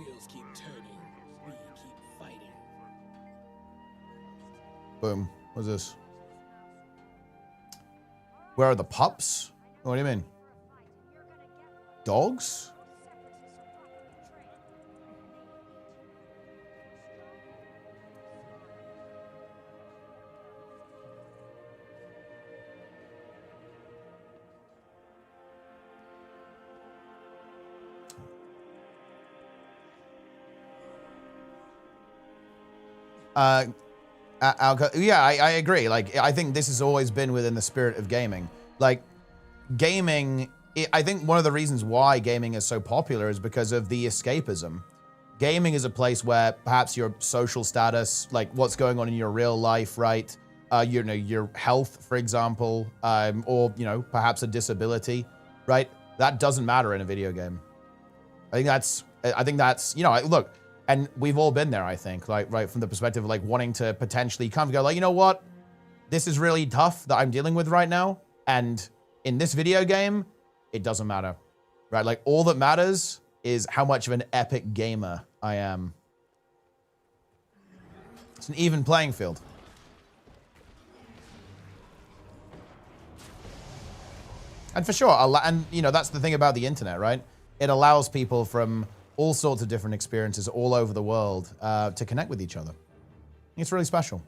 wheels keep turning. We keep fighting. Boom. What's this? Where are the pups? What do you mean? Dogs? Yeah, I agree. Like, I think this has always been within the spirit of gaming. Like, gaming, I think one of the reasons why gaming is so popular is because of the escapism. Gaming is a place where perhaps your social status, like what's going on in your real life, right? You know, your health, for example, or, you know, perhaps a disability, right? That doesn't matter in a video game. I think that's, you know, look, and we've all been there, I think, like, right, from the perspective of like wanting to potentially kind of go like, you know what? This is really tough that I'm dealing with right now. And in this video game, it doesn't matter, right? Like, all that matters is how much of an epic gamer I am. It's an even playing field. And for sure, and you know, that's the thing about the internet, right? It allows people from all sorts of different experiences all over the world to connect with each other. It's really special.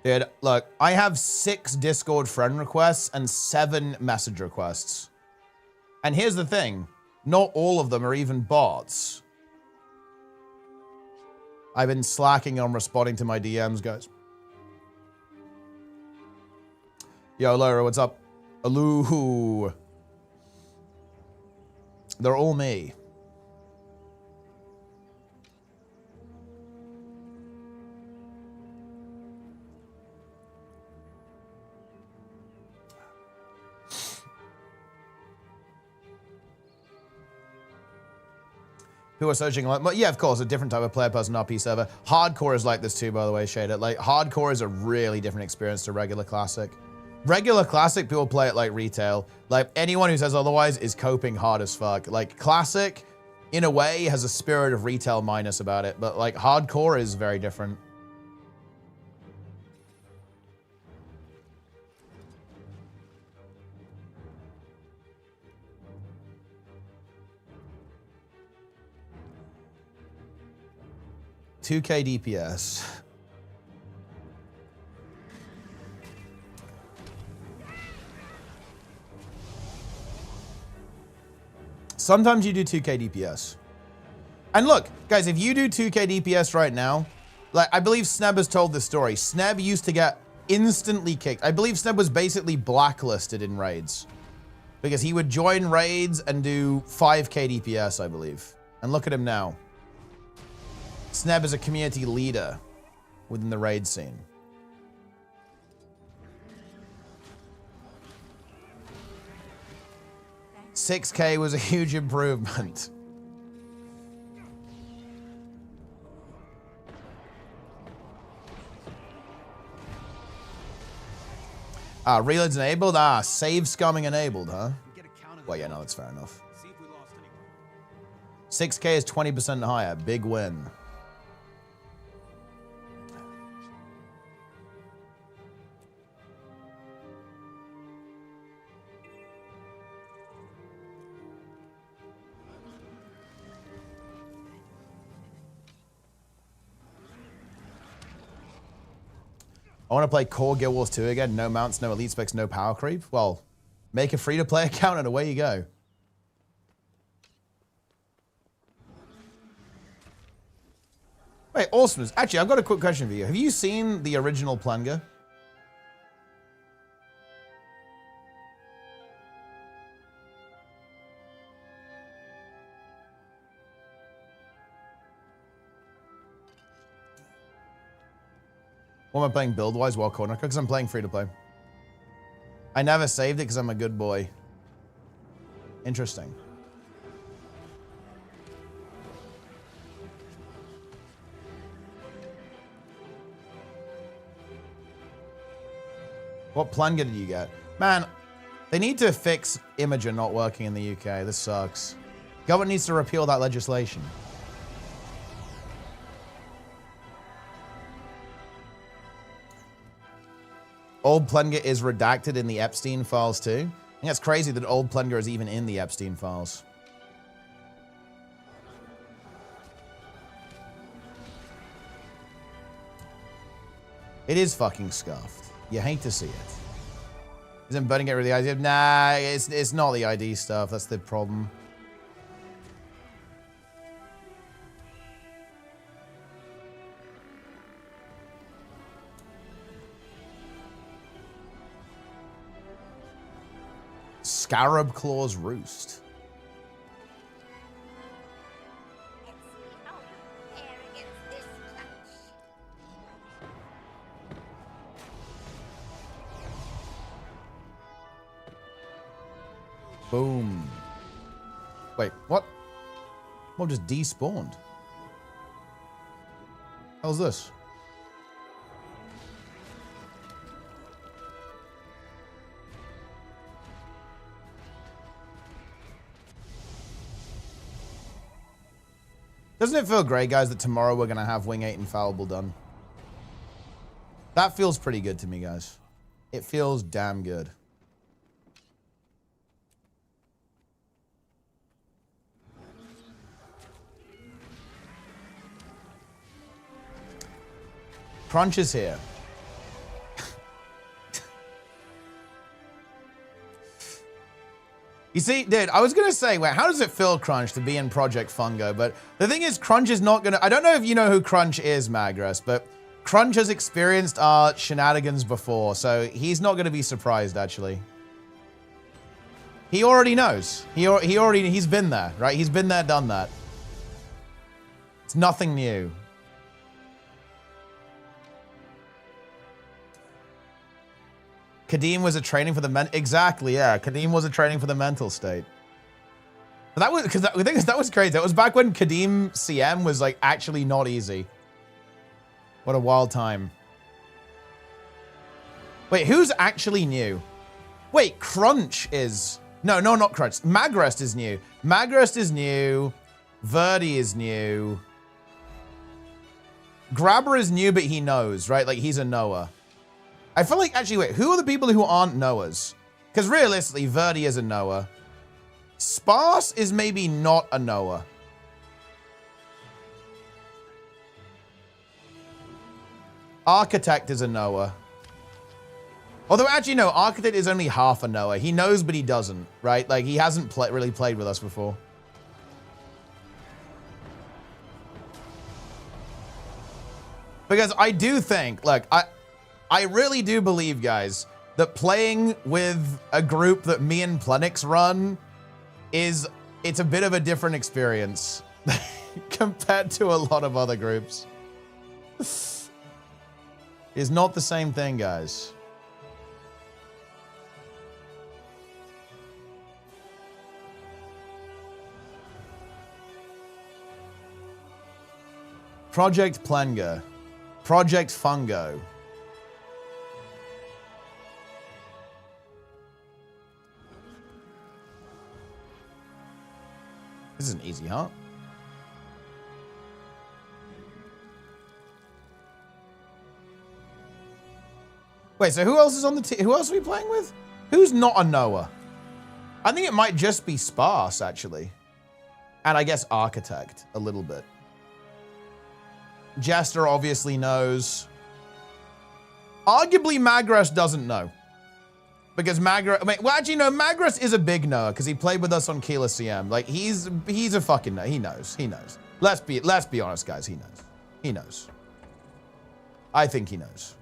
Dude, look, I have 6 Discord friend requests and 7 message requests. And here's the thing, not all of them are even bots. I've been slacking on responding to my DMs, guys. Yo, Laura, what's up? Hello. They're all me. Who are searching like, well, yeah, of course, a different type of player person RP server. Hardcore is like this too, by the way, Shader. Like, hardcore is a really different experience to regular classic. Regular classic, people play it like retail. Like, anyone who says otherwise is coping hard as fuck. Like, classic, in a way, has a spirit of retail minus about it, but like, hardcore is very different. $2K DPS. Sometimes you do 2K DPS. And look, guys, if you do 2K DPS right now, like, I believe Sneb has told this story. Sneb used to get instantly kicked. I believe Sneb was basically blacklisted in raids because he would join raids and do 5K DPS, I believe. And look at him now. Sneb is a community leader within the raid scene. $6K was a huge improvement. Reloads enabled? Save scumming enabled, huh? Well, yeah, no, that's fair enough. 6K is 20% higher. Big win. I want to play core Guild Wars 2 again. No mounts, no elite specs, no power creep. Well, make a free-to-play account and away you go. Wait, awesomeness. Actually, I've got a quick question for you. Have you seen the original Plunger? What am I playing build-wise while corner? Because I'm playing free-to-play. I never saved it because I'm a good boy. What plunger did you get? Man, they need to fix Imager not working in the UK. This sucks. Government needs to repeal that legislation. Old plunger is redacted in the Epstein files too. I think that's crazy that old plunger is even in the Epstein files. It is fucking scuffed. You hate to see it. Isn't burning get rid of the ID? Nah, it's not the ID stuff. That's the problem. Scarab Claw's Roost. Boom. Wait, what? What just despawned? How's this? Doesn't it feel great, guys, that tomorrow we're going to have Wing 8 Infallible done? That feels pretty good to me, guys. It feels damn good. Crunch is here. You see, dude, I was going to say, wait, how does it feel, Crunch, to be in Project Fungo? But the thing is, Crunch is not going to... I don't know if you know who Crunch is, Magras, but Crunch has experienced our shenanigans before, so he's not going to be surprised, actually. He already knows. He's been there, right? He's been there, done that. It's nothing new. Kadeem was a training for the exactly, yeah. Kadeem was a training for the mental state. But that was because the thing is that was crazy. That was back when Kadeem CM was like actually not easy. What a wild time. Wait, who's actually new? Wait, Crunch is no, not Crunch. Magrest is new. Magrest is new. Verdi is new. Grabber is new, but he knows, right? Like he's a knower. I feel like, actually, wait, who are the people who aren't knowers? Because realistically, Verdi is a knower. Sparse is maybe not a knower. Architect is a knower. Although, actually, no, Architect is only half a knower. He knows, but he doesn't, right? Like, he hasn't really played with us before. Because I do think, look, I really do believe, guys, that playing with a group that me and Plenix run it's a bit of a different experience compared to a lot of other groups. It's not the same thing, guys. Project Plenga. Project Fungo. This isn't easy, huh? Wait, so who else is on the team? Who else are we playing with? Who's not a knower? I think it might just be Sparse, actually. And I guess Architect, a little bit. Jester obviously knows. Arguably, Magras doesn't know. Because Magras is a big knower because he played with us on Keeler CM. Like he's a fucking knower. He knows. He knows. Let's be honest, guys. He knows. He knows. I think he knows.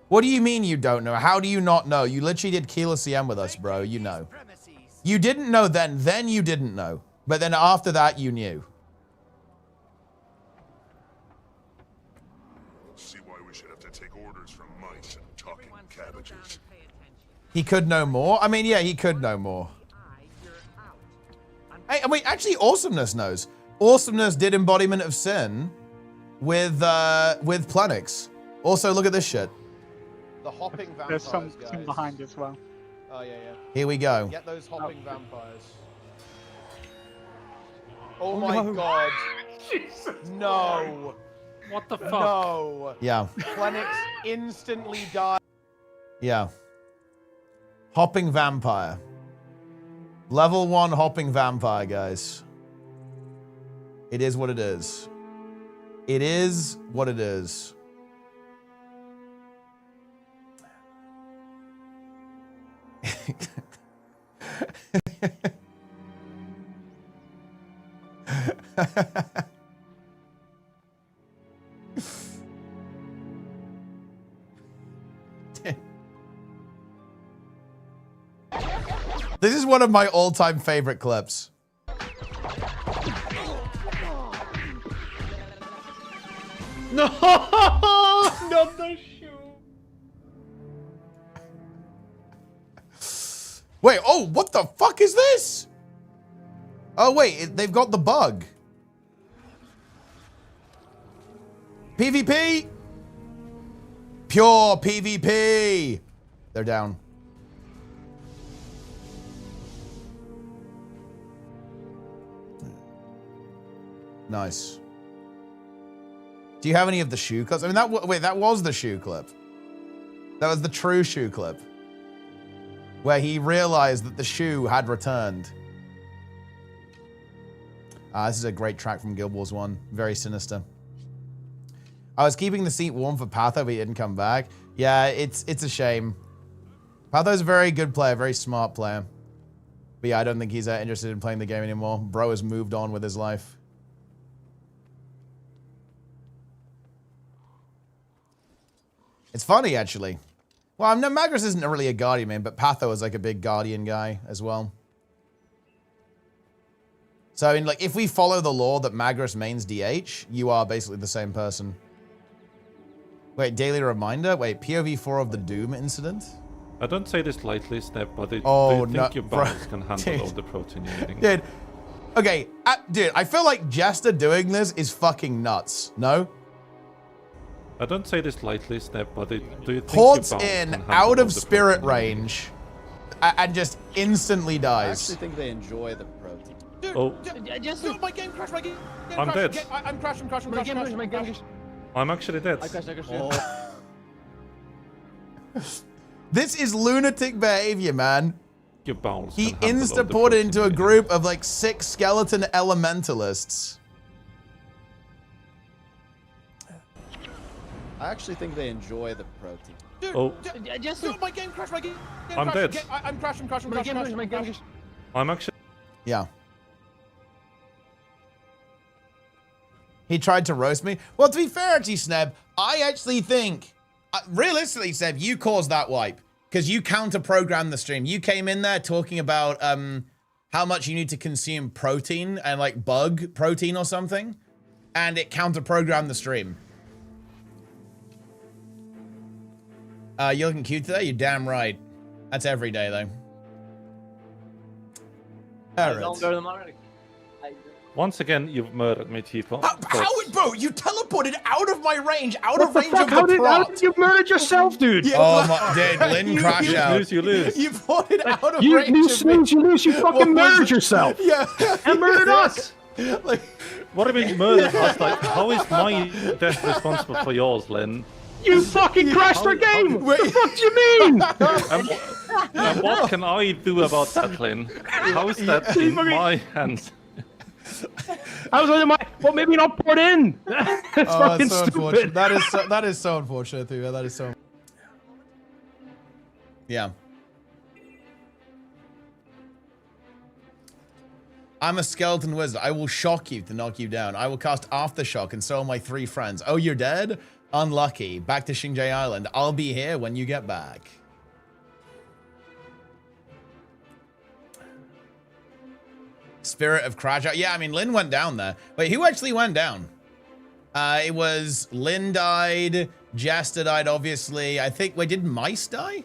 What do you mean you don't know? How do you not know? You literally did Keeler CM with us, bro. You know. You didn't know then. Then you didn't know. But then after that, you knew. See why we should have to take orders from mice and talking cabbages. He could know more? I mean, yeah, he could know more. Hey, wait, actually, Awesomeness knows. Awesomeness did Embodiment of Sin with Planix. Also, look at this shit. The hopping vampires, There's some guys. behind as well. Oh, yeah, yeah. Here we go. Get those hopping vampires. Oh, Oh my no. god. No. What the fuck? No. Yeah. Plenix instantly died. Yeah. Hopping vampire. Level 1 hopping vampire, guys. It is what it is. It is what it is. This is one of my all-time favorite clips. No, not the shoe. Wait, oh, what the fuck is this? Oh, wait, they've got the bug. PvP? Pure PvP. They're down. Nice. Do you have any of the shoe clips? I mean, that was the shoe clip. That was the true shoe clip. Where he realized that the shoe had returned. This is a great track from Guild Wars 1. Very sinister. I was keeping the seat warm for Patho, but he didn't come back. Yeah, it's a shame. Patho's a very good player, very smart player. But yeah, I don't think he's interested in playing the game anymore. Bro has moved on with his life. It's funny, actually. Well, no, Magnus isn't really a Guardian main, but Patho is like a big Guardian guy as well. So, I mean, like, if we follow the law that Magnus mains DH, you are basically the same person. Wait, daily reminder? Wait, POV4 of the Doom incident? I don't say this lightly, Snap, but do you think your bro, bowels can handle dude. all the protein you're eating? Dude, okay, dude, I feel like Jester doing this is fucking nuts, no? I don't say this lightly, Snap, but do you think Ports your bowels in can handle out all of the spirit protein you're eating? range and just instantly I dies. actually think they enjoy the protein. Dude, Oh. just my game crashed, my game I'm crashed. dead. I'm crashing. I'm actually dead. This is lunatic behavior, man. Your bowels He can handle all the insta-ported protein into you're a eating. group of like 6 skeleton elementalists. I actually think they enjoy the protein. Dude, Oh. just my game crashed, my game I'm crashed. dead. I'm crashing. I'm actually... Yeah. He tried to roast me. Well, to be fair, actually, Sneb, I actually think, realistically, Sneb, you caused that wipe because you counter-programmed the stream. You came in there talking about how much you need to consume protein and like bug protein or something, and it counter-programmed the stream. You're looking cute today? You're damn right. That's every day, though. Alright. Once again, you've murdered me, Teapot. Bro, you teleported out of my range, out of range of How the did prop. you murdered yourself, dude? Yeah, oh my, dude, Lynn crashed out. You lose. You ported out of You range of me. snooze, you lose, you fucking murdered yourself. Yeah. And murdered us. Like, What do you mean murdered us? Like, how is my death responsible for yours, Lynn? You fucking crashed our game! What the fuck do you mean? And what can I do about that, Lynn? How is that in my hands? I was on my. Well, maybe not port in. That's fucking that's so stupid. unfortunate. That is so unfortunate, Theo. That is so. Yeah. I'm a skeleton wizard. I will shock you to knock you down. I will cast Aftershock and so will my 3 friends. Oh, you're dead? Unlucky. Back to Xingjie Island. I'll be here when you get back. Spirit of Crash Out. Yeah, I mean, Lynn went down there. Wait, who actually went down? It was Lynn died. Jester died, obviously. I think, wait, did Mice die?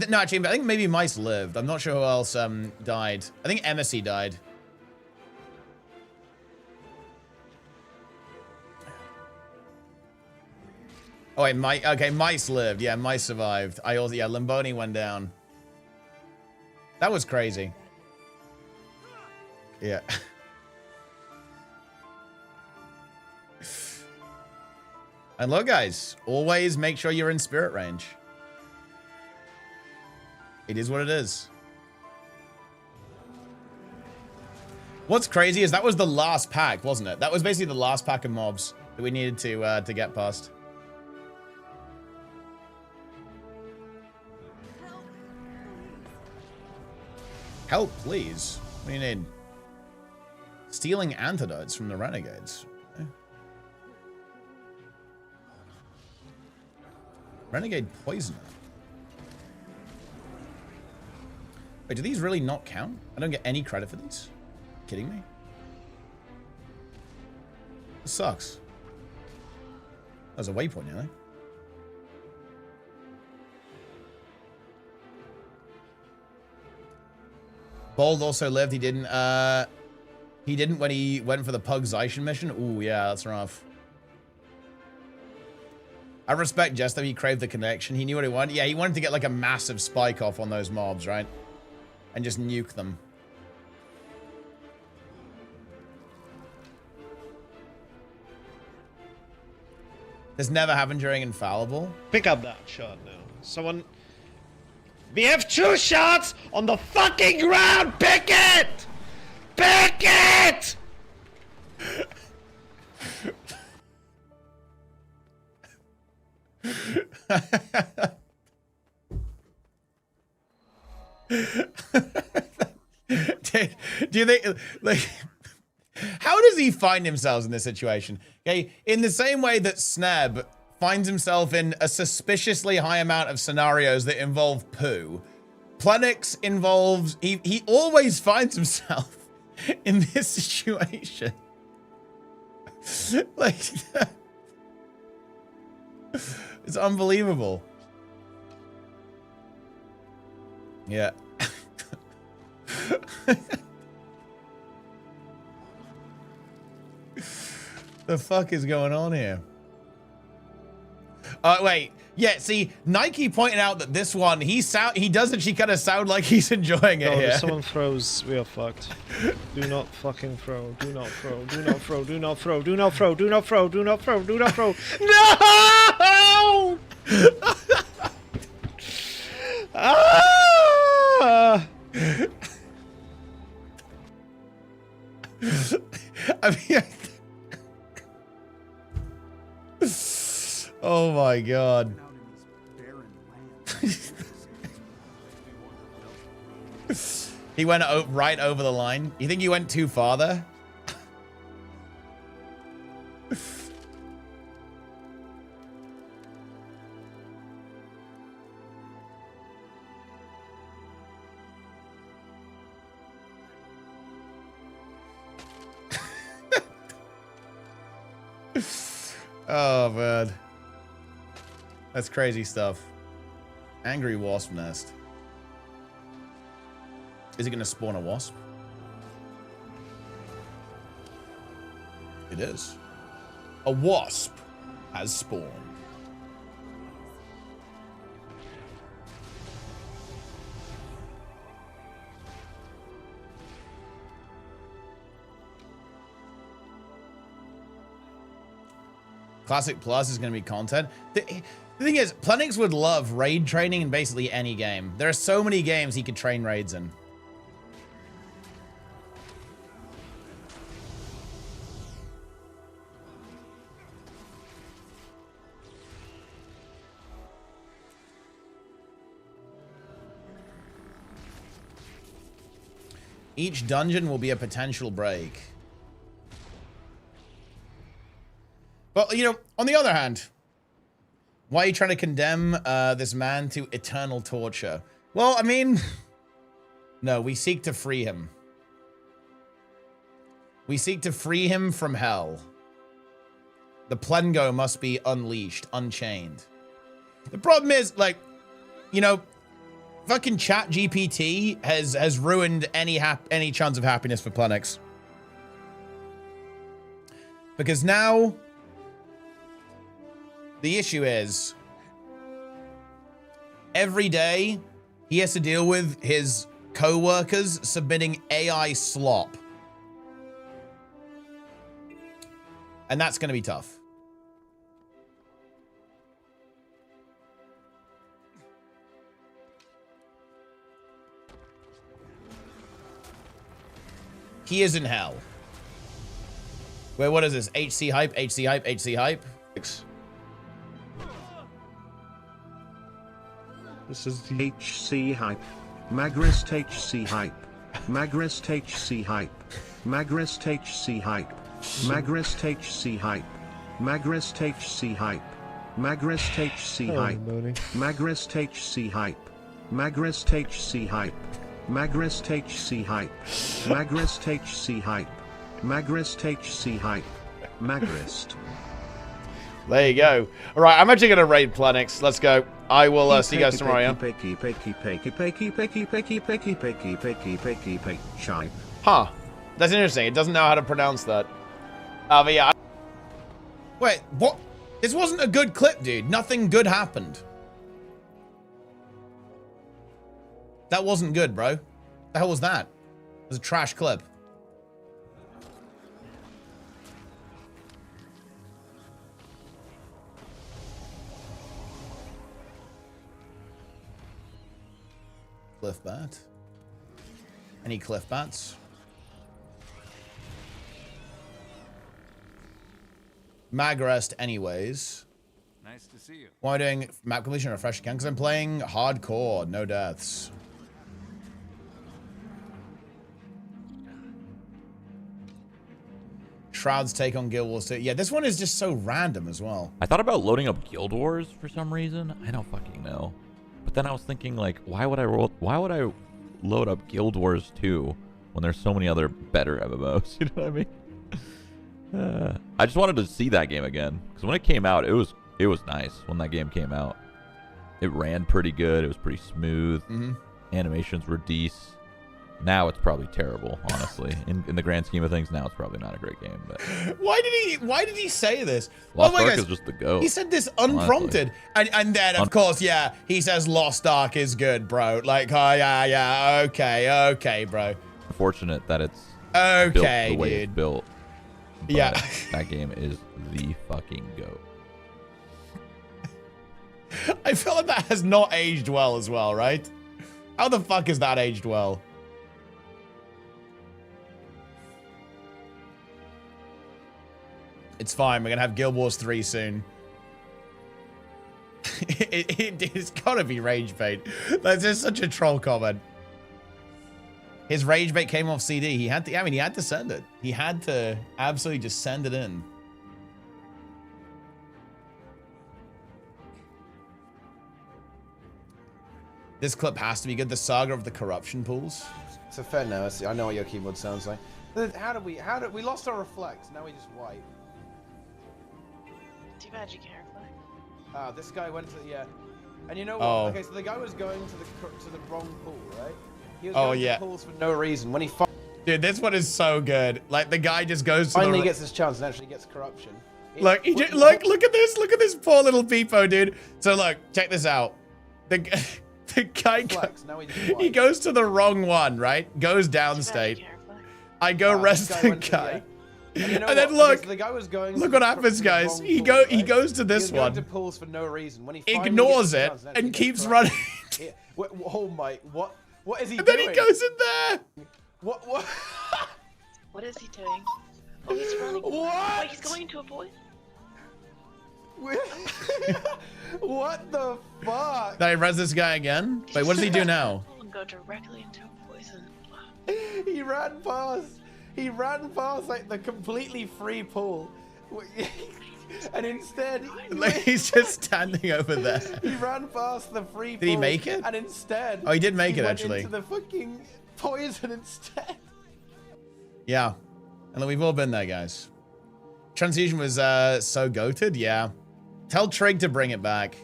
No, actually, I think maybe Mice lived. I'm not sure who else died. I think Emissy died. Oh wait, mice lived. Yeah, mice survived. I also, yeah, Lamboni went down. That was crazy. Yeah. And look, guys, always make sure you're in spirit range. It is what it is. What's crazy is that was the last pack, wasn't it? That was basically the last pack of mobs that we needed to get past. Help, please. What do you need? Stealing antidotes from the renegades. Eh. Renegade poisoner. Wait, do these really not count? I don't get any credit for these? Kidding me? This sucks. That was a waypoint, you know? Bold also lived. He didn't when he went for the Pugzation mission. Ooh, yeah, that's rough. I respect Jester. He craved the connection. He knew what he wanted. Yeah, he wanted to get like a massive spike off on those mobs, right? And just nuke them. This never happened during Infallible. Pick up that shot now. Someone... We have 2 shots on the fucking ground! Pick it! Pick it! Do you think, like, how does he find himself in this situation? Okay, in the same way that Sneb finds himself in a suspiciously high amount of scenarios that involve poo, Plenix involves, he always finds himself in this situation. Like, it's unbelievable. Yeah. The fuck is going on here? Wait. Yeah, see, Nike pointed out that this one, he does actually kind of sound like he's enjoying it here. If someone throws, we are fucked. Do not fucking throw. Do not throw. Do not throw. Do not throw. Do not throw. Do not throw. Do not throw. Do not throw. No! Ah! I mean, oh my god. He went right over the line. You think he went too far there? Oh, man. That's crazy stuff. Angry wasp nest. Is it going to spawn a wasp? It is. A wasp has spawned. Classic Plus is going to be content. The thing is, Plenix would love raid training in basically any game. There are so many games he could train raids in. Each dungeon will be a potential break. But, you know, on the other hand, why are you trying to condemn this man to eternal torture? Well, I mean, no, we seek to free him. We seek to free him from hell. The Plengo must be unleashed, unchained. The problem is, like, you know, fucking ChatGPT has ruined any chance of happiness for Plenix. Because now The issue is, every day he has to deal with his co-workers submitting AI slop. And that's going to be tough. He is in hell. Wait, what is this? HC hype, HC hype, HC hype? This is the HC hype. Magrist HC hype. Magrist HC hype. Magrist HC hype. Magrist HC hype. Magrist HC hype. Magrist HC hype. Magrist HC hype. Magrist HC hype. Magrist HC hype. Magrist HC hype. Magrist HC hype. Magrist. There you go. All right, I'm actually going to raid Planix. Let's go. I will see you guys tomorrow. Yeah? Huh. That's interesting. It doesn't know how to pronounce that. But yeah. Wait, what? This wasn't a good clip, dude. Nothing good happened. That wasn't good, bro. The hell was that? It was a trash clip. Cliff bat. Any cliff bats? Mag rest anyways. Nice to see you. Why am I doing map completion refresh again? Because I'm playing hardcore, no deaths. Shroud's take on Guild Wars 2. Yeah, this one is just so random as well. I thought about loading up Guild Wars for some reason. I don't fucking know. But then I was thinking, like, why would I load up Guild Wars 2 when there's so many other better MMOs? You know what I mean? I just wanted to see that game again because when it came out, it was nice. When that game came out, it ran pretty good. It was pretty smooth. Animations were decent. Now it's probably terrible, honestly. In the grand scheme of things, now it's probably not a great game. But why did he say this? Lost Ark is just the GOAT. He said this unprompted, and then of course, yeah, he says Lost Ark is good, bro. Like, oh yeah, okay, bro. Unfortunate that it's okay, built the way dude. It's built. But yeah, that game is the fucking GOAT. I feel like that has not aged well as well, right? How the fuck has that aged well? It's fine. We're going to have Guild Wars 3 soon. It's got to be rage bait. That's just such a troll comment. His rage bait came off CD. He had to, I mean, he had to send it. He had to absolutely just send it in. This clip has to be good. The saga of the corruption pools. It's a fair now. I know what your keyboard sounds like. How did we lost our reflex? Now we just wipe. Too bad you can't reflect. Ah, this guy went to and you know what? Oh. Okay, so the guy was going to the wrong pool, right? He was Oh, going yeah. to pools for no reason. When he Dude, this one is so good. Like the guy just goes to finally the gets his chance and actually gets corruption. Look, look at this. Look at this poor little peepo, dude. So look, check this out. The guy he goes to the wrong one, right? Goes downstate. I go rest the guy. And then look, the guy was going look what happens, guys. He goes to this one, to pools for no reason. When he ignores it, and keeps running. Oh my, what is he and doing? then he goes in there. What? What is he doing? Oh, he's running. What? Wait, he's going to a boy. What the fuck? Did I res this guy again? Wait, what does he do now? And go directly into a poison. He ran past like the completely free pool. And instead He's just standing over there. He ran past the free pool. Did he make it? And instead Oh, he did make it, went actually. into the fucking poison instead. Yeah. And we've all been there, guys. Transfusion was so goated, yeah. Tell Trig to bring it back.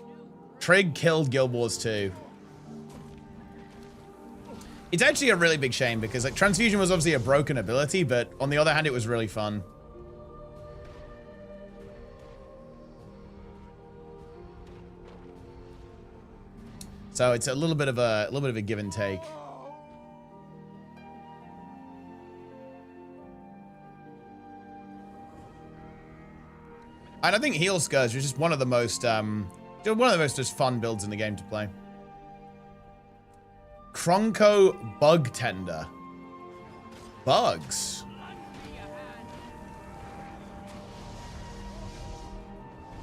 Trig killed Guild Wars 2. It's actually a really big shame because like Transfusion was obviously a broken ability, but on the other hand, it was really fun. So it's a little bit of a give and take. And I think Heal Scourge is just one of the most just fun builds in the game to play. Kronko Bug Tender. Bugs.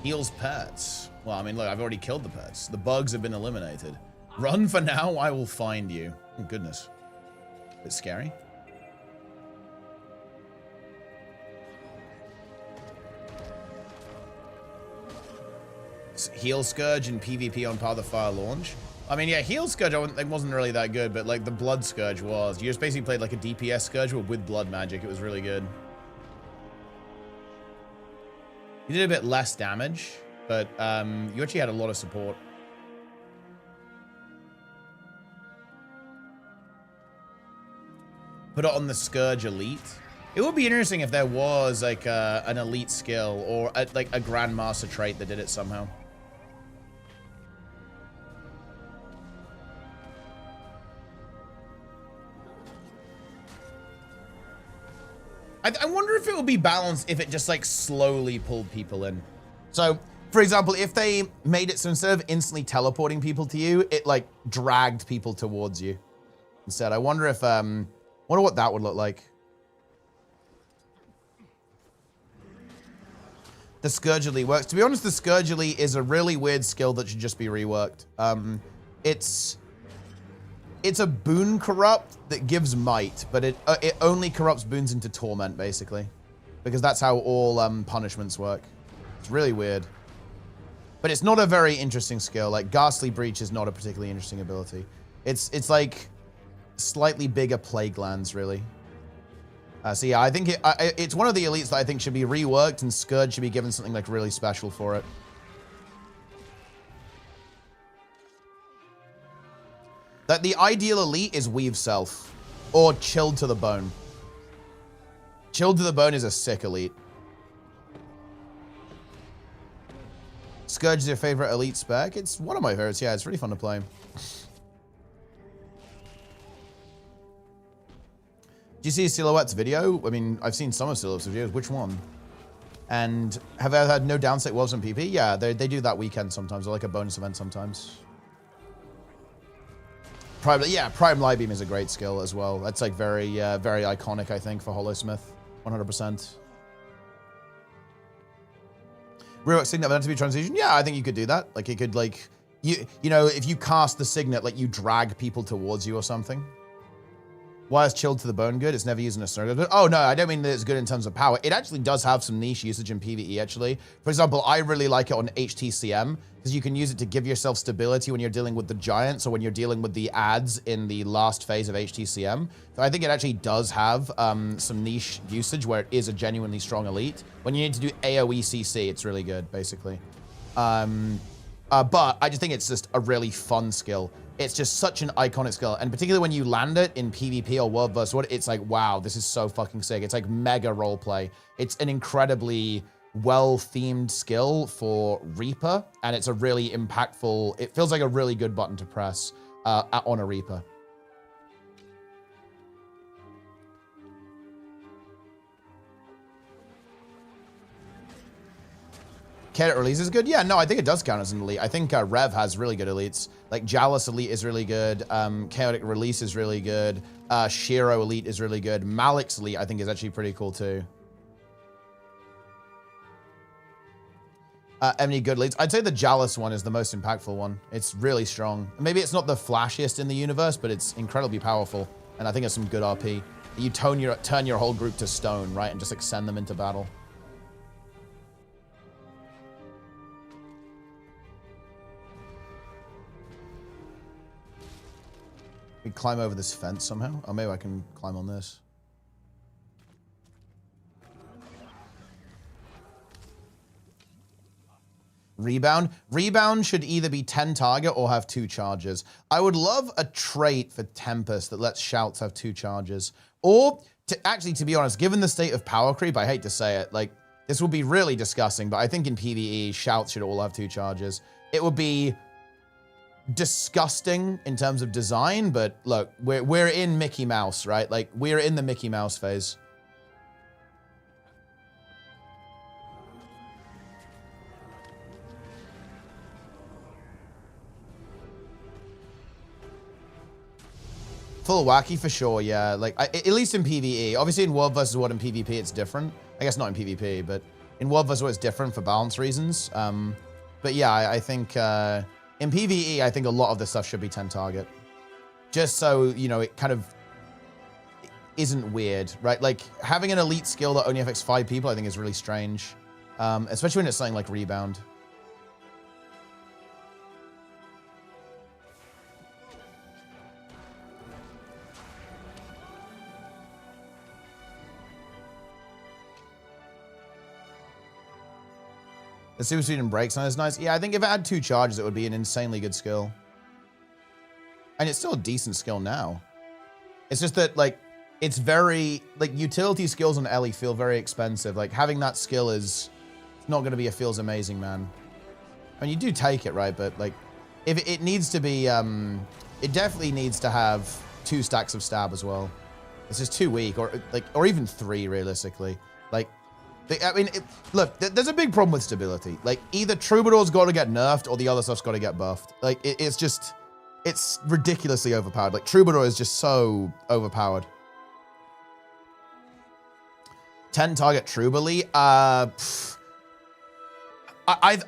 Heals pets. Well, I mean, look, I've already killed the pets. The bugs have been eliminated. Run for now, I will find you. Oh, goodness. Bit scary. Heal Scourge and PvP on Path of Fire launch. I mean, yeah, Heal Scourge it wasn't really that good, but like the Blood Scourge was. You just basically played like a DPS Scourge with blood magic. It was really good. You did a bit less damage, but you actually had a lot of support. Put it on the Scourge Elite. It would be interesting if there was like an elite skill or like a Grandmaster trait that did it somehow. I wonder if it would be balanced if it just like slowly pulled people in. So, for example, if they made it so instead of instantly teleporting people to you, it like dragged people towards you instead. I wonder if wonder what that would look like. The Scourge Elite works. To be honest, the Scourge Elite is a really weird skill that should just be reworked. It's a boon corrupt that gives might, but it only corrupts boons into torment, basically. Because that's how all punishments work. It's really weird. But it's not a very interesting skill. Like, Ghastly Breach is not a particularly interesting ability. It's like slightly bigger plague lands, really. So yeah, I think it's one of the elites that I think should be reworked, and Scourge should be given something like really special for it. That the ideal elite is Weave Self or Chilled to the Bone. Chilled to the Bone is a sick elite. Scourge is your favorite elite spec? It's one of my favorites. Yeah, it's really fun to play. Do you see Silhouette's video? I mean, I've seen some of Silhouette's videos. Which one? And have I ever had no downstate wolves on PP? Yeah, they do that weekend sometimes, or like a bonus event sometimes. Prime Light Beam is a great skill as well. That's like very iconic, I think, for Holosmith. 100%. Rework Signet Identity Transition? Yeah, I think you could do that. Like, it could, like, you know, if you cast the Signet, like, you drag people towards you or something. Why is Chilled to the Bone good? It's never used in a circle. Oh, no, I don't mean that it's good in terms of power. It actually does have some niche usage in PvE, actually. For example, I really like it on HTCM, because you can use it to give yourself stability when you're dealing with the giants or when you're dealing with the ads in the last phase of HTCM. So I think it actually does have some niche usage where it is a genuinely strong elite. When you need to do AoE CC, it's really good, basically. But I just think it's just a really fun skill. It's just such an iconic skill. And particularly when you land it in PvP or World vs. World, it's like, wow, this is so fucking sick. It's like mega roleplay. It's an incredibly well-themed skill for Reaper, and it's a really impactful, it feels like a really good button to press on a Reaper. Chaotic Release is good? Yeah, no, I think it does count as an elite. I think Rev has really good elites. Like, Jalis Elite is really good. Chaotic Release is really good. Shiro Elite is really good. Malik's Elite, I think, is actually pretty cool, too. Any good elites? I'd say the Jalis one is the most impactful one. It's really strong. Maybe it's not the flashiest in the universe, but it's incredibly powerful. And I think it's some good RP. You turn your whole group to stone, right? And just, like, send them into battle. We climb over this fence somehow. Oh, maybe I can climb on this. Rebound. Rebound should either be 10 target or have 2 charges. I would love a trait for Tempest that lets Shouts have 2 charges. Or, to be honest, given the state of power creep, I hate to say it, like, this will be really disgusting, but I think in PvE, Shouts should all have 2 charges. It would be disgusting in terms of design, but look, we're in Mickey Mouse, right? Like, we're in the Mickey Mouse phase. Full wacky for sure, yeah. Like, at least in PvE. Obviously, in World vs. World and PvP, it's different. I guess not in PvP, but in World vs. World, it's different for balance reasons. But yeah, I think in PvE, I think a lot of this stuff should be 10 target. Just so, you know, it kind of isn't weird, right? Like, having an elite skill that only affects 5 people, I think is really strange. Especially when it's something like Rebound. The super speed and breaks on is nice. Yeah, I think if it had 2 charges, it would be an insanely good skill. And it's still a decent skill now. It's just that, like, it's very, like, utility skills on Ellie feel very expensive. Like, having that skill is not going to be a feels amazing, man. I mean, you do take it, right? But, like, if it needs to be, it definitely needs to have 2 stacks of stab as well. It's just too weak, or even 3, realistically. Like, I mean, look, there's a big problem with stability. Like, either Troubadour's got to get nerfed or the other stuff's got to get buffed. Like, it's just, it's ridiculously overpowered. Like, Troubadour is just so overpowered. 10 target Troubadour.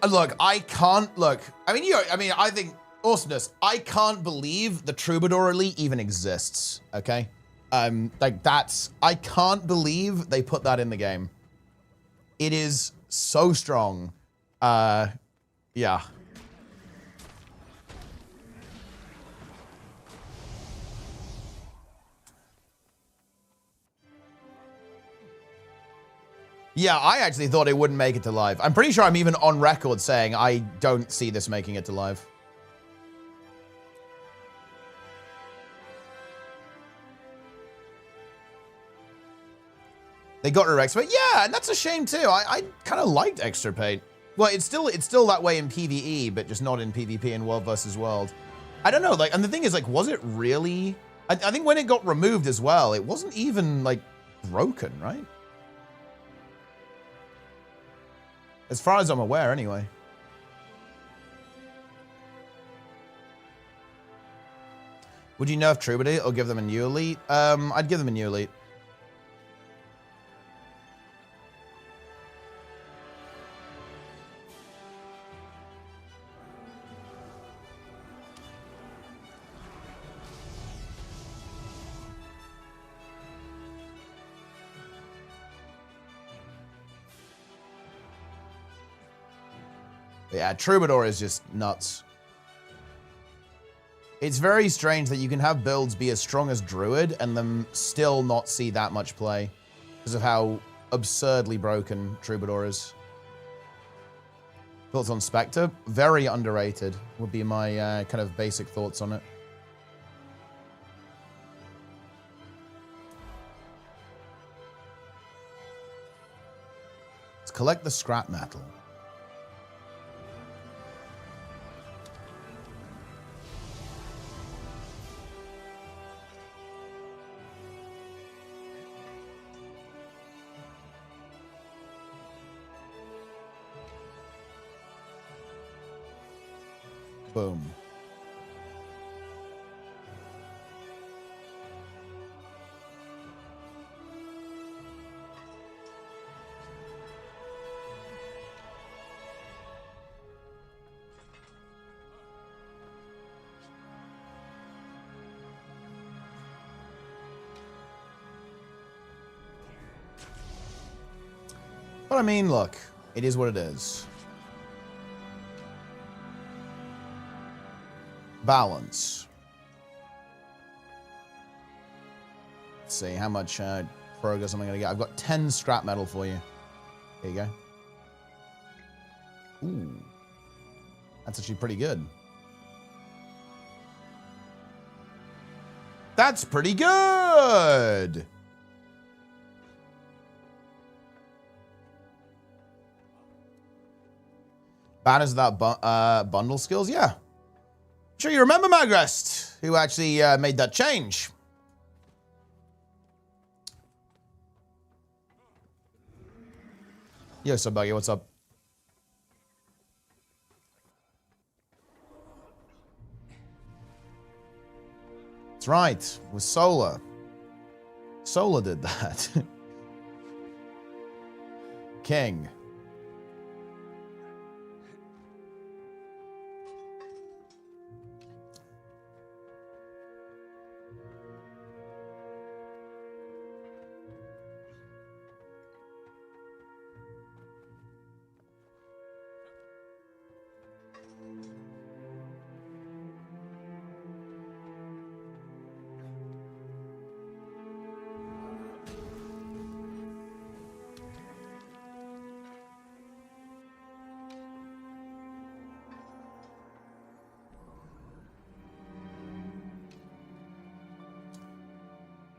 Look, I can't, look, I mean, I think, awesomeness, I can't believe the Troubadour elite even exists, okay? Like, I can't believe they put that in the game. It is so strong. Yeah. Yeah, I actually thought it wouldn't make it to live. I'm pretty sure I'm even on record saying I don't see this making it to live. They got rid of extra paint. Yeah, and that's a shame too. I kind of liked extra paint. Well, it's still that way in PvE, but just not in PvP and World vs. World. I don't know, like, and the thing is, like, was it really? I think when it got removed as well, it wasn't even, like, broken, right? As far as I'm aware, anyway. Would you nerf Troubadour or give them a new elite? I'd give them a new elite. Yeah, Troubadour is just nuts. It's very strange that you can have builds be as strong as Druid and them still not see that much play because of how absurdly broken Troubadour is. Thoughts on Spectre? Very underrated would be my kind of basic thoughts on it. Let's collect the scrap metal. Boom. But I mean, look, it is what it is. Balance. Let's see, how much progress am I going to get? I've got 10 scrap metal for you. Here you go. Ooh. That's actually pretty good. That's pretty good! Banners without bundle skills? Yeah. Sure you remember Magrest, who actually made that change. Yo, Subbuggy, what's up? That's right, with Solar. Solar did that. King.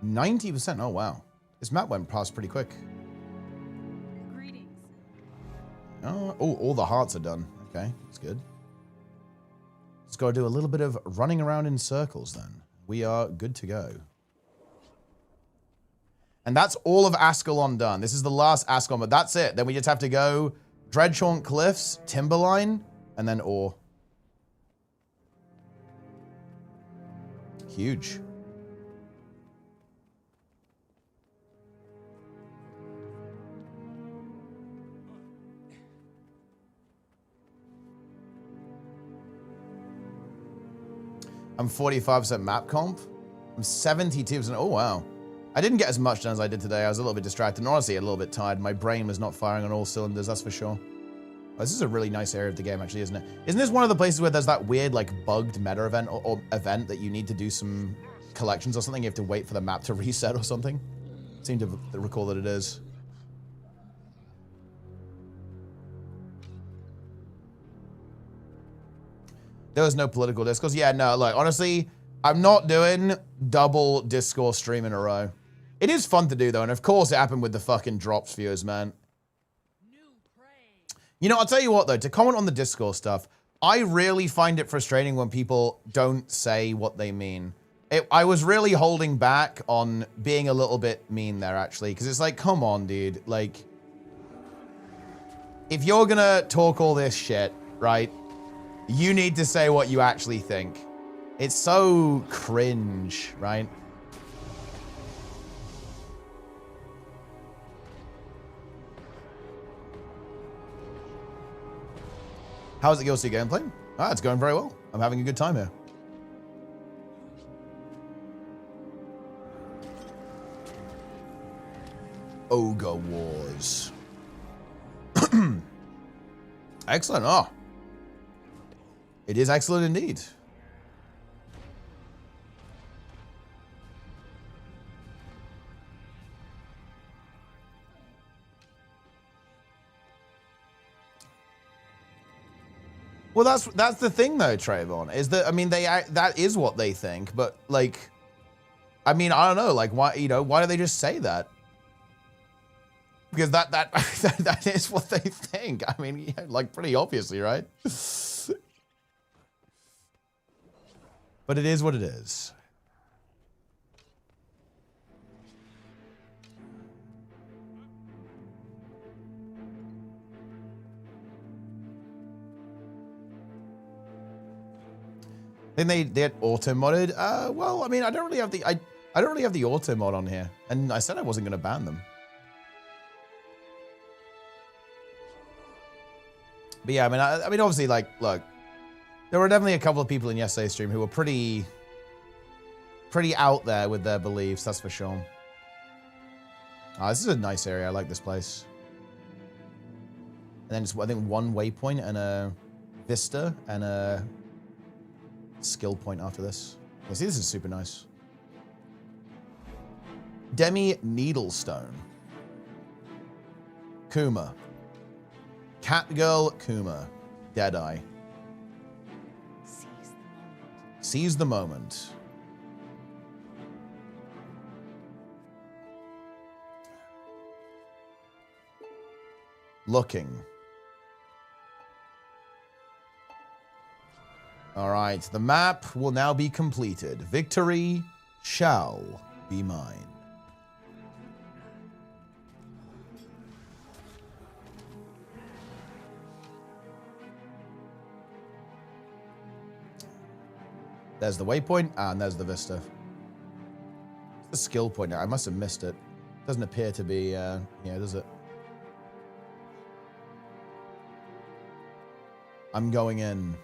%. Oh, wow. This map went past pretty quick. Greetings. Oh, all the hearts are done. Okay, that's good. Just got to do a little bit of running around in circles then. We are good to go. And that's all of Ascalon done. This is the last Ascalon, but that's it. Then we just have to go Dreadhaunt Cliffs, Timberline, and then Ore. Huge. I'm 45% map comp. I'm 72%. Oh, wow. I didn't get as much done as I did today. I was a little bit distracted and honestly a little bit tired. My brain was not firing on all cylinders, that's for sure. Oh, this is a really nice area of the game, actually, isn't it? Isn't this one of the places where there's that weird, like, bugged meta event or event that you need to do some collections or something? You have to wait for the map to reset or something? I seem to recall that it is. There was no political discourse. Yeah, no, look, honestly, I'm not doing double discourse stream in a row. It is fun to do, though, and of course it happened with the fucking drops viewers, man. You know, I'll tell you what, though, to comment on the discourse stuff, I really find it frustrating when people don't say what they mean. I was really holding back on being a little bit mean there, actually, because it's like, come on, dude. Like, if you're gonna talk all this shit, right, you need to say what you actually think. It's so cringe, right? How's it going, see gameplay? Ah, it's going very well. I'm having a good time here. Ogre Wars. Excellent. Oh. It is excellent indeed. Well, that's the thing though, Trayvon, is that, I mean, that is what they think, but like, I mean, I don't know, like, why, you know, why do they just say that? Because that is what they think. I mean, yeah, like, pretty obviously, right? But it is what it is. Then they had auto modded. Well, I mean, I don't really have the auto mod on here, and I said I wasn't going to ban them. But yeah, I mean, obviously, like, look, there were definitely a couple of people in yesterday's stream who were pretty out there with their beliefs. That's for sure. This is a nice area. I like this place. And then just, I think, one waypoint and a vista and a skill point after this. You see, this is super nice. Demi Needlestone. Kuma. Catgirl Kuma. Deadeye. Seize the moment. Looking. All right, the map will now be completed. Victory shall be mine. There's the waypoint, and there's the vista. It's the skill point now. I must have missed it. Doesn't appear to be, yeah, does it? I'm going in.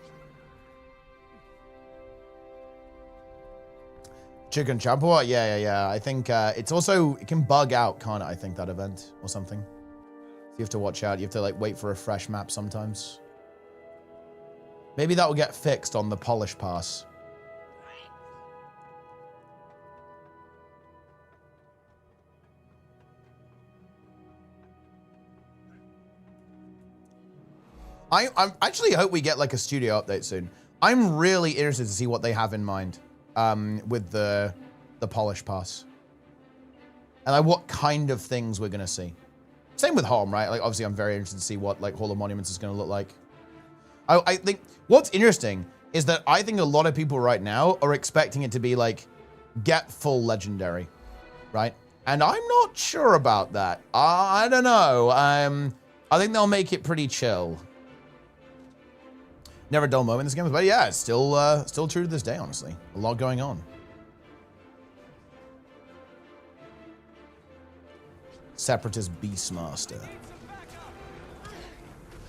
Chicken Chapua? Yeah. I think it's also, it can bug out, can't it? I think that event or something. So you have to watch out. You have to like wait for a fresh map sometimes. Maybe that will get fixed on the polish pass. I actually hope we get like a studio update soon. I'm really interested to see what they have in mind with the polish pass. And like what kind of things we're gonna see. Same with Home, right? Like obviously I'm very interested to see what like Hall of Monuments is gonna look like. I think what's interesting is that I think a lot of people right now are expecting it to be like get full legendary, right? And I'm not sure about that. I don't know. I think they'll make it pretty chill. Never a dull moment in this game, but yeah, it's still true to this day, honestly. A lot going on. Separatist Beastmaster.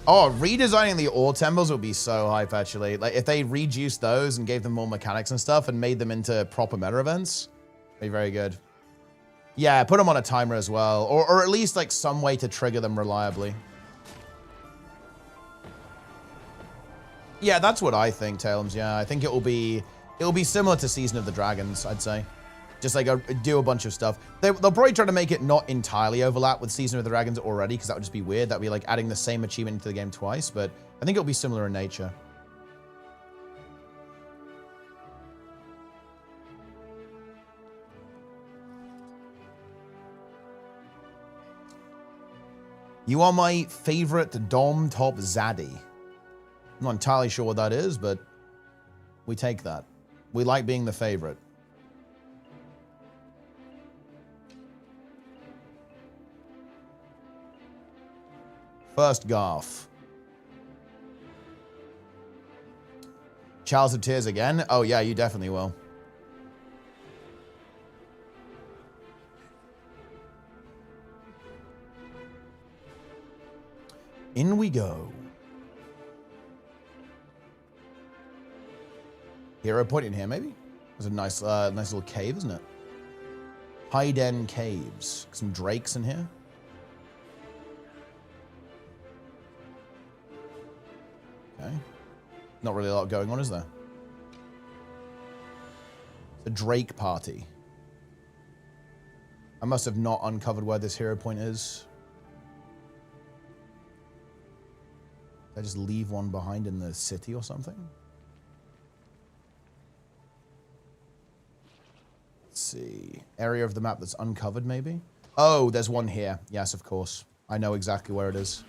Oh, redesigning the ore temples would be so hype, actually. Like, if they reduced those and gave them more mechanics and stuff and made them into proper meta events, it'd be very good. Yeah, put them on a timer as well. Or at least, like, some way to trigger them reliably. Yeah, that's what I think, Talums. Yeah, I think it'll be similar to Season of the Dragons, I'd say. Just like do a bunch of stuff. They'll probably try to make it not entirely overlap with Season of the Dragons already, because that would just be weird. That'd be like adding the same achievement into the game twice, but I think it'll be similar in nature. You are my favorite Dom Top Zaddy. I'm not entirely sure what that is, but we take that. We like being the favorite. First Garth. Chalice of Tears again? Oh yeah, you definitely will. In we go. Hero point in here, maybe? There's a nice little cave, isn't it? Hide End Caves. Some drakes in here. Okay. Not really a lot going on, is there? It's a Drake party. I must have not uncovered where this hero point is. Did I just leave one behind in the city or something? Let's see. Area of the map that's uncovered, maybe? Oh, there's one here. Yes, of course. I know exactly where it is.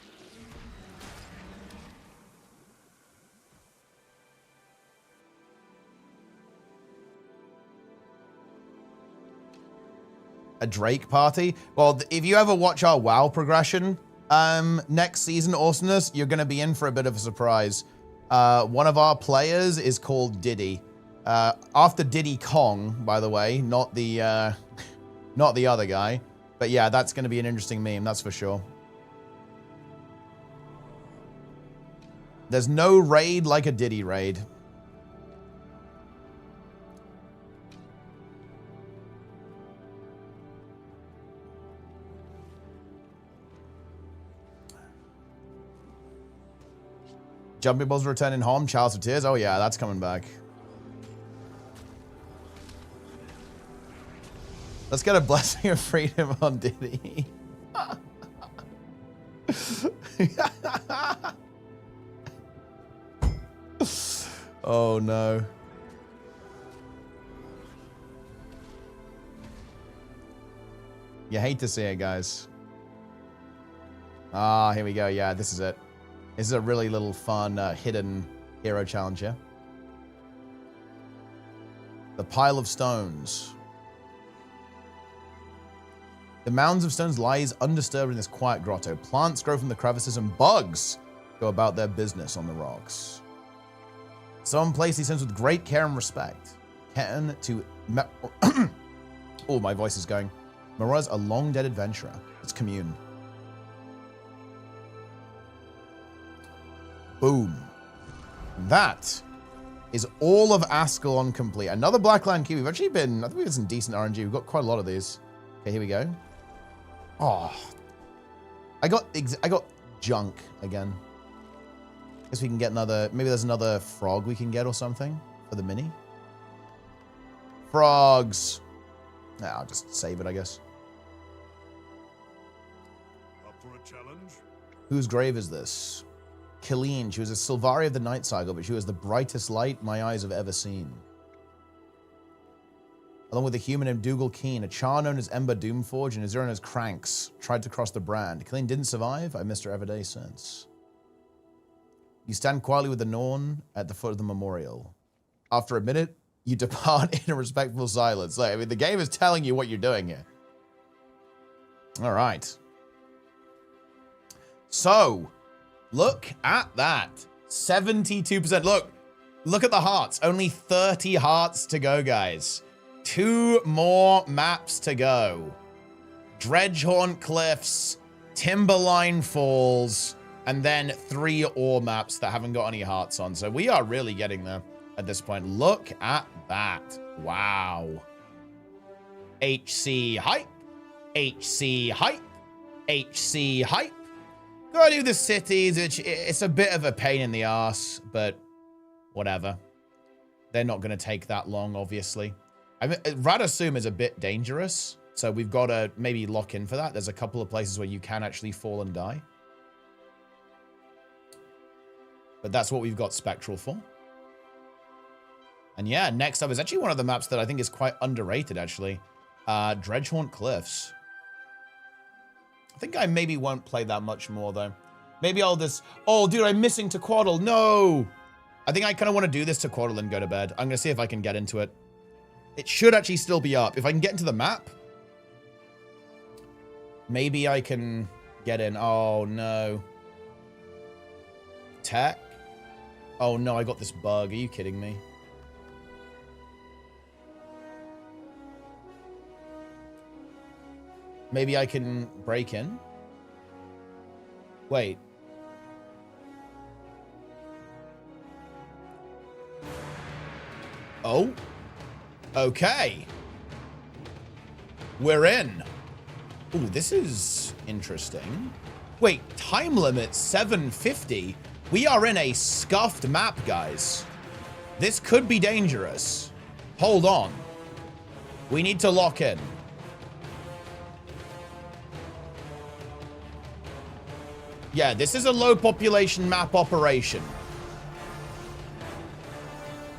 A Drake party? Well, if you ever watch our WoW progression next season, Awesomeness, you're going to be in for a bit of a surprise. One of our players is called Diddy. After Diddy Kong, by the way, not the other guy. But yeah, that's going to be an interesting meme, that's for sure. There's no raid like a Diddy raid. Jumping Balls returning home. Chalice of Tears. Oh yeah, that's coming back. Let's get a Blessing of Freedom on Diddy. Oh no. You hate to see it, guys. Ah, here we go. Yeah, this is it. This is a really little fun hidden hero challenge, yeah? The pile of stones. The mounds of stones lies undisturbed in this quiet grotto. Plants grow from the crevices and bugs go about their business on the rocks. Someone placed these stones with great care and respect. Ketan to... oh, my voice is going. Miraz, a long-dead adventurer. Let's commune. Boom. That is all of Ascalon complete. Another Blackland key. We've actually been... I think we've had some decent RNG. We've got quite a lot of these. Okay, here we go. Oh. I got junk again. Guess we can get another... Maybe there's another frog we can get or something for the mini. Frogs. Nah, I'll just save it, I guess. Up for a challenge? Whose grave is this? Killeen. She was a Sylvari of the Night Cycle, but she was the brightest light my eyes have ever seen. Along with a human named Dougal Keen, a char known as Ember Doomforge and a zero known as Cranks tried to cross the brand. Killeen didn't survive. I missed her every day since. You stand quietly with the Norn at the foot of the memorial. After a minute, you depart in a respectful silence. Like, I mean, the game is telling you what you're doing here. All right. So, look at that. 72%. Look at the hearts. Only 30 hearts to go, guys. 2 more maps to go. Dredgehorn Cliffs, Timberline Falls, and then 3 ore maps that haven't got any hearts on. So we are really getting there at this point. Look at that. Wow. HC hype. HC hype. HC hype. Gotta do the cities. It's a bit of a pain in the ass, but whatever. They're not going to take that long, obviously. I mean, Radasum is a bit dangerous, so we've got to maybe lock in for that. There's a couple of places where you can actually fall and die. But that's what we've got Spectral for. And yeah, next up is actually one of the maps that I think is quite underrated, actually. Dredgehorn Cliffs. I think I maybe won't play that much more, though. Maybe I'll just... Oh, dude, I'm missing Tequaddle. No! I think I kind of want to do this Tequaddle and go to bed. I'm going to see if I can get into it. It should actually still be up. If I can get into the map, maybe I can get in. Oh, no. Tech? Oh, no, I got this bug. Are you kidding me? Maybe I can break in? Wait. Oh. Okay. We're in. Ooh, this is interesting. Wait, time limit 750? We are in a scuffed map, guys. This could be dangerous. Hold on. We need to lock in. Yeah, this is a low population map operation.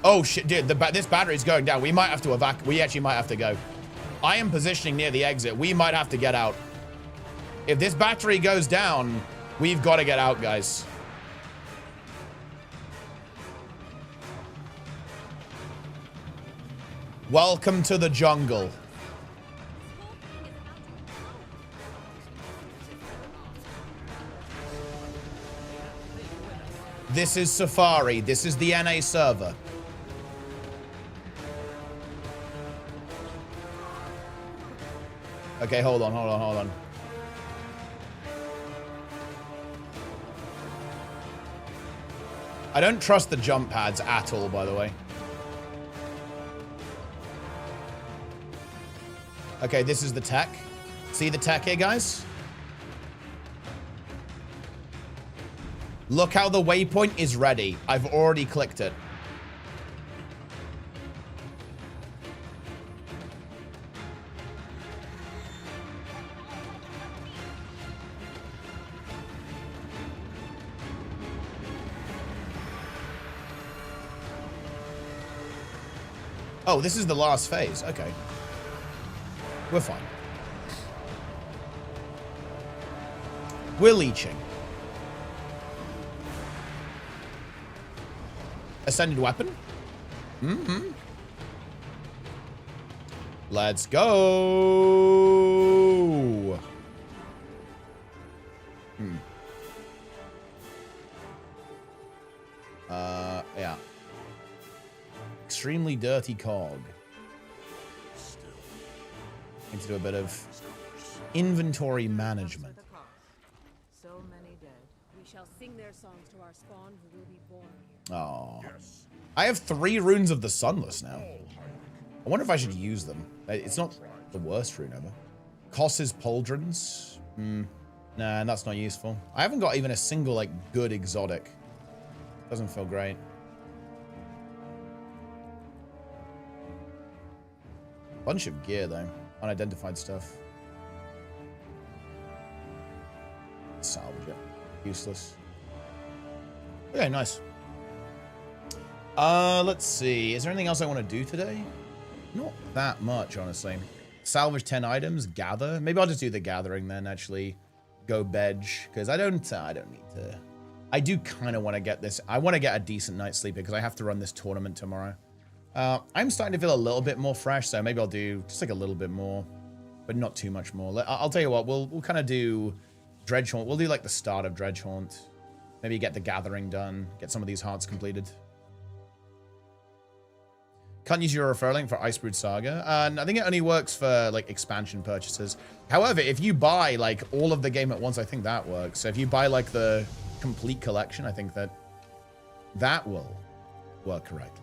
Oh shit, dude, this battery's going down. We might have to evacuate. We actually might have to go. I am positioning near the exit. We might have to get out. If this battery goes down, we've got to get out, guys. Welcome to the jungle. This is Safari. This is the NA server. Okay, hold on. I don't trust the jump pads at all, by the way. Okay, this is the tech. See the tech here, guys? Look how the waypoint is ready. I've already clicked it. Oh, this is the last phase. Okay. We're fine. We're leeching. Ascended weapon? Mm-hmm. Let's go. Yeah. Extremely dirty cog. Need to do a bit of inventory management. So many dead. We shall sing their songs to our spawn who will be born here. Oh. I have 3 runes of the Sunless now. I wonder if I should use them. It's not the worst rune ever. Koss's Pauldrons. Nah, that's not useful. I haven't got even a single, like, good exotic. Doesn't feel great. Bunch of gear, though. Unidentified stuff. Salvage it. Useless. Okay, nice. Let's see. Is there anything else I want to do today? Not that much, honestly. Salvage 10 items. Gather. Maybe I'll just do the gathering then, actually. Go bedge. Because I don't need to. I do kind of want to get this. I want to get a decent night's sleep because I have to run this tournament tomorrow. I'm starting to feel a little bit more fresh, so maybe I'll do just like a little bit more, but not too much more. I'll tell you what, we'll kind of do Dredgehaunt. We'll do like the start of Dredgehaunt. Maybe get the gathering done, get some of these hearts completed. Can't use your referral link for Icebrood Saga. And I think it only works for like expansion purchases. However, if you buy like all of the game at once, I think that works. So if you buy like the complete collection, I think that will work correctly.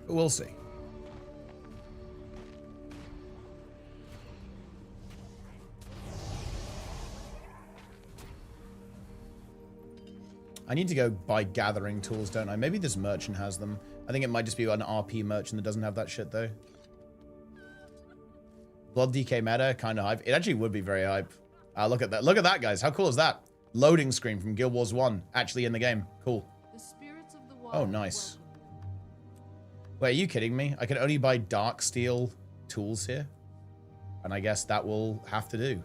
We'll see. I need to go buy gathering tools, don't I? Maybe this merchant has them. I think it might just be an RP merchant that doesn't have that shit, though. Blood DK meta, kind of hype. It actually would be very hype. Look at that. Look at that, guys. How cool is that? Loading screen from Guild Wars 1. Actually in the game. Cool. The spirits of the Oh, nice. Wait, are you kidding me? I can only buy dark steel tools here? And I guess that will have to do.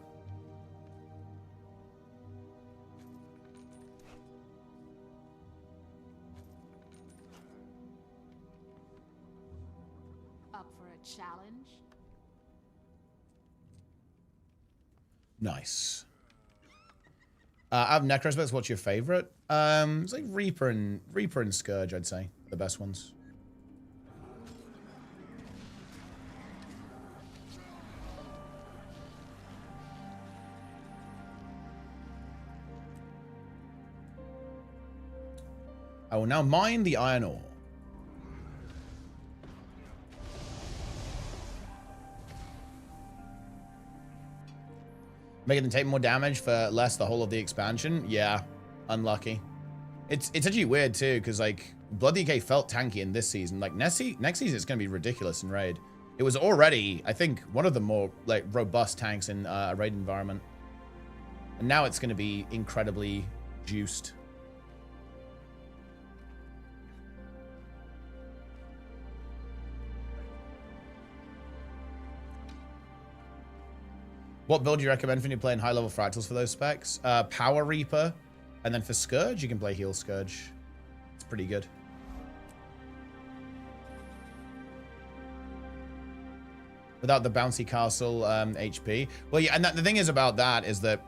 Up for a challenge? Nice. Out of Necrospecs, what's your favorite? It's like Reaper and Scourge, I'd say. The best ones. I will now mine the iron ore. Making them take more damage for less the whole of the expansion? Yeah, unlucky. It's actually weird too, because like Blood DK felt tanky in this season. Like next season it's gonna be ridiculous in raid. It was already, I think, one of the more like robust tanks in a raid environment. And now it's gonna be incredibly juiced. What build do you recommend when you're playing high-level fractals for those specs? Power Reaper, and then for Scourge, you can play Heal Scourge. It's pretty good. Without the bouncy castle HP. Well, yeah, and the thing is about that is that,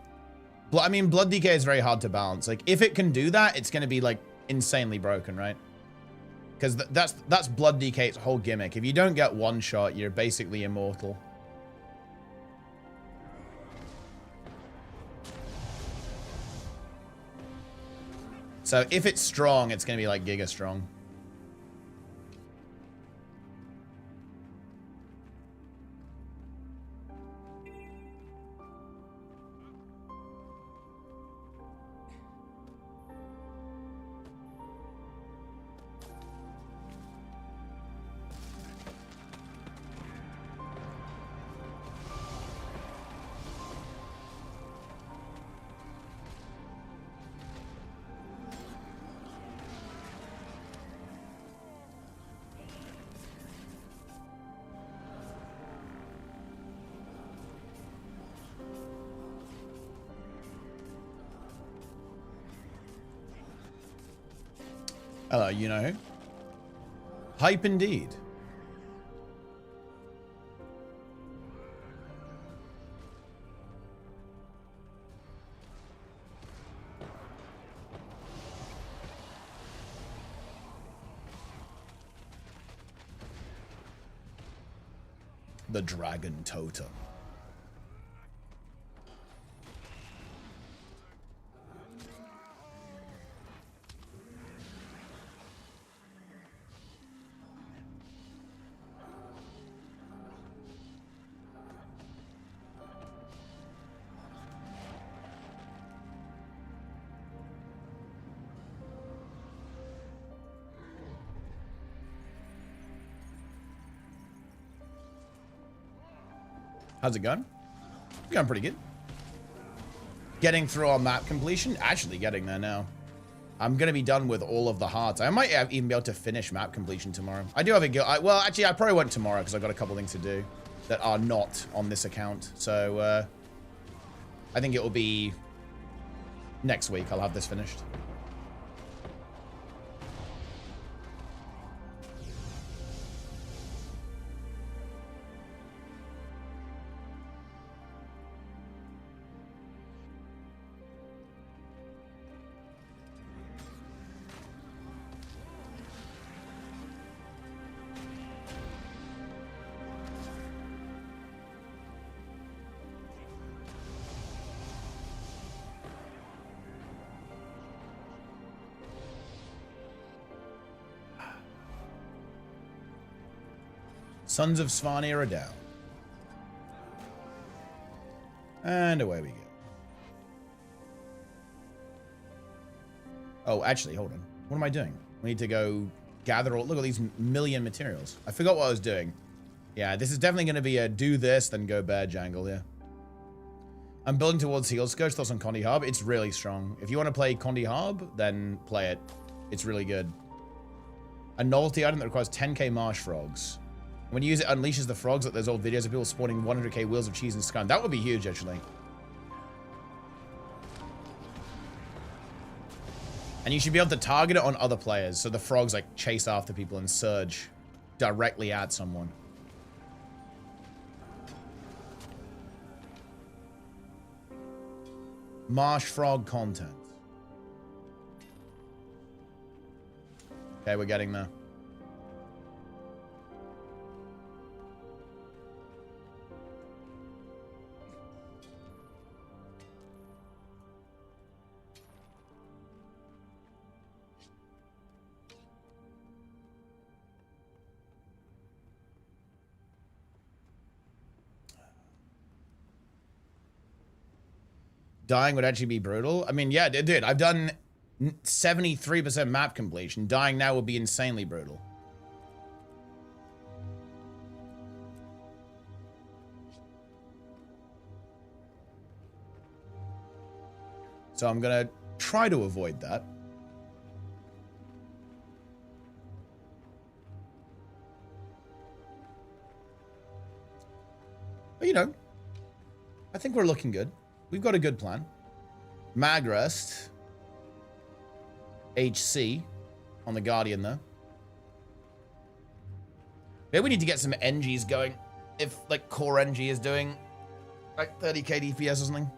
I mean, Blood DK is very hard to balance. Like, if it can do that, it's going to be, like, insanely broken, right? Because that's Blood DK's whole gimmick. If you don't get one shot, you're basically immortal. So if it's strong, it's going to be like Giga strong. You know who? Hype indeed. The Dragon Totem. How's it going? It's going pretty good. Getting through our map completion. Actually getting there now. I'm going to be done with all of the hearts. I might even be able to finish map completion tomorrow. I do have a... well, actually, I probably won't tomorrow because I've got a couple things to do that are not on this account. So, I think it will be next week. I'll have this finished. Sons of Svanir are down. And away we go. Oh, actually, hold on. What am I doing? We need to go gather all... Look at these million materials. I forgot what I was doing. Yeah, this is definitely going to be a do this, then go bear jangle here. I'm building towards Heal Scourge. Thoughts on Condi Harb? It's really strong. If you want to play Condi Harb, then play it. It's really good. A novelty item that requires 10k marsh frogs. When you use it, unleashes the frogs. Like there's old videos of people spawning 100k wheels of cheese and scum. That would be huge, actually. And you should be able to target it on other players. So the frogs like chase after people and surge directly at someone. Marsh frog content. Okay, we're getting there. Dying would actually be brutal. I mean, yeah, dude, I've done 73% map completion. Dying now would be insanely brutal. So I'm going to try to avoid that. But, you know, I think we're looking good. We've got a good plan. Magrest. HC on the Guardian, though. Maybe we need to get some NGs going. If, like, core NG is doing, like, 30k DPS or something.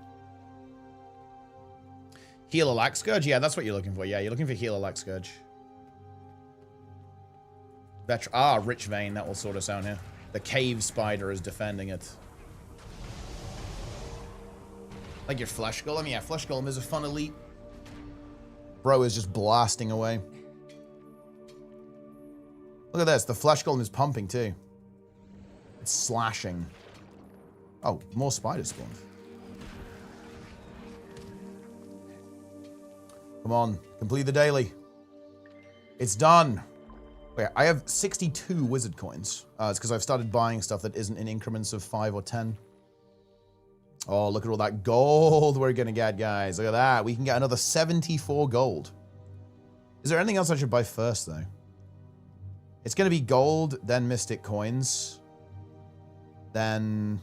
Heal a Lax Scourge? Yeah, that's what you're looking for. Yeah, you're looking for Heal a Lax Scourge. Rich Vein. That will sort us out here. The Cave Spider is defending it. Like your Flesh Golem? Yeah, Flesh Golem is a fun elite. Bro is just blasting away. Look at this. The Flesh Golem is pumping too. It's slashing. Oh, more spiders spawned. Come on. Complete the daily. It's done. Wait, I have 62 wizard coins. It's because I've started buying stuff that isn't in increments of 5 or 10. Oh, look at all that gold we're going to get, guys. Look at that. We can get another 74 gold. Is there anything else I should buy first, though? It's going to be gold, then mystic coins. Then...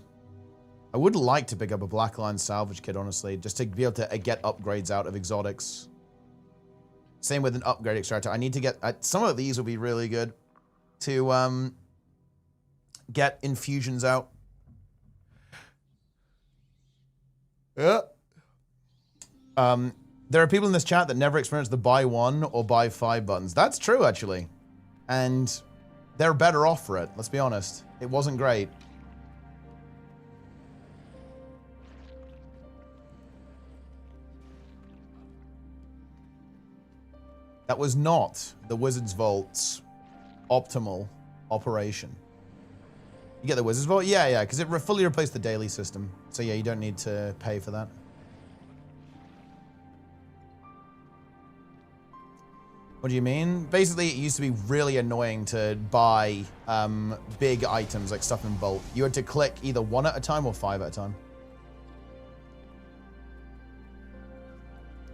I would like to pick up a Black Lion salvage kit, honestly, just to be able to get upgrades out of exotics. Same with an upgrade extractor. I need to get... some of these will be really good to get infusions out. Yeah. There are people in this chat that never experienced the buy 1 or buy 5 buttons. That's true, actually. And they're better off for it, let's be honest. It wasn't great. That was not the Wizard's Vault's optimal operation. You get the Wizard's Vault? Yeah, because it fully replaced the daily system. So yeah, you don't need to pay for that. What do you mean? Basically, it used to be really annoying to buy big items like stuff in Vault. You had to click either 1 at a time or 5 at a time.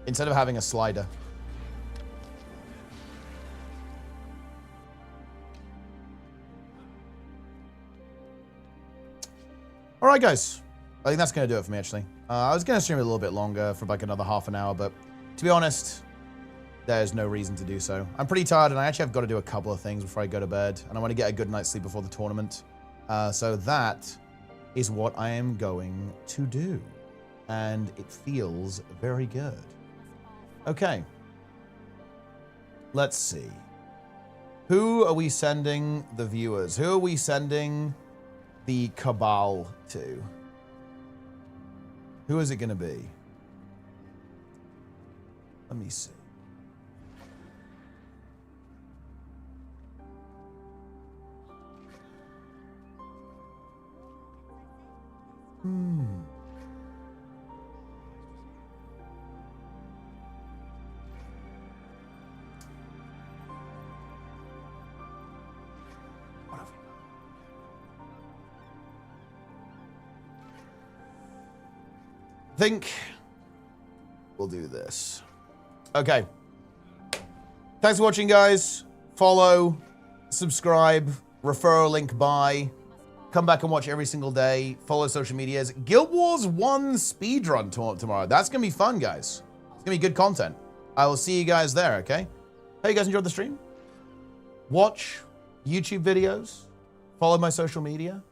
Instead of having a slider. All right, guys. I think that's going to do it for me, actually. I was going to stream it a little bit longer for like another half an hour, but to be honest, there's no reason to do so. I'm pretty tired, and I actually have got to do a couple of things before I go to bed, and I want to get a good night's sleep before the tournament. So that is what I am going to do, and it feels very good. Okay. Let's see. Who are we sending the viewers? Who are we sending the Cabal to? Who is it going to be? Let me see. I think we'll do this. Okay. Thanks for watching, guys. Follow, subscribe, referral link buy. Come back and watch every single day. Follow social medias. Guild Wars 1 speedrun tomorrow. That's going to be fun, guys. It's going to be good content. I will see you guys there, okay? Hope you guys enjoyed the stream. Watch YouTube videos. Follow my social media.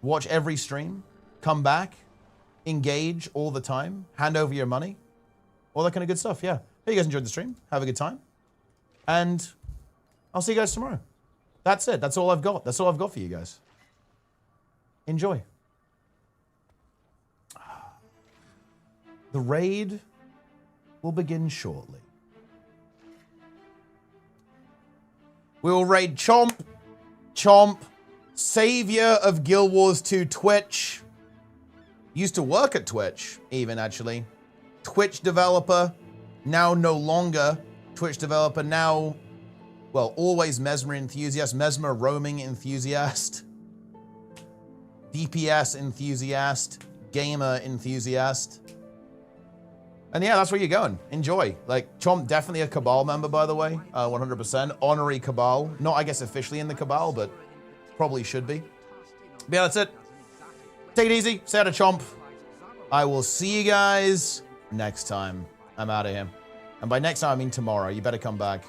Watch every stream. Come back. Engage all the time. Hand over your money. All that kind of good stuff, yeah. Hope you guys enjoyed the stream. Have a good time. And I'll see you guys tomorrow. That's it. That's all I've got. That's all I've got for you guys. Enjoy. The raid will begin shortly. We will raid Chomp, savior of Guild Wars 2 Twitch. Used to work at Twitch, even actually. Twitch developer, now no longer Twitch developer, now, well, always Mesmer enthusiast, Mesmer roaming enthusiast. DPS enthusiast, gamer enthusiast. And yeah, that's where you're going. Enjoy. Like, Chomp, definitely a Cabal member, by the way. 100%. Honorary Cabal. Not, I guess, officially in the Cabal, but probably should be. But yeah, that's it. Take it easy. Say hi to Chomp. I will see you guys next time. I'm out of here. And by next time, I mean tomorrow. You better come back.